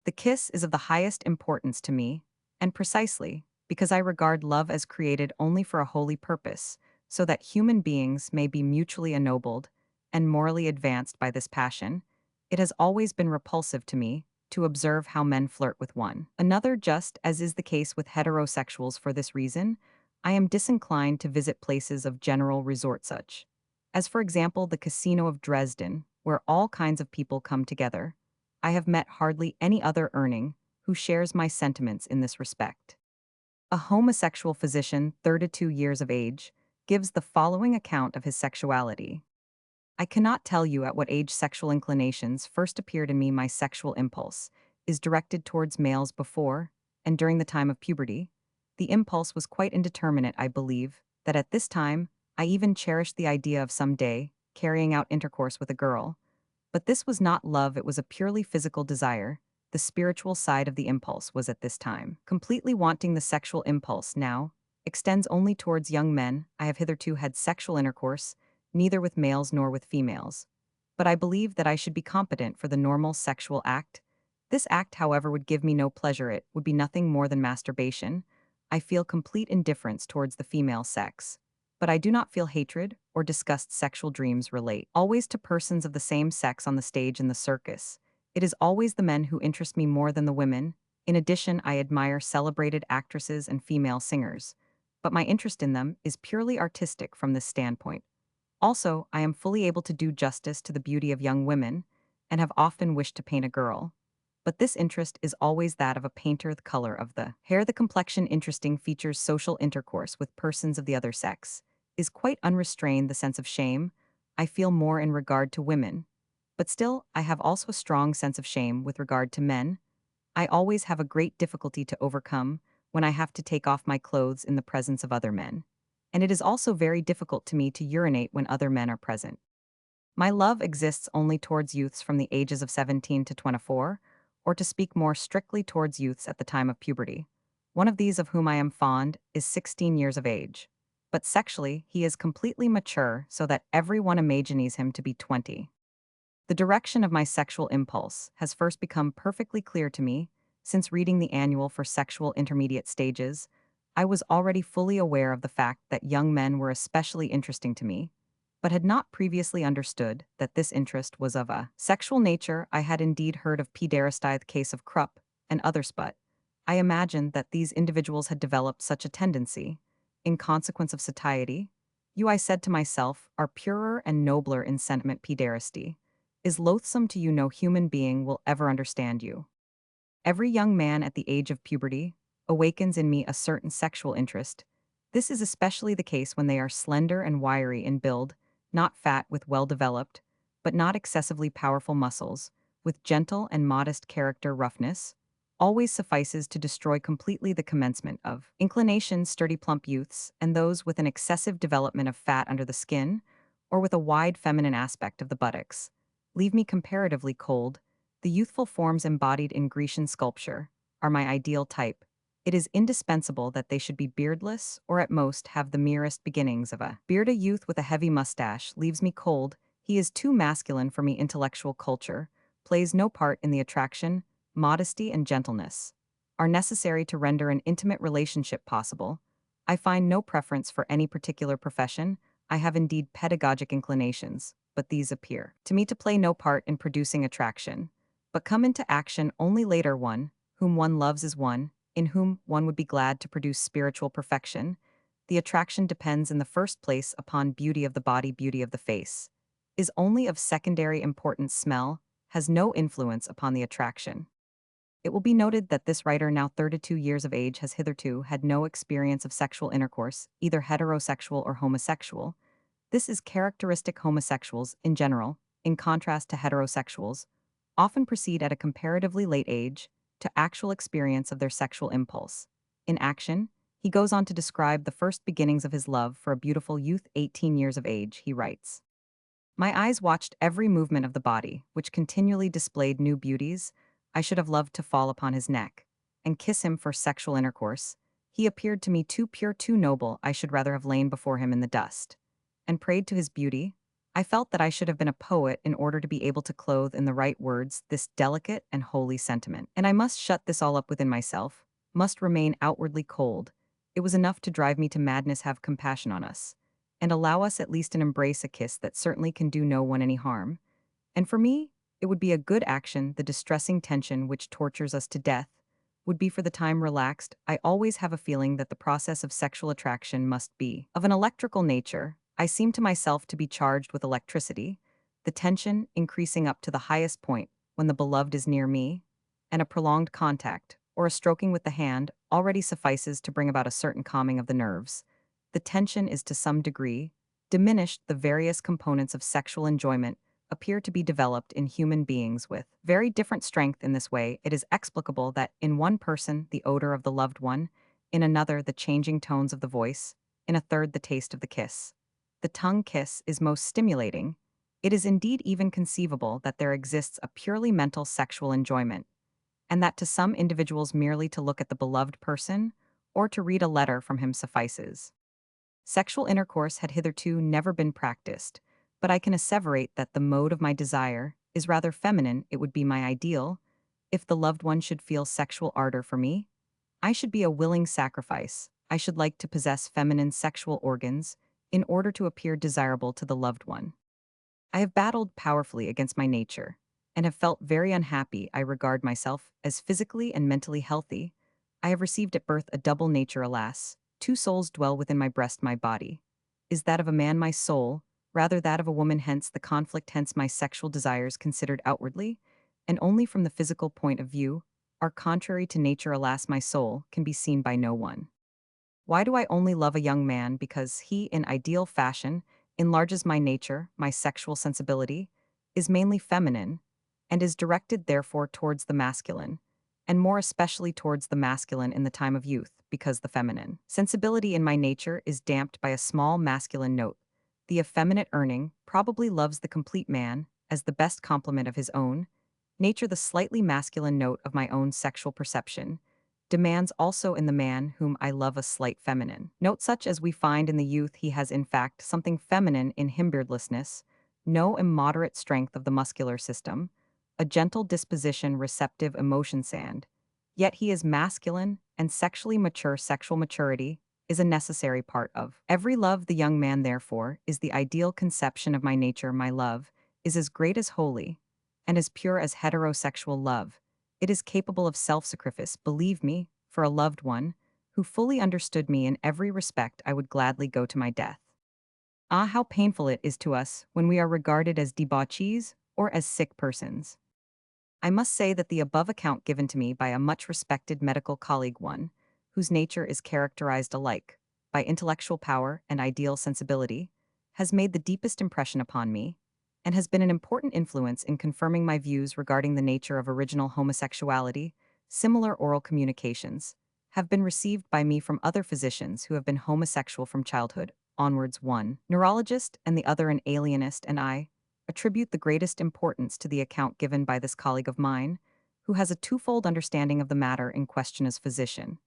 The kiss is of the highest importance to me, and precisely because I regard love as created only for a holy purpose, so that human beings may be mutually ennobled and morally advanced by this passion, it has always been repulsive to me to observe how men flirt with one another, just as is the case with heterosexuals. For this reason, I am disinclined to visit places of general resort, such as, for example, the Casino of Dresden, where all kinds of people come together. I have met hardly any other earning who shares my sentiments in this respect. A homosexual physician, 32 years of age, gives the following account of his sexuality. I cannot tell you at what age sexual inclinations first appeared in me. My sexual impulse is directed towards males before and during the time of puberty. The impulse was quite indeterminate. I believe that at this time I even cherished the idea of some day carrying out intercourse with a girl. But this was not love, it was a purely physical desire. The spiritual side of the impulse was at this time completely wanting. The sexual impulse now extends only towards young men. I have hitherto had sexual intercourse, neither with males nor with females. But I believe that I should be competent for the normal sexual act. This act, however, would give me no pleasure. It would be nothing more than masturbation. I feel complete indifference towards the female sex, but I do not feel hatred or disgust. Sexual dreams relate always to persons of the same sex on the stage in the circus. It is always the men who interest me more than the women. In addition, I admire celebrated actresses and female singers, but my interest in them is purely artistic from this standpoint. Also, I am fully able to do justice to the beauty of young women, and have often wished to paint a girl. But this interest is always that of a painter. The color of the hair, the complexion, interesting features, social intercourse with persons of the other sex is quite unrestrained. The sense of shame I feel more in regard to women, but still I have also a strong sense of shame with regard to men. I always have a great difficulty to overcome when I have to take off my clothes in the presence of other men, and it is also very difficult to me to urinate when other men are present. My love exists only towards youths from the ages of 17 to 24, or to speak more strictly towards youths at the time of puberty. One of these of whom I am fond is 16 years of age, but sexually he is completely mature, so that everyone imagines him to be 20. The direction of my sexual impulse has first become perfectly clear to me since reading the Annual for Sexual Intermediate Stages. I was already fully aware of the fact that young men were especially interesting to me, but had not previously understood that this interest was of a sexual nature. I had indeed heard of pederasty, the case of Krupp, and others, but I imagined that these individuals had developed such a tendency in consequence of satiety. You, I said to myself, are purer and nobler in sentiment. Pederasty is loathsome to you. No human being will ever understand you. Every young man at the age of puberty awakens in me a certain sexual interest. This is especially the case when they are slender and wiry in build, not fat, with well-developed, but not excessively powerful muscles, with gentle and modest character. Roughness always suffices to destroy completely the commencement of inclination. Sturdy plump youths, and those with an excessive development of fat under the skin, or with a wide feminine aspect of the buttocks, leave me comparatively cold. The youthful forms embodied in Grecian sculpture are my ideal type. It is indispensable that they should be beardless, or at most have the merest beginnings of a beard. A youth with a heavy mustache leaves me cold. He is too masculine for me. Intellectual culture plays no part in the attraction. Modesty and gentleness are necessary to render an intimate relationship possible. I find no preference for any particular profession. I have indeed pedagogic inclinations, but these appear to me to play no part in producing attraction, but come into action only later. One whom one loves is one in whom one would be glad to produce spiritual perfection. The attraction depends in the first place upon beauty of the body, beauty of the face, is only of secondary importance. Smell has no influence upon the attraction. It will be noted that this writer, now 32 years of age, has hitherto had no experience of sexual intercourse, either heterosexual or homosexual. This is characteristic. Homosexuals, in general, in contrast to heterosexuals, often proceed at a comparatively late age to actual experience of their sexual impulse. In Action, he goes on to describe the first beginnings of his love for a beautiful youth 18 years of age. He writes, "My eyes watched every movement of the body, which continually displayed new beauties. I should have loved to fall upon his neck and kiss him for sexual intercourse. He appeared to me too pure, too noble. I should rather have lain before him in the dust and prayed to his beauty. I felt that I should have been a poet in order to be able to clothe in the right words this delicate and holy sentiment. And I must shut this all up within myself, must remain outwardly cold. It was enough to drive me to madness. Have compassion on us, and allow us at least an embrace, a kiss that certainly can do no one any harm. And for me, it would be a good action. The distressing tension which tortures us to death would be for the time relaxed. I always have a feeling that the process of sexual attraction must be of an electrical nature. I seem to myself to be charged with electricity, the tension increasing up to the highest point when the beloved is near me, and a prolonged contact, or a stroking with the hand, already suffices to bring about a certain calming of the nerves. The tension is to some degree diminished. The various components of sexual enjoyment appear to be developed in human beings with very different strength. In this way, it is explicable that in one person the odor of the loved one, in another the changing tones of the voice, in a third the taste of the kiss. The tongue kiss is most stimulating. It is indeed even conceivable that there exists a purely mental sexual enjoyment, and that to some individuals merely to look at the beloved person or to read a letter from him suffices. Sexual intercourse had hitherto never been practiced, but I can asseverate that the mode of my desire is rather feminine. It would be my ideal. If the loved one should feel sexual ardor for me, I should be a willing sacrifice. I should like to possess feminine sexual organs in order to appear desirable to the loved one. I have battled powerfully against my nature and have felt very unhappy. I regard myself as physically and mentally healthy. I have received at birth a double nature. Alas, two souls dwell within my breast. My body is that of a man, my soul rather that of a woman. Hence the conflict. Hence my sexual desires, considered outwardly and only from the physical point of view, are contrary to nature. Alas, my soul can be seen by no one. Why do I only love a young man? Because he, in ideal fashion, enlarges my nature. My sexual sensibility is mainly feminine, and is directed therefore towards the masculine, and more especially towards the masculine in the time of youth, because the feminine sensibility in my nature is damped by a small masculine note. The effeminate earning probably loves the complete man as the best complement of his own nature. The slightly masculine note of my own sexual perception demands also in the man whom I love a slight feminine note, such as we find in the youth. He has in fact something feminine in him: beardlessness, no immoderate strength of the muscular system, a gentle disposition, receptive emotion sand. Yet he is masculine and sexually mature. Sexual maturity is a necessary part of every love. The young man, therefore, is the ideal conception of my nature. My love is as great as holy and as pure as heterosexual love. It is capable of self-sacrifice. Believe me, for a loved one who fully understood me in every respect, I would gladly go to my death. Ah, how painful it is to us when we are regarded as debauchees or as sick persons. I must say that the above account given to me by a much respected medical colleague, one whose nature is characterized alike by intellectual power and ideal sensibility, has made the deepest impression upon me, and has been an important influence in confirming my views regarding the nature of original homosexuality. Similar oral communications have been received by me from other physicians who have been homosexual from childhood onwards, one neurologist and the other an alienist, and I attribute the greatest importance to the account given by this colleague of mine, who has a twofold understanding of the matter in question as physician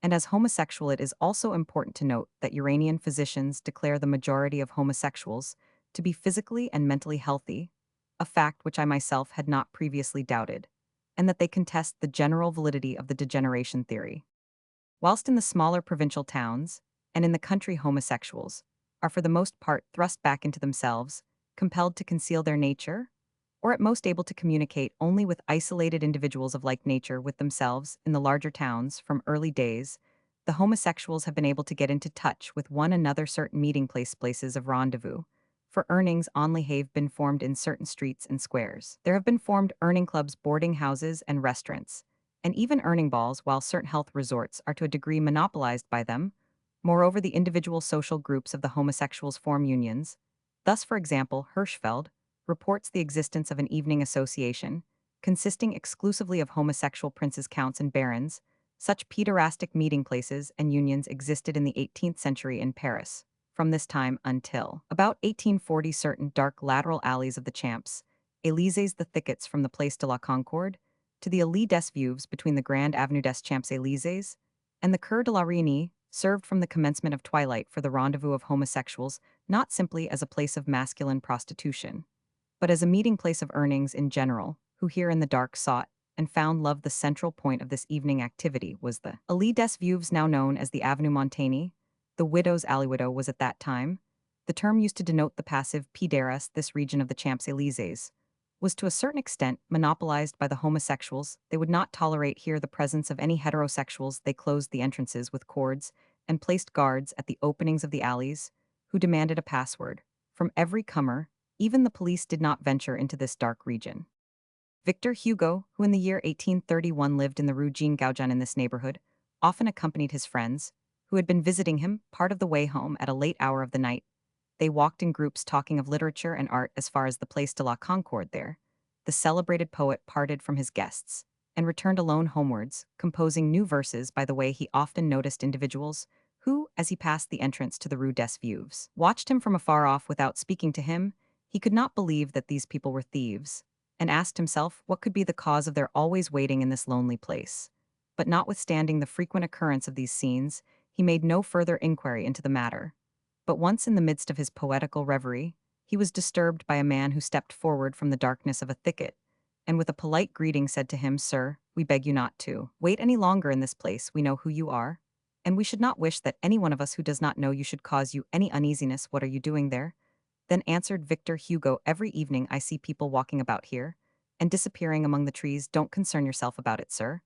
and as homosexual. It is also important to note that Uranian physicians declare the majority of homosexuals to be physically and mentally healthy, a fact which I myself had not previously doubted. and that they contest the general validity of the degeneration theory. Whilst in the smaller provincial towns, and in the country homosexuals, are for the most part thrust back into themselves, compelled to conceal their nature, or at most able to communicate only with isolated individuals of like nature with themselves in the larger towns from early days, the homosexuals have been able to get into touch with one another certain places of rendezvous. For earnings only have been formed in certain streets and squares. There have been formed earning clubs, boarding houses, and restaurants, and even earning balls, while certain health resorts are to a degree monopolized by them. Moreover, the individual social groups of the homosexuals form unions. Thus, for example, Hirschfeld reports the existence of an evening association, consisting exclusively of homosexual princes, counts, and barons. Such pederastic meeting places and unions existed in the 18th century in Paris. From this time until about 1840, certain dark lateral alleys of the Champs Élysées, the thickets from the Place de la Concorde to the Allée des Veuves between the Grand Avenue des Champs-Élysées and the Cour de la Réunie, served from the commencement of twilight for the rendezvous of homosexuals, not simply as a place of masculine prostitution, but as a meeting place of earnings in general, who here in the dark sought and found love. The central point of this evening activity was the Allée des Veuves, now known as the Avenue Montaigne. The widow's alley. Widow was at that time the term used to denote the passive pederast. This region of the Champs-Élysées was to a certain extent monopolized by the homosexuals. They would not tolerate here the presence of any heterosexuals. They closed the entrances with cords and placed guards at the openings of the alleys, who demanded a password from every comer. Even the police did not venture into this dark region. Victor Hugo, who in the year 1831 lived in the Rue Jean Goujon in this neighborhood, often accompanied his friends, who had been visiting him part of the way home at a late hour of the night. They walked in groups talking of literature and art as far as the Place de la Concorde. There, the celebrated poet parted from his guests and returned alone homewards, composing new verses. By the way, he often noticed individuals who, as he passed the entrance to the Rue des Veuves, watched him from afar off without speaking to him. He could not believe that these people were thieves, and asked himself what could be the cause of their always waiting in this lonely place. But notwithstanding the frequent occurrence of these scenes, he made no further inquiry into the matter. But once in the midst of his poetical reverie, he was disturbed by a man who stepped forward from the darkness of a thicket, and with a polite greeting said to him, "Sir, we beg you not to wait any longer in this place. We know who you are, and we should not wish that any one of us who does not know you should cause you any uneasiness. What are you doing there?" Then answered Victor Hugo, "Every evening I see people walking about here and disappearing among the trees. Don't concern yourself about it, sir,"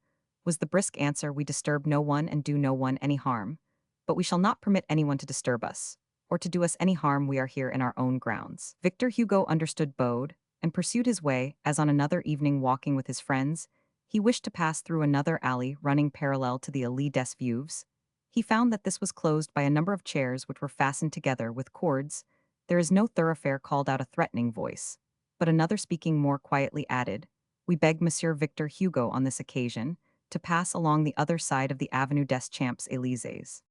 was the brisk answer. "We disturb no one and do no one any harm, but we shall not permit anyone to disturb us or to do us any harm. We are here in our own grounds." Victor Hugo understood, bowed, and pursued his way. As on another evening, walking with his friends, he wished to pass through another alley running parallel to the Allée des Veuves. He found that this was closed by a number of chairs which were fastened together with cords. "There is no thoroughfare," called out a threatening voice. But another, speaking more quietly, added, "We beg Monsieur Victor Hugo on this occasion to pass along the other side of the Avenue des Champs-Élysées."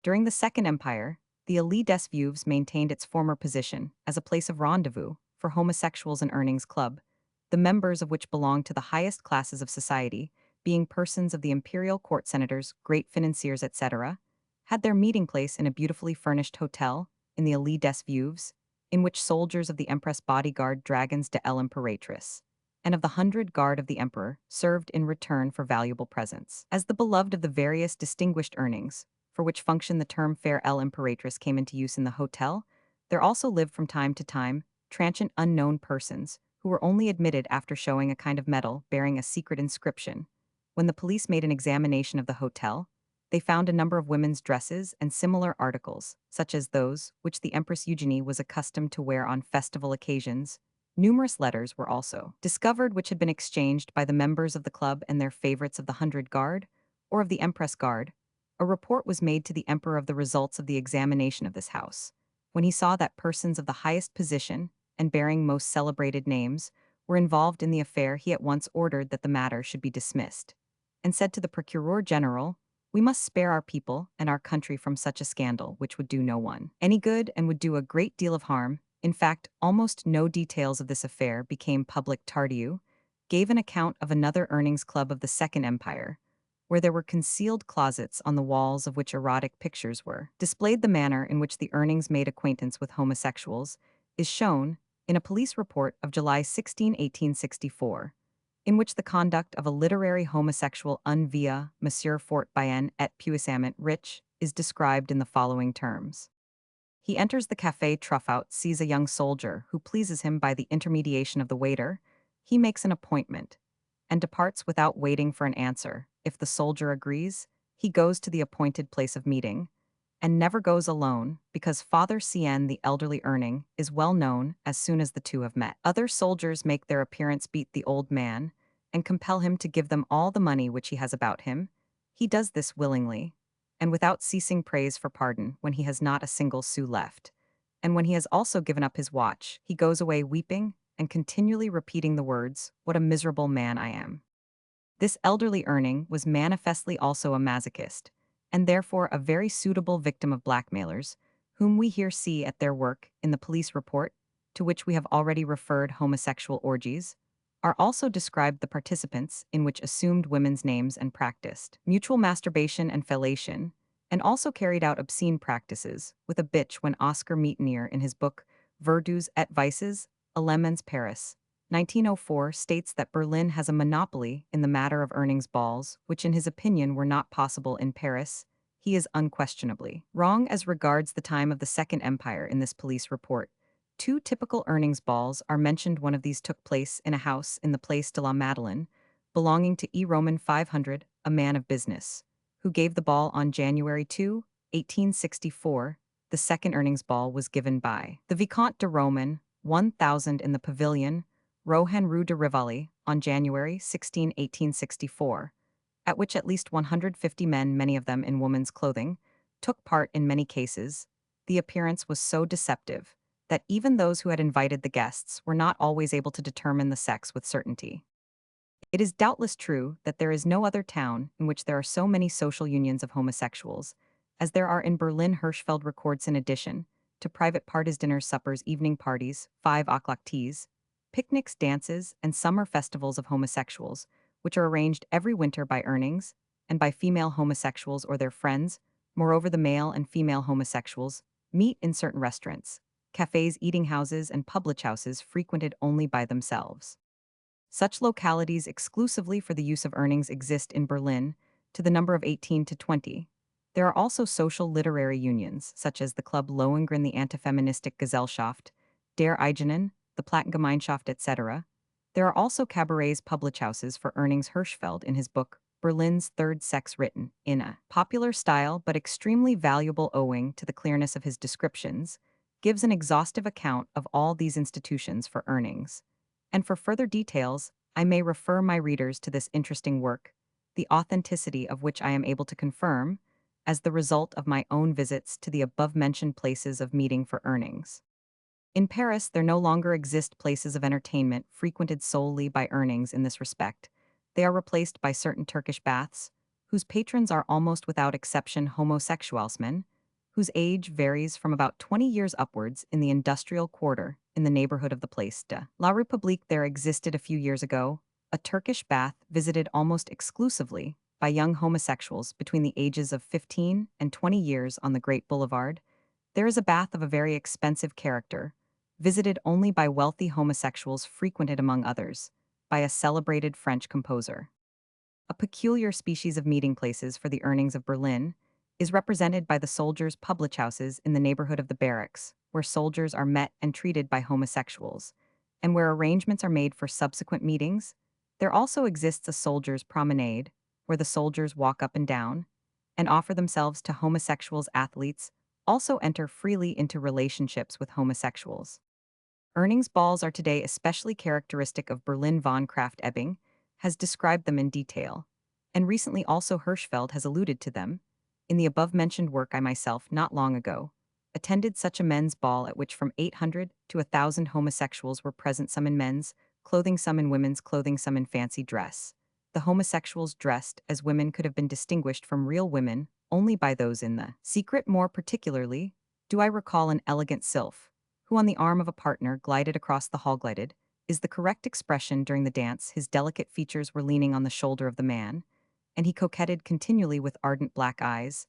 During the Second Empire, the Allée des Veuves maintained its former position as a place of rendezvous for homosexuals and earnings club, the members of which belonged to the highest classes of society, being persons of the imperial court, senators, great financiers, etc., had their meeting place in a beautifully furnished hotel in the Allée des Veuves, in which soldiers of the Empress bodyguard dragons de l'Impératrice and of the 100 Guard of the Emperor served in return for valuable presents. As the beloved of the various distinguished earnings, for which function the term fair l'Impératrice came into use in the hotel, there also lived from time to time transient unknown persons who were only admitted after showing a kind of medal bearing a secret inscription. When the police made an examination of the hotel, they found a number of women's dresses and similar articles, such as those which the Empress Eugenie was accustomed to wear on festival occasions. Numerous letters were also discovered which had been exchanged by the members of the club and their favorites of the 100 Guard, or of the Empress Guard. A report was made to the emperor of the results of the examination of this house. When he saw that persons of the highest position and bearing most celebrated names were involved in the affair, he at once ordered that the matter should be dismissed, and said to the Procureur General, "We must spare our people and our country from such a scandal, which would do no one any good and would do a great deal of harm." In fact, almost no details of this affair became public. Tardieu gave an account of another earnings club of the Second Empire, where there were concealed closets on the walls of which erotic pictures were displayed. The manner in which the earnings made acquaintance with homosexuals is shown in a police report of July 16, 1864. in which the conduct of a literary homosexual un via Monsieur Fort bien et puissamment rich is described in the following terms. He enters the Café Truffaut, sees a young soldier who pleases him by the intermediation of the waiter. He makes an appointment and departs without waiting for an answer. If the soldier agrees, he goes to the appointed place of meeting and never goes alone because Father Cien, the elderly Erning, is well known as soon as the two have met. Other soldiers make their appearance, beat the old man, and compel him to give them all the money which he has about him. He does this willingly, and without ceasing praise for pardon when he has not a single sou left. And when he has also given up his watch, he goes away weeping and continually repeating the words, "What a miserable man I am." This elderly Erning was manifestly also a masochist, and therefore a very suitable victim of blackmailers, whom we here see at their work in the police report, to which we have already referred. Homosexual orgies are also described, the participants in which assumed women's names and practiced mutual masturbation and fellation, and also carried out obscene practices with a bitch when Oscar Meitenier in his book Verdus et Vices, Alemans Paris, 1904 states that Berlin has a monopoly in the matter of earnings balls, which in his opinion were not possible in Paris. He is unquestionably wrong as regards the time of the Second Empire in this police report. Two typical earnings balls are mentioned. One of these took place in a house in the Place de la Madeleine, belonging to E. Roman 500, a man of business, who gave the ball on January 2, 1864. The second earnings ball was given by the Vicomte de Roman, 1000 in the Pavilion, Rohan Rue de Rivoli, on January 16, 1864, at which at least 150 men, many of them in woman's clothing, took part. In many cases, the appearance was so deceptive that even those who had invited the guests were not always able to determine the sex with certainty. It is doubtless true that there is no other town in which there are so many social unions of homosexuals as there are in Berlin. Hirschfeld records, in addition to private parties, dinners, suppers, evening parties, 5 o'clock teas, picnics, dances, and summer festivals of homosexuals, which are arranged every winter by earnings and by female homosexuals or their friends. Moreover, the male and female homosexuals meet in certain restaurants, cafes, eating houses, and public houses frequented only by themselves. Such localities exclusively for the use of earnings exist in Berlin, to the number of 18 to 20. There are also social literary unions, such as the Club Lohengrin, the Antifeministische Gesellschaft, Der Eigenen, the Plattengemeinschaft, etc. There are also cabarets, public houses for earnings. Hirschfeld, in his book Berlin's Third Sex, written in a popular style but extremely valuable owing to the clearness of his descriptions, gives an exhaustive account of all these institutions for earnings. And for further details, I may refer my readers to this interesting work, the authenticity of which I am able to confirm, as the result of my own visits to the above-mentioned places of meeting for earnings. In Paris, there no longer exist places of entertainment frequented solely by earnings in this respect. They are replaced by certain Turkish baths, whose patrons are almost without exception homosexuals men, whose age varies from about 20 years upwards. In the industrial quarter, in the neighborhood of the Place de la République, there existed a few years ago a Turkish bath visited almost exclusively by young homosexuals between the ages of 15 and 20 years on the Great Boulevard. There is a bath of a very expensive character, visited only by wealthy homosexuals, frequented among others by a celebrated French composer. A peculiar species of meeting places for the earnings of Berlin is represented by the soldiers' public houses in the neighborhood of the barracks, where soldiers are met and treated by homosexuals, and where arrangements are made for subsequent meetings. There also exists a soldiers' promenade, where the soldiers walk up and down and offer themselves to homosexuals. Athletes also enter freely into relationships with homosexuals. Earnings balls are today especially characteristic of Berlin. Von Kraft-Ebing has described them in detail, and recently also Hirschfeld has alluded to them. In the above-mentioned work, I myself, not long ago, attended such a men's ball at which from 800 to 1,000 homosexuals were present, some in men's clothing, some in women's clothing, some in fancy dress. The homosexuals dressed as women could have been distinguished from real women only by those in the secret. More particularly, do I recall an elegant sylph, who on the arm of a partner glided across the hall. Glided is the correct expression during the dance. His delicate features were leaning on the shoulder of the man, and he coquetted continually with ardent black eyes.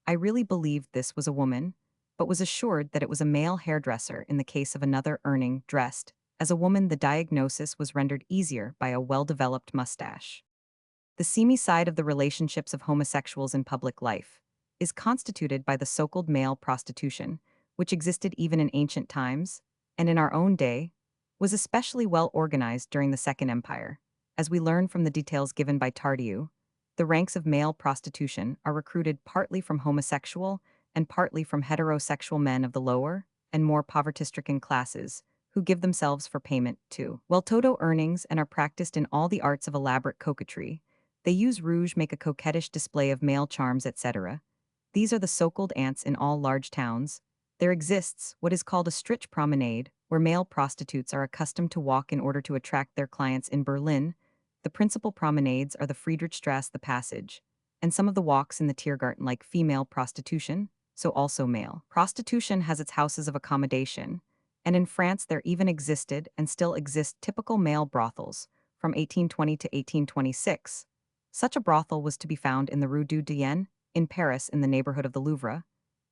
I really believed this was a woman, but was assured that it was a male hairdresser. In the case of another earning, dressed As a woman, the diagnosis was rendered easier by a well-developed mustache. The seamy side of the relationships of homosexuals in public life is constituted by the so-called male prostitution, which existed even in ancient times, and in our own day, was especially well organized during the Second Empire. As we learn from the details given by Tardieu, the ranks of male prostitution are recruited partly from homosexual and partly from heterosexual men of the lower and more poverty-stricken classes, who give themselves for payment too. Well, Toto earnings and are practiced in all the arts of elaborate coquetry. They use rouge, make a coquettish display of male charms, etc. These are the so-called ants in all large towns. There exists what is called a Strich promenade, where male prostitutes are accustomed to walk in order to attract their clients in Berlin. The principal promenades are the Friedrichstrasse, the Passage, and some of the walks in the Tiergarten, like female prostitution, so also male. Prostitution has its houses of accommodation, and in France there even existed and still exist typical male brothels from 1820 to 1826. Such a brothel was to be found in the Rue du Diane, in Paris, in the neighborhood of the Louvre.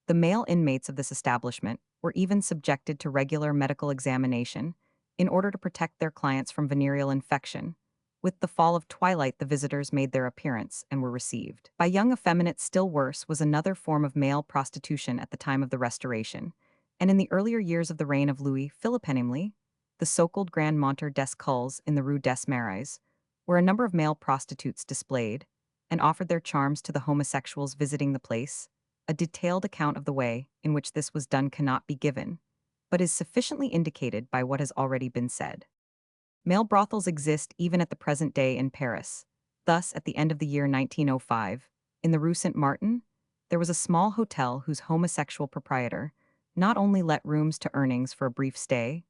The male inmates of this establishment were even subjected to regular medical examination in order to protect their clients from venereal infection. With the fall of twilight, the visitors made their appearance and were received by young effeminates. Still worse was another form of male prostitution at the time of the Restoration, and in the earlier years of the reign of Louis Philippe, namely, the so-called Grand Monteur des Culles in the Rue des Marais, where a number of male prostitutes displayed and offered their charms to the homosexuals visiting the place. A detailed account of the way in which this was done cannot be given, but is sufficiently indicated by what has already been said. Male brothels exist even at the present day in Paris. Thus, at the end of the year 1905, in the Rue Saint-Martin, there was a small hotel whose homosexual proprietor not only let rooms to earnings for a brief stay,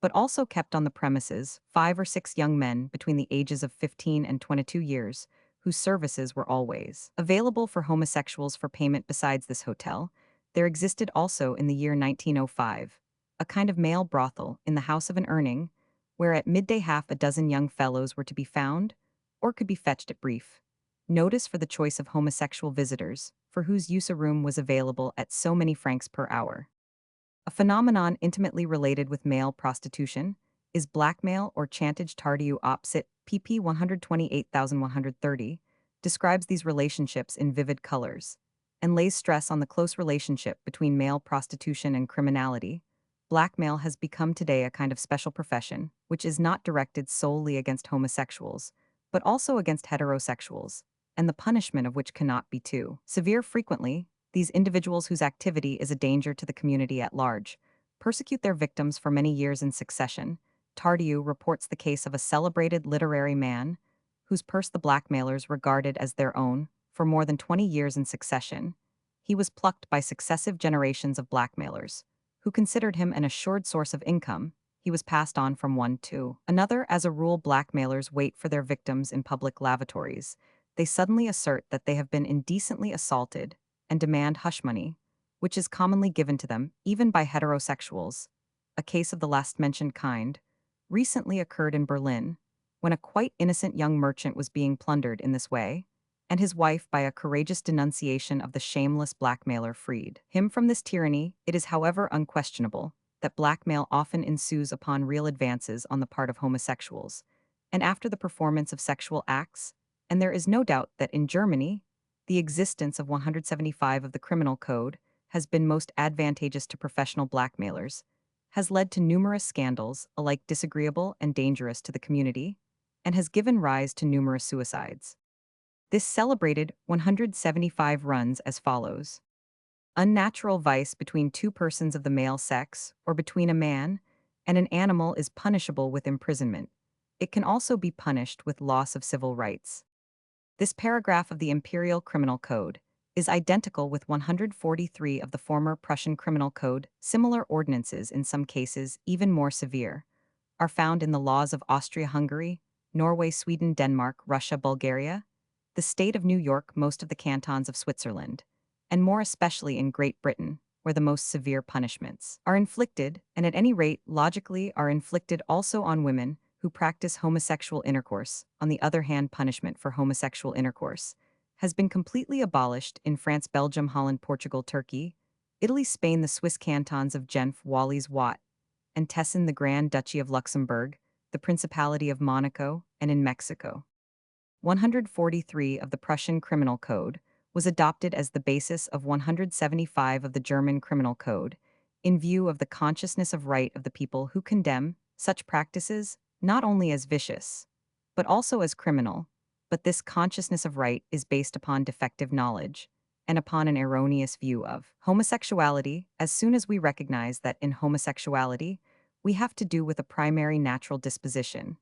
but also kept on the premises 5 or 6 young men between the ages of 15 and 22 years, whose services were always available for homosexuals for payment. Besides this hotel, there existed also in the year 1905 a kind of male brothel in the house of an earning, where at midday half a dozen young fellows were to be found, or could be fetched at brief notice for the choice of homosexual visitors, for whose use a room was available at so many francs per hour. A phenomenon intimately related with male prostitution is blackmail or chantage. Tardieu opposite pp. 128,130 describes these relationships in vivid colors and lays stress on the close relationship between male prostitution and criminality. Blackmail has become today a kind of special profession, which is not directed solely against homosexuals, but also against heterosexuals, and the punishment of which cannot be too severe. Frequently, these individuals, whose activity is a danger to the community at large, persecute their victims for many years in succession. Tardieu reports the case of a celebrated literary man, whose purse the blackmailers regarded as their own for more than 20 years in succession. He was plucked by successive generations of blackmailers, who considered him an assured source of income. He was passed on from one to another. As a rule, blackmailers wait for their victims in public lavatories. They suddenly assert that they have been indecently assaulted and demand hush money, which is commonly given to them, even by heterosexuals. A case of the last mentioned kind recently occurred in Berlin, when a quite innocent young merchant was being plundered in this way, and his wife, by a courageous denunciation of the shameless blackmailer, freed him from this tyranny. It is, however, unquestionable that blackmail often ensues upon real advances on the part of homosexuals, and after the performance of sexual acts, and there is no doubt that in Germany, the existence of 175 of the Criminal Code has been most advantageous to professional blackmailers, has led to numerous scandals, alike disagreeable and dangerous to the community, and has given rise to numerous suicides. This celebrated 175 runs as follows. Unnatural vice between two persons of the male sex, or between a man and an animal, is punishable with imprisonment. It can also be punished with loss of civil rights. This paragraph of the Imperial Criminal Code is identical with 143 of the former Prussian Criminal Code. Similar ordinances, in some cases even more severe, are found in the laws of Austria-Hungary, Norway, Sweden, Denmark, Russia, Bulgaria, the state of New York, most of the cantons of Switzerland, and more especially in Great Britain, where the most severe punishments are inflicted, and at any rate, logically, are inflicted also on women who practice homosexual intercourse. On the other hand, punishment for homosexual intercourse has been completely abolished in France, Belgium, Holland, Portugal, Turkey, Italy, Spain, the Swiss cantons of Genf, Wallis, Watt, and Tessin the Grand Duchy of Luxembourg, the Principality of Monaco, and in Mexico. 143 of the Prussian Criminal Code was adopted as the basis of 175 of the German Criminal Code, in view of the consciousness of right of the people who condemn such practices not only as vicious, but also as criminal. But this consciousness of right is based upon defective knowledge and upon an erroneous view of homosexuality. As soon as we recognize that in homosexuality, we have to do with a primary natural disposition,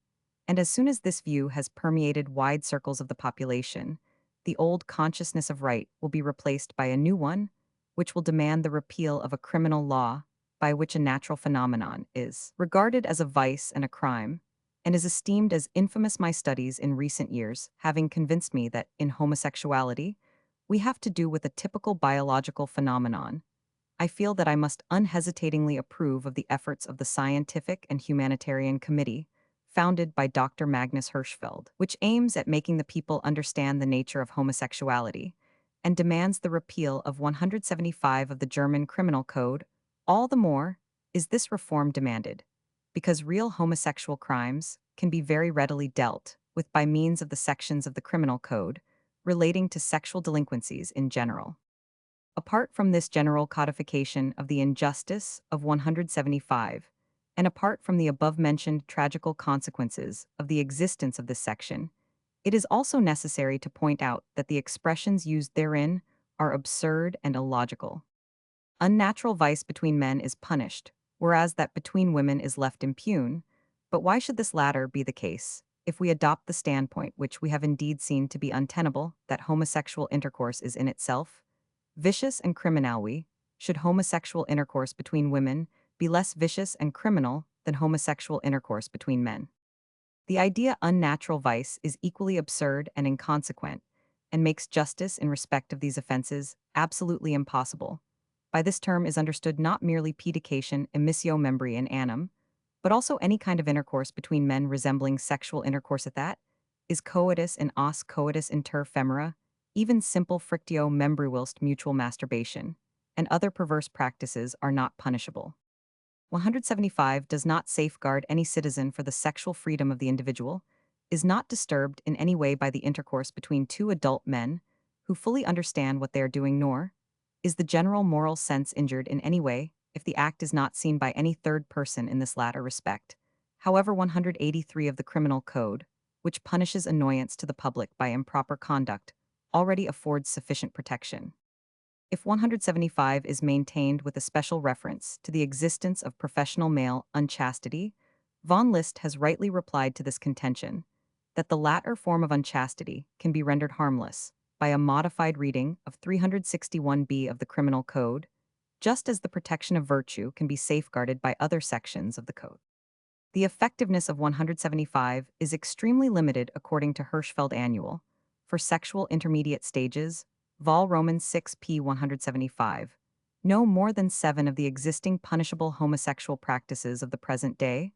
and as soon as this view has permeated wide circles of the population, the old consciousness of right will be replaced by a new one, which will demand the repeal of a criminal law by which a natural phenomenon is regarded as a vice and a crime, and is esteemed as infamous. My studies in recent years having convinced me that in homosexuality, we have to do with a typical biological phenomenon, I feel that I must unhesitatingly approve of the efforts of the Scientific and Humanitarian Committee, founded by Dr. Magnus Hirschfeld, which aims at making the people understand the nature of homosexuality and demands the repeal of 175 of the German Criminal Code. All the more is this reform demanded, because real homosexual crimes can be very readily dealt with by means of the sections of the Criminal Code relating to sexual delinquencies in general. Apart from this general codification of the injustice of 175, and apart from the above-mentioned tragical consequences of the existence of this section, it is also necessary to point out that the expressions used therein are absurd and illogical. Unnatural vice between men is punished, whereas that between women is left impune. But why should this latter be the case, if we adopt the standpoint which we have indeed seen to be untenable, that homosexual intercourse is in itself vicious and criminal? Should homosexual intercourse between women be less vicious and criminal than homosexual intercourse between men? The idea unnatural vice is equally absurd and inconsequent, and makes justice in respect of these offenses absolutely impossible. By this term is understood not merely pedication emissio membri in anum, but also any kind of intercourse between men resembling sexual intercourse at that is coitus in os coitus inter femora, even simple frictio membri whilst mutual masturbation, and other perverse practices are not punishable. 175 does not safeguard any citizen for the sexual freedom of the individual, is not disturbed in any way by the intercourse between two adult men who fully understand what they are doing, nor is the general moral sense injured in any way if the act is not seen by any third person in this latter respect. However, 183 of the Criminal Code, which punishes annoyance to the public by improper conduct, already affords sufficient protection. If 175 is maintained with a special reference to the existence of professional male unchastity, von List has rightly replied to this contention, that the latter form of unchastity can be rendered harmless by a modified reading of 361b of the Criminal Code, just as the protection of virtue can be safeguarded by other sections of the Code. The effectiveness of 175 is extremely limited according to Hirschfeld Annual, for sexual intermediate stages, Vol. Romans 6 p. 175. No more than 7 of the existing punishable homosexual practices of the present day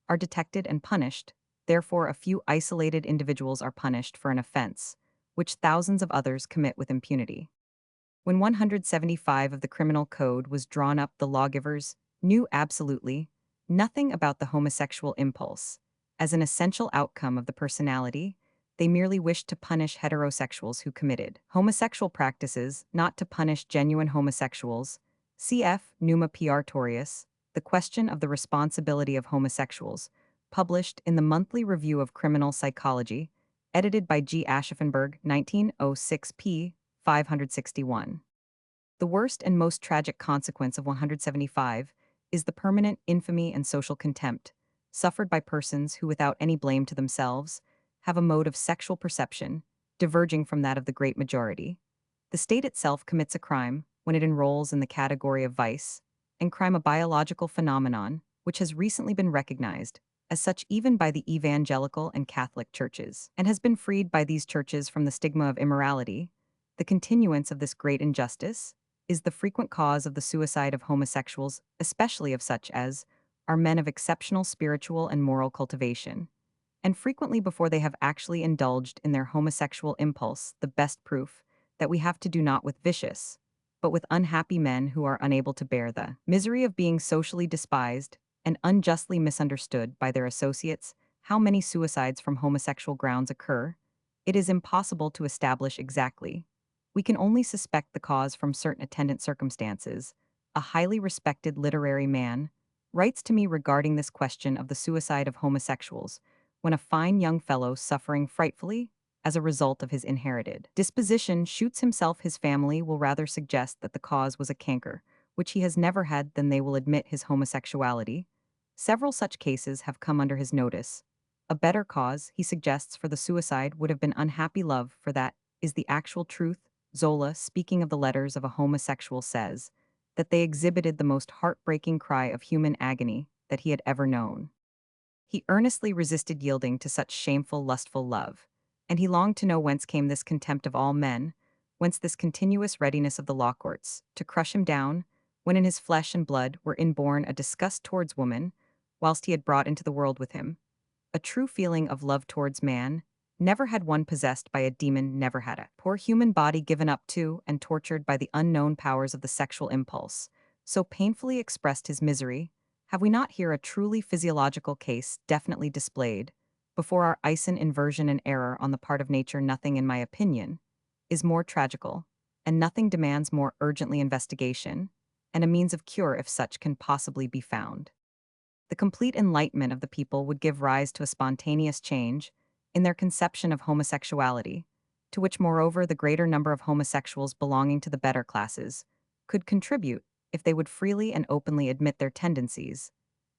are detected and punished, therefore a few isolated individuals are punished for an offense, which thousands of others commit with impunity. When 175 of the Criminal Code was drawn up, the lawgivers knew absolutely nothing about the homosexual impulse. As an essential outcome of the personality, they merely wished to punish heterosexuals who committed homosexual practices, not to punish genuine homosexuals. Cf. Numa Piartorius, The Question of the Responsibility of Homosexuals, published in the Monthly Review of Criminal Psychology, edited by G. Aschaffenburg, 1906 p. 561. The worst and most tragic consequence of 175 is the permanent infamy and social contempt suffered by persons who, without any blame to themselves, have a mode of sexual perception diverging from that of the great majority. The state itself commits a crime when it enrolls in the category of vice, and crime a biological phenomenon which has recently been recognized as such even by the evangelical and Catholic churches, and has been freed by these churches from the stigma of immorality. The continuance of this great injustice is the frequent cause of the suicide of homosexuals, especially of such as are men of exceptional spiritual and moral cultivation, and frequently before they have actually indulged in their homosexual impulse. The best proof that we have to do not with vicious, but with unhappy men who are unable to bear the misery of being socially despised and unjustly misunderstood by their associates how many suicides from homosexual grounds occur, it is impossible to establish exactly. We can only suspect the cause from certain attendant circumstances. A highly respected literary man writes to me regarding this question of the suicide of homosexuals when a fine young fellow suffering frightfully as a result of his inherited disposition shoots himself. His family will rather suggest that the cause was a canker, which he has never had, than they will admit his homosexuality. Several such cases have come under his notice. A better cause, he suggests, for the suicide would have been unhappy love, for that is the actual truth. Zola, speaking of the letters of a homosexual, says that they exhibited the most heartbreaking cry of human agony that he had ever known. He earnestly resisted yielding to such shameful, lustful love, and he longed to know whence came this contempt of all men, whence this continuous readiness of the law courts to crush him down, when in his flesh and blood were inborn a disgust towards woman, whilst he had brought into the world with him a true feeling of love towards man. Never had one possessed by a demon, never had a poor human body given up to and tortured by the unknown powers of the sexual impulse so painfully expressed his misery. Have we not here a truly physiological case definitely displayed before our eyes? An inversion and error on the part of nature. Nothing, in my opinion, is more tragical, and nothing demands more urgently investigation, and a means of cure if such can possibly be found. The complete enlightenment of the people would give rise to a spontaneous change in their conception of homosexuality, to which, moreover, the greater number of homosexuals belonging to the better classes could contribute if they would freely and openly admit their tendencies.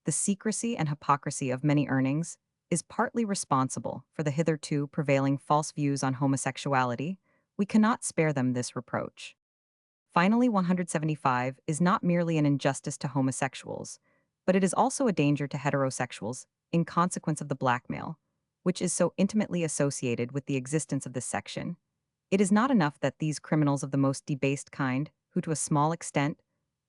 The secrecy and hypocrisy of many earnings is partly responsible for the hitherto prevailing false views on homosexuality. We cannot spare them this reproach. Finally, 175 is not merely an injustice to homosexuals, but it is also a danger to heterosexuals in consequence of the blackmail, which is so intimately associated with the existence of this section. It is not enough that these criminals of the most debased kind, who to a small extent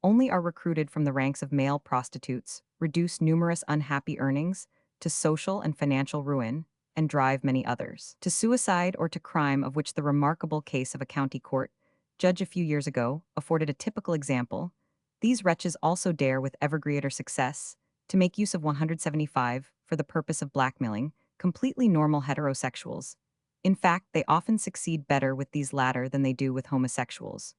only are recruited from the ranks of male prostitutes, reduce numerous unhappy earnings to social and financial ruin, and drive many others to suicide or to crime, of which the remarkable case of a county court judge a few years ago afforded a typical example. These wretches also dare, with ever greater success, to make use of 175 for the purpose of blackmailing completely normal heterosexuals. In fact, they often succeed better with these latter than they do with homosexuals,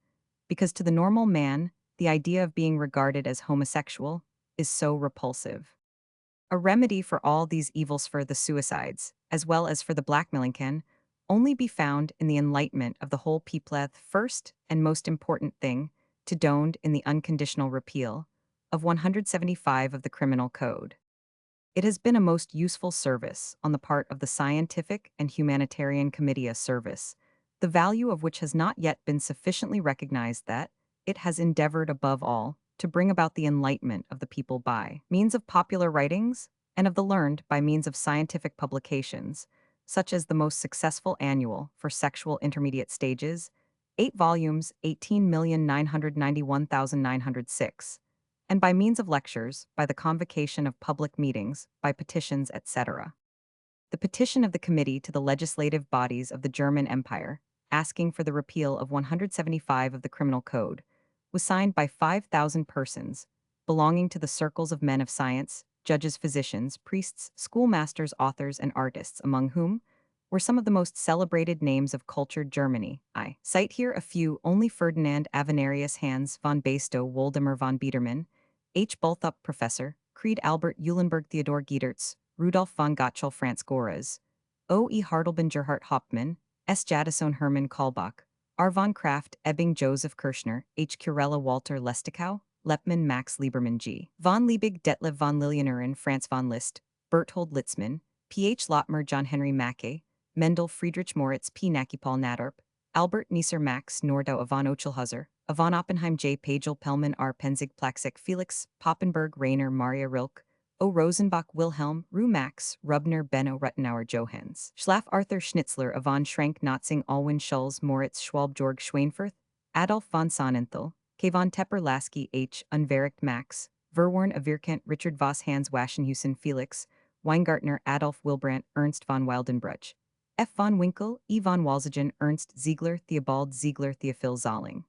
because to the normal man, the idea of being regarded as homosexual is so repulsive. A remedy for all these evils, for the suicides, as well as for the blackmailing, can only be found in the enlightenment of the whole people. First and most important thing to doned in the unconditional repeal of 175 of the Criminal Code. It has been a most useful service on the part of the Scientific and Humanitarian Committee, a service, the value of which has not yet been sufficiently recognized, that it has endeavored above all to bring about the enlightenment of the people by means of popular writings, and of the learned by means of scientific publications, such as the most successful annual for sexual intermediate stages, 8 volumes, 18,991,906, and by means of lectures, by the convocation of public meetings, by petitions, etc. The petition of the Committee to the legislative bodies of the German Empire, asking for the repeal of 175 of the Criminal Code, was signed by 5,000 persons, belonging to the circles of men of science, judges, physicians, priests, schoolmasters, authors, and artists, among whom were some of the most celebrated names of cultured Germany. I cite here a few only: Ferdinand Avenarius, Hans von Bastow, Woldemar von Biedermann, H. Bulthup, Professor, Creed, Albert Eulenberg, Theodor Giedertz, Rudolf von Gottschall, Franz Gores, O. E. Hartleben, Gerhard Hauptmann, S. Jadassohn, Hermann Kaulbach, R. von Kraft, Ebbing, Joseph Kirschner, H. Curella, Walter Lestichow, Lepman, Max Liebermann, G. von Liebig, Detlev von Lilieneren, Franz von Liszt, Berthold Litzmann, P. H. Lottmer, John Henry Mackay, Mendel, Friedrich Moritz, P. Nacky-Paul Nadarp, Albert Nieser, Max Nordau, Ivan Ochelhauser, Ivan Oppenheim, J. Pagel, Pellman, R. Penzig, Plaxek, Felix, Poppenberg, Rainer, Maria Rilke, O. Rosenbach, Wilhelm, Rue, Max, Rubner, Benno, Ruttenauer, Johans, Schlaff, Arthur Schnitzler, Yvonne Schrenk, Notzing, Alwyn, Schulz, Moritz, Schwalb, Georg Schweinfurth, Adolf von Sonnenthal, K. von Tepper, Lasky, H. Unverricht, Max, Verworn, Avirkant, Richard Voss, Hans Waschenhusen, Felix, Weingartner, Adolf Wilbrandt, Ernst von Wildenbruch, F. von Winkel, E. von Walsigen, Ernst Ziegler, Theobald Ziegler, Theophil Zolling.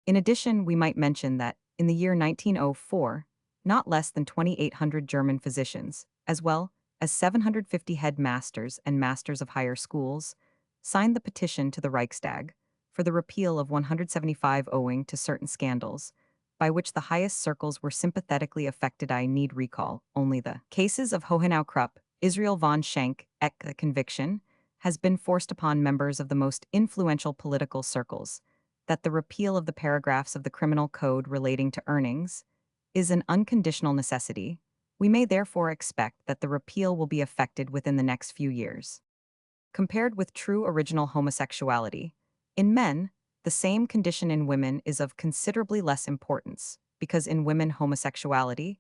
In addition, we might mention that, in the year 1904, not less than 2,800 German physicians, as well as 750 head masters and masters of higher schools, signed the petition to the Reichstag for the repeal of 175 owing to certain scandals, by which the highest circles were sympathetically affected. I need recall only the cases of Hohenau-Krupp, Israel von Schenk, the conviction has been forced upon members of the most influential political circles that the repeal of the paragraphs of the criminal code relating to earnings is an unconditional necessity. We may therefore expect that the repeal will be effected within the next few years. Compared with true original homosexuality, in men, the same condition in women is of considerably less importance, because in women homosexuality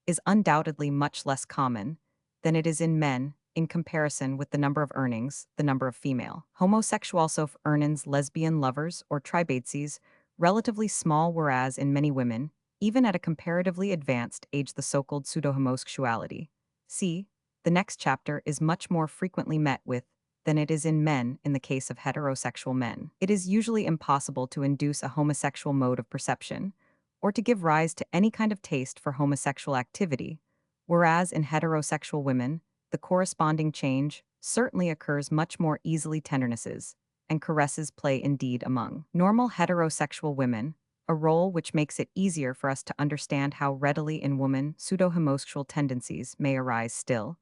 is undoubtedly much less common than it is in men in comparison with the number of earnings, the number of female homosexuals of earnings, lesbian lovers, or tribates, relatively small, whereas in many women, even at a comparatively advanced age, the so-called pseudo-homosexuality. See, the next chapter is much more frequently met with than it is in men in the case of heterosexual men. It is usually impossible to induce a homosexual mode of perception, or to give rise to any kind of taste for homosexual activity, whereas in heterosexual women, the corresponding change certainly occurs much more easily. Tendernesses and caresses play indeed among normal heterosexual women a role which makes it easier for us to understand how readily in women pseudo-homosexual tendencies may arise. Still,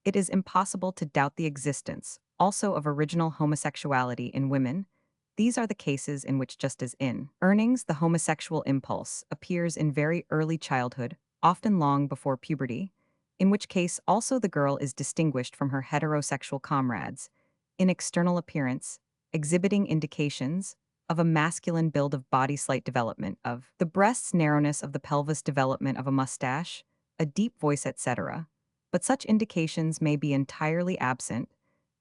it is impossible to doubt the existence also of original homosexuality in women. These are the cases in which, just as in earnings, the homosexual impulse appears in very early childhood, often long before puberty, in which case also the girl is distinguished from her heterosexual comrades in external appearance, exhibiting indications of a masculine build of body, slight development of the breasts, narrowness of the pelvis, development of a mustache, a deep voice, etc. But such indications may be entirely absent,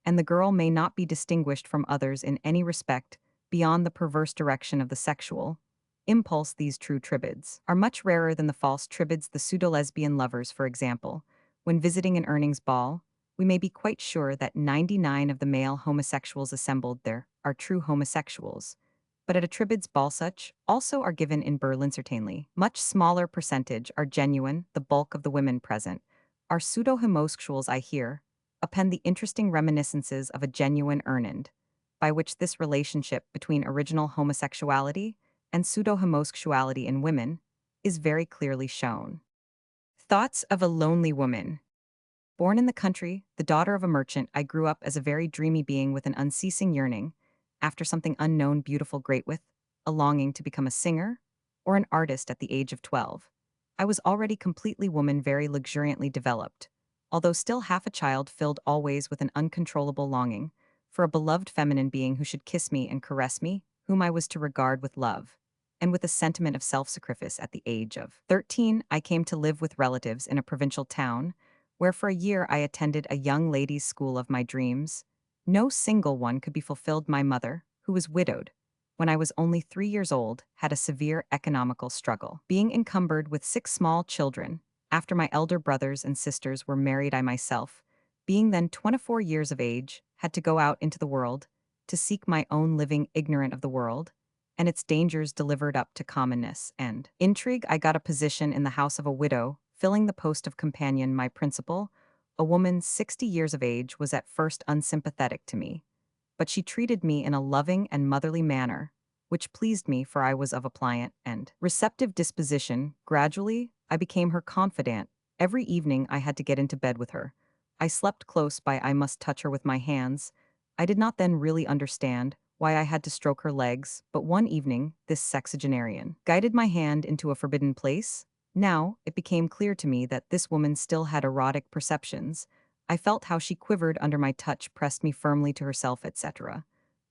and the girl may not be distinguished from others in any respect beyond the perverse direction of the sexual impulse. These true tribids are much rarer than the false tribids. The pseudo-lesbian lovers, for example, when visiting an earnings ball, we may be quite sure that 99 of the male homosexuals assembled there are true homosexuals. But at a tribid's ball, such also are given in Berlin. Certainly, much smaller percentage are genuine. The bulk of the women present are pseudo-homosexuals. I here append the interesting reminiscences of a genuine Ernand, by which this relationship between original homosexuality and pseudo-homosexuality in women is very clearly shown. Thoughts of a lonely woman. Born in the country, the daughter of a merchant, I grew up as a very dreamy being with an unceasing yearning after something unknown, beautiful, great, with a longing to become a singer or an artist. At the age of 12, I was already completely woman, very luxuriantly developed, although still half a child, filled always with an uncontrollable longing for a beloved feminine being who should kiss me and caress me, whom I was to regard with love and with a sentiment of self-sacrifice. At the age of 13, I came to live with relatives in a provincial town, where for a year I attended a young ladies' school of my dreams. No single one could be fulfilled. My mother, who was widowed when I was only 3 years old, had a severe economical struggle. Being encumbered with 6 small children, after my elder brothers and sisters were married, I myself, being then 24 years of age, had to go out into the world to seek my own living, ignorant of the world and its dangers, delivered up to commonness and intrigue. I got a position in the house of a widow, filling the post of companion. My principal, a woman 60 years of age, was at first unsympathetic to me, but she treated me in a loving and motherly manner, which pleased me, for I was of a pliant and receptive disposition. Gradually, I became her confidant. Every evening I had to get into bed with her. I slept close by. I must touch her with my hands. I did not then really understand why I had to stroke her legs, but one evening this sexagenarian guided my hand into a forbidden place. Now it became clear to me that this woman still had erotic perceptions. I felt how she quivered under my touch, pressed me firmly to herself, etc.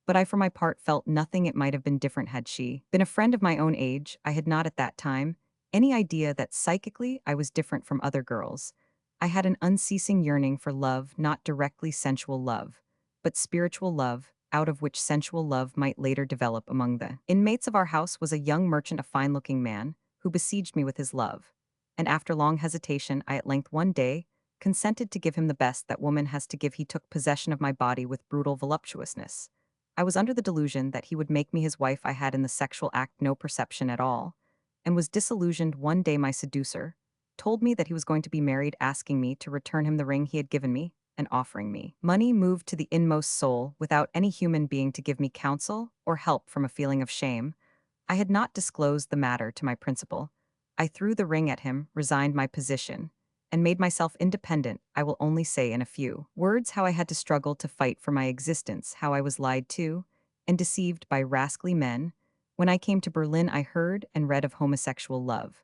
But I for my part felt nothing. It might have been different had she been a friend of my own age. I had not at that time any idea that psychically I was different from other girls. I had an unceasing yearning for love, not directly sensual love, but spiritual love, out of which sensual love might later develop. Among the inmates of our house was a young merchant, a fine-looking man, who besieged me with his love. And after long hesitation, I at length one day consented to give him the best that woman has to give. He took possession of my body with brutal voluptuousness. I was under the delusion that he would make me his wife. I had in the sexual act no perception at all, and was disillusioned. One day my seducer told me that he was going to be married, asking me to return him the ring he had given me, and offering me money moved to the inmost soul without any human being to give me counsel or help from a feeling of shame. I had not disclosed the matter to my principal. I threw the ring at him, resigned my position, and made myself independent. I will only say in a few words how I had to struggle to fight for my existence, how I was lied to and deceived by rascally men. When I came to Berlin, I heard and read of homosexual love,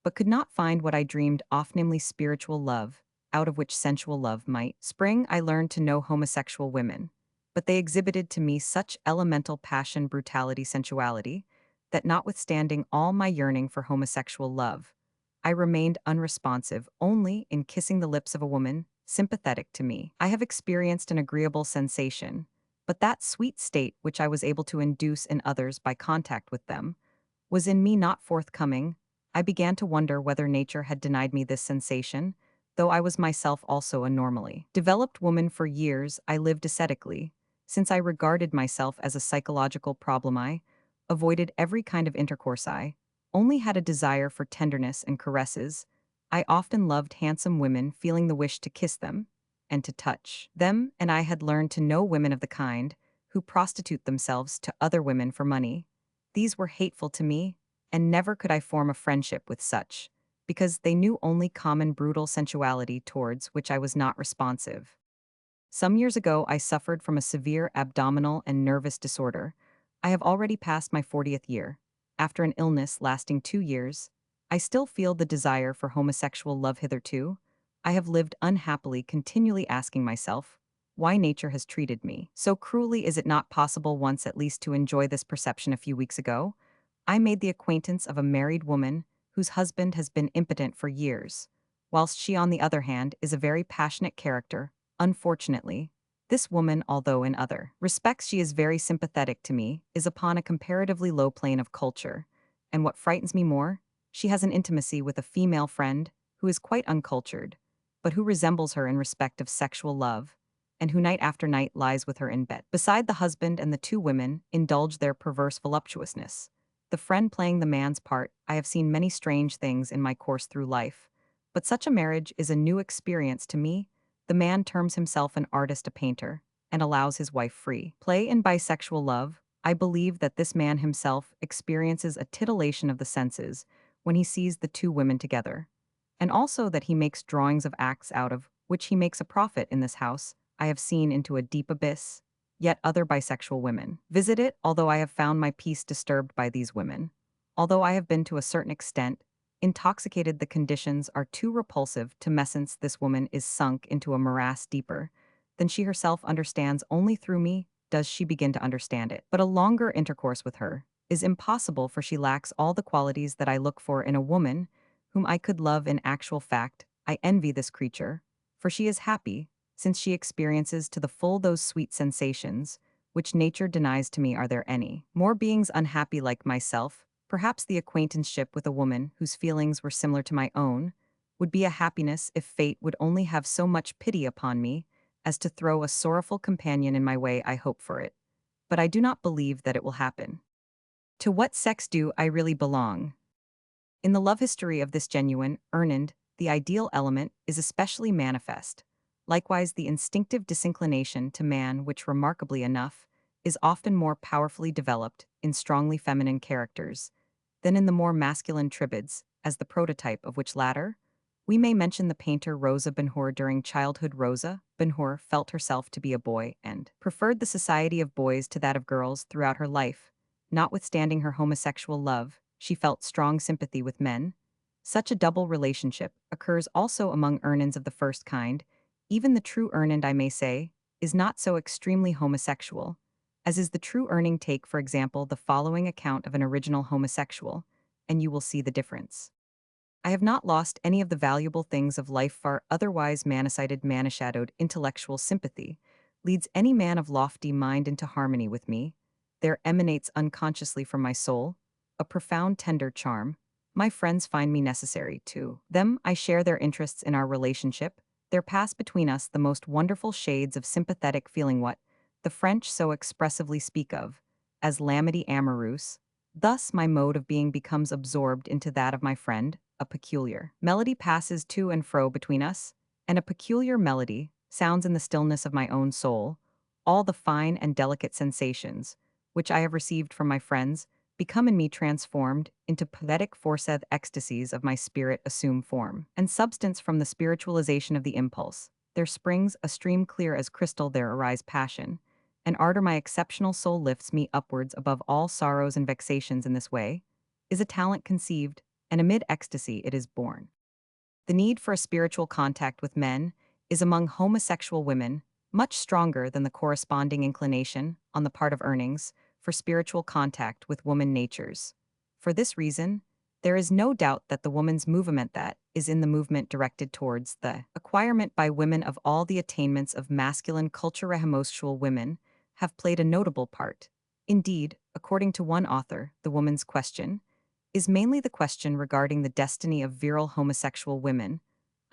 but could not find what I dreamed of, namely spiritual love, out of which sensual love might spring. I learned to know homosexual women, but they exhibited to me such elemental passion, brutality, sensuality, that notwithstanding all my yearning for homosexual love, I remained unresponsive only in kissing the lips of a woman sympathetic to me. I have experienced an agreeable sensation, but that sweet state which I was able to induce in others by contact with them was in me not forthcoming. I began to wonder whether nature had denied me this sensation, though I was myself also a normally developed woman. For years, I lived ascetically, since I regarded myself as a psychological problem. I avoided every kind of intercourse. I only had a desire for tenderness and caresses. I often loved handsome women, feeling the wish to kiss them and to touch them, and I had learned to know women of the kind who prostitute themselves to other women for money. These were hateful to me, and never could I form a friendship with such, because they knew only common brutal sensuality towards which I was not responsive. Some years ago, I suffered from a severe abdominal and nervous disorder. I have already passed my 40th year. After an illness lasting 2 years, I still feel the desire for homosexual love. Hitherto, I have lived unhappily, continually asking myself why nature has treated me so cruelly. Is it not possible once at least to enjoy this perception? A few weeks ago, I made the acquaintance of a married woman whose husband has been impotent for years, whilst she, on the other hand, is a very passionate character. Unfortunately, this woman, although in other respects she is very sympathetic to me, is upon a comparatively low plane of culture, and what frightens me more, she has an intimacy with a female friend who is quite uncultured, but who resembles her in respect of sexual love, and who night after night lies with her in bed. Beside the husband, and the two women indulge their perverse voluptuousness, the friend playing the man's part. I have seen many strange things in my course through life, but such a marriage is a new experience to me. The man terms himself an artist, a painter, and allows his wife free play in bisexual love. I believe that this man himself experiences a titillation of the senses when he sees the two women together, and also that he makes drawings of acts out of which he makes a profit. In this house, I have seen into a deep abyss, yet other bisexual women visit it, although I have found my peace disturbed by these women. Although I have been to a certain extent intoxicated, the conditions are too repulsive to messence. This woman is sunk into a morass deeper than she herself understands. Only through me does she begin to understand it. But a longer intercourse with her is impossible, for she lacks all the qualities that I look for in a woman whom I could love. In actual fact, I envy this creature, for she is happy, since she experiences to the full those sweet sensations which nature denies to me. Are there any more beings unhappy like myself? Perhaps the acquaintanceship with a woman whose feelings were similar to my own would be a happiness if fate would only have so much pity upon me as to throw a sorrowful companion in my way. I hope for it, but I do not believe that it will happen. To what sex do I really belong? In the love history of this genuine, earned, the ideal element is especially manifest. Likewise, the instinctive disinclination to man, which, remarkably enough, is often more powerfully developed in strongly feminine characters than in the more masculine tribids. As the prototype of which latter, we may mention the painter Rosa Bonheur. During childhood, Rosa Bonheur felt herself to be a boy and preferred the society of boys to that of girls. Throughout her life, notwithstanding her homosexual love, she felt strong sympathy with men. Such a double relationship occurs also among Urnans of the first kind. Even the true Urnand, I may say, is not so extremely homosexual as is the true Urning. Take, for example, the following account of an original homosexual, and you will see the difference. I have not lost any of the valuable things of life. Far otherwise, manishadowed intellectual sympathy leads any man of lofty mind into harmony with me. There emanates unconsciously from my soul a profound tender charm. My friends find me necessary to them. I share their interests in our relationship. There pass between us the most wonderful shades of sympathetic feeling, what the French so expressively speak of as l'amitié amoureuse. Thus my mode of being becomes absorbed into that of my friend, a peculiar melody passes to and fro between us, and a peculiar melody sounds in the stillness of my own soul. All the fine and delicate sensations, which I have received from my friends, become in me transformed into poetic forseth ecstasies of my spirit assume form and substance from the spiritualization of the impulse. There springs a stream clear as crystal, there arise passion. An ardor my exceptional soul lifts me upwards above all sorrows and vexations in this way, is a talent conceived, and amid ecstasy it is born. The need for a spiritual contact with men is among homosexual women much stronger than the corresponding inclination, on the part of earnings, for spiritual contact with woman natures. For this reason, there is no doubt that the woman's movement that is in the movement directed towards the acquirement by women of all the attainments of masculine culture homosexual women have played a notable part. Indeed, according to one author, the woman's question is mainly the question regarding the destiny of virile homosexual women.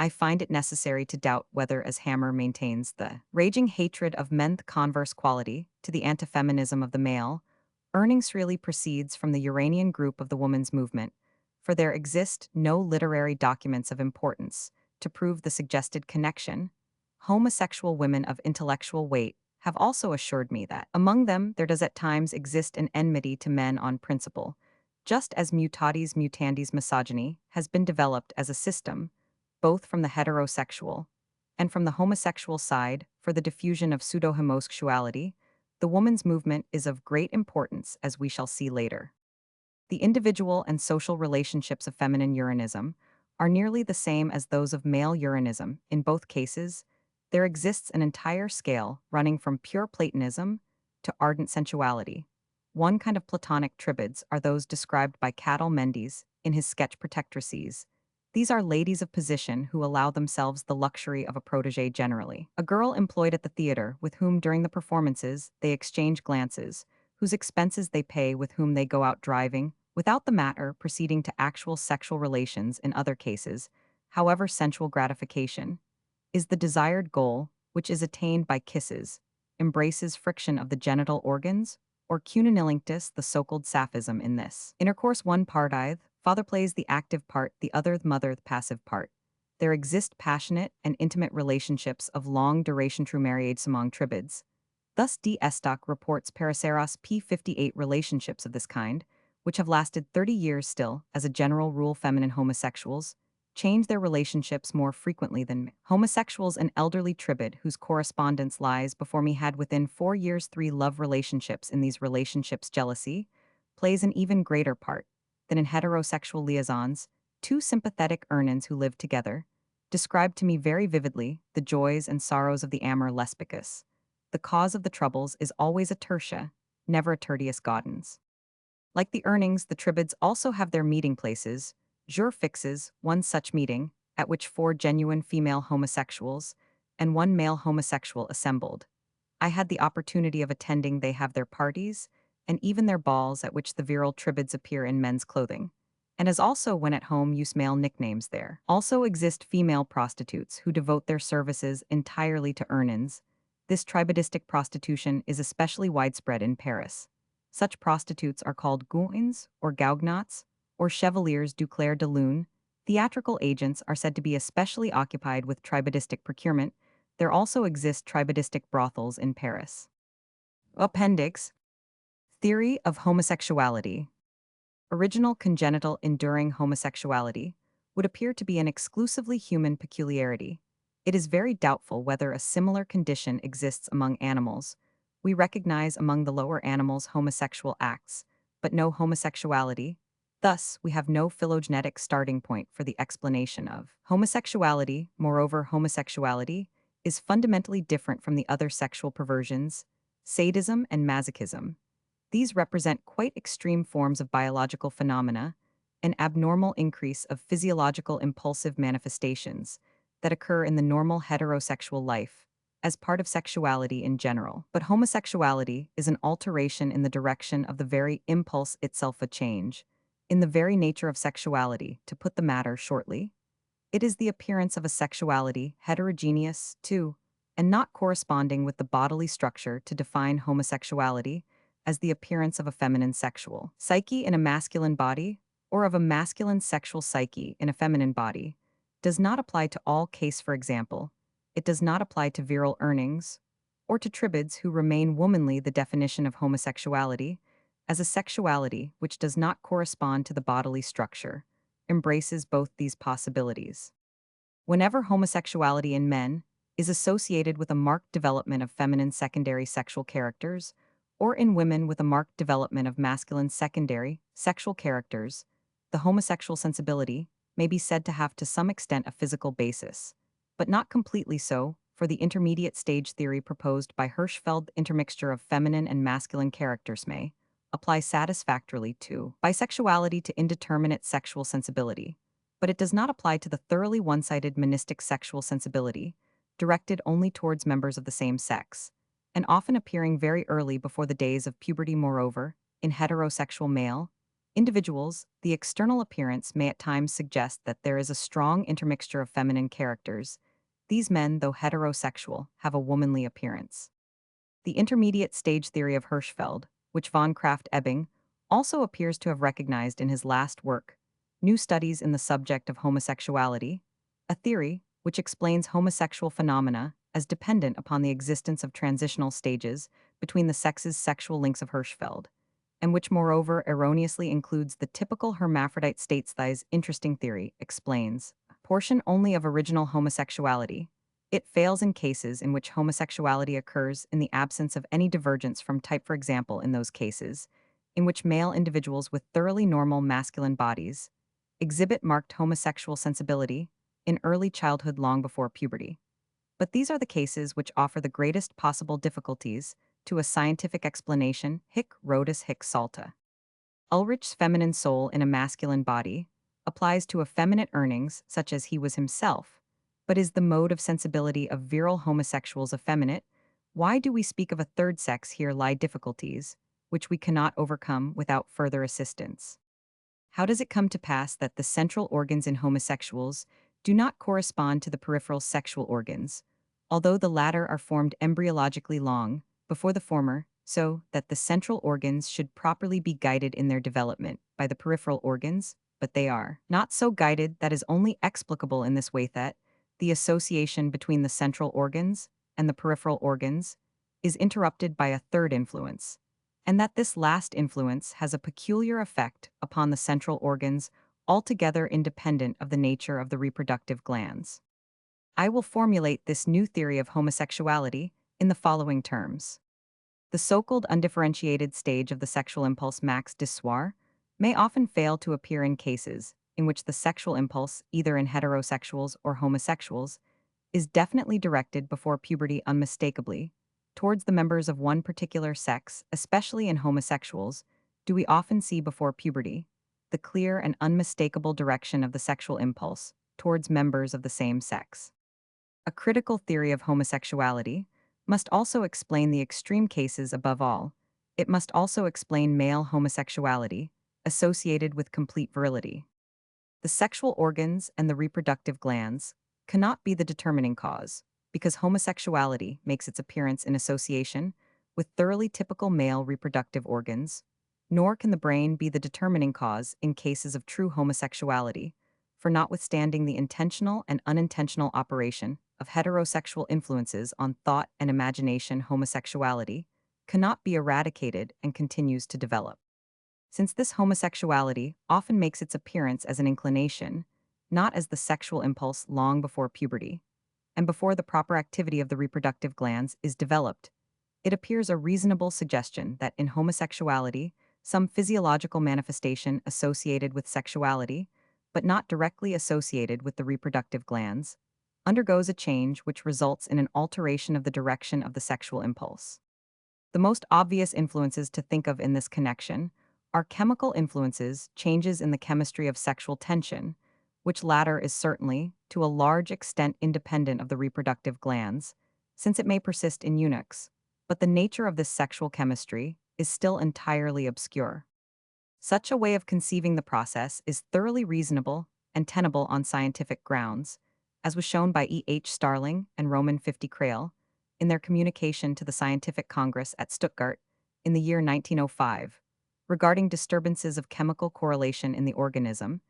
I find it necessary to doubt whether, as Hammer maintains, the raging hatred of men's converse quality to the anti-feminism of the male, earnings really proceeds from the Uranian group of the woman's movement, for there exist no literary documents of importance to prove the suggested connection. Homosexual women of intellectual weight have also assured me that, among them, there does at times exist an enmity to men on principle, just as mutatis mutandis misogyny has been developed as a system, both from the heterosexual and from the homosexual side, for the diffusion of pseudo-homosexuality. The woman's movement is of great importance, as we shall see later. The individual and social relationships of feminine uranism are nearly the same as those of male uranism. In both cases, there exists an entire scale running from pure Platonism to ardent sensuality. One kind of Platonic tribids are those described by Cadel Mendes in his sketch Protectresses. These are ladies of position who allow themselves the luxury of a protégé generally. A girl employed at the theater with whom during the performances they exchange glances, whose expenses they pay, with whom they go out driving, without the matter proceeding to actual sexual relations in other cases, however sensual gratification, is the desired goal, which is attained by kisses, embraces, friction of the genital organs, or cunnilingus, the so-called saphism in this intercourse. One part either father plays the active part, the other mother the passive part. There exist passionate and intimate relationships of long duration true marriage among tribids. Thus D. Estock reports Paraceros p. 58 relationships of this kind, which have lasted 30 years still. As a general rule, feminine homosexuals change their relationships more frequently than men. Homosexuals, an elderly tribid whose correspondence lies before me, had within 4 years 3 love relationships. In these relationships, jealousy plays an even greater part than in heterosexual liaisons. 2 sympathetic Urnans who lived together described to me very vividly the joys and sorrows of the amor lesbicus. The cause of the troubles is always a tertia, never a tertius gaudens. Like the Urnings, the tribids also have their meeting places, jours fixes, one such meeting, at which 4 genuine female homosexuals and 1 male homosexual assembled. I had the opportunity of attending. They have their parties, and even their balls, at which the virile tribids appear in men's clothing. And as also when at home use male nicknames, there also exist female prostitutes who devote their services entirely to Urnans. This tribadistic prostitution is especially widespread in Paris. Such prostitutes are called gouins or gaugnats, or chevaliers du clair de lune. Theatrical agents are said to be especially occupied with tribadistic procurement. There also exist tribadistic brothels in Paris. Appendix: Theory of homosexuality. Original congenital enduring homosexuality would appear to be an exclusively human peculiarity. It is very doubtful whether a similar condition exists among animals. We recognize among the lower animals homosexual acts, but no homosexuality. Thus, we have no phylogenetic starting point for the explanation of homosexuality. Moreover, homosexuality is fundamentally different from the other sexual perversions, sadism and masochism. These represent quite extreme forms of biological phenomena, an abnormal increase of physiological impulsive manifestations that occur in the normal heterosexual life as part of sexuality in general. But homosexuality is an alteration in the direction of the very impulse itself, a change in the very nature of sexuality. To put the matter shortly, it is the appearance of a sexuality heterogeneous to, and not corresponding with the bodily structure. To define homosexuality as the appearance of a feminine sexual psyche in a masculine body or of a masculine sexual psyche in a feminine body, does not apply to all case. For example, it does not apply to virile earnings, or to tribids who remain womanly. The definition of homosexuality, as a sexuality which does not correspond to the bodily structure, embraces both these possibilities. Whenever homosexuality in men is associated with a marked development of feminine secondary sexual characters, or in women with a marked development of masculine secondary sexual characters, the homosexual sensibility may be said to have to some extent a physical basis, but not completely so, for the intermediate stage theory proposed by Hirschfeld. Intermixture of feminine and masculine characters may apply satisfactorily to bisexuality to indeterminate sexual sensibility, but it does not apply to the thoroughly one-sided monistic sexual sensibility, directed only towards members of the same sex, and often appearing very early before the days of puberty. Moreover, in heterosexual male individuals, the external appearance may at times suggest that there is a strong intermixture of feminine characters. These men, though heterosexual, have a womanly appearance. The intermediate stage theory of Hirschfeld, which von Krafft-Ebing also appears to have recognized in his last work, New Studies in the Subject of Homosexuality, a theory which explains homosexual phenomena as dependent upon the existence of transitional stages between the sexes. Sexual links of Hirschfeld, and which moreover erroneously includes the typical hermaphrodite states. This interesting theory explains a portion only of original homosexuality. It fails in cases in which homosexuality occurs in the absence of any divergence from type. For example, in those cases in which male individuals with thoroughly normal masculine bodies exhibit marked homosexual sensibility in early childhood long before puberty. But these are the cases which offer the greatest possible difficulties to a scientific explanation. Hic Rhodus hic salta. Ulrich's feminine soul in a masculine body applies to effeminate earnings such as he was himself, but is the mode of sensibility of virile homosexuals effeminate? Why do we speak of a third sex? Here lie difficulties, which we cannot overcome without further assistance. How does it come to pass that the central organs in homosexuals do not correspond to the peripheral sexual organs, although the latter are formed embryologically long before the former, so that the central organs should properly be guided in their development by the peripheral organs, but they are not so guided? That is only explicable in this way that the association between the central organs and the peripheral organs is interrupted by a third influence, and that this last influence has a peculiar effect upon the central organs altogether independent of the nature of the reproductive glands. I will formulate this new theory of homosexuality in the following terms. The so-called undifferentiated stage of the sexual impulse max dissoir may often fail to appear in cases in which the sexual impulse, either in heterosexuals or homosexuals, is definitely directed before puberty unmistakably towards the members of one particular sex. Especially in homosexuals, do we often see before puberty the clear and unmistakable direction of the sexual impulse towards members of the same sex. A critical theory of homosexuality must also explain the extreme cases. Above all, it must also explain male homosexuality associated with complete virility. The sexual organs and the reproductive glands cannot be the determining cause, because homosexuality makes its appearance in association with thoroughly typical male reproductive organs, nor can the brain be the determining cause in cases of true homosexuality, for notwithstanding the intentional and unintentional operation of heterosexual influences on thought and imagination, homosexuality cannot be eradicated and continues to develop. Since this homosexuality often makes its appearance as an inclination, not as the sexual impulse long before puberty, and before the proper activity of the reproductive glands is developed, it appears a reasonable suggestion that in homosexuality, some physiological manifestation associated with sexuality, but not directly associated with the reproductive glands, undergoes a change which results in an alteration of the direction of the sexual impulse. The most obvious influences to think of in this connection are chemical influences, changes in the chemistry of sexual tension, which latter is certainly, to a large extent, independent of the reproductive glands, since it may persist in eunuchs, but the nature of this sexual chemistry is still entirely obscure. Such a way of conceiving the process is thoroughly reasonable and tenable on scientific grounds, as was shown by E. H. Starling and Roman 50 Crail in their communication to the Scientific Congress at Stuttgart in the year 1905, regarding disturbances of chemical correlation in the organism,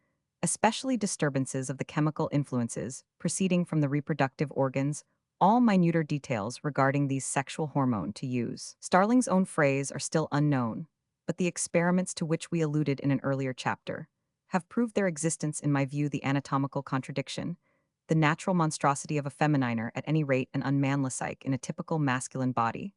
especially disturbances of the chemical influences proceeding from the reproductive organs, all minuter details regarding these sexual hormone to use. Starling's own phrase are still unknown, but the experiments to which we alluded in an earlier chapter have proved their existence. In my view, the anatomical contradiction, the natural monstrosity of a femininer, at any rate an unmanly psyche in a typical masculine body,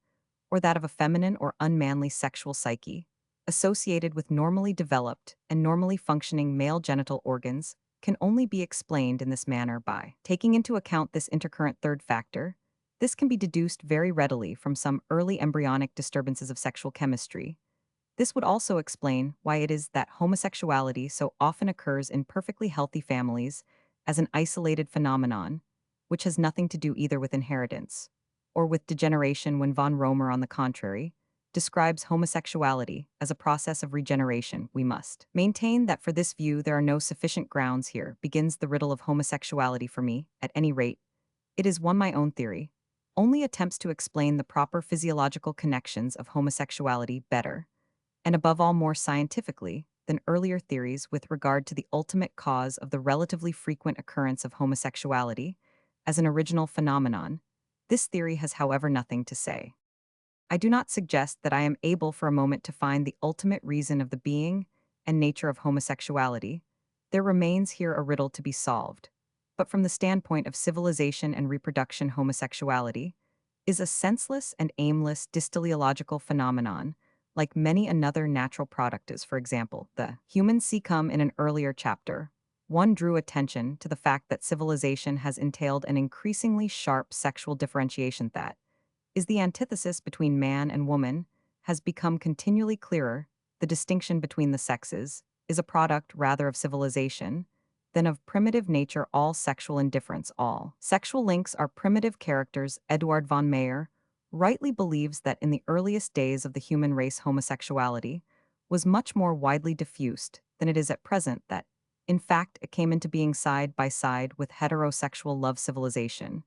or that of a feminine or unmanly sexual psyche, associated with normally developed and normally functioning male genital organs, can only be explained in this manner by taking into account this intercurrent third factor. This can be deduced very readily from some early embryonic disturbances of sexual chemistry. This would also explain why it is that homosexuality so often occurs in perfectly healthy families as an isolated phenomenon, which has nothing to do either with inheritance or with degeneration, when von Romer, on the contrary, describes homosexuality as a process of regeneration. We must maintain that for this view there are no sufficient grounds. Here begins the riddle of homosexuality for me, at any rate. It is one my own theory, only attempts to explain the proper physiological connections of homosexuality better, and above all more scientifically, than earlier theories with regard to the ultimate cause of the relatively frequent occurrence of homosexuality as an original phenomenon. This theory has, however, nothing to say. I do not suggest that I am able for a moment to find the ultimate reason of the being and nature of homosexuality. There remains here a riddle to be solved. But from the standpoint of civilization and reproduction, homosexuality is a senseless and aimless dysteleological phenomenon, like many another natural product is, for example, the human cecum. In an earlier chapter, one drew attention to the fact that civilization has entailed an increasingly sharp sexual differentiation that is the antithesis between man and woman, has become continually clearer. The distinction between the sexes is a product rather of civilization than of primitive nature. All sexual indifference, all sexual links are primitive characters. Eduard von Meyer rightly believes that in the earliest days of the human race homosexuality was much more widely diffused than it is at present, that, in fact, it came into being side by side with heterosexual love. Civilization,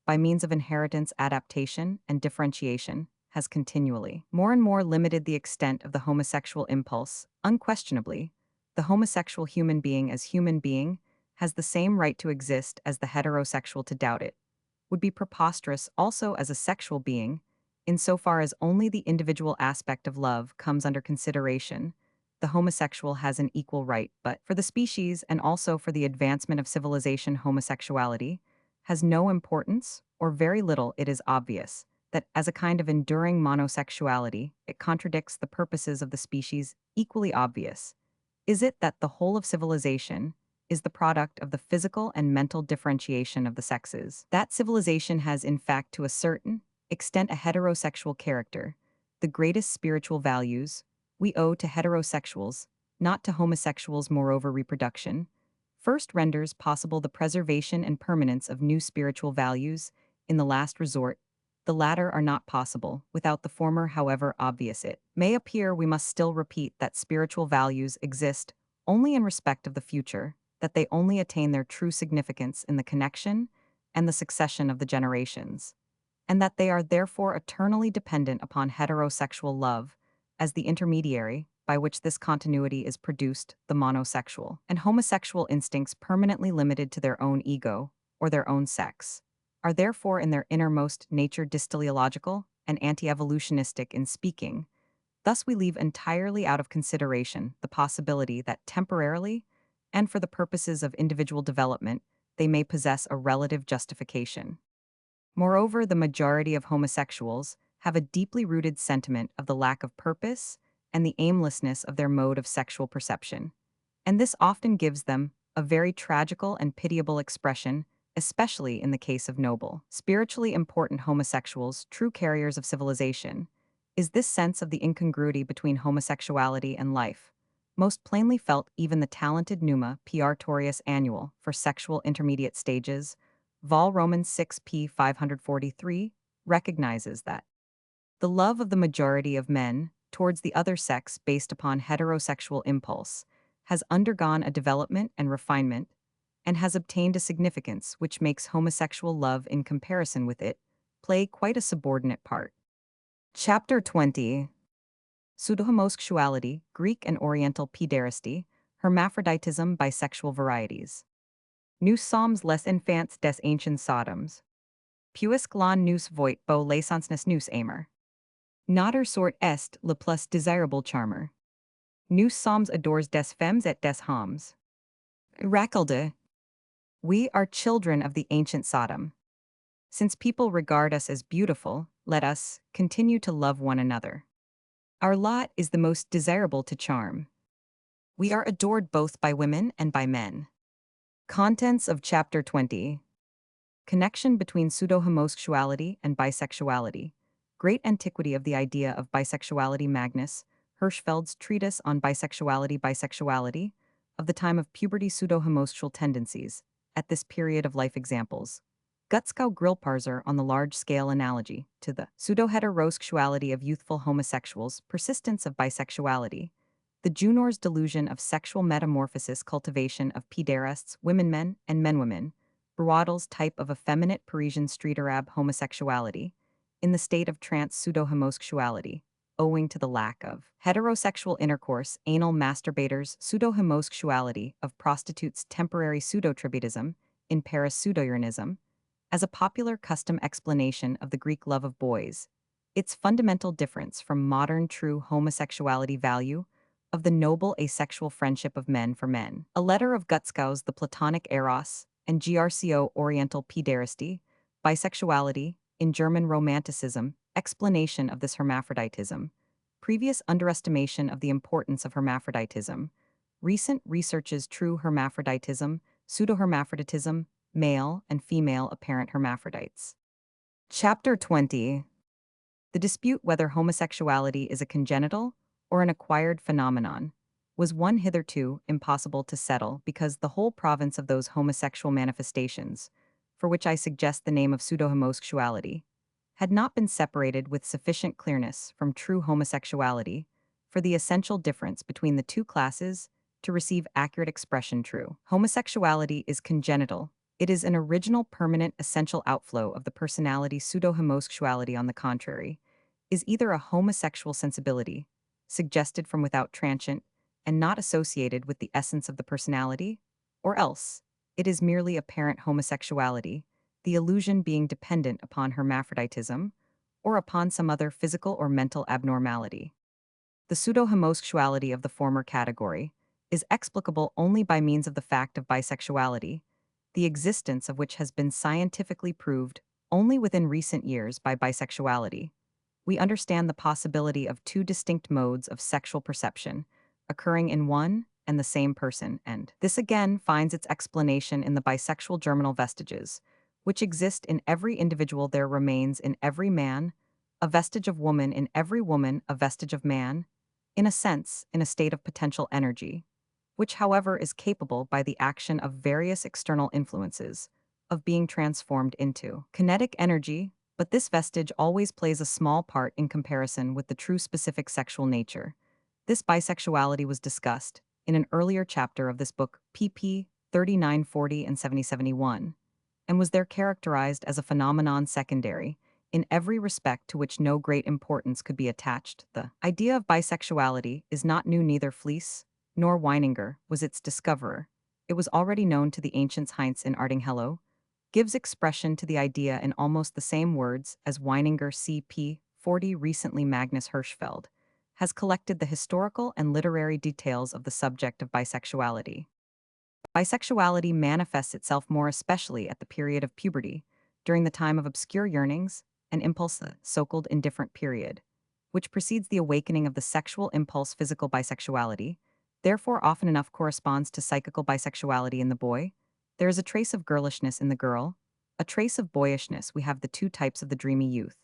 by means of inheritance, adaptation, and differentiation, has continually more and more limited the extent of the homosexual impulse. Unquestionably, the homosexual human being as human being has the same right to exist as the heterosexual. To doubt it would be preposterous. Also, as a sexual being, insofar as only the individual aspect of love comes under consideration, the homosexual has an equal right. But for the species and also for the advancement of civilization, homosexuality has no importance, or very little. It is obvious that as a kind of enduring monosexuality, it contradicts the purposes of the species. Equally obvious is it that the whole of civilization is the product of the physical and mental differentiation of the sexes. That civilization has, in fact, to a certain extent, a heterosexual character. The greatest spiritual values we owe to heterosexuals, not to homosexuals. Moreover, reproduction first renders possible the preservation and permanence of new spiritual values. In the last resort, the latter are not possible without the former. However obvious it may appear, we must still repeat that spiritual values exist only in respect of the future, that they only attain their true significance in the connection and the succession of the generations, and that they are therefore eternally dependent upon heterosexual love as the intermediary by which this continuity is produced. The monosexual and homosexual instincts, permanently limited to their own ego or their own sex, are therefore in their innermost nature dysteleological and anti-evolutionistic in speaking. Thus we leave entirely out of consideration the possibility that temporarily, and for the purposes of individual development, they may possess a relative justification. Moreover, the majority of homosexuals have a deeply rooted sentiment of the lack of purpose and the aimlessness of their mode of sexual perception, and this often gives them a very tragical and pitiable expression, especially in the case of noble, spiritually important homosexuals, true carriers of civilization. Is this sense of the incongruity between homosexuality and life most plainly felt? Even the talented Numa Piartorius Annual for Sexual Intermediate Stages, Vol. Romans 6 p. 543, recognizes that the love of the majority of men towards the other sex based upon heterosexual impulse has undergone a development and refinement, and has obtained a significance which makes homosexual love, in comparison with it, play quite a subordinate part. Chapter 20. pseudohomosexuality, Greek and Oriental pederasty, hermaphroditism, bisexual varieties. Nous sommes les enfants des anciens Sodoms. Puisque l'on nous voit beau l'essence nous aimer. Notre sort est le plus désirable charmer. Nous sommes adores des femmes et des hommes. Racolde. We are children of the ancient Sodom. Since people regard us as beautiful, let us continue to love one another. Our lot is the most desirable to charm. We are adored both by women and by men. Contents of Chapter 20. Connection between pseudo-homosexuality and bisexuality. Great antiquity of the idea of bisexuality. Magnus Hirschfeld's treatise on bisexuality, of the time of puberty. Pseudo-homosexual tendencies, at this period of life. Examples. Gutzkow Grillparzer on the large-scale analogy to the pseudo-heterosexuality of youthful homosexuals, persistence of bisexuality, the Junor's delusion of sexual metamorphosis, cultivation of pederasts, women-men, and men-women, Broadle's type of effeminate Parisian street Arab homosexuality, in the state of trance pseudo-homosexuality, owing to the lack of heterosexual intercourse, anal masturbators, pseudo-homosexuality of prostitutes, temporary pseudo-tributism, in Paris pseudo-urinanism, as a popular custom explanation of the Greek love of boys, its fundamental difference from modern true homosexuality value of the noble asexual friendship of men for men. A letter of Gutzkow's The Platonic Eros and Grco Oriental Pederasty, Bisexuality, in German Romanticism, explanation of this hermaphroditism, previous underestimation of the importance of hermaphroditism, recent researches true hermaphroditism, pseudo-hermaphroditism, male and female apparent hermaphrodites. Chapter 20. The dispute whether homosexuality is a congenital or an acquired phenomenon was one hitherto impossible to settle because the whole province of those homosexual manifestations, for which I suggest the name of pseudo-homosexuality, had not been separated with sufficient clearness from true homosexuality for the essential difference between the two classes to receive accurate expression. True homosexuality is congenital. It is an original, permanent, essential outflow of the personality. Pseudo-homosexuality, on the contrary, is either a homosexual sensibility, suggested from without, transient, and not associated with the essence of the personality, or else it is merely apparent homosexuality, the illusion being dependent upon hermaphroditism or upon some other physical or mental abnormality. The pseudo-homosexuality of the former category is explicable only by means of the fact of bisexuality, the existence of which has been scientifically proved only within recent years. By bisexuality, we understand the possibility of two distinct modes of sexual perception occurring in one and the same person, and this again finds its explanation in the bisexual germinal vestiges, which exist in every individual. There remains in every man a vestige of woman, in every woman a vestige of man, in a sense, in a state of potential energy, which, however, is capable, by the action of various external influences, of being transformed into kinetic energy, but this vestige always plays a small part in comparison with the true specific sexual nature. This bisexuality was discussed in an earlier chapter of this book, pp. 3940 and 7071, and was there characterized as a phenomenon secondary, in every respect to which no great importance could be attached. The idea of bisexuality is not new. Neither Fliess nor Weininger was its discoverer. It was already known to the ancients. Heinz in Ardinghello gives expression to the idea in almost the same words as Weininger. CP 40. Recently, Magnus Hirschfeld has collected the historical and literary details of the subject of bisexuality. Bisexuality manifests itself more especially at the period of puberty, during the time of obscure yearnings and impulse, the so-called indifferent period, which precedes the awakening of the sexual impulse. Physical bisexuality, therefore, often enough corresponds to psychical bisexuality in the boy. There is a trace of girlishness in the girl, a trace of boyishness. We have the two types of the dreamy youth,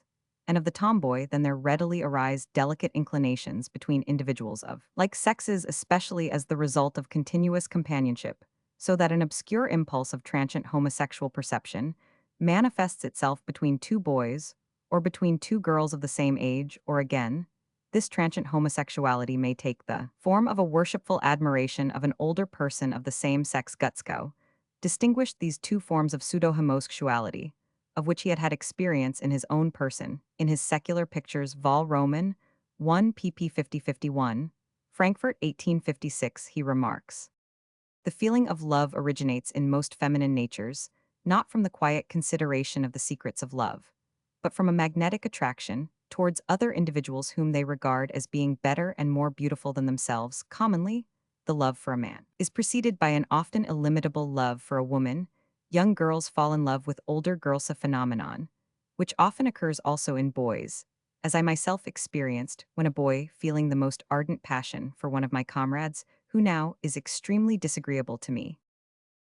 and of the tomboy. Then there readily arise delicate inclinations between individuals of like sexes, especially as the result of continuous companionship, so that an obscure impulse of transient homosexual perception manifests itself between two boys or between two girls of the same age, or again, this transient homosexuality may take the form of a worshipful admiration of an older person of the same sex. Gutzkow distinguished these two forms of pseudo-homosexuality, of which he had had experience in his own person, in his secular pictures Vol. Roman 1 pp 5051, Frankfurt 1856, he remarks. The feeling of love originates in most feminine natures, not from the quiet consideration of the secrets of love, but from a magnetic attraction towards other individuals whom they regard as being better and more beautiful than themselves. Commonly, the love for a man is preceded by an often illimitable love for a woman. Young girls fall in love with older girls, a phenomenon, which often occurs also in boys, as I myself experienced when a boy feeling the most ardent passion for one of my comrades, who now is extremely disagreeable to me.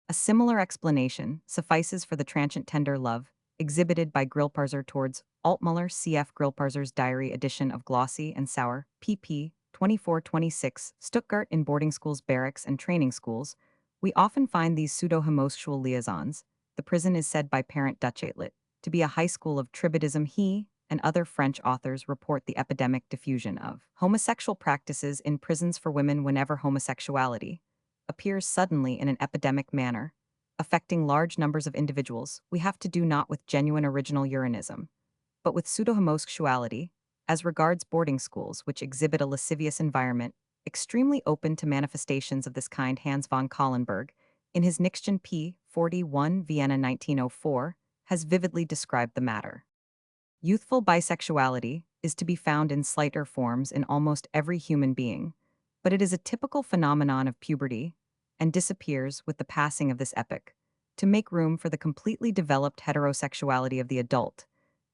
A similar explanation suffices for the transient tender love exhibited by Grillparzer towards Altmuller, cf. Grillparzer's diary edition of Glossy and Sour, pp. 24-26, Stuttgart. In boarding schools, barracks, and training schools, we often find these pseudo-homosexual liaisons. The prison is said by Parent Duchatelet to be a high school of tribadism. He and other French authors report the epidemic diffusion of homosexual practices in prisons for women whenever homosexuality appears suddenly in an epidemic manner, affecting large numbers of individuals. We have to do not with genuine original urinism, but with pseudo-homosexuality, as regards boarding schools which exhibit a lascivious environment, extremely open to manifestations of this kind. Hans von Kallenberg, in his Nichtchen p. 41 Vienna 1904, has vividly described the matter. Youthful bisexuality is to be found in slighter forms in almost every human being, but it is a typical phenomenon of puberty and disappears with the passing of this epoch. To make room for the completely developed heterosexuality of the adult,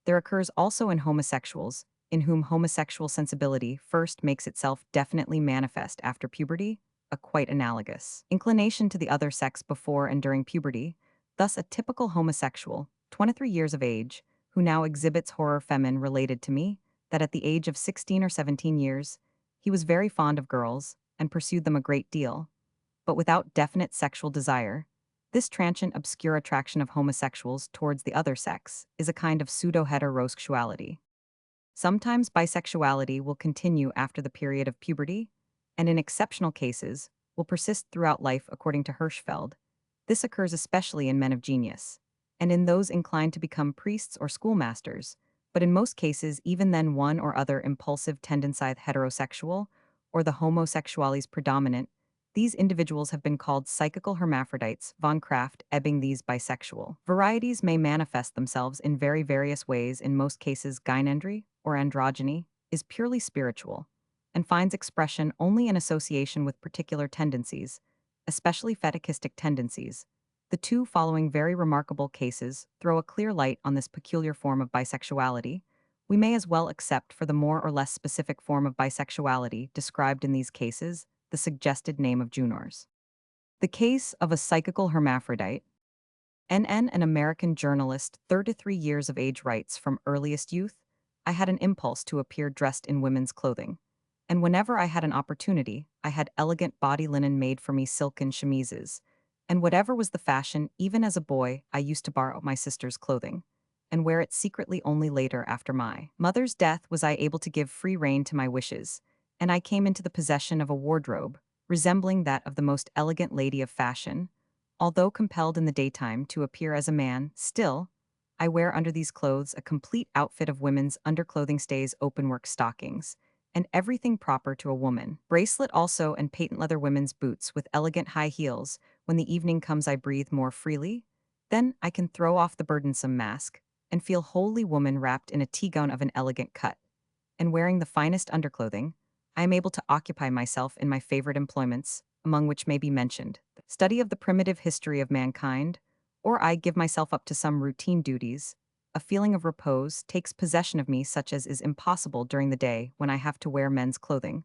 there occurs also in homosexuals, in whom homosexual sensibility first makes itself definitely manifest after puberty, a quite analogous inclination to the other sex before and during puberty. Thus a typical homosexual, 23 years of age, who now exhibits horror femin related to me, that at the age of 16 or 17 years, he was very fond of girls and pursued them a great deal, but without definite sexual desire. This transient obscure attraction of homosexuals towards the other sex is a kind of pseudo-heterosexuality. Sometimes bisexuality will continue after the period of puberty, and in exceptional cases, will persist throughout life according to Hirschfeld. This occurs especially in men of genius, and in those inclined to become priests or schoolmasters, but in most cases even then one or other impulsive tendency heterosexual, or the homosexualities predominant. These individuals have been called psychical hermaphrodites, von Kraft, Ebbing. These bisexual varieties may manifest themselves in very various ways. In most cases, gynandry, or androgyny, is purely spiritual, and finds expression only in association with particular tendencies, especially fetichistic tendencies. The two following very remarkable cases throw a clear light on this peculiar form of bisexuality. We may as well accept for the more or less specific form of bisexuality described in these cases the suggested name of Junors. The case of a psychical hermaphrodite. N.N., an American journalist, 33 years of age, writes, from earliest youth, I had an impulse to appear dressed in women's clothing, and whenever I had an opportunity, I had elegant body linen made for me, silken chemises, and whatever was the fashion, even as a boy, I used to borrow my sister's clothing, and wear it secretly. Only later, after my mother's death, was I able to give free rein to my wishes, and I came into the possession of a wardrobe resembling that of the most elegant lady of fashion. Although compelled in the daytime to appear as a man, still, I wear under these clothes a complete outfit of women's underclothing, stays, openwork stockings, and everything proper to a woman. Bracelet also, and patent leather women's boots with elegant high heels. When the evening comes, I breathe more freely. Then I can throw off the burdensome mask and feel wholly woman, wrapped in a tea gown of an elegant cut, and wearing the finest underclothing. I am able to occupy myself in my favorite employments, among which may be mentioned the study of the primitive history of mankind, or I give myself up to some routine duties. A feeling of repose takes possession of me such as is impossible during the day when I have to wear men's clothing.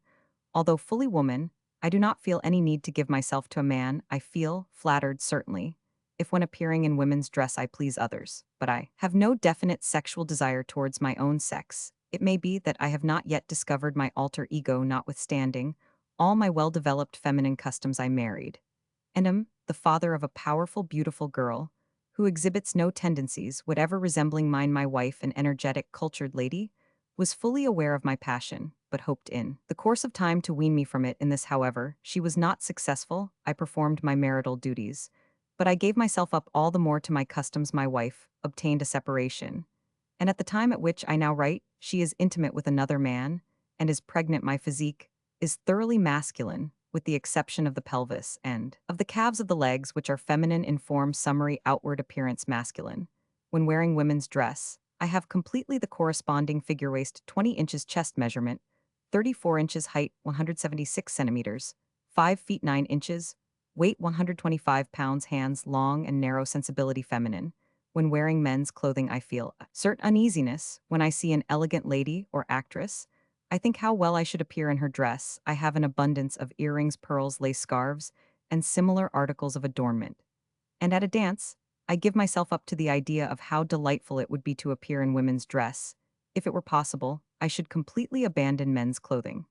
Although fully woman, I do not feel any need to give myself to a man. I feel flattered, certainly, if when appearing in women's dress I please others, but I have no definite sexual desire towards my own sex. It may be that I have not yet discovered my alter ego. Notwithstanding all my well-developed feminine customs, I married, and am the father of a powerful, beautiful girl, who exhibits no tendencies whatever resembling mine. My wife, an energetic, cultured lady, was fully aware of my passion, but hoped in the course of time to wean me from it. In this, however, she was not successful. I performed my marital duties, but I gave myself up all the more to my customs. My wife obtained a separation, and at the time at which I now write, she is intimate with another man, and is pregnant. My physique is thoroughly masculine, with the exception of the pelvis and of the calves of the legs, which are feminine in form, summary outward appearance masculine. When wearing women's dress, I have completely the corresponding figure waist 20 inches chest measurement, 34 inches height 176 centimeters, 5 feet 9 inches, weight 125 pounds, hands long and narrow, sensibility feminine. When wearing men's clothing, I feel a certain uneasiness when I see an elegant lady or actress. I think how well I should appear in her dress. I have an abundance of earrings, pearls, lace scarves, and similar articles of adornment. And at a dance, I give myself up to the idea of how delightful it would be to appear in women's dress. If it were possible, I should completely abandon men's clothing.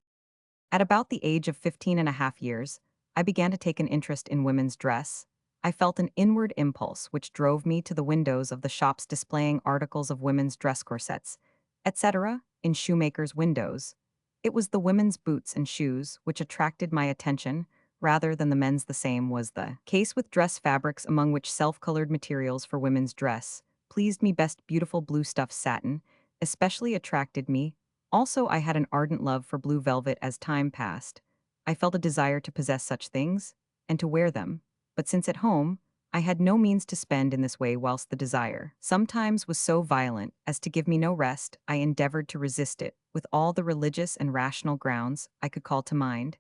At about the age of 15.5 years, I began to take an interest in women's dress. I felt an inward impulse which drove me to the windows of the shops displaying articles of women's dress, corsets, etc., in shoemakers' windows. It was the women's boots and shoes which attracted my attention rather than the men's. The same was the case with dress fabrics, among which self-colored materials for women's dress pleased me best. Beautiful blue stuff satin especially attracted me. Also, I had an ardent love for blue velvet. As time passed, I felt a desire to possess such things and to wear them, but since at home, I had no means to spend in this way, whilst the desire sometimes was so violent as to give me no rest, I endeavored to resist it with all the religious and rational grounds I could call to mind.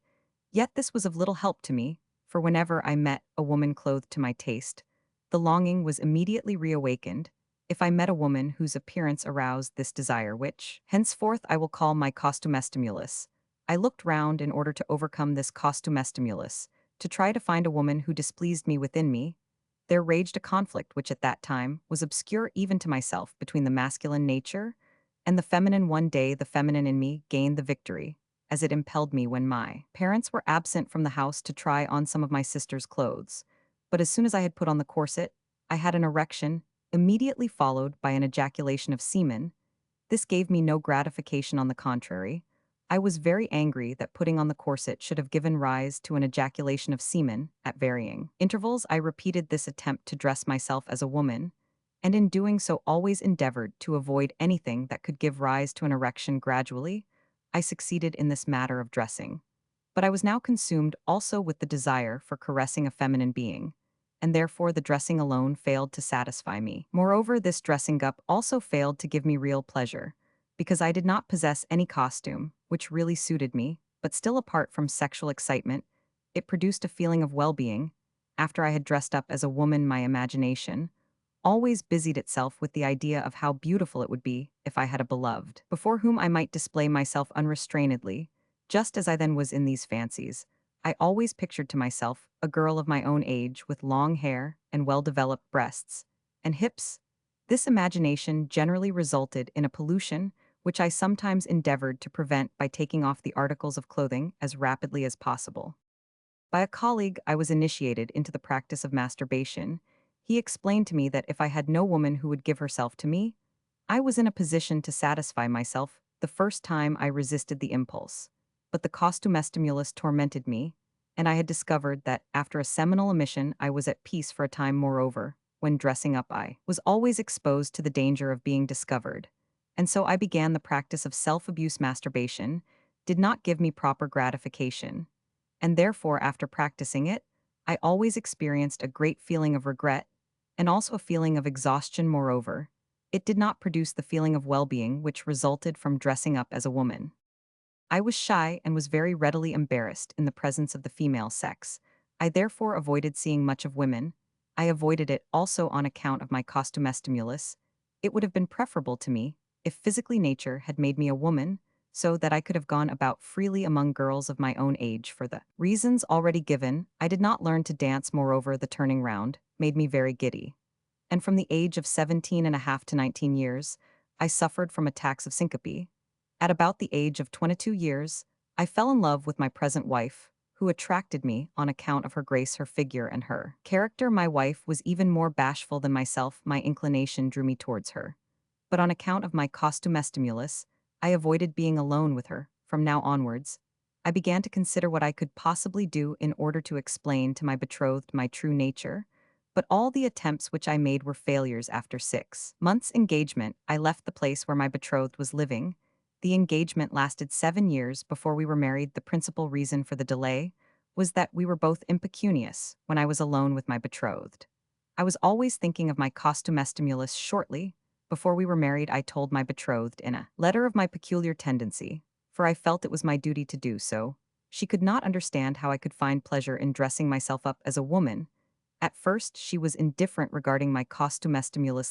Yet this was of little help to me, for whenever I met a woman clothed to my taste, the longing was immediately reawakened. If I met a woman whose appearance aroused this desire, which henceforth I will call my costumestimulus, I looked round in order to overcome this costumestimulus, to try to find a woman who displeased me within me. There raged a conflict which at that time was obscure even to myself between the masculine nature and the feminine. One day the feminine in me gained the victory, as it impelled me when my parents were absent from the house to try on some of my sister's clothes. But as soon as I had put on the corset, I had an erection, immediately followed by an ejaculation of semen. This gave me no gratification, on the contrary. I was very angry that putting on the corset should have given rise to an ejaculation of semen. At varying intervals, I repeated this attempt to dress myself as a woman, and in doing so always endeavored to avoid anything that could give rise to an erection. Gradually, I succeeded in this matter of dressing. But I was now consumed also with the desire for caressing a feminine being, and therefore the dressing alone failed to satisfy me. Moreover, this dressing up also failed to give me real pleasure, because I did not possess any costume which really suited me, but still apart from sexual excitement, it produced a feeling of well-being. After I had dressed up as a woman, my imagination always busied itself with the idea of how beautiful it would be if I had a beloved, before whom I might display myself unrestrainedly. Just as I then was in these fancies, I always pictured to myself a girl of my own age with long hair and well-developed breasts and hips. This imagination generally resulted in a pollution which I sometimes endeavored to prevent by taking off the articles of clothing as rapidly as possible. By a colleague, I was initiated into the practice of masturbation. He explained to me that if I had no woman who would give herself to me, I was in a position to satisfy myself the first time I resisted the impulse. But the costumestimulus tormented me, and I had discovered that after a seminal emission I was at peace for a time. Moreover, when dressing up I was always exposed to the danger of being discovered, and so I began the practice of self-abuse. Masturbation did not give me proper gratification, and therefore after practicing it, I always experienced a great feeling of regret and also a feeling of exhaustion. Moreover, it did not produce the feeling of well-being which resulted from dressing up as a woman. I was shy and was very readily embarrassed in the presence of the female sex. I therefore avoided seeing much of women. I avoided it also on account of my costumestimulus. It would have been preferable to me if physically nature had made me a woman, so that I could have gone about freely among girls of my own age. For the reasons already given, I did not learn to dance. Moreover, the turning round made me very giddy, and from the age of 17.5 to 19 years, I suffered from attacks of syncope. At about the age of 22 years, I fell in love with my present wife, who attracted me on account of her grace, her figure, and her character. My wife was even more bashful than myself. My inclination drew me towards her, but on account of my costumestimulus, I avoided being alone with her. From now onwards, I began to consider what I could possibly do in order to explain to my betrothed my true nature, but all the attempts which I made were failures. After 6 months' engagement, I left the place where my betrothed was living, The engagement lasted 7 years before we were married. The principal reason for the delay was that we were both impecunious when I was alone with my betrothed. I was always thinking of my costume shortly. Before we were married, I told my betrothed in a letter of my peculiar tendency, for I felt it was my duty to do so. She could not understand how I could find pleasure in dressing myself up as a woman. At first, she was indifferent regarding my costume.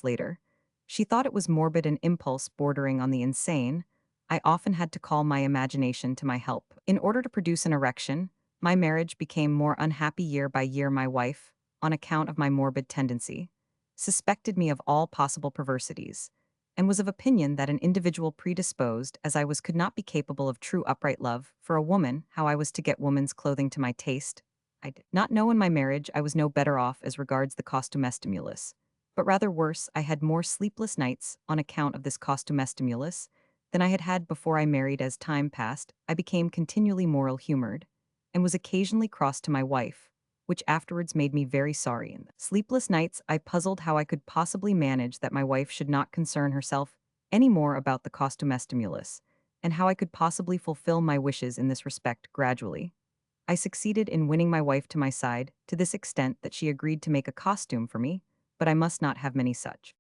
Later, she thought it was morbid, an impulse bordering on the insane. I often had to call my imagination to my help. In order to produce an erection, my marriage became more unhappy year by year. My wife, on account of my morbid tendency, suspected me of all possible perversities, and was of opinion that an individual predisposed as I was could not be capable of true upright love for a woman. How I was to get woman's clothing to my taste, I did not know. In my marriage, I was no better off as regards the costume stimulus, but rather worse. I had more sleepless nights on account of this costume stimulus than I had had before I married. As time passed, I became continually moral humored, and was occasionally cross to my wife, which afterwards made me very sorry. In the sleepless nights, I puzzled how I could possibly manage that my wife should not concern herself any more about the costume stimulus, and how I could possibly fulfill my wishes in this respect. Gradually, I succeeded in winning my wife to my side to this extent that she agreed to make a costume for me, but I must not have many such.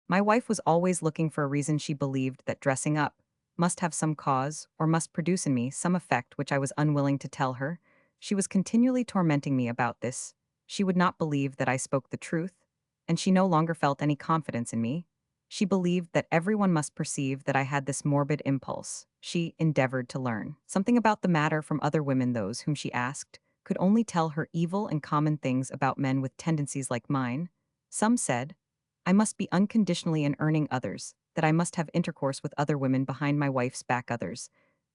My wife was always looking for a reason. She believed that dressing up must have some cause or must produce in me some effect which I was unwilling to tell her. She was continually tormenting me about this. She would not believe that I spoke the truth, and she no longer felt any confidence in me. She believed that everyone must perceive that I had this morbid impulse. She endeavored to learn something about the matter from other women. Those whom she asked could only tell her evil and common things about men with tendencies like mine. Some said I must be unconditionally in earning, others that I must have intercourse with other women behind my wife's back, others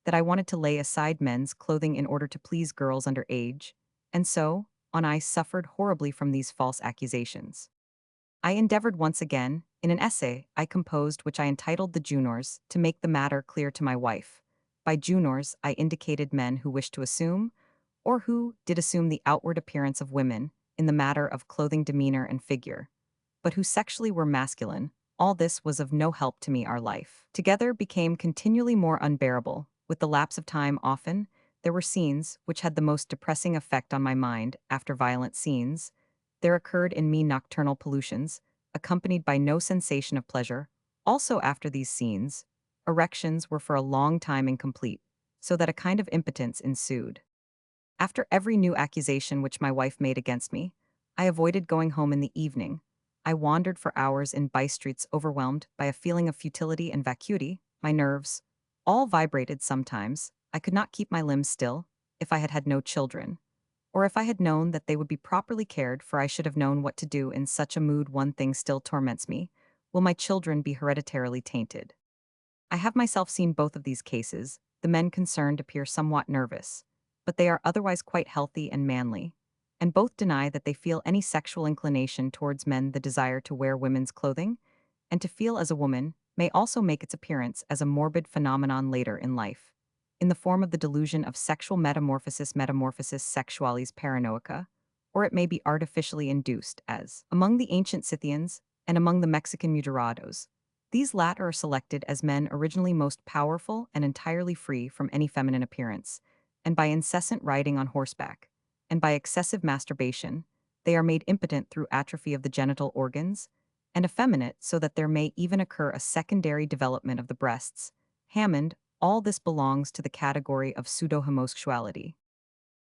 that I wanted to lay aside men's clothing in order to please girls under age, and so on. I suffered horribly from these false accusations. I endeavored once again, in an essay I composed which I entitled The Junors, to make the matter clear to my wife. By junors, I indicated men who wished to assume, or who did assume, the outward appearance of women in the matter of clothing, demeanor, and figure, but who sexually were masculine. All this was of no help to me. Our life together became continually more unbearable. With the lapse of time, often there were scenes which had the most depressing effect on my mind. After violent scenes, there occurred in me nocturnal pollutions, accompanied by no sensation of pleasure. Also, after these scenes, erections were for a long time incomplete, so that a kind of impotence ensued. After every new accusation which my wife made against me, I avoided going home in the evening. I wandered for hours in by-streets, overwhelmed by a feeling of futility and vacuity. My nerves all vibrated. Sometimes I could not keep my limbs still. If I had had no children, or if I had known that they would be properly cared for, I should have known what to do in such a mood. One thing still torments me: will my children be hereditarily tainted? I have myself seen both of these cases. The men concerned appear somewhat nervous, but they are otherwise quite healthy and manly, and both deny that they feel any sexual inclination towards men. The desire to wear women's clothing and to feel as a woman may also make its appearance as a morbid phenomenon later in life, in the form of the delusion of sexual metamorphosis sexualis paranoica, or it may be artificially induced, as among the ancient Scythians and among the Mexican mujerados. These latter are selected as men originally most powerful and entirely free from any feminine appearance, and by incessant riding on horseback, and by excessive masturbation, they are made impotent through atrophy of the genital organs, and effeminate so that there may even occur a secondary development of the breasts. Hammond, all this belongs to the category of pseudo-homosexuality.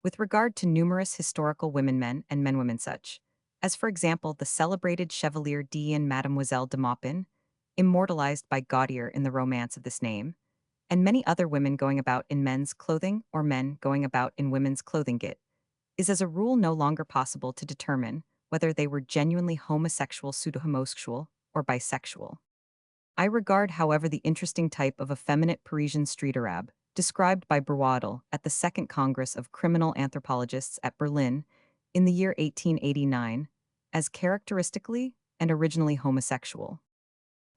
With regard to numerous historical women men and men women, such as for example the celebrated Chevalier and Mademoiselle de Maupin, immortalized by Gaudier in the romance of this name, and many other women going about in men's clothing or men going about in women's clothing, it is as a rule no longer possible to determine whether they were genuinely homosexual, pseudo-homosexual, or bisexual. I regard, however, the interesting type of effeminate Parisian street Arab, described by Brouardel at the Second Congress of Criminal Anthropologists at Berlin in the year 1889, as characteristically and originally homosexual.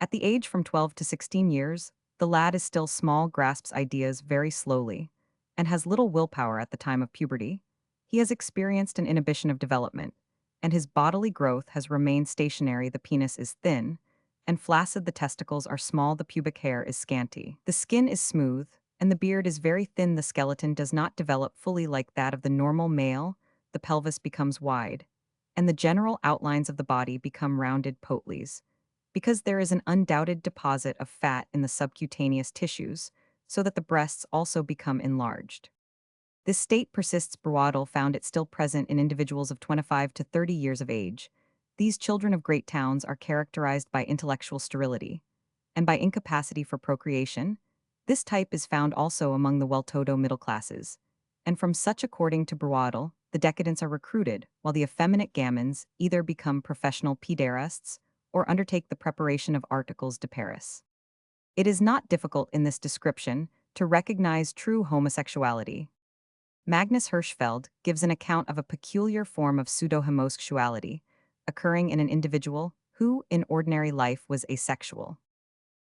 At the age from 12 to 16 years, the lad is still small, grasps ideas very slowly, and has little willpower. At the time of puberty, he has experienced an inhibition of development, and his bodily growth has remained stationary. The penis is thin, and flaccid the testicles are small the pubic hair is scanty. The skin is smooth, and the beard is very thin the skeleton does not develop fully like that of the normal male, the pelvis becomes wide, and the general outlines of the body become rounded potelees, because there is an undoubted deposit of fat in the subcutaneous tissues, so that the breasts also become enlarged. This state persists. Broadel found it still present in individuals of 25 to 30 years of age. These children of great towns are characterized by intellectual sterility and by incapacity for procreation. This type is found also among the well-to-do middle classes. And from such, according to Broadel, the decadents are recruited, while the effeminate gamins either become professional pederasts or undertake the preparation of articles de Paris. It is not difficult in this description to recognize true homosexuality. Magnus Hirschfeld gives an account of a peculiar form of pseudo-homosexuality occurring in an individual who, in ordinary life, was asexual.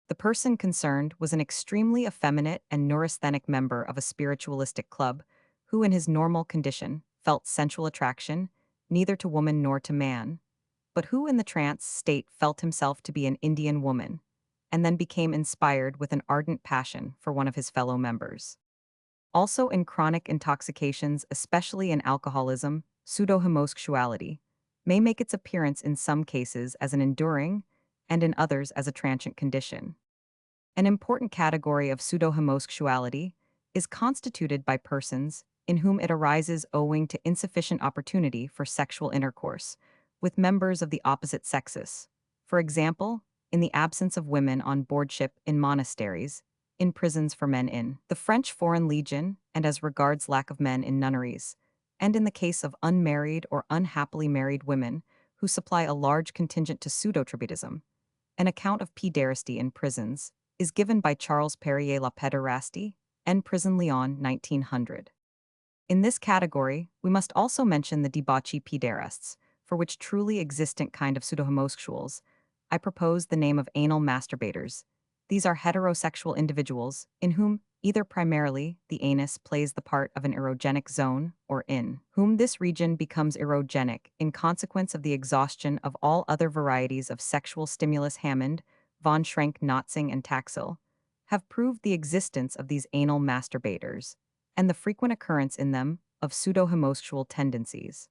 The person concerned was an extremely effeminate and neurasthenic member of a spiritualistic club who, in his normal condition, felt sensual attraction neither to woman nor to man, but who in the trance state felt himself to be an Indian woman, and then became inspired with an ardent passion for one of his fellow members. Also in chronic intoxications, especially in alcoholism, pseudo-homosexuality may make its appearance in some cases as an enduring, and in others as a transient condition. An important category of pseudo-homosexuality is constituted by persons in whom it arises owing to insufficient opportunity for sexual intercourse with members of the opposite sexes. For example, in the absence of women on board ship in monasteries, in prisons for men in the French Foreign Legion, and as regards lack of men in nunneries, and in the case of unmarried or unhappily married women who supply a large contingent to pseudo-tribadism. An account of pederasty in prisons is given by Charles Perrier La Pederastie, and Prison Lyon 1900. In this category, we must also mention the debauchee pederasts, for which truly existent kind of pseudo-homosexuals, I propose the name of anal masturbators. These are heterosexual individuals in whom either primarily the anus plays the part of an erogenic zone or in whom this region becomes erogenic in consequence of the exhaustion of all other varieties of sexual stimulus. Hammond, von Schrenk, Notzing, and Taxil have proved the existence of these anal masturbators and the frequent occurrence in them of pseudo-homosexual tendencies.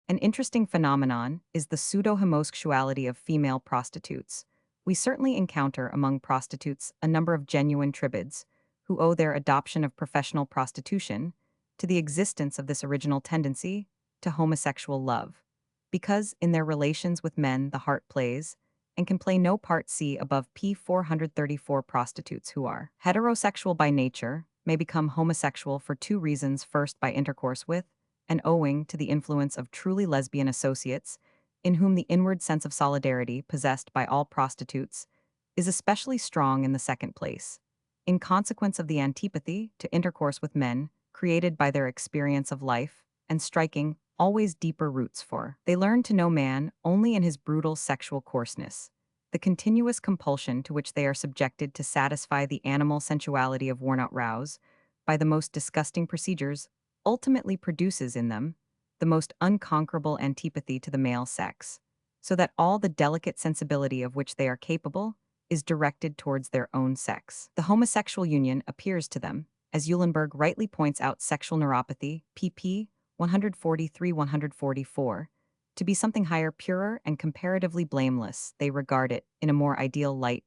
An interesting phenomenon is the pseudo-homosexuality of female prostitutes. We certainly encounter among prostitutes a number of genuine tribids who owe their adoption of professional prostitution to the existence of this original tendency to homosexual love, because in their relations with men the heart plays, and can play no part. See above. P. 434. Prostitutes who are heterosexual by nature may become homosexual for two reasons: first, by intercourse with, and owing to the influence of truly lesbian associates, in whom the inward sense of solidarity possessed by all prostitutes is especially strong; in the second place, in consequence of the antipathy to intercourse with men created by their experience of life, and striking always deeper roots, for they learn to know man only in his brutal sexual coarseness. The continuous compulsion to which they are subjected to satisfy the animal sensuality of worn-out rouse by the most disgusting procedures ultimately produces in them the most unconquerable antipathy to the male sex, so that all the delicate sensibility of which they are capable is directed towards their own sex. The homosexual union appears to them, as Eulenberg rightly points out, sexual neuropathy, pp. 143-144, to be something higher, purer, and comparatively blameless. They regard it in a more ideal light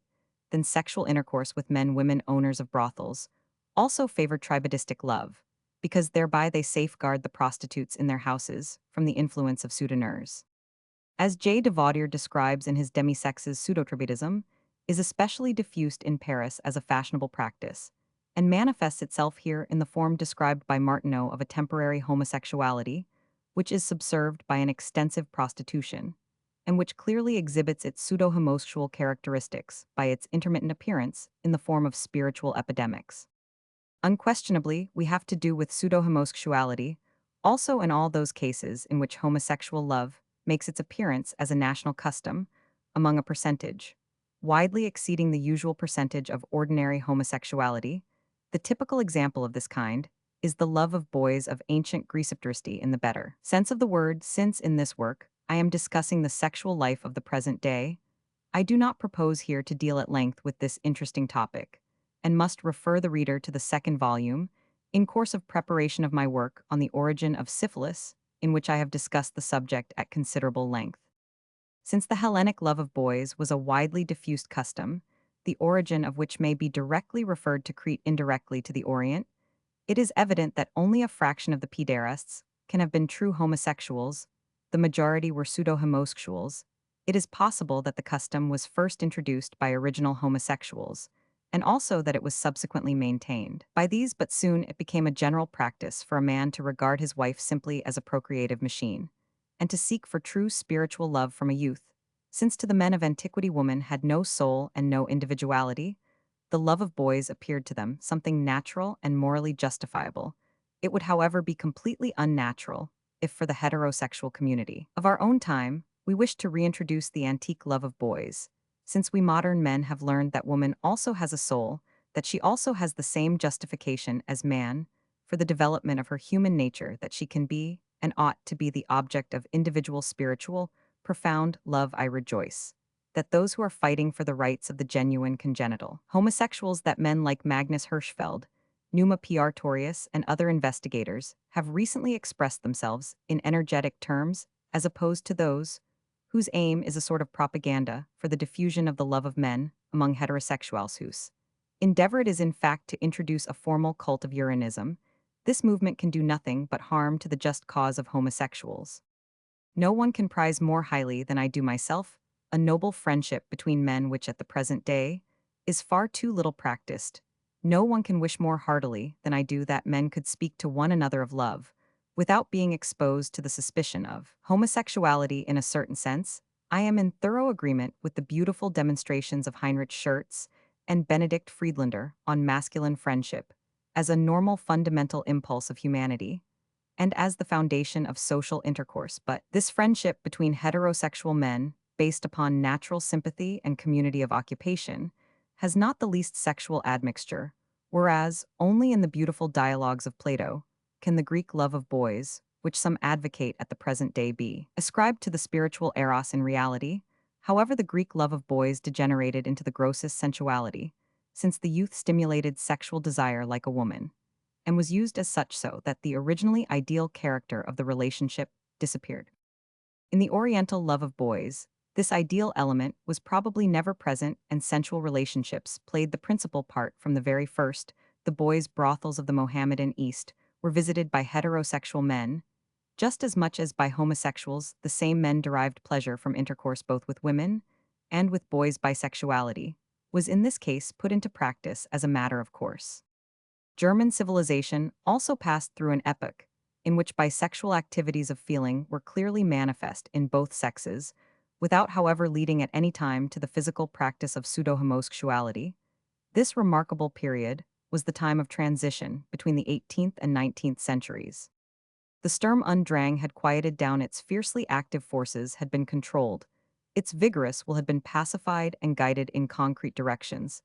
than sexual intercourse with men. Women owners of brothels also favor tribadistic love, because thereby they safeguard the prostitutes in their houses from the influence of pseudoners. As J. de Vaudier describes in his Demisexes, pseudotribadism is especially diffused in Paris as a fashionable practice, and manifests itself here in the form described by Martineau of a temporary homosexuality, which is subserved by an extensive prostitution, and which clearly exhibits its pseudo-homosexual characteristics by its intermittent appearance in the form of spiritual epidemics. Unquestionably, we have to do with pseudo-homosexuality also in all those cases in which homosexual love makes its appearance as a national custom among a percentage, widely exceeding the usual percentage of ordinary homosexuality. The typical example of this kind is the love of boys of ancient Greece in the better sense of the word, since in this work I am discussing the sexual life of the present day. I do not propose here to deal at length with this interesting topic, and must refer the reader to the second volume, in course of preparation of my work on the origin of syphilis, in which I have discussed the subject at considerable length. Since the Hellenic love of boys was a widely diffused custom, the origin of which may be directly referred to Crete, indirectly to the Orient, it is evident that only a fraction of the pederasts can have been true homosexuals, the majority were pseudo-homosexuals. It is possible that the custom was first introduced by original homosexuals, and also that it was subsequently maintained by these, but soon it became a general practice for a man to regard his wife simply as a procreative machine, and to seek for true spiritual love from a youth. Since to the men of antiquity woman had no soul and no individuality, the love of boys appeared to them something natural and morally justifiable. It would, however, be completely unnatural if, for the heterosexual community of our own time, we wish to reintroduce the antique love of boys, since we modern men have learned that woman also has a soul, that she also has the same justification as man for the development of her human nature, that she can be and ought to be the object of individual spiritual, profound love. I rejoice that those who are fighting for the rights of the genuine congenital homosexuals, that men like Magnus Hirschfeld, Numa Piartorius, and other investigators have recently expressed themselves in energetic terms, as opposed to those whose aim is a sort of propaganda for the diffusion of the love of men among heterosexuals whose endeavor it is in fact to introduce a formal cult of Uranism. This movement can do nothing but harm to the just cause of homosexuals. No one can prize more highly than I do myself a noble friendship between men which at the present day is far too little practiced. No one can wish more heartily than I do that men could speak to one another of love, without being exposed to the suspicion of homosexuality. In a certain sense, I am in thorough agreement with the beautiful demonstrations of Heinrich Schertz and Benedict Friedlander on masculine friendship as a normal fundamental impulse of humanity and as the foundation of social intercourse. But this friendship between heterosexual men, based upon natural sympathy and community of occupation, has not the least sexual admixture, whereas only in the beautiful dialogues of Plato can the Greek love of boys, which some advocate at the present day, be ascribed to the spiritual eros. In reality, however, the Greek love of boys degenerated into the grossest sensuality, since the youth stimulated sexual desire like a woman, and was used as such, so that the originally ideal character of the relationship disappeared. In the Oriental love of boys, this ideal element was probably never present, and sensual relationships played the principal part from the very first. The boys' brothels of the Mohammedan East were visited by heterosexual men, just as much as by homosexuals. The same men derived pleasure from intercourse both with women and with boys. Bisexuality was in this case put into practice as a matter of course. German civilization also passed through an epoch in which bisexual activities of feeling were clearly manifest in both sexes, without, however, leading at any time to the physical practice of pseudo-homosexuality. This remarkable period was the time of transition between the 18th and 19th centuries. The Sturm und Drang had quieted down, its fiercely active forces had been controlled, its vigorous will had been pacified and guided in concrete directions.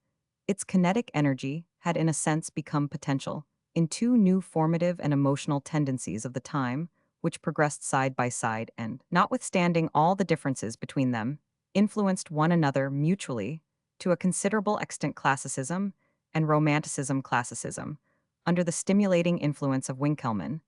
Its kinetic energy had in a sense become potential in two new formative and emotional tendencies of the time, which progressed side by side and, notwithstanding all the differences between them, influenced one another mutually to a considerable extent. Classicism and Romanticism. Classicism, under the stimulating influence of Winckelmann,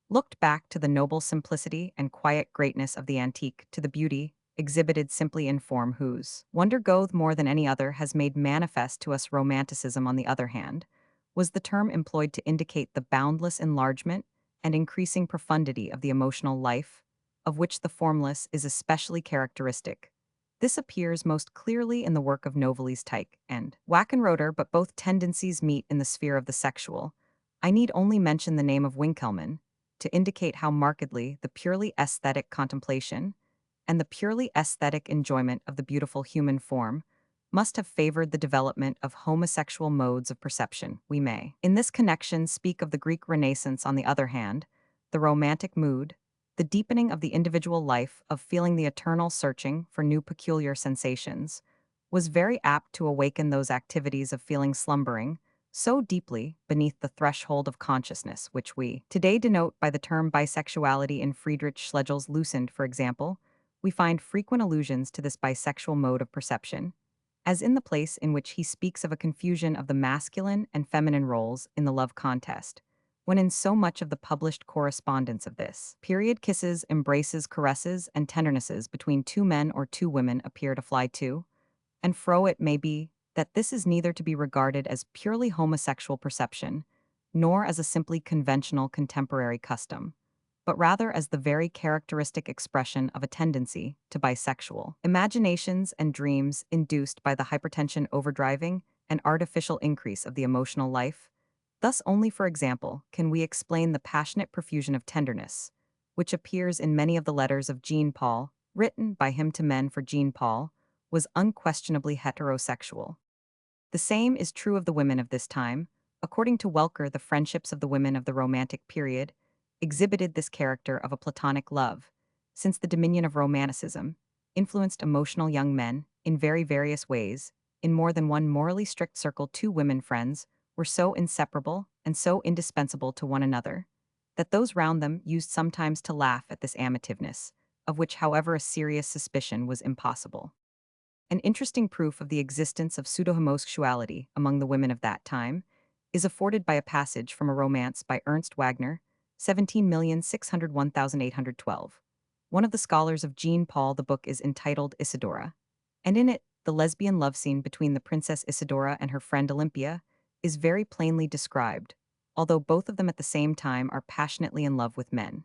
looked back to the noble simplicity and quiet greatness of the antique, to the beauty exhibited simply in form, whose wonder Goethe more than any other has made manifest to us. Romanticism, on the other hand, was the term employed to indicate the boundless enlargement and increasing profundity of the emotional life, of which the formless is especially characteristic. This appears most clearly in the work of Novalis, Tyche, and Wackenroder, but both tendencies meet in the sphere of the sexual. I need only mention the name of Winckelmann to indicate how markedly the purely aesthetic contemplation and the purely aesthetic enjoyment of the beautiful human form must have favored the development of homosexual modes of perception. We may, in this connection, speak of the Greek Renaissance. On the other hand, the romantic mood, the deepening of the individual life of feeling, the eternal searching for new peculiar sensations, was very apt to awaken those activities of feeling slumbering so deeply beneath the threshold of consciousness, which we today denote by the term bisexuality. In Friedrich Schlegel's Lucinde, for example, we find frequent allusions to this bisexual mode of perception, as in the place in which he speaks of a confusion of the masculine and feminine roles in the love contest, when in so much of the published correspondence of this period kisses, embraces, caresses, and tendernesses between two men or two women appear to fly to and fro. It may be that this is neither to be regarded as purely homosexual perception, nor as a simply conventional contemporary custom, but rather as the very characteristic expression of a tendency to bisexual imaginations and dreams induced by the hypertension overdriving and artificial increase of the emotional life. Thus only, for example, can we explain the passionate profusion of tenderness, which appears in many of the letters of Jean Paul, written by him to men, for Jean Paul was unquestionably heterosexual. The same is true of the women of this time. According to Welker, the friendships of the women of the Romantic period exhibited this character of a platonic love, since the dominion of Romanticism influenced emotional young men in very various ways. In more than one morally strict circle, two women friends were so inseparable and so indispensable to one another that those round them used sometimes to laugh at this amativeness, of which, however, a serious suspicion was impossible. An interesting proof of the existence of pseudo-homosexuality among the women of that time is afforded by a passage from a romance by Ernst Wagner, 17,601,812. One of the scholars of Jean Paul. The book is entitled Isidora, and in it, the lesbian love scene between the Princess Isidora and her friend Olympia is very plainly described, although both of them at the same time are passionately in love with men.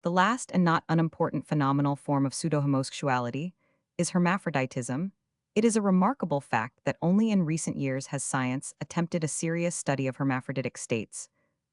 The last and not unimportant phenomenal form of pseudo-homosexuality is hermaphroditism. It is a remarkable fact that only in recent years has science attempted a serious study of hermaphroditic states,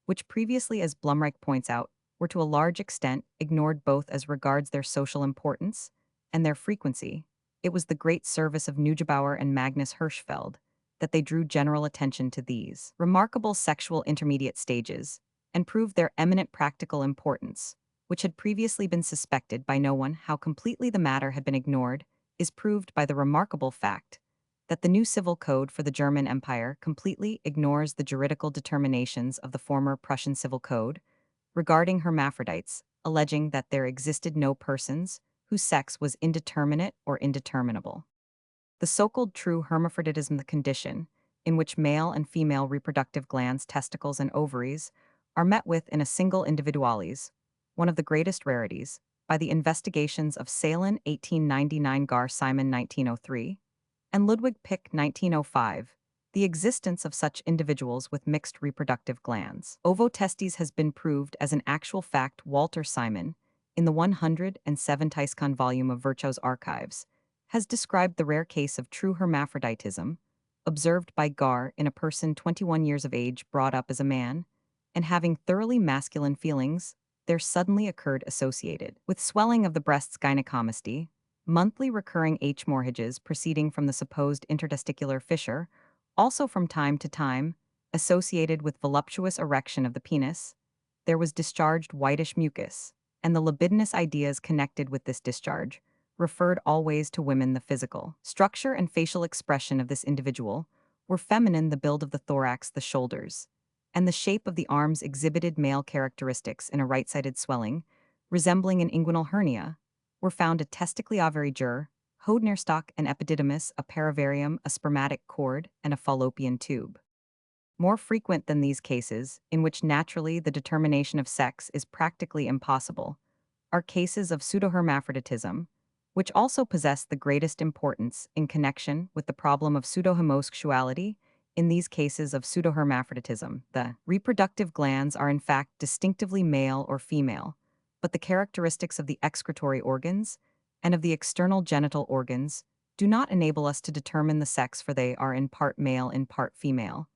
which previously, as Blumreich points out, were to a large extent ignored both as regards their social importance and their frequency. It was the great service of Neugebauer and Magnus Hirschfeld that they drew general attention to these remarkable sexual intermediate stages and proved their eminent practical importance, which had previously been suspected by no one. How completely the matter had been ignored is proved by the remarkable fact that the new civil code for the German Empire completely ignores the juridical determinations of the former Prussian civil code regarding hermaphrodites, alleging that there existed no persons whose sex was indeterminate or indeterminable. The so-called true hermaphroditism, the condition in which male and female reproductive glands, testicles, and ovaries are met with in a single individualis, one of the greatest rarities, by the investigations of Salin 1899, Gar Simon 1903, and Ludwig Pick 1905, the existence of such individuals with mixed reproductive glands. Ovotestes has been proved as an actual fact. Walter Simon, in the 107th volume of Virchow's Archives, has described the rare case of true hermaphroditism, observed by Gar in a person 21 years of age brought up as a man, and having thoroughly masculine feelings. There suddenly occurred, associated with swelling of the breasts, gynecomasty, monthly recurring hemorrhages proceeding from the supposed intertesticular fissure, also from time to time, associated with voluptuous erection of the penis. There was discharged whitish mucus, and the libidinous ideas connected with this discharge referred always to women. The physical structure and facial expression of this individual were feminine. The build of the thorax, the shoulders, and the shape of the arms exhibited male characteristics. In a right-sided swelling, resembling an inguinal hernia, were found a testicular jur, Hodnerstock, an epididymis, a parivarium, a spermatic cord, and a fallopian tube. More frequent than these cases, in which naturally the determination of sex is practically impossible, are cases of pseudohermaphroditism, which also possess the greatest importance in connection with the problem of pseudohomosexuality. In these cases of pseudohermaphroditism, the reproductive glands are in fact distinctively male or female, but the characteristics of the excretory organs and of the external genital organs do not enable us to determine the sex, for they are in part male, in part female,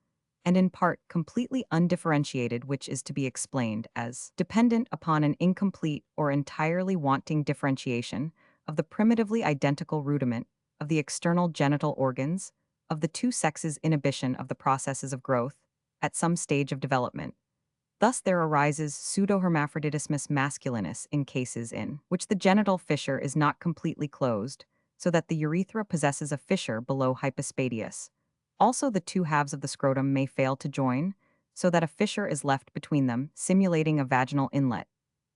and in part completely undifferentiated, which is to be explained as dependent upon an incomplete or entirely wanting differentiation of the primitively identical rudiment of the external genital organs of the two sexes' inhibition of the processes of growth at some stage of development. Thus there arises pseudohermaphroditismus masculinus in cases in which the genital fissure is not completely closed, so that the urethra possesses a fissure below hypospadias. Also the two halves of the scrotum may fail to join, so that a fissure is left between them, simulating a vaginal inlet.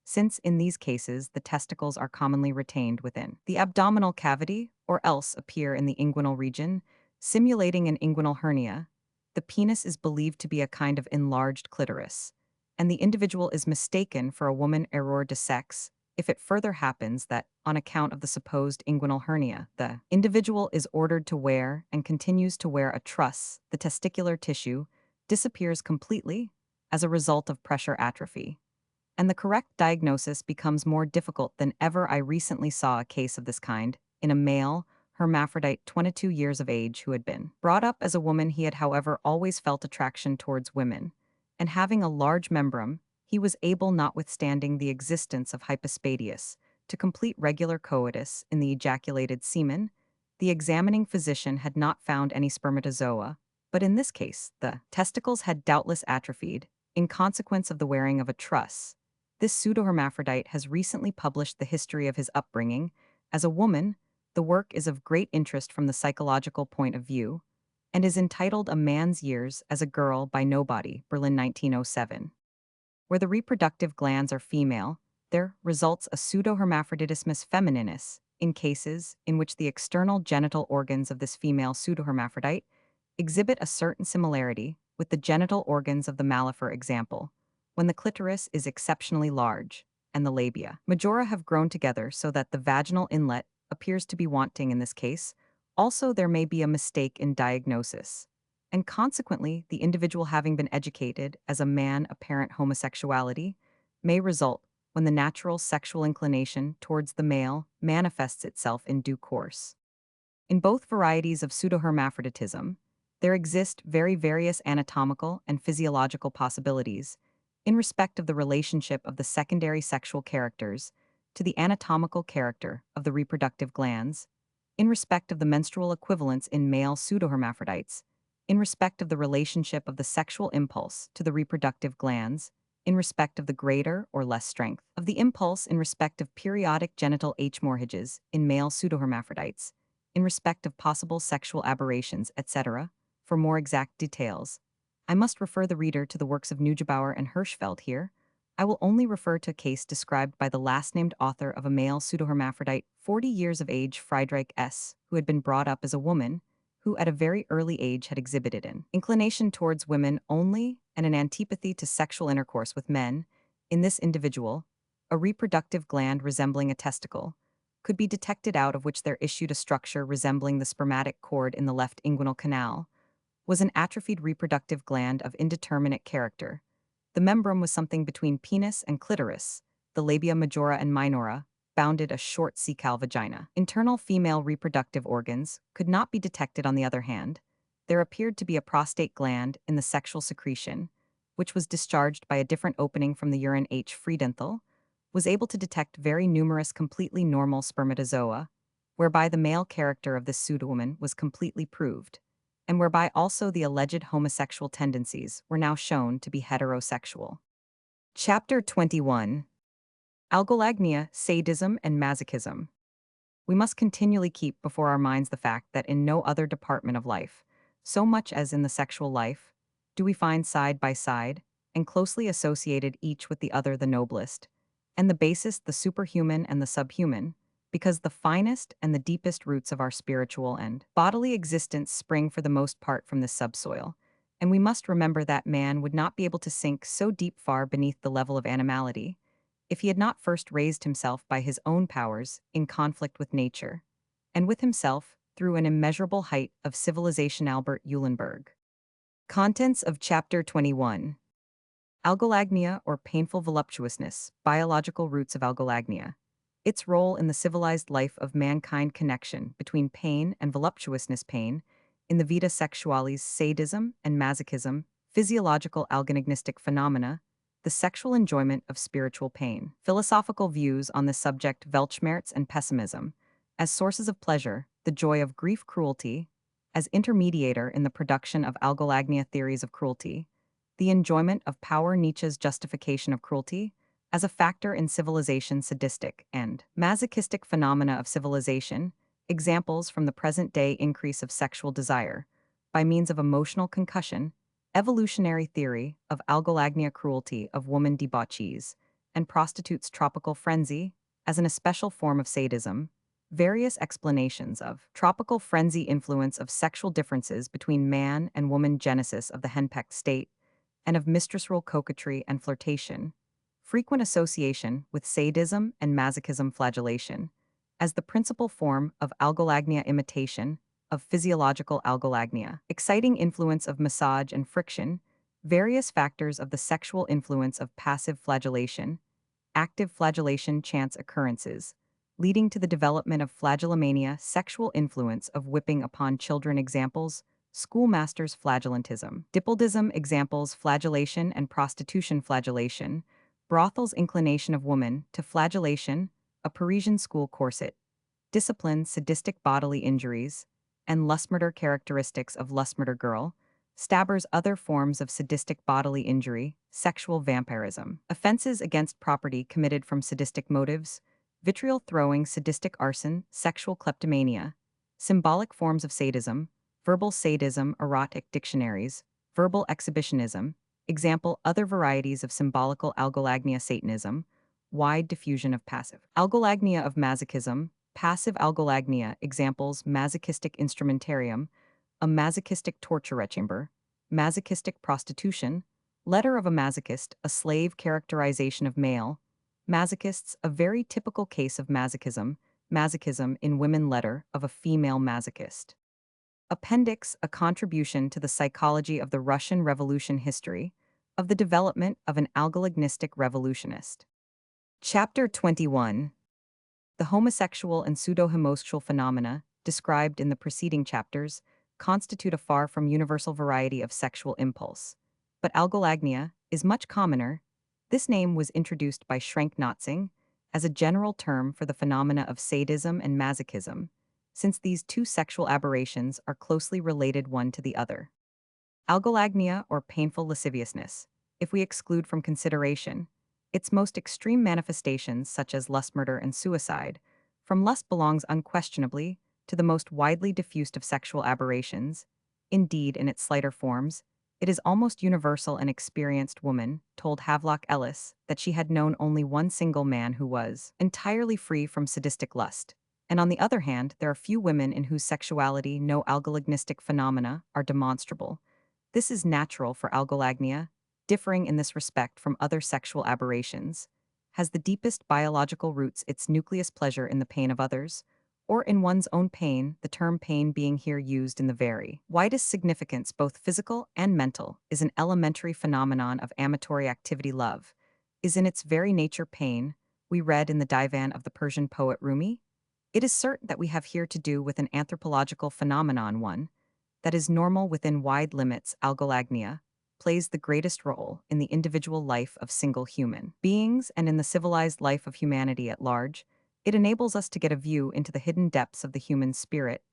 since in these cases the testicles are commonly retained within the abdominal cavity or else appear in the inguinal region, simulating an inguinal hernia. The penis is believed to be a kind of enlarged clitoris, and the individual is mistaken for a woman error de sex if it further happens that, on account of the supposed inguinal hernia, the individual is ordered to wear and continues to wear a truss. The testicular tissue disappears completely as a result of pressure atrophy, and the correct diagnosis becomes more difficult than ever. I recently saw a case of this kind in a male, hermaphrodite 22 years of age who had been brought up as a woman. He had, however, always felt attraction towards women, and having a large membrum, he was able, notwithstanding the existence of hypospadias, to complete regular coitus in the ejaculated semen. The examining physician had not found any spermatozoa, but in this case, the testicles had doubtless atrophied in consequence of the wearing of a truss. This pseudohermaphrodite has recently published the history of his upbringing. As a woman, the work is of great interest from the psychological point of view, and is entitled A Man's Years as a Girl by Nobody, Berlin 1907. Where the reproductive glands are female, there results a pseudohermaphroditismus femininus in cases in which the external genital organs of this female pseudohermaphrodite exhibit a certain similarity with the genital organs of the male. For example, when the clitoris is exceptionally large and the labia majora have grown together so that the vaginal inlet appears to be wanting in this case. Also, there may be a mistake in diagnosis, and consequently, the individual having been educated as a man. Apparent homosexuality may result when the natural sexual inclination towards the male manifests itself in due course. In both varieties of pseudohermaphroditism, there exist very various anatomical and physiological possibilities in respect of the relationship of the secondary sexual characters to the anatomical character of the reproductive glands, in respect of the menstrual equivalents in male pseudohermaphrodites, in respect of the relationship of the sexual impulse to the reproductive glands, in respect of the greater or less strength of the impulse in respect of periodic genital hemorrhages in male pseudohermaphrodites, in respect of possible sexual aberrations, etc. For more exact details, I must refer the reader to the works of Neugebauer and Hirschfeld here. I will only refer to a case described by the last-named author of a male pseudohermaphrodite 40 years of age, Friedrich S., who had been brought up as a woman, who at a very early age had exhibited an inclination towards women only and an antipathy to sexual intercourse with men. In this individual, a reproductive gland resembling a testicle could be detected, out of which there issued a structure resembling the spermatic cord in the left inguinal canal, was an atrophied reproductive gland of indeterminate character. The membrum was something between penis and clitoris. The labia majora and minora bounded a short cecal vagina. Internal female reproductive organs could not be detected. On the other hand, there appeared to be a prostate gland in the sexual secretion, which was discharged by a different opening from the urine. H. Friedenthal was able to detect very numerous completely normal spermatozoa, whereby the male character of this pseudowoman was completely proved, and whereby also the alleged homosexual tendencies were now shown to be heterosexual. Chapter 21. Algolagnia, Sadism, and Masochism. We must continually keep before our minds the fact that in no other department of life, so much as in the sexual life, do we find side by side, and closely associated each with the other, the noblest, and the basest, the superhuman and the subhuman, because the finest and the deepest roots of our spiritual and bodily existence spring for the most part from this subsoil, and we must remember that man would not be able to sink so deep far beneath the level of animality if he had not first raised himself by his own powers in conflict with nature, and with himself through an immeasurable height of civilization. Albert Eulenberg. Contents of Chapter 21. Algolagnia, or painful voluptuousness, biological roots of algolagnia. Its role in the civilized life of mankind. Connection between pain and voluptuousness. Pain in the vita sexualis, sadism and masochism, physiological algonagnistic phenomena, the sexual enjoyment of spiritual pain. Philosophical views on this subject. Weltschmerz and pessimism as sources of pleasure, the joy of grief. Cruelty as intermediator in the production of algolagnia. Theories of cruelty, the enjoyment of power. Nietzsche's justification of cruelty as a factor in civilization. Sadistic and masochistic phenomena of civilization, examples from the present-day increase of sexual desire by means of emotional concussion. Evolutionary theory of algolagnia. Cruelty of woman debauchees and prostitutes' tropical frenzy as an especial form of sadism. Various explanations of tropical frenzy influence of sexual differences between man and woman genesis of the henpecked state and of mistressful coquetry and flirtation, frequent association with sadism and masochism flagellation, as the principal form of algolagnia imitation, of physiological algolagnia, exciting influence of massage and friction, various factors of the sexual influence of passive flagellation, active flagellation chance occurrences, leading to the development of flagellomania, sexual influence of whipping upon children examples, schoolmaster's flagellantism, dippoldism examples flagellation and prostitution flagellation, brothel's inclination of woman to flagellation, a Parisian school corset, discipline sadistic bodily injuries, and lustmurder characteristics of lustmurder girl, stabbers other forms of sadistic bodily injury, sexual vampirism, offenses against property committed from sadistic motives, vitriol throwing sadistic arson, sexual kleptomania, symbolic forms of sadism, verbal sadism erotic dictionaries, verbal exhibitionism, example other varieties of symbolical algolagnia satanism, wide diffusion of passive algolagnia of masochism, passive algolagnia examples masochistic instrumentarium, a masochistic torture chamber, masochistic prostitution, letter of a masochist, a slave characterization of male, masochists, a very typical case of masochism, masochism in women letter of a female masochist. Appendix, a contribution to the psychology of the Russian Revolution history, of the development of an algolagnistic revolutionist. Chapter 21. The homosexual and pseudo-homosexual phenomena, described in the preceding chapters, constitute a far from universal variety of sexual impulse. But algolagnia is much commoner. This name was introduced by Schrenck-Notzing as a general term for the phenomena of sadism and masochism, since these two sexual aberrations are closely related one to the other. Algolagnia, or painful lasciviousness, if we exclude from consideration its most extreme manifestations such as lust murder and suicide, from lust belongs unquestionably to the most widely diffused of sexual aberrations. Indeed, in its slighter forms, it is almost universal. An experienced woman told Havelock Ellis that she had known only one single man who was entirely free from sadistic lust. And on the other hand, there are few women in whose sexuality no algolagnistic phenomena are demonstrable. This is natural, for algolagnia, differing in this respect from other sexual aberrations, has the deepest biological roots, its nucleus pleasure in the pain of others, or in one's own pain, the term pain being here used in the very widest significance, both physical and mental, is an elementary phenomenon of amatory activity. Love is in its very nature pain, we read in the divan of the Persian poet Rumi. It is certain that we have here to do with an anthropological phenomenon, one that is normal within wide limits. Algolagnia plays the greatest role in the individual life of single human beings and in the civilized life of humanity at large. It enables us to get a view into the hidden depths of the human spirit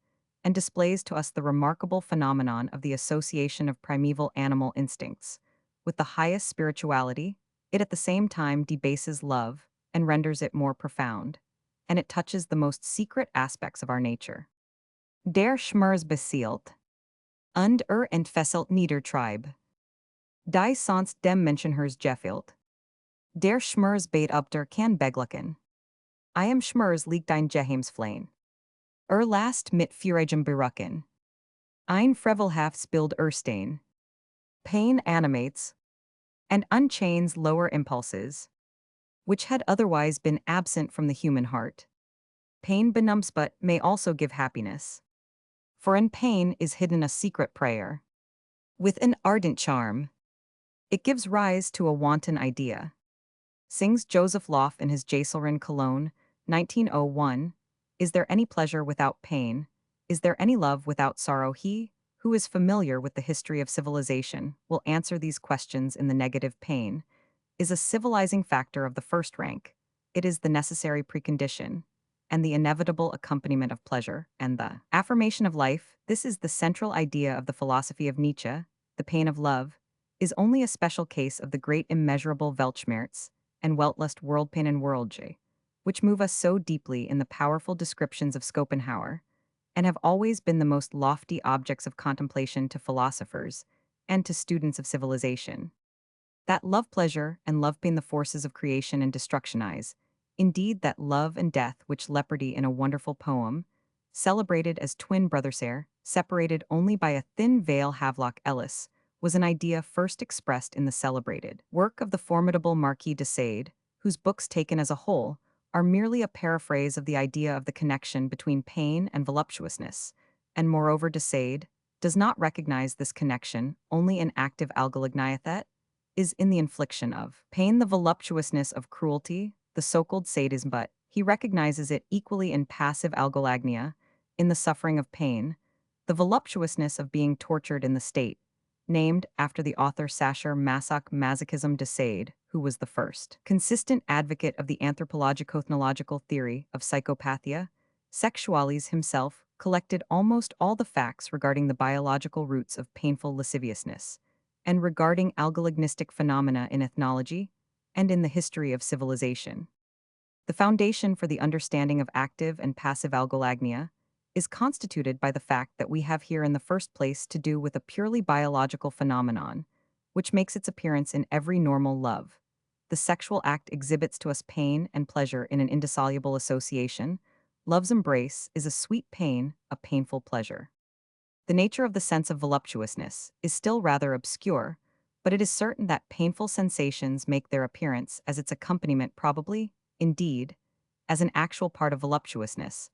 and displays to us the remarkable phenomenon of the association of primeval animal instincts with the highest spirituality. It at the same time debases love and renders it more profound, and it touches the most secret aspects of our nature. Der Schmerz beseelt und entfesselt niedertrieb. Die sonst dem Menschenherz gefehlt. Der Schmerz beit up der kann beglucken. I am Schmerz liegt ein Geheimsflein. Last mit Furigem berucken. Ein Frevelhaft spild Stein. Pain animates and unchains lower impulses, which had otherwise been absent from the human heart. Pain benumbs but may also give happiness. For in pain is hidden a secret prayer. With an ardent charm, it gives rise to a wanton idea. Sings Joseph Loff in his Jaisalren Cologne, 1901, is there any pleasure without pain? Is there any love without sorrow? He who is familiar with the history of civilization will answer these questions in the negative. Pain is a civilizing factor of the first rank. It is the necessary precondition and the inevitable accompaniment of pleasure and the affirmation of life. This is the central idea of the philosophy of Nietzsche. The pain of love is only a special case of the great immeasurable Weltschmerz and Weltlust, world pain and worldjoy, which move us so deeply in the powerful descriptions of Schopenhauer, and have always been the most lofty objects of contemplation to philosophers and to students of civilization. That love pleasure and love pain the forces of creation and destructionize. Indeed, that love and death which Leopardy in a wonderful poem, celebrated as twin brothers ere, separated only by a thin veil Havelock Ellis, was an idea first expressed in the celebrated work of the formidable Marquis de Sade, whose books taken as a whole are merely a paraphrase of the idea of the connection between pain and voluptuousness, and moreover de Sade does not recognize this connection only in active algolagniathet, is in the infliction of pain the voluptuousness of cruelty, the so-called sadism, but he recognizes it equally in passive algolagnia, in the suffering of pain, the voluptuousness of being tortured in the state, named after the author Sacher Masoch Masochism de Sade, who was the first consistent advocate of the anthropologico-ethnological theory of psychopathia. Sexualis himself collected almost all the facts regarding the biological roots of painful lasciviousness, and regarding algolagnistic phenomena in ethnology and in the history of civilization. The foundation for the understanding of active and passive algolagnia is constituted by the fact that we have here in the first place to do with a purely biological phenomenon, which makes its appearance in every normal love. The sexual act exhibits to us pain and pleasure in an indissoluble association. Love's embrace is a sweet pain, a painful pleasure. The nature of the sense of voluptuousness is still rather obscure, but it is certain that painful sensations make their appearance as its accompaniment probably, indeed, as an actual part of voluptuousness.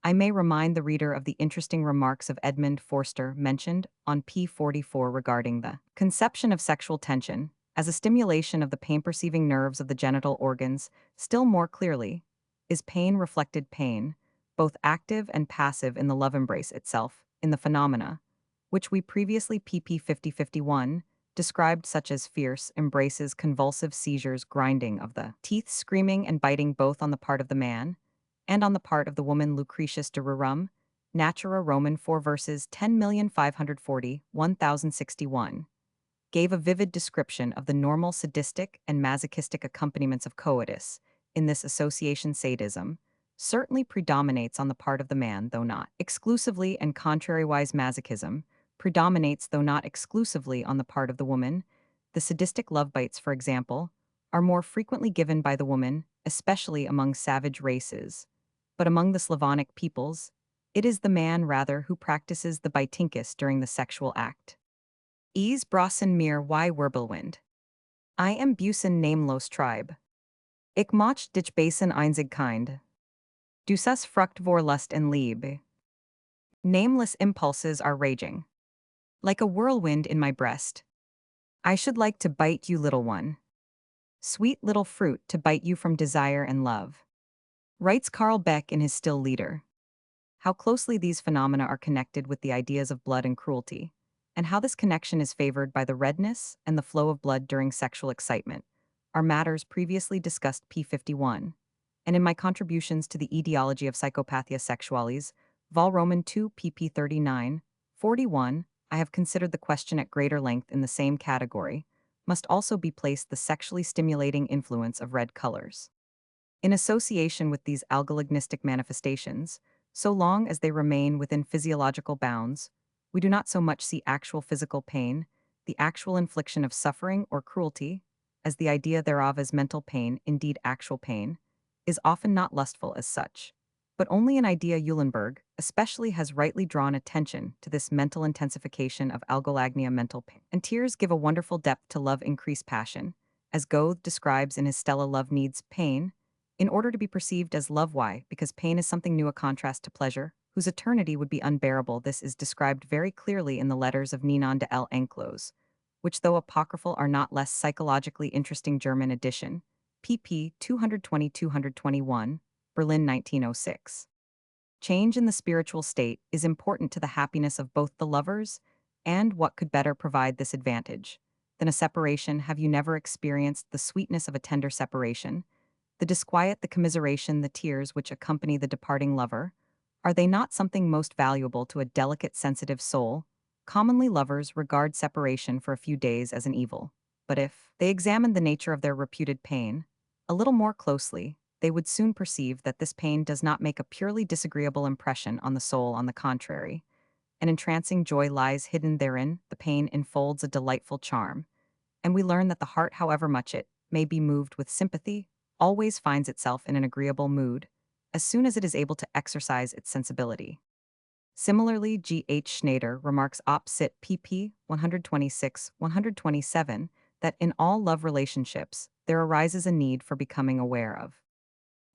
I may remind the reader of the interesting remarks of Edmund Forster mentioned on p. 44 regarding the conception of sexual tension as a stimulation of the pain-perceiving nerves of the genital organs. Still more clearly, is pain reflected pain, both active and passive in the love embrace itself, in the phenomena, which we previously pp. 50-51 described, such as fierce embraces, convulsive seizures, grinding of the teeth, screaming and biting both on the part of the man and on the part of the woman. Lucretius de Rerum, Natura Roman 4 verses 10,540-1061, gave a vivid description of the normal sadistic and masochistic accompaniments of coitus. In this association, sadism certainly predominates on the part of the man, though not exclusively, and contrariwise masochism predominates, though not exclusively, on the part of the woman. The sadistic love bites, for example, are more frequently given by the woman, especially among savage races. But among the Slavonic peoples, it is the man rather who practices the bitinkus during the sexual act. Es brassen mir y Wirbelwind. I am Busen namelos tribe. Ich mach dich basen einzig kind. Du sus Frucht vor Lust and Liebe. Nameless impulses are raging. Like a whirlwind in my breast. I should like to bite you, little one. Sweet little fruit to bite you from desire and love. Writes Carl Beck in his Still Leader. How closely these phenomena are connected with the ideas of blood and cruelty, and how this connection is favored by the redness and the flow of blood during sexual excitement, are matters previously discussed p. 51, and in my contributions to the etiology of psychopathia sexualis, Vol. Roman 2 pp. 39-41, I have considered the question at greater length. In the same category must also be placed the sexually stimulating influence of red colors. In association with these algolagnistic manifestations, so long as they remain within physiological bounds, we do not so much see actual physical pain, the actual infliction of suffering or cruelty, as the idea thereof as mental pain. Indeed, actual pain is often not lustful as such, but only an idea. Eulenberg especially has rightly drawn attention to this mental intensification of algolagnia, mental pain. And tears give a wonderful depth to love, increase passion, as Goethe describes in his Stella. Love needs pain in order to be perceived as love. Why? Because pain is something new, a contrast to pleasure, whose eternity would be unbearable. This is described very clearly in the letters of Ninon de l'Enclos, which, though apocryphal, are not less psychologically interesting. German edition, pp. 220-221, Berlin 1906. Change in the spiritual state is important to the happiness of both the lovers, and what could better provide this advantage than a separation? Have you never experienced the sweetness of a tender separation? The disquiet, the commiseration, the tears which accompany the departing lover, are they not something most valuable to a delicate, sensitive soul? Commonly lovers regard separation for a few days as an evil, but if they examined the nature of their reputed pain a little more closely, they would soon perceive that this pain does not make a purely disagreeable impression on the soul. On the contrary, an entrancing joy lies hidden therein. The pain enfolds a delightful charm, and we learn that the heart, however much it may be moved with sympathy, always finds itself in an agreeable mood, as soon as it is able to exercise its sensibility. Similarly, G. H. Schneider remarks op. cit. pp. 126-127 that in all love relationships, there arises a need for becoming aware of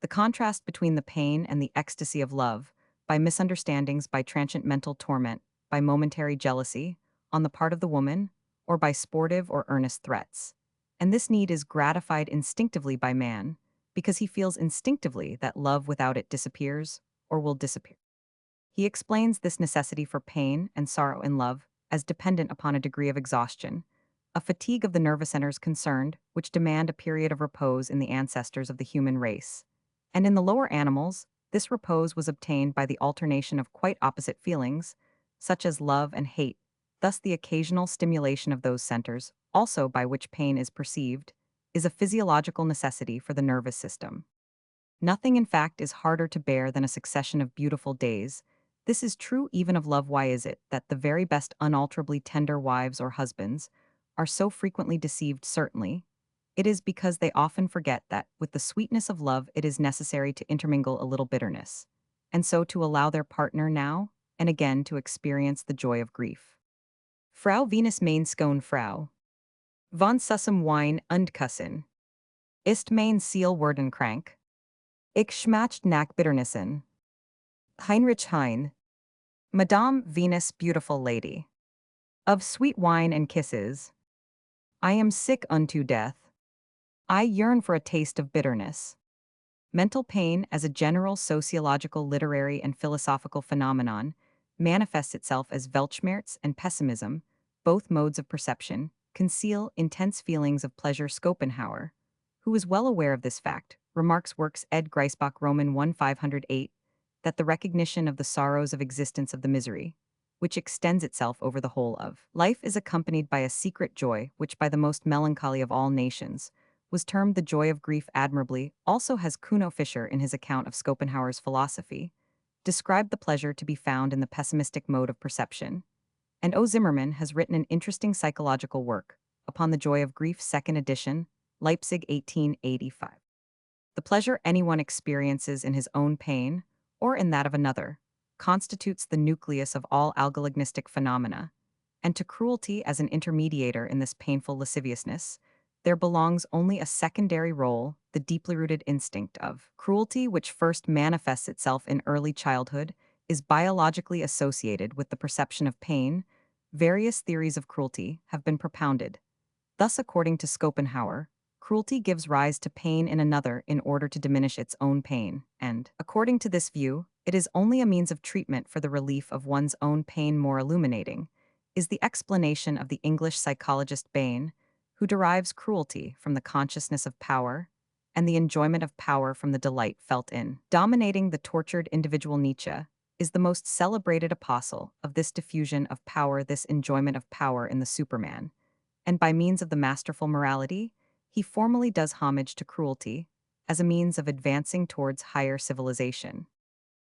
the contrast between the pain and the ecstasy of love, by misunderstandings, by transient mental torment, by momentary jealousy, on the part of the woman, or by sportive or earnest threats. And this need is gratified instinctively by man, because he feels instinctively that love without it disappears, or will disappear. He explains this necessity for pain and sorrow in love as dependent upon a degree of exhaustion, a fatigue of the nervous centers concerned, which demand a period of repose in the ancestors of the human race. And in the lower animals, this repose was obtained by the alternation of quite opposite feelings, such as love and hate, thus the occasional stimulation of those centers, also by which pain is perceived, is a physiological necessity for the nervous system. Nothing, in fact, is harder to bear than a succession of beautiful days. This is true even of love. Why is it that the very best unalterably tender wives or husbands are so frequently deceived? Certainly, it is because they often forget that, with the sweetness of love, it is necessary to intermingle a little bitterness, and so to allow their partner now and again to experience the joy of grief. Frau Venus mein Skone Frau. Von Sussem Wein und Kussen. Ist mein Ziel worden krank. Ich schmacht nach Bitternissen. Heinrich Heine. Madame Venus, beautiful lady. Of sweet wine and kisses. I am sick unto death. I yearn for a taste of bitterness. Mental pain, as a general sociological, literary, and philosophical phenomenon, manifests itself as Weltschmerz and pessimism, both modes of perception, conceal intense feelings of pleasure. Schopenhauer, who is well aware of this fact, remarks works ed Griesbach Roman 1 508, that the recognition of the sorrows of existence of the misery, which extends itself over the whole of life, is accompanied by a secret joy which by the most melancholy of all nations was termed the joy of grief. Admirably also has Kuno Fischer, in his account of Schopenhauer's philosophy, described the pleasure to be found in the pessimistic mode of perception, and O. Zimmermann has written an interesting psychological work upon the joy of grief, second edition, Leipzig 1885. The pleasure anyone experiences in his own pain, or in that of another, constitutes the nucleus of all algolognistic phenomena, and to cruelty as an intermediator in this painful lasciviousness, there belongs only a secondary role, the deeply rooted instinct of cruelty, which first manifests itself in early childhood, is biologically associated with the perception of pain. Various theories of cruelty have been propounded. Thus, according to Schopenhauer, cruelty gives rise to pain in another in order to diminish its own pain, and, according to this view, it is only a means of treatment for the relief of one's own pain. More illuminating is the explanation of the English psychologist Bain, who derives cruelty from the consciousness of power, and the enjoyment of power from the delight felt in dominating the tortured individual. Nietzsche is the most celebrated apostle of this diffusion of power, this enjoyment of power in the Superman, and by means of the masterful morality, he formally does homage to cruelty as a means of advancing towards higher civilization.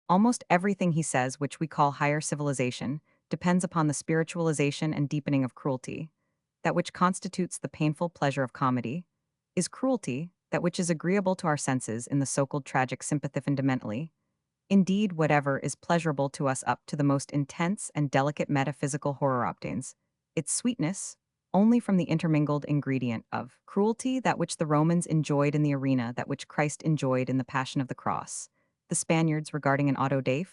Almost everything he says, which we call higher civilization, depends upon the spiritualization and deepening of cruelty. That which constitutes the painful pleasure of comedy is cruelty, that which is agreeable to our senses in the so-called tragic sympathy fundamentally. Indeed, whatever is pleasurable to us up to the most intense and delicate metaphysical horror obtains its sweetness only from the intermingled ingredient of cruelty, that which the Romans enjoyed in the arena, that which Christ enjoyed in the Passion of the Cross, the Spaniards regarding an auto da fe,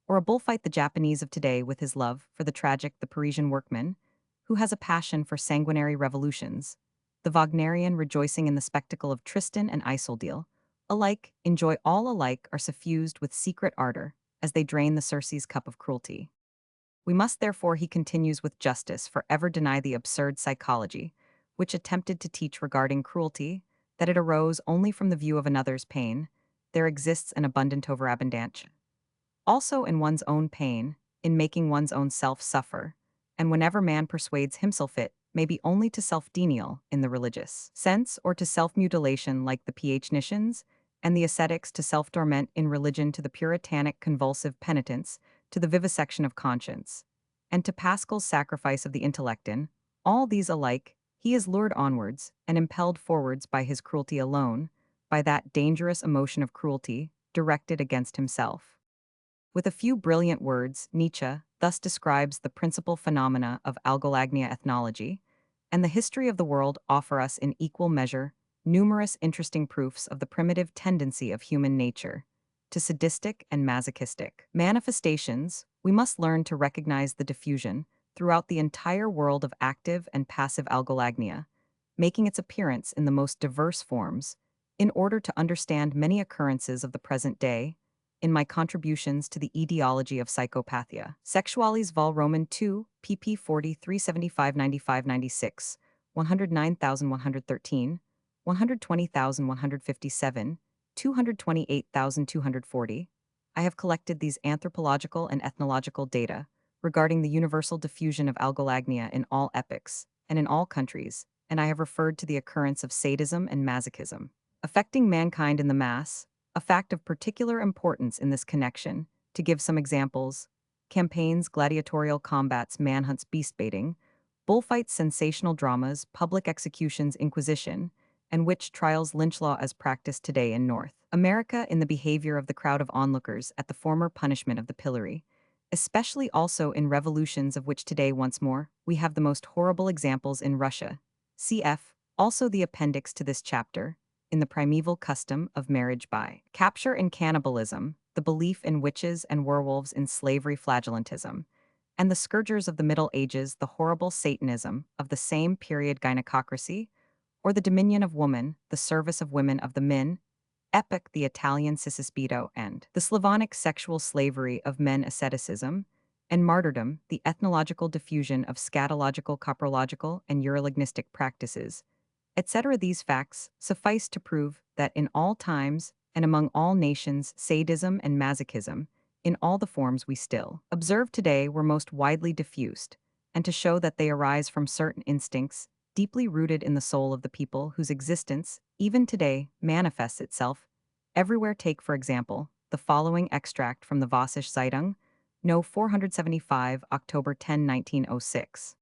or a bullfight the Japanese of today with his love for the tragic, the Parisian workman, who has a passion for sanguinary revolutions, the Wagnerian rejoicing in the spectacle of Tristan and Isolde, alike enjoy, all alike are suffused with secret ardor as they drain the Circe's cup of cruelty. We must therefore, he continues with justice, forever deny the absurd psychology, which attempted to teach regarding cruelty, that it arose only from the view of another's pain. There exists an abundant overabundance also in one's own pain, in making one's own self suffer, and whenever man persuades himself it may be only to self-denial in the religious sense, or to self-mutilation like the Pieticians, and the ascetics to self-torment in religion, to the puritanic convulsive penitence, to the vivisection of conscience, and to Pascal's sacrifice of the intellect. In all these alike, He is lured onwards and impelled forwards by his cruelty alone, by that dangerous emotion of cruelty directed against himself. With a few brilliant words, Nietzsche thus describes the principal phenomena of algolagnia ethnology, and the history of the world offer us in equal measure numerous interesting proofs of the primitive tendency of human nature to sadistic and masochistic manifestations. We must learn to recognize the diffusion throughout the entire world of active and passive algolagnia, making its appearance in the most diverse forms, in order to understand many occurrences of the present day. In my contributions to the etiology of psychopathia, Sexualis Vol Roman 2, pp. 40 375 95 96, 109,113, 120,157, 228,240, I have collected these anthropological and ethnological data regarding the universal diffusion of algolagnia in all epochs and in all countries, and I have referred to the occurrence of sadism and masochism affecting mankind in the mass, a fact of particular importance in this connection. To give some examples: campaigns, gladiatorial combats, manhunts, beast baiting, bullfights, sensational dramas, public executions, inquisition, and witch trials, lynch law as practiced today in North America in the behavior of the crowd of onlookers at the former punishment of the pillory, especially also in revolutions of which today once more we have the most horrible examples in Russia. Cf. also the appendix to this chapter, in the primeval custom of marriage by capture and cannibalism, the belief in witches and werewolves in slavery flagellantism, and the scourgers of the Middle Ages, the horrible Satanism of the same period, gynecocracy, or the dominion of woman, the service of women of the Min epoch, the Italian Cicispito, and the Slavonic sexual slavery of men, asceticism, and martyrdom, the ethnological diffusion of scatological, coprological, and urolognistic practices, etc. These facts suffice to prove that in all times and among all nations, sadism and masochism, in all the forms we still observe today, were most widely diffused, and to show that they arise from certain instincts deeply rooted in the soul of the people whose existence, even today, manifests itself everywhere. Take, for example, the following extract from the Vossische Zeitung, No. 475, October 10, 1906.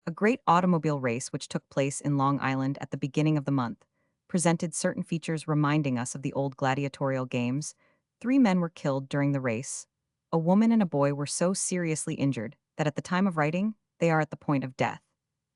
A great automobile race which took place in Long Island at the beginning of the month presented certain features reminding us of the old gladiatorial games. 3 men were killed during the race. A woman and a boy were so seriously injured that at the time of writing, they are at the point of death.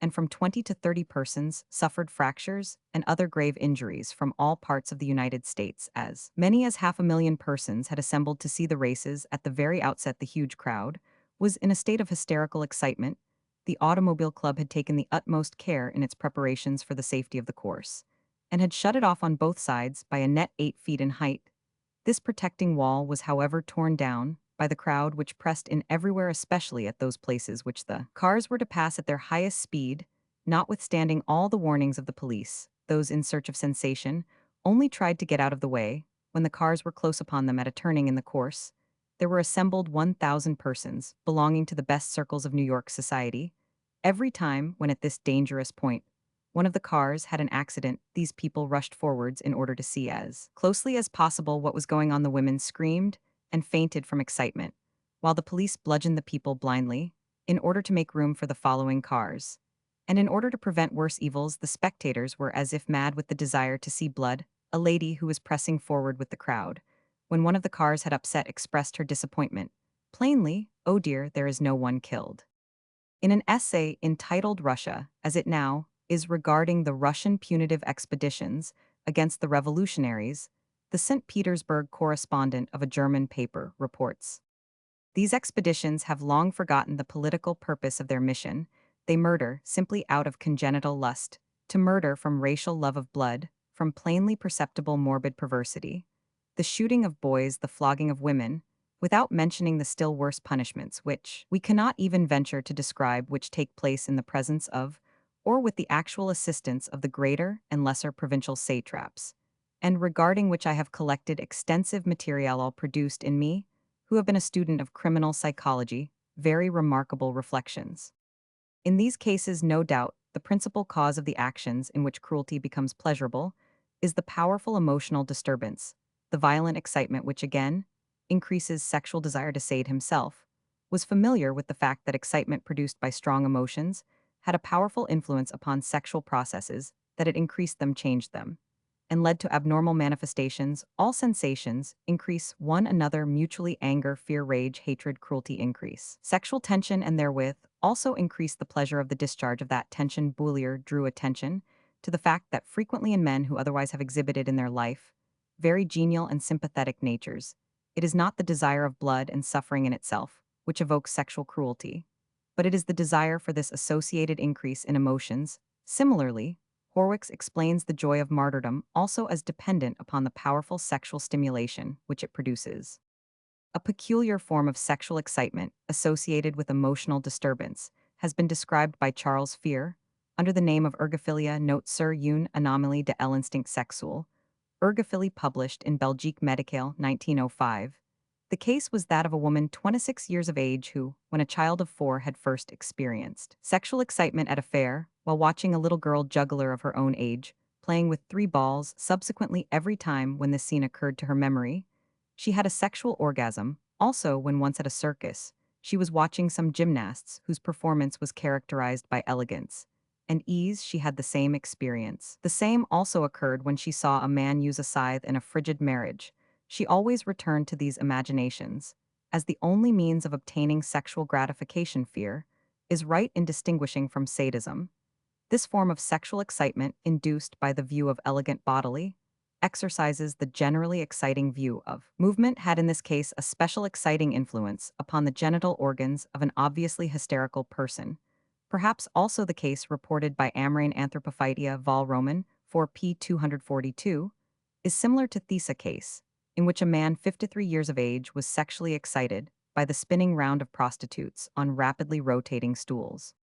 And from 20 to 30 persons suffered fractures and other grave injuries from all parts of the United States. As many as 500,000 persons had assembled to see the races at the very outset. The huge crowd was in a state of hysterical excitement. The Automobile Club had taken the utmost care in its preparations for the safety of the course, and had shut it off on both sides by a net 8 feet in height. This protecting wall was, however, torn down by the crowd which pressed in everywhere, especially at those places which the cars were to pass at their highest speed. Notwithstanding all the warnings of the police, those in search of sensation only tried to get out of the way. When the cars were close upon them at a turning in the course, there were assembled 1,000 persons belonging to the best circles of New York society. Every time when at this dangerous point one of the cars had an accident, these people rushed forwards in order to see as closely as possible what was going on. The women screamed and fainted from excitement, while the police bludgeoned the people blindly in order to make room for the following cars. And in order to prevent worse evils, the spectators were as if mad with the desire to see blood. A lady who was pressing forward with the crowd, when one of the cars had upset, expressed her disappointment plainly: "Oh dear, there is no one killed." In an essay entitled Russia, as it now is, regarding the Russian punitive expeditions against the revolutionaries, the St. Petersburg correspondent of a German paper reports: "These expeditions have long forgotten the political purpose of their mission. They murder simply out of congenital lust, to murder from racial love of blood, from plainly perceptible morbid perversity. The shooting of boys, the flogging of women, without mentioning the still worse punishments which we cannot even venture to describe, which take place in the presence of, or with the actual assistance of, the greater and lesser provincial satraps, and regarding which I have collected extensive material, all produced in me, who have been a student of criminal psychology, very remarkable reflections. In these cases, no doubt, the principal cause of the actions in which cruelty becomes pleasurable is the powerful emotional disturbance, the violent excitement which again increases sexual desire. To Sade himself was familiar with the fact that excitement produced by strong emotions had a powerful influence upon sexual processes, that it increased them, changed them, and led to abnormal manifestations. All sensations increase one another mutually: anger, fear, rage, hatred, cruelty increase. Sexual tension and therewith also increase the pleasure of the discharge of that tension. Boullier drew attention to the fact that frequently in men who otherwise have exhibited in their life very genial and sympathetic natures, it is not the desire of blood and suffering in itself which evokes sexual cruelty, but it is the desire for this associated increase in emotions. Similarly, Horwicz explains the joy of martyrdom also as dependent upon the powerful sexual stimulation which it produces. A peculiar form of sexual excitement associated with emotional disturbance has been described by Charles Fear under the name of ergophilia. Note sur une anomalie de l'instinct sexuel, ergophilie, published in Belgique Médicale 1905. The case was that of a woman 26 years of age who, when a child of 4, had first experienced sexual excitement at a fair while watching a little girl juggler of her own age playing with 3 balls. Subsequently, every time when this scene occurred to her memory, she had a sexual orgasm. Also, when once at a circus, she was watching some gymnasts whose performance was characterized by elegance and ease, she had the same experience. The same also occurred when she saw a man use a scythe in a frigid marriage. She always returned to these imaginations as the only means of obtaining sexual gratification. Fear is right in distinguishing from sadism this form of sexual excitement induced by the view of elegant bodily exercises. The generally exciting view of movement had in this case a special exciting influence upon the genital organs of an obviously hysterical person. Perhaps also the case reported by Amrain Anthropophytia Vol Roman 4p 242 is similar to Thesa case, in which a man 53 years of age was sexually excited by the spinning round of prostitutes on rapidly rotating stools.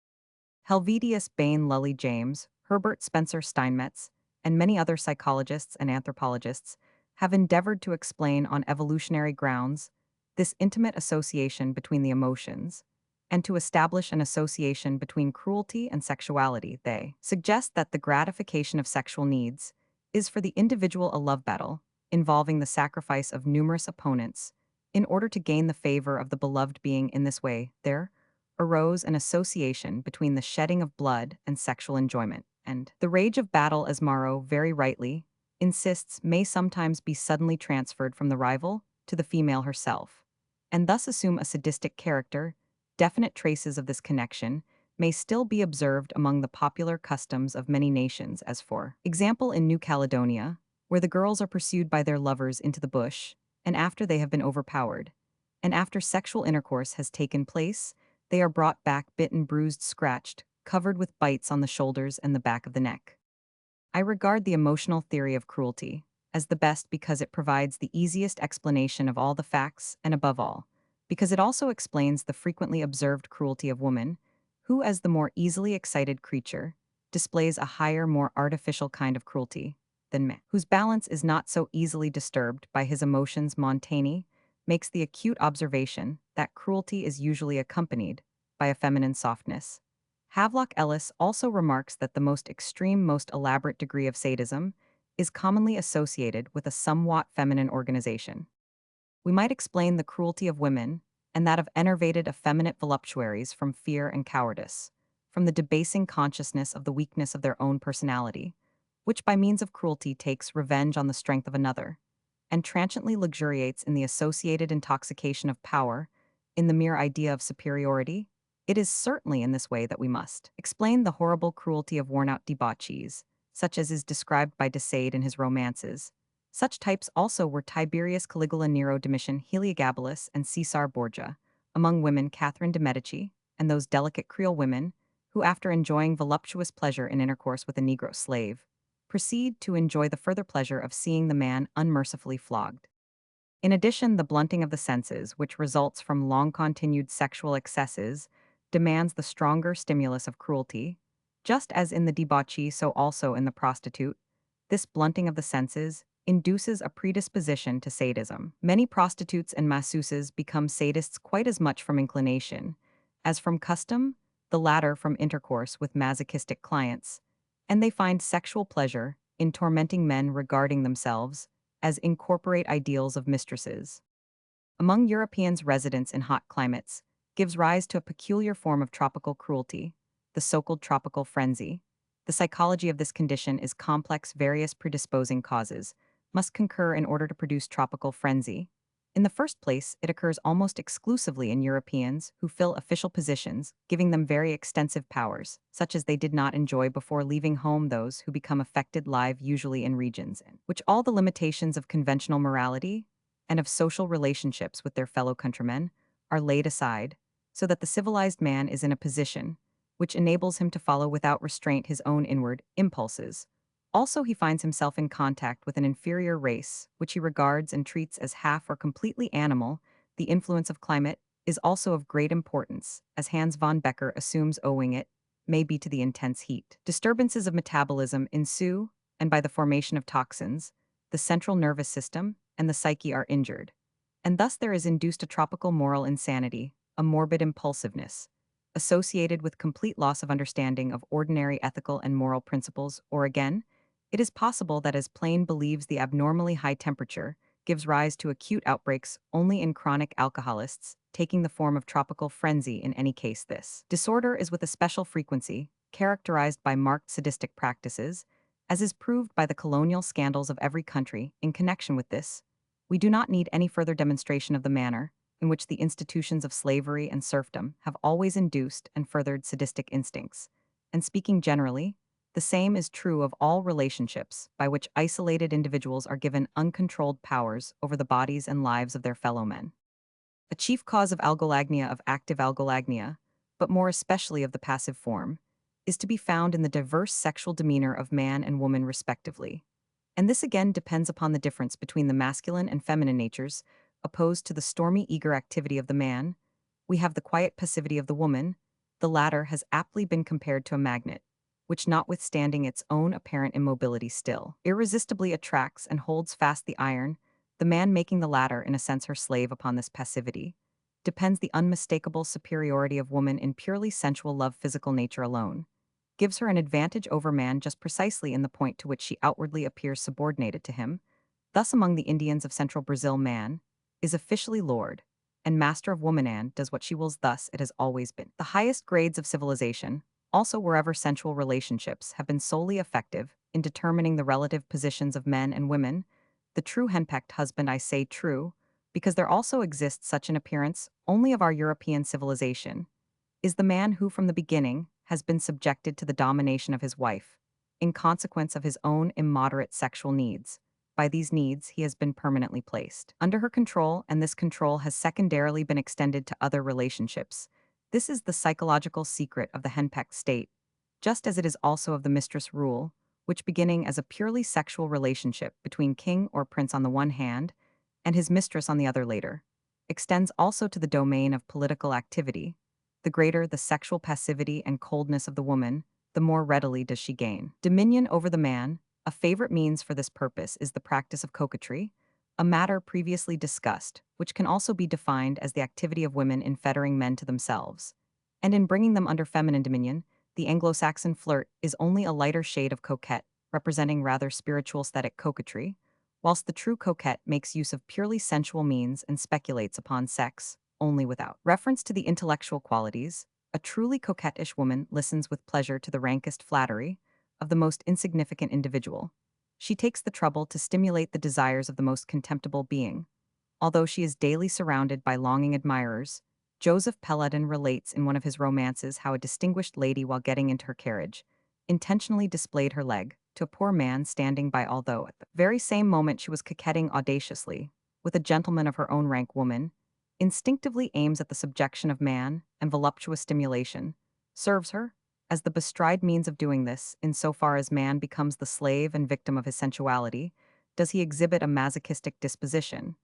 Helvetius Bain Lully James, Herbert Spencer Steinmetz, and many other psychologists and anthropologists have endeavored to explain on evolutionary grounds this intimate association between the emotions and to establish an association between cruelty and sexuality. They suggest that the gratification of sexual needs is for the individual a love battle involving the sacrifice of numerous opponents in order to gain the favor of the beloved being. In this way, there arose an association between the shedding of blood and sexual enjoyment, and the rage of battle, as Marot very rightly insists, may sometimes be suddenly transferred from the rival to the female herself, and thus assume a sadistic character. Definite traces of this connection may still be observed among the popular customs of many nations, as for example in New Caledonia, where the girls are pursued by their lovers into the bush, and after they have been overpowered, and after sexual intercourse has taken place, they are brought back bitten, bruised, scratched, covered with bites on the shoulders and the back of the neck. I regard the emotional theory of cruelty as the best because it provides the easiest explanation of all the facts and, above all, because it also explains the frequently observed cruelty of woman, who, as the more easily excited creature, displays a higher, more artificial kind of cruelty than man, whose balance is not so easily disturbed by his emotions. Montaigne makes the acute observation that cruelty is usually accompanied by a feminine softness. Havelock Ellis also remarks that the most extreme, most elaborate degree of sadism is commonly associated with a somewhat feminine organization. We might explain the cruelty of women and that of enervated effeminate voluptuaries from fear and cowardice, from the debasing consciousness of the weakness of their own personality, which by means of cruelty takes revenge on the strength of another, and transiently luxuriates in the associated intoxication of power, in the mere idea of superiority. It is certainly in this way that we must explain the horrible cruelty of worn-out debauchees, such as is described by de Sade in his romances. Such types also were Tiberius, Caligula, Nero, Domitian, Heliogabalus, and Caesar Borgia. Among women, Catherine de' Medici, and those delicate Creole women who, after enjoying voluptuous pleasure in intercourse with a Negro slave, proceed to enjoy the further pleasure of seeing the man unmercifully flogged. In addition, the blunting of the senses, which results from long-continued sexual excesses, demands the stronger stimulus of cruelty. Just as in the debauchee, so also in the prostitute, this blunting of the senses induces a predisposition to sadism. Many prostitutes and masseuses become sadists quite as much from inclination as from custom, the latter from intercourse with masochistic clients, and they find sexual pleasure in tormenting men regarding themselves as incorporate ideals of mistresses. Among Europeans, residence in hot climates gives rise to a peculiar form of tropical cruelty, the the so-called tropical frenzy. The psychology of this condition is complex. Various predisposing causes must concur in order to produce tropical frenzy. In the first place, it occurs almost exclusively in Europeans who fill official positions, giving them very extensive powers, such as they did not enjoy before leaving home. Those who become affected live usually in regions in which all the limitations of conventional morality and of social relationships with their fellow countrymen are laid aside, so that the civilized man is in a position which enables him to follow without restraint his own inward impulses. Also, he finds himself in contact with an inferior race, which he regards and treats as half or completely animal. The influence of climate is also of great importance, as Hans von Becker assumes, owing it may be to the intense heat. Disturbances of metabolism ensue, and by the formation of toxins, the central nervous system and the psyche are injured. And thus there is induced a tropical moral insanity, a morbid impulsiveness, associated with complete loss of understanding of ordinary ethical and moral principles. Or again, it is possible that as Plain believes the abnormally high temperature gives rise to acute outbreaks only in chronic alcoholists, taking the form of tropical frenzy. In any case, this disorder is with a special frequency, characterized by marked sadistic practices, as is proved by the colonial scandals of every country. In connection with this, we do not need any further demonstration of the manner in which the institutions of slavery and serfdom have always induced and furthered sadistic instincts. And speaking generally, the same is true of all relationships by which isolated individuals are given uncontrolled powers over the bodies and lives of their fellow men. A chief cause of algolagnia, of active algolagnia, but more especially of the passive form, is to be found in the diverse sexual demeanor of man and woman respectively. And this again depends upon the difference between the masculine and feminine natures, opposed to the stormy eager activity of the man. We have the quiet passivity of the woman. The latter has aptly been compared to a magnet, which, notwithstanding its own apparent immobility, still irresistibly attracts and holds fast the iron. The man, making the latter in a sense her slave upon this passivity, depends the unmistakable superiority of woman in purely sensual love. Physical nature alone gives her an advantage over man just precisely in the point to which she outwardly appears subordinated to him. Thus among the Indians of central Brazil, man is officially lord and master of woman, and does what she wills. Thus it has always been. The highest grades of civilization, also wherever sensual relationships have been solely effective in determining the relative positions of men and women, the true henpecked husband, I say true, because there also exists such an appearance only of our European civilization, is the man who from the beginning has been subjected to the domination of his wife, in consequence of his own immoderate sexual needs. By these needs, he has been permanently placed under her control, and this control has secondarily been extended to other relationships. This is the psychological secret of the henpecked state, just as it is also of the mistress rule, which, beginning as a purely sexual relationship between king or prince on the one hand and his mistress on the other later, extends also to the domain of political activity. The greater the sexual passivity and coldness of the woman, the more readily does she gain dominion over the man. A favorite means for this purpose is the practice of coquetry, a matter previously discussed, which can also be defined as the activity of women in fettering men to themselves, and in bringing them under feminine dominion. The Anglo-Saxon flirt is only a lighter shade of coquette, representing rather spiritual aesthetic coquetry, whilst the true coquette makes use of purely sensual means and speculates upon sex only without reference to the intellectual qualities. A truly coquettish woman listens with pleasure to the rankest flattery of the most insignificant individual. She takes the trouble to stimulate the desires of the most contemptible being. Although she is daily surrounded by longing admirers, Joseph Peladon relates in one of his romances how a distinguished lady, while getting into her carriage, intentionally displayed her leg to a poor man standing by, although at the very same moment she was coquetting audaciously with a gentleman of her own rank. Woman instinctively aims at the subjection of man, and voluptuous stimulation serves her as the bestride means of doing this. In so far as man becomes the slave and victim of his sensuality, does he exhibit a masochistic disposition.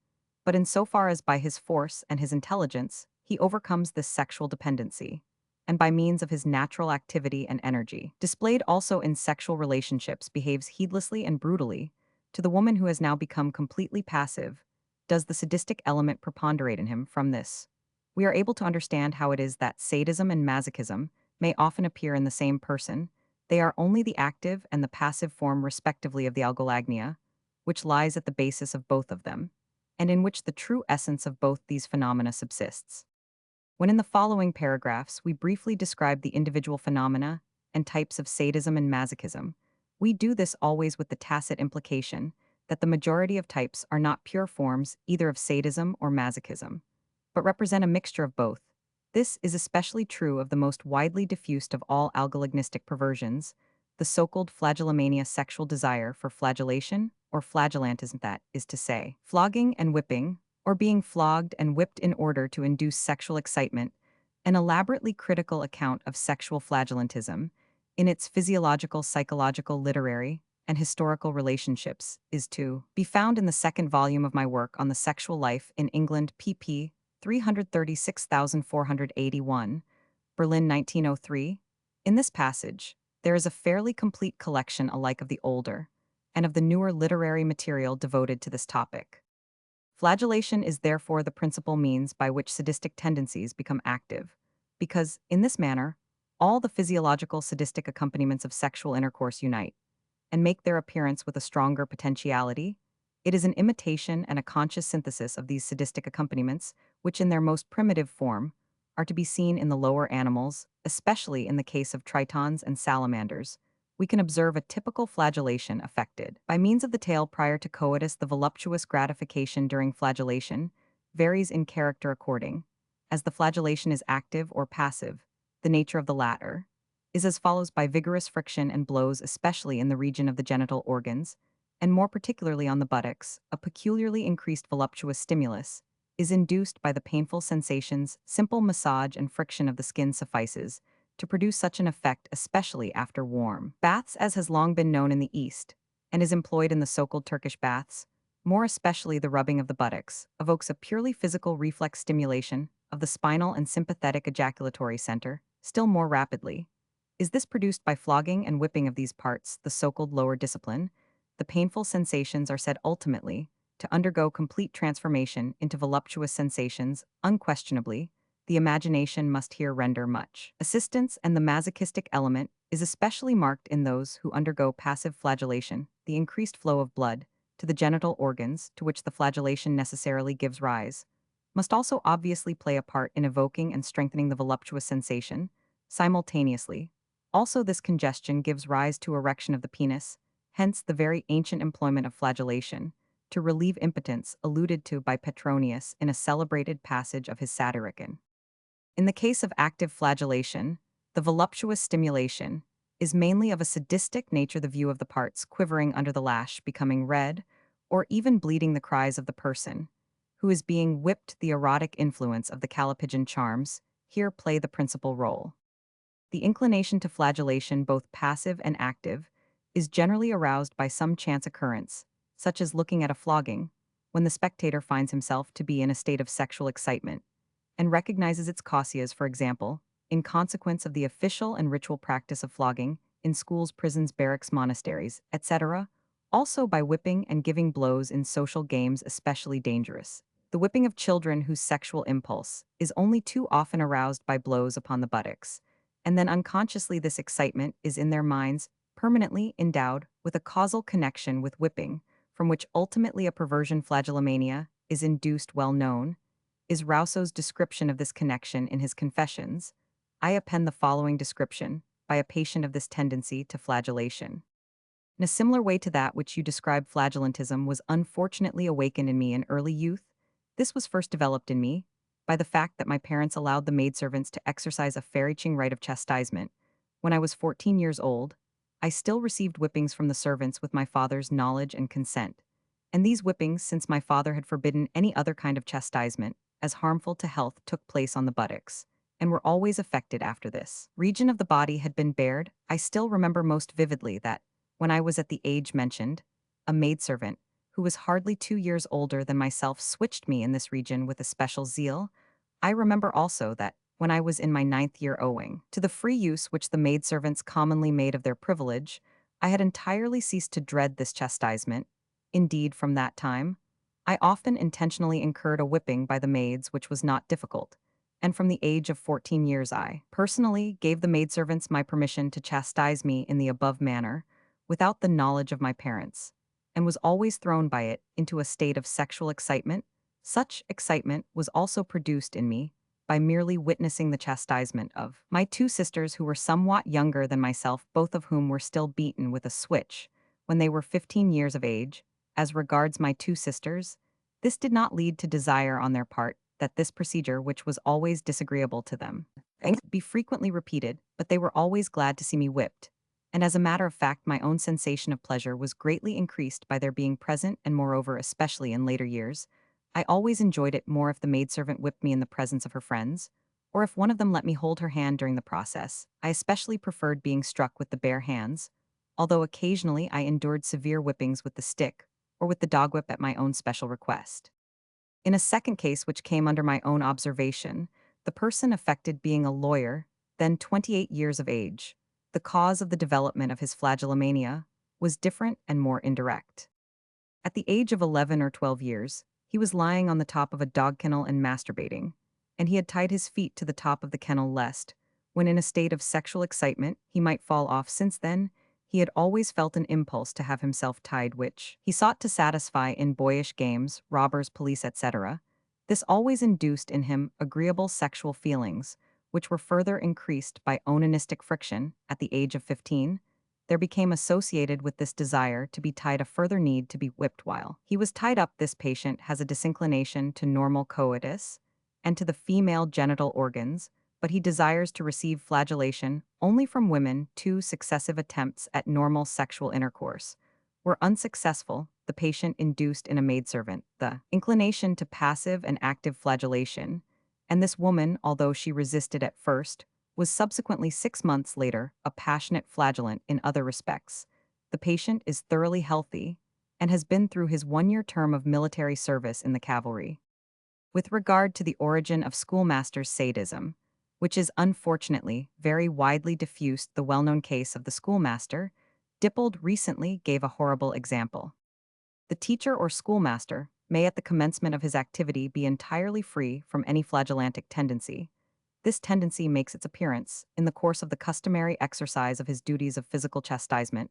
But in so far as by his force and his intelligence he overcomes this sexual dependency, and by means of his natural activity and energy, displayed also in sexual relationships, behaves heedlessly and brutally to the woman who has now become completely passive, does the sadistic element preponderate in him. From this, we are able to understand how it is that sadism and masochism may often appear in the same person. They are only the active and the passive form respectively of the algolagnia, which lies at the basis of both of them, and in which the true essence of both these phenomena subsists. When in the following paragraphs we briefly describe the individual phenomena and types of sadism and masochism, we do this always with the tacit implication that the majority of types are not pure forms either of sadism or masochism, but represent a mixture of both. This is especially true of the most widely diffused of all algolognistic perversions, the so-called flagellomania sexual desire for flagellation or flagellantism, that is to say, flogging and whipping, or being flogged and whipped in order to induce sexual excitement, an elaborately critical account of sexual flagellantism, in its physiological, psychological, literary, and historical relationships, is to be found in the second volume of my work on the sexual life in England, pp. 336,481, Berlin 1903. In this passage, there is a fairly complete collection alike of the older and of the newer literary material devoted to this topic. Flagellation is therefore the principal means by which sadistic tendencies become active, because, in this manner, all the physiological sadistic accompaniments of sexual intercourse unite and make their appearance with a stronger potentiality. It is an imitation and a conscious synthesis of these sadistic accompaniments, which in their most primitive form are to be seen in the lower animals, especially in the case of tritons and salamanders. We can observe a typical flagellation affected. By means of the tail prior to coitus, the voluptuous gratification during flagellation varies in character according, as the flagellation is active or passive. The nature of the latter is as follows: by vigorous friction and blows, especially in the region of the genital organs, and more particularly on the buttocks, a peculiarly increased voluptuous stimulus is induced by the painful sensations. Simple massage and friction of the skin suffices to produce such an effect, especially after warm baths, as has long been known in the East, and is employed in the so-called Turkish baths. More especially the rubbing of the buttocks evokes a purely physical reflex stimulation of the spinal and sympathetic ejaculatory center. Still more rapidly is this produced by flogging and whipping of these parts, the so-called lower discipline. The painful sensations are said ultimately to undergo complete transformation into voluptuous sensations. Unquestionably, the imagination must here render much assistance, and the masochistic element is especially marked in those who undergo passive flagellation. The increased flow of blood to the genital organs, to which the flagellation necessarily gives rise, must also obviously play a part in evoking and strengthening the voluptuous sensation. Simultaneously, also this congestion gives rise to erection of the penis, hence the very ancient employment of flagellation to relieve impotence alluded to by Petronius in a celebrated passage of his Satyricon. In the case of active flagellation, the voluptuous stimulation is mainly of a sadistic nature, the view of the parts quivering under the lash becoming red, or even bleeding, the cries of the person who is being whipped. The erotic influence of the callipygian charms here play the principal role. The inclination to flagellation, both passive and active, is generally aroused by some chance occurrence, such as looking at a flogging, when the spectator finds himself to be in a state of sexual excitement, and recognizes its causes, for example, in consequence of the official and ritual practice of flogging in schools, prisons, barracks, monasteries, etc., also by whipping and giving blows in social games, especially dangerous. The whipping of children whose sexual impulse is only too often aroused by blows upon the buttocks, and then unconsciously this excitement is in their minds permanently endowed with a causal connection with whipping, from which ultimately a perversion, flagellomania, is induced. Well known is Rousseau's description of this connection in his Confessions. I append the following description by a patient of this tendency to flagellation. In a similar way to that which you describe, flagellantism was unfortunately awakened in me in early youth. This was first developed in me by the fact that my parents allowed the maidservants to exercise a fairyching rite of chastisement. When I was 14 years old, I still received whippings from the servants with my father's knowledge and consent. And these whippings, since my father had forbidden any other kind of chastisement, as harmful to health, took place on the buttocks, and were always affected after this region of the body had been bared. I still remember most vividly that, when I was at the age mentioned, a maidservant, who was hardly 2 years older than myself, switched me in this region with especial zeal. I remember also that, when I was in my 9th year, owing to the free use which the maidservants commonly made of their privilege, I had entirely ceased to dread this chastisement. Indeed, from that time, I often intentionally incurred a whipping by the maids, which was not difficult, and from the age of 14 years I personally gave the maidservants my permission to chastise me in the above manner, without the knowledge of my parents, and was always thrown by it into a state of sexual excitement. Such excitement was also produced in me by merely witnessing the chastisement of my two sisters who were somewhat younger than myself, both of whom were still beaten with a switch when they were 15 years of age. As regards my two sisters, this did not lead to desire on their part that this procedure, which was always disagreeable to them, be frequently repeated, but they were always glad to see me whipped. And as a matter of fact, my own sensation of pleasure was greatly increased by their being present, and moreover, especially in later years, I always enjoyed it more if the maidservant whipped me in the presence of her friends, or if one of them let me hold her hand during the process. I especially preferred being struck with the bare hands, although occasionally I endured severe whippings with the stick, or with the dog whip at my own special request. In a second case which came under my own observation, the person affected being a lawyer, then 28 years of age. The cause of the development of his flagellomania was different and more indirect. At the age of 11 or 12 years, he was lying on the top of a dog kennel and masturbating, and he had tied his feet to the top of the kennel lest, when in a state of sexual excitement, he might fall off. Since then, he had always felt an impulse to have himself tied, which he sought to satisfy in boyish games, robbers, police, etc. This always induced in him agreeable sexual feelings, which were further increased by onanistic friction. At the age of 15, there became associated with this desire to be tied a further need to be whipped while he was tied up. This patient has a disinclination to normal coitus and to the female genital organs, but he desires to receive flagellation only from women. Two successive attempts at normal sexual intercourse were unsuccessful. The patient induced in a maidservant the inclination to passive and active flagellation, and this woman, although she resisted at first, was subsequently 6 months later a passionate flagellant in other respects. The patient is thoroughly healthy and has been through his 1-year term of military service in the cavalry. With regard to the origin of schoolmaster's sadism, which is unfortunately very widely diffused, the well-known case of the schoolmaster, Dippold recently gave a horrible example. The teacher or schoolmaster may at the commencement of his activity be entirely free from any flagellantic tendency. This tendency makes its appearance in the course of the customary exercise of his duties of physical chastisement.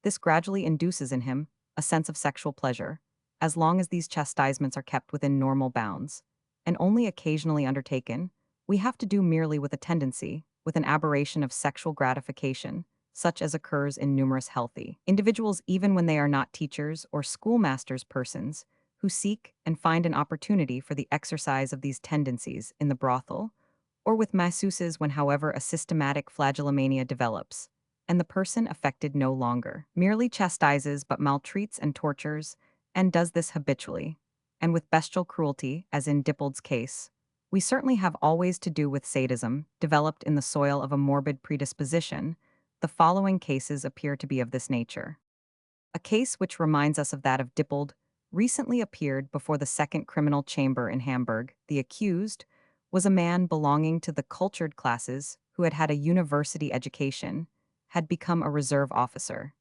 This gradually induces in him a sense of sexual pleasure, as long as these chastisements are kept within normal bounds, and only occasionally undertaken. We have to do merely with a tendency, with an aberration of sexual gratification, such as occurs in numerous healthy individuals, even when they are not teachers or schoolmasters, persons who seek and find an opportunity for the exercise of these tendencies in the brothel, or with masseuses when, however, a systematic flagellomania develops, and the person affected no longer merely chastises but maltreats and tortures, and does this habitually, and with bestial cruelty, as in Dippold's case. We certainly have always to do with sadism, developed in the soil of a morbid predisposition. The following cases appear to be of this nature. A case which reminds us of that of Dippold recently appeared before the Second Criminal Chamber in Hamburg. The accused was a man belonging to the cultured classes who had had a university education, had become a reserve officer,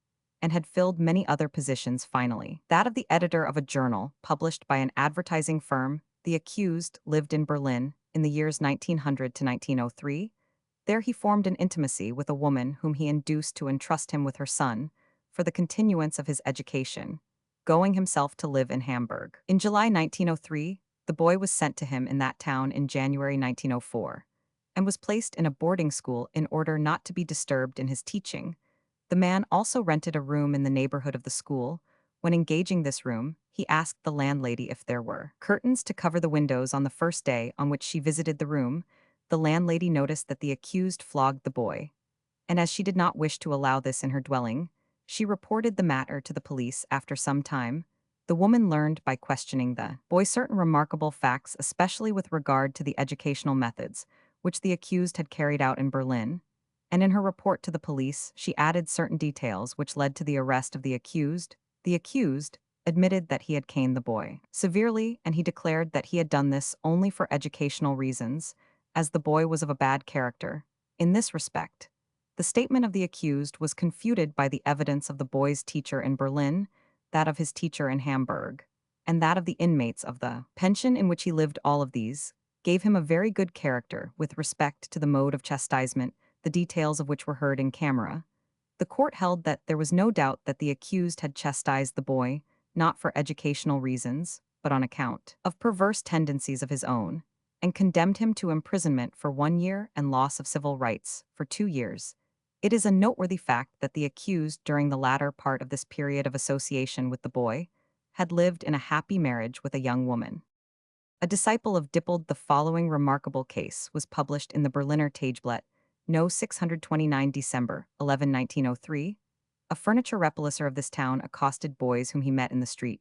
and had filled many other positions. Finally, that of the editor of a journal published by an advertising firm. The accused lived in Berlin in the years 1900 to 1903. There he formed an intimacy with a woman whom he induced to entrust him with her son for the continuance of his education, going himself to live in Hamburg. In July 1903, the boy was sent to him in that town in January 1904, and was placed in a boarding school in order not to be disturbed in his teaching. The man also rented a room in the neighborhood of the school. When engaging this room, he asked the landlady if there were curtains to cover the windows. On the first day on which she visited the room, the landlady noticed that the accused flogged the boy, and as she did not wish to allow this in her dwelling, she reported the matter to the police. After some time, the woman learned by questioning the boy certain remarkable facts, especially with regard to the educational methods which the accused had carried out in Berlin, and in her report to the police she added certain details which led to the arrest of the accused. The accused admitted that he had caned the boy severely, and he declared that he had done this only for educational reasons, as the boy was of a bad character. In this respect, the statement of the accused was confuted by the evidence of the boy's teacher in Berlin, that of his teacher in Hamburg, and that of the inmates of the pension in which he lived. All of these gave him a very good character with respect to the mode of chastisement, the details of which were heard in camera. The court held that there was no doubt that the accused had chastised the boy, not for educational reasons, but on account of perverse tendencies of his own, and condemned him to imprisonment for 1 year and loss of civil rights for 2 years. It is a noteworthy fact that the accused, during the latter part of this period of association with the boy, had lived in a happy marriage with a young woman. A disciple of Dippold, the following remarkable case was published in the Berliner Tageblatt, No. 629 December 11, 1903. A furniture repousseur of this town accosted boys whom he met in the street,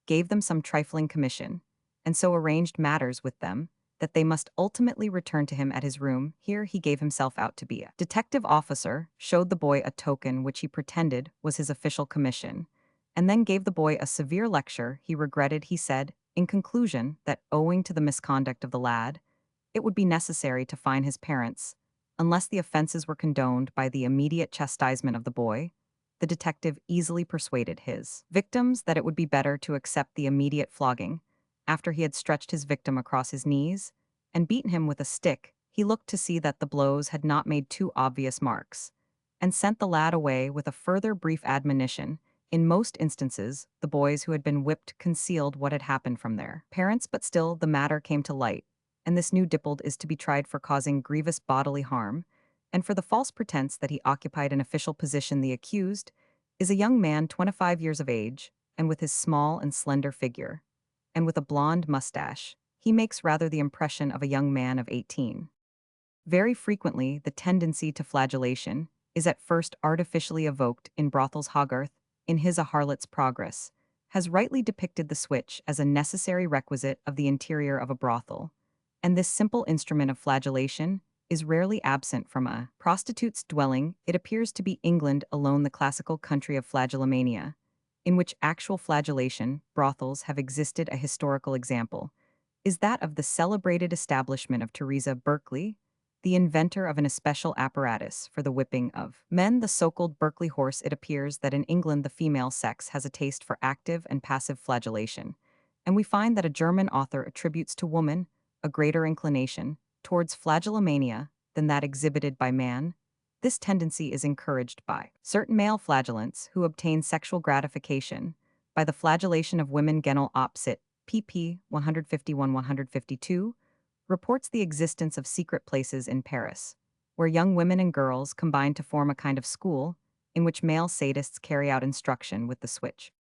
gave them some trifling commission, and so arranged matters with them that they must ultimately return to him at his room. Here he gave himself out to be a detective officer, showed the boy a token which he pretended was his official commission, and then gave the boy a severe lecture. He regretted, he said, in conclusion, that owing to the misconduct of the lad, it would be necessary to fine his parents, unless the offenses were condoned by the immediate chastisement of the boy. The detective easily persuaded his victims that it would be better to accept the immediate flogging. After he had stretched his victim across his knees and beaten him with a stick, he looked to see that the blows had not made too obvious marks, and sent the lad away with a further brief admonition. In most instances, the boys who had been whipped concealed what had happened from their parents, but still the matter came to light, and this new Dippold is to be tried for causing grievous bodily harm, and for the false pretense that he occupied an official position. The accused is a young man 25 years of age, and with his small and slender figure, and with a blonde mustache, he makes rather the impression of a young man of 18. Very frequently, the tendency to flagellation is at first artificially evoked in brothels. Hogarth, in his A Harlot's Progress, has rightly depicted the switch as a necessary requisite of the interior of a brothel, and this simple instrument of flagellation is rarely absent from a prostitute's dwelling. It appears to be England alone, the classical country of flagellomania, in which actual flagellation brothels have existed. A historical example is that of the celebrated establishment of Teresa Berkeley, the inventor of an especial apparatus for the whipping of men, the so-called Berkeley horse. It appears that in England the female sex has a taste for active and passive flagellation, and we find that a German author attributes to woman a greater inclination towards flagellomania than that exhibited by man. This tendency is encouraged by certain male flagellants who obtain sexual gratification by the flagellation of women. Genel Opsit, pp. 151-152, reports the existence of secret places in Paris, where young women and girls combine to form a kind of school in which male sadists carry out instruction with the switch.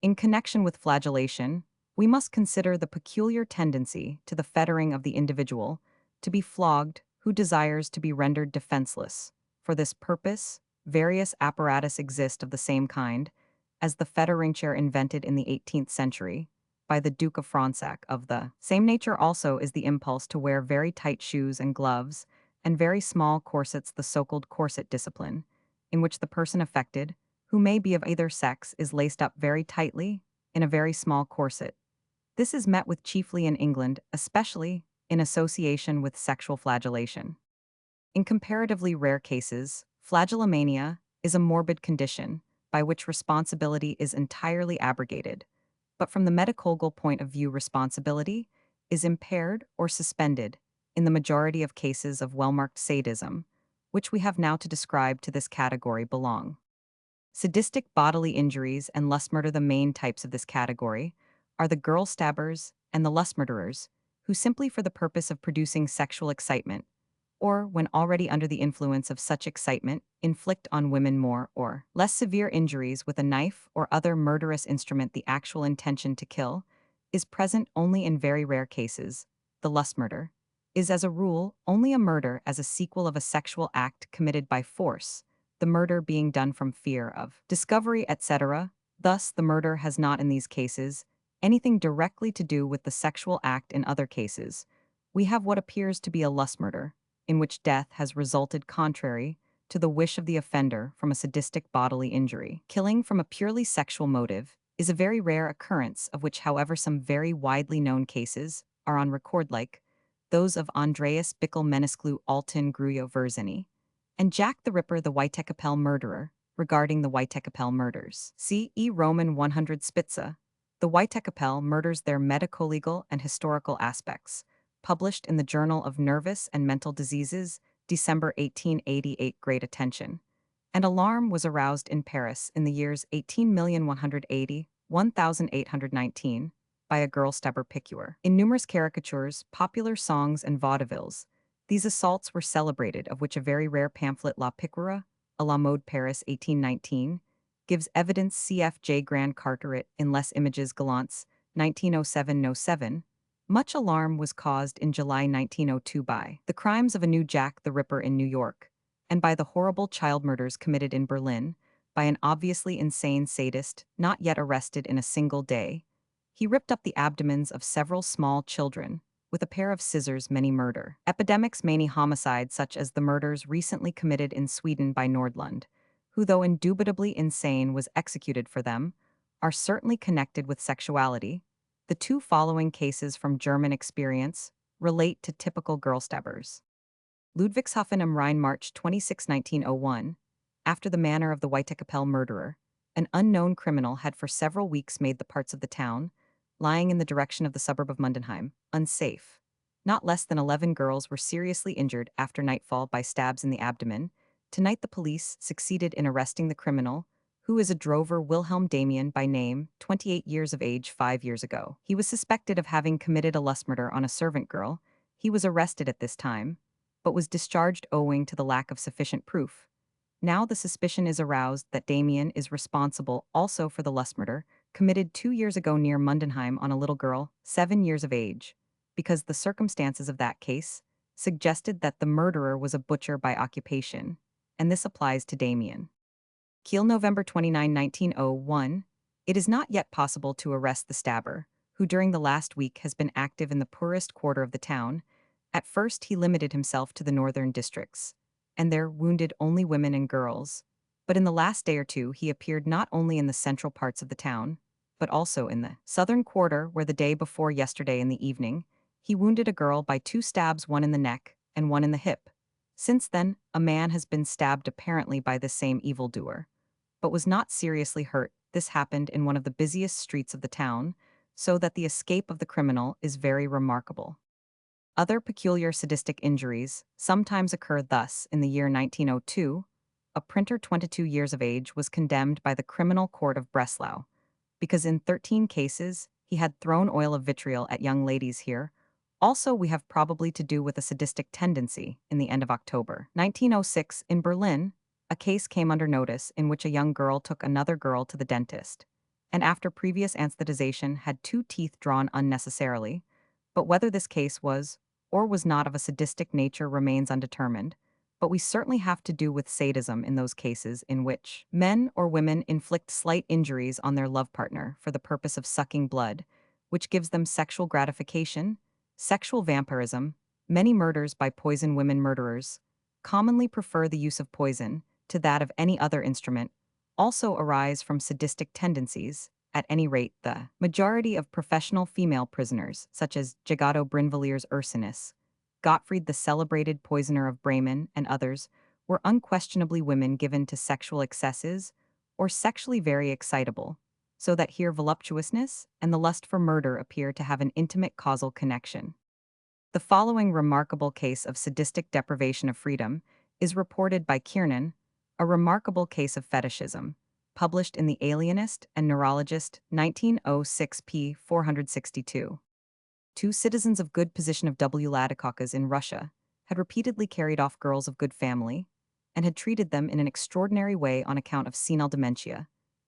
In connection with flagellation, we must consider the peculiar tendency to the fettering of the individual to be flogged who desires to be rendered defenseless. For this purpose, various apparatus exist of the same kind as the fettering chair invented in the 18th century by the Duke of Fronsac. Of the same nature also is the impulse to wear very tight shoes and gloves and very small corsets, the so-called corset discipline, in which the person affected, who may be of either sex, is laced up very tightly in a very small corset. This is met with chiefly in England, especially in association with sexual flagellation. In comparatively rare cases, flagellomania is a morbid condition by which responsibility is entirely abrogated, but from the medical point of view, responsibility is impaired or suspended in the majority of cases of well-marked sadism, which we have now to describe. To this category belong sadistic bodily injuries and lust murder. The main types of this category are the girl stabbers and the lust murderers, who simply for the purpose of producing sexual excitement, or when already under the influence of such excitement, inflict on women more or less severe injuries with a knife or other murderous instrument. The actual intention to kill is present only in very rare cases. The lust murder is, as a rule, only a murder as a sequel of a sexual act committed by force, the murder being done from fear of discovery, etc. Thus, the murder has not in these cases anything directly to do with the sexual act. In other cases, we have what appears to be a lust murder, in which death has resulted contrary to the wish of the offender from a sadistic bodily injury. Killing from a purely sexual motive is a very rare occurrence, of which, however, some very widely known cases are on record, like those of Andreas Bickel Menesclu Alton Gruyo Verzini and Jack the Ripper the Waitekapelle murderer. Regarding the Waitekapelle murders, see E. Roman 100 Spitze, the Waitekapelle murders, their medico-legal and historical aspects, published in the Journal of Nervous and Mental Diseases, December 1888. Great attention and alarm was aroused in Paris in the years 18,180, 1819, by a girl stabber piqueur. In numerous caricatures, popular songs, and vaudevilles, these assaults were celebrated, of which a very rare pamphlet La Piqûre, à la mode Paris 1819, gives evidence. Cf. J. Grand Carteret in Les Images Gallants, 1907-07. Much alarm was caused in July 1902 by the crimes of a new Jack the Ripper in New York, and by the horrible child murders committed in Berlin by an obviously insane sadist not yet arrested in a single day. He ripped up the abdomens of several small children with a pair of scissors. Many murder epidemics, many homicides, such as the murders recently committed in Sweden by Nordlund, who, though indubitably insane, was executed for them, are certainly connected with sexuality. The two following cases from German experience relate to typical girl stabbers. Ludwigshafen am Rhein, March 26, 1901. After the manner of the Waitekapelle murderer, an unknown criminal had for several weeks made the parts of the town, lying in the direction of the suburb of Mundenheim, unsafe. Not less than 11 girls were seriously injured after nightfall by stabs in the abdomen. Tonight the police succeeded in arresting the criminal, who is a drover, Wilhelm Damien by name, 28 years of age. 5 years ago, he was suspected of having committed a lust murder on a servant girl. He was arrested at this time, but was discharged owing to the lack of sufficient proof. Now the suspicion is aroused that Damien is responsible also for the lust murder committed 2 years ago near Mundenheim on a little girl, 7 years of age, because the circumstances of that case suggested that the murderer was a butcher by occupation, and this applies to Damien. Kiel, November 29, 1901. It is not yet possible to arrest the stabber, who during the last week has been active in the poorest quarter of the town. At first he limited himself to the northern districts, and there wounded only women and girls. But in the last day or two he appeared not only in the central parts of the town, but also in the southern quarter, where the day before yesterday in the evening he wounded a girl by 2 stabs, one in the neck and one in the hip. Since then, a man has been stabbed apparently by the same evildoer, but was not seriously hurt. This happened in one of the busiest streets of the town, so that the escape of the criminal is very remarkable. Other peculiar sadistic injuries sometimes occur thus. In the year 1902, a printer 22 years of age was condemned by the criminal court of Breslau, because in 13 cases he had thrown oil of vitriol at young ladies here. Also, we have probably to do with a sadistic tendency. In the end of October 1906, in Berlin, a case came under notice in which a young girl took another girl to the dentist, and after previous anesthetization had 2 teeth drawn unnecessarily. But whether this case was or was not of a sadistic nature remains undetermined, but we certainly have to do with sadism in those cases in which men or women inflict slight injuries on their love partner for the purpose of sucking blood, which gives them sexual gratification. Sexual vampirism, many murders by poison. Women murderers commonly prefer the use of poison to that of any other instrument, also arise from sadistic tendencies. At any rate, the majority of professional female prisoners, such as Jagodo Brinvilliers Ursinus, Gottfried the celebrated poisoner of Bremen, and others, were unquestionably women given to sexual excesses or sexually very excitable, so that here voluptuousness and the lust for murder appear to have an intimate causal connection. The following remarkable case of sadistic deprivation of freedom is reported by Kiernan, a remarkable case of fetishism, published in The Alienist and Neurologist, 1906 p. 462. 2 citizens of good position of Vladikaukas in Russia had repeatedly carried off girls of good family and had treated them in an extraordinary way on account of senile dementia.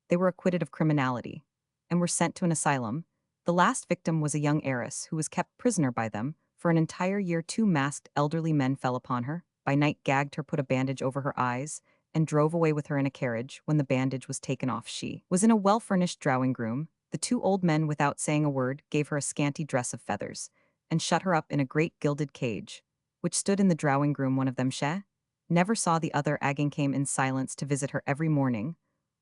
They were acquitted of criminality and were sent to an asylum. The last victim was a young heiress who was kept prisoner by them for an entire year. 2 masked elderly men fell upon her, by night gagged her, put a bandage over her eyes, and drove away with her in a carriage. When the bandage was taken off, she was in a well-furnished drawing-room. The 2 old men, without saying a word, gave her a scanty dress of feathers, and shut her up in a great gilded cage, which stood in the drawing-room. One of them, never saw the other. Agin came in silence to visit her every morning,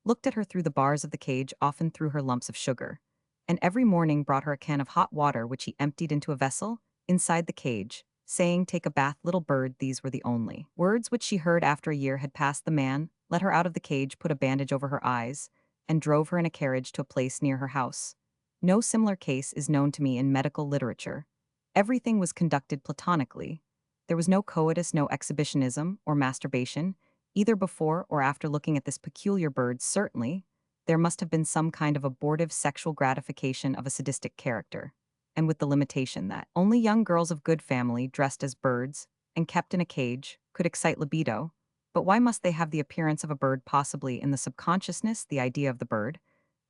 looked at her through the bars of the cage, often threw her lumps of sugar, and every morning brought her a can of hot water which he emptied into a vessel inside the cage, saying, "Take a bath, little bird." These were the only words which she heard. After a year had passed, the man let her out of the cage, put a bandage over her eyes, and drove her in a carriage to a place near her house. No similar case is known to me in medical literature. Everything was conducted platonically. There was no coitus, no exhibitionism or masturbation, either before or after looking at this peculiar bird. Certainly, there must have been some kind of abortive sexual gratification of a sadistic character, and with the limitation that only young girls of good family dressed as birds and kept in a cage could excite libido. But why must they have the appearance of a bird? Possibly in the subconsciousness, the idea of the bird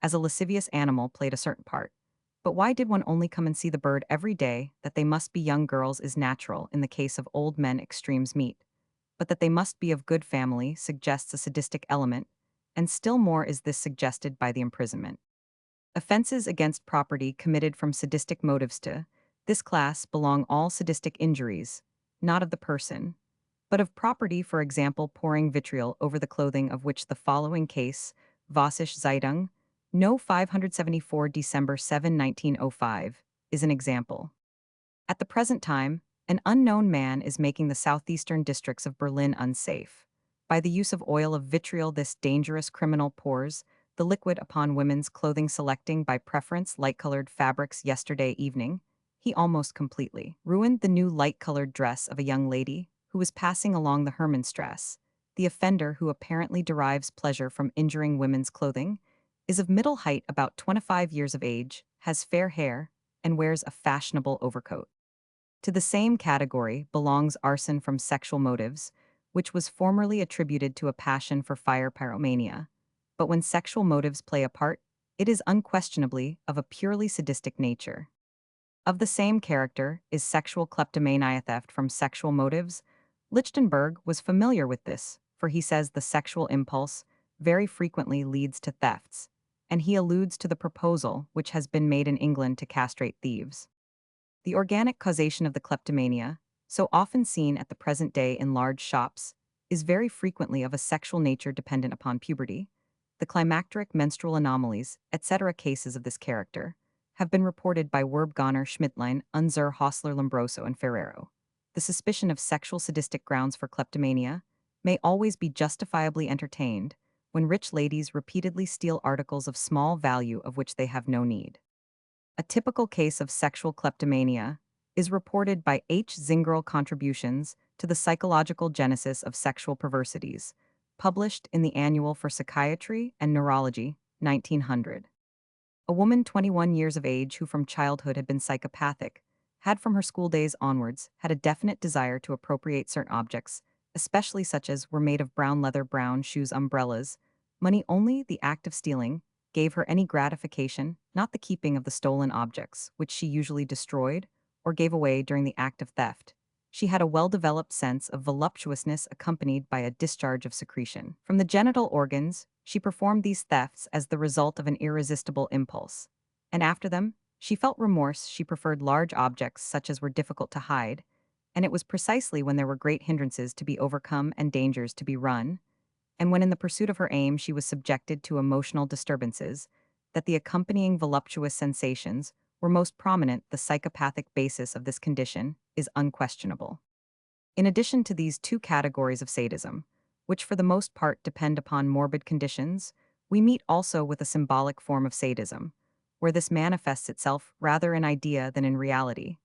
as a lascivious animal played a certain part. But why did one only come and see the bird every day? That they must be young girls is natural in the case of old men extremes meet, but that they must be of good family suggests a sadistic element, and still more is this suggested by the imprisonment. Offenses against property committed from sadistic motives to this class belong all sadistic injuries, not of the person, but of property, for example, pouring vitriol over the clothing, of which the following case, Vossische Zeitung, No. 574 December 7, 1905, is an example. At the present time, an unknown man is making the southeastern districts of Berlin unsafe. By the use of oil of vitriol, this dangerous criminal pours the liquid upon women's clothing, selecting by preference light-colored fabrics. Yesterday evening, he almost completely ruined the new light-colored dress of a young lady who was passing along the Hermannstrasse. The offender, who apparently derives pleasure from injuring women's clothing, is of middle height, about 25 years of age, has fair hair, and wears a fashionable overcoat. To the same category belongs arson from sexual motives, which was formerly attributed to a passion for fire pyromania. But when sexual motives play a part, it is unquestionably of a purely sadistic nature. Of the same character is sexual kleptomania, theft from sexual motives. Lichtenberg was familiar with this, for he says the sexual impulse very frequently leads to thefts, and he alludes to the proposal which has been made in England to castrate thieves. The organic causation of the kleptomania, so often seen at the present day in large shops, is very frequently of a sexual nature dependent upon puberty. The climacteric menstrual anomalies, etc. cases of this character, have been reported by Werbgauner, Schmidtlein, Unzer, Hostler, Lombroso, and Ferrero. The suspicion of sexual sadistic grounds for kleptomania may always be justifiably entertained when rich ladies repeatedly steal articles of small value of which they have no need. A typical case of sexual kleptomania is reported by H. Zingerl, Contributions to the Psychological Genesis of Sexual Perversities, published in the Annual for Psychiatry and Neurology, 1900. A woman 21 years of age who from childhood had been psychopathic, had from her school days onwards had a definite desire to appropriate certain objects, especially such as were made of brown leather, brown shoes, umbrellas, money. Only the act of stealing gave her any gratification, not the keeping of the stolen objects, which she usually destroyed or gave away during the act of theft. She had a well-developed sense of voluptuousness accompanied by a discharge of secretion. From the genital organs, she performed these thefts as the result of an irresistible impulse. And after them, she felt remorse. She preferred large objects such as were difficult to hide, and it was precisely when there were great hindrances to be overcome and dangers to be run, and when in the pursuit of her aim she was subjected to emotional disturbances, that the accompanying voluptuous sensations were most prominent. The psychopathic basis of this condition is unquestionable. In addition to these two categories of sadism, which for the most part depend upon morbid conditions, we meet also with a symbolic form of sadism, where this manifests itself rather in idea than in reality,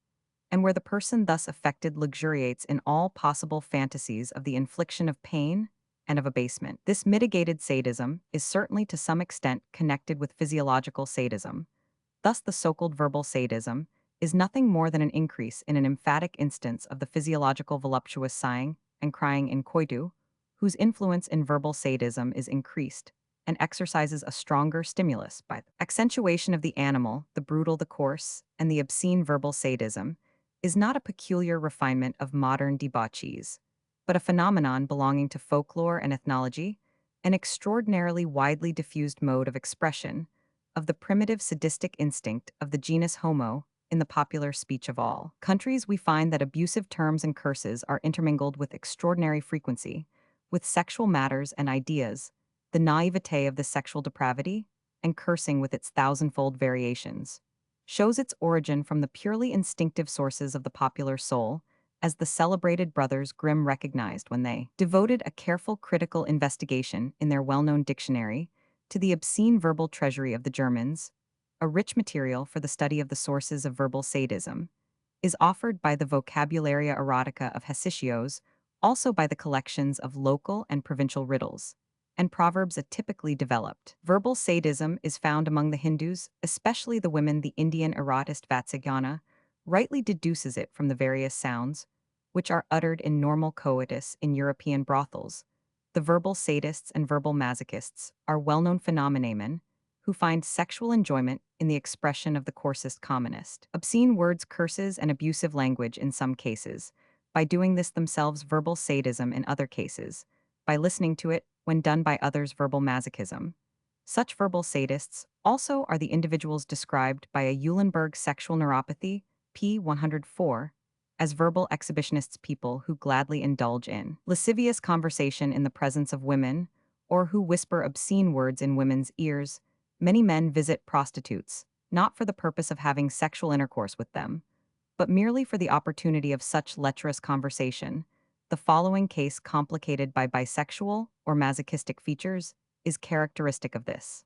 and where the person thus affected luxuriates in all possible fantasies of the infliction of pain and of abasement. This mitigated sadism is certainly to some extent connected with physiological sadism. Thus, the so-called verbal sadism is nothing more than an increase in an emphatic instance of the physiological voluptuous sighing and crying in coitu, whose influence in verbal sadism is increased and exercises a stronger stimulus by the accentuation of the animal, the brutal, the coarse, and the obscene. Verbal sadism is not a peculiar refinement of modern debauchees, but a phenomenon belonging to folklore and ethnology, an extraordinarily widely diffused mode of expression of the primitive sadistic instinct of the genus Homo in the popular speech of all countries. We find that abusive terms and curses are intermingled with extraordinary frequency with sexual matters and ideas, the naivete of the sexual depravity, and cursing with its thousandfold variations, shows its origin from the purely instinctive sources of the popular soul, as the celebrated brothers Grimm recognized when they devoted a careful critical investigation in their well-known dictionary to the obscene verbal treasury of the Germans. A rich material for the study of the sources of verbal sadism is offered by the Vocabularia Erotica of Hessicios, also by the collections of local and provincial riddles, and proverbs are typically developed. Verbal sadism is found among the Hindus, especially the women. The Indian erotist Vatsyayana rightly deduces it from the various sounds, which are uttered in normal coitus in European brothels. The verbal sadists and verbal masochists are well-known phenomenon who find sexual enjoyment in the expression of the coarsest commonest. Obscene words, curses, and abusive language in some cases. By doing this themselves, verbal sadism in other cases. By listening to it, when done by others, verbal masochism. Such verbal sadists also are the individuals described by a Eulenberg sexual neuropathy, p. 104, as verbal exhibitionists, people who gladly indulge in lascivious conversation in the presence of women, or who whisper obscene words in women's ears. Many men visit prostitutes, not for the purpose of having sexual intercourse with them, but merely for the opportunity of such lecherous conversation. The following case, complicated by bisexual or masochistic features, is characteristic of this.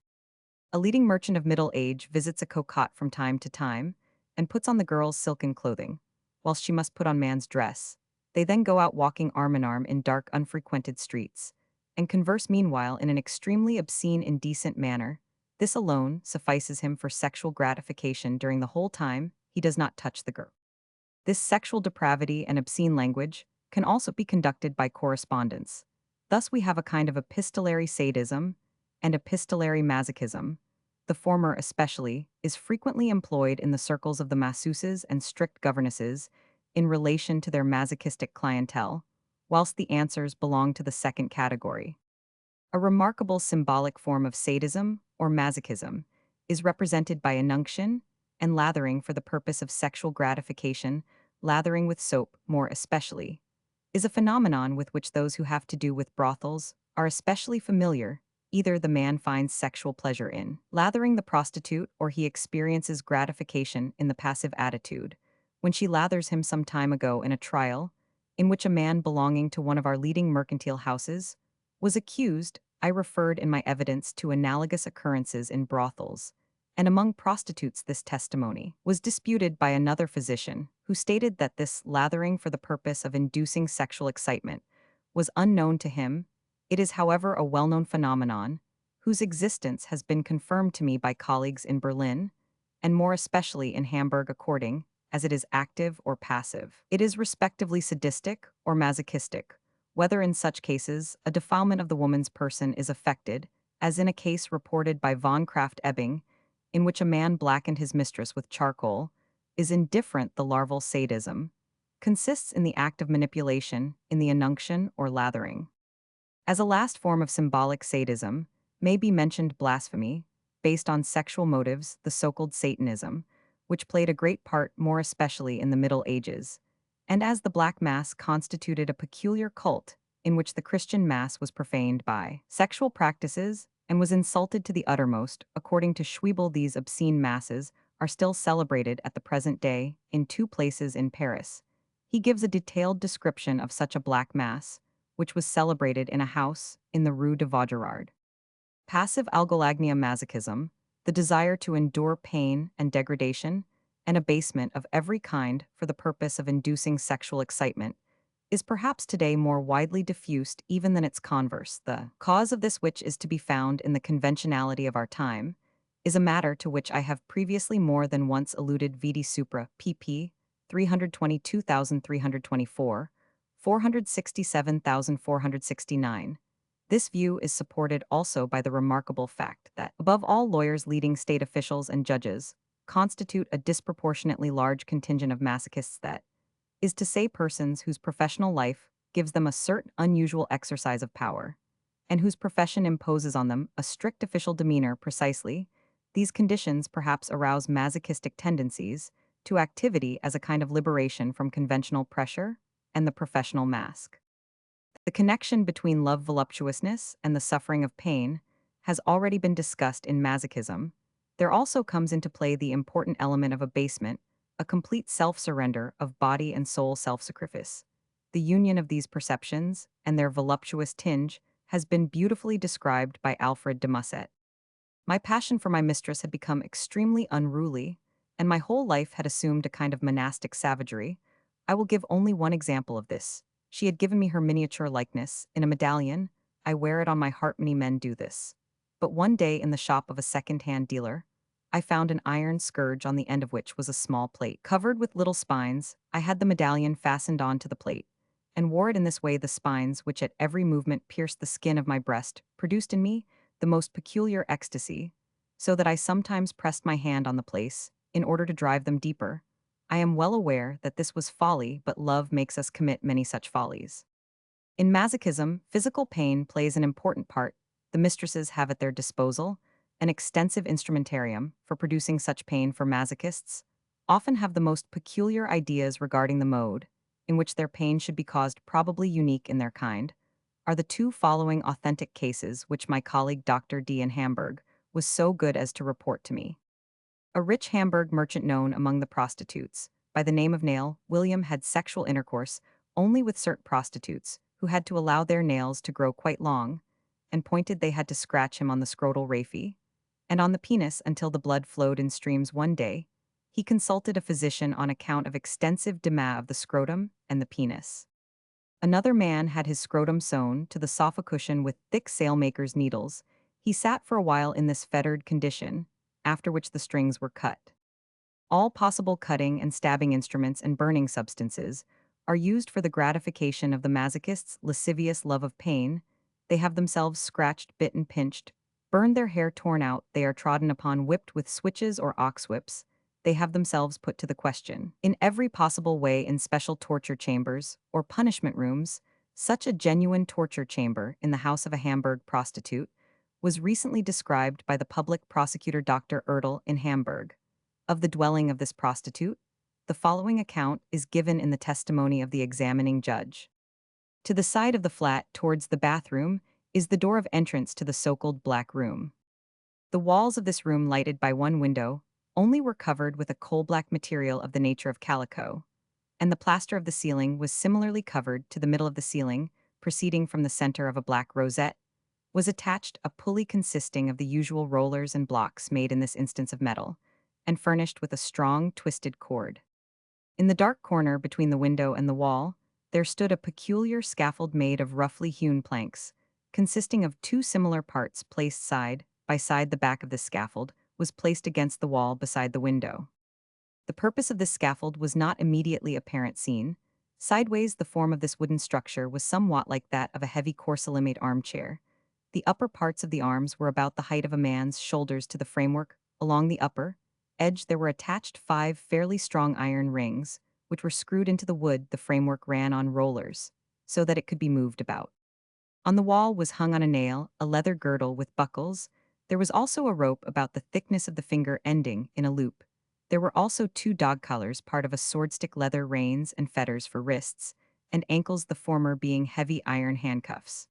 A leading merchant of middle age visits a cocotte from time to time and puts on the girl's silken clothing, whilst she must put on man's dress. They then go out walking arm in arm in dark, unfrequented streets, and converse meanwhile in an extremely obscene, indecent manner. This alone suffices him for sexual gratification during the whole time he does not touch the girl. This sexual depravity and obscene language can also be conducted by correspondence. Thus we have a kind of epistolary sadism and epistolary masochism. The former especially is frequently employed in the circles of the masseuses and strict governesses in relation to their masochistic clientele, whilst the answers belong to the second category. A remarkable symbolic form of sadism or masochism is represented by inunction and lathering for the purpose of sexual gratification. Lathering with soap, more especially, is a phenomenon with which those who have to do with brothels are especially familiar. Either the man finds sexual pleasure in lathering the prostitute, or he experiences gratification in the passive attitude. When she lathers him some time ago in a trial, in which a man belonging to one of our leading mercantile houses was accused, I referred in my evidence to analogous occurrences in brothels, and among prostitutes this testimony was disputed by another physician, who stated that this lathering for the purpose of inducing sexual excitement was unknown to him. It is, however, a well-known phenomenon, whose existence has been confirmed to me by colleagues in Berlin, and more especially in Hamburg, according as it is active or passive. It is respectively sadistic or masochistic, whether in such cases a defilement of the woman's person is effected, as in a case reported by von Kraft-Ebing, in which a man blackened his mistress with charcoal, is indifferent. The larval sadism consists in the act of manipulation, in the inunction or lathering. As a last form of symbolic sadism may be mentioned blasphemy, based on sexual motives, the so-called Satanism, which played a great part more especially in the Middle Ages, and as the Black Mass constituted a peculiar cult in which the Christian Mass was profaned by sexual practices and was insulted to the uttermost. According to Schwebel, these obscene masses are still celebrated at the present day in two places in Paris. He gives a detailed description of such a Black Mass, which was celebrated in a house in the Rue de Vaugirard. Passive algolagnia masochism, the desire to endure pain and degradation and abasement of every kind for the purpose of inducing sexual excitement, is perhaps today more widely diffused even than its converse. The cause of this, which is to be found in the conventionality of our time, is a matter to which I have previously more than once alluded. Vidi supra, pp. 322,324, 467,469. This view is supported also by the remarkable fact that, above all, lawyers, leading state officials, and judges constitute a disproportionately large contingent of masochists, that is to say, persons whose professional life gives them a certain unusual exercise of power, and whose profession imposes on them a strict official demeanor. Precisely, these conditions perhaps arouse masochistic tendencies to activity as a kind of liberation from conventional pressure and the professional mask. The connection between love voluptuousness and the suffering of pain has already been discussed in masochism. There also comes into play the important element of abasement, a complete self-surrender of body and soul, self-sacrifice. The union of these perceptions and their voluptuous tinge has been beautifully described by Alfred de Musset. My passion for my mistress had become extremely unruly, and my whole life had assumed a kind of monastic savagery. I will give only one example of this. She had given me her miniature likeness in a medallion. I wear it on my heart. Many men do this. But one day in the shop of a second-hand dealer, I found an iron scourge on the end of which was a small plate. Covered with little spines, I had the medallion fastened onto the plate, and wore it in this way. The spines, which at every movement pierced the skin of my breast, produced in me the most peculiar ecstasy, so that I sometimes pressed my hand on the place, in order to drive them deeper. I am well aware that this was folly, but love makes us commit many such follies. In masochism, physical pain plays an important part. The mistresses have at their disposal an extensive instrumentarium for producing such pain for masochists, often have the most peculiar ideas regarding the mode in which their pain should be caused, probably unique in their kind, are the two following authentic cases which my colleague Dr. D. in Hamburg was so good as to report to me. A rich Hamburg merchant known among the prostitutes, by the name of Nail, William had sexual intercourse only with certain prostitutes, who had to allow their nails to grow quite long, and pointed they had to scratch him on the scrotal raphe, and on the penis until the blood flowed in streams. One day, he consulted a physician on account of extensive edema of the scrotum and the penis. Another man had his scrotum sewn to the sofa cushion with thick sailmaker's needles. He sat for a while in this fettered condition, after which the strings were cut. All possible cutting and stabbing instruments and burning substances are used for the gratification of the masochist's lascivious love of pain. They have themselves scratched, bitten, pinched, burned, their hair torn out, they are trodden upon, whipped with switches or ox whips. They have themselves put to the question in every possible way in special torture chambers or punishment rooms. Such a genuine torture chamber in the house of a Hamburg prostitute was recently described by the public prosecutor Dr. Ertl in Hamburg. Of the dwelling of this prostitute, the following account is given in the testimony of the examining judge. To the side of the flat, towards the bathroom, is the door of entrance to the so-called black room. The walls of this room, lighted by one window, only were covered with a coal-black material of the nature of calico, and the plaster of the ceiling was similarly covered. To the middle of the ceiling, proceeding from the center of a black rosette, was attached a pulley consisting of the usual rollers and blocks made in this instance of metal, and furnished with a strong, twisted cord. In the dark corner between the window and the wall, there stood a peculiar scaffold made of roughly hewn planks, consisting of two similar parts placed side by side. The back of this scaffold was placed against the wall beside the window. The purpose of this scaffold was not immediately apparent. Seen sideways, the form of this wooden structure was somewhat like that of a heavy corselimate armchair. The upper parts of the arms were about the height of a man's shoulders. To the framework, along the upper edge, there were attached 5 fairly strong iron rings, which were screwed into the wood. The framework ran on rollers, so that it could be moved about. On the wall was hung on a nail a leather girdle with buckles. There was also a rope about the thickness of the finger ending in a loop. There were also 2 dog collars, part of a swordstick, leather reins and fetters for wrists and ankles, the former being heavy iron handcuffs.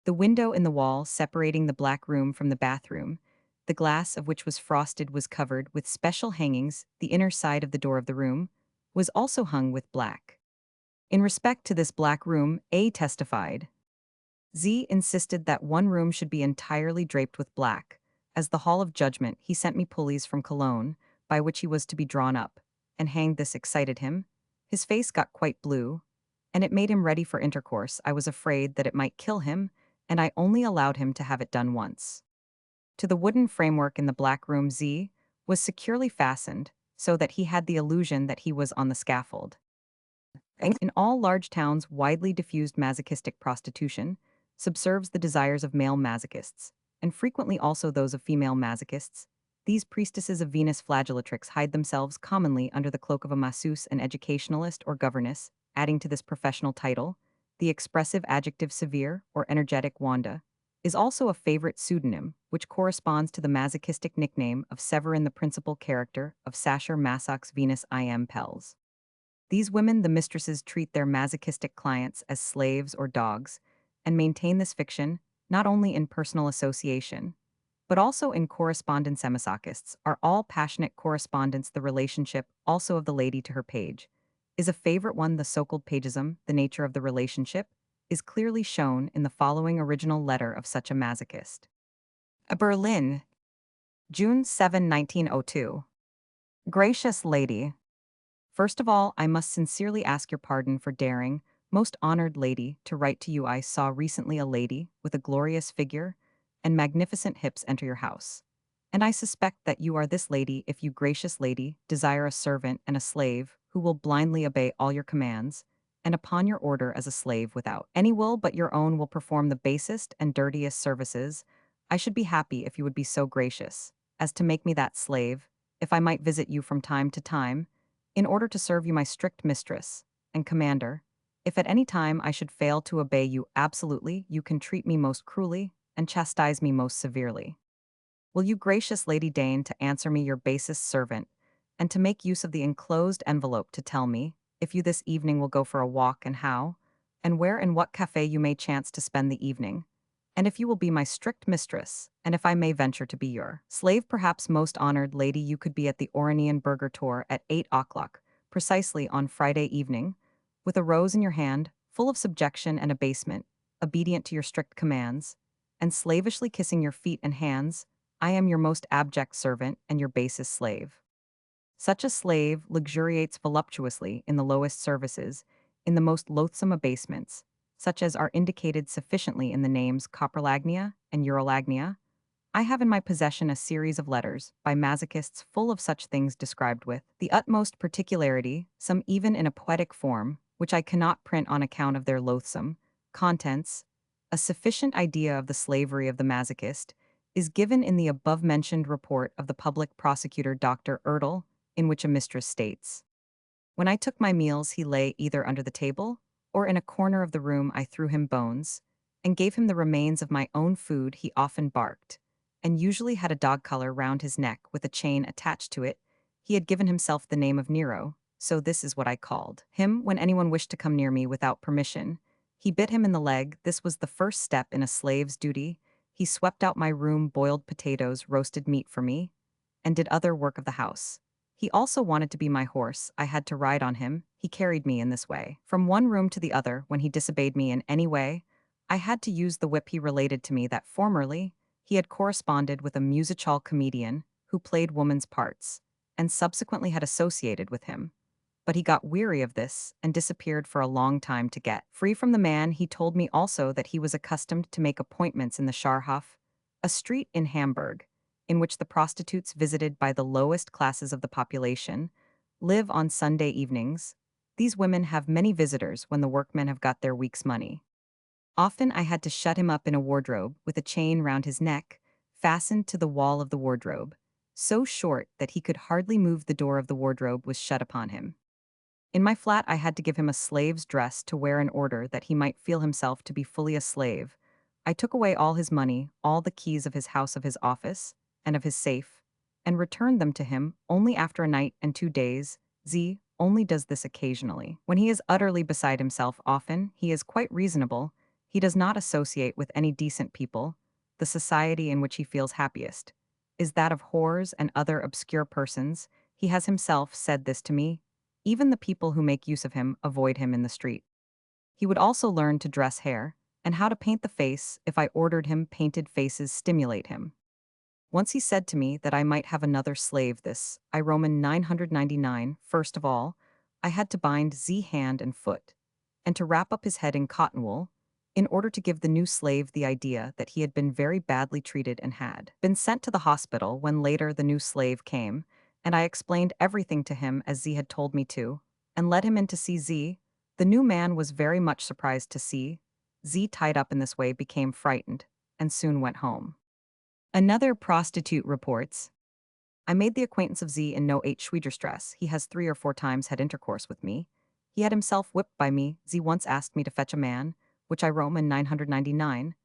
The window in the wall separating the black room from the bathroom, the glass of which was frosted, was covered with special hangings. The inner side of the door of the room was also hung with black. In respect to this black room, A testified. Z insisted that one room should be entirely draped with black. As the hall of judgment, he sent me pulleys from Cologne, by which he was to be drawn up, and hanged. This excited him. His face got quite blue, and it made him ready for intercourse. I was afraid that it might kill him, and I only allowed him to have it done once. To the wooden framework in the black room, Z was securely fastened, so that he had the illusion that he was on the scaffold. In all large towns, widely diffused masochistic prostitution subserves the desires of male masochists, and frequently also those of female masochists. These priestesses of Venus flagellatrix hide themselves commonly under the cloak of a masseuse, an educationalist, or governess, adding to this professional title. The expressive adjective severe or energetic Wanda is also a favorite pseudonym, which corresponds to the masochistic nickname of Severin, the principal character of Sacher Masoch's Venus Im Pels. These women, the mistresses, treat their masochistic clients as slaves or dogs, and maintain this fiction not only in personal association, but also in correspondence. Masochists are all passionate correspondence. The relationship, also of the lady to her page, is a favorite one. The so-called pagism, the nature of the relationship, is clearly shown in the following original letter of such a masochist. Berlin, June 7, 1902. Gracious lady, first of all, I must sincerely ask your pardon for daring, Most honored lady, to write to you I saw recently a lady with a glorious figure and magnificent hips enter your house. And I suspect that you are this lady if you gracious lady desire a servant and a slave who will blindly obey all your commands, and upon your order as a slave without any will but your own will perform the basest and dirtiest services. I should be happy if you would be so gracious as to make me that slave, if I might visit you from time to time, in order to serve you my strict mistress and commander. If at any time I should fail to obey you absolutely, you can treat me most cruelly and chastise me most severely. Will you gracious lady deign to answer me your basest servant, and to make use of the enclosed envelope to tell me, if you this evening will go for a walk and how, and where and what cafe you may chance to spend the evening, and if you will be my strict mistress, and if I may venture to be your slave perhaps most honored lady you could be at the Oranienburger Tor at 8 o'clock, precisely on Friday evening, with a rose in your hand, full of subjection and abasement, obedient to your strict commands, and slavishly kissing your feet and hands. I am your most abject servant and your basest slave. Such a slave luxuriates voluptuously in the lowest services, in the most loathsome abasements, such as are indicated sufficiently in the names Coprolagnia and Eurolagnia. I have in my possession a series of letters by masochists full of such things described with the utmost particularity, some even in a poetic form, which I cannot print on account of their loathsome contents. A sufficient idea of the slavery of the masochist is given in the above-mentioned report of the public prosecutor Dr. Ertl, in which a mistress states, "When I took my meals he lay either under the table, or in a corner of the room I threw him bones, and gave him the remains of my own food he often barked, and usually had a dog collar round his neck with a chain attached to it. He had given himself the name of Nero, so this is what I called him when anyone wished to come near me without permission. He bit him in the leg, this was the first step in a slave's duty. He swept out my room, boiled potatoes, roasted meat for me, and did other work of the house. He also wanted to be my horse, I had to ride on him, he carried me in this way. From one room to the other, when he disobeyed me in any way, I had to use the whip. He related to me that formerly he had corresponded with a music-hall comedian who played woman's parts, and subsequently had associated with him. But he got weary of this and disappeared for a long time to get free from the man. He told me also that he was accustomed to make appointments in the Scharhof, a street in Hamburg, in which the prostitutes visited by the lowest classes of the population live on Sunday evenings. These women have many visitors when the workmen have got their week's money. Often I had to shut him up in a wardrobe with a chain round his neck, fastened to the wall of the wardrobe, so short that he could hardly move. The door of the wardrobe was shut upon him. In my flat I had to give him a slave's dress to wear in order that he might feel himself to be fully a slave. I took away all his money, all the keys of his house, of his office, and of his safe, and returned them to him only after a night and 2 days. Z only does this occasionally. When he is utterly beside himself, often he is quite reasonable. He does not associate with any decent people. The society in which he feels happiest is that of whores and other obscure persons. He has himself said this to me. Even the people who make use of him avoid him in the street. He would also learn to dress hair, and how to paint the face. If I ordered him painted faces stimulate him. Once he said to me that I might have another slave. This, I Roman 999, first of all, I had to bind Z hand and foot, and to wrap up his head in cotton wool, in order to give the new slave the idea that he had been very badly treated and had been sent to the hospital. When later the new slave came, and I explained everything to him as Z had told me to, and led him in to see Z, the new man was very much surprised to see Z tied up in this way, became frightened, and soon went home. Another prostitute reports, I made the acquaintance of Z in No. 8 Schwiegerstrasse. He has 3 or 4 times had intercourse with me. He had himself whipped by me. Z once asked me to fetch a man, which I Rome in 999.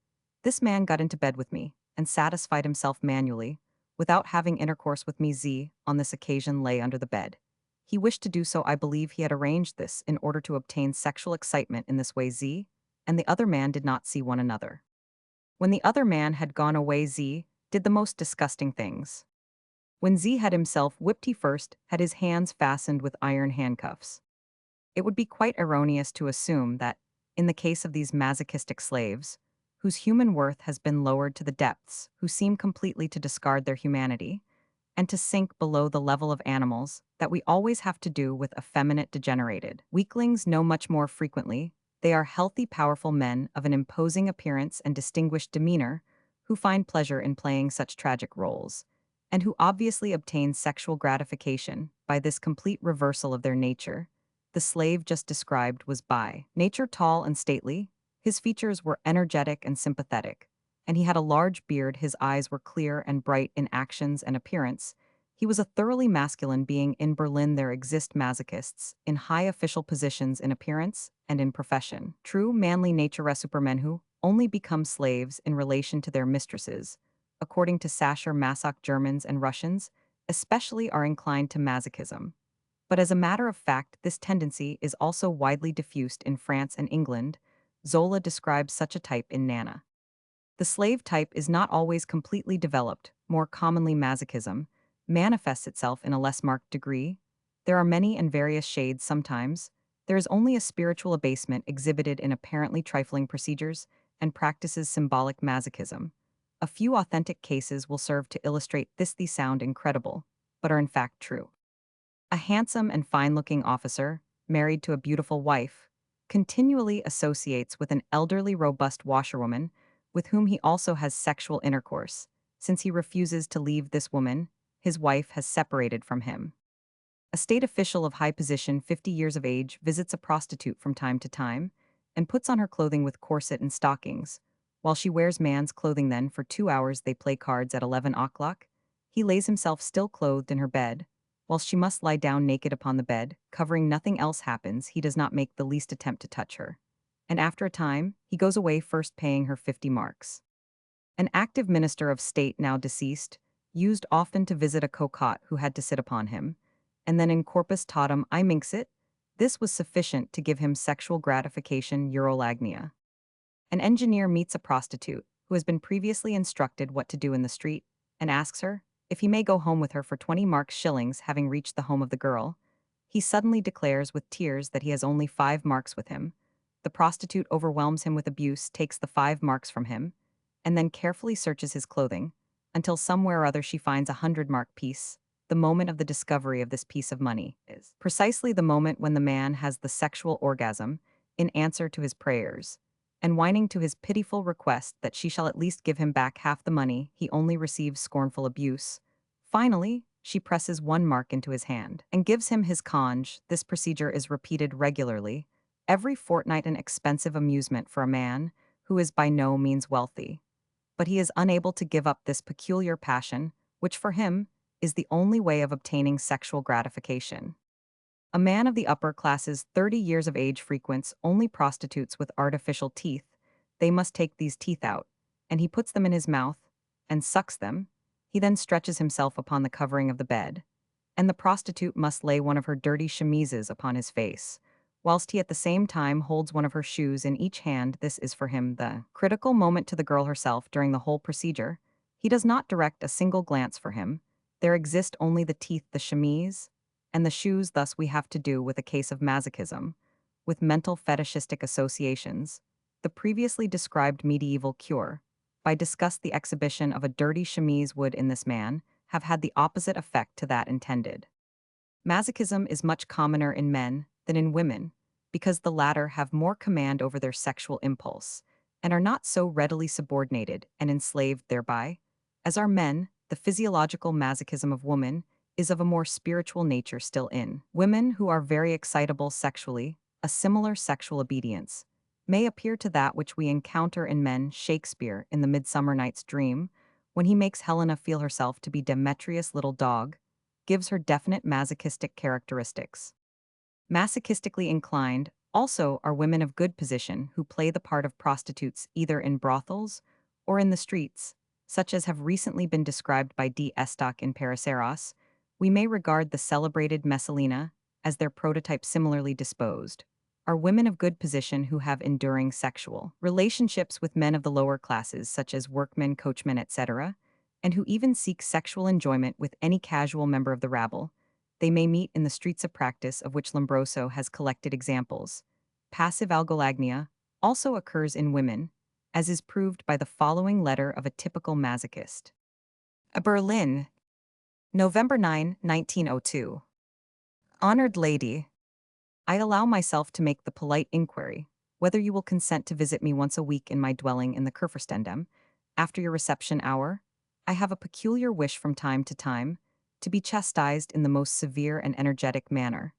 This man got into bed with me, and satisfied himself manually, without having intercourse with me. Z, on this occasion, lay under the bed. He wished to do so. I believe he had arranged this in order to obtain sexual excitement in this way. Z and the other man did not see one another. When the other man had gone away, Z did the most disgusting things. When Z had himself whipped, he first had his hands fastened with iron handcuffs. It would be quite erroneous to assume that, in the case of these masochistic slaves, whose human worth has been lowered to the depths, who seem completely to discard their humanity, and to sink below the level of animals, that we always have to do with effeminate degenerated weaklings. No, much more frequently, They are healthy, powerful men of an imposing appearance and distinguished demeanor who find pleasure in playing such tragic roles, and who obviously obtain sexual gratification by this complete reversal of their nature. The slave just described was by nature tall and stately. His features were energetic and sympathetic, and he had a large beard. His eyes were clear and bright in actions and appearance. He was a thoroughly masculine being. In Berlin there exist masochists in high official positions in appearance and in profession. True manly nature supermen who only become slaves in relation to their mistresses, according to Sacher Masoch. Germans and Russians especially are inclined to masochism. But as a matter of fact, this tendency is also widely diffused in France and England. Zola describes such a type in Nana. The slave type is not always completely developed. More commonly, masochism manifests itself in a less marked degree. There are many and various shades sometimes. There is only a spiritual abasement exhibited in apparently trifling procedures and practices symbolic masochism. A few authentic cases will serve to illustrate this. These sound incredible, but are in fact true. A handsome and fine-looking officer, married to a beautiful wife, continually associates with an elderly, robust washerwoman with whom he also has sexual intercourse. Since he refuses to leave this woman, his wife has separated from him. A state official of high position, 50 years of age, visits a prostitute from time to time and puts on her clothing with corset and stockings. While she wears man's clothing, then for 2 hours they play cards at 11 o'clock. He lays himself still clothed in her bed, while she must lie down naked upon the bed, covering. Nothing else happens. He does not make the least attempt to touch her. And after a time, he goes away, first paying her 50 marks. An active minister of state, now deceased, used often to visit a cocotte who had to sit upon him, and then in corpus totum I minxit, this was sufficient to give him sexual gratification. Urolagnia. An engineer meets a prostitute who has been previously instructed what to do in the street and asks her if he may go home with her for 20 marks shillings. Having reached the home of the girl, he suddenly declares with tears that he has only 5 marks with him. The prostitute overwhelms him with abuse, takes the 5 marks from him, and then carefully searches his clothing until somewhere or other she finds a 100-mark piece. The moment of the discovery of this piece of money is precisely the moment when the man has the sexual orgasm in answer to his prayers, and whining to his pitiful request that she shall at least give him back half the money, he only receives scornful abuse. Finally, she presses 1 mark into his hand and gives him his conge. This procedure is repeated regularly, every fortnight, an expensive amusement for a man who is by no means wealthy. But he is unable to give up this peculiar passion, which for him is the only way of obtaining sexual gratification. A man of the upper classes, 30 years of age, frequents only prostitutes with artificial teeth. They must take these teeth out, and he puts them in his mouth and sucks them. He then stretches himself upon the covering of the bed, and the prostitute must lay one of her dirty chemises upon his face, whilst he at the same time holds one of her shoes in each hand. This is for him the critical moment. To the girl herself during the whole procedure, he does not direct a single glance for him. There exist only the teeth, the chemise, and the shoes. Thus we have to do with a case of masochism, with mental fetishistic associations. The previously described medieval cure, by discuss the exhibition of a dirty chemise, would in this man have had the opposite effect to that intended. Masochism is much commoner in men than in women, because the latter have more command over their sexual impulse, and are not so readily subordinated and enslaved thereby, as are men. The physiological masochism of woman is of a more spiritual nature. Still, in women who are very excitable sexually, a similar sexual obedience may appear to that which we encounter in men. Shakespeare, in the Midsummer Night's Dream, when he makes Helena feel herself to be Demetrius' little dog, gives her definite masochistic characteristics. Masochistically inclined also are women of good position who play the part of prostitutes either in brothels or in the streets, such as have recently been described by D. Estoc in Paraceros. We may regard the celebrated Messalina as their prototype. Similarly disposed are women of good position who have enduring sexual relationships with men of the lower classes, such as workmen, coachmen, etc., and who even seek sexual enjoyment with any casual member of the rabble. They may meet in the streets, of practice of which Lombroso has collected examples. Passive algolagnia also occurs in women, as is proved by the following letter of a typical masochist. Berlin, November 9, 1902. Honored Lady, I allow myself to make the polite inquiry whether you will consent to visit me once a week in my dwelling in the Kurfürstendom, after your reception hour. I have a peculiar wish from time to time to be chastised in the most severe and energetic manner.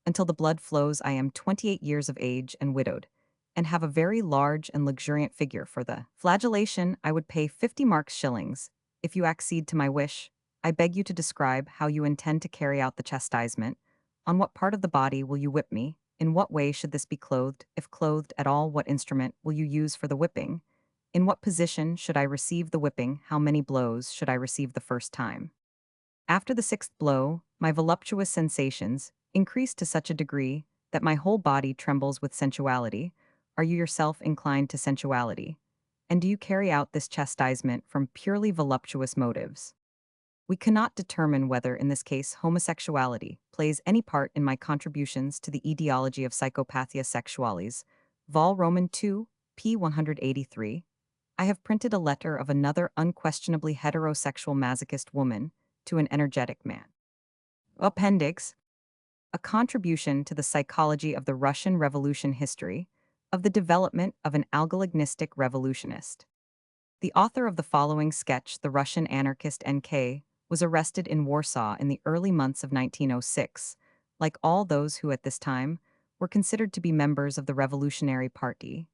Until the blood flows, I am 28 years of age and widowed, and have a very large and luxuriant figure. For the flagellation, I would pay 50 marks shillings. If you accede to my wish, I beg you to describe how you intend to carry out the chastisement. On what part of the body will you whip me? In what way should this be clothed? If clothed at all, what instrument will you use for the whipping? In what position should I receive the whipping? How many blows should I receive the first time? After the sixth blow, my voluptuous sensations increase to such a degree that my whole body trembles with sensuality. Are you yourself inclined to sensuality? And do you carry out this chastisement from purely voluptuous motives? We cannot determine whether, in this case, homosexuality plays any part in my contributions to the etiology of psychopathia sexualis. Vol. Roman 2, p. 183. I have printed a letter of another unquestionably heterosexual masochist woman to an energetic man. Appendix: a contribution to the psychology of the Russian Revolution history of the development of an algolognistic revolutionist. The author of the following sketch, the Russian anarchist N.K., was arrested in Warsaw in the early months of 1906, like all those who at this time were considered to be members of the Revolutionary Party.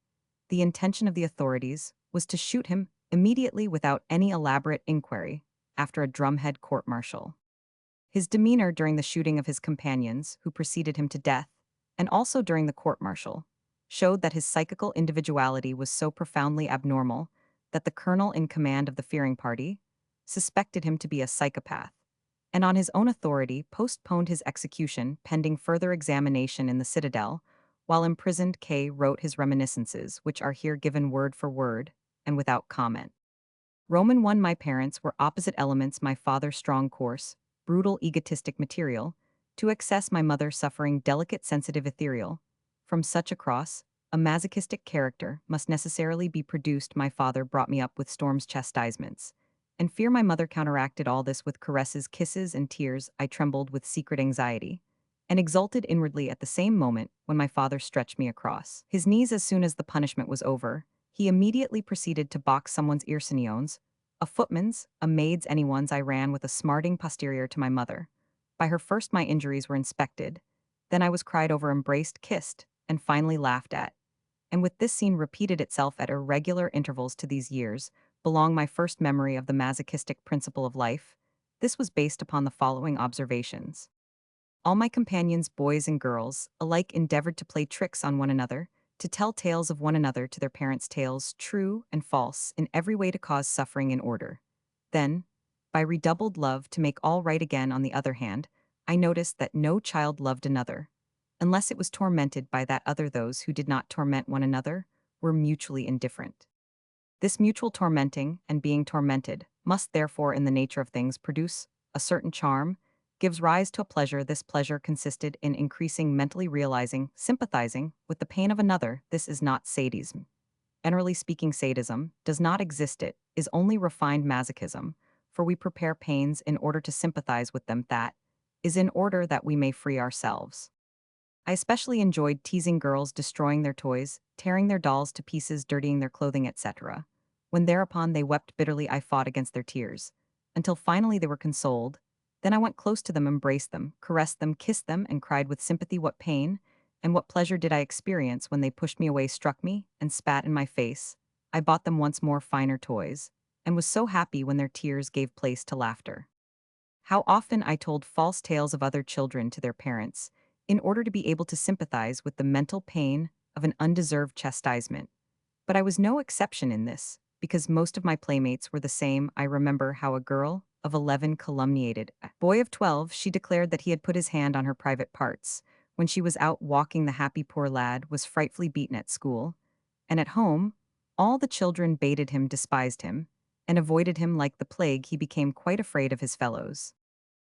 The intention of the authorities was to shoot him immediately without any elaborate inquiry after a drumhead court-martial. His demeanor during the shooting of his companions, who preceded him to death, and also during the court-martial, showed that his psychical individuality was so profoundly abnormal that the colonel in command of the fearing party suspected him to be a psychopath, and on his own authority postponed his execution pending further examination in the citadel. While imprisoned, K wrote his reminiscences, which are here given word for word and without comment. Roman 1. My parents were opposite elements, my father strong, coarse, brutal, egotistic material, to excess, my mother suffering, delicate, sensitive, ethereal. From such a cross, a masochistic character must necessarily be produced. My father brought me up with storms, chastisements, and fear. My mother counteracted all this with caresses, kisses, and tears. I trembled with secret anxiety, and exulted inwardly at the same moment when my father stretched me across his knees. As soon as the punishment was over, he immediately proceeded to box someone's earsiniones, a footman's, a maid's, anyone's. I ran with a smarting posterior to my mother. By her first my injuries were inspected, then I was cried over, embraced, kissed, and finally laughed at. And with this scene repeated itself at irregular intervals to these years, belong my first memory of the masochistic principle of life. This was based upon the following observations. All my companions, boys and girls, alike endeavored to play tricks on one another, to tell tales of one another to their parents, tales true and false, in every way to cause suffering in order. Then, by redoubled love to make all right again. On the other hand, I noticed that no child loved another, unless it was tormented by that other. Those who did not torment one another were mutually indifferent. This mutual tormenting and being tormented must therefore in the nature of things produce a certain charm, gives rise to a pleasure. This pleasure consisted in increasing, mentally realizing, sympathizing with the pain of another. This is not sadism. Generally speaking, sadism does not exist. It is only refined masochism, for we prepare pains in order to sympathize with them. That is in order that we may free ourselves. I especially enjoyed teasing girls, destroying their toys, tearing their dolls to pieces, dirtying their clothing, etc. When thereupon they wept bitterly, I fought against their tears, until finally they were consoled. Then I went close to them, embraced them, caressed them, kissed them, and cried with sympathy. What pain and what pleasure did I experience when they pushed me away, struck me, and spat in my face. I bought them once more finer toys, and was so happy when their tears gave place to laughter. How often I told false tales of other children to their parents, in order to be able to sympathize with the mental pain of an undeserved chastisement. But I was no exception in this, because most of my playmates were the same. I remember how a girl of 11 calumniated a boy of 12. She declared that he had put his hand on her private parts. When she was out walking, the happy poor lad was frightfully beaten at school, and at home, all the children baited him, despised him, and avoided him like the plague. He became quite afraid of his fellows.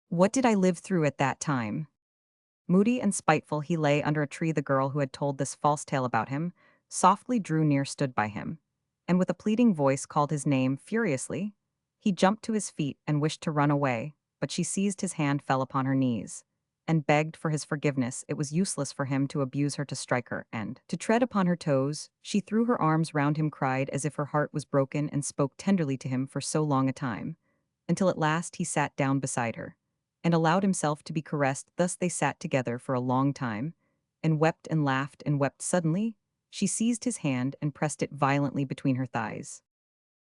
What did I live through at that time? Moody and spiteful, he lay under a tree. The girl who had told this false tale about him softly drew near, stood by him, and with a pleading voice called his name furiously. He jumped to his feet and wished to run away, but she seized his hand, fell upon her knees, and begged for his forgiveness, it was useless for him to abuse her, to strike her, and to tread upon her toes. She threw her arms round him, cried as if her heart was broken, and spoke tenderly to him for so long a time, until at last he sat down beside her, and allowed himself to be caressed. Thus they sat together for a long time, and wept and laughed and wept. Suddenly, she seized his hand and pressed it violently between her thighs.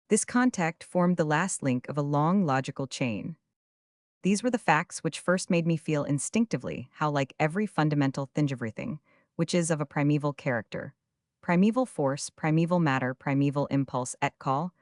This contact formed the last link of a long logical chain. These were the facts which first made me feel instinctively how, like every fundamental thing of everything, which is of a primeval character, primeval force, primeval matter, primeval impulse et call,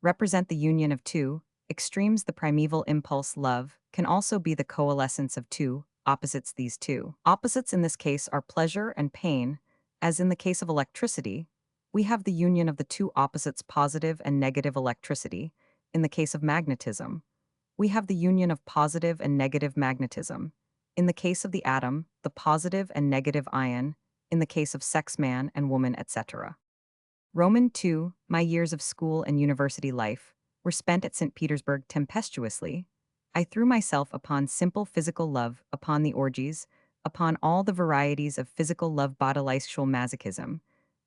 represent the union of two extremes. The primeval impulse, love, can also be the coalescence of two opposites. These two opposites in this case are pleasure and pain. As in the case of electricity, we have the union of the two opposites, positive and negative electricity. In the case of magnetism, we have the union of positive and negative magnetism. In the case of the atom, the positive and negative ion. In the case of sex, man and woman, etc. Roman 2, my years of school and university life were spent at St. Petersburg tempestuously. I threw myself upon simple physical love, upon the orgies, upon all the varieties of physical love. Bodily masochism,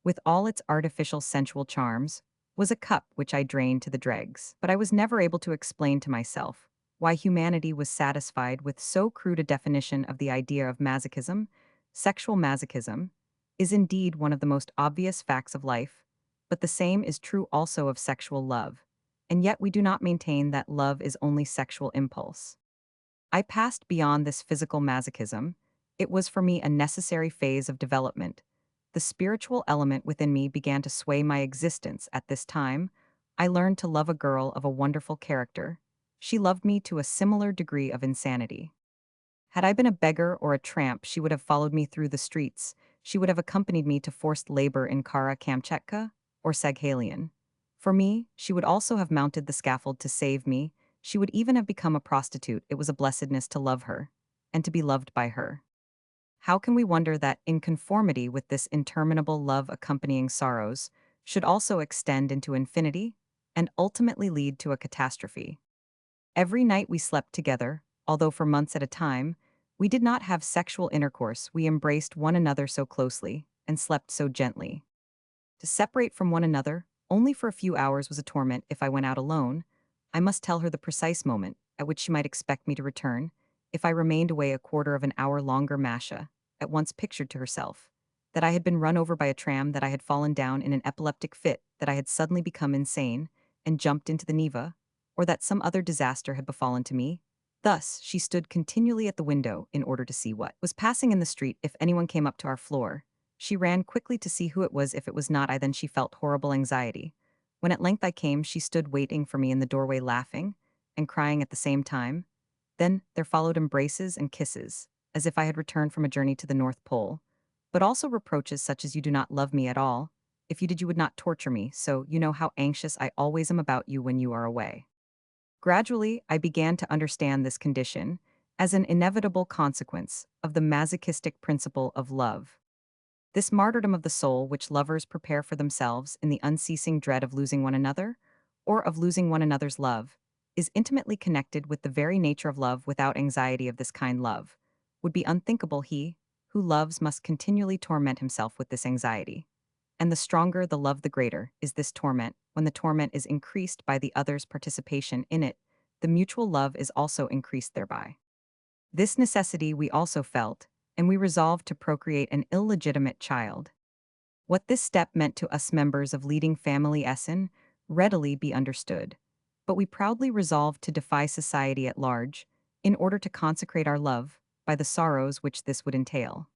with all its artificial sensual charms, was a cup which I drained to the dregs. But I was never able to explain to myself why humanity was satisfied with so crude a definition of the idea of masochism. Sexual masochism is indeed one of the most obvious facts of life, but the same is true also of sexual love, and yet we do not maintain that love is only sexual impulse. I passed beyond this physical masochism. It was for me a necessary phase of development. The spiritual element within me began to sway my existence. At this time, I learned to love a girl of a wonderful character. She loved me to a similar degree of insanity. Had I been a beggar or a tramp, she would have followed me through the streets. She would have accompanied me to forced labor in Kara, Kamchatka, or Saghalien. For me, she would also have mounted the scaffold to save me. She would even have become a prostitute. It was a blessedness to love her, and to be loved by her. How can we wonder that, in conformity with this interminable love accompanying sorrows, should also extend into infinity, and ultimately lead to a catastrophe? Every night we slept together, although for months at a time. We did not have sexual intercourse. We embraced one another so closely, and slept so gently. To separate from one another, only for a few hours, was a torment. If I went out alone, I must tell her the precise moment at which she might expect me to return. If I remained away a quarter of an hour longer, Masha at once pictured to herself that I had been run over by a tram, that I had fallen down in an epileptic fit, that I had suddenly become insane and jumped into the Neva, or that some other disaster had befallen to me. Thus, she stood continually at the window in order to see what was passing in the street. If anyone came up to our floor, she ran quickly to see who it was. If it was not I, then she felt horrible anxiety. When at length I came, she stood waiting for me in the doorway, laughing and crying at the same time. Then there followed embraces and kisses, as if I had returned from a journey to the North Pole, but also reproaches such as, "You do not love me at all. If you did, you would not torture me, so you know how anxious I always am about you when you are away." Gradually, I began to understand this condition as an inevitable consequence of the masochistic principle of love. This martyrdom of the soul which lovers prepare for themselves in the unceasing dread of losing one another, or of losing one another's love, is intimately connected with the very nature of love. Without anxiety of this kind, love would be unthinkable. He who loves must continually torment himself with this anxiety. And the stronger the love, the greater is this torment. When the torment is increased by the other's participation in it, the mutual love is also increased thereby. This necessity we also felt, and we resolved to procreate an illegitimate child. What this step meant to us members of leading family Essen readily be understood, but we proudly resolved to defy society at large in order to consecrate our love by the sorrows which this would entail.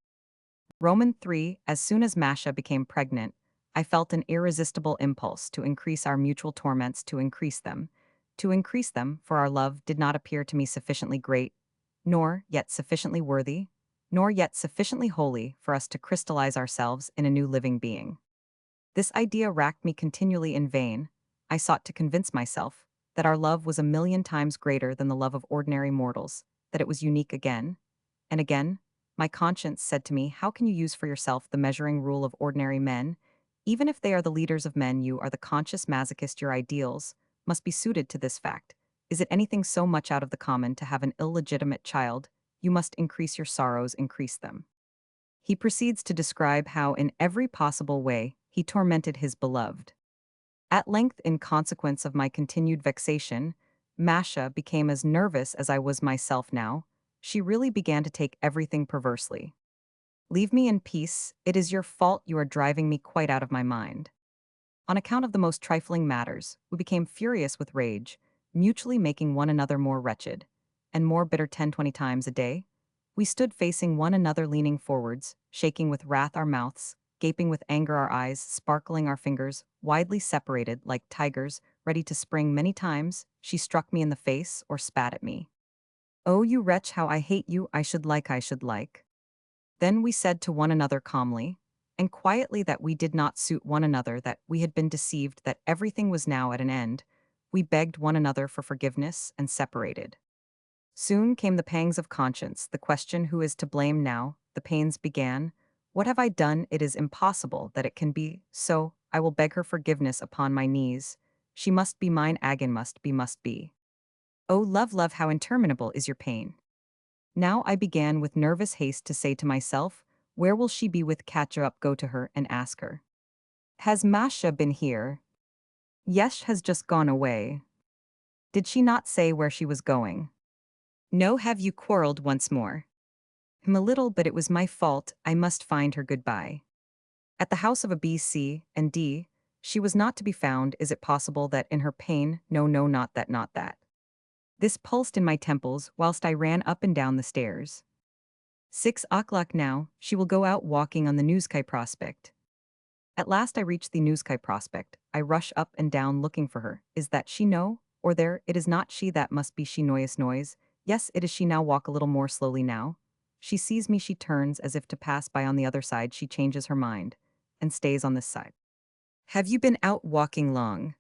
Roman 3. As soon as Masha became pregnant, I felt an irresistible impulse to increase our mutual torments, to increase them, for our love did not appear to me sufficiently great, nor yet sufficiently worthy, nor yet sufficiently holy for us to crystallize ourselves in a new living being. This idea racked me continually. In vain I sought to convince myself that our love was a million times greater than the love of ordinary mortals, that it was unique. Again and again, my conscience said to me, "How can you use for yourself the measuring rule of ordinary men? Even if they are the leaders of men, you are the conscious masochist. Your ideals must be suited to this fact. Is it anything so much out of the common to have an illegitimate child? you must increase your sorrows, increase them. He proceeds to describe how, in every possible way, he tormented his beloved. At length, in consequence of my continued vexation, Masha became as nervous as I was myself now. She really began to take everything perversely. Leave me in peace, it is your fault, you are driving me quite out of my mind. On account of the most trifling matters, we became furious with rage, mutually making one another more wretched, and more bitter 10-20 times a day. We stood facing one another, leaning forwards, shaking with wrath our mouths, gaping with anger our eyes, sparkling our fingers, widely separated like tigers, ready to spring. Many times she struck me in the face or spat at me. "Oh, you wretch, how I hate you, I should like, I should like." Then we said to one another calmly and quietly that we did not suit one another, that we had been deceived, that everything was now at an end. We begged one another for forgiveness and separated. Soon came the pangs of conscience, the question, who is to blame now? The pains began. What have I done? It is impossible that it can be so. I will beg her forgiveness upon my knees. She must be mine, Agan must be, must be. Oh, love, love, how interminable is your pain. Now I began with nervous haste to say to myself, where will she be with catch her up, go to her and ask her. Has Masha been here? Yes, has just gone away. Did she not say where she was going? No, have you quarreled once more? A little, but it was my fault, I must find her, goodbye. At the house of a B, C, and D, she was not to be found. Is it possible that in her pain, no, no, not that, not that. This pulsed in my temples whilst I ran up and down the stairs. 6 o'clock now, she will go out walking on the Newsky Prospect. At last I reach the Newsky Prospect. I rush up and down looking for her. Is that she? No. Or there, it is not she, that must be she. Noise. Yes, it is she. Now walk a little more slowly now. She sees me, she turns as if to pass by on the other side. She changes her mind and stays on this side. Have you been out walking long?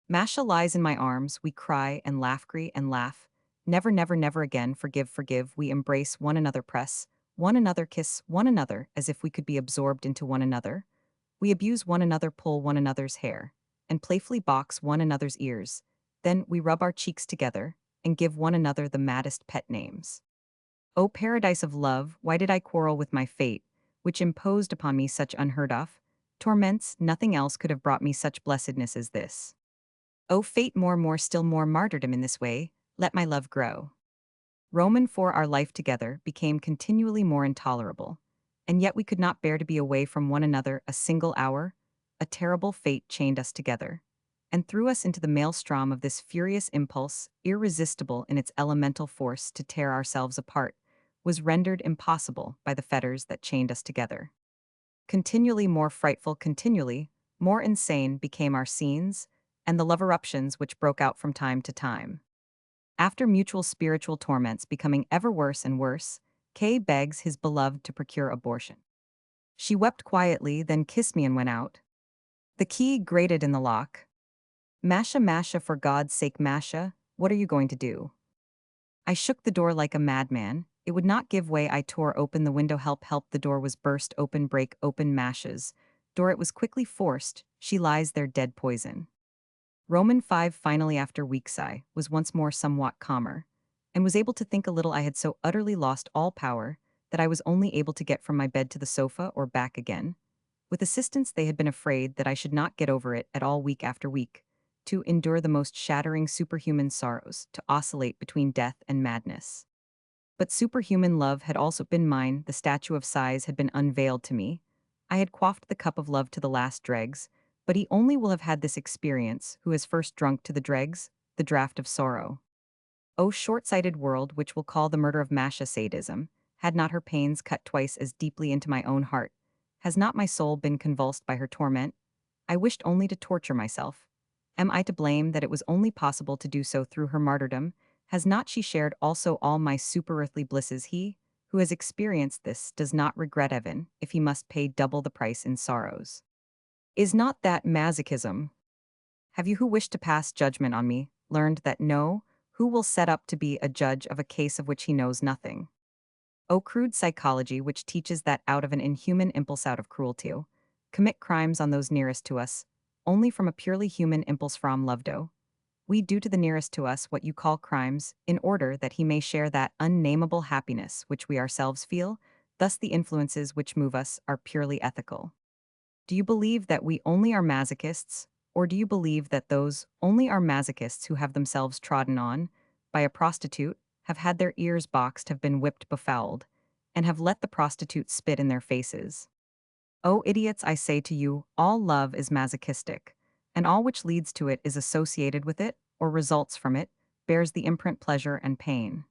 Masha lies in my arms. We cry and laugh, and laugh. Never, never, never again. Forgive, forgive. We embrace one another, press one another, kiss one another as if we could be absorbed into one another. We abuse one another, pull one another's hair, and playfully box one another's ears. Then we rub our cheeks together and give one another the maddest pet names. O paradise of love, why did I quarrel with my fate, which imposed upon me such unheard of torments? Nothing else could have brought me such blessedness as this. O fate, more, still more martyrdom in this way, let my love grow. Roman, for our life together became continually more intolerable, and yet we could not bear to be away from one another a single hour. A terrible fate chained us together, and threw us into the maelstrom of this furious impulse, irresistible in its elemental force to tear ourselves apart, was rendered impossible by the fetters that chained us together. Continually more frightful, continually more insane became our scenes, and the love eruptions which broke out from time to time. After mutual spiritual torments becoming ever worse and worse, K begs his beloved to procure abortion. She wept quietly, then kissed me and went out. The key grated in the lock. Masha, Masha, for God's sake, Masha, what are you going to do? I shook the door like a madman. It would not give way. I tore open the window. Help, help, the door was burst open. Break open Masha's door. It was quickly forced. She lies there dead, poison. Roman 5 finally, after weeks sigh, was once more somewhat calmer, and was able to think a little. I had so utterly lost all power that I was only able to get from my bed to the sofa or back again. With assistance, they had been afraid that I should not get over it at all, week after week, to endure the most shattering superhuman sorrows, to oscillate between death and madness. But superhuman love had also been mine. The statue of sighs had been unveiled to me. I had quaffed the cup of love to the last dregs, but he only will have had this experience who has first drunk to the dregs the draught of sorrow. O short-sighted world, which will call the murder of Masha sadism, had not her pains cut twice as deeply into my own heart? Has not my soul been convulsed by her torment? I wished only to torture myself. Am I to blame that it was only possible to do so through her martyrdom? Has not she shared also all my super-earthly blisses? He who has experienced this does not regret even if he must pay double the price in sorrows. Is not that masochism? Have you who wished to pass judgment on me learned that no, who will set up to be a judge of a case of which he knows nothing? O crude psychology which teaches that out of an inhuman impulse, out of cruelty, commit crimes on those nearest to us, only from a purely human impulse from lovdo. We do to the nearest to us what you call crimes, in order that he may share that unnameable happiness which we ourselves feel, thus the influences which move us are purely ethical. Do you believe that we only are masochists, or do you believe that those only are masochists who have themselves trodden on by a prostitute, have had their ears boxed, have been whipped befouled, and have let the prostitute spit in their faces? O idiots, I say to you, all love is masochistic, and all which leads to it is associated with it, or results from it, bears the imprint pleasure and pain.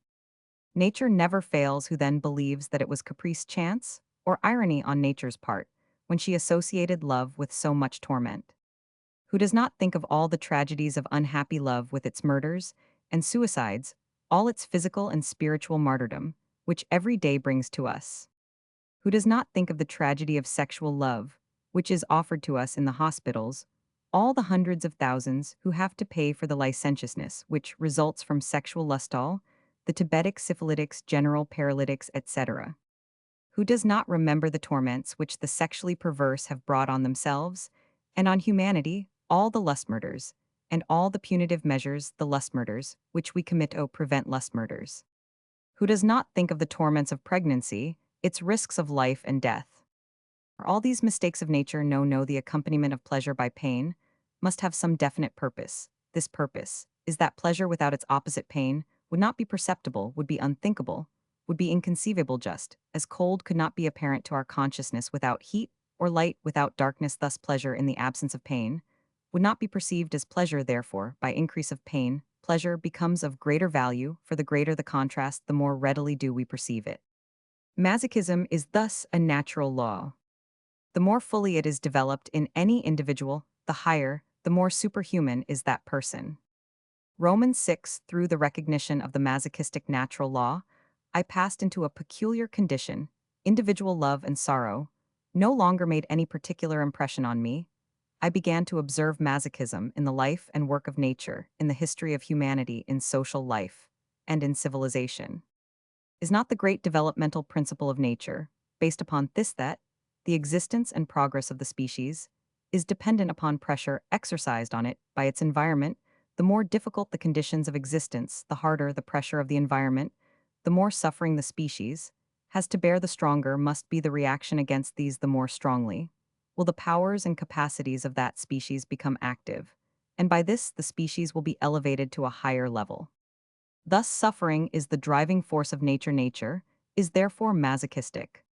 Nature never fails who then believes that it was caprice, chance, or irony on nature's part, when she associated love with so much torment. Who does not think of all the tragedies of unhappy love with its murders and suicides, all its physical and spiritual martyrdom, which every day brings to us? Who does not think of the tragedy of sexual love, which is offered to us in the hospitals, all the hundreds of thousands who have to pay for the licentiousness which results from sexual lust, all the Tibetic syphilitics, general paralytics, etc.? Who does not remember the torments which the sexually perverse have brought on themselves and on humanity, all the lust murders, and all the punitive measures, the lust murders, which we commit to prevent lust murders? Who does not think of the torments of pregnancy, its risks of life and death? All these mistakes of nature know the accompaniment of pleasure by pain, must have some definite purpose. This purpose is that pleasure without its opposite pain would not be perceptible, would be unthinkable, would be inconceivable, just as cold could not be apparent to our consciousness without heat, or light without darkness. Thus pleasure in the absence of pain would not be perceived as pleasure. Therefore, by increase of pain, pleasure becomes of greater value, for the greater the contrast, the more readily do we perceive it. Masochism is thus a natural law. The more fully it is developed in any individual, the higher, the more superhuman is that person. Romans 6. Through the recognition of the masochistic natural law, I passed into a peculiar condition, individual love and sorrow, no longer made any particular impression on me. I began to observe masochism in the life and work of nature, in the history of humanity, in social life, and in civilization. Is not the great developmental principle of nature, based upon this, that the existence and progress of the species is dependent upon pressure exercised on it by its environment? The more difficult the conditions of existence, the harder the pressure of the environment, the more suffering the species has to bear, the stronger must be the reaction against these. The more strongly will the powers and capacities of that species become active, and by this the species will be elevated to a higher level. Thus suffering is the driving force of nature. Nature is therefore masochistic.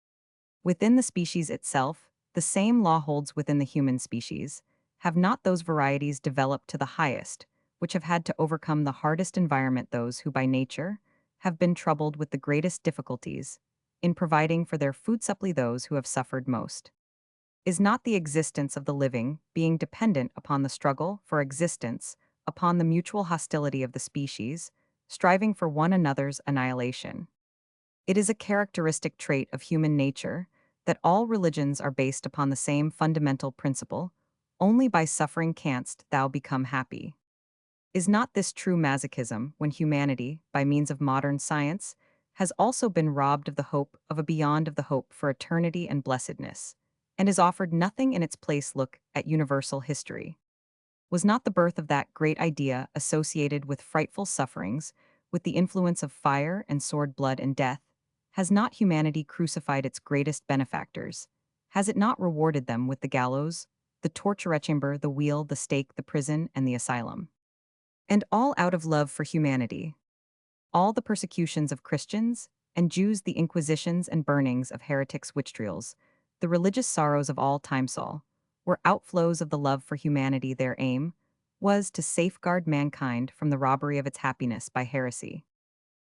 Within the species itself, the same law holds within the human species. Have not those varieties developed to the highest, which have had to overcome the hardest environment, those who by nature have been troubled with the greatest difficulties, in providing for their food supply those who have suffered most? Is not the existence of the living being dependent upon the struggle for existence, upon the mutual hostility of the species, striving for one another's annihilation? It is a characteristic trait of human nature that all religions are based upon the same fundamental principle: only by suffering canst thou become happy. Is not this true masochism when humanity, by means of modern science, has also been robbed of the hope of a beyond, of the hope for eternity and blessedness, and is offered nothing in its place? Look at universal history. Was not the birth of that great idea associated with frightful sufferings, with the influence of fire and sword, blood and death? Has not humanity crucified its greatest benefactors? Has it not rewarded them with the gallows, the torture chamber, the wheel, the stake, the prison, and the asylum? And all out of love for humanity. All the persecutions of Christians and Jews, the inquisitions and burnings of heretics, witch trials, the religious sorrows of all time, Saul, were outflows of the love for humanity. Their aim was to safeguard mankind from the robbery of its happiness by heresy.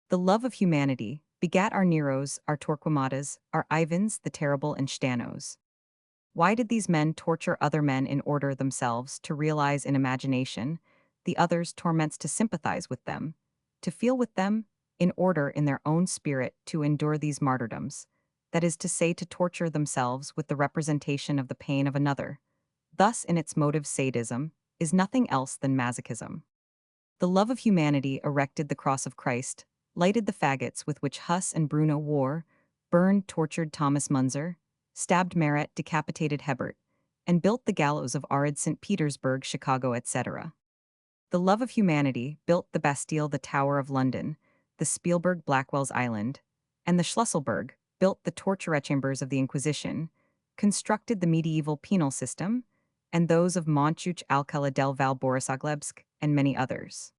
The love of humanity begat our Neros, our Torquemadas, our Ivans the Terrible, and Stanos. Why did these men torture other men in order themselves to realize in imagination the others' torments, to sympathize with them, to feel with them, in order in their own spirit to endure these martyrdoms, that is to say, to torture themselves with the representation of the pain of another? Thus, in its motive, sadism is nothing else than masochism. The love of humanity erected the cross of Christ, lighted the faggots with which Huss and Bruno wore, burned, tortured Thomas Munzer, stabbed Marat, decapitated Hebert, and built the gallows of Arid, St. Petersburg, Chicago, etc. The love of humanity built the Bastille, the Tower of London, the Spielberg Blackwell's Island, and the Schlüsselburg built the torture chambers of the Inquisition, constructed the medieval penal system, and those of Montjuic, Alcala del Val, Borisoglebsk, and many others.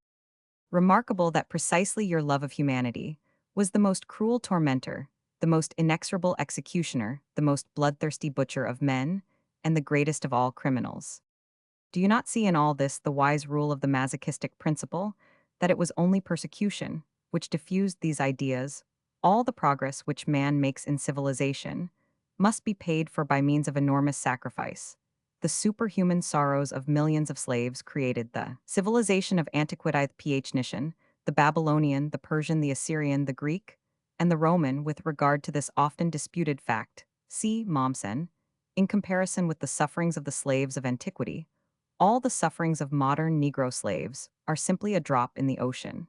Remarkable that precisely your love of humanity was the most cruel tormentor, the most inexorable executioner, the most bloodthirsty butcher of men, and the greatest of all criminals. Do you not see in all this the wise rule of the masochistic principle, that it was only persecution which diffused these ideas? All the progress which man makes in civilization must be paid for by means of enormous sacrifice. The superhuman sorrows of millions of slaves created the civilization of antiquated Ph. The Babylonian, the Persian, the Assyrian, the Greek, and the Roman with regard to this often disputed fact. See Mommsen. In comparison with the sufferings of the slaves of antiquity, all the sufferings of modern Negro slaves are simply a drop in the ocean.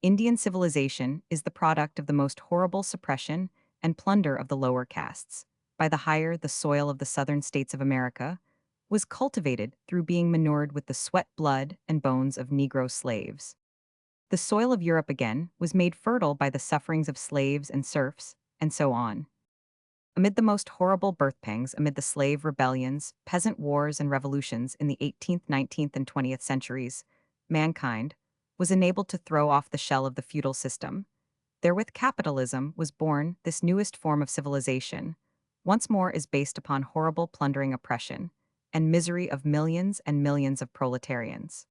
Indian civilization is the product of the most horrible suppression and plunder of the lower castes. By the higher, the soil of the southern states of America was cultivated through being manured with the sweat, blood, and bones of Negro slaves. The soil of Europe again was made fertile by the sufferings of slaves and serfs, and so on. Amid the most horrible birth pangs, amid the slave rebellions, peasant wars, and revolutions in the 18th, 19th, and 20th centuries, mankind was enabled to throw off the shell of the feudal system. Therewith capitalism was born, this newest form of civilization, once more is based upon horrible plundering oppression and misery of millions and millions of proletarians.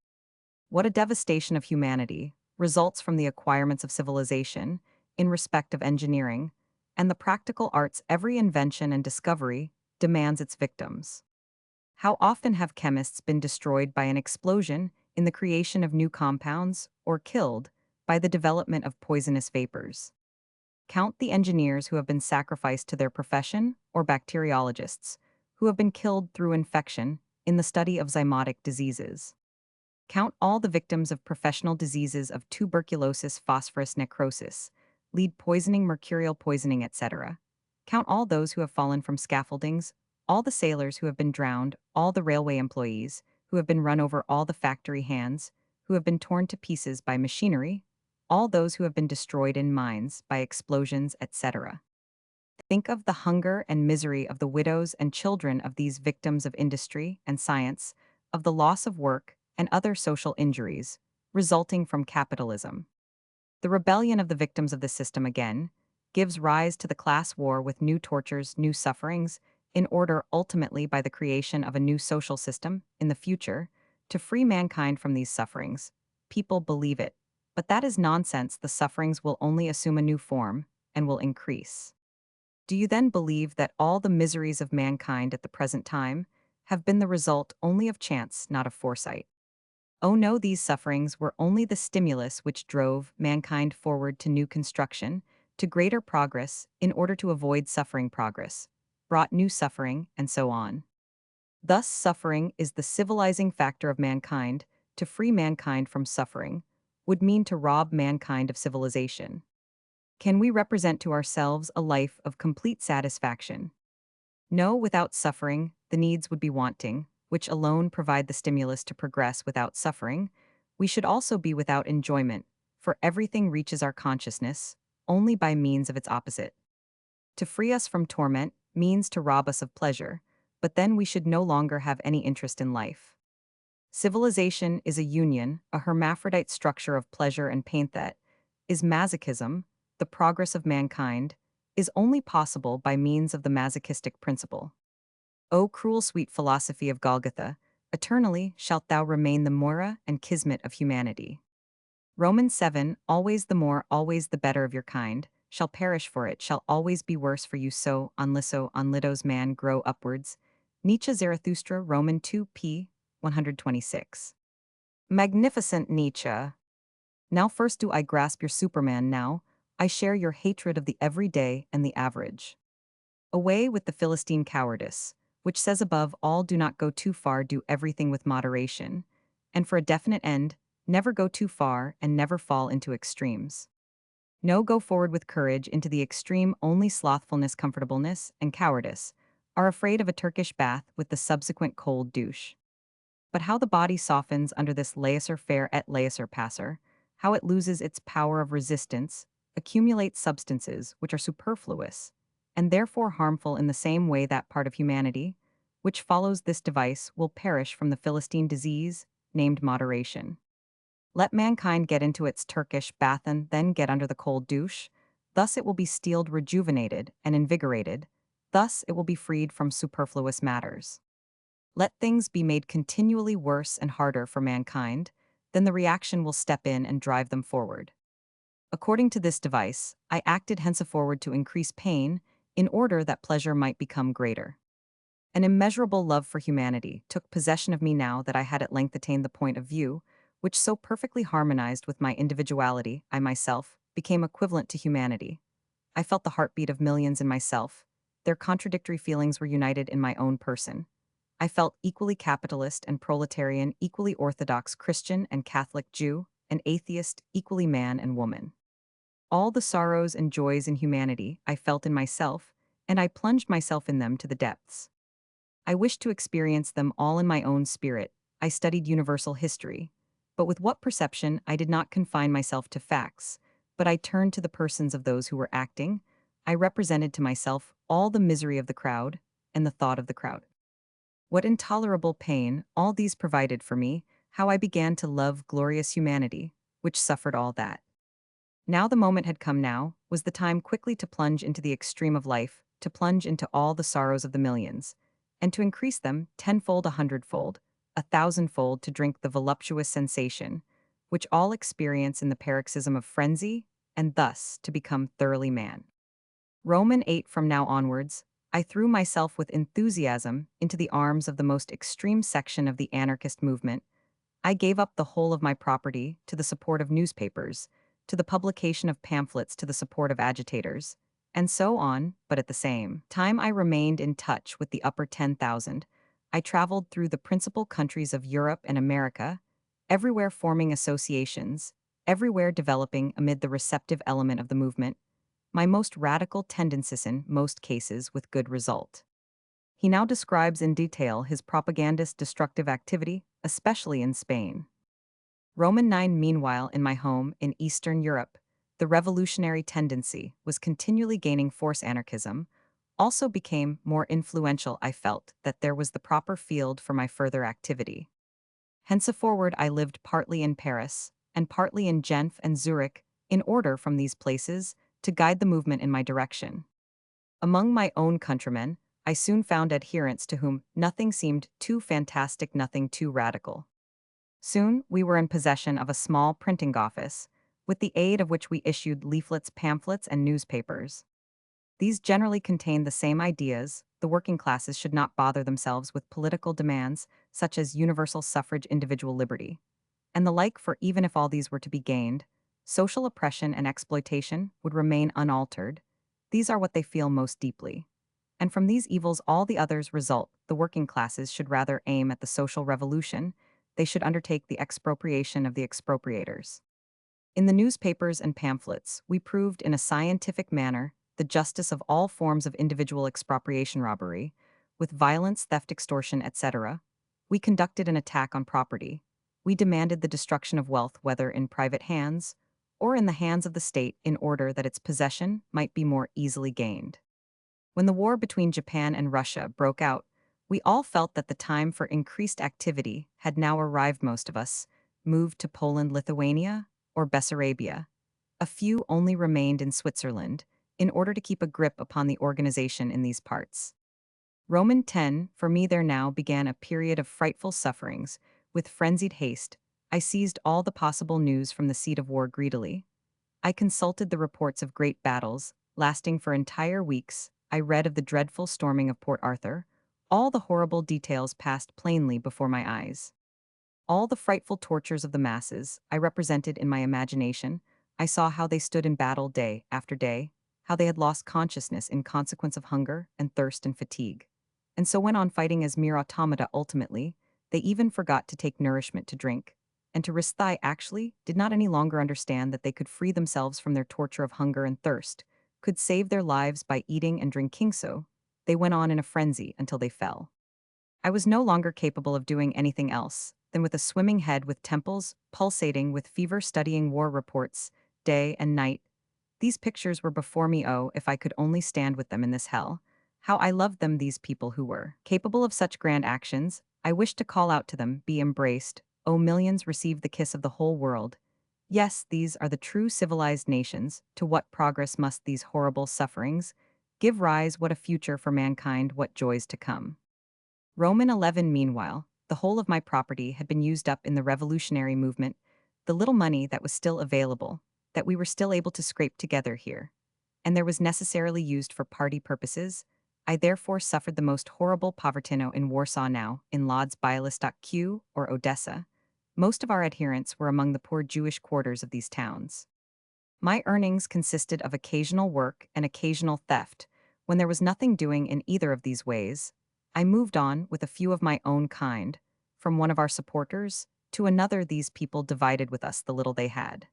What a devastation of humanity results from the acquirements of civilization in respect of engineering and the practical arts. Every invention and discovery demands its victims. How often have chemists been destroyed by an explosion in the creation of new compounds or killed by the development of poisonous vapors? Count the engineers who have been sacrificed to their profession or bacteriologists who have been killed through infection in the study of zymotic diseases. Count all the victims of professional diseases of tuberculosis, phosphorus necrosis, lead poisoning, mercurial poisoning, etc. Count all those who have fallen from scaffoldings, all the sailors who have been drowned, all the railway employees who have been run over, all the factory hands who have been torn to pieces by machinery, all those who have been destroyed in mines by explosions, etc. Think of the hunger and misery of the widows and children of these victims of industry and science, of the loss of work and other social injuries resulting from capitalism. The rebellion of the victims of the system again gives rise to the class war with new tortures, new sufferings, in order ultimately by the creation of a new social system in the future to free mankind from these sufferings. People believe it, but that is nonsense. The sufferings will only assume a new form and will increase. Do you then believe that all the miseries of mankind at the present time have been the result only of chance, not of foresight? Oh no, these sufferings were only the stimulus which drove mankind forward to new construction, to greater progress, in order to avoid suffering progress, brought new suffering, and so on. Thus, suffering is the civilizing factor of mankind. To free mankind from suffering would mean to rob mankind of civilization. Can we represent to ourselves a life of complete satisfaction? No, without suffering, the needs would be wanting, which alone provide the stimulus to progress. Without suffering, we should also be without enjoyment, for everything reaches our consciousness only by means of its opposite. To free us from torment means to rob us of pleasure, but then we should no longer have any interest in life. Civilization is a union, a hermaphrodite structure of pleasure and pain. That is masochism. The progress of mankind is only possible by means of the masochistic principle. O cruel sweet philosophy of Golgotha, eternally shalt thou remain the Moira and Kismet of humanity. Romans 7, always the more, always the better of your kind, shall perish, for it shall always be worse for you. So, on litos man grow upwards. Nietzsche, Zarathustra, Roman 2 p. 126. Magnificent Nietzsche. Now first do I grasp your Superman, now I share your hatred of the everyday and the average. Away with the Philistine cowardice, which says above all, do not go too far, do everything with moderation, and for a definite end, never go too far and never fall into extremes. No, go forward with courage into the extreme. Only slothfulness, comfortableness, and cowardice are afraid of a Turkish bath with the subsequent cold douche. but how the body softens under this laissez faire et laissez passer, how it loses its power of resistance, accumulates substances which are superfluous, and therefore harmful in the same way that part of humanity, which follows this device, will perish from the Philistine disease, named moderation. Let mankind get into its Turkish bath and then get under the cold douche. Thus it will be steeled, rejuvenated, and invigorated. Thus it will be freed from superfluous matters. Let things be made continually worse and harder for mankind, then the reaction will step in and drive them forward. According to this device, I acted henceforward to increase pain in order that pleasure might become greater. An immeasurable love for humanity took possession of me now that I had at length attained the point of view, which so perfectly harmonized with my individuality, I myself became equivalent to humanity. I felt the heartbeat of millions in myself. Their contradictory feelings were united in my own person. I felt equally capitalist and proletarian, equally orthodox Christian and Catholic Jew, and atheist, equally man and woman. All the sorrows and joys in humanity I felt in myself, and I plunged myself in them to the depths. I wished to experience them all in my own spirit. I studied universal history. But with what perception, I did not confine myself to facts, but I turned to the persons of those who were acting. I represented to myself all the misery of the crowd and the thought of the crowd. What intolerable pain all these provided for me, how I began to love glorious humanity, which suffered all that. Now the moment had come now, was the time quickly to plunge into the extreme of life, to plunge into all the sorrows of the millions, and to increase them tenfold, a hundredfold, a thousandfold, to drink the voluptuous sensation, which all experience in the paroxysm of frenzy, and thus to become thoroughly man. Roman 8. From now onwards, I threw myself with enthusiasm into the arms of the most extreme section of the anarchist movement. I gave up the whole of my property to the support of newspapers, to the publication of pamphlets to the support of agitators, and so on, but at the same time I remained in touch with the upper 10,000. I traveled through the principal countries of Europe and America, everywhere forming associations, everywhere developing amid the receptive element of the movement, my most radical tendencies in most cases with good result. He now describes in detail his propagandist destructive activity, especially in Spain. Roman 9. Meanwhile, in my home, in Eastern Europe, the revolutionary tendency was continually gaining force. Anarchism also became more influential. I felt that there was the proper field for my further activity. Henceforward I lived partly in Paris, and partly in Genf and Zurich, in order from these places to guide the movement in my direction. Among my own countrymen, I soon found adherents to whom nothing seemed too fantastic, nothing too radical. Soon we were in possession of a small printing office, with the aid of which we issued leaflets, pamphlets, and newspapers. These generally contained the same ideas. The working classes should not bother themselves with political demands such as universal suffrage, individual liberty, and the like, for even if all these were to be gained, social oppression and exploitation would remain unaltered. These are what they feel most deeply. And from these evils all the others result. The working classes should rather aim at the social revolution. They should undertake the expropriation of the expropriators. In the newspapers and pamphlets, we proved in a scientific manner the justice of all forms of individual expropriation, robbery, with violence, theft, extortion, etc. We conducted an attack on property. We demanded the destruction of wealth, whether in private hands or in the hands of the state, in order that its possession might be more easily gained. When the war between Japan and Russia broke out, we all felt that the time for increased activity had now arrived. Most of us moved to Poland, Lithuania, or Bessarabia. A few only remained in Switzerland in order to keep a grip upon the organization in these parts. Roman 10. For me there now began a period of frightful sufferings. With frenzied haste, I seized all the possible news from the seat of war greedily. I consulted the reports of great battles, lasting for entire weeks. I read of the dreadful storming of Port Arthur. All the horrible details passed plainly before my eyes. All the frightful tortures of the masses I represented in my imagination. I saw how they stood in battle day after day, how they had lost consciousness in consequence of hunger and thirst and fatigue, and so went on fighting as mere automata. Ultimately, they even forgot to take nourishment, to drink, and to risk. They actually did not any longer understand that they could free themselves from their torture of hunger and thirst, could save their lives by eating and drinking. So they went on in a frenzy until they fell. I was no longer capable of doing anything else than with a swimming head with temples pulsating with fever studying war reports, day and night. These pictures were before me. Oh, if I could only stand with them in this hell. How I loved them, these people who were capable of such grand actions. I wished to call out to them, be embraced. Oh, millions receive the kiss of the whole world. Yes, these are the true civilized nations. To what progress must these horrible sufferings give rise? What a future for mankind, what joys to come. Roman 11. Meanwhile, the whole of my property had been used up in the revolutionary movement, the little money that was still available, that we were still able to scrape together here, and there was necessarily used for party purposes. I therefore suffered the most horrible povertino in Warsaw now, in Lodz Bialystok or Odessa. Most of our adherents were among the poor Jewish quarters of these towns. My earnings consisted of occasional work and occasional theft. When there was nothing doing in either of these ways, I moved on with a few of my own kind, from one of our supporters to another. These people divided with us the little they had.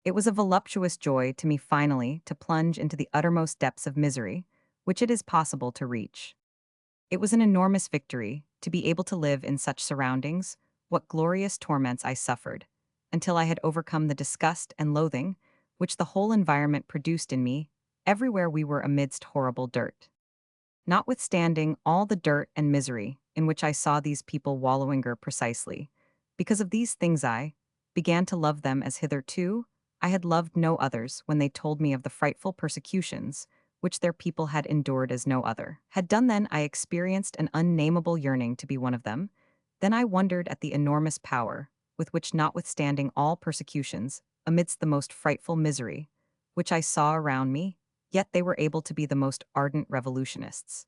It was a voluptuous joy to me finally to plunge into the uttermost depths of misery, which it is possible to reach. It was an enormous victory to be able to live in such surroundings. What glorious torments I suffered, until I had overcome the disgust and loathing which the whole environment produced in me. Everywhere we were amidst horrible dirt. Notwithstanding all the dirt and misery in which I saw these people wallowing, precisely because of these things I began to love them as hitherto I had loved no others. When they told me of the frightful persecutions which their people had endured as no other had done, then I experienced an unnameable yearning to be one of them. Then I wondered at the enormous power with which, notwithstanding all persecutions, amidst the most frightful misery which I saw around me, yet they were able to be the most ardent revolutionists.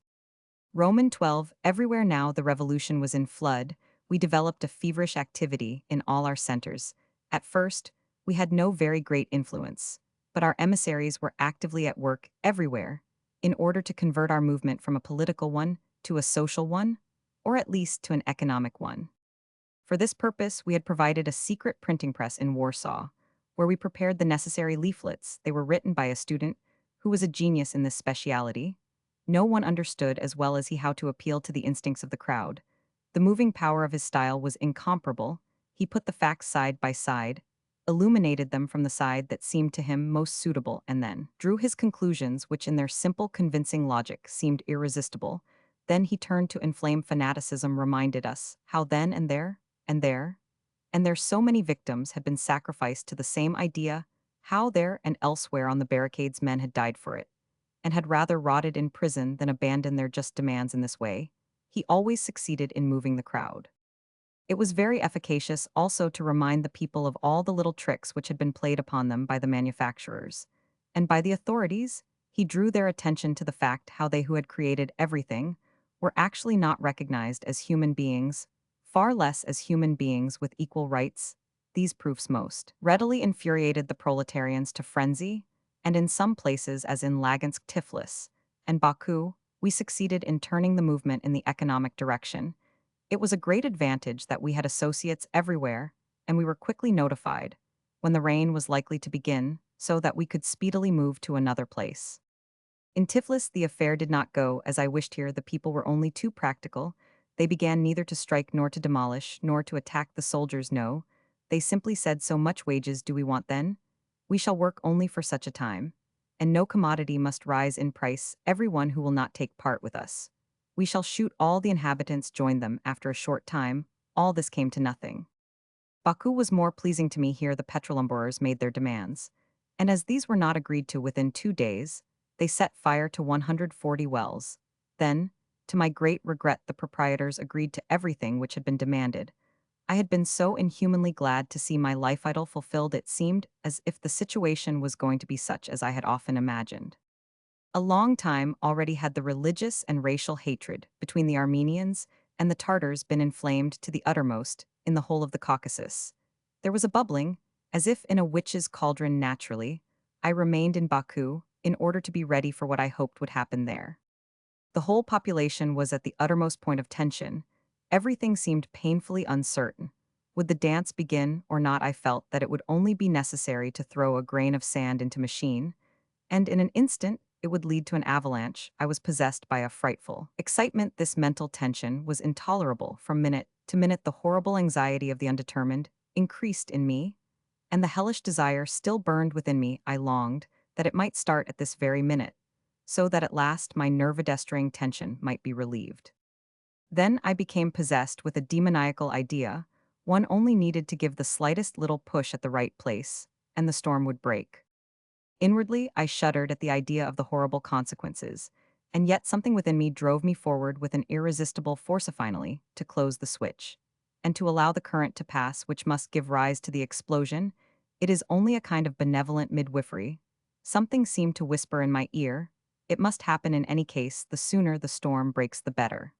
Roman 12. Everywhere now the revolution was in flood. We developed a feverish activity in all our centers. At first, we had no very great influence, but our emissaries were actively at work everywhere in order to convert our movement from a political one to a social one, or at least to an economic one. For this purpose, we had provided a secret printing press in Warsaw, where we prepared the necessary leaflets. They were written by a student who was a genius in this speciality. No one understood as well as he how to appeal to the instincts of the crowd. The moving power of his style was incomparable. He put the facts side by side, illuminated them from the side that seemed to him most suitable, and then drew his conclusions, which in their simple, convincing logic seemed irresistible. Then he turned to inflamed fanaticism, reminded us how then and there, and there so many victims had been sacrificed to the same idea, how there and elsewhere on the barricades men had died for it, and had rather rotted in prison than abandon their just demands in this way. He always succeeded in moving the crowd. It was very efficacious also to remind the people of all the little tricks which had been played upon them by the manufacturers, and by the authorities. He drew their attention to the fact how they who had created everything were actually not recognized as human beings, far less as human beings with equal rights. These proofs most readily infuriated the proletarians to frenzy, and in some places, as in Lagansk, Tiflis, and Baku, we succeeded in turning the movement in the economic direction. It was a great advantage that we had associates everywhere, and we were quickly notified when the rain was likely to begin, so that we could speedily move to another place. In Tiflis, the affair did not go as I wished. Here, the people were only too practical. They began neither to strike nor to demolish, nor to attack the soldiers. No, they simply said, so much wages do we want then? We shall work only for such a time, and no commodity must rise in price. Everyone who will not take part with us, we shall shoot. All the inhabitants joined them. After a short time, all this came to nothing. Baku was more pleasing to me. Here the petrolumberers made their demands, and as these were not agreed to within 2 days, they set fire to 140 wells. Then, to my great regret, the proprietors agreed to everything which had been demanded. I had been so inhumanly glad to see my life idol fulfilled. It seemed as if the situation was going to be such as I had often imagined. A long time already had the religious and racial hatred between the Armenians and the Tartars been inflamed to the uttermost in the whole of the Caucasus. There was a bubbling, as if in a witch's cauldron. Naturally, I remained in Baku in order to be ready for what I hoped would happen there. The whole population was at the uttermost point of tension. Everything seemed painfully uncertain. Would the dance begin or not? I felt that it would only be necessary to throw a grain of sand into machine, and in an instant it would lead to an avalanche, I was possessed by a frightful excitement. This mental tension was intolerable. From minute to minute, the horrible anxiety of the undetermined increased in me, and the hellish desire still burned within me. I longed that it might start at this very minute, so that at last my nerve-destroying tension might be relieved. Then I became possessed with a demoniacal idea. One only needed to give the slightest little push at the right place, and the storm would break. Inwardly, I shuddered at the idea of the horrible consequences, and yet something within me drove me forward with an irresistible force finally to close the switch, and to allow the current to pass which must give rise to the explosion. It is only a kind of benevolent midwifery. Something seemed to whisper in my ear, it must happen in any case, the sooner the storm breaks the better.